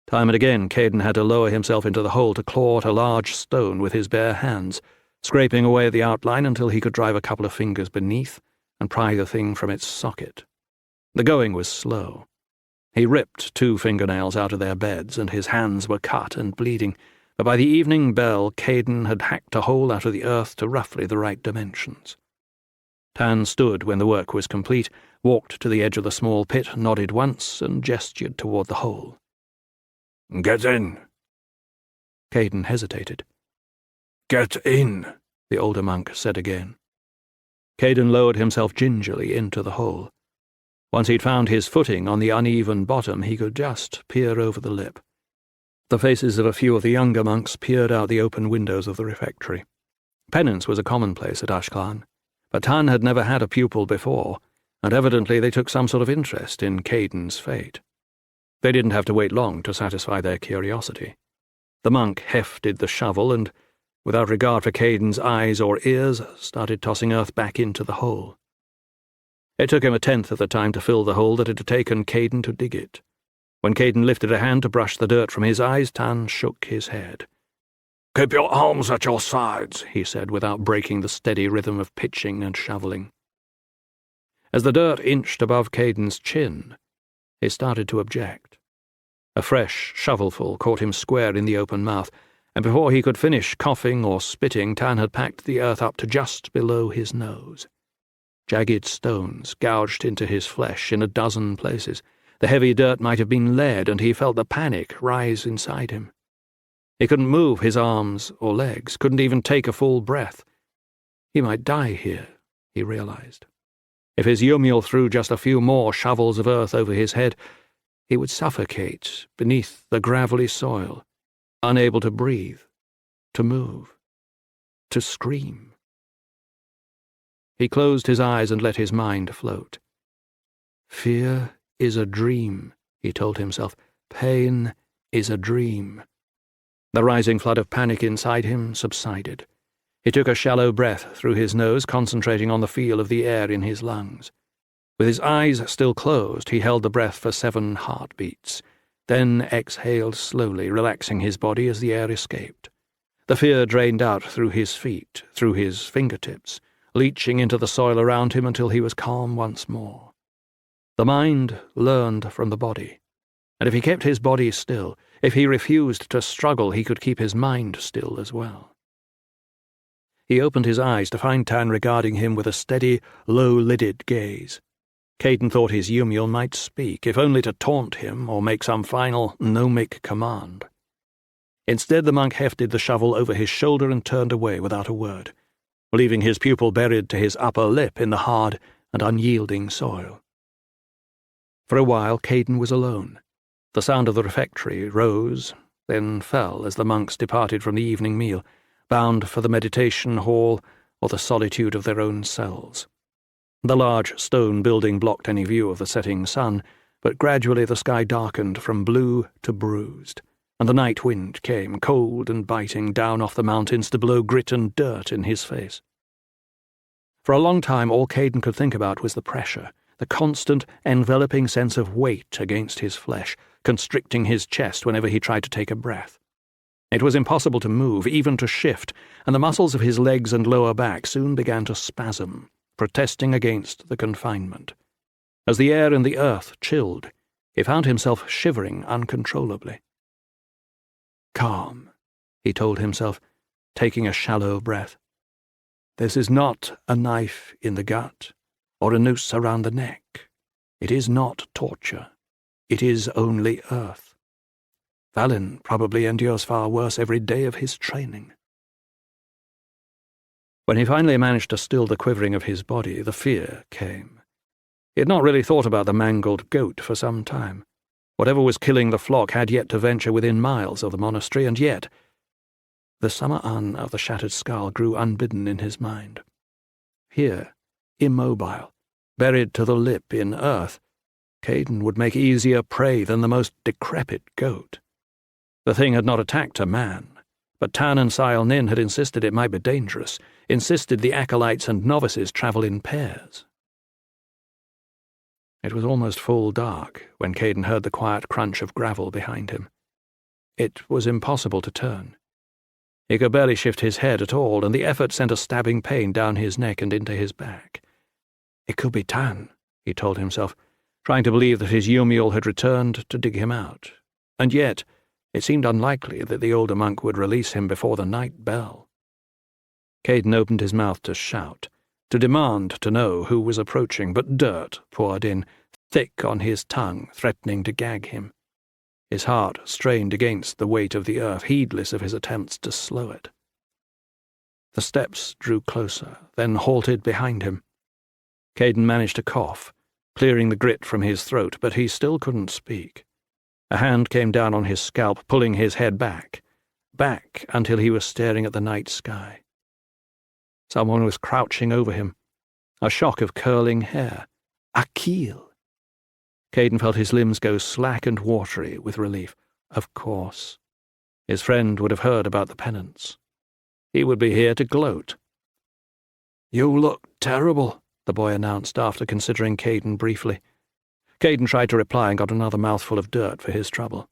Time and again Caden had to lower himself into the hole to claw at a large stone with his bare hands, scraping away at the outline until he could drive a couple of fingers beneath and pry the thing from its socket. The going was slow. He ripped 2 fingernails out of their beds, and his hands were cut and bleeding, but by the evening bell Caden had hacked a hole out of the earth to roughly the right dimensions. Tan stood when the work was complete, walked to the edge of the small pit, nodded once, and gestured toward the hole. Get in. Caden hesitated. Get in, the older monk said again. Caden lowered himself gingerly into the hole. Once he'd found his footing on the uneven bottom, he could just peer over the lip. The faces of a few of the younger monks peered out the open windows of the refectory. Penance was a commonplace at Ashkelon, but Tan had never had a pupil before, and evidently they took some sort of interest in Caden's fate. They didn't have to wait long to satisfy their curiosity. The monk hefted the shovel and, without regard for Caden's eyes or ears, started tossing earth back into the hole. It took him 1/10 of the time to fill the hole that it had taken Caden to dig it. When Caden lifted a hand to brush the dirt from his eyes, Tan shook his head. Keep your arms at your sides, he said, without breaking the steady rhythm of pitching and shoveling. As the dirt inched above Caden's chin, he started to object. A fresh shovelful caught him square in the open mouth, and before he could finish coughing or spitting, Tan had packed the earth up to just below his nose. Jagged stones gouged into his flesh in a dozen places. The heavy dirt might have been lead, and he felt the panic rise inside him. He couldn't move his arms or legs, couldn't even take a full breath. He might die here, he realized. If his Yumiel threw just a few more shovels of earth over his head, he would suffocate beneath the gravelly soil, unable to breathe, to move, to scream. He closed his eyes and let his mind float. Fear is a dream, he told himself. Pain is a dream. The rising flood of panic inside him subsided. He took a shallow breath through his nose, concentrating on the feel of the air in his lungs. With his eyes still closed, he held the breath for 7 heartbeats, then exhaled slowly, relaxing his body as the air escaped. The fear drained out through his feet, through his fingertips, leaching into the soil around him until he was calm once more. The mind learned from the body, and if he kept his body still, if he refused to struggle, he could keep his mind still as well. He opened his eyes to find Tan regarding him with a steady, low-lidded gaze. Caden thought his Yumiel might speak, if only to taunt him or make some final gnomic command. Instead, the monk hefted the shovel over his shoulder and turned away without a word, leaving his pupil buried to his upper lip in the hard and unyielding soil. For a while Caden was alone. The sound of the refectory rose, then fell as the monks departed from the evening meal, bound for the meditation hall or the solitude of their own cells. The large stone building blocked any view of the setting sun, but gradually the sky darkened from blue to bruised, and the night wind came, cold and biting, down off the mountains to blow grit and dirt in his face. For a long time all Caden could think about was the pressure, the constant, enveloping sense of weight against his flesh, constricting his chest whenever he tried to take a breath. It was impossible to move, even to shift, and the muscles of his legs and lower back soon began to spasm, protesting against the confinement. As the air in the earth chilled, he found himself shivering uncontrollably. "Calm," he told himself, taking a shallow breath. "This is not a knife in the gut, or a noose around the neck. It is not torture. It is only earth. Valin probably endures far worse every day of his training." When he finally managed to still the quivering of his body, the fear came. He had not really thought about the mangled goat for some time. Whatever was killing the flock had yet to venture within miles of the monastery, and yet the Summer-An of the shattered skull grew unbidden in his mind. Here, immobile, buried to the lip in earth, Caden would make easier prey than the most decrepit goat. The thing had not attacked a man, but Tan and Sile Nin had insisted it might be dangerous, insisted the acolytes and novices travel in pairs. It was almost full dark when Caden heard the quiet crunch of gravel behind him. It was impossible to turn. He could barely shift his head at all, and the effort sent a stabbing pain down his neck and into his back. It could be Tan, he told himself, trying to believe that his Yumiel had returned to dig him out, and yet it seemed unlikely that the older monk would release him before the night bell. Caden opened his mouth to shout, to demand to know who was approaching, but dirt poured in, thick on his tongue, threatening to gag him. His heart strained against the weight of the earth, heedless of his attempts to slow it. The steps drew closer, then halted behind him. Caden managed to cough, clearing the grit from his throat, but he still couldn't speak. A hand came down on his scalp, pulling his head back until he was staring at the night sky. Someone was crouching over him, a shock of curling hair. Akil! Caden felt his limbs go slack and watery with relief. Of course. His friend would have heard about the penance. He would be here to gloat. "You look terrible," the boy announced after considering Caden briefly. Caden tried to reply and got another mouthful of dirt for his trouble.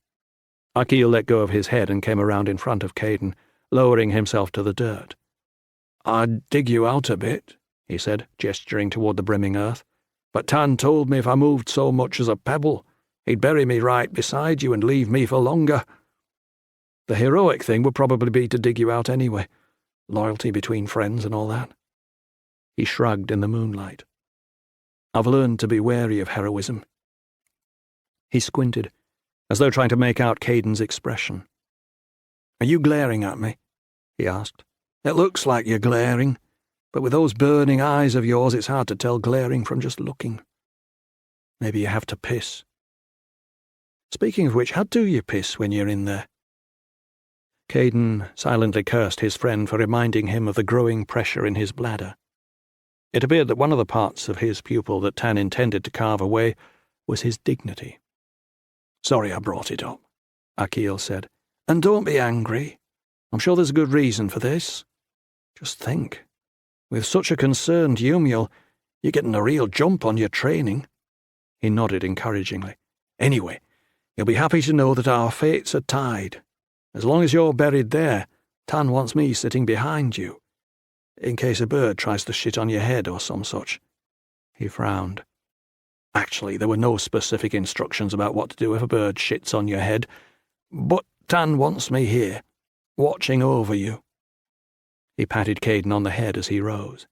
Akil let go of his head and came around in front of Caden, lowering himself to the dirt. "I'd dig you out a bit," he said, gesturing toward the brimming earth. "But Tan told me if I moved so much as a pebble, he'd bury me right beside you and leave me for longer. The heroic thing would probably be to dig you out anyway. Loyalty between friends and all that." He shrugged in the moonlight. "I've learned to be wary of heroism." He squinted, as though trying to make out Caden's expression. "Are you glaring at me?" he asked. "It looks like you're glaring, but with those burning eyes of yours it's hard to tell glaring from just looking. Maybe you have to piss. Speaking of which, how do you piss when you're in there?" Caden silently cursed his friend for reminding him of the growing pressure in his bladder. It appeared that one of the parts of his pupil that Tan intended to carve away was his dignity. "Sorry I brought it up," Akil said. "And don't be angry. I'm sure there's a good reason for this. Just think, with such a concerned Yumiel, you're getting a real jump on your training." He nodded encouragingly. "Anyway, you'll be happy to know that our fates are tied. As long as you're buried there, Tan wants me sitting behind you, in case a bird tries to shit on your head or some such." He frowned. Actually, there were no specific instructions about what to do if a bird shits on your head, but Tan wants me here, watching over you. He patted Caden on the head as he rose.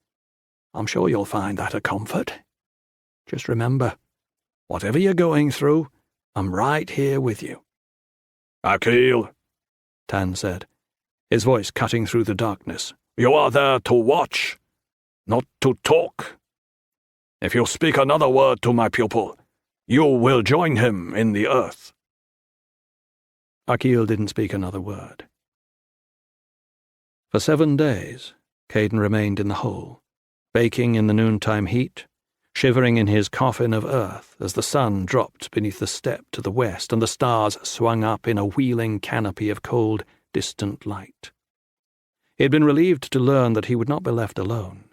"I'm sure you'll find that a comfort. Just remember, whatever you're going through, I'm right here with you." "Akil," Tan said, his voice cutting through the darkness, "you are there to watch, not to talk. If you speak another word to my pupil, You will join him in the earth. Akil didn't speak another word. For 7 days, Caden remained in the hole, baking in the noontime heat, shivering in his coffin of earth as the sun dropped beneath the steppe to the west and the stars swung up in a wheeling canopy of cold, distant light. He had been relieved to learn that he would not be left alone,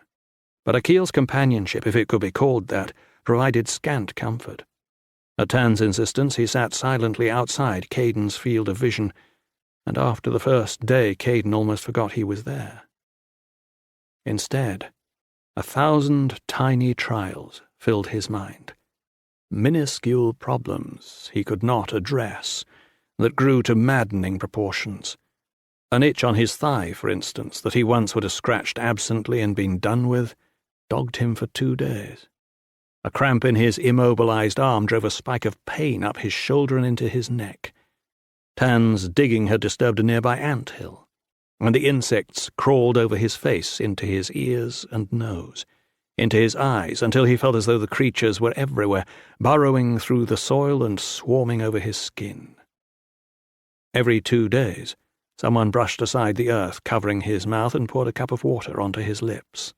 but Akil's companionship, if it could be called that, provided scant comfort. At Tan's insistence, he sat silently outside Caden's field of vision, and after the first day Caden almost forgot he was there. Instead, 1,000 tiny trials filled his mind, minuscule problems he could not address that grew to maddening proportions. An itch on his thigh, for instance, that he once would have scratched absently and been done with, dogged him for 2 days. A cramp in his immobilized arm drove a spike of pain up his shoulder and into his neck. Tan's digging had disturbed a nearby ant hill, and the insects crawled over his face, into his ears and nose, into his eyes, until he felt as though the creatures were everywhere, burrowing through the soil and swarming over his skin. Every 2 days, someone brushed aside the earth covering his mouth and poured a cup of water onto his lips.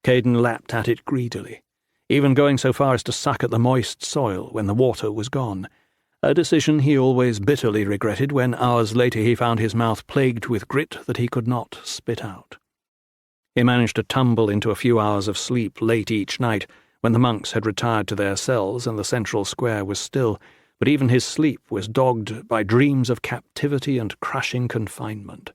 Caden lapped at it greedily, even going so far as to suck at the moist soil when the water was gone, a decision he always bitterly regretted when hours later he found his mouth plagued with grit that he could not spit out. He managed to tumble into a few hours of sleep late each night when the monks had retired to their cells and the central square was still, but even his sleep was dogged by dreams of captivity and crushing confinement,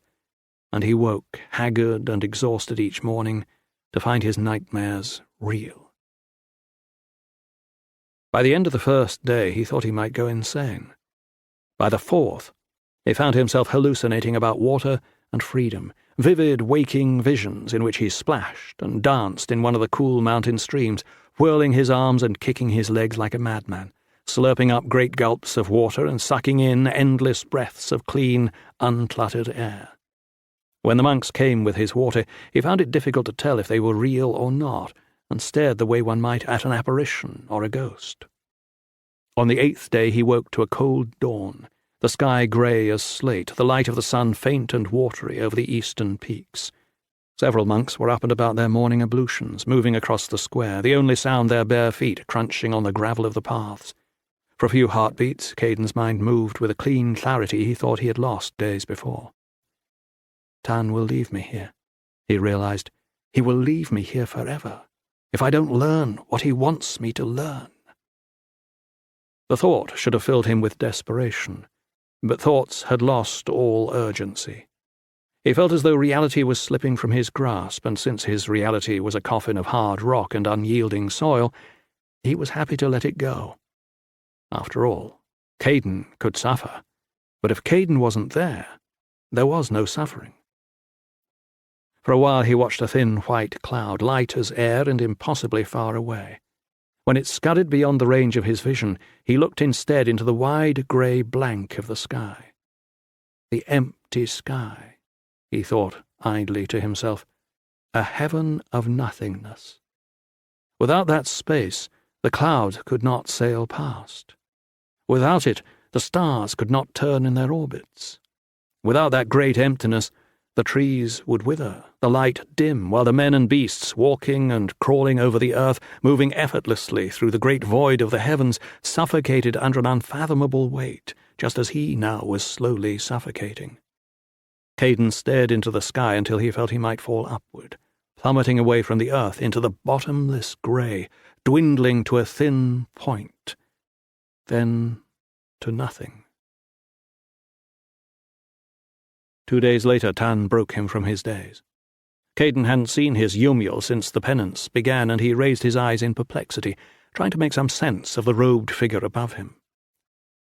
and he woke, haggard and exhausted each morning, to find his nightmares real. By the end of the first day, he thought he might go insane. By the 4th, he found himself hallucinating about water and freedom, vivid waking visions in which he splashed and danced in one of the cool mountain streams, whirling his arms and kicking his legs like a madman, slurping up great gulps of water and sucking in endless breaths of clean, uncluttered air. When the monks came with his water, he found it difficult to tell if they were real or not, and stared the way one might at an apparition or a ghost. On the 8th day he woke to a cold dawn, the sky grey as slate, the light of the sun faint and watery over the eastern peaks. Several monks were up and about their morning ablutions, moving across the square, the only sound their bare feet crunching on the gravel of the paths. For a few heartbeats, Caden's mind moved with a clean clarity he thought he had lost days before. Tan will leave me here, he realized. He will leave me here forever, if I don't learn what he wants me to learn. The thought should have filled him with desperation, but thoughts had lost all urgency. He felt as though reality was slipping from his grasp, and since his reality was a coffin of hard rock and unyielding soil, he was happy to let it go. After all, Caden could suffer, but if Caden wasn't there was no suffering. For a while he watched a thin white cloud, light as air and impossibly far away. When it scudded beyond the range of his vision, he looked instead into the wide grey blank of the sky. The empty sky, he thought idly to himself, a heaven of nothingness. Without that space, the cloud could not sail past. Without it, the stars could not turn in their orbits. Without that great emptiness, the trees would wither, the light dim, while the men and beasts, walking and crawling over the earth, moving effortlessly through the great void of the heavens, suffocated under an unfathomable weight, just as he now was slowly suffocating. Caden stared into the sky until he felt he might fall upward, plummeting away from the earth into the bottomless grey, dwindling to a thin point, then to nothing. 2 days later, Tan broke him from his daze. Caden hadn't seen his Yumiel since the penance began, and he raised his eyes in perplexity, trying to make some sense of the robed figure above him.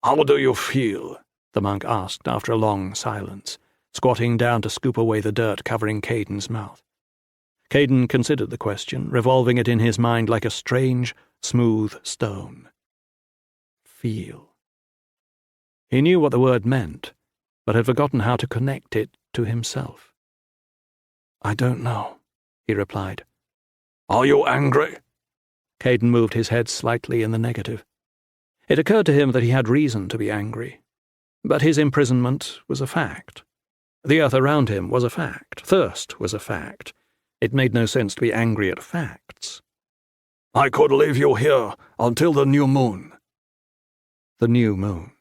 "How do you feel?" the monk asked after a long silence, squatting down to scoop away the dirt covering Caden's mouth. Caden considered the question, revolving it in his mind like a strange, smooth stone. Feel. He knew what the word meant, but had forgotten how to connect it to himself. "I don't know," he replied. "Are you angry?" Caden moved his head slightly in the negative. It occurred to him that he had reason to be angry. But his imprisonment was a fact. The earth around him was a fact. Thirst was a fact. It made no sense to be angry at facts. I could leave you here until the new moon. The new moon.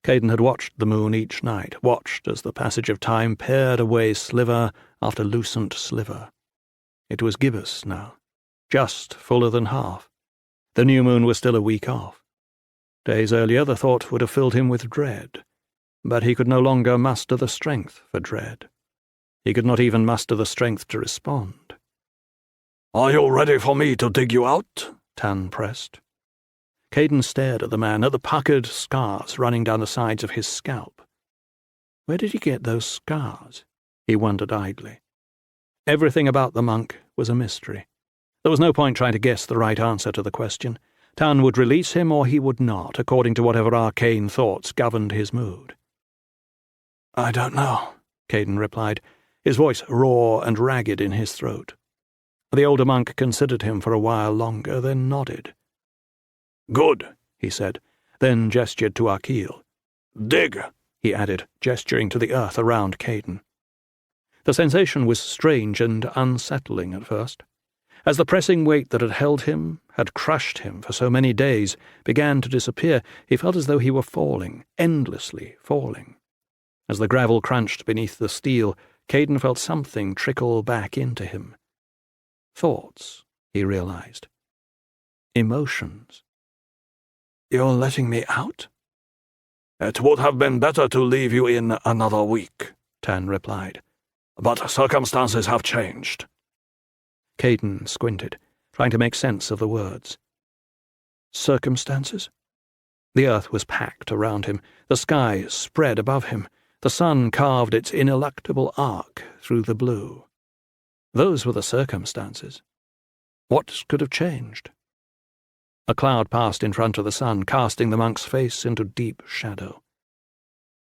Caden had watched the moon each night, watched as the passage of time pared away sliver after lucent sliver. It was gibbous now, just fuller than half. The new moon was still a week off. Days earlier the thought would have filled him with dread, but he could no longer muster the strength for dread. He could not even muster the strength to respond. Are you ready for me to dig you out? Tan pressed. Caden stared at the man, at the puckered scars running down the sides of his scalp. Where did he get those scars? He wondered idly. Everything about the monk was a mystery. There was no point trying to guess the right answer to the question. Tan would release him or he would not, according to whatever arcane thoughts governed his mood. I don't know, Caden replied, his voice raw and ragged in his throat. The older monk considered him for a while longer, then nodded. Good, he said, then gestured to Akil. Dig, he added, gesturing to the earth around Caden. The sensation was strange and unsettling at first. As the pressing weight that had held him, had crushed him for so many days, began to disappear, he felt as though he were falling, endlessly falling. As the gravel crunched beneath the steel, Caden felt something trickle back into him. Thoughts, he realized. Emotions. You're letting me out? It would have been better to leave you in another week, Tan replied. But circumstances have changed. Caden squinted, trying to make sense of the words. Circumstances? The earth was packed around him, the sky spread above him, the sun carved its ineluctable arc through the blue. Those were the circumstances. What could have changed? A cloud passed in front of the sun, casting the monk's face into deep shadow.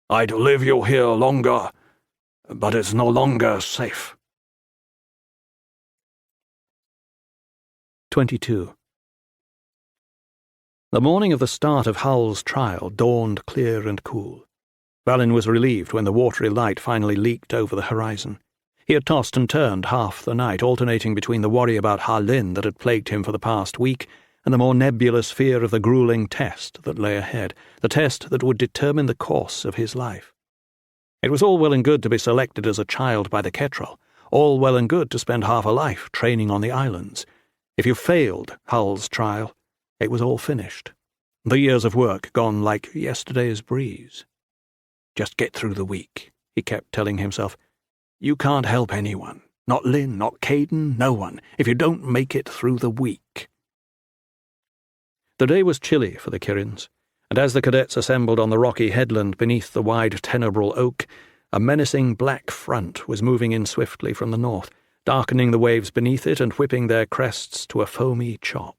I'd leave you here longer, but it's no longer safe. 22. The morning of the start of Hull's trial dawned clear and cool. Balin was relieved when the watery light finally leaked over the horizon. He had tossed and turned half the night, alternating between the worry about Harlin that had plagued him for the past week and the more nebulous fear of the grueling test that lay ahead, the test that would determine the course of his life. It was all well and good to be selected as a child by the Ketrel, all well and good to spend half a life training on the islands. If you failed Hull's trial, it was all finished. The years of work gone like yesterday's breeze. Just get through the week, he kept telling himself. You can't help anyone. Not Lynn, not Caden, no one, if you don't make it through the week. The day was chilly for the Kirins, and as the cadets assembled on the rocky headland beneath the wide tenebril oak, a menacing black front was moving in swiftly from the north, darkening the waves beneath it and whipping their crests to a foamy chop.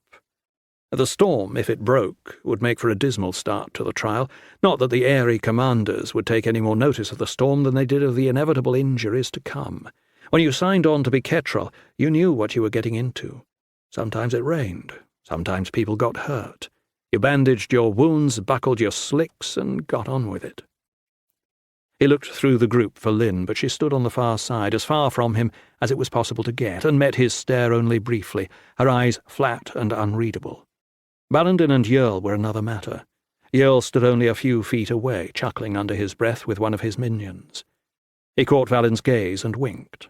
The storm, if it broke, would make for a dismal start to the trial, not that the airy commanders would take any more notice of the storm than they did of the inevitable injuries to come. When you signed on to be Ketrel, you knew what you were getting into. Sometimes it rained, sometimes people got hurt. You bandaged your wounds, buckled your slicks, and got on with it. He looked through the group for Lynn, but she stood on the far side, as far from him as it was possible to get, and met his stare only briefly, her eyes flat and unreadable. Ballandin and Yerl were another matter. Yerl stood only a few feet away, chuckling under his breath with one of his minions. He caught Valin's gaze and winked.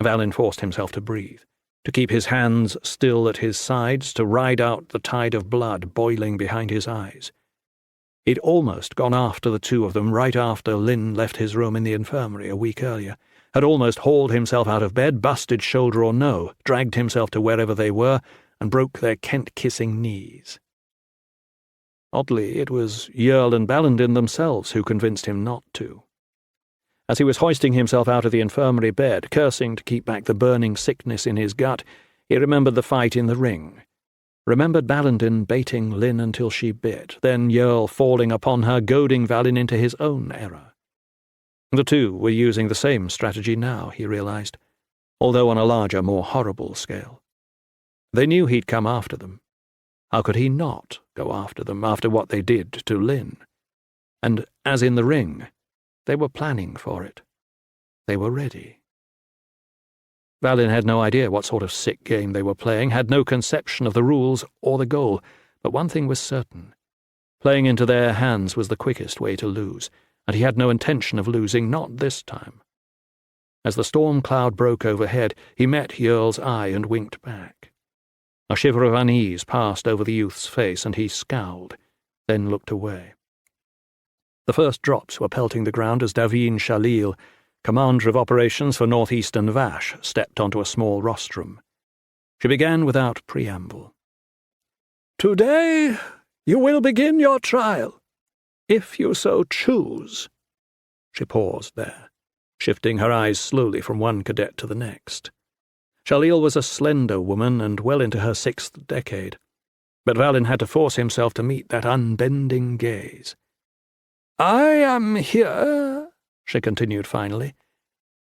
Valin forced himself to breathe, to keep his hands still at his sides, to ride out the tide of blood boiling behind his eyes. He'd almost gone after the two of them right after Lynn left his room in the infirmary a week earlier, had almost hauled himself out of bed, busted shoulder or no, dragged himself to wherever they were, and broke their Kent-kissing knees. Oddly, it was Yerl and Ballandin themselves who convinced him not to. As he was hoisting himself out of the infirmary bed, cursing to keep back the burning sickness in his gut, he remembered the fight in the ring. Remembered Ballandin baiting Lynn until she bit, then Yerl falling upon her, goading Valin into his own error. The two were using the same strategy now, he realized, although on a larger, more horrible scale. They knew he'd come after them. How could he not go after them after what they did to Lynn? And, as in the ring, they were planning for it. They were ready. Valin had no idea what sort of sick game they were playing, had no conception of the rules or the goal, but one thing was certain. Playing into their hands was the quickest way to lose, and he had no intention of losing, not this time. As the storm cloud broke overhead, he met Yerl's eye and winked back. A shiver of unease passed over the youth's face, and he scowled, then looked away. The first drops were pelting the ground as Davin Shalil, commander of operations for northeastern Vash, stepped onto a small rostrum. She began without preamble. "Today you will begin your trial, if you so choose." She paused there, shifting her eyes slowly from one cadet to the next. Shalil was a slender woman and well into her 6th decade, but Valin had to force himself to meet that unbending gaze. "I am here," she continued finally,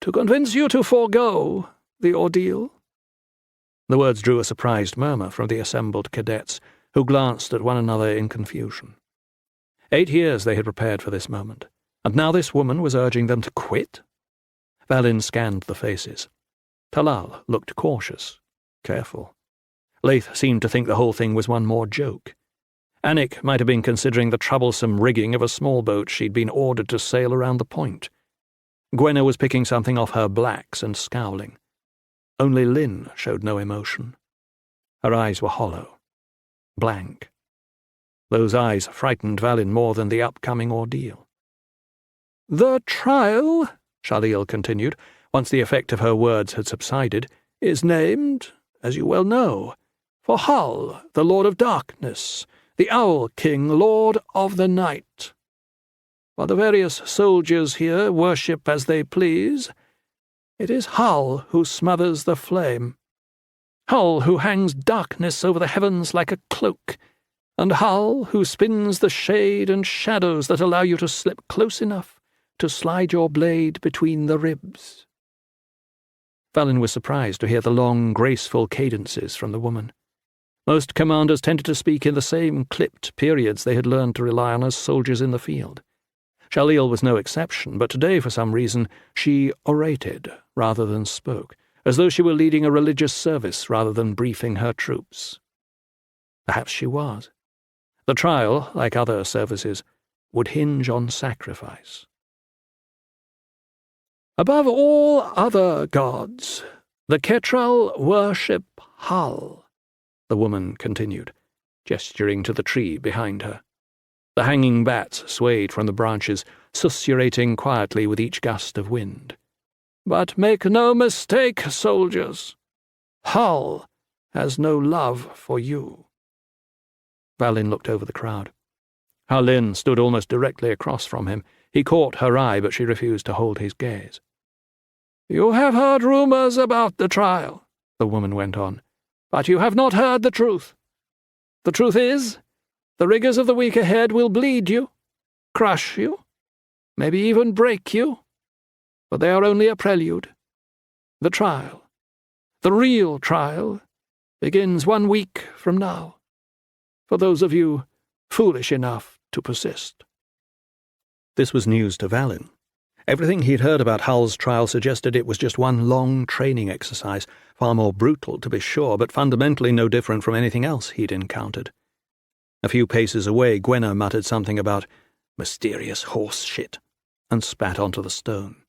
"to convince you to forego the ordeal." The words drew a surprised murmur from the assembled cadets, who glanced at one another in confusion. 8 years they had prepared for this moment, and now this woman was urging them to quit? Valin scanned the faces. Talal looked cautious, careful. Laith seemed to think the whole thing was one more joke. Anik might have been considering the troublesome rigging of a small boat she'd been ordered to sail around the point. Gwenna was picking something off her blacks and scowling. Only Lynn showed no emotion. Her eyes were hollow, blank. Those eyes frightened Valin more than the upcoming ordeal. "The trial," Shalil continued, once the effect of her words had subsided, "is named, as you well know, for Hull, the Lord of Darkness, the Owl King, Lord of the Night. While the various soldiers here worship as they please, it is Hull who smothers the flame, Hull who hangs darkness over the heavens like a cloak, and Hull who spins the shade and shadows that allow you to slip close enough to slide your blade between the ribs." Valin was surprised to hear the long, graceful cadences from the woman. Most commanders tended to speak in the same clipped periods they had learned to rely on as soldiers in the field. Shalil was no exception, but today, for some reason, she orated rather than spoke, as though she were leading a religious service rather than briefing her troops. Perhaps she was. The trial, like other services, would hinge on sacrifice. "Above all other gods, the Ketral worship Hull," the woman continued, gesturing to the tree behind her. The hanging bats swayed from the branches, susurrating quietly with each gust of wind. "But make no mistake, soldiers. Hull has no love for you." Valin looked over the crowd. Harlin stood almost directly across from him. He caught her eye, but she refused to hold his gaze. "You have heard rumors about the trial," the woman went on, "but you have not heard the truth. The truth is, the riggers of the week ahead will bleed you, crush you, maybe even break you, but they are only a prelude. The trial, the real trial, begins 1 week from now, for those of you foolish enough to persist." This was news to Valin. Everything he'd heard about Hull's trial suggested it was just one long training exercise, far more brutal, to be sure, but fundamentally no different from anything else he'd encountered. A few paces away, Gwenna muttered something about mysterious horse shit and spat onto the stone.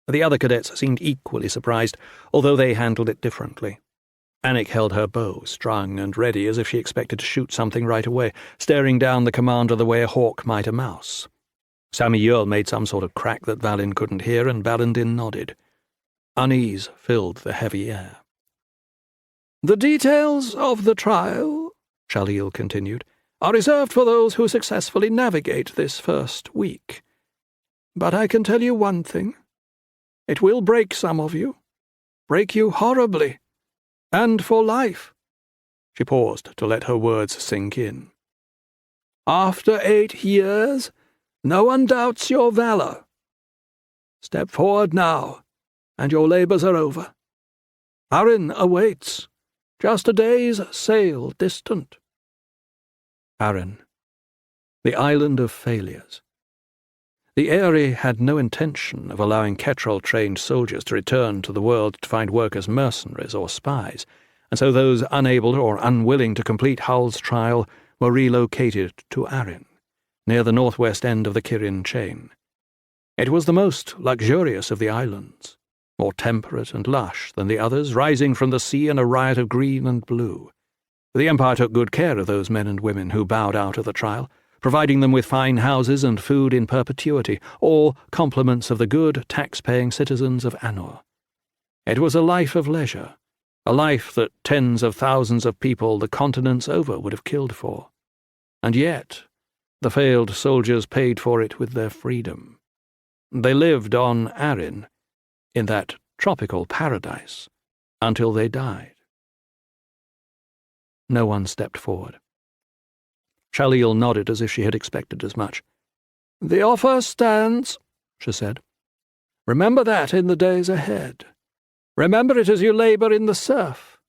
The other cadets seemed equally surprised, although they handled it differently. Anik held her bow, strung and ready, as if she expected to shoot something right away, staring down the commander the way a hawk might a mouse. Sammy Yerl made some sort of crack that Valin couldn't hear, and Ballandin nodded. Unease filled the heavy air. "The details of the trial," Shalil continued, "are reserved for those who successfully navigate this first week. But I can tell you one thing. It will break some of you. Break you horribly. And for life." She paused to let her words sink in. "After 8 years, no one doubts your valor. Step forward now, and your labors are over. Arin awaits, just a day's sail distant. Arran, the island of failures. The Eyrie had no intention of allowing Ketrel-trained soldiers to return to the world to find work as mercenaries or spies, and so those unable or unwilling to complete Hull's trial were relocated to Arran, near the northwest end of the Kirin chain. It was the most luxurious of the islands, more temperate and lush than the others, rising from the sea in a riot of green and blue. The Empire took good care of those men and women who bowed out of the trial, providing them with fine houses and food in perpetuity, all compliments of the good, tax-paying citizens of Anor. It was a life of leisure, a life that tens of thousands of people the continents over would have killed for. And yet, the failed soldiers paid for it with their freedom. They lived on Arran, in that tropical paradise, until they died. No one stepped forward. Shalil nodded as if she had expected as much. "The offer stands," she said. "Remember that in the days ahead. Remember it as you labour in the surf,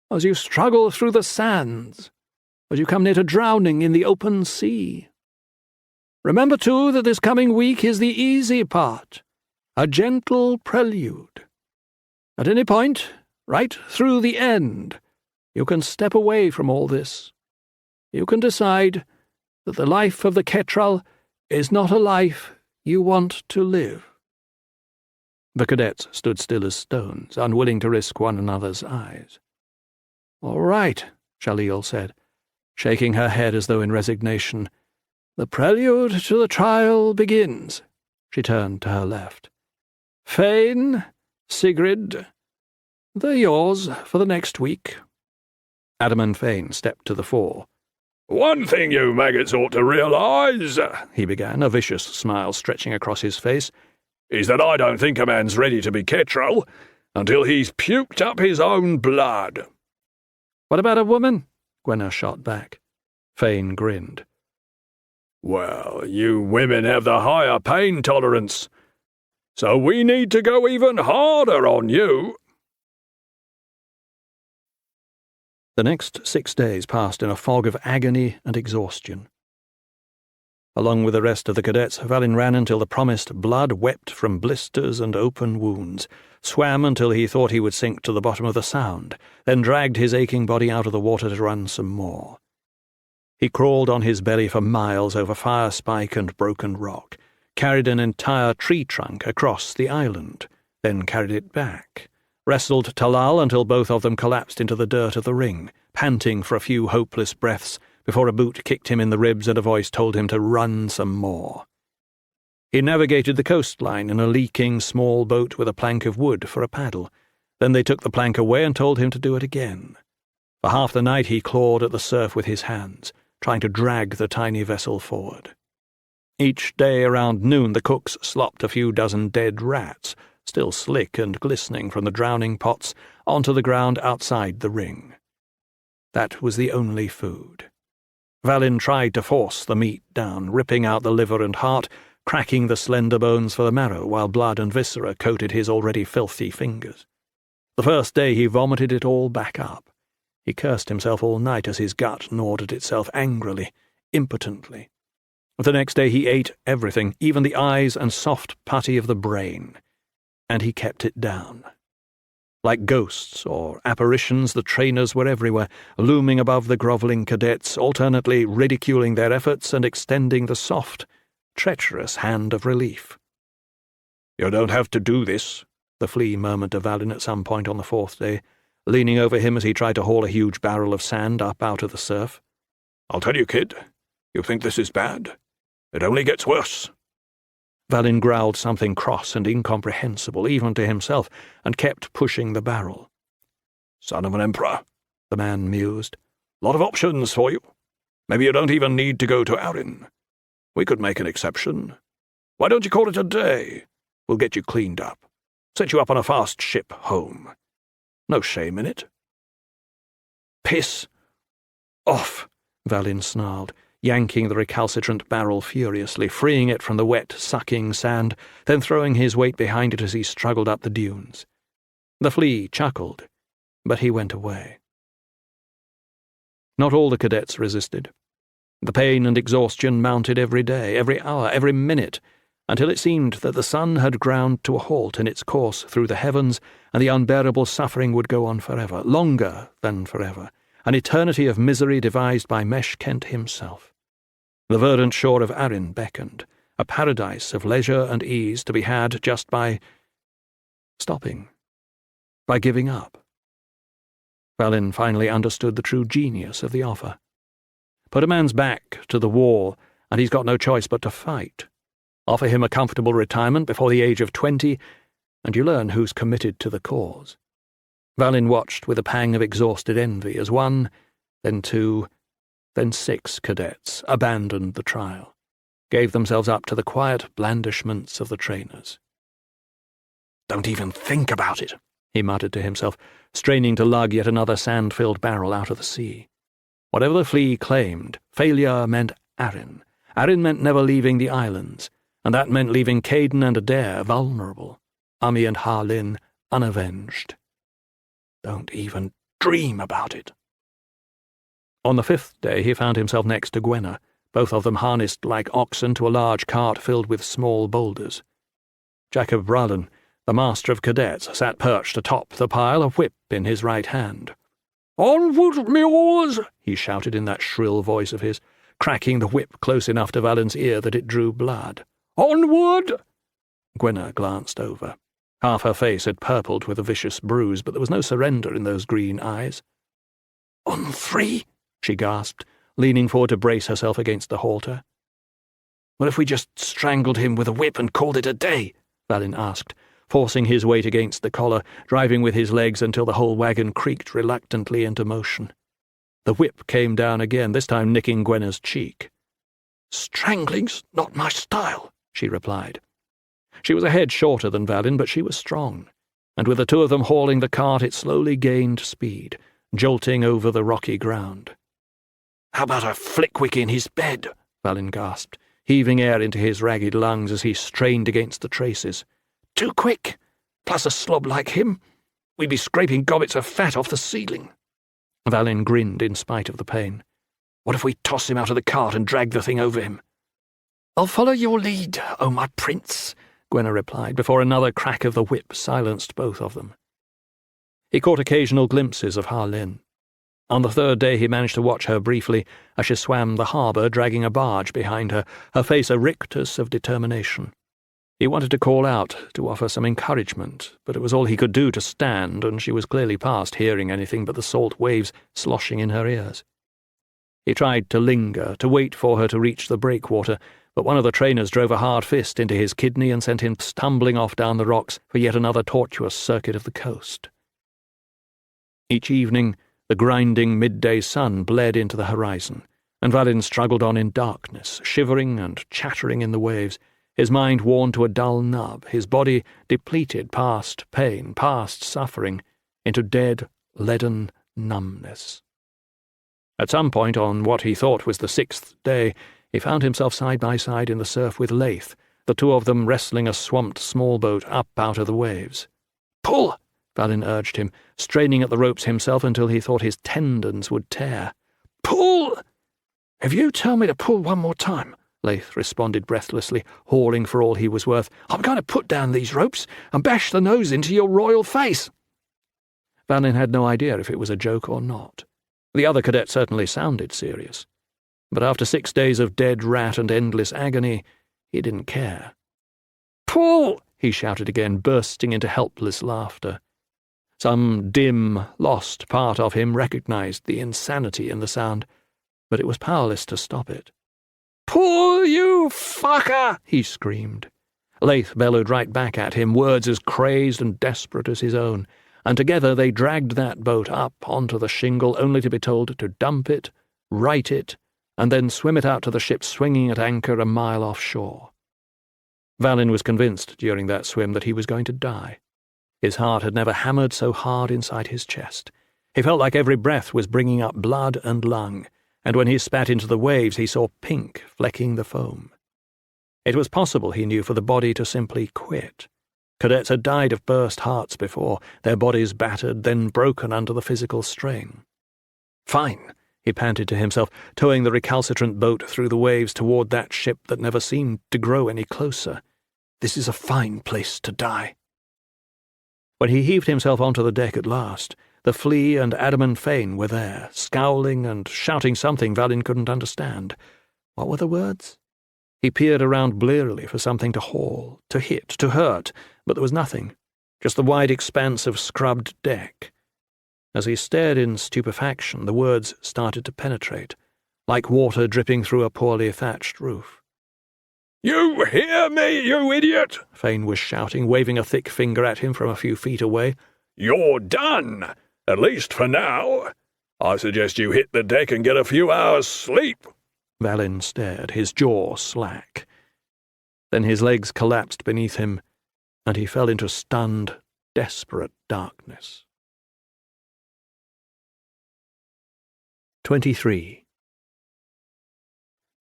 as you struggle through the sands, as you come near to drowning in the open sea. Remember, too, that this coming week is the easy part, a gentle prelude. At any point, right through the end, you can step away from all this. You can decide that the life of the Ketrel is not a life you want to live." The cadets stood still as stones, unwilling to risk one another's eyes. "All right," Shalil said, shaking her head as though in resignation. "The prelude to the trial begins." She turned to her left. "Fane, Sigrid, they're yours for the next week." Adamant Fane stepped to the fore. "One thing you maggots ought to realise," he began, a vicious smile stretching across his face, "is that I don't think a man's ready to be Ketrel until he's puked up his own blood." "What about a woman?" Gwenna shot back. Fane grinned. "Well, you women have the higher pain tolerance, so we need to go even harder on you." The next 6 days passed in a fog of agony and exhaustion. Along with the rest of the cadets, Valin ran until the promised blood wept from blisters and open wounds, swam until he thought he would sink to the bottom of the Sound, then dragged his aching body out of the water to run some more. He crawled on his belly for miles over fire spike and broken rock, carried an entire tree trunk across the island, then carried it back, wrestled Talal until both of them collapsed into the dirt of the ring, panting for a few hopeless breaths before a boot kicked him in the ribs and a voice told him to run some more. He navigated the coastline in a leaking small boat with a plank of wood for a paddle. Then they took the plank away and told him to do it again. For half the night he clawed at the surf with his hands, trying to drag the tiny vessel forward. Each day around noon the cooks slopped a few dozen dead rats, still slick and glistening from the drowning pots, onto the ground outside the ring. That was the only food. Valin tried to force the meat down, ripping out the liver and heart, cracking the slender bones for the marrow while blood and viscera coated his already filthy fingers. The first day he vomited it all back up. He cursed himself all night as his gut gnawed at itself angrily, impotently. The next day he ate everything, even the eyes and soft putty of the brain, and he kept it down. Like ghosts or apparitions, the trainers were everywhere, looming above the grovelling cadets, alternately ridiculing their efforts and extending the soft, treacherous hand of relief. "You don't have to do this," the flea murmured to Valin at some point on the 4th day, leaning over him as he tried to haul a huge barrel of sand up out of the surf. "I'll tell you, kid, you think this is bad? It only gets worse." Valin growled something cross and incomprehensible, even to himself, and kept pushing the barrel. "Son of an emperor," the man mused. "Lot of options for you. Maybe you don't even need to go to Arran. We could make an exception. Why don't you call it a day? We'll get you cleaned up. Set you up on a fast ship home. No shame in it." "Piss off," Valin snarled, yanking the recalcitrant barrel furiously, freeing it from the wet, sucking sand, then throwing his weight behind it as he struggled up the dunes. The flea chuckled, but he went away. Not all the cadets resisted. The pain and exhaustion mounted every day, every hour, every minute, until it seemed that the sun had ground to a halt in its course through the heavens, and the unbearable suffering would go on forever, longer than forever, an eternity of misery devised by Mesh Kent himself. The verdant shore of Arryn beckoned, a paradise of leisure and ease to be had just by stopping, by giving up. Balin finally understood the true genius of the offer. Put a man's back to the wall, and he's got no choice but to fight. Offer him a comfortable retirement before the age of 20, and you learn who's committed to the cause. Balin watched with a pang of exhausted envy as 1, then 2, then 6 cadets abandoned the trial, gave themselves up to the quiet blandishments of the trainers. "Don't even think about it," he muttered to himself, straining to lug yet another sand-filled barrel out of the sea. Whatever the flea claimed, failure meant Arryn. Arryn meant never leaving the islands, and that meant leaving Caden and Adair vulnerable, Ummi and Harlin unavenged. Don't even dream about it. On the 5th day he found himself next to Gwenna, both of them harnessed like oxen to a large cart filled with small boulders. Jacob Brallan, the master of cadets, sat perched atop the pile, a whip in his right hand. "Onward, mules!" he shouted in that shrill voice of his, cracking the whip close enough to Valin's ear that it drew blood. "Onward!" Gwenna glanced over. Half her face had purpled with a vicious bruise, but there was no surrender in those green eyes. "On 3?" she gasped, leaning forward to brace herself against the halter. "What if we just strangled him with a whip and called it a day?" Valin asked, forcing his weight against the collar, driving with his legs until the whole wagon creaked reluctantly into motion. The whip came down again, this time nicking Gwenna's cheek. "Strangling's not my style," she replied. She was a head shorter than Valin, but she was strong, and with the two of them hauling the cart it slowly gained speed, jolting over the rocky ground. "How about a flickwick in his bed?" Valin gasped, heaving air into his ragged lungs as he strained against the traces. "Too quick, plus a slob like him. We'd be scraping gobbets of fat off the ceiling." Valin grinned in spite of the pain. "What if we toss him out of the cart and drag the thing over him?" "I'll follow your lead, oh my prince," Gwenna replied, before another crack of the whip silenced both of them. He caught occasional glimpses of Harlin. On the 3rd day he managed to watch her briefly as she swam the harbour, dragging a barge behind her, her face a rictus of determination. He wanted to call out, to offer some encouragement, but it was all he could do to stand, and she was clearly past hearing anything but the salt waves sloshing in her ears. He tried to linger, to wait for her to reach the breakwater, but one of the trainers drove a hard fist into his kidney and sent him stumbling off down the rocks for yet another tortuous circuit of the coast. Each evening, the grinding midday sun bled into the horizon, and Valin struggled on in darkness, shivering and chattering in the waves, his mind worn to a dull nub, his body depleted past pain, past suffering, into dead, leaden numbness. At some point on what he thought was the 6th day, he found himself side by side in the surf with Leith, the two of them wrestling a swamped small boat up out of the waves. "Pull!" Valin urged him, straining at the ropes himself until he thought his tendons would tear. "Pull!" "If you tell me to pull one more time," Leith responded breathlessly, hauling for all he was worth, "I'm going to put down these ropes and bash the nose into your royal face." Valin had no idea if it was a joke or not. The other cadet certainly sounded serious. But after 6 days of dead rat and endless agony, he didn't care. "Pull!" he shouted again, bursting into helpless laughter. Some dim, lost part of him recognized the insanity in the sound, but it was powerless to stop it. "Pull, you fucker!" he screamed. Leith bellowed right back at him, words as crazed and desperate as his own, and together they dragged that boat up onto the shingle, only to be told to dump it, right it, and then swim it out to the ship swinging at anchor a mile offshore. Valin was convinced during that swim that he was going to die. His heart had never hammered so hard inside his chest. He felt like every breath was bringing up blood and lung, and when he spat into the waves he saw pink flecking the foam. It was possible, he knew, for the body to simply quit. Cadets had died of burst hearts before, their bodies battered, then broken under the physical strain. "Fine," he panted to himself, towing the recalcitrant boat through the waves toward that ship that never seemed to grow any closer. "This is a fine place to die." When he heaved himself onto the deck at last, the Flea and Adam Fane were there, scowling and shouting something Valin couldn't understand. What were the words? He peered around blearily for something to haul, to hit, to hurt, but there was nothing, just the wide expanse of scrubbed deck. As he stared in stupefaction, the words started to penetrate, like water dripping through a poorly thatched roof. "You hear me, you idiot!" Fane was shouting, waving a thick finger at him from a few feet away. "You're done, at least for now. I suggest you hit the deck and get a few hours' sleep." Valin stared, his jaw slack. Then his legs collapsed beneath him, and he fell into stunned, desperate darkness. 23.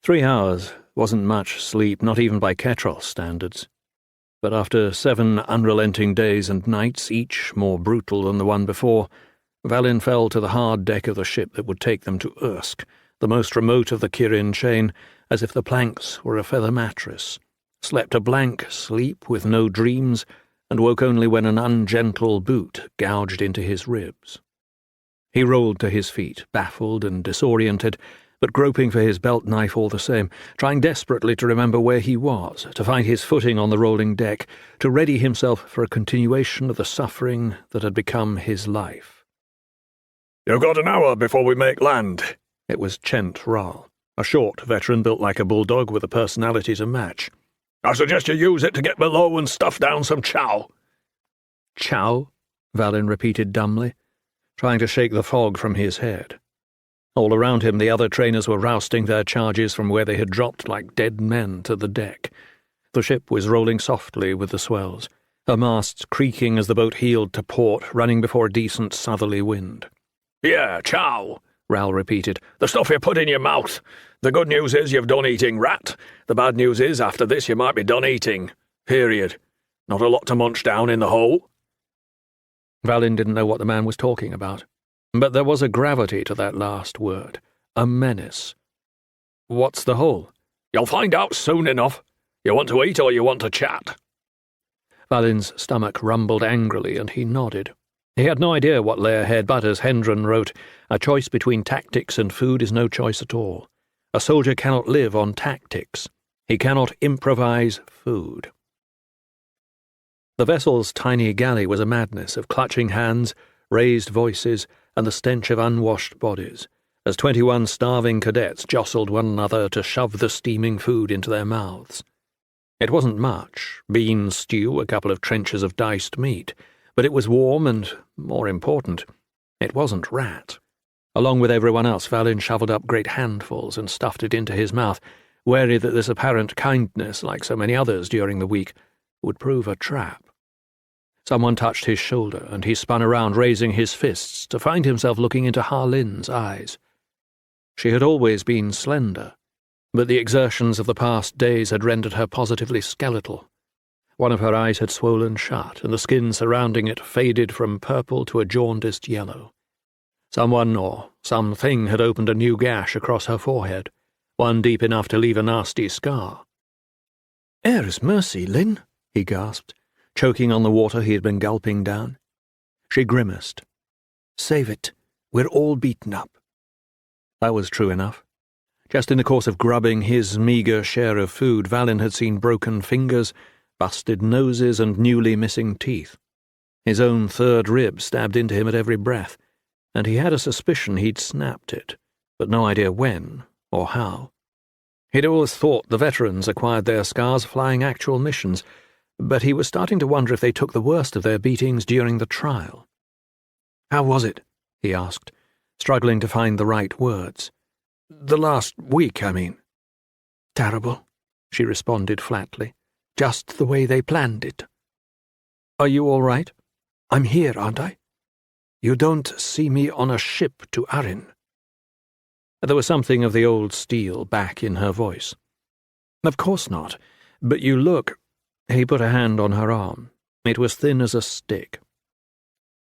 3 hours wasn't much sleep, not even by Ketrel standards. But after 7 unrelenting days and nights, each more brutal than the one before, Valin fell to the hard deck of the ship that would take them to Ursk, the most remote of the Kirin chain, as if the planks were a feather mattress, slept a blank sleep with no dreams, and woke only when an ungentle boot gouged into his ribs. He rolled to his feet, baffled and disoriented, but groping for his belt knife all the same, trying desperately to remember where he was, to find his footing on the rolling deck, to ready himself for a continuation of the suffering that had become his life. "You've got an hour before we make land." It was Chent Ral, a short veteran built like a bulldog with a personality to match. "I suggest you use it to get below and stuff down some chow." "Chow?" Valin repeated dumbly, trying to shake the fog from his head. All around him the other trainers were rousting their charges from where they had dropped like dead men to the deck. The ship was rolling softly with the swells, her masts creaking as the boat heeled to port, running before a decent southerly wind. "Yeah, chow," Ral repeated. "The stuff you put in your mouth. The good news is you've done eating, rat. The bad news is after this you might be done eating. Period. Not a lot to munch down in the hole." Valin didn't know what the man was talking about, but there was a gravity to that last word, a menace. "What's the hole?" "You'll find out soon enough. You want to eat or you want to chat?" Valin's stomach rumbled angrily, and he nodded. He had no idea what lay ahead, but as Hendron wrote, a choice between tactics and food is no choice at all. A soldier cannot live on tactics. He cannot improvise food. The vessel's tiny galley was a madness of clutching hands, raised voices, and the stench of unwashed bodies, as 21 starving cadets jostled one another to shove the steaming food into their mouths. It wasn't much, bean stew, a couple of trenchers of diced meat, but it was warm and, more important, it wasn't rat. Along with everyone else, Valin shoveled up great handfuls and stuffed it into his mouth, wary that this apparent kindness, like so many others during the week, would prove a trap. Someone touched his shoulder, and he spun around, raising his fists, to find himself looking into Harlin's eyes. She had always been slender, but the exertions of the past days had rendered her positively skeletal. One of her eyes had swollen shut, and the skin surrounding it faded from purple to a jaundiced yellow. Someone or something had opened a new gash across her forehead, one deep enough to leave a nasty scar. "Heirs mercy, Lynn," he gasped, choking on the water he had been gulping down. She grimaced. "Save it. We're all beaten up." That was true enough. Just in the course of grubbing his meagre share of food, Valin had seen broken fingers, busted noses, and newly missing teeth. His own third rib stabbed into him at every breath, and he had a suspicion he'd snapped it, but no idea when or how. He'd always thought the veterans acquired their scars flying actual missions, but he was starting to wonder if they took the worst of their beatings during the trial. "How was it?" he asked, struggling to find the right words. "The last week, I mean." "Terrible," she responded flatly. "Just the way they planned it." "Are you all right?" "I'm here, aren't I? You don't see me on a ship to Arryn." There was something of the old steel back in her voice. "Of course not, but you look—" He put a hand on her arm. It was thin as a stick.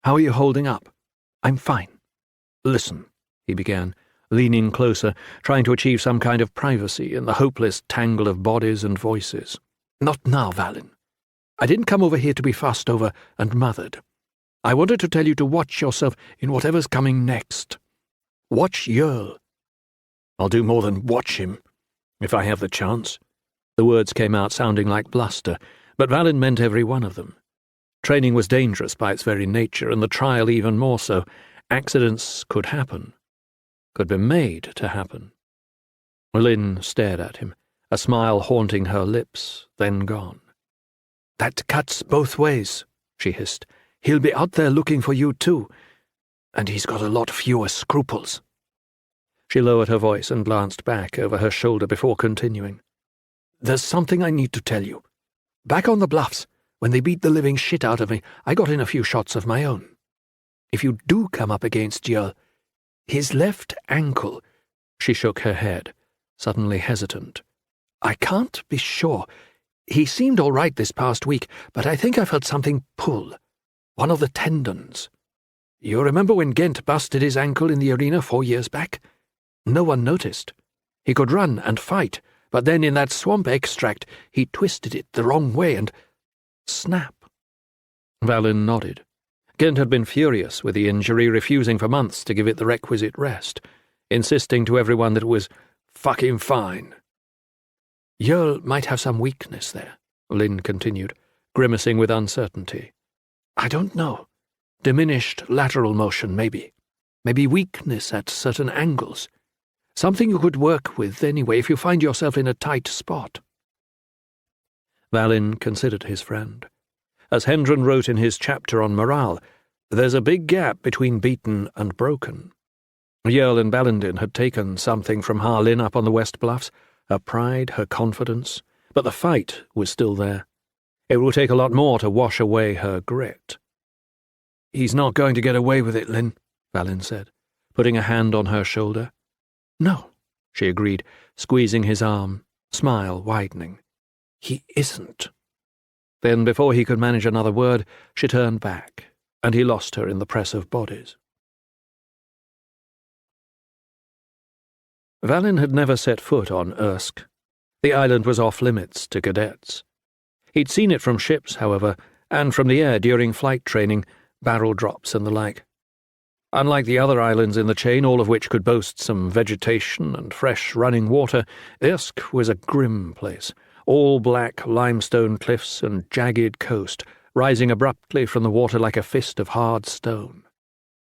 "How are you holding up?" "I'm fine." "Listen," he began, leaning closer, trying to achieve some kind of privacy in the hopeless tangle of bodies and voices. "Not now, Valin. I didn't come over here to be fussed over and mothered. I wanted to tell you to watch yourself in whatever's coming next. Watch Yerl." "I'll do more than watch him, if I have the chance." The words came out sounding like bluster, but Valin meant every one of them. Training was dangerous by its very nature, and the trial even more so. Accidents could happen, could be made to happen. Lynn stared at him, a smile haunting her lips, then gone. "That cuts both ways," she hissed. "He'll be out there looking for you too, and he's got a lot fewer scruples." She lowered her voice and glanced back over her shoulder before continuing. "There's something I need to tell you. Back on the bluffs, when they beat the living shit out of me, I got in a few shots of my own. If you do come up against Yerl, his left ankle—" She shook her head, suddenly hesitant. "I can't be sure. He seemed all right this past week, but I think I felt something pull. One of the tendons. You remember when Gent busted his ankle in the arena 4 years back? No one noticed. He could run and fight, but then in that swamp extract he twisted it the wrong way and— snap." Valin nodded. Gent had been furious with the injury, refusing for months to give it the requisite rest, insisting to everyone that it was fucking fine. "Yerl might have some weakness there," Lynn continued, grimacing with uncertainty. "I don't know. Diminished lateral motion, maybe. Maybe weakness at certain angles. Something you could work with anyway if you find yourself in a tight spot." Valin considered his friend. As Hendren wrote in his chapter on morale, there's a big gap between beaten and broken. Yerl and Ballandin had taken something from Harlin up on the West Bluffs, her pride, her confidence, but the fight was still there. It would take a lot more to wash away her grit. "He's not going to get away with it, Lynn," Valin said, putting a hand on her shoulder. "No," she agreed, squeezing his arm, smile widening. "He isn't." Then, before he could manage another word, she turned back, and he lost her in the press of bodies. Valin had never set foot on Ersk. The island was off-limits to cadets. He'd seen it from ships, however, and from the air during flight training, barrel drops and the like. Unlike the other islands in the chain, all of which could boast some vegetation and fresh running water, Ersk was a grim place, all black limestone cliffs and jagged coast, rising abruptly from the water like a fist of hard stone.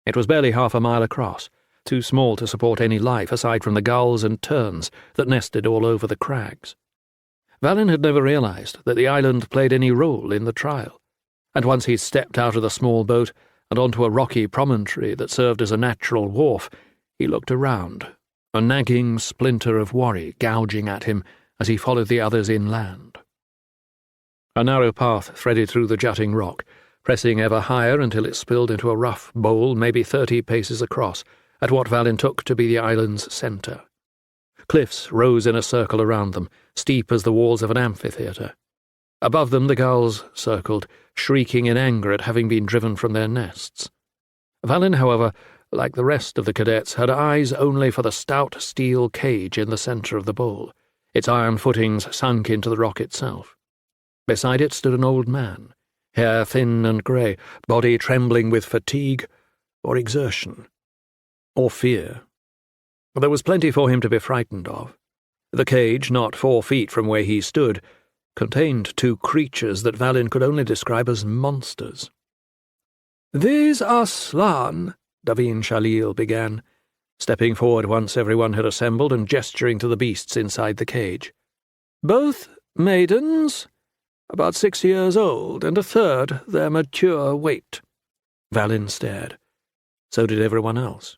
It was barely half a mile across, too small to support any life aside from the gulls and terns that nested all over the crags. Valin had never realized that the island played any role in the trial, and once he stepped out of the small boat and onto a rocky promontory that served as a natural wharf, he looked around, a nagging splinter of worry gouging at him as he followed the others inland. A narrow path threaded through the jutting rock, pressing ever higher until it spilled into a rough bowl maybe 30 paces across, at what Valin took to be the island's centre. Cliffs rose in a circle around them, steep as the walls of an amphitheatre. Above them the gulls circled, shrieking in anger at having been driven from their nests. Valin, however, like the rest of the cadets, had eyes only for the stout steel cage in the centre of the bowl, its iron footings sunk into the rock itself. Beside it stood an old man, hair thin and grey, body trembling with fatigue or exertion, or fear. There was plenty for him to be frightened of. The cage, not 4 feet from where he stood, contained 2 creatures that Valin could only describe as monsters. "These are Slan," Davin Shalil began, stepping forward once everyone had assembled and gesturing to the beasts inside the cage. "Both maidens, about 6 years old, and a third their mature weight." Valin stared. So did everyone else.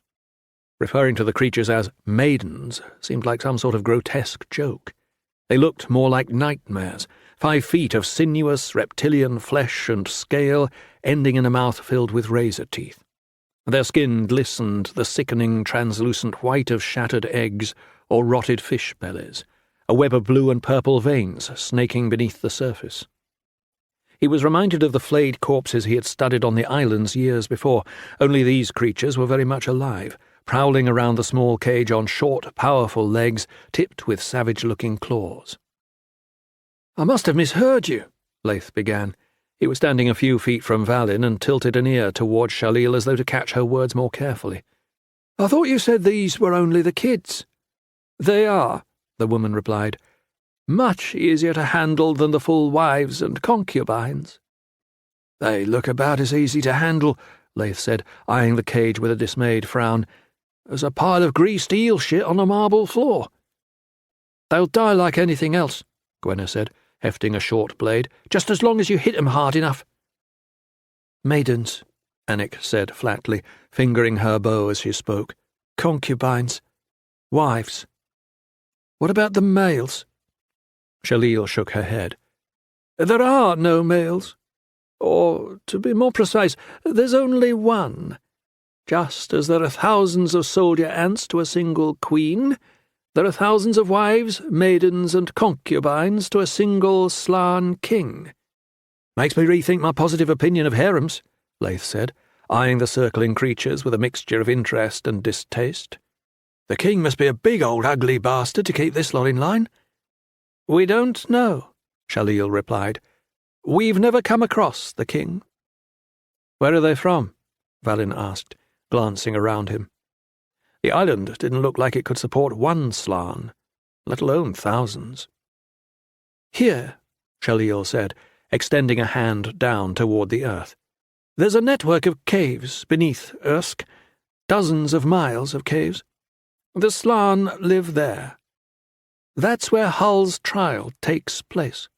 Referring to the creatures as maidens seemed like some sort of grotesque joke. They looked more like nightmares, 5 feet of sinuous reptilian flesh and scale, ending in a mouth filled with razor teeth. Their skin glistened the sickening translucent white of shattered eggs or rotted fish bellies, a web of blue and purple veins snaking beneath the surface. He was reminded of the flayed corpses he had studied on the islands years before, only these creatures were very much alive, prowling around the small cage on short, powerful legs tipped with savage-looking claws. "I must have misheard you," Leith began. He was standing a few feet from Valin and tilted an ear towards Shalil as though to catch her words more carefully. "I thought you said these were only the kids." "They are," the woman replied. "Much easier to handle than the full wives and concubines." "They look about as easy to handle," Leith said, eyeing the cage with a dismayed frown, "as a pile of greased eel shit on a marble floor." "They'll die like anything else," Gwenna said, hefting a short blade, "just as long as you hit 'em hard enough." "Maidens," Anik said flatly, fingering her bow as she spoke. "Concubines. Wives." "What about the males?" Shalil shook her head. "There are no males. Or, to be more precise, there's only one. Just as there are thousands of soldier ants to a single queen, there are thousands of wives, maidens, and concubines to a single Slan king." "Makes me rethink my positive opinion of harems," Leith said, eyeing the circling creatures with a mixture of interest and distaste. "The king must be a big old ugly bastard to keep this lot in line." "We don't know," Shalil replied. "We've never come across the king." "Where are they from?" Valin asked, glancing around him. The island didn't look like it could support one Slan, let alone thousands. "Here," Shalil said, extending a hand down toward the earth. "There's a network of caves beneath Ursk, dozens of miles of caves. The Slan live there. That's where Hull's trial takes place."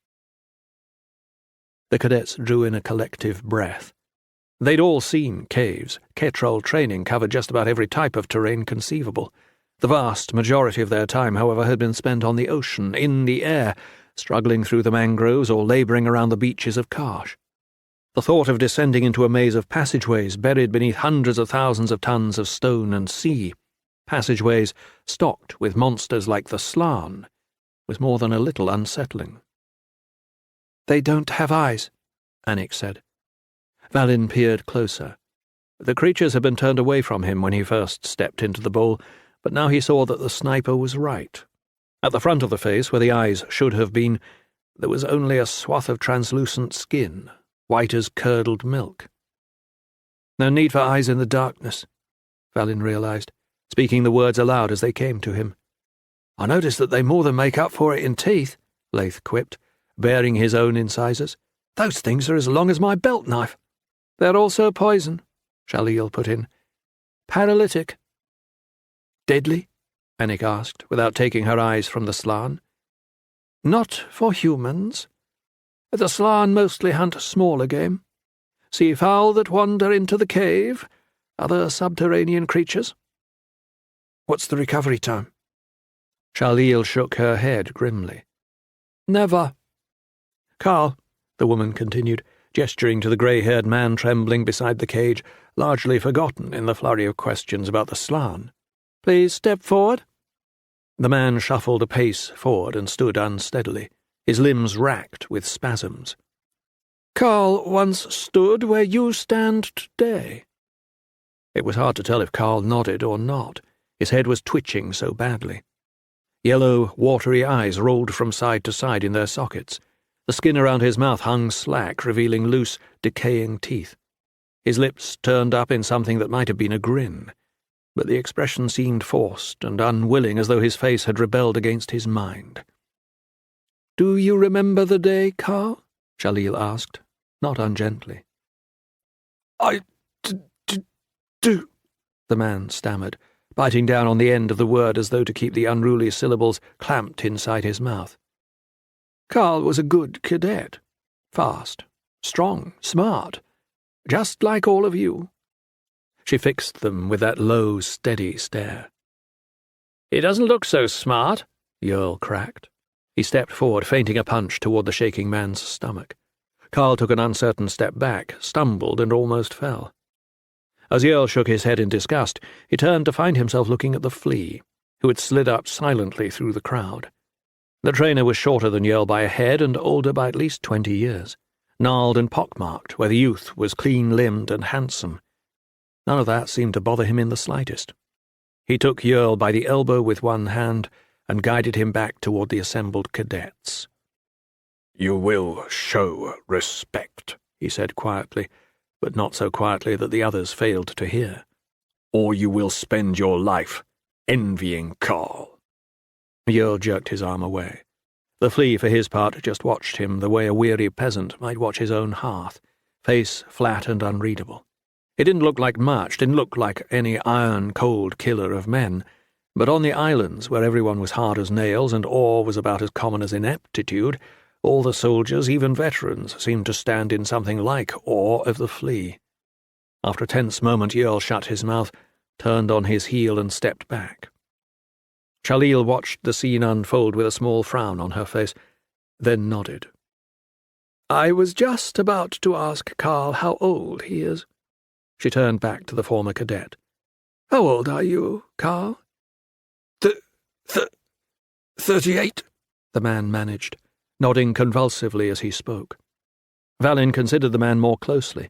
The cadets drew in a collective breath. They'd all seen caves. Ketrol training covered just about every type of terrain conceivable. The vast majority of their time, however, had been spent on the ocean, in the air, struggling through the mangroves or labouring around the beaches of Karsh. The thought of descending into a maze of passageways buried beneath hundreds of thousands of tons of stone and sea, passageways stocked with monsters like the Slan, was more than a little unsettling. "They don't have eyes," Anik said. Valin peered closer. The creatures had been turned away from him when he first stepped into the bowl, but now he saw that the sniper was right. At the front of the face, where the eyes should have been, there was only a swath of translucent skin, white as curdled milk. "No need for eyes in the darkness," Valin realized, speaking the words aloud as they came to him. "I notice that they more than make up for it in teeth," Leith quipped, baring his own incisors. "Those things are as long as my belt knife." "They're also poison," Shalil put in. "Paralytic." "Deadly?" Anik asked, without taking her eyes from the Slan. "Not for humans. The Slan mostly hunt smaller game. Seafowl that wander into the cave, other subterranean creatures." "What's the recovery time?" Shalil shook her head grimly. "Never." "Carl," the woman continued, gesturing to the grey-haired man trembling beside the cage, largely forgotten in the flurry of questions about the Slan. "Please step forward." The man shuffled a pace forward and stood unsteadily, his limbs racked with spasms. "Carl once stood where you stand today." It was hard to tell if Carl nodded or not. His head was twitching so badly. Yellow, watery eyes rolled from side to side in their sockets. The skin around his mouth hung slack, revealing loose, decaying teeth. His lips turned up in something that might have been a grin, but the expression seemed forced and unwilling, as though his face had rebelled against his mind. "Do you remember the day, Carl?" Shalil asked, not ungently. "I do," the man stammered, biting down on the end of the word as though to keep the unruly syllables clamped inside his mouth. "Carl was a good cadet. Fast, strong, smart. Just like all of you." She fixed them with that low, steady stare. "He doesn't look so smart," the Earl cracked. He stepped forward, feinting a punch toward the shaking man's stomach. Carl took an uncertain step back, stumbled, and almost fell. As the Earl shook his head in disgust, he turned to find himself looking at the flea, who had slid up silently through the crowd. The trainer was shorter than Yerl by a head and older by at least 20 years, gnarled and pockmarked where the youth was clean-limbed and handsome. None of that seemed to bother him in the slightest. He took Yerl by the elbow with one hand and guided him back toward the assembled cadets. "You will show respect," he said quietly, but not so quietly that the others failed to hear. "Or you will spend your life envying Carl." Yerl jerked his arm away. The flea, for his part, just watched him the way a weary peasant might watch his own hearth, face flat and unreadable. It didn't look like much, didn't look like any iron-cold killer of men, but on the islands, where everyone was hard as nails and awe was about as common as ineptitude, all the soldiers, even veterans, seemed to stand in something like awe of the flea. After a tense moment, Yerl shut his mouth, turned on his heel and stepped back. Shalil watched the scene unfold with a small frown on her face, then nodded. "I was just about to ask Carl how old he is." She turned back to the former cadet. "How old are you, Carl?" 38, the man managed, nodding convulsively as he spoke. Valin considered the man more closely.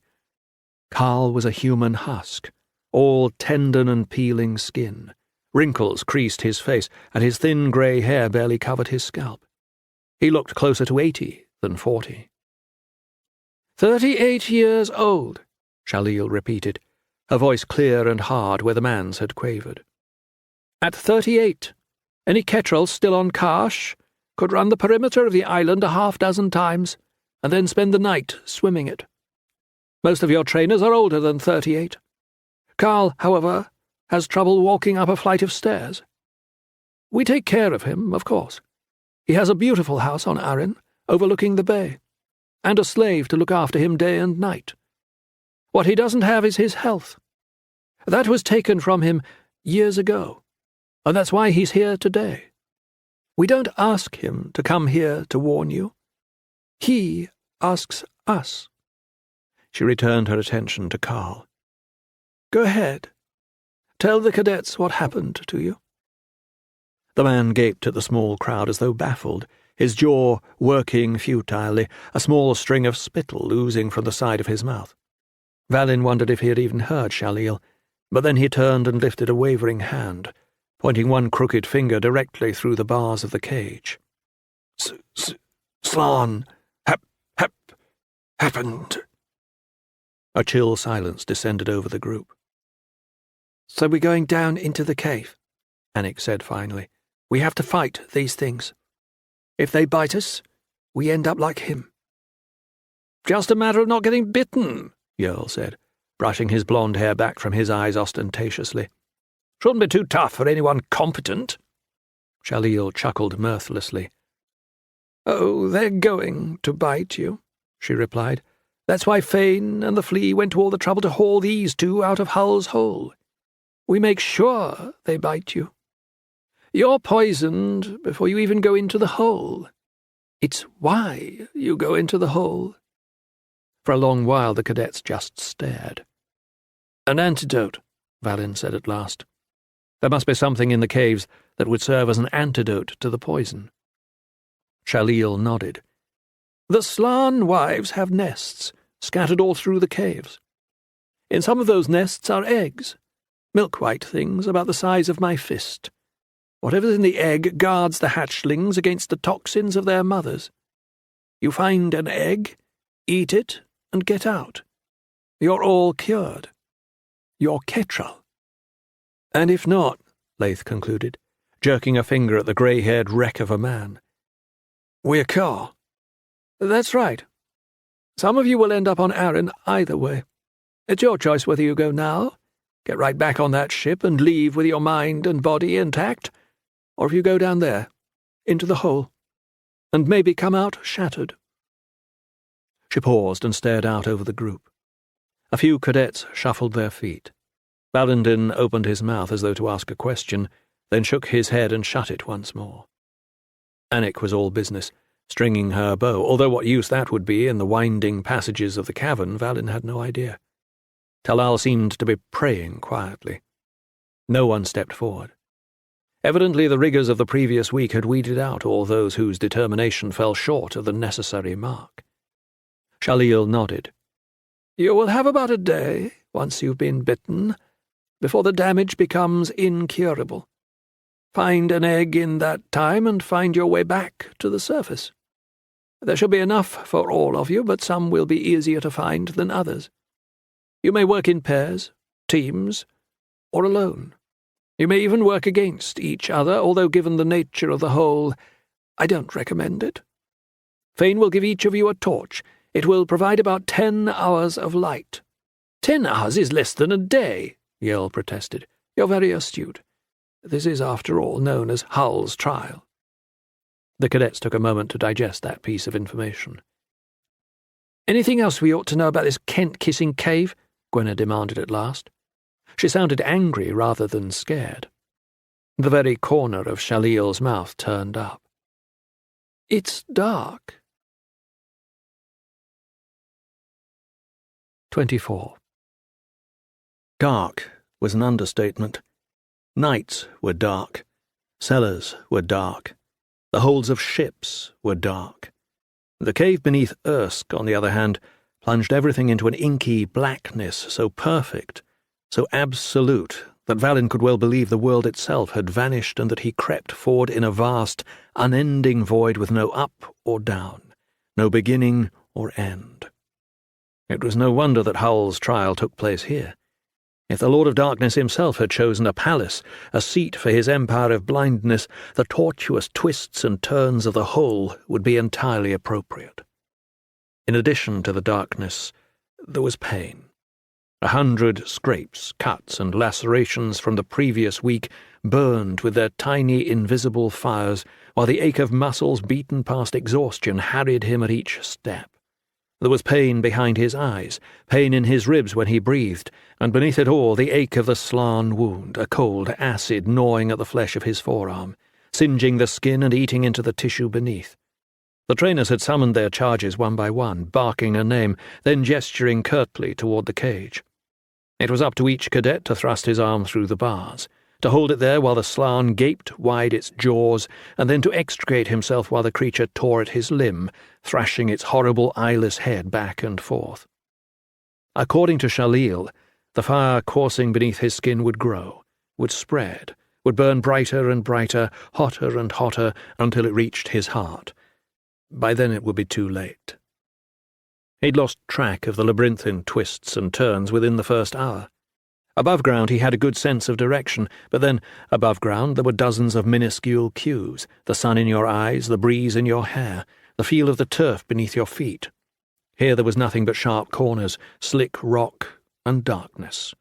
Carl was a human husk, all tendon and peeling skin. Wrinkles creased his face, and his thin grey hair barely covered his scalp. He looked closer to 80 than 40. 38 years old, Shalil repeated, her voice clear and hard where the man's had quavered. "At 38, any Ketrel still on Karsh could run the perimeter of the island a half-dozen times and then spend the night swimming it. Most of your trainers are older than 38. Carl, however, has trouble walking up a flight of stairs. We take care of him, of course. He has a beautiful house on Arryn, overlooking the bay, and a slave to look after him day and night. What he doesn't have is his health. That was taken from him years ago, and that's why he's here today. We don't ask him to come here to warn you. He asks us." She returned her attention to Carl. "Go ahead. Tell the cadets what happened to you." The man gaped at the small crowd as though baffled, his jaw working futilely, a small string of spittle oozing from the side of his mouth. Valin wondered if he had even heard Shalil, but then he turned and lifted a wavering hand, pointing one crooked finger directly through the bars of the cage. "Slan, happened." A chill silence descended over the group. "So we're going down into the cave," Anik said finally. "We have to fight these things. If they bite us, we end up like him." "Just a matter of not getting bitten," Yerl said, brushing his blonde hair back from his eyes ostentatiously. "Shouldn't be too tough for anyone competent." Shalil chuckled mirthlessly. "Oh, they're going to bite you," she replied. "That's why Fane and the flea went to all the trouble to haul these two out of Hull's hole. We make sure they bite you. You're poisoned before you even go into the hole. It's why you go into the hole." For a long while the cadets just stared. "An antidote," Valin said at last. There must be something in the caves that would serve as an antidote to the poison. Shalil nodded. "The Slan wives have nests scattered all through the caves. In some of those nests are eggs, milk-white things about the size of my fist. Whatever's in the egg guards the hatchlings against the toxins of their mothers. You find an egg, eat it, and get out. You're all cured. You're Ketrel." "And if not," Laith concluded, jerking a finger at the grey-haired wreck of a man, "we're Carl." "That's right. Some of you will end up on Arryn either way. It's your choice whether you go now, get right back on that ship and leave with your mind and body intact, or if you go down there, into the hole, and maybe come out shattered." She paused and stared out over the group. A few cadets shuffled their feet. Valendin opened his mouth as though to ask a question, then shook his head and shut it once more. Anik was all business, stringing her bow, although what use that would be in the winding passages of the cavern, Valin had no idea. Talal seemed to be praying quietly. No one stepped forward. Evidently the rigours of the previous week had weeded out all those whose determination fell short of the necessary mark. Shalil nodded. "You will have about a day, once you've been bitten, before the damage becomes incurable. Find an egg in that time and find your way back to the surface. There shall be enough for all of you, but some will be easier to find than others. You may work in pairs, teams, or alone. You may even work against each other, although given the nature of the whole, I don't recommend it. Fane will give each of you a torch. It will provide about 10 hours of light. 10 hours is less than a day, Yell protested. You're very astute. This is, after all, known as Hull's trial. The cadets took a moment to digest that piece of information. Anything else we ought to know about this Kent-kissing cave? Gwenna demanded at last. She sounded angry rather than scared. The very corner of Shaleel's mouth turned up. It's dark. 24. Dark was an understatement. Nights were dark. Cellars were dark. The holds of ships were dark. The cave beneath Ersk, on the other hand, plunged everything into an inky blackness so perfect, so absolute, that Valin could well believe the world itself had vanished and that he crept forward in a vast, unending void with no up or down, no beginning or end. It was no wonder that Hull's trial took place here. If the Lord of Darkness himself had chosen a palace, a seat for his empire of blindness, the tortuous twists and turns of the whole would be entirely appropriate. In addition to the darkness, there was pain. 100 scrapes, cuts, and lacerations from the previous week burned with their tiny invisible fires, while the ache of muscles beaten past exhaustion harried him at each step. There was pain behind his eyes, pain in his ribs when he breathed, and beneath it all the ache of the Slan wound, a cold acid gnawing at the flesh of his forearm, singeing the skin and eating into the tissue beneath. The trainers had summoned their charges one by one, barking a name, then gesturing curtly toward the cage. It was up to each cadet to thrust his arm through the bars, to hold it there while the Slan gaped wide its jaws, and then to extricate himself while the creature tore at his limb, thrashing its horrible eyeless head back and forth. According to Shaleel, the fire coursing beneath his skin would grow, would spread, would burn brighter and brighter, hotter and hotter, until it reached his heart. By then it would be too late. He'd lost track of the labyrinthine twists and turns within the first hour. Above ground he had a good sense of direction, but then, above ground, there were dozens of minuscule cues, the sun in your eyes, the breeze in your hair, the feel of the turf beneath your feet. Here there was nothing but sharp corners, slick rock, and darkness.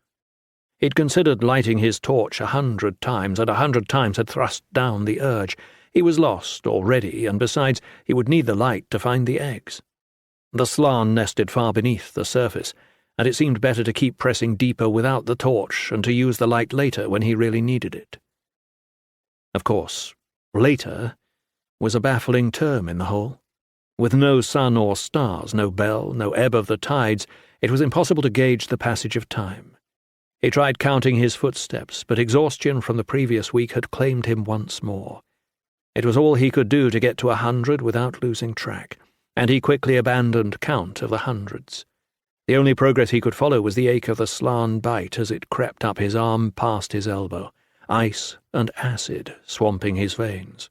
He'd considered lighting his torch 100 times, and 100 times had thrust down the urge. He was lost already, and besides, he would need the light to find the eggs. The Slan nested far beneath the surface, and it seemed better to keep pressing deeper without the torch and to use the light later when he really needed it. Of course, later was a baffling term in the whole. With no sun or stars, no bell, no ebb of the tides, it was impossible to gauge the passage of time. He tried counting his footsteps, but exhaustion from the previous week had claimed him once more. It was all he could do to get to 100 without losing track, and he quickly abandoned count of the hundreds. The only progress he could follow was the ache of the Slan bite as it crept up his arm past his elbow, ice and acid swamping his veins.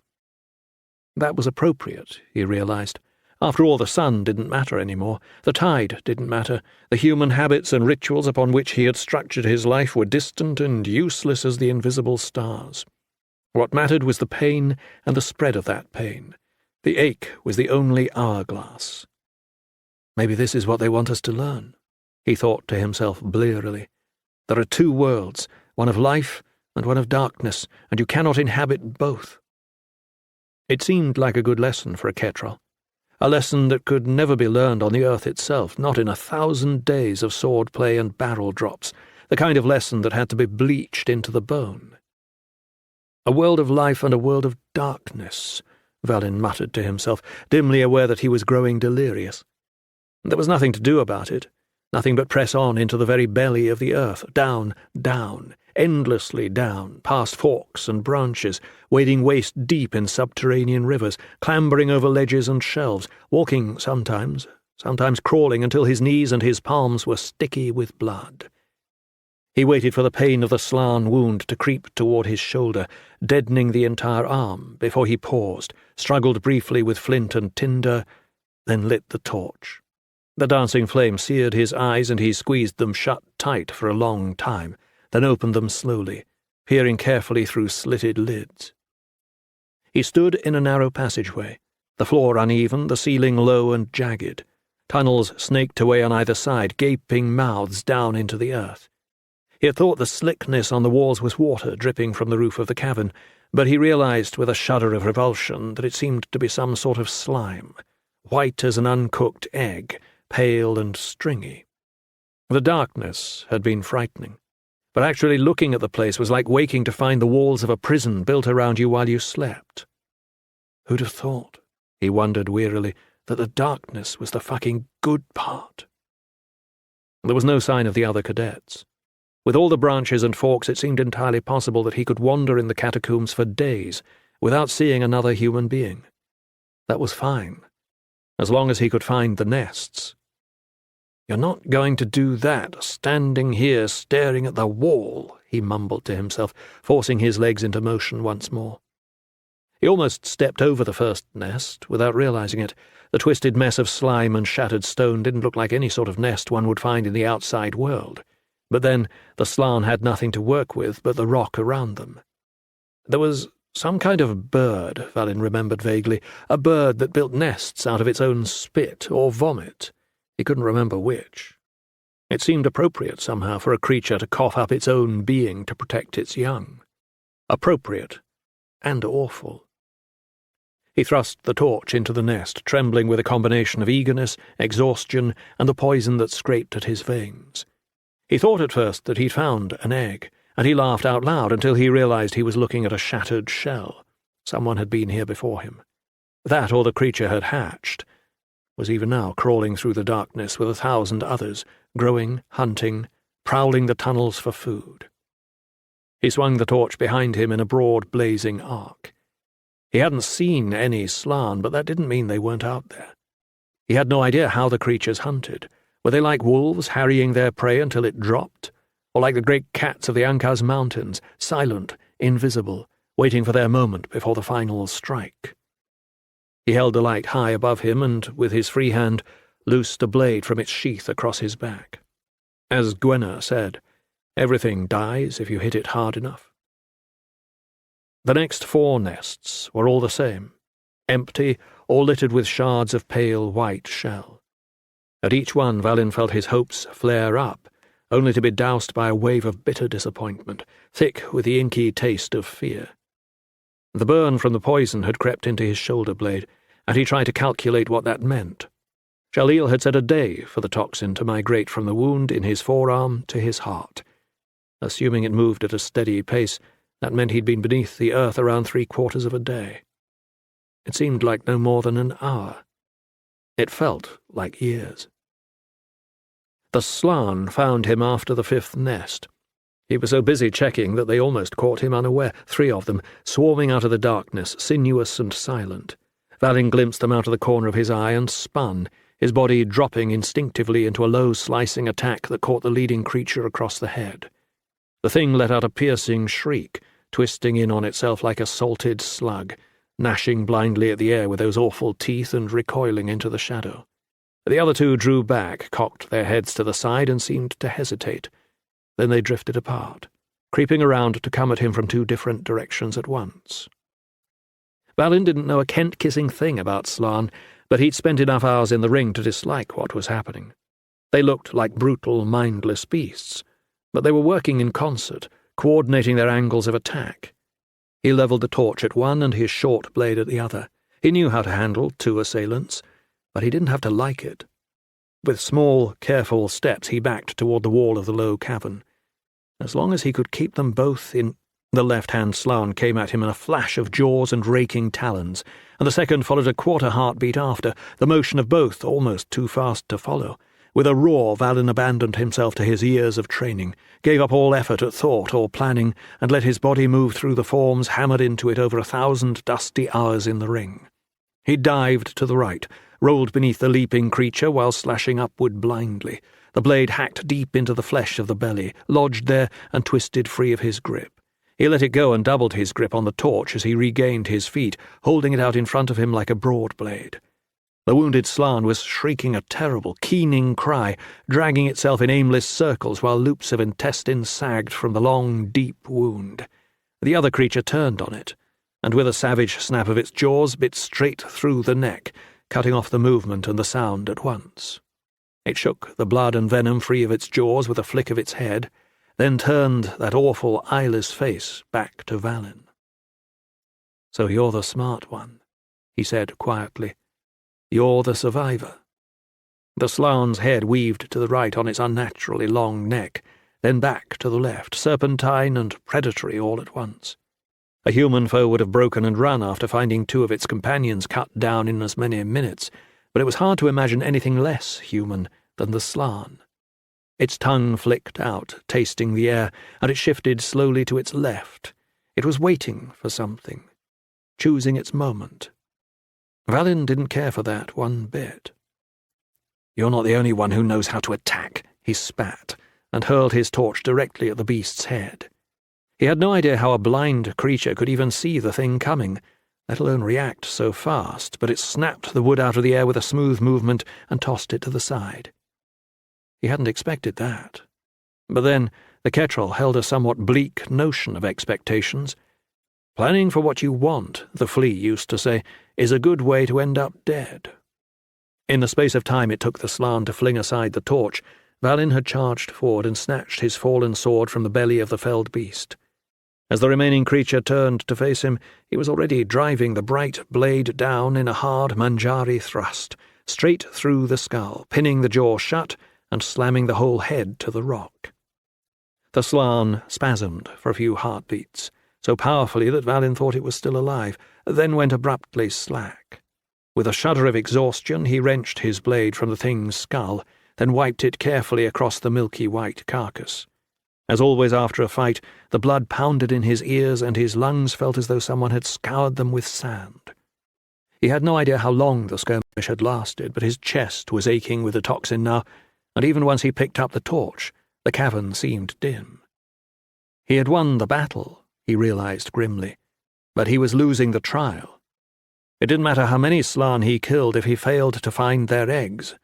That was appropriate, he realized. After all, the sun didn't matter anymore, the tide didn't matter, the human habits and rituals upon which he had structured his life were distant and useless as the invisible stars. What mattered was the pain and the spread of that pain. The ache was the only hourglass. Maybe this is what they want us to learn, he thought to himself blearily. There are two worlds, one of life and one of darkness, and you cannot inhabit both. It seemed like a good lesson for a Ketrel, a lesson that could never be learned on the earth itself, not in 1,000 days of sword-play and barrel drops, the kind of lesson that had to be bleached into the bone. A world of life and a world of darkness, Valin muttered to himself, dimly aware that he was growing delirious. There was nothing to do about it, nothing but press on into the very belly of the earth, down, down, endlessly down, past forks and branches, wading waist-deep in subterranean rivers, clambering over ledges and shelves, walking sometimes crawling until his knees and his palms were sticky with blood. He waited for the pain of the slan wound to creep toward his shoulder, deadening the entire arm, before he paused, struggled briefly with flint and tinder, then lit the torch. The dancing flame seared his eyes, and he squeezed them shut tight for a long time, then opened them slowly, peering carefully through slitted lids. He stood in a narrow passageway, the floor uneven, the ceiling low and jagged. Tunnels snaked away on either side, gaping mouths down into the earth. He had thought the slickness on the walls was water dripping from the roof of the cavern, but he realized with a shudder of revulsion that it seemed to be some sort of slime, white as an uncooked egg, pale and stringy. The darkness had been frightening, but actually looking at the place was like waking to find the walls of a prison built around you while you slept. Who'd have thought, he wondered wearily, that the darkness was the fucking good part? There was no sign of the other cadets. With all the branches and forks, it seemed entirely possible that he could wander in the catacombs for days without seeing another human being. That was fine, as long as he could find the nests. "You're not going to do that, standing here staring at the wall," he mumbled to himself, forcing his legs into motion once more. He almost stepped over the first nest without realizing it. The twisted mess of slime and shattered stone didn't look like any sort of nest one would find in the outside world. But then the slan had nothing to work with but the rock around them. There was some kind of bird, Valin remembered vaguely, a bird that built nests out of its own spit or vomit. He couldn't remember which. It seemed appropriate somehow for a creature to cough up its own being to protect its young. Appropriate and awful. He thrust the torch into the nest, trembling with a combination of eagerness, exhaustion, and the poison that scraped at his veins. He thought at first that he'd found an egg, and he laughed out loud until he realized he was looking at a shattered shell. Someone had been here before him. That, or the creature had hatched, was even now crawling through the darkness with 1,000 others, growing, hunting, prowling the tunnels for food. He swung the torch behind him in a broad, blazing arc. He hadn't seen any slan, but that didn't mean they weren't out there. He had no idea how the creatures hunted. Were they like wolves, harrying their prey until it dropped? Or like the great cats of the Ankaz Mountains, silent, invisible, waiting for their moment before the final strike? He held the light high above him and, with his free hand, loosed a blade from its sheath across his back. As Gwenna said, everything dies if you hit it hard enough. The next 4 nests were all the same, empty or littered with shards of pale white shell. At each one, Valin felt his hopes flare up, only to be doused by a wave of bitter disappointment, thick with the inky taste of fear. The burn from the poison had crept into his shoulder blade, and he tried to calculate what that meant. Jalil had said a day for the toxin to migrate from the wound in his forearm to his heart. Assuming it moved at a steady pace, that meant he'd been beneath the earth around 3/4 of a day. It seemed like no more than an hour. It felt like years. The slan found him after the 5th nest. He was so busy checking that they almost caught him unaware, 3 of them, swarming out of the darkness, sinuous and silent. Valin glimpsed them out of the corner of his eye and spun, his body dropping instinctively into a low slicing attack that caught the leading creature across the head. The thing let out a piercing shriek, twisting in on itself like a salted slug, gnashing blindly at the air with those awful teeth and recoiling into the shadow. The other 2 drew back, cocked their heads to the side, and seemed to hesitate. Then they drifted apart, creeping around to come at him from 2 different directions at once. Valin didn't know a Kent-kissing thing about slan, but he'd spent enough hours in the ring to dislike what was happening. They looked like brutal, mindless beasts, but they were working in concert, coordinating their angles of attack. He levelled the torch at one and his short blade at the other. He knew how to handle 2 assailants, but he didn't have to like it. With small, careful steps he backed toward the wall of the low cavern. As long as he could keep them both in... The left-hand slan came at him in a flash of jaws and raking talons, and the second followed a 1/4 heartbeat after, the motion of both almost too fast to follow. With a roar, Valin abandoned himself to his years of training, gave up all effort at thought or planning, and let his body move through the forms hammered into it over 1,000 dusty hours in the ring. He dived to the right, rolled beneath the leaping creature while slashing upward blindly. The blade hacked deep into the flesh of the belly, lodged there, and twisted free of his grip. He let it go and doubled his grip on the torch as he regained his feet, holding it out in front of him like a broad blade. The wounded slan was shrieking a terrible, keening cry, dragging itself in aimless circles while loops of intestine sagged from the long, deep wound. The other creature turned on it, and with a savage snap of its jaws bit straight through the neck, cutting off the movement and the sound at once. It shook the blood and venom free of its jaws with a flick of its head, then turned that awful eyeless face back to Valin. "So you're the smart one," he said quietly. "You're the survivor." The slan's head weaved to the right on its unnaturally long neck, then back to the left, serpentine and predatory all at once. A human foe would have broken and run after finding two of its companions cut down in as many minutes, but it was hard to imagine anything less human than the slan. Its tongue flicked out, tasting the air, and it shifted slowly to its left. It was waiting for something, choosing its moment. Valin didn't care for that one bit. "You're not the only one who knows how to attack," he spat, and hurled his torch directly at the beast's head. He had no idea how a blind creature could even see the thing coming, let alone react so fast, but it snapped the wood out of the air with a smooth movement and tossed it to the side. He hadn't expected that. But then the Ketrel held a somewhat bleak notion of expectations. Planning for what you want, the flea used to say, is a good way to end up dead. In the space of time it took the slan to fling aside the torch, Valin had charged forward and snatched his fallen sword from the belly of the felled beast. As the remaining creature turned to face him, he was already driving the bright blade down in a hard Manjari thrust, straight through the skull, pinning the jaw shut and slamming the whole head to the rock. The slan spasmed for a few heartbeats, so powerfully that Valin thought it was still alive, then went abruptly slack. With a shudder of exhaustion, he wrenched his blade from the thing's skull, then wiped it carefully across the milky white carcass. As always after a fight, the blood pounded in his ears and his lungs felt as though someone had scoured them with sand. He had no idea how long the skirmish had lasted, but his chest was aching with the toxin now, and even once he picked up the torch, the cavern seemed dim. He had won the battle, he realized grimly, but he was losing the trial. It didn't matter how many slan he killed if he failed to find their eggs.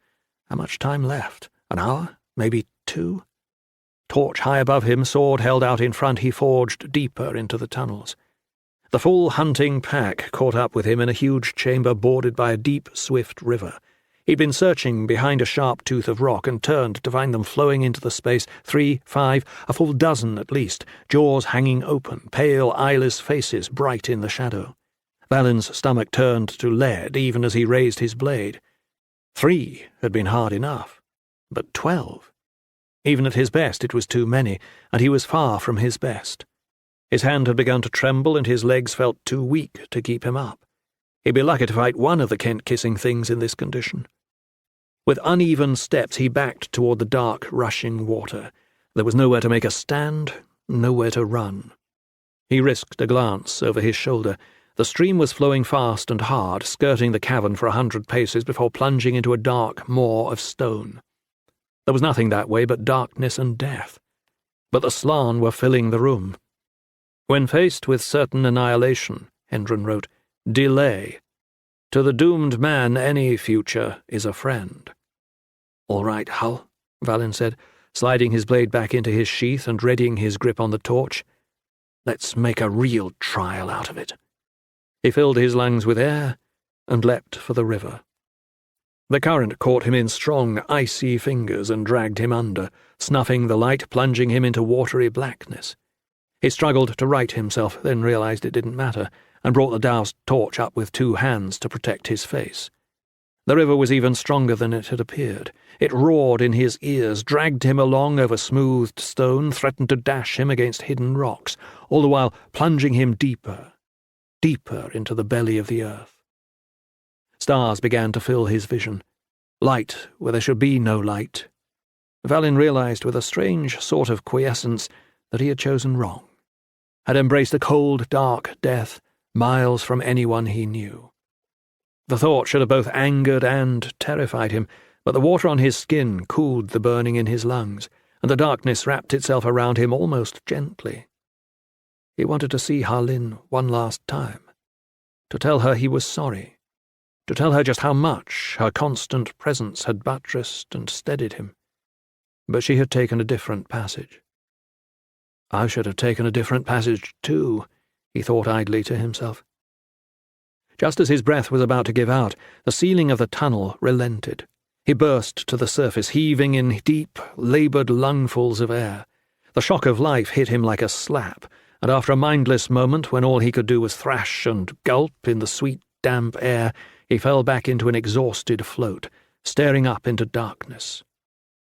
How much time left? An hour? Maybe 2? Torch high above him, sword held out in front, he forged deeper into the tunnels. The full hunting pack caught up with him in a huge chamber bordered by a deep, swift river. He'd been searching behind a sharp tooth of rock and turned to find them flowing into the space, 3, 5, a full dozen at least, jaws hanging open, pale, eyeless faces bright in the shadow. Valin's stomach turned to lead even as he raised his blade. 3 had been hard enough, but 12? Even at his best it was too many, and he was far from his best. His hand had begun to tremble and his legs felt too weak to keep him up. He'd be lucky to fight one of the Kent-kissing things in this condition. With uneven steps he backed toward the dark, rushing water. There was nowhere to make a stand, nowhere to run. He risked a glance over his shoulder. The stream was flowing fast and hard, skirting the cavern for 100 paces before plunging into a dark maw of stone. There was nothing that way but darkness and death. But the slan were filling the room. When faced with certain annihilation, Hendren wrote, delay. To the doomed man, any future is a friend. "All right, Hull," Valin said, sliding his blade back into his sheath and readying his grip on the torch. "Let's make a real trial out of it." He filled his lungs with air and leapt for the river. The current caught him in strong, icy fingers and dragged him under, snuffing the light, plunging him into watery blackness. He struggled to right himself, then realized it didn't matter, and brought the doused torch up with 2 hands to protect his face. The river was even stronger than it had appeared. It roared in his ears, dragged him along over smoothed stone, threatened to dash him against hidden rocks, all the while plunging him deeper, deeper into the belly of the earth. Stars began to fill his vision. Light where there should be no light. Valin realized with a strange sort of quiescence that he had chosen wrong, had embraced a cold, dark death, miles from anyone he knew. The thought should have both angered and terrified him, but the water on his skin cooled the burning in his lungs, and the darkness wrapped itself around him almost gently. He wanted to see Harlin one last time, to tell her he was sorry, to tell her just how much her constant presence had buttressed and steadied him. But she had taken a different passage. I should have taken a different passage too, he thought idly to himself. Just as his breath was about to give out, the ceiling of the tunnel relented. He burst to the surface, heaving in deep, laboured lungfuls of air. The shock of life hit him like a slap, and after a mindless moment when all he could do was thrash and gulp in the sweet, damp air, he fell back into an exhausted float, staring up into darkness.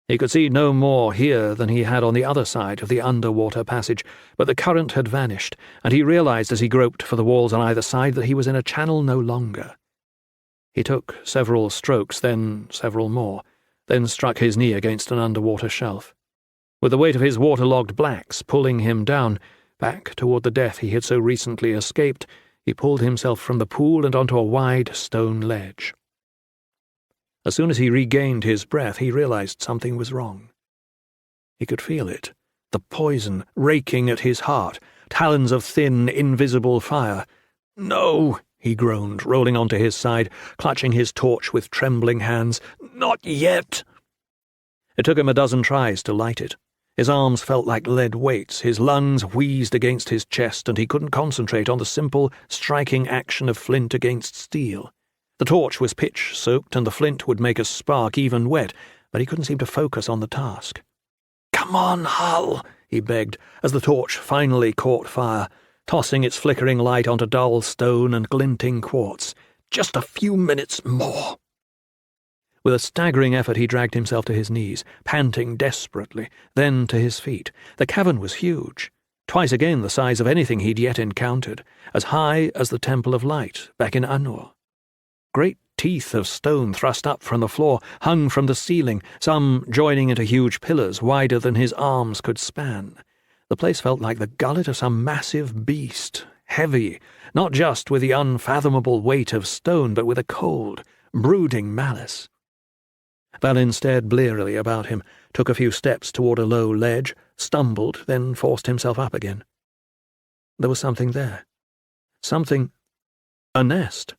He could see no more here than he had on the other side of the underwater passage, but the current had vanished, and he realized as he groped for the walls on either side that he was in a channel no longer. He took several strokes, then several more, then struck his knee against an underwater shelf. With the weight of his waterlogged blacks pulling him down, back toward the death he had so recently escaped, he pulled himself from the pool and onto a wide stone ledge. As soon as he regained his breath, he realized something was wrong. He could feel it, the poison raking at his heart, talons of thin, invisible fire. "No!" he groaned, rolling onto his side, clutching his torch with trembling hands. "Not yet!" It took him a dozen tries to light it. His arms felt like lead weights, his lungs wheezed against his chest, and he couldn't concentrate on the simple, striking action of flint against steel. The torch was pitch-soaked, and the flint would make a spark even wet, but he couldn't seem to focus on the task. "Come on, Hal," he begged, as the torch finally caught fire, tossing its flickering light onto dull stone and glinting quartz. "Just a few minutes more." With a staggering effort he dragged himself to his knees, panting desperately, then to his feet. The cavern was huge, twice again the size of anything he'd yet encountered, as high as the Temple of Light back in Anur. Great teeth of stone thrust up from the floor, hung from the ceiling, some joining into huge pillars wider than his arms could span. The place felt like the gullet of some massive beast, heavy, not just with the unfathomable weight of stone, but with a cold, brooding malice. Valin stared blearily about him, took a few steps toward a low ledge, stumbled, then forced himself up again. There was something there. A nest.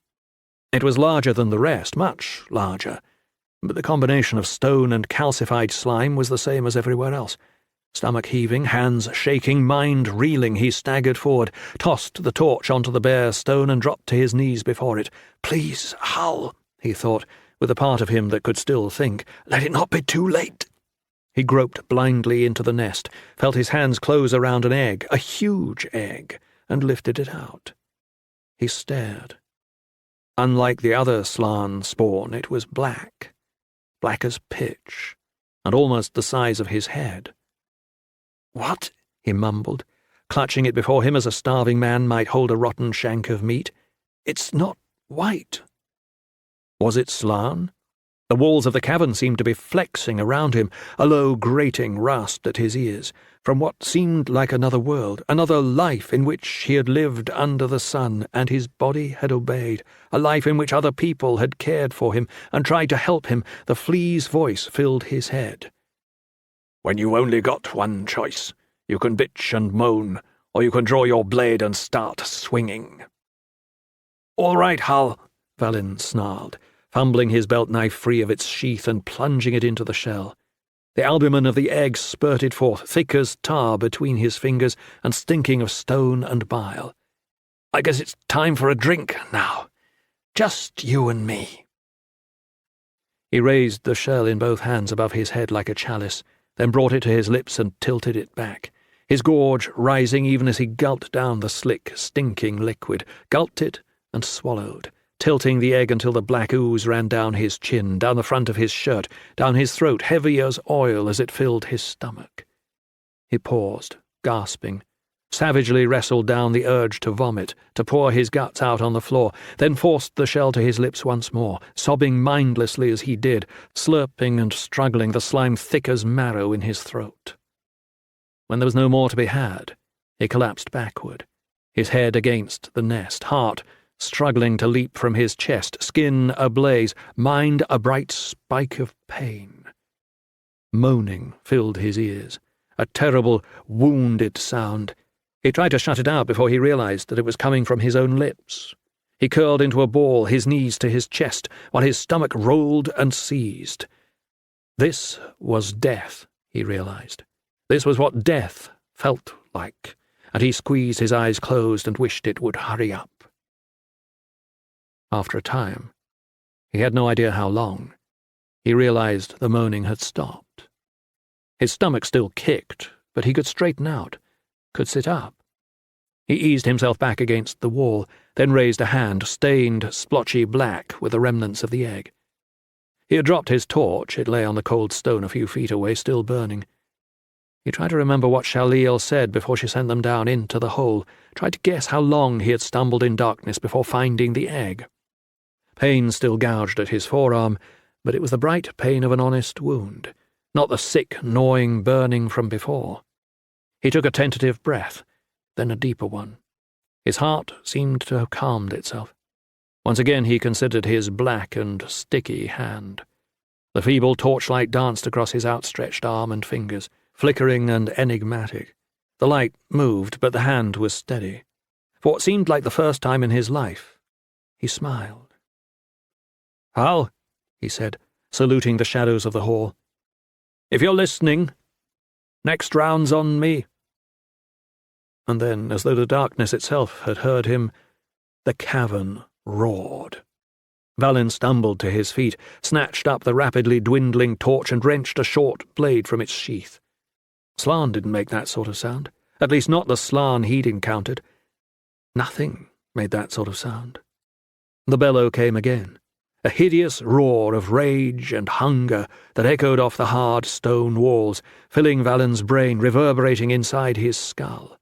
It was larger than the rest, much larger, but the combination of stone and calcified slime was the same as everywhere else. Stomach heaving, hands shaking, mind reeling, he staggered forward, tossed the torch onto the bare stone and dropped to his knees before it. "Please, Hal," he thought, with a part of him that could still think, "let it not be too late." He groped blindly into the nest, felt his hands close around an egg, a huge egg, and lifted it out. He stared. Unlike the other slan spawn, it was black as pitch, and almost the size of his head. "What?" he mumbled, clutching it before him as a starving man might hold a rotten shank of meat. "It's not white." Was it slan? The walls of the cavern seemed to be flexing around him, a low grating rasped at his ears, from what seemed like another world, another life in which he had lived under the sun and his body had obeyed, a life in which other people had cared for him and tried to help him. The flea's voice filled his head. "When you only got one choice, you can bitch and moan, or you can draw your blade and start swinging." "All right, Hal," Valin snarled, fumbling his belt knife free of its sheath and plunging it into the shell. The albumen of the egg spurted forth, thick as tar between his fingers and stinking of stone and bile. "I guess it's time for a drink now. Just you and me." He raised the shell in both hands above his head like a chalice, then brought it to his lips and tilted it back, his gorge rising even as he gulped down the slick, stinking liquid, gulped it and swallowed, tilting the egg until the black ooze ran down his chin, down the front of his shirt, down his throat, heavy as oil as it filled his stomach. He paused, gasping, savagely wrestled down the urge to vomit, to pour his guts out on the floor, then forced the shell to his lips once more, sobbing mindlessly as he did, slurping and struggling, the slime thick as marrow in his throat. When there was no more to be had, he collapsed backward, his head against the nest, heart struggling to leap from his chest, skin ablaze, mind a bright spike of pain. Moaning filled his ears, a terrible, wounded sound. He tried to shut it out before he realized that it was coming from his own lips. He curled into a ball, his knees to his chest, while his stomach rolled and seized. This was death, he realized. This was what death felt like, and he squeezed his eyes closed and wished it would hurry up. After a time, he had no idea how long, he realized the moaning had stopped. His stomach still kicked, but he could straighten out, could sit up. He eased himself back against the wall, then raised a hand, stained splotchy black with the remnants of the egg. He had dropped his torch. It lay on the cold stone a few feet away, still burning. He tried to remember what Shaliel said before she sent them down into the hole, tried to guess how long he had stumbled in darkness before finding the egg. Pain still gouged at his forearm, but it was the bright pain of an honest wound, not the sick, gnawing burning from before. He took a tentative breath, then a deeper one. His heart seemed to have calmed itself. Once again he considered his black and sticky hand. The feeble torchlight danced across his outstretched arm and fingers, flickering and enigmatic. The light moved, but the hand was steady. For what seemed like the first time in his life, he smiled. "Hal," he said, saluting the shadows of the hall. "If you're listening, next round's on me." And then, as though the darkness itself had heard him, the cavern roared. Valin stumbled to his feet, snatched up the rapidly dwindling torch and wrenched a short blade from its sheath. Slan didn't make that sort of sound, at least not the Slan he'd encountered. Nothing made that sort of sound. The bellow came again, a hideous roar of rage and hunger that echoed off the hard stone walls, filling Valin's brain, reverberating inside his skull.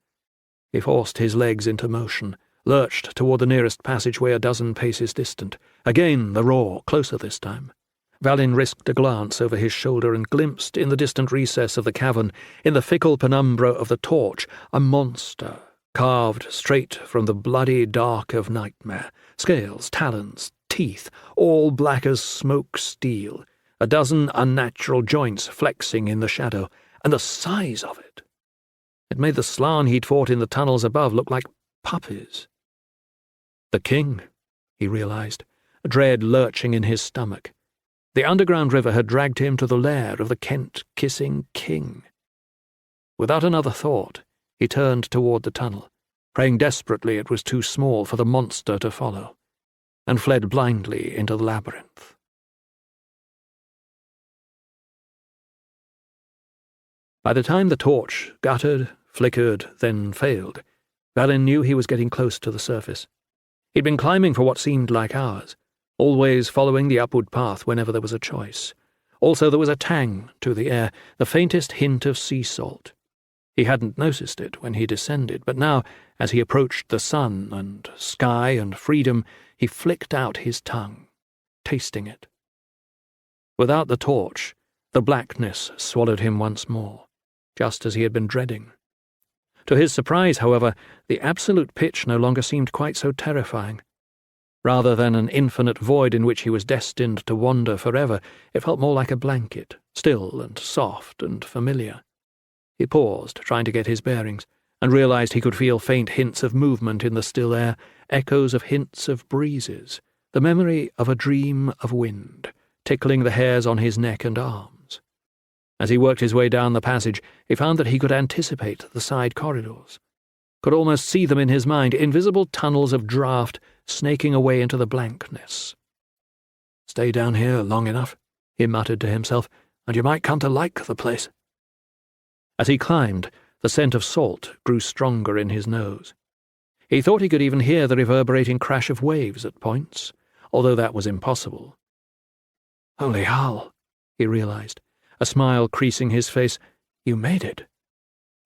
He forced his legs into motion, lurched toward the nearest passageway a dozen paces distant. Again the roar, closer this time. Valin risked a glance over his shoulder and glimpsed in the distant recess of the cavern, in the fickle penumbra of the torch, a monster, carved straight from the bloody dark of nightmare, scales, talons, teeth, all black as smoke steel, a dozen unnatural joints flexing in the shadow, and the size of it! It made the Slan he'd fought in the tunnels above look like puppies. The king, he realized, dread lurching in his stomach. The underground river had dragged him to the lair of the Kent-kissing king. Without another thought, he turned toward the tunnel, praying desperately it was too small for the monster to follow, and fled blindly into the labyrinth. By the time the torch guttered, flickered, then failed, Valin knew he was getting close to the surface. He'd been climbing for what seemed like hours, always following the upward path whenever there was a choice. Also there was a tang to the air, the faintest hint of sea salt. He hadn't noticed it when he descended, but now, as he approached the sun and sky and freedom, he flicked out his tongue, tasting it. Without the torch, the blackness swallowed him once more, just as he had been dreading. To his surprise, however, the absolute pitch no longer seemed quite so terrifying. Rather than an infinite void in which he was destined to wander forever, it felt more like a blanket, still and soft and familiar. He paused, trying to get his bearings, and realized he could feel faint hints of movement in the still air, echoes of hints of breezes, the memory of a dream of wind, tickling the hairs on his neck and arms. As he worked his way down the passage, he found that he could anticipate the side corridors, could almost see them in his mind, invisible tunnels of draught snaking away into the blankness. "Stay down here long enough," he muttered to himself, "and you might come to like the place." As he climbed, the scent of salt grew stronger in his nose. He thought he could even hear the reverberating crash of waves at points, although that was impossible. "Holy Hal," he realized, a smile creasing his face. "You made it.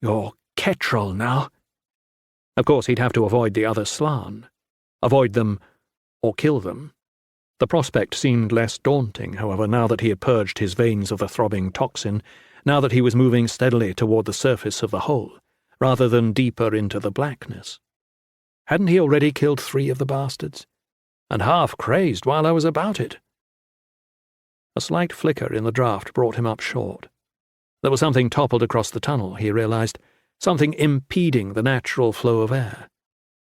You're Ketrel now." Of course, he'd have to avoid the other Slan. Avoid them, or kill them. The prospect seemed less daunting, however, now that he had purged his veins of the throbbing toxin, now that he was moving steadily toward the surface of the hole, rather than deeper into the blackness. Hadn't he already killed 3 of the bastards? And half crazed while I was about it. A slight flicker in the draught brought him up short. There was something toppled across the tunnel, he realized, something impeding the natural flow of air.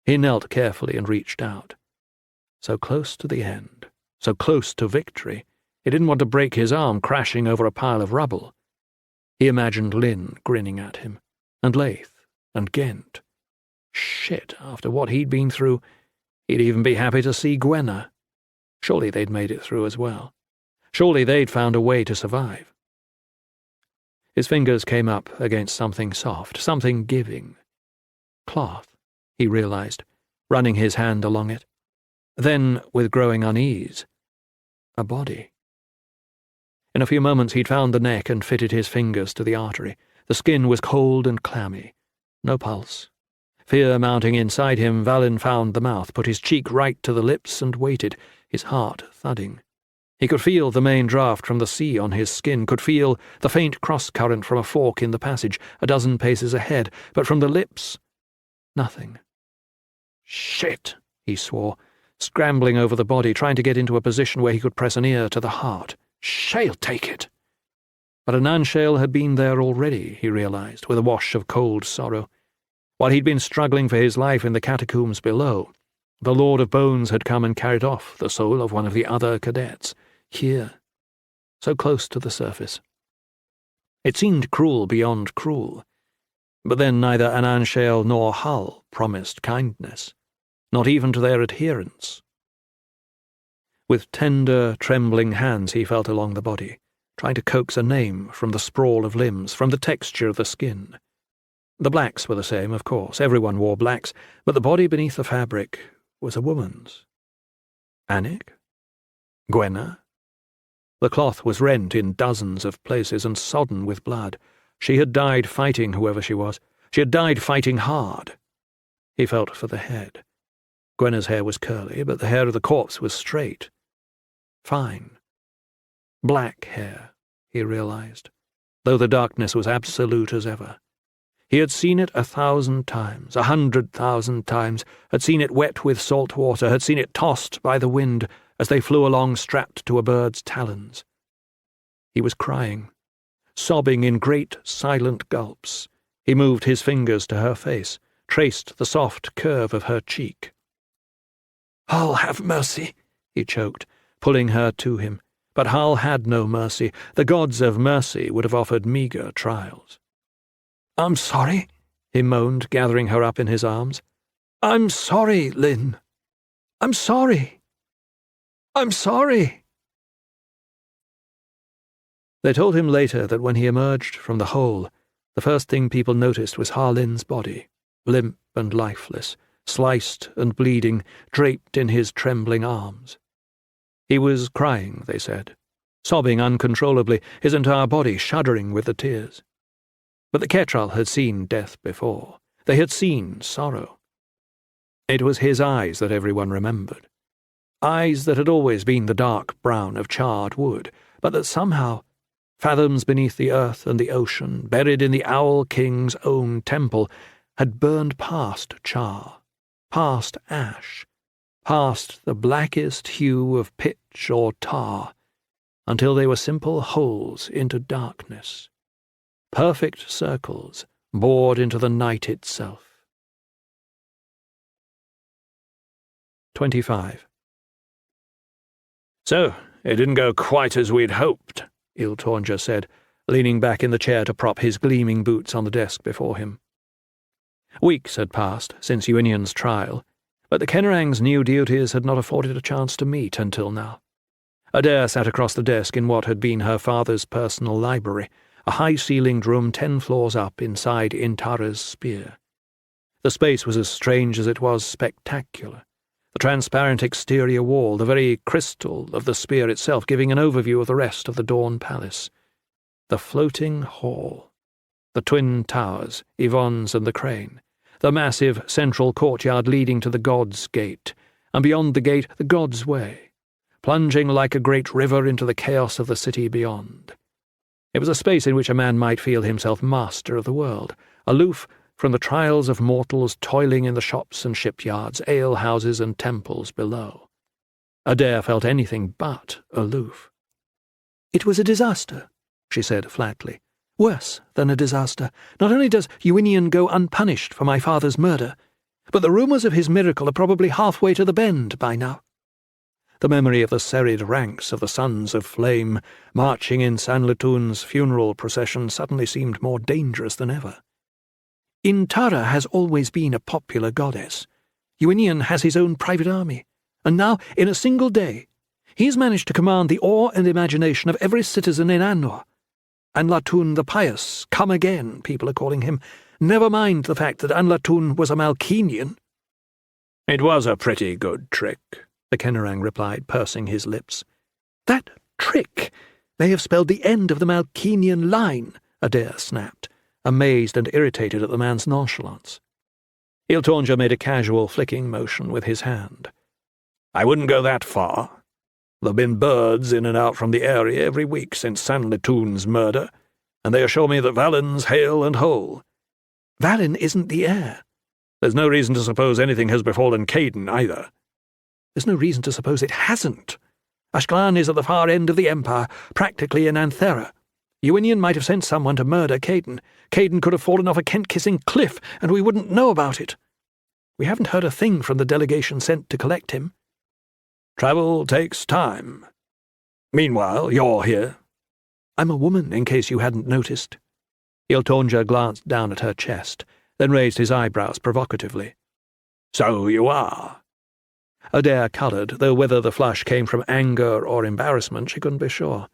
He knelt carefully and reached out. So close to the end, so close to victory, he didn't want to break his arm crashing over a pile of rubble. He imagined Lynn grinning at him, and Leith, and Ghent. Shit, after what he'd been through, he'd even be happy to see Gwenna. Surely they'd made it through as well. Surely they'd found a way to survive. His fingers came up against something soft, something giving. Cloth, he realized, running his hand along it. Then, with growing unease, a body. In a few moments he'd found the neck and fitted his fingers to the artery. The skin was cold and clammy. No pulse. Fear mounting inside him, Valin found the mouth, put his cheek right to the lips and waited, his heart thudding. He could feel the main draught from the sea on his skin, could feel the faint cross-current from a fork in the passage, a dozen paces ahead, but from the lips, nothing. Shit, he swore, scrambling over the body, trying to get into a position where he could press an ear to the heart. Shale take it! But a Nanshale had been there already, he realized, with a wash of cold sorrow. While he'd been struggling for his life in the catacombs below, the Lord of Bones had come and carried off the soul of one of the other cadets. Here, so close to the surface. It seemed cruel beyond cruel, but then neither Ananshale nor Hull promised kindness, not even to their adherents. With tender, trembling hands he felt along the body, trying to coax a name from the sprawl of limbs, from the texture of the skin. The blacks were the same, of course, everyone wore blacks, but the body beneath the fabric was a woman's. Anik? Gwenna? The cloth was rent in dozens of places and sodden with blood. She had died fighting whoever she was. She had died fighting hard. He felt for the head. Gwenna's hair was curly, but the hair of the corpse was straight. Fine. Black hair, he realized, though the darkness was absolute as ever. He had seen it 1,000 times, 100,000 times, had seen it wet with salt water, had seen it tossed by the wind as they flew along strapped to a bird's talons. He was crying, sobbing in great silent gulps. He moved his fingers to her face, traced the soft curve of her cheek. "Hull have mercy," he choked, pulling her to him. But Hull had no mercy. The gods of mercy would have offered meagre trials. "I'm sorry," he moaned, gathering her up in his arms. "I'm sorry, Lynn. I'm sorry. I'm sorry." They told him later that when he emerged from the hole, the first thing people noticed was Harlin's body, limp and lifeless, sliced and bleeding, draped in his trembling arms. He was crying, they said, sobbing uncontrollably, his entire body shuddering with the tears. But the Ketral had seen death before. They had seen sorrow. It was his eyes that everyone remembered. Eyes that had always been the dark brown of charred wood, but that somehow, fathoms beneath the earth and the ocean, buried in the Owl King's own temple, had burned past char, past ash, past the blackest hue of pitch or tar, until they were simple holes into darkness, perfect circles bored into the night itself. 25. "So, it didn't go quite as we'd hoped," Iltornger said, leaning back in the chair to prop his gleaming boots on the desk before him. Weeks had passed since Uinian's trial, but the Kennerangs' new duties had not afforded a chance to meet until now. Adair sat across the desk in what had been her father's personal library, a high-ceilinged room 10 floors up inside Intara's spear. The space was as strange as it was spectacular. The transparent exterior wall, the very crystal of the spear itself, giving an overview of the rest of the Dawn Palace. The floating hall. The twin towers, Yvonne's and the crane. The massive central courtyard leading to the God's Gate, and beyond the gate, the God's Way, plunging like a great river into the chaos of the city beyond. It was a space in which a man might feel himself master of the world, aloof from the trials of mortals toiling in the shops and shipyards, alehouses and temples below. Adair felt anything but aloof. "It was a disaster," she said flatly. "Worse than a disaster. Not only does Uinian go unpunished for my father's murder, but the rumours of his miracle are probably halfway to the bend by now." The memory of the serried ranks of the Sons of Flame marching in Sanlatun's funeral procession suddenly seemed more dangerous than ever. "Intara has always been a popular goddess. Uinian has his own private army, and now, in a single day, he's managed to command the awe and imagination of every citizen in Anor. Anlatun the Pious, come again, people are calling him. Never mind the fact that Anlatun was a Malkinian." "It was a pretty good trick," the Kennerang replied, pursing his lips. "That trick may have spelled the end of the Malkinian line," Adair snapped, amazed and irritated at the man's nonchalance. Iltonja made a casual flicking motion with his hand. "I wouldn't go that far. There have been birds in and out from the area every week since Sanlatun's murder, and they assure me that Valin's hale and whole." "Valin isn't the heir." "There's no reason to suppose anything has befallen Caden either." "There's no reason to suppose it hasn't. Ashklan is at the far end of the Empire, practically in Anthera. Uinian might have sent someone to murder Caden. Caden could have fallen off a Kent-kissing cliff, and we wouldn't know about it. We haven't heard a thing from the delegation sent to collect him." "Travel takes time. Meanwhile, you're here." "I'm a woman, in case you hadn't noticed." Iltonja glanced down at her chest, then raised his eyebrows provocatively. "So you are." Adair coloured, though whether the flush came from anger or embarrassment she couldn't be sure.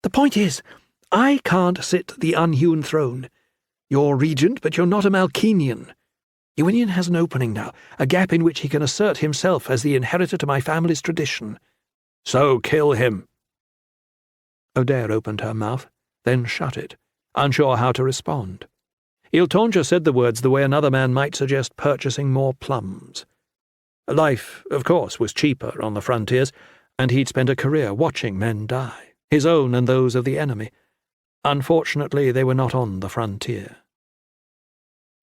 "The point is, I can't sit the unhewn throne. You're regent, but you're not a Malkinian. Uinian has an opening now, a gap in which he can assert himself as the inheritor to my family's tradition." "So kill him." Adair opened her mouth, then shut it, unsure how to respond. Iltonja said the words the way another man might suggest purchasing more plums. Life, of course, was cheaper on the frontiers, and he'd spent a career watching men die, his own and those of the enemy. Unfortunately, they were not on the frontier.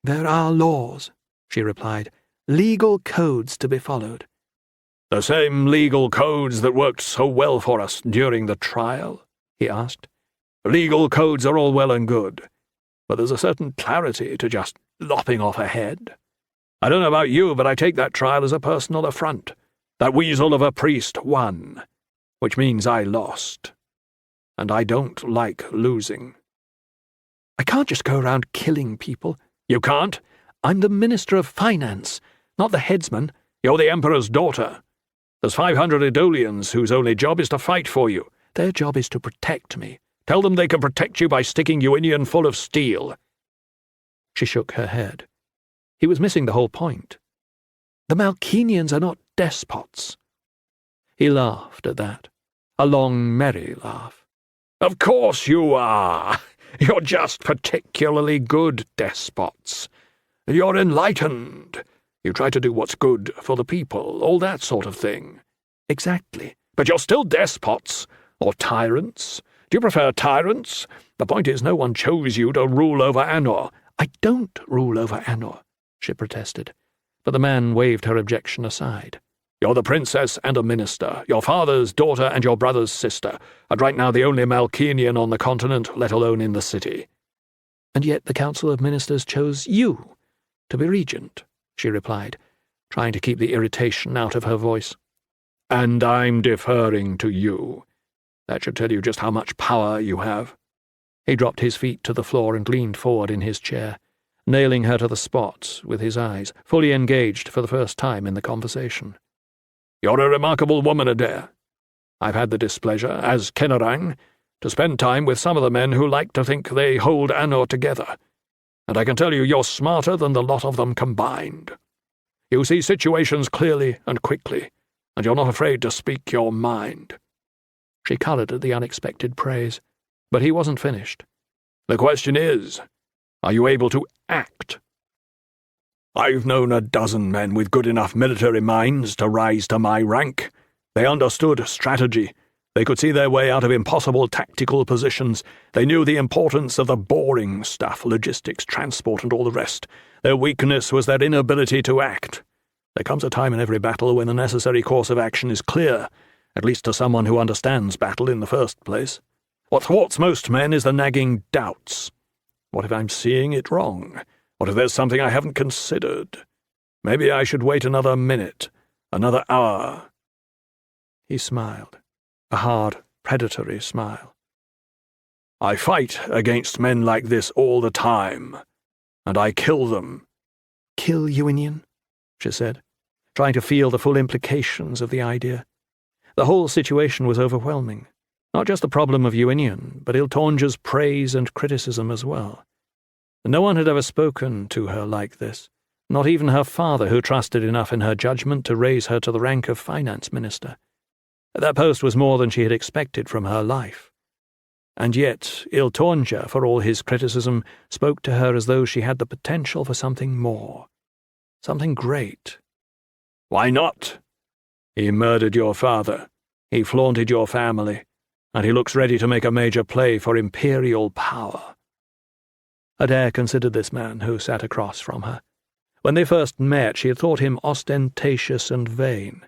"There are laws," she replied, "legal codes to be followed." "The same legal codes that worked so well for us during the trial?" he asked. "Legal codes are all well and good, but there's a certain clarity to just lopping off a head. I don't know about you, but I take that trial as a personal affront. That weasel of a priest won, which means I lost. And I don't like losing." "I can't just go around killing people." "You can't? I'm the Minister of Finance, not the headsman." "You're the Emperor's daughter. There's 500 Idolians whose only job is to fight for you. Their job is to protect me." "Tell them they can protect you by sticking Uinian full of steel." She shook her head. He was missing the whole point. "The Malkinians are not despots." He laughed at that, a long, merry laugh. "Of course you are. You're just particularly good despots. You're enlightened. You try to do what's good for the people, all that sort of thing." "Exactly." "But you're still despots, or tyrants. Do you prefer tyrants? The point is, no one chose you to rule over Anor." "I don't rule over Anor," she protested, but the man waved her objection aside. "You're the princess and a minister, your father's daughter and your brother's sister, and right now the only Malkinian on the continent, let alone in the city." "And yet the Council of Ministers chose you to be regent," she replied, trying to keep the irritation out of her voice. "And I'm deferring to you. That should tell you just how much power you have." He dropped his feet to the floor and leaned forward in his chair, nailing her to the spot with his eyes, fully engaged for the first time in the conversation. "You're a remarkable woman, Adair. I've had the displeasure, as Kennerang, to spend time with some of the men who like to think they hold Anor together, and I can tell you you're smarter than the lot of them combined. You see situations clearly and quickly, and you're not afraid to speak your mind." She coloured at the unexpected praise, but he wasn't finished. "The question is, are you able to act? I've known a dozen men with good enough military minds to rise to my rank. They understood strategy, They could see their way out of impossible tactical positions. They knew the importance of the boring stuff, logistics, transport, and all the rest. Their weakness was their inability to act. There comes a time in every battle when the necessary course of action is clear, at least to someone who understands battle in the first place. What thwarts most men is the nagging doubts. What if I'm seeing it wrong? What if there's something I haven't considered? Maybe I should wait another minute, another hour. He smiled, a hard, predatory smile. I fight against men like this all the time, and I kill them. Kill Uinian? She said, trying to feel the full implications of the idea. The whole situation was overwhelming. Not just the problem of Uinian, but Iltonja's praise and criticism as well. No one had ever spoken to her like this, not even her father, who trusted enough in her judgment to raise her to the rank of finance minister. That post was more than she had expected from her life. And yet Iltonja, for all his criticism, spoke to her as though she had the potential for something more, something great. Why not? He murdered your father, he flaunted your family, and he looks ready to make a major play for imperial power. Adair considered this man who sat across from her. When they first met, she had thought him ostentatious and vain,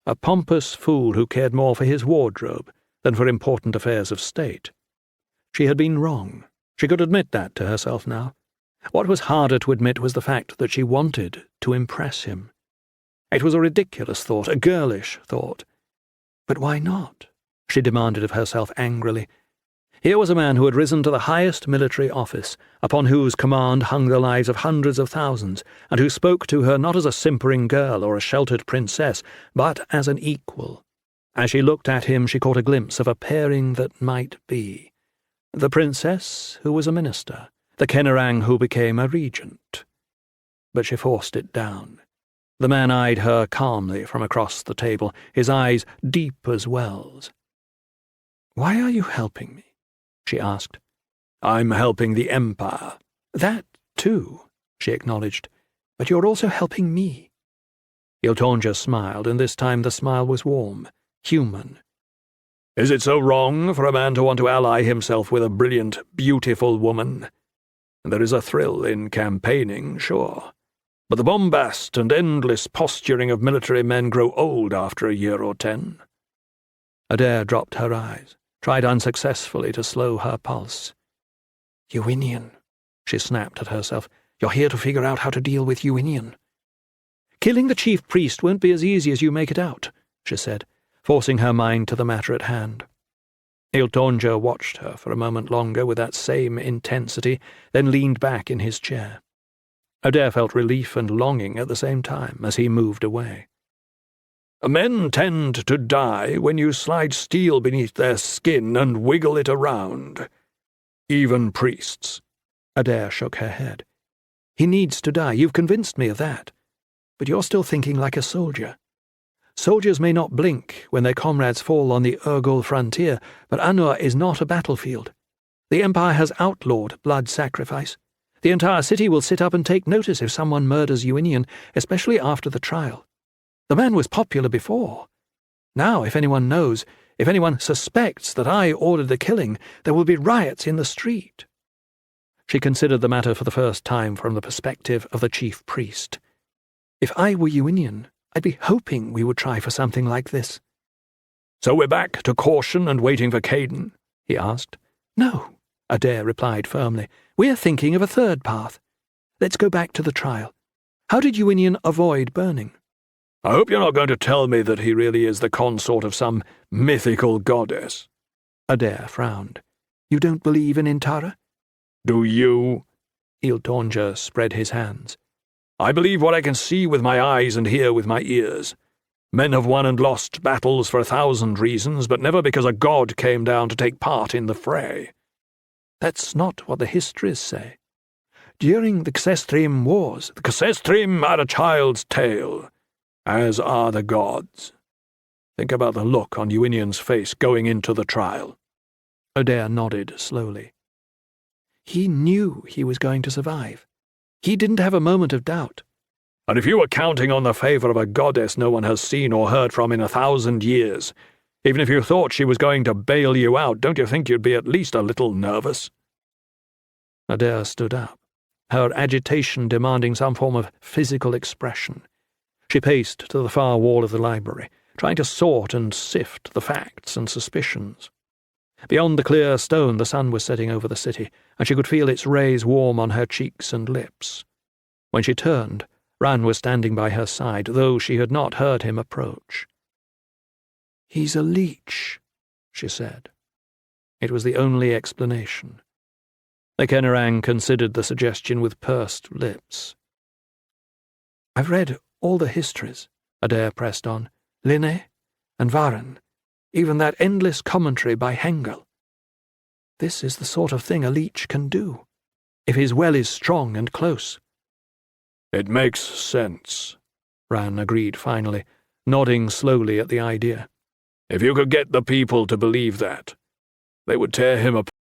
a pompous fool who cared more for his wardrobe than for important affairs of state. She had been wrong. She could admit that to herself now. What was harder to admit was the fact that she wanted to impress him. It was a ridiculous thought, a girlish thought. But why not? She demanded of herself angrily. Here was a man who had risen to the highest military office, upon whose command hung the lives of hundreds of thousands, and who spoke to her not as a simpering girl or a sheltered princess, but as an equal. As she looked at him, she caught a glimpse of a pairing that might be. The princess, who was a minister, the Kennerang who became a regent. But she forced it down. The man eyed her calmly from across the table, his eyes deep as wells. "Why are you helping me?" she asked. "I'm helping the Empire." "That, too," she acknowledged. "But you're also helping me." Iltonja smiled, and this time the smile was warm, human. "Is it so wrong for a man to want to ally himself with a brilliant, beautiful woman? There is a thrill in campaigning, sure. But the bombast and endless posturing of military men grow old after a year or 10. Adair dropped her eyes, tried unsuccessfully to slow her pulse. "Uinian," she snapped at herself. "You're here to figure out how to deal with Uinian." "Killing the chief priest won't be as easy as you make it out," she said, forcing her mind to the matter at hand. Iltonja watched her for a moment longer with that same intensity, then leaned back in his chair. Adair felt relief and longing at the same time as he moved away. "Men tend to die when you slide steel beneath their skin and wiggle it around. Even priests." Adair shook her head. "He needs to die, you've convinced me of that. But you're still thinking like a soldier. Soldiers may not blink when their comrades fall on the Urgol frontier, but Anur is not a battlefield. The Empire has outlawed blood sacrifice. The entire city will sit up and take notice if someone murders Uinian, especially after the trial. The man was popular before. Now, if anyone knows, if anyone suspects that I ordered the killing, there will be riots in the street." She considered the matter for the first time from the perspective of the chief priest. "If I were Uinian, I'd be hoping we would try for something like this." "So we're back to caution and waiting for Caden?" he asked. "No," Adair replied firmly. "We're thinking of a third path. Let's go back to the trial. How did Uinian avoid burning?" "I hope you're not going to tell me that he really is the consort of some mythical goddess." Adair frowned. "You don't believe in Intara?" "Do you?" Iltonja spread his hands. "I believe what I can see with my eyes and hear with my ears. Men have won and lost battles for 1,000 reasons, but never because a god came down to take part in the fray." "That's not what the histories say. During the Xestrim Wars..." "The Xestrim are a child's tale, as are the gods. Think about the look on Uinian's face going into the trial." Adair nodded slowly. "He knew he was going to survive. He didn't have a moment of doubt." "And if you were counting on the favour of a goddess no one has seen or heard from in 1,000 years, Even if you thought she was going to bail you out, don't you think you'd be at least a little nervous?" Adair stood up, her agitation demanding some form of physical expression. She paced to the far wall of the library, trying to sort and sift the facts and suspicions. Beyond the clear stone the sun was setting over the city, and she could feel its rays warm on her cheeks and lips. When she turned, Ran was standing by her side, though she had not heard him approach. "He's a leech," she said. It was the only explanation. The Kennerang considered the suggestion with pursed lips. "I've read all the histories," Adair pressed on, "Linné and Varan, even that endless commentary by Hengel. This is the sort of thing a leech can do, if his well is strong and close." "It makes sense," Ran agreed finally, nodding slowly at the idea. "If you could get the people to believe that, they would tear him apart."